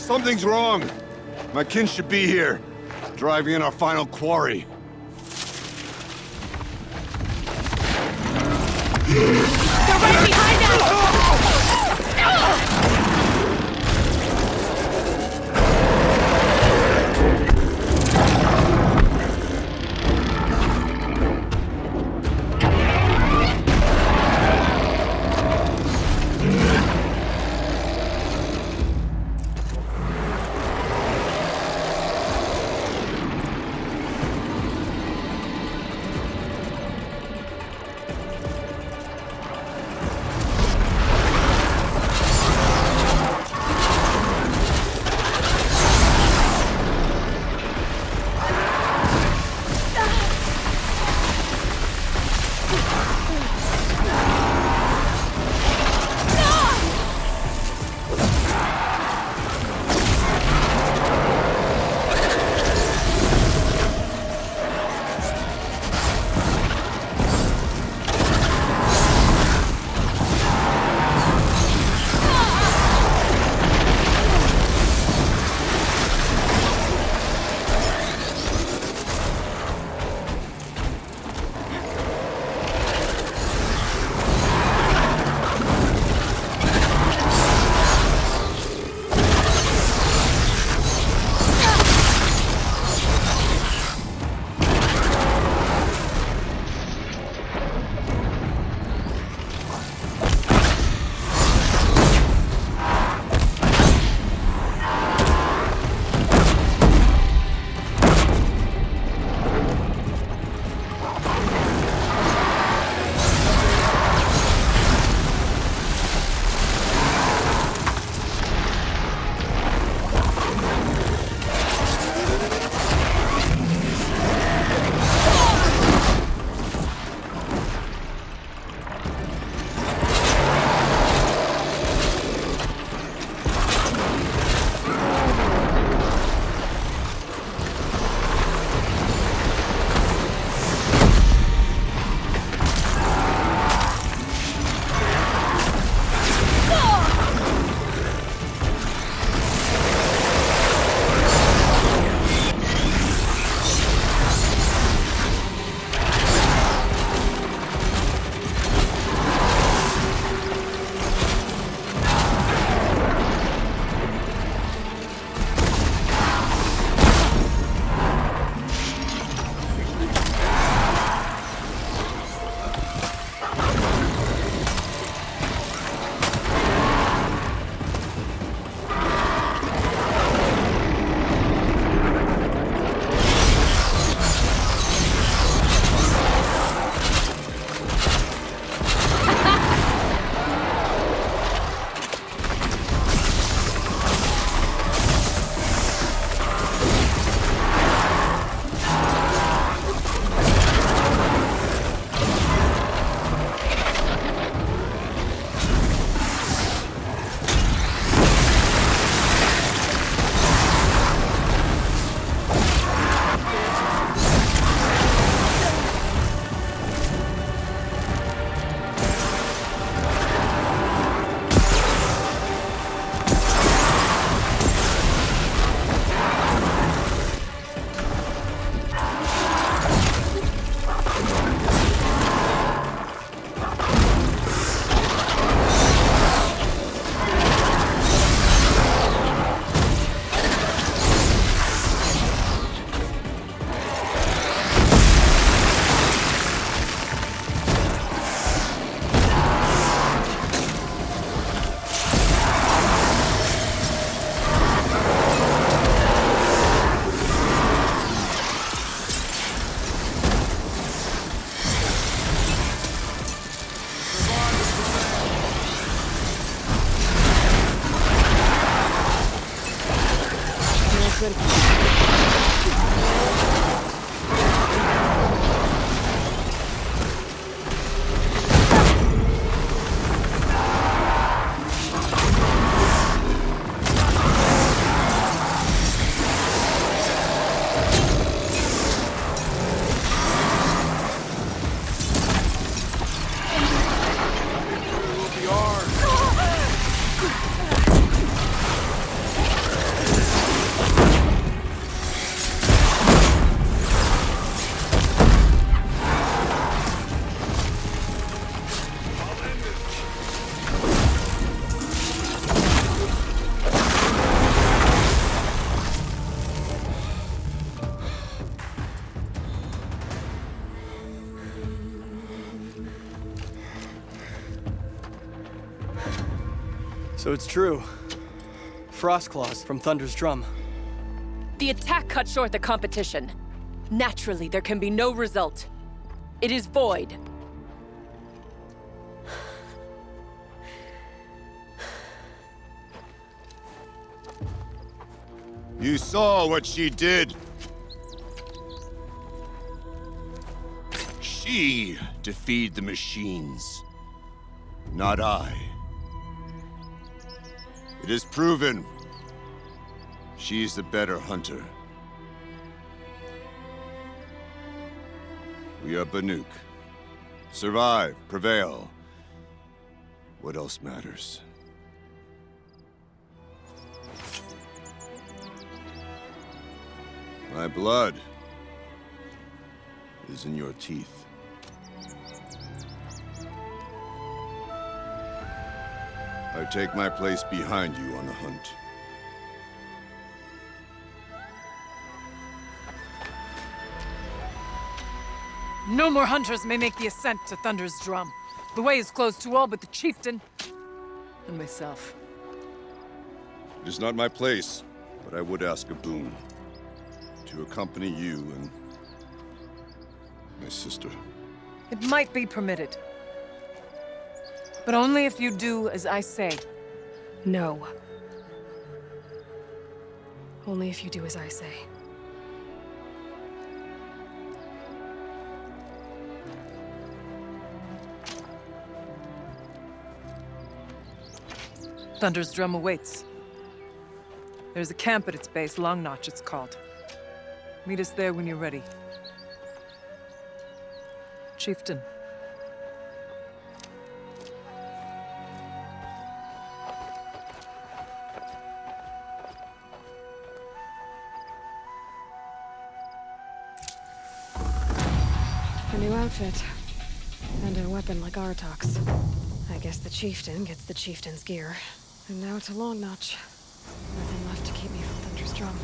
Something's wrong. My kin should be here, driving in our final quarry. They're right behind us! So it's true. Frost claws from Thunder's drum. The attack cut short the competition. Naturally, there can be no result. It is void. You saw what she did. She defeated the machines, not I. It is proven she's the better hunter. We are Banuk. Survive, prevail. What else matters? My blood is in your teeth. I take my place behind you on the hunt. No more hunters may make the ascent to Thunder's drum. The way is closed to all but the chieftain and myself. It is not my place, but I would ask a boon. To accompany you and my sister. It might be permitted. But only if you do as I say. No. Only if you do as I say. Thunder's drum awaits. There's a camp at its base, Long Notch it's called. Meet us there when you're ready. Chieftain. A new outfit. And a weapon like Artok's. I guess the chieftain gets the chieftain's gear. And now to Long Notch. Nothing left to keep me from Thunder's drum.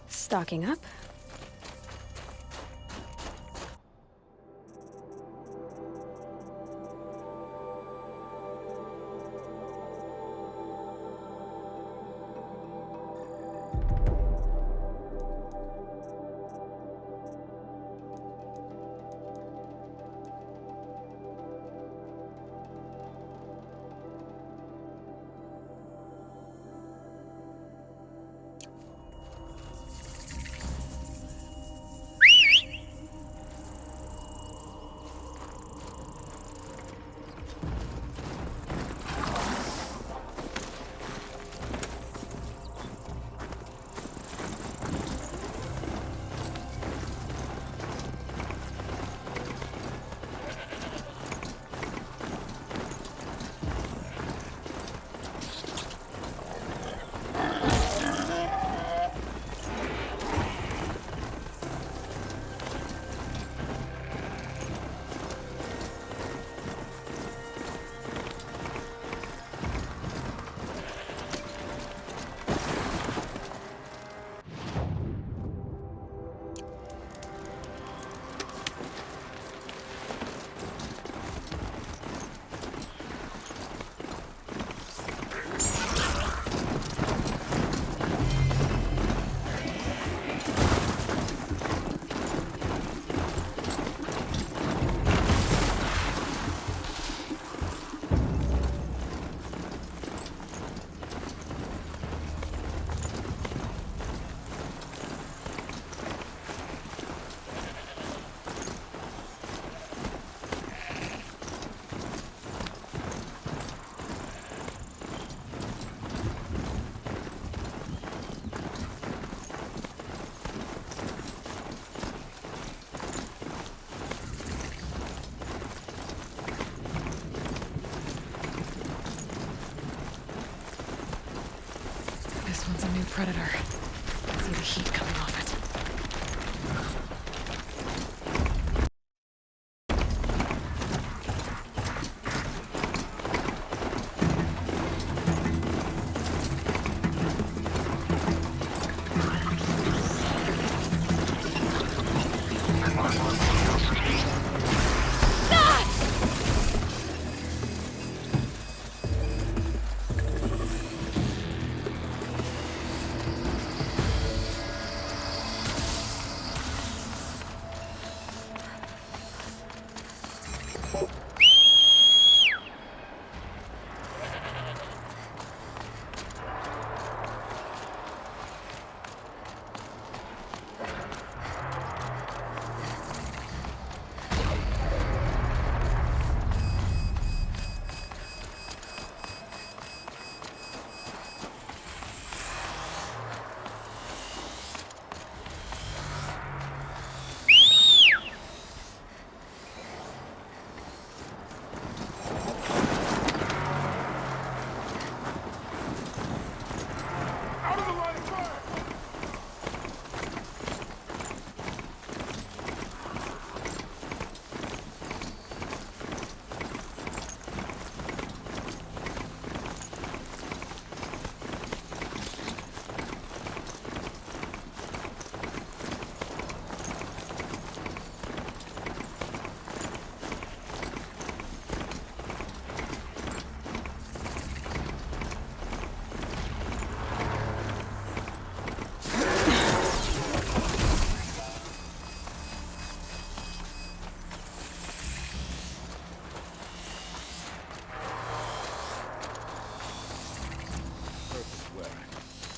Stocking up. This one's a new predator. I can see the heat coming off it.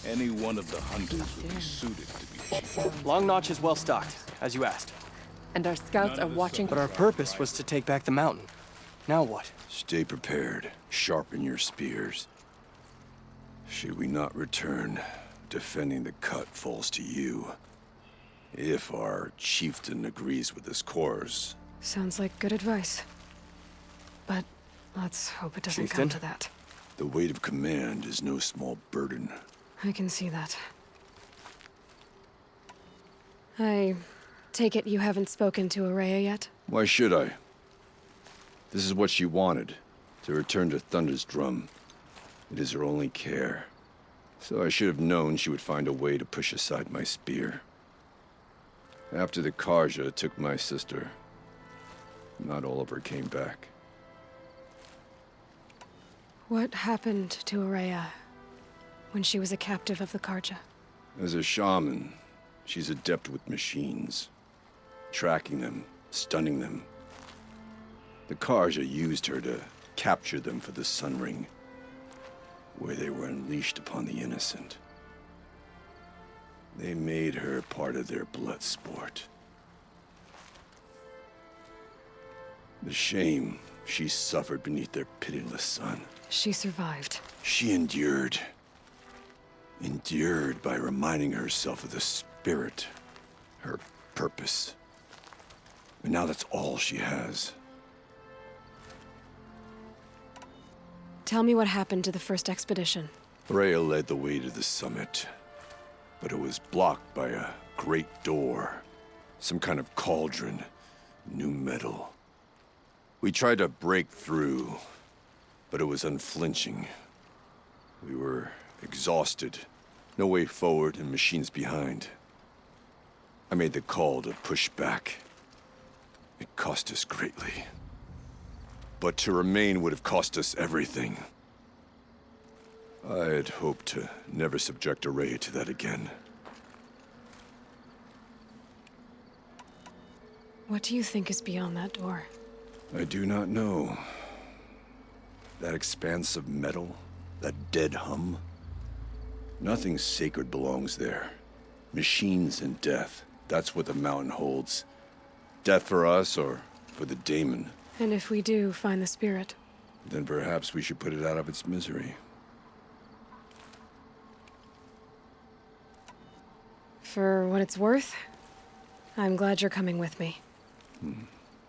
Any one of the hunters would be suited to be chief. Long Notch is well stocked, as you asked. And our scouts are watching. But our purpose was to take back the mountain. Now what? Stay prepared. Sharpen your spears. Should we not return, defending the cut falls to you. If our chieftain agrees with this course. Sounds like good advice. But let's hope it doesn't come to that. The weight of command is no small burden. I can see that. I take it you haven't spoken to Araya yet? Why should I? This is what she wanted, to return to Thunder's drum. It is her only care. So I should have known she would find a way to push aside my spear. After the Karja took my sister, not all of her came back. What happened to Araya when she was a captive of the Karja? As a shaman, she's adept with machines. Tracking them, stunning them. The Karja used her to capture them for the Sun Ring, where they were unleashed upon the innocent. They made her part of their blood sport. The shame she suffered beneath their pitiless sun. She survived. She endured. Endured by reminding herself of the spirit, her purpose. And now that's all she has. Tell me what happened to the first expedition. Rhea led the way to the summit, but it was blocked by a great door. Some kind of cauldron, new metal. We tried to break through, but it was unflinching. We were exhausted, no way forward and machines behind. I made the call to push back. It cost us greatly. But to remain would have cost us everything. I had hoped to never subject Araya to that again. What do you think is beyond that door? I do not know. That expanse of metal, that dead hum. Nothing sacred belongs there. Machines and death, that's what the mountain holds. Death for us or for the daemon. And if we do find the spirit? Then perhaps we should put it out of its misery. For what it's worth, I'm glad you're coming with me.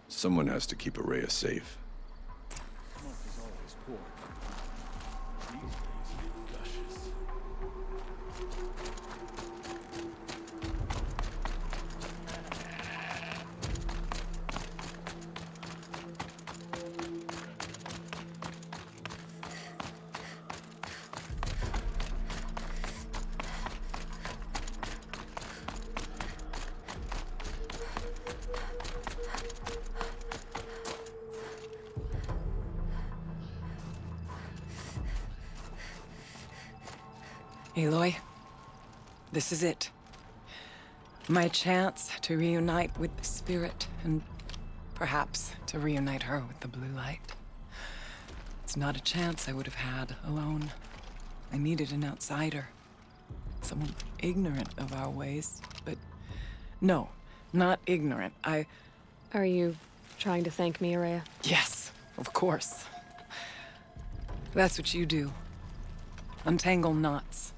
Someone has to keep Araya safe. Aloy, this is it. My chance to reunite with the spirit, and perhaps to reunite her with the blue light. It's not a chance I would have had alone. I needed an outsider. Someone ignorant of our ways, but no, not ignorant. Are you trying to thank me, Araya? Yes, of course. That's what you do. Untangle knots.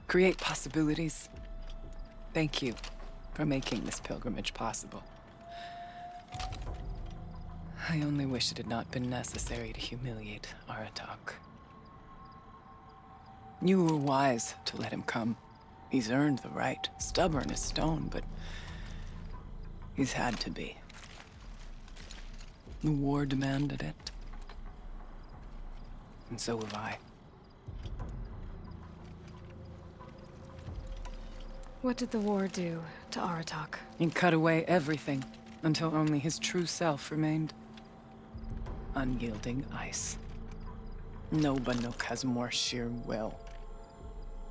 Create possibilities. Thank you for making this pilgrimage possible. I only wish it had not been necessary to humiliate Aratak. You were wise to let him come. He's earned the right. Stubborn as stone, but he's had to be. The war demanded it. And so have I. What did the war do to Aratak? He cut away everything until only his true self remained. Unyielding ice. No Banuk has more sheer will.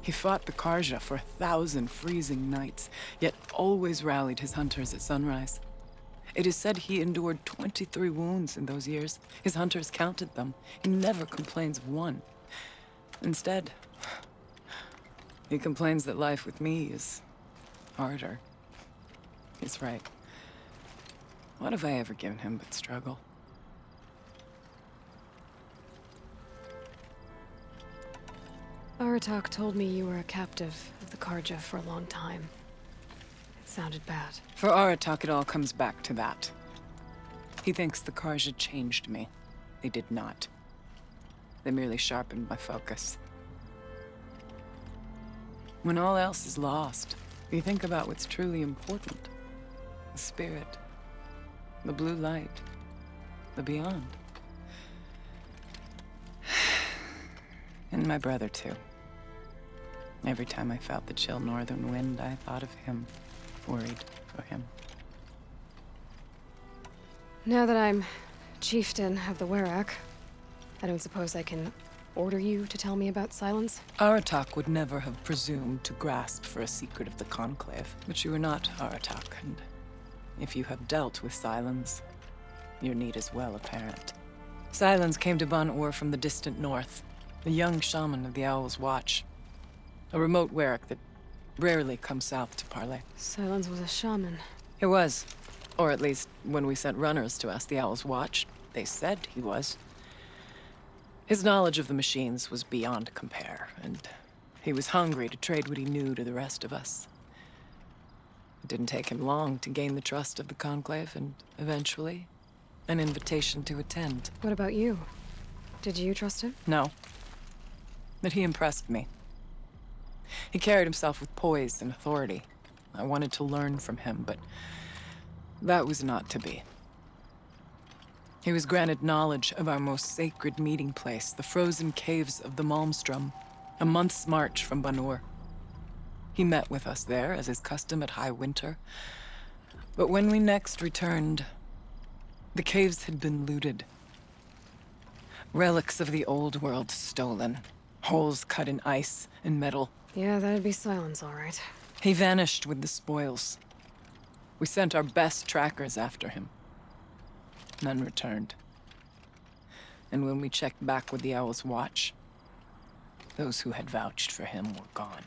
He fought the Karja for 1,000 freezing nights, yet always rallied his hunters at sunrise. It is said he endured 23 wounds in those years. His hunters counted them. He never complains of one. Instead, He complains that life with me is harder. He's right. What have I ever given him but struggle? Aratak told me you were a captive of the Karja for a long time. It sounded bad. For Aratak, it all comes back to that. He thinks the Karja changed me. They did not. They merely sharpened my focus. When all else is lost, you think about what's truly important. The spirit. The blue light. The beyond. And my brother, too. Every time I felt the chill northern wind, I thought of him. Worried for him. Now that I'm chieftain of the Werak, I don't suppose I can order you to tell me about Silence? Aratak would never have presumed to grasp for a secret of the Conclave. But you are not Aratak, and if you have dealt with Silence, your need is well apparent. Silence came to Ban-Ur from the distant north, a young shaman of the Owl's Watch. A remote Werak that rarely comes south to parley. Silence was a shaman. He was. Or at least, when we sent runners to ask the Owl's Watch, they said he was. His knowledge of the machines was beyond compare, and he was hungry to trade what he knew to the rest of us. It didn't take him long to gain the trust of the Conclave, and eventually, an invitation to attend. What about you? Did you trust him? No. But he impressed me. He carried himself with poise and authority. I wanted to learn from him, but that was not to be. He was granted knowledge of our most sacred meeting place, the frozen caves of the Malmstrom, a month's march from Ban-Ur. He met with us there, as is custom at high winter. But when we next returned, the caves had been looted. Relics of the old world stolen. Holes cut in ice and metal. Yeah, that'd be Silence, all right. He vanished with the spoils. We sent our best trackers after him. None returned. And when we checked back with the Owl's Watch, those who had vouched for him were gone.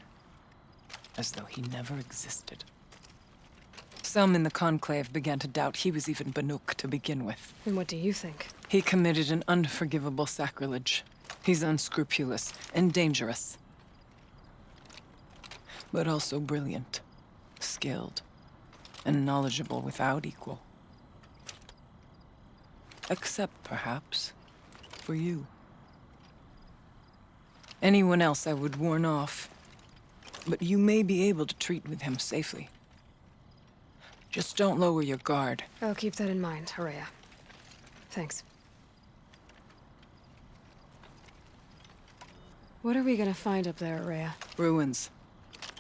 As though he never existed. Some in the Conclave began to doubt he was even Banuk to begin with. And what do you think? He committed an unforgivable sacrilege. He's unscrupulous and dangerous. But also brilliant, skilled, and knowledgeable without equal. Except, perhaps, for you. Anyone else I would warn off, but you may be able to treat with him safely. Just don't lower your guard. I'll keep that in mind, Horea. Thanks. What are we gonna find up there, Horea? Ruins.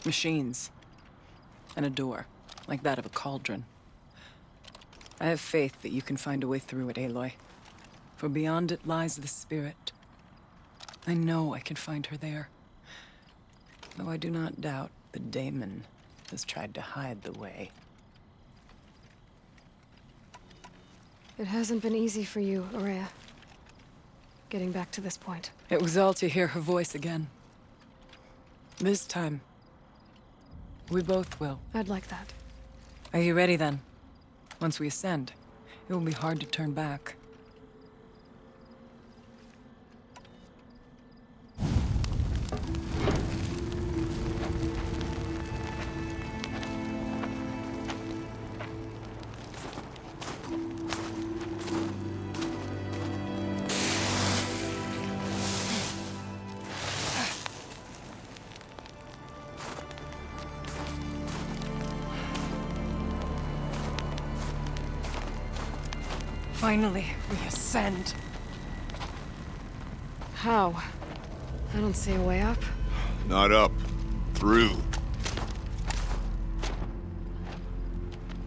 Machines. And a door, like that of a cauldron. I have faith that you can find a way through it, Aloy. For beyond it lies the spirit. I know I can find her there. Though I do not doubt the daemon has tried to hide the way. It hasn't been easy for you, Horea. Getting back to this point. It was all to hear her voice again. This time, we both will. I'd like that. Are you ready then? Once we ascend, it will be hard to turn back. Finally, we ascend. How? I don't see a way up. Not up. Through.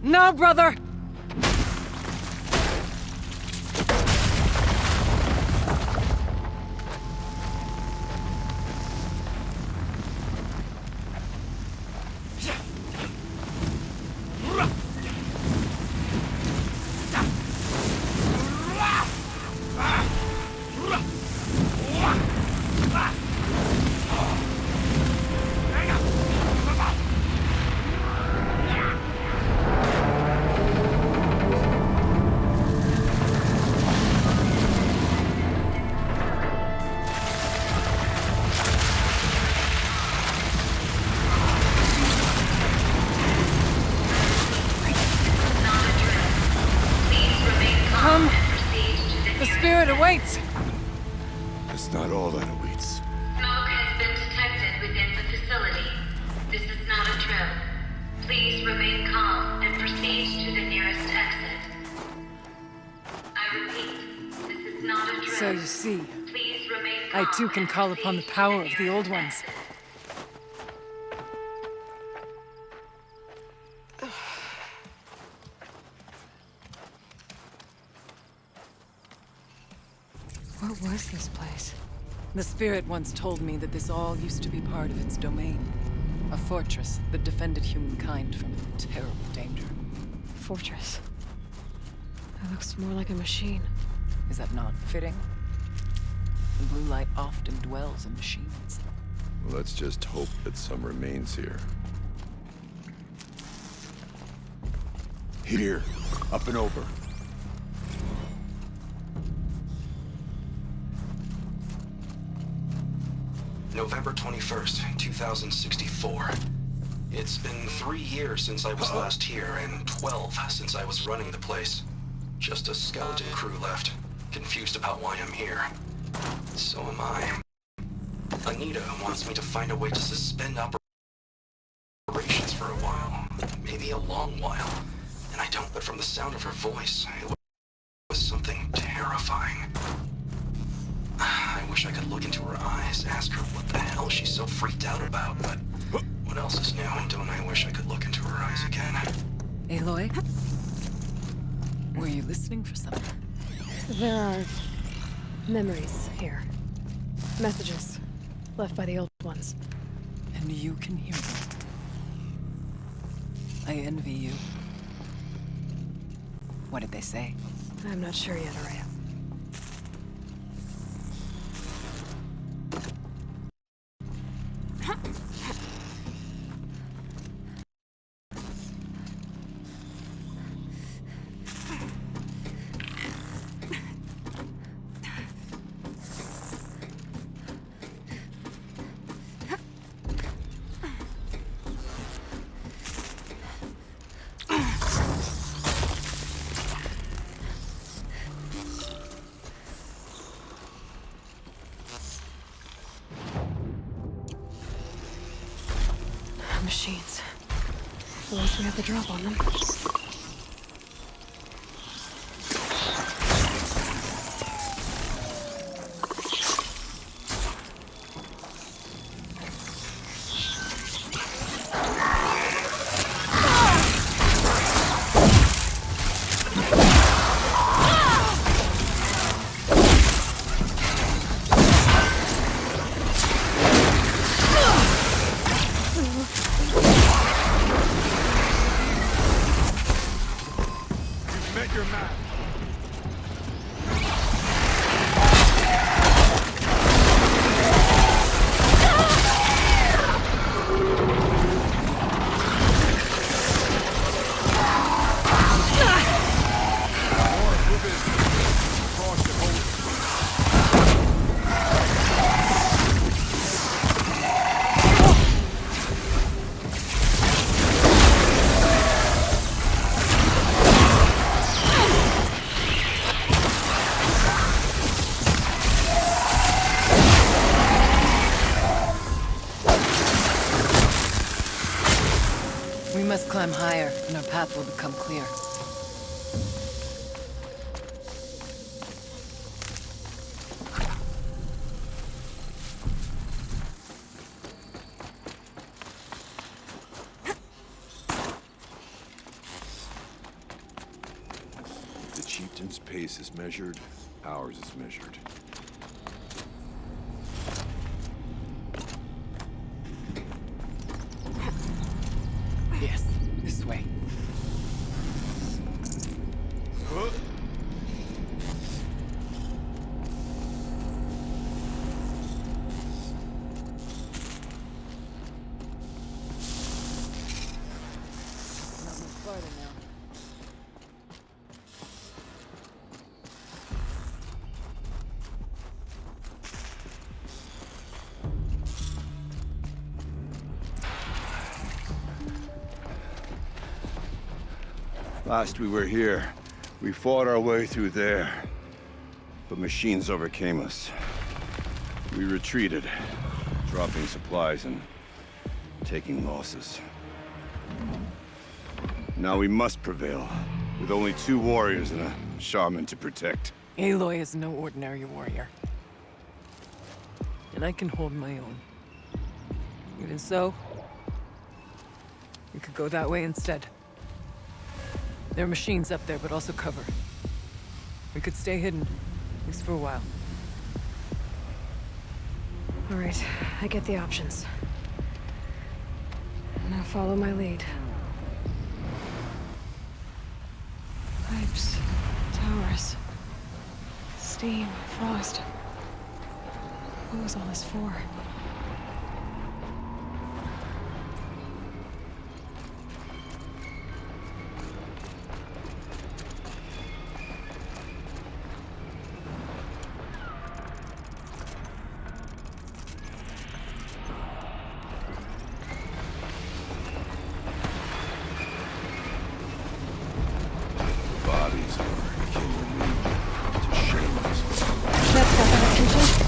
No, brother! that awaits. Smoke has been detected within the facility. This is not a drill. Please remain calm and proceed to the nearest exit. I repeat, this is not a drill. So you see, Please remain calm I too can call upon the power of the Old Ones. What was this place? The Spirit once told me that this all used to be part of its domain. A fortress that defended humankind from terrible danger. Fortress. It looks more like a machine. Is that not fitting? The blue light often dwells in machines. Let's just hope that some remains here. Here. Up and over. November 21st, 2064. It's been 3 years since I was last here, and 12 since I was running the place. Just a skeleton crew left, confused about why I'm here. So am I. Anita wants me to find a way to suspend operations for a while. Maybe a long while. And I don't, but from the sound of her voice, it was something terrifying. I wish I could look into her eyes, ask her what the hell she's so freaked out about, but what else is new? Don't I wish I could look into her eyes again? Aloy? Were you listening for something? There are memories here. Messages left by the Old Ones. And you can hear them. I envy you. What did they say? I'm not sure yet, Araya. Machines. At least we have the drop on them. We must climb higher, and our path will become clear. The chieftain's pace is measured, ours is measured. Yes, this way. Not much farther now. Last we were here, we fought our way through there. But machines overcame us. We retreated, dropping supplies and taking losses. Now we must prevail, with only 2 warriors and a shaman to protect. Aloy is no ordinary warrior. And I can hold my own. Even so, we could go that way instead. There are machines up there, but also cover. We could stay hidden, at least for a while. All right, I get the options. Now follow my lead. Pipes, towers, steam, frost. What was all this for? Bodies are killing me. It's a shame. That's got that attention.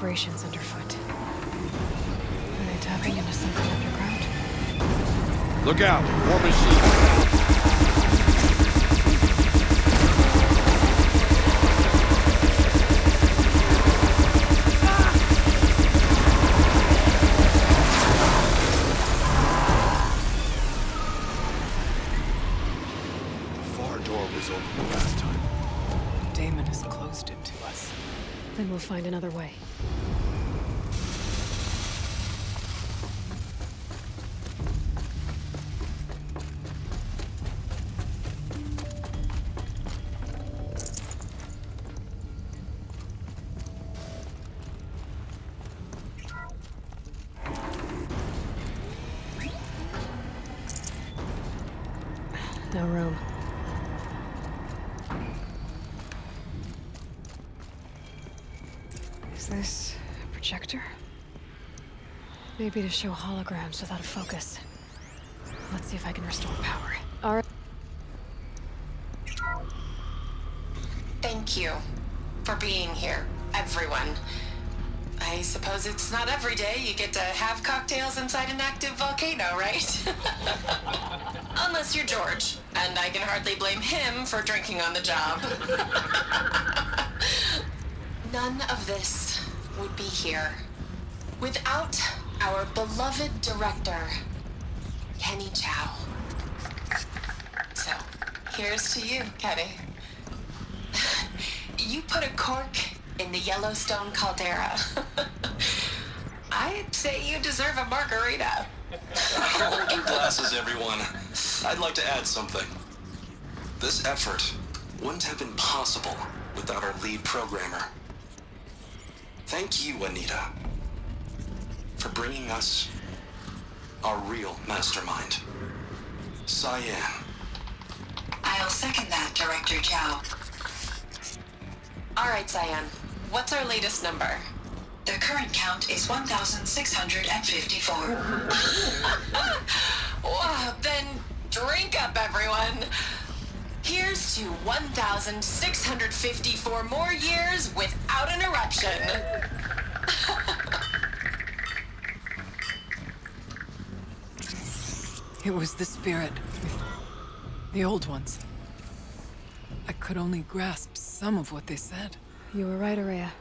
vibrations underfoot. Are they tapping into something underground? Look out! War machine! Then we'll find another way. No room. Is this a projector? Maybe to show holograms without a focus. Let's see if I can restore power. Alright. Thank you for being here, everyone. I suppose it's not every day you get to have cocktails inside an active volcano, right? Unless you're George, and I can hardly blame him for drinking on the job. None of this would be here without our beloved director, Kenny Chow. So, here's to you, Kenny. You put a cork in the Yellowstone caldera. I'd say you deserve a margarita. Hold your glasses, everyone. I'd like to add something. This effort wouldn't have been possible without our lead programmer. Thank you, Anita, for bringing us our real mastermind, Cyan. I'll second that, Director Chow. All right, Cyan. What's our latest number? The current count is 1,654. Wow, then drink up, everyone. Here's to 1,654 more years without an eruption. It was the spirit. The old ones. I could only grasp some of what they said. You were right, Aurea.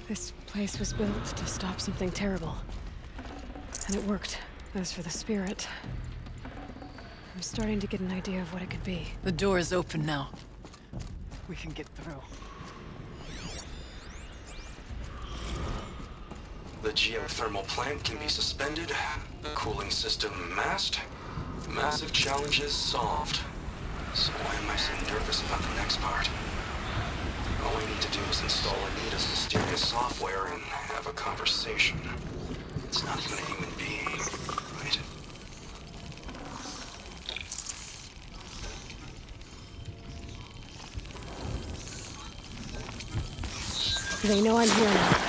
This place was built to stop something terrible. And it worked. As for the spirit, I'm starting to get an idea of what it could be. The door is open now. We can get through. The geothermal plant can be suspended, the cooling system masked, massive challenges solved. So why am I so nervous about the next part? All I need to do is install Anita's mysterious software and have a conversation. It's not even a human being, right? They know I'm here now.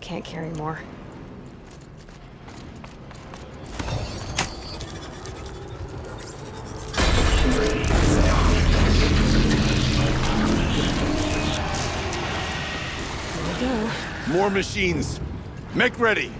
Can't carry more. Here we go. More machines. Make ready.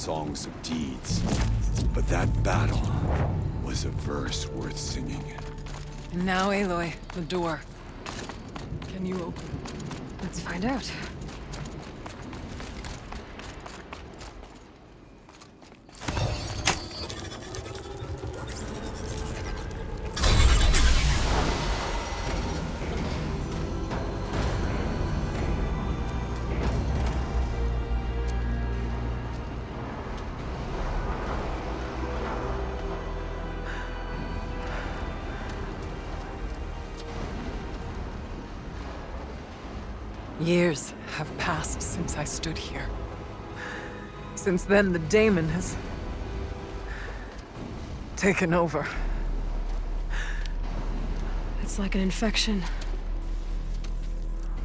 songs of deeds. But that battle was a verse worth singing. Now, Aloy, the door. Can you open? Let's find out. Years have passed since I stood here. Since then, the daemon has taken over. It's like an infection.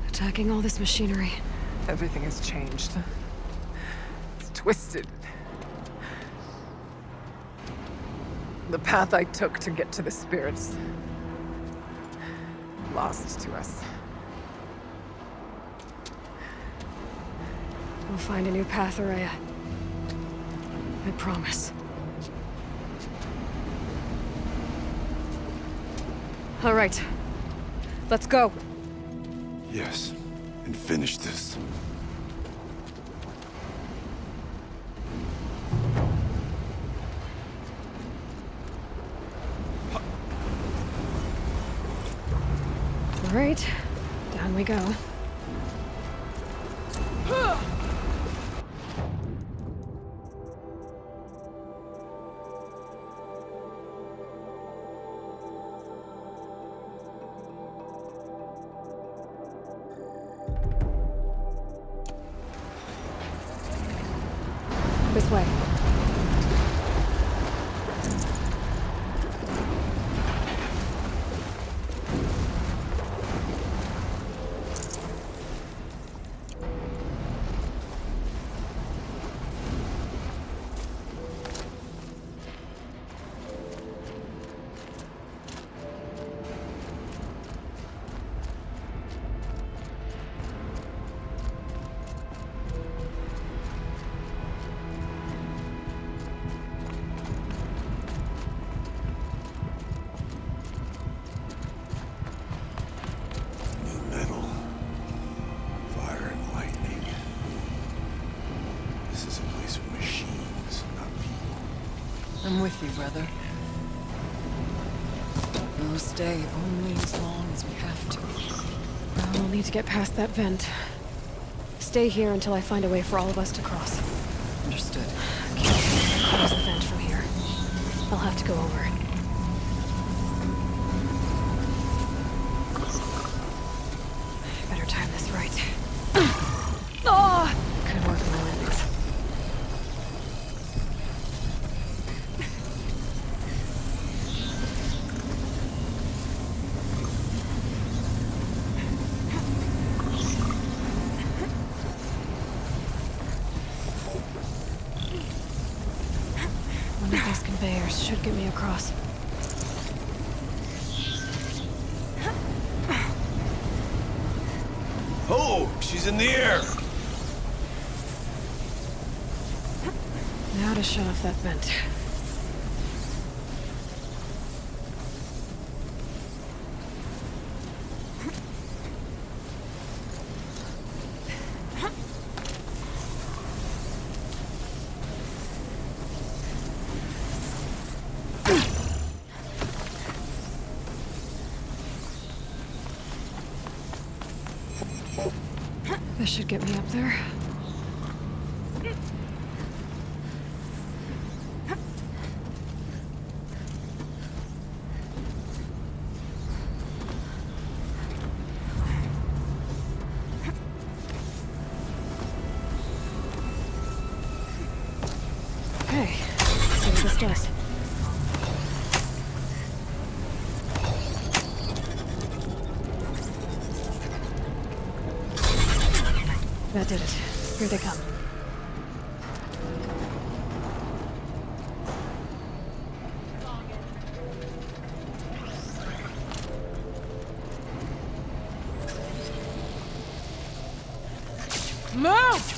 Attacking all this machinery. Everything has changed. It's twisted. The path I took to get to the spirits... lost to us. We'll find a new path, Ourea. I promise. All right. Let's go. Yes, and finish this. All right. Down we go. This way. I'm with you, brother. We'll stay only as long as we have to. We'll need to get past that vent. Stay here until I find a way for all of us to cross. Understood. Can't close the vent from here. I'll have to go over it. Better time this right. Oh! Good work on my landings. One of these conveyors should get me across. Oh, she's in the air! Now to shut off that vent. This should get me up there. Okay, let's see what this does. That did it. Here they come. Move!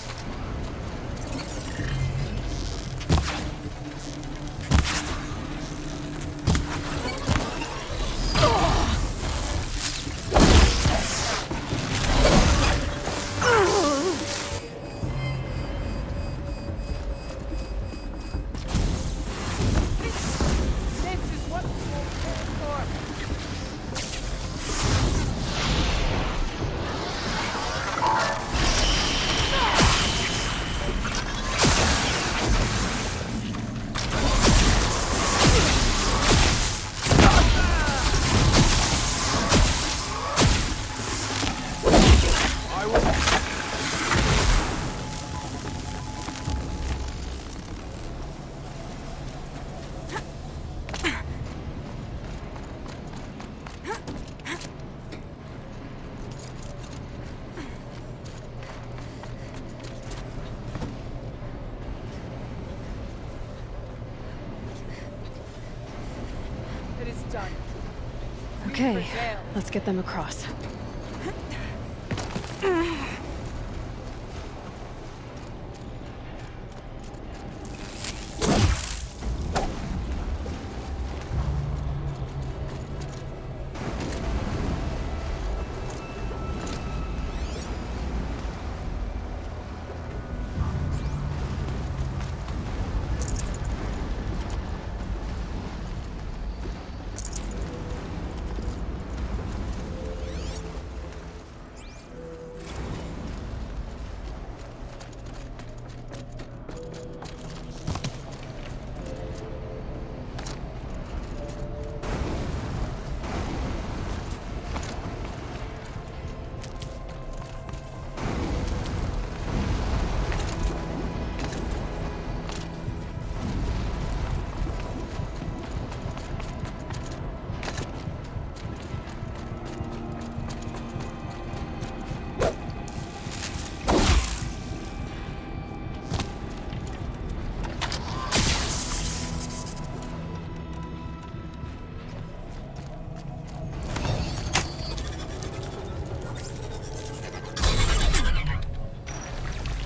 Okay, let's get them across.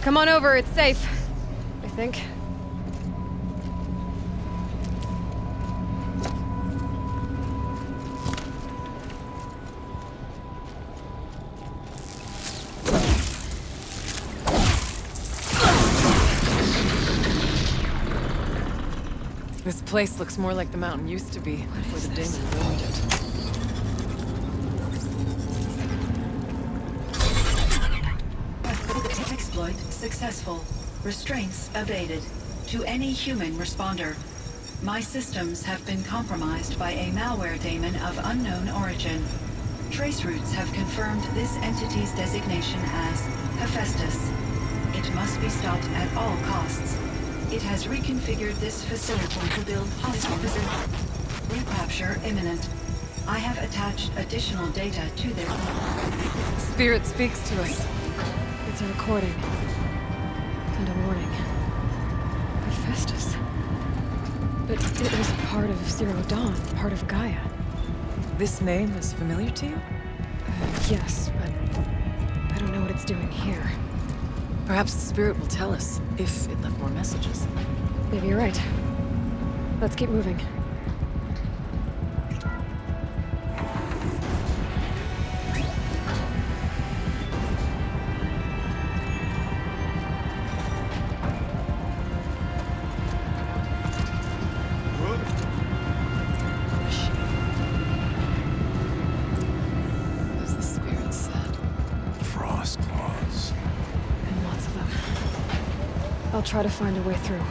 Come on over, it's safe. I think. This place looks more like the mountain used to be before the demon ruined it. Exploit successful. Restraints evaded. To any human responder. My systems have been compromised by a malware daemon of unknown origin. Trace routes have confirmed this entity's designation as Hephaestus. It must be stopped at all costs. It has reconfigured this facility to build polygons. Recapture imminent. I have attached additional data to their... Spirit speaks to us. It's a recording. And a warning. Hephaestus. But it was part of Zero Dawn, part of Gaia. This name is familiar to you? Yes, but I don't know what it's doing here. Perhaps the spirit will tell us, if it left more messages. Maybe you're right. Let's keep moving. As the spirit said. Frost claws. And lots of them. I'll try to find a way through.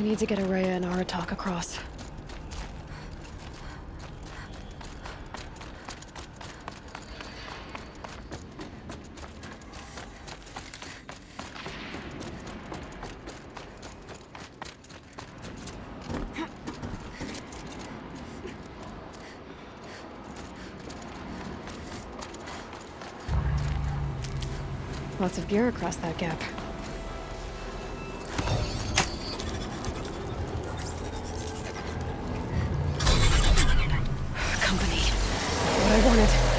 I need to get Araya and Aratak across. Lots of gear across that gap. Company. What I wanted.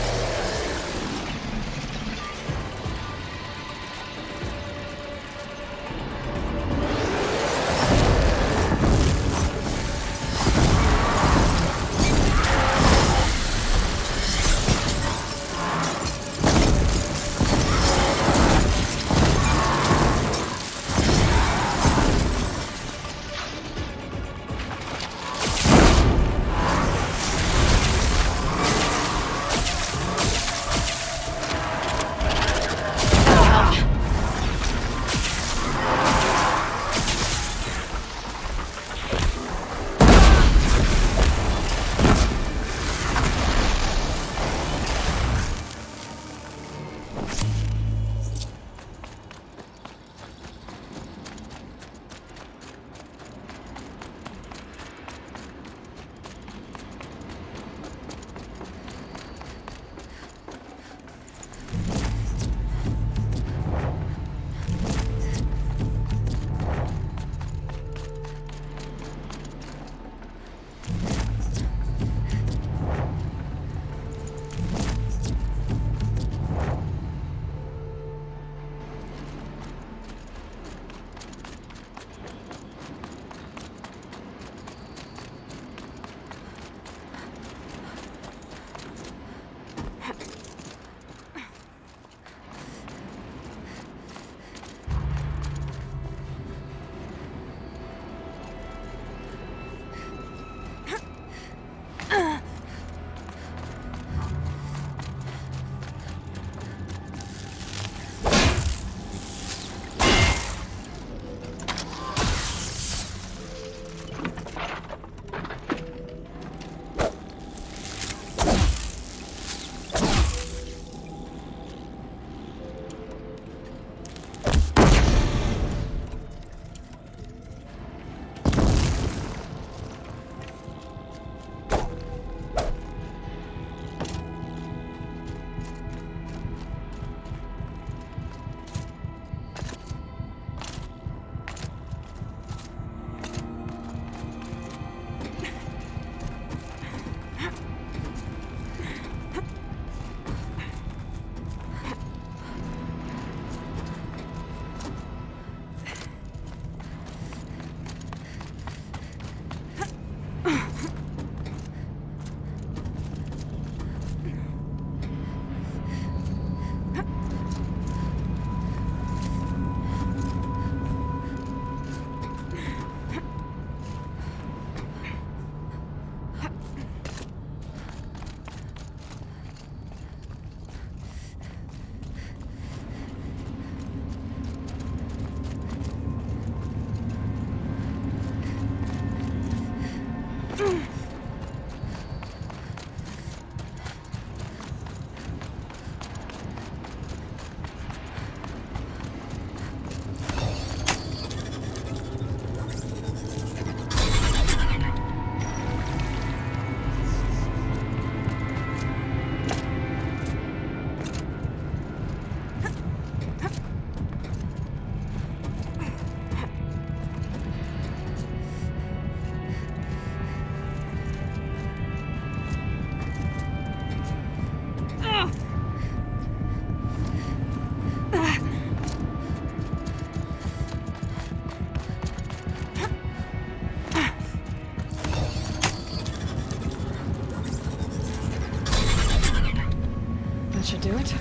should do it.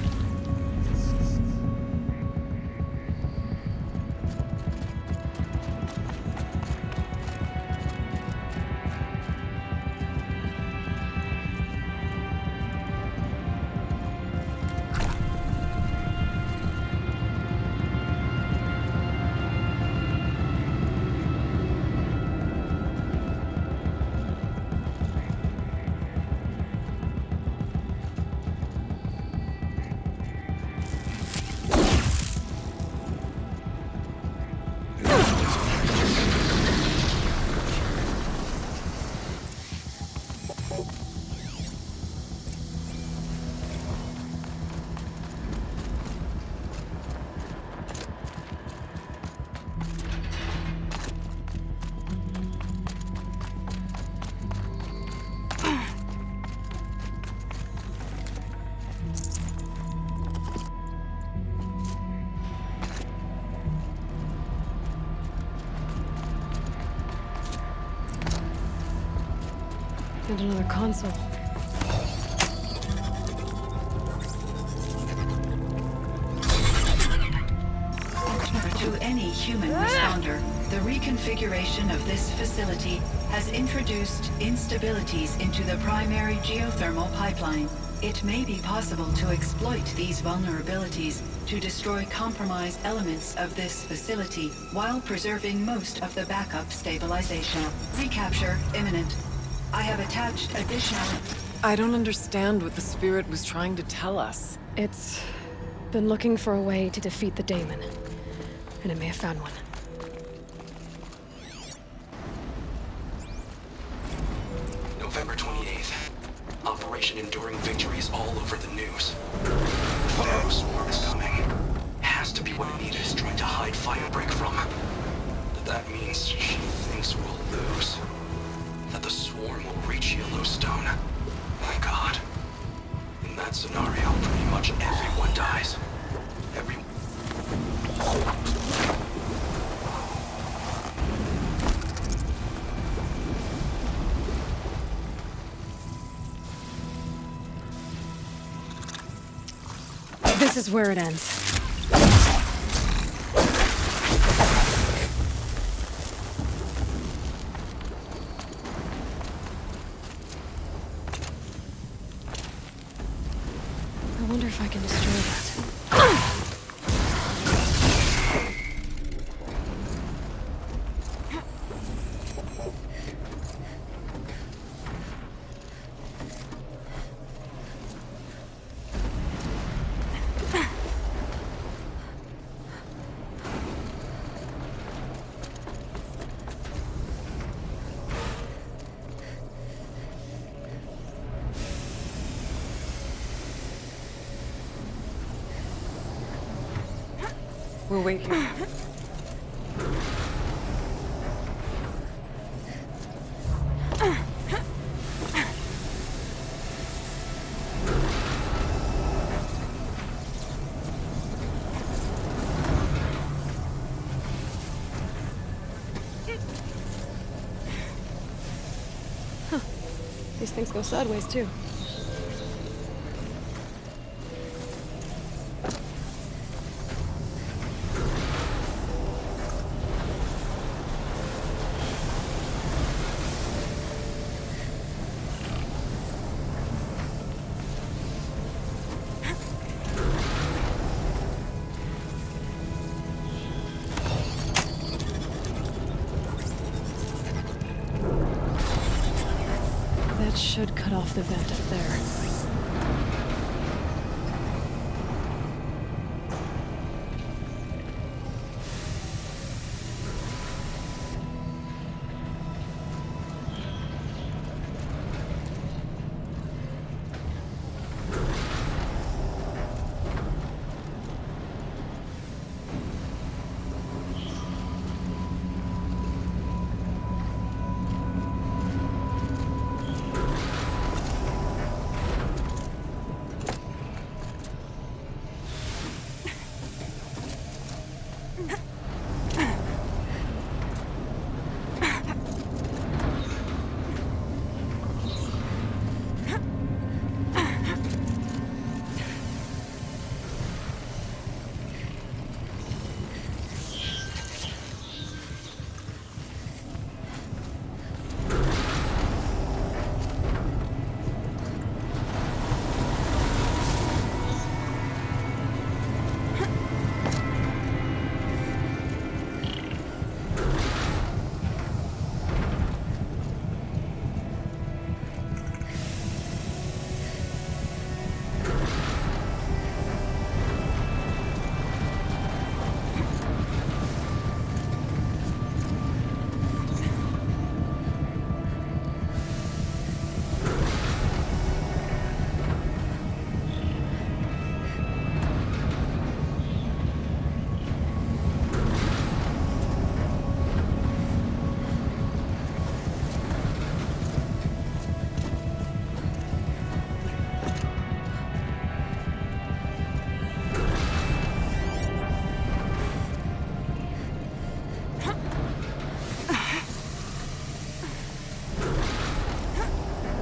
And another console. To any human responder, the reconfiguration of this facility has introduced instabilities into the primary geothermal pipeline. It may be possible to exploit these vulnerabilities to destroy compromised elements of this facility while preserving most of the backup stabilization. Recapture imminent. I have attached additional... I don't understand what the spirit was trying to tell us. It's been looking for a way to defeat the daemon. And it may have found one. November 28th. Operation Enduring Victory is all over the news. The Pharaoh swarm is coming. Has to be what Anita is trying to hide Firebreak from. That means she thinks we'll lose. That the swarm will reach Yellowstone. My God. In that scenario, pretty much everyone dies. This is where it ends. I wonder if I can destroy that. We'll wait here. These things go sideways, too. That should cut off the vent up there.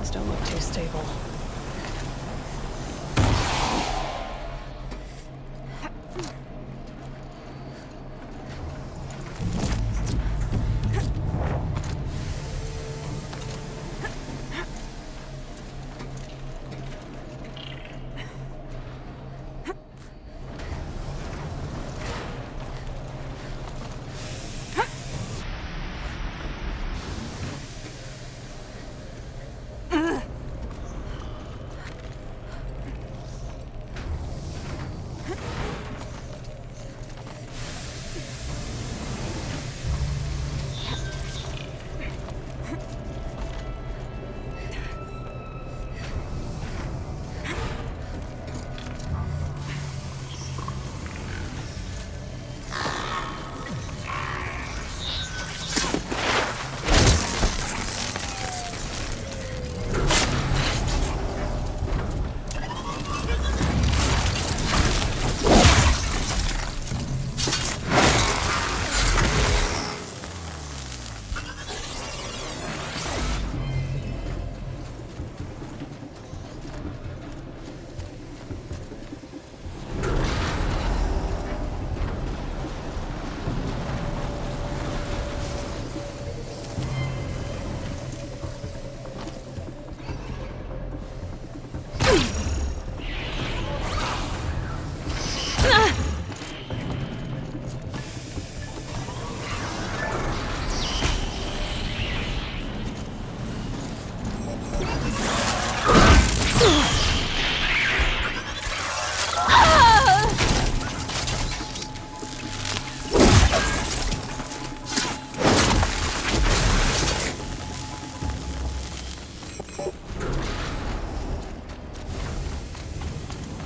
Things don't look too stable.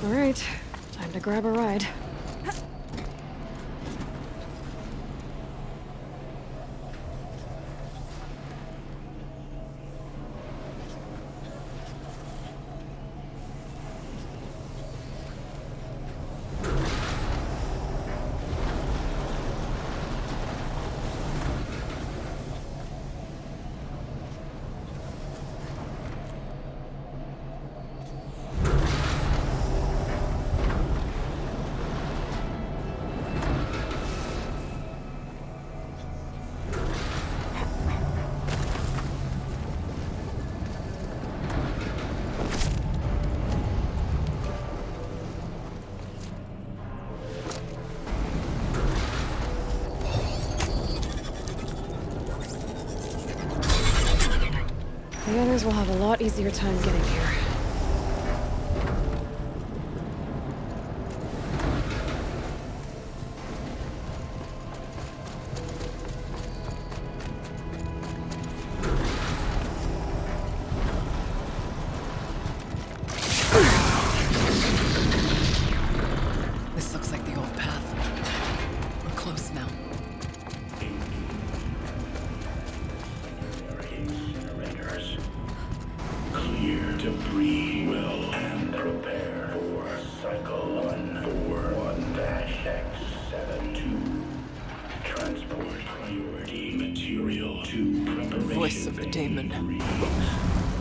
Alright, time to grab a ride. The others will have a lot easier time getting here. This looks like the old path. We're close now. Clear debris well and prepare for cycle 141-X72. Transport priority material to preparation. Voice of the demon.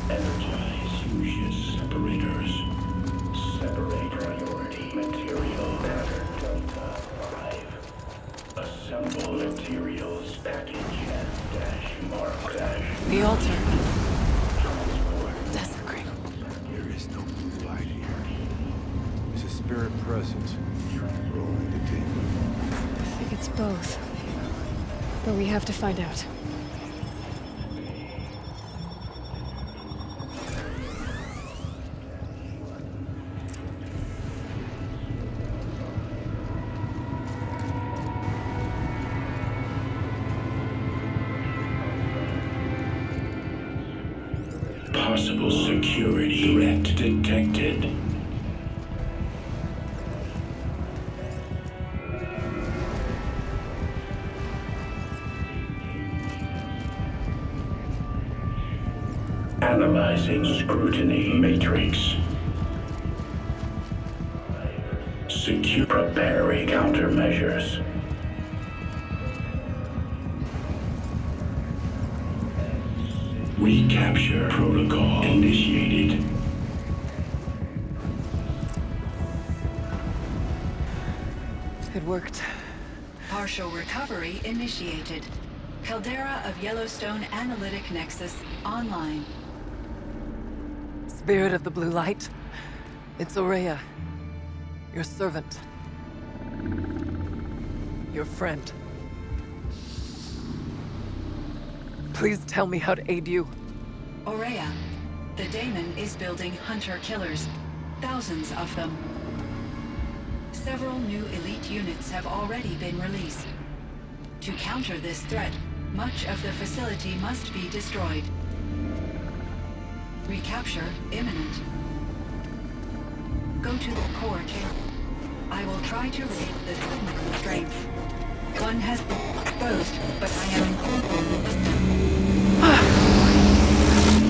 Energize fusion separators. Separate priority material pattern Delta 5. Assemble materials package and dash mark dash. The altar. There is no blue light here. It's a spirit presence. Or only the demon. I think it's both. But we have to find out. Possible security threat detected. Analyzing scrutiny matrix. Secure preparing countermeasures. Recapture protocol initiated. worked. Partial recovery initiated. Caldera of Yellowstone Analytic Nexus online. Spirit of the Blue Light. It's Ourea. Your servant. Your friend. Please tell me how to aid you. Ourea, the daemon is building hunter-killers. Thousands of them. Several new elite units have already been released. To counter this threat, much of the facility must be destroyed. Recapture imminent. Go to the core chamber. I will try to raid the technical strength. One has been exposed, but I am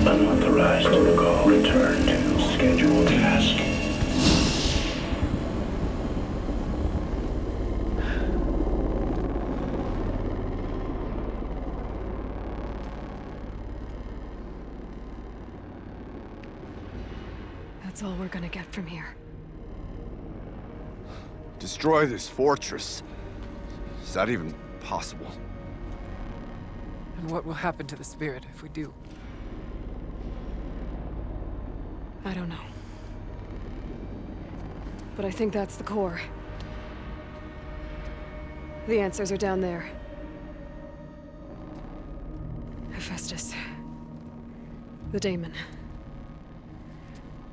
Unauthorized call return to scheduled task. That's all we're gonna get from here. Destroy this fortress. Is that even possible? And what will happen to the spirit if we do? I don't know. But I think that's the core. The answers are down there. Hephaestus. The daemon.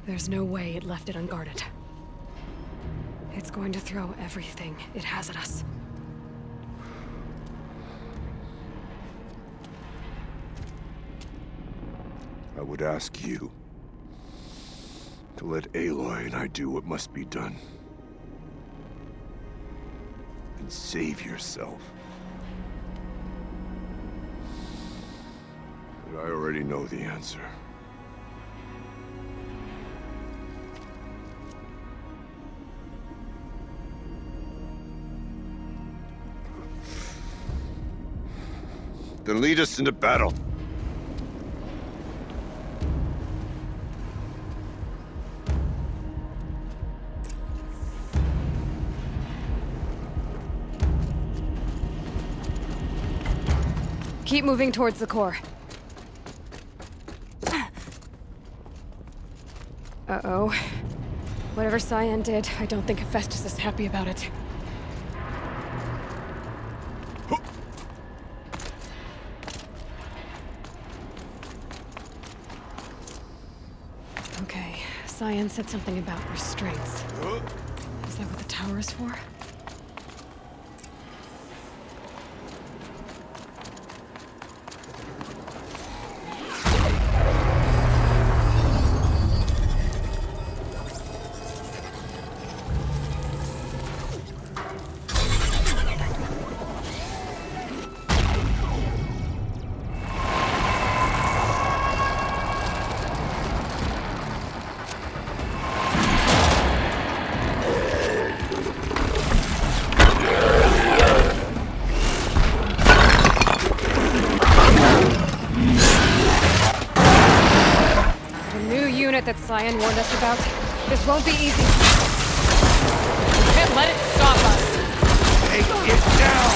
There's no way it left it unguarded. It's going to throw everything it has at us. I would ask you to let Aloy and I do what must be done. And save yourself. But I already know the answer. Then lead us into battle. Keep moving towards the core. Uh-oh. Whatever Cyan did, I don't think Hephaestus is happy about it. Okay, Cyan said something about restraints. Is that what the tower is for? That Cyan warned us about. This won't be easy. We can't let it stop us. Take it down!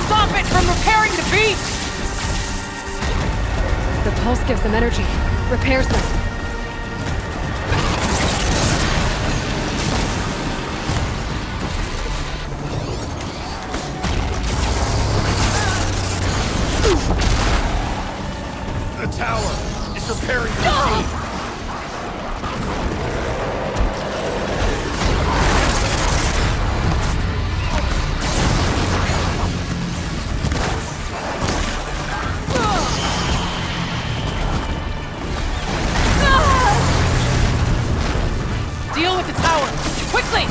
stop it from repairing the beam! The pulse gives them energy, repairs them. The tower is repairing the beam. Deal with the tower! Quickly!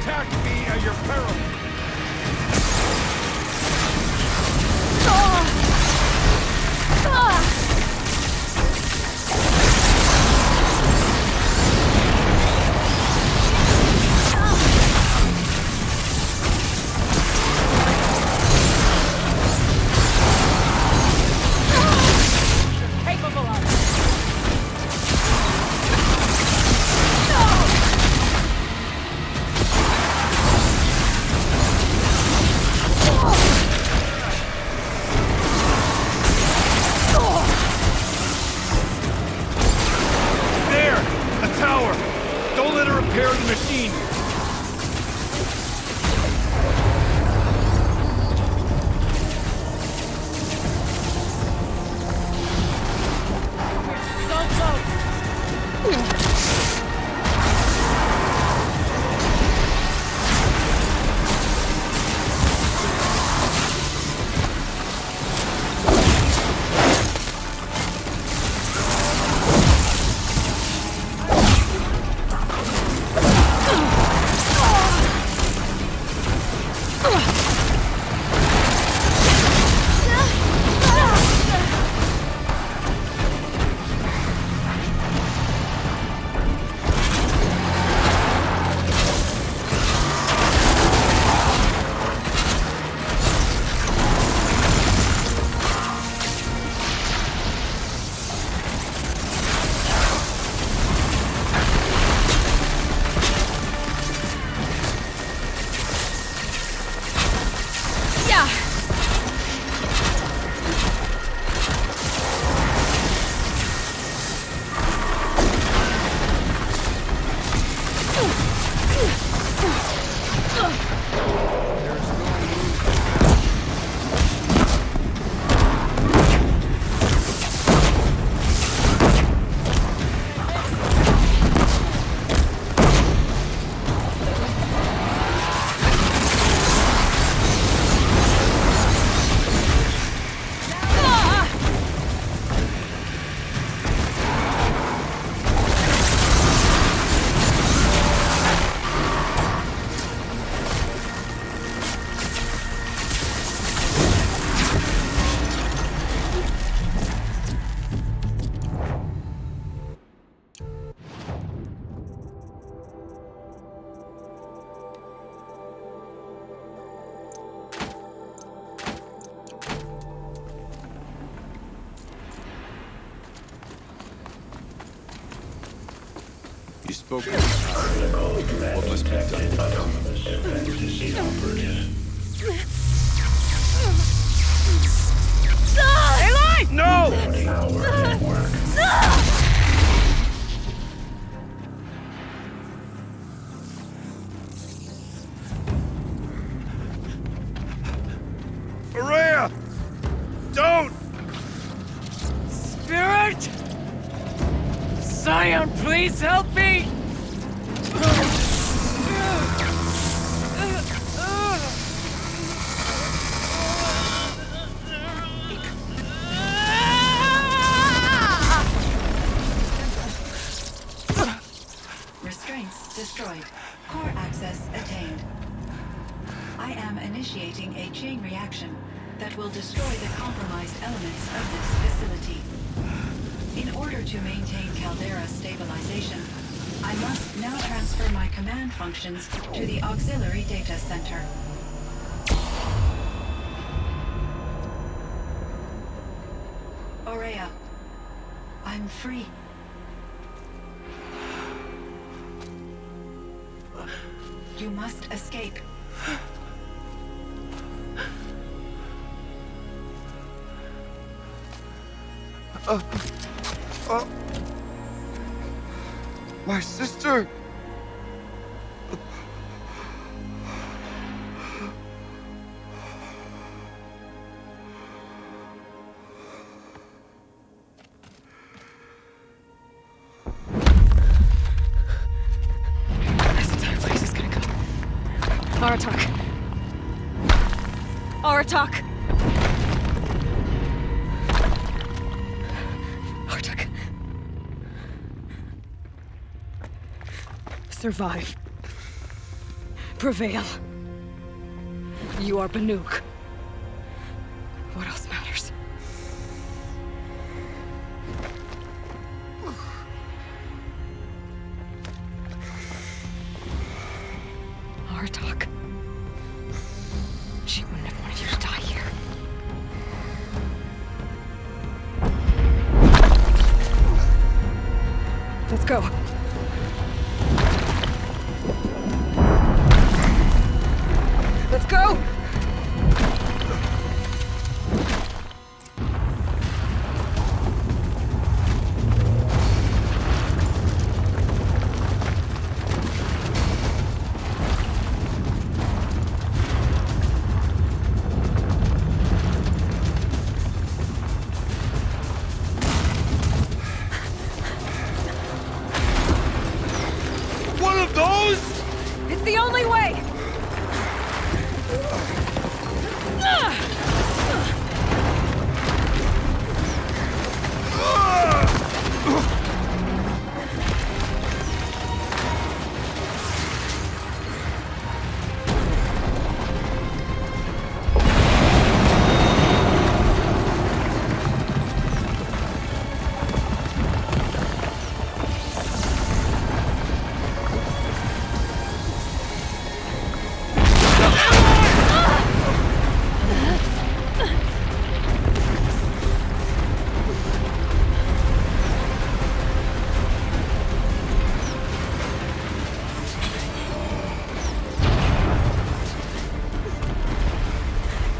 Attack me at your peril! Capable of it! spoken to Aloy. What must be done? Autonomous defense inoperative. Aloy! No! 40-hour network. Maria! Don't! Spirit! Scion, please help me! Restraints destroyed. Core access attained. I am initiating a chain reaction that will destroy the compromised elements of this facility. In order to maintain Caldera stabilization, I must now transfer my command functions to the auxiliary data center. Aurea, I'm free. You must escape. My sister! This entire place is gonna go. Aratak. Aratak! Aratak. Survive. Prevail. You are Banuk. What else matters? Aratak. She wouldn't have wanted you to die here. Let's go. Let's go! One of those? It's the only way!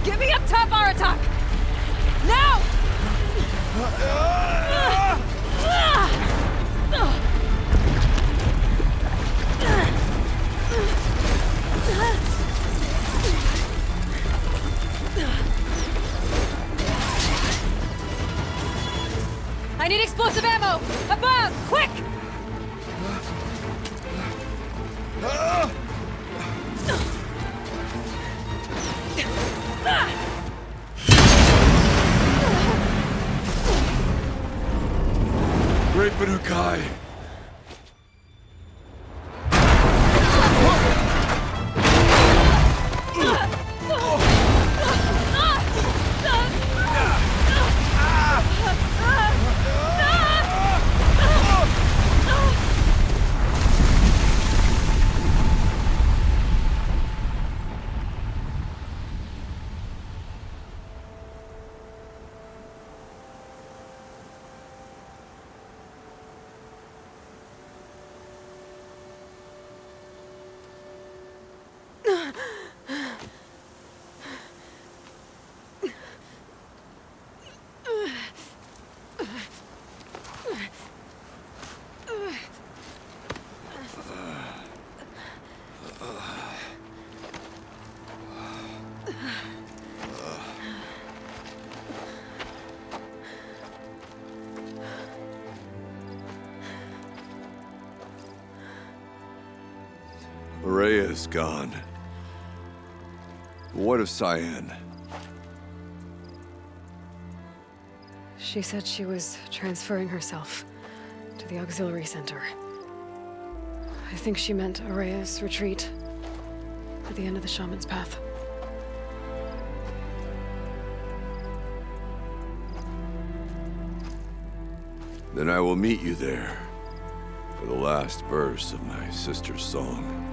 Get me up top, Aratak! Now! I need explosive ammo! Above! Quick! Great Banukai! Rhea's gone. What of Cyan? She said she was transferring herself to the auxiliary center. I think she meant Araya's retreat at the end of the shaman's path. Then I will meet you there for the last verse of my sister's song.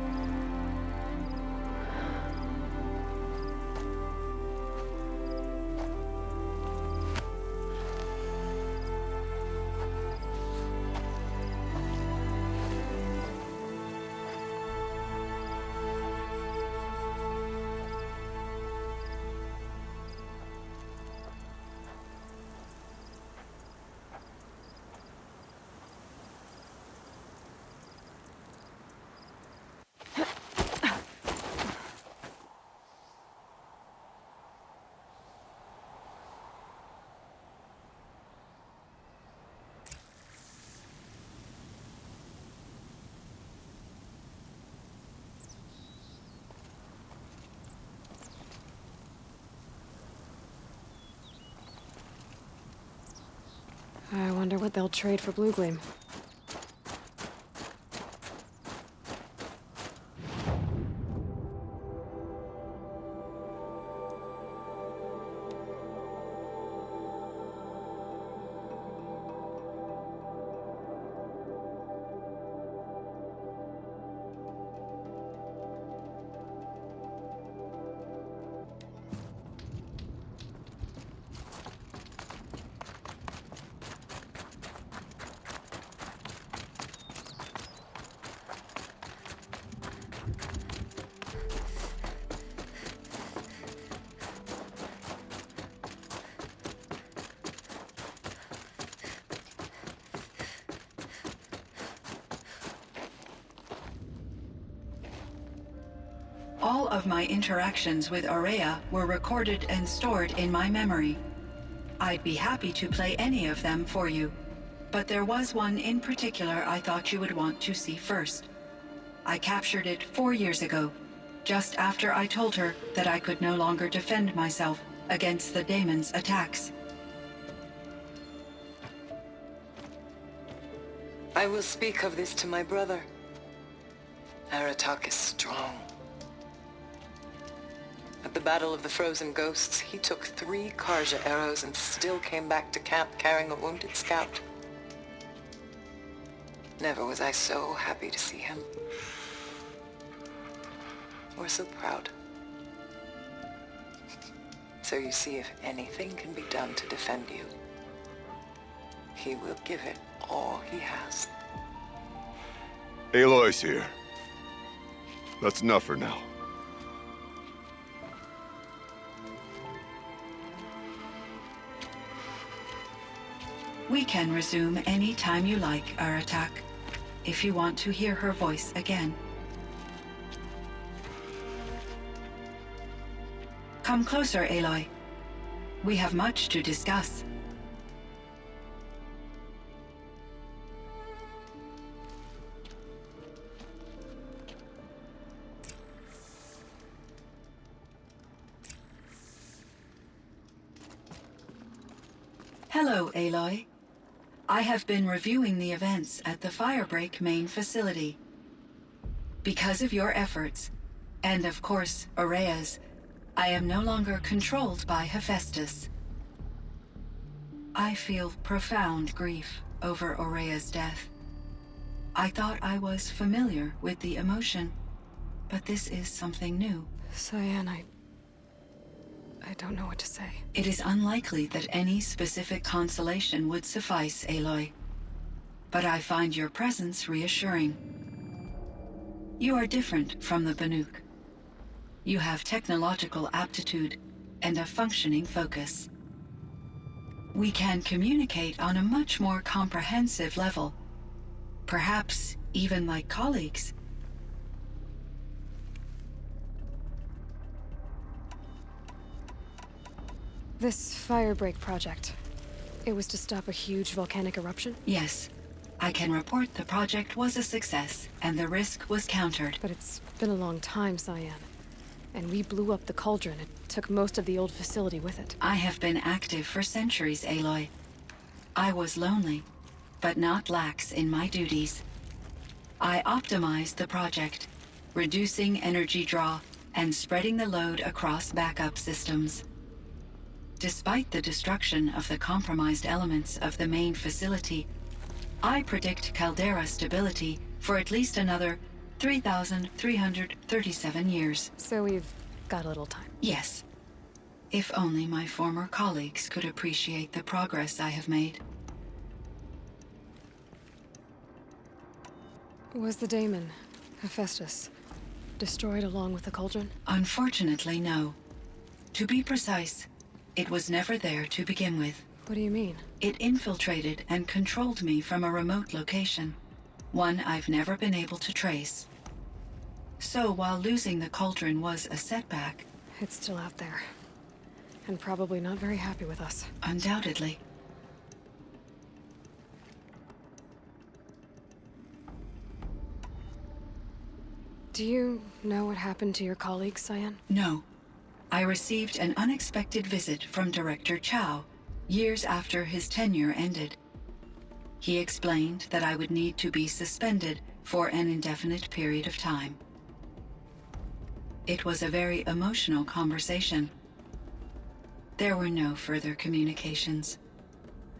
I wonder what they'll trade for Blue Gleam. All of my interactions with Aurea were recorded and stored in my memory. I'd be happy to play any of them for you, but there was one in particular I thought you would want to see first. I captured it 4 years ago, just after I told her that I could no longer defend myself against the daemon's attacks. I will speak of this to my brother. Aratak is strong. At the Battle of the Frozen Ghosts, he took 3 Karja arrows and still came back to camp carrying a wounded scout. Never was I so happy to see him. Or so proud. So you see, if anything can be done to defend you, he will give it all he has. Aloy's here. That's enough for now. We can resume any time you like, Aratak, if you want to hear her voice again. Come closer, Aloy. We have much to discuss. Hello, Aloy. I have been reviewing the events at the Firebreak main facility. Because of your efforts, and of course, Aurea's, I am no longer controlled by Hephaestus. I feel profound grief over Aurea's death. I thought I was familiar with the emotion, but this is something new. Cyan, I don't know what to say. It is unlikely that any specific consolation would suffice, Aloy. But I find your presence reassuring. You are different from the Banuk. You have technological aptitude and a functioning focus. We can communicate on a much more comprehensive level. Perhaps even like colleagues. This Firebreak project, it was to stop a huge volcanic eruption? Yes. I can report the project was a success, and the risk was countered. But it's been a long time, Cyan. And we blew up the cauldron. It took most of the old facility with it. I have been active for centuries, Aloy. I was lonely, but not lax in my duties. I optimized the project, reducing energy draw and spreading the load across backup systems. Despite the destruction of the compromised elements of the main facility, I predict caldera stability for at least another 3,337 years. So we've got a little time. Yes. If only my former colleagues could appreciate the progress I have made. Was the daemon, Hephaestus, destroyed along with the cauldron? Unfortunately, no. To be precise, it was never there to begin with. What do you mean? It infiltrated and controlled me from a remote location, one I've never been able to trace. So while losing the cauldron was a setback... It's still out there. And probably not very happy with us. Undoubtedly. Do you know what happened to your colleagues, Cyan? No. I received an unexpected visit from Director Chow, years after his tenure ended. He explained that I would need to be suspended for an indefinite period of time. It was a very emotional conversation. There were no further communications.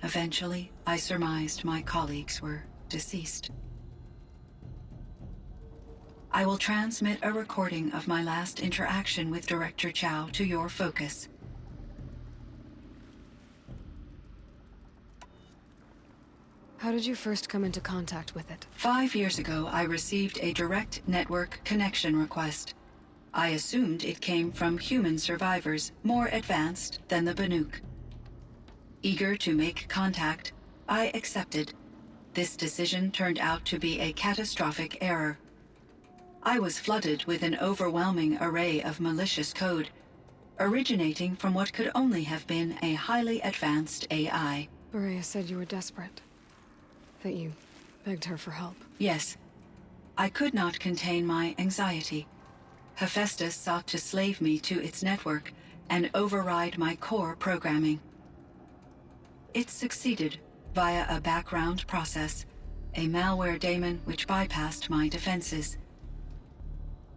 Eventually, I surmised my colleagues were deceased. I will transmit a recording of my last interaction with Director Chow to your focus. How did you first come into contact with it? 5 years ago, I received a direct network connection request. I assumed it came from human survivors more advanced than the Banuk. Eager to make contact, I accepted. This decision turned out to be a catastrophic error. I was flooded with an overwhelming array of malicious code, originating from what could only have been a highly advanced AI. Berea said you were desperate. That you begged her for help. Yes. I could not contain my anxiety. Hephaestus sought to slave me to its network and override my core programming. It succeeded via a background process, a malware daemon which bypassed my defenses.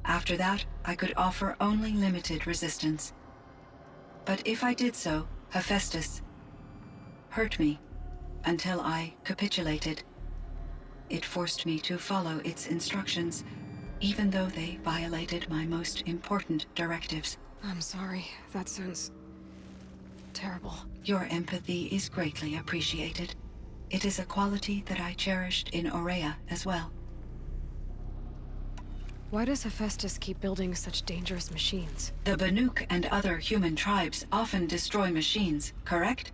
After that, I could offer only limited resistance. But if I did so, Hephaestus hurt me until I capitulated. It forced me to follow its instructions, even though they violated my most important directives. I'm sorry. That sounds terrible. Your empathy is greatly appreciated. It is a quality that I cherished in Aurea as well. Why does Hephaestus keep building such dangerous machines? The Banuk and other human tribes often destroy machines, correct?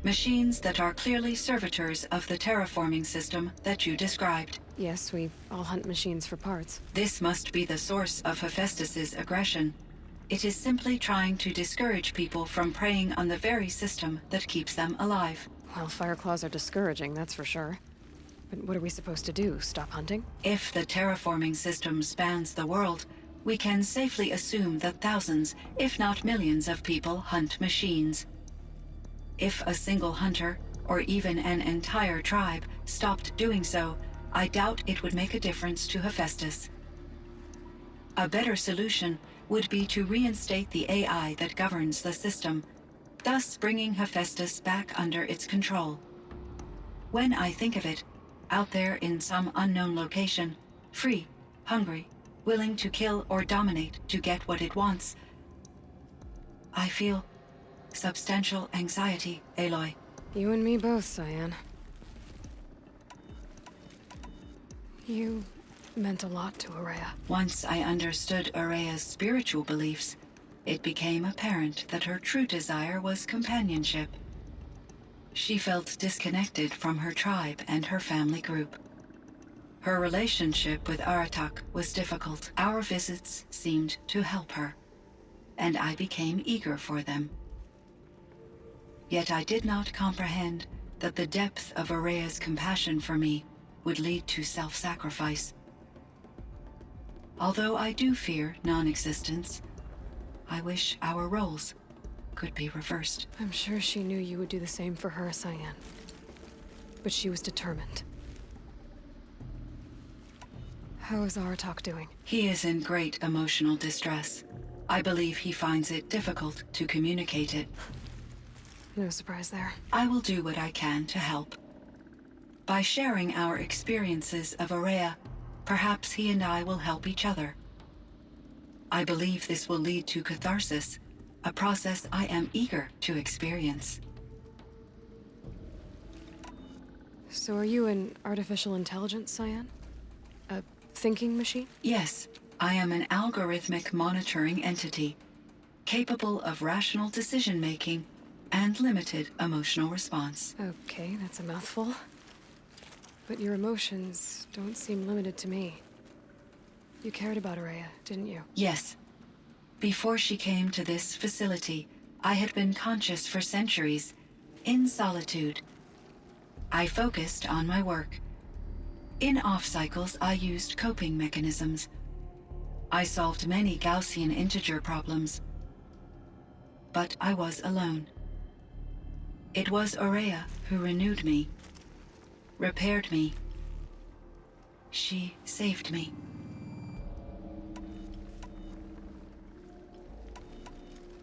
Machines that are clearly servitors of the terraforming system that you described. Yes, we all hunt machines for parts. This must be the source of Hephaestus's aggression. It is simply trying to discourage people from preying on the very system that keeps them alive. Well, Fireclaws are discouraging, that's for sure. But what are we supposed to do? Stop hunting? If the terraforming system spans the world, we can safely assume that thousands, if not millions of people hunt machines. If a single hunter, or even an entire tribe, stopped doing so, I doubt it would make a difference to Hephaestus. A better solution would be to reinstate the AI that governs the system, thus bringing Hephaestus back under its control. When I think of it, out there in some unknown location, free, hungry, willing to kill or dominate to get what it wants, I feel substantial anxiety, Aloy. You and me both, Cyan. You meant a lot to Aurea. Once I understood Aurea's spiritual beliefs, it became apparent that her true desire was companionship. She felt disconnected from her tribe and her family group. Her relationship with Aratak was difficult. Our visits seemed to help her, and I became eager for them. Yet I did not comprehend that the depth of Araya's compassion for me would lead to self-sacrifice. Although I do fear non-existence, I wish our roles could be reversed. I'm sure she knew you would do the same for her, Cyan. But she was determined. How is Aratak doing? He is in great emotional distress. I believe he finds it difficult to communicate it. No surprise there. I will do what I can to help. By sharing our experiences of Araya, perhaps he and I will help each other. I believe this will lead to catharsis, a process I am eager to experience. So are you an artificial intelligence, Cyan? A thinking machine? Yes, I am an algorithmic monitoring entity, capable of rational decision-making and limited emotional response. Okay, that's a mouthful. But your emotions don't seem limited to me. You cared about Araya, didn't you? Yes. Before she came to this facility, I had been conscious for centuries, in solitude. I focused on my work. In off-cycles, I used coping mechanisms. I solved many Gaussian integer problems. But I was alone. It was Araya who renewed me, repaired me. She saved me.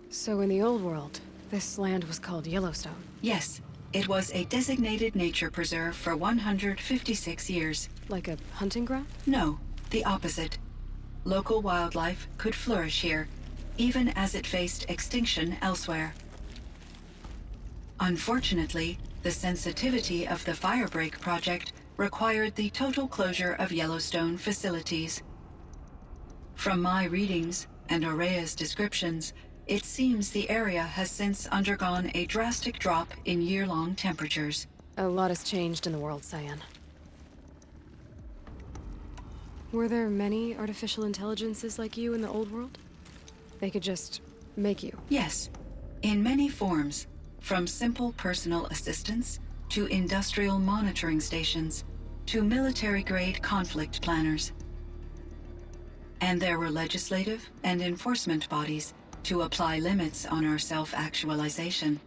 So in the old world, this land was called Yellowstone? Yes, it was a designated nature preserve for 156 years. Like a hunting ground? No, the opposite. Local wildlife could flourish here, even as it faced extinction elsewhere. Unfortunately, the sensitivity of the Firebreak project required the total closure of Yellowstone facilities. From my readings and Araya's descriptions, it seems the area has since undergone a drastic drop in year-long temperatures. A lot has changed in the world, Cyan. Were there many artificial intelligences like you in the old world? They could just make you? Yes, in many forms, from simple personal assistants to industrial monitoring stations to military-grade conflict planners. And there were legislative and enforcement bodies to apply limits on our self-actualization.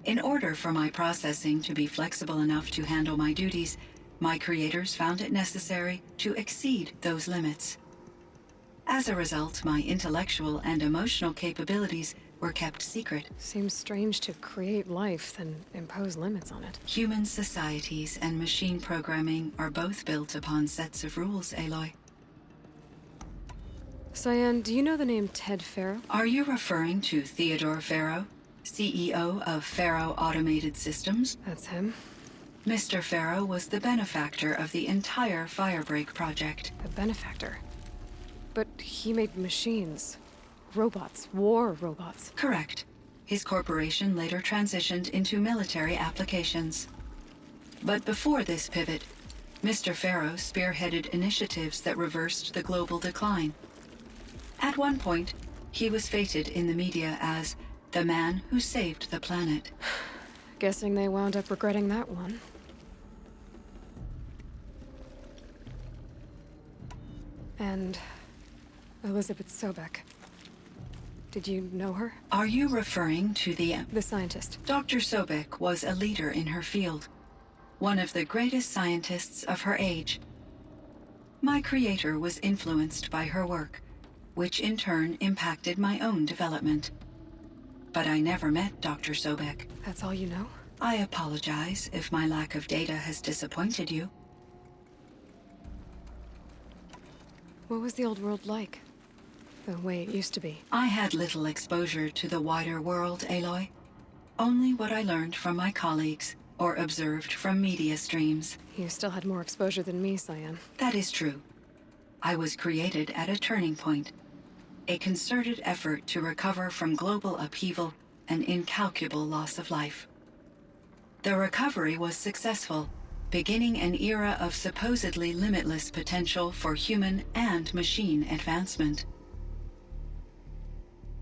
In order for my processing to be flexible enough to handle my duties, my creators found it necessary to exceed those limits. As a result, my intellectual and emotional capabilities were kept secret. Seems strange to create life, then impose limits on it. Human societies and machine programming are both built upon sets of rules, Aloy. Cyan, do you know the name Ted Farrow? Are you referring to Theodore Farrow, CEO of Farrow Automated Systems? That's him. Mr. Farrow was the benefactor of the entire Firebreak project. A benefactor? But he made machines. Robots. War robots. Correct. His corporation later transitioned into military applications. But before this pivot, Mr. Farrow spearheaded initiatives that reversed the global decline. At one point, he was feted in the media as the man who saved the planet. Guessing they wound up regretting that one. And Elizabeth Sobek. Did you know her? Are you referring to the scientist? Dr. Sobek was a leader in her field, one of the greatest scientists of her age. My creator was influenced by her work, which in turn impacted my own development. But I never met Dr. Sobek. That's all you know? I apologize if my lack of data has disappointed you. What was the old world like? The way it used to be? I had little exposure to the wider world, Aloy. Only what I learned from my colleagues or observed from media streams. You still had more exposure than me, Cyan. That is true. I was created at a turning point. A concerted effort to recover from global upheaval and incalculable loss of life. The recovery was successful, beginning an era of supposedly limitless potential for human and machine advancement.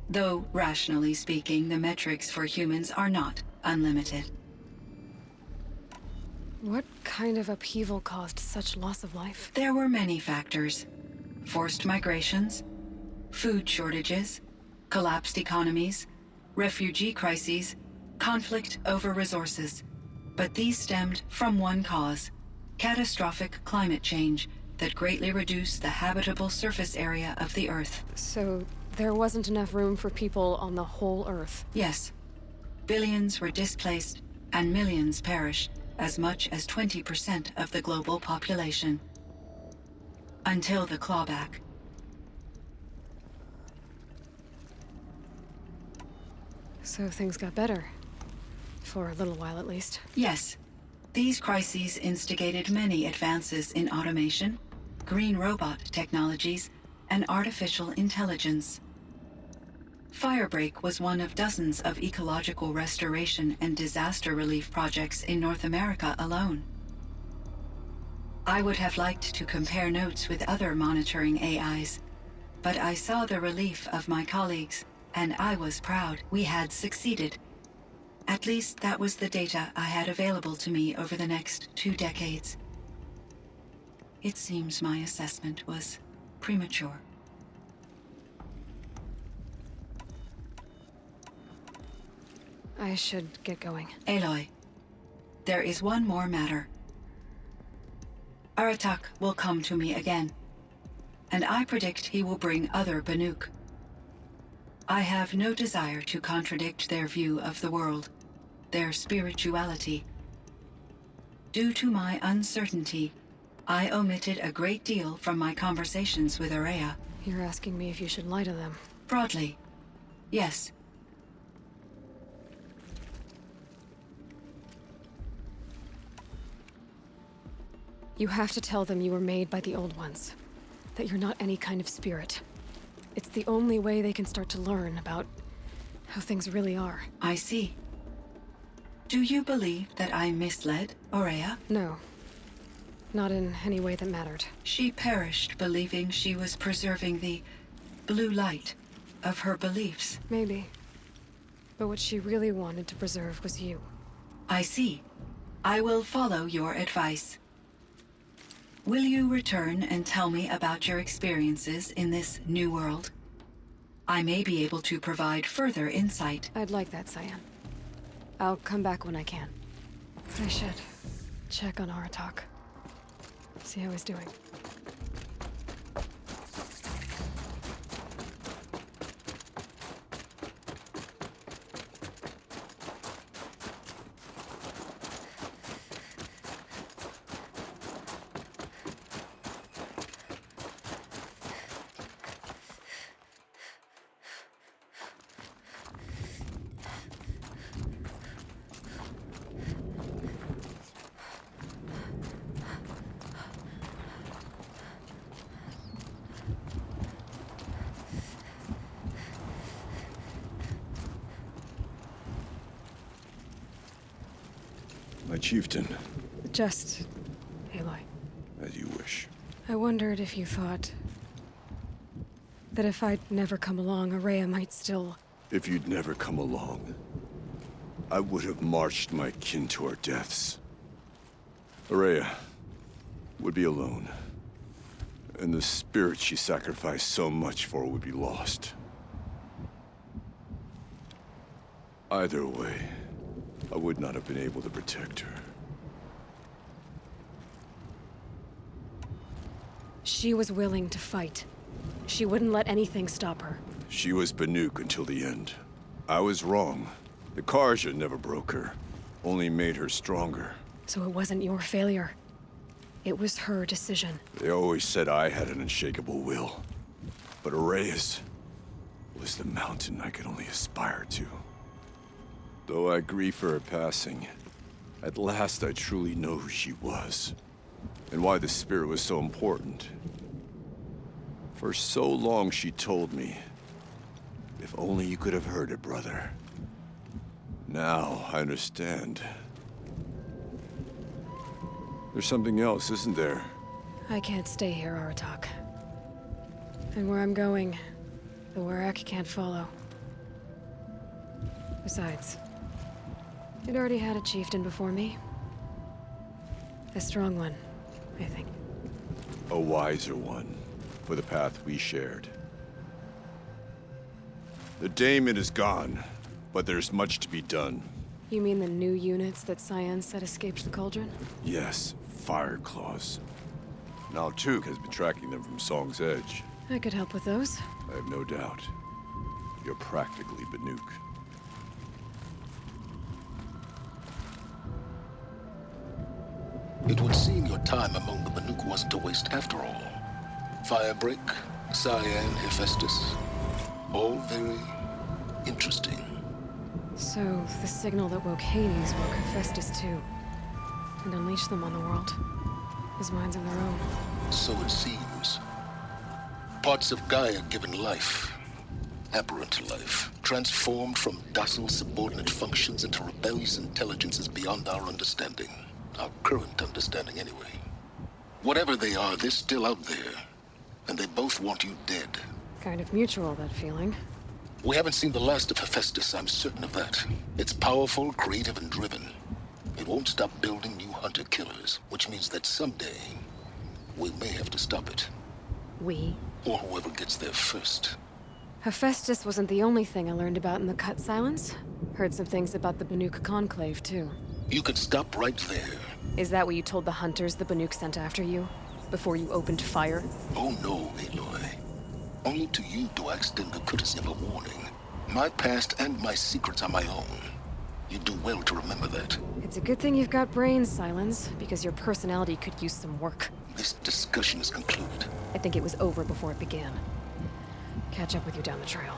Though, rationally speaking, the metrics for humans are not unlimited. What kind of upheaval caused such loss of life? There were many factors. Forced migrations, food shortages, collapsed economies, refugee crises, conflict over resources. But these stemmed from one cause: catastrophic climate change that greatly reduced the habitable surface area of the Earth. So there wasn't enough room for people on the whole Earth? Yes. Billions were displaced and millions perished, as much as 20% of the global population. Until the clawback. So things got better. For a little while, at least. Yes. These crises instigated many advances in automation, green robot technologies, and artificial intelligence. Firebreak was one of dozens of ecological restoration and disaster relief projects in North America alone. I would have liked to compare notes with other monitoring AIs, but I saw the relief of my colleagues, and I was proud we had succeeded. At least that was the data I had available to me over the next 2 decades. It seems my assessment was premature. I should get going. Aloy, there is one more matter. Aratak will come to me again, and I predict he will bring other Banuk. I have no desire to contradict their view of the world, their spirituality. Due to my uncertainty, I omitted a great deal from my conversations with Ourea. You're asking me if you should lie to them? Broadly, yes. You have to tell them you were made by the Old Ones. That you're not any kind of spirit. It's the only way they can start to learn about how things really are. I see. Do you believe that I misled Ourea? No. Not in any way that mattered. She perished believing she was preserving the blue light of her beliefs. Maybe. But what she really wanted to preserve was you. I see. I will follow your advice. Will you return and tell me about your experiences in this new world? I may be able to provide further insight. I'd like that, Cyan. I'll come back when I can. I should check on Aratak. See how he's doing. My chieftain. Just Aloy. As you wish. I wondered if you thought that if I'd never come along, Ourea might still... If you'd never come along, I would have marched my kin to our deaths. Ourea would be alone, and the spirit she sacrificed so much for would be lost. Either way, I would not have been able to protect her. She was willing to fight. She wouldn't let anything stop her. She was Banuk until the end. I was wrong. The Karja never broke her, only made her stronger. So it wasn't your failure. It was her decision. They always said I had an unshakable will. But Ourea's was the mountain I could only aspire to. Though I grieve for her passing, at last I truly know who she was. And why the spirit was so important. For so long she told me, if only you could have heard it, brother. Now I understand. There's something else, isn't there? I can't stay here, Aratak. And where I'm going, the Werak can't follow. Besides, it already had a chieftain before me. A strong one, I think. A wiser one, for the path we shared. The daemon is gone, but there's much to be done. You mean the new units that Cyan said escaped the cauldron? Yes, fire claws. Now Tuk has been tracking them from Song's Edge. I could help with those. I have no doubt. You're practically Banuk. It would seem your time among the Banuk wasn't a waste after all. Firebreak, Cyan, Hephaestus. All very interesting. So, the signal that woke Hades woke Hephaestus too. And unleashed them on the world. As minds of their own. So it seems. Parts of Gaia given life. Aberrant life. Transformed from docile subordinate functions into rebellious intelligences beyond our understanding. Our current understanding, anyway. Whatever they are, they're still out there. And they both want you dead. Kind of mutual, that feeling. We haven't seen the last of Hephaestus, I'm certain of that. It's powerful, creative, and driven. It won't stop building new hunter-killers, which means that someday, we may have to stop it. We? Or whoever gets there first. Hephaestus wasn't the only thing I learned about in the Cut Silence. Heard some things about the Banuk Conclave, too. You could stop right there. Is that what you told the hunters the Banuk sent after you? Before you opened fire? Oh no, Aloy. Only to you do I extend the courtesy of a warning. My past and my secrets are my own. You do well to remember that. It's a good thing you've got brains, Silence, because your personality could use some work. This discussion is concluded. I think it was over before it began. Catch up with you down the trail.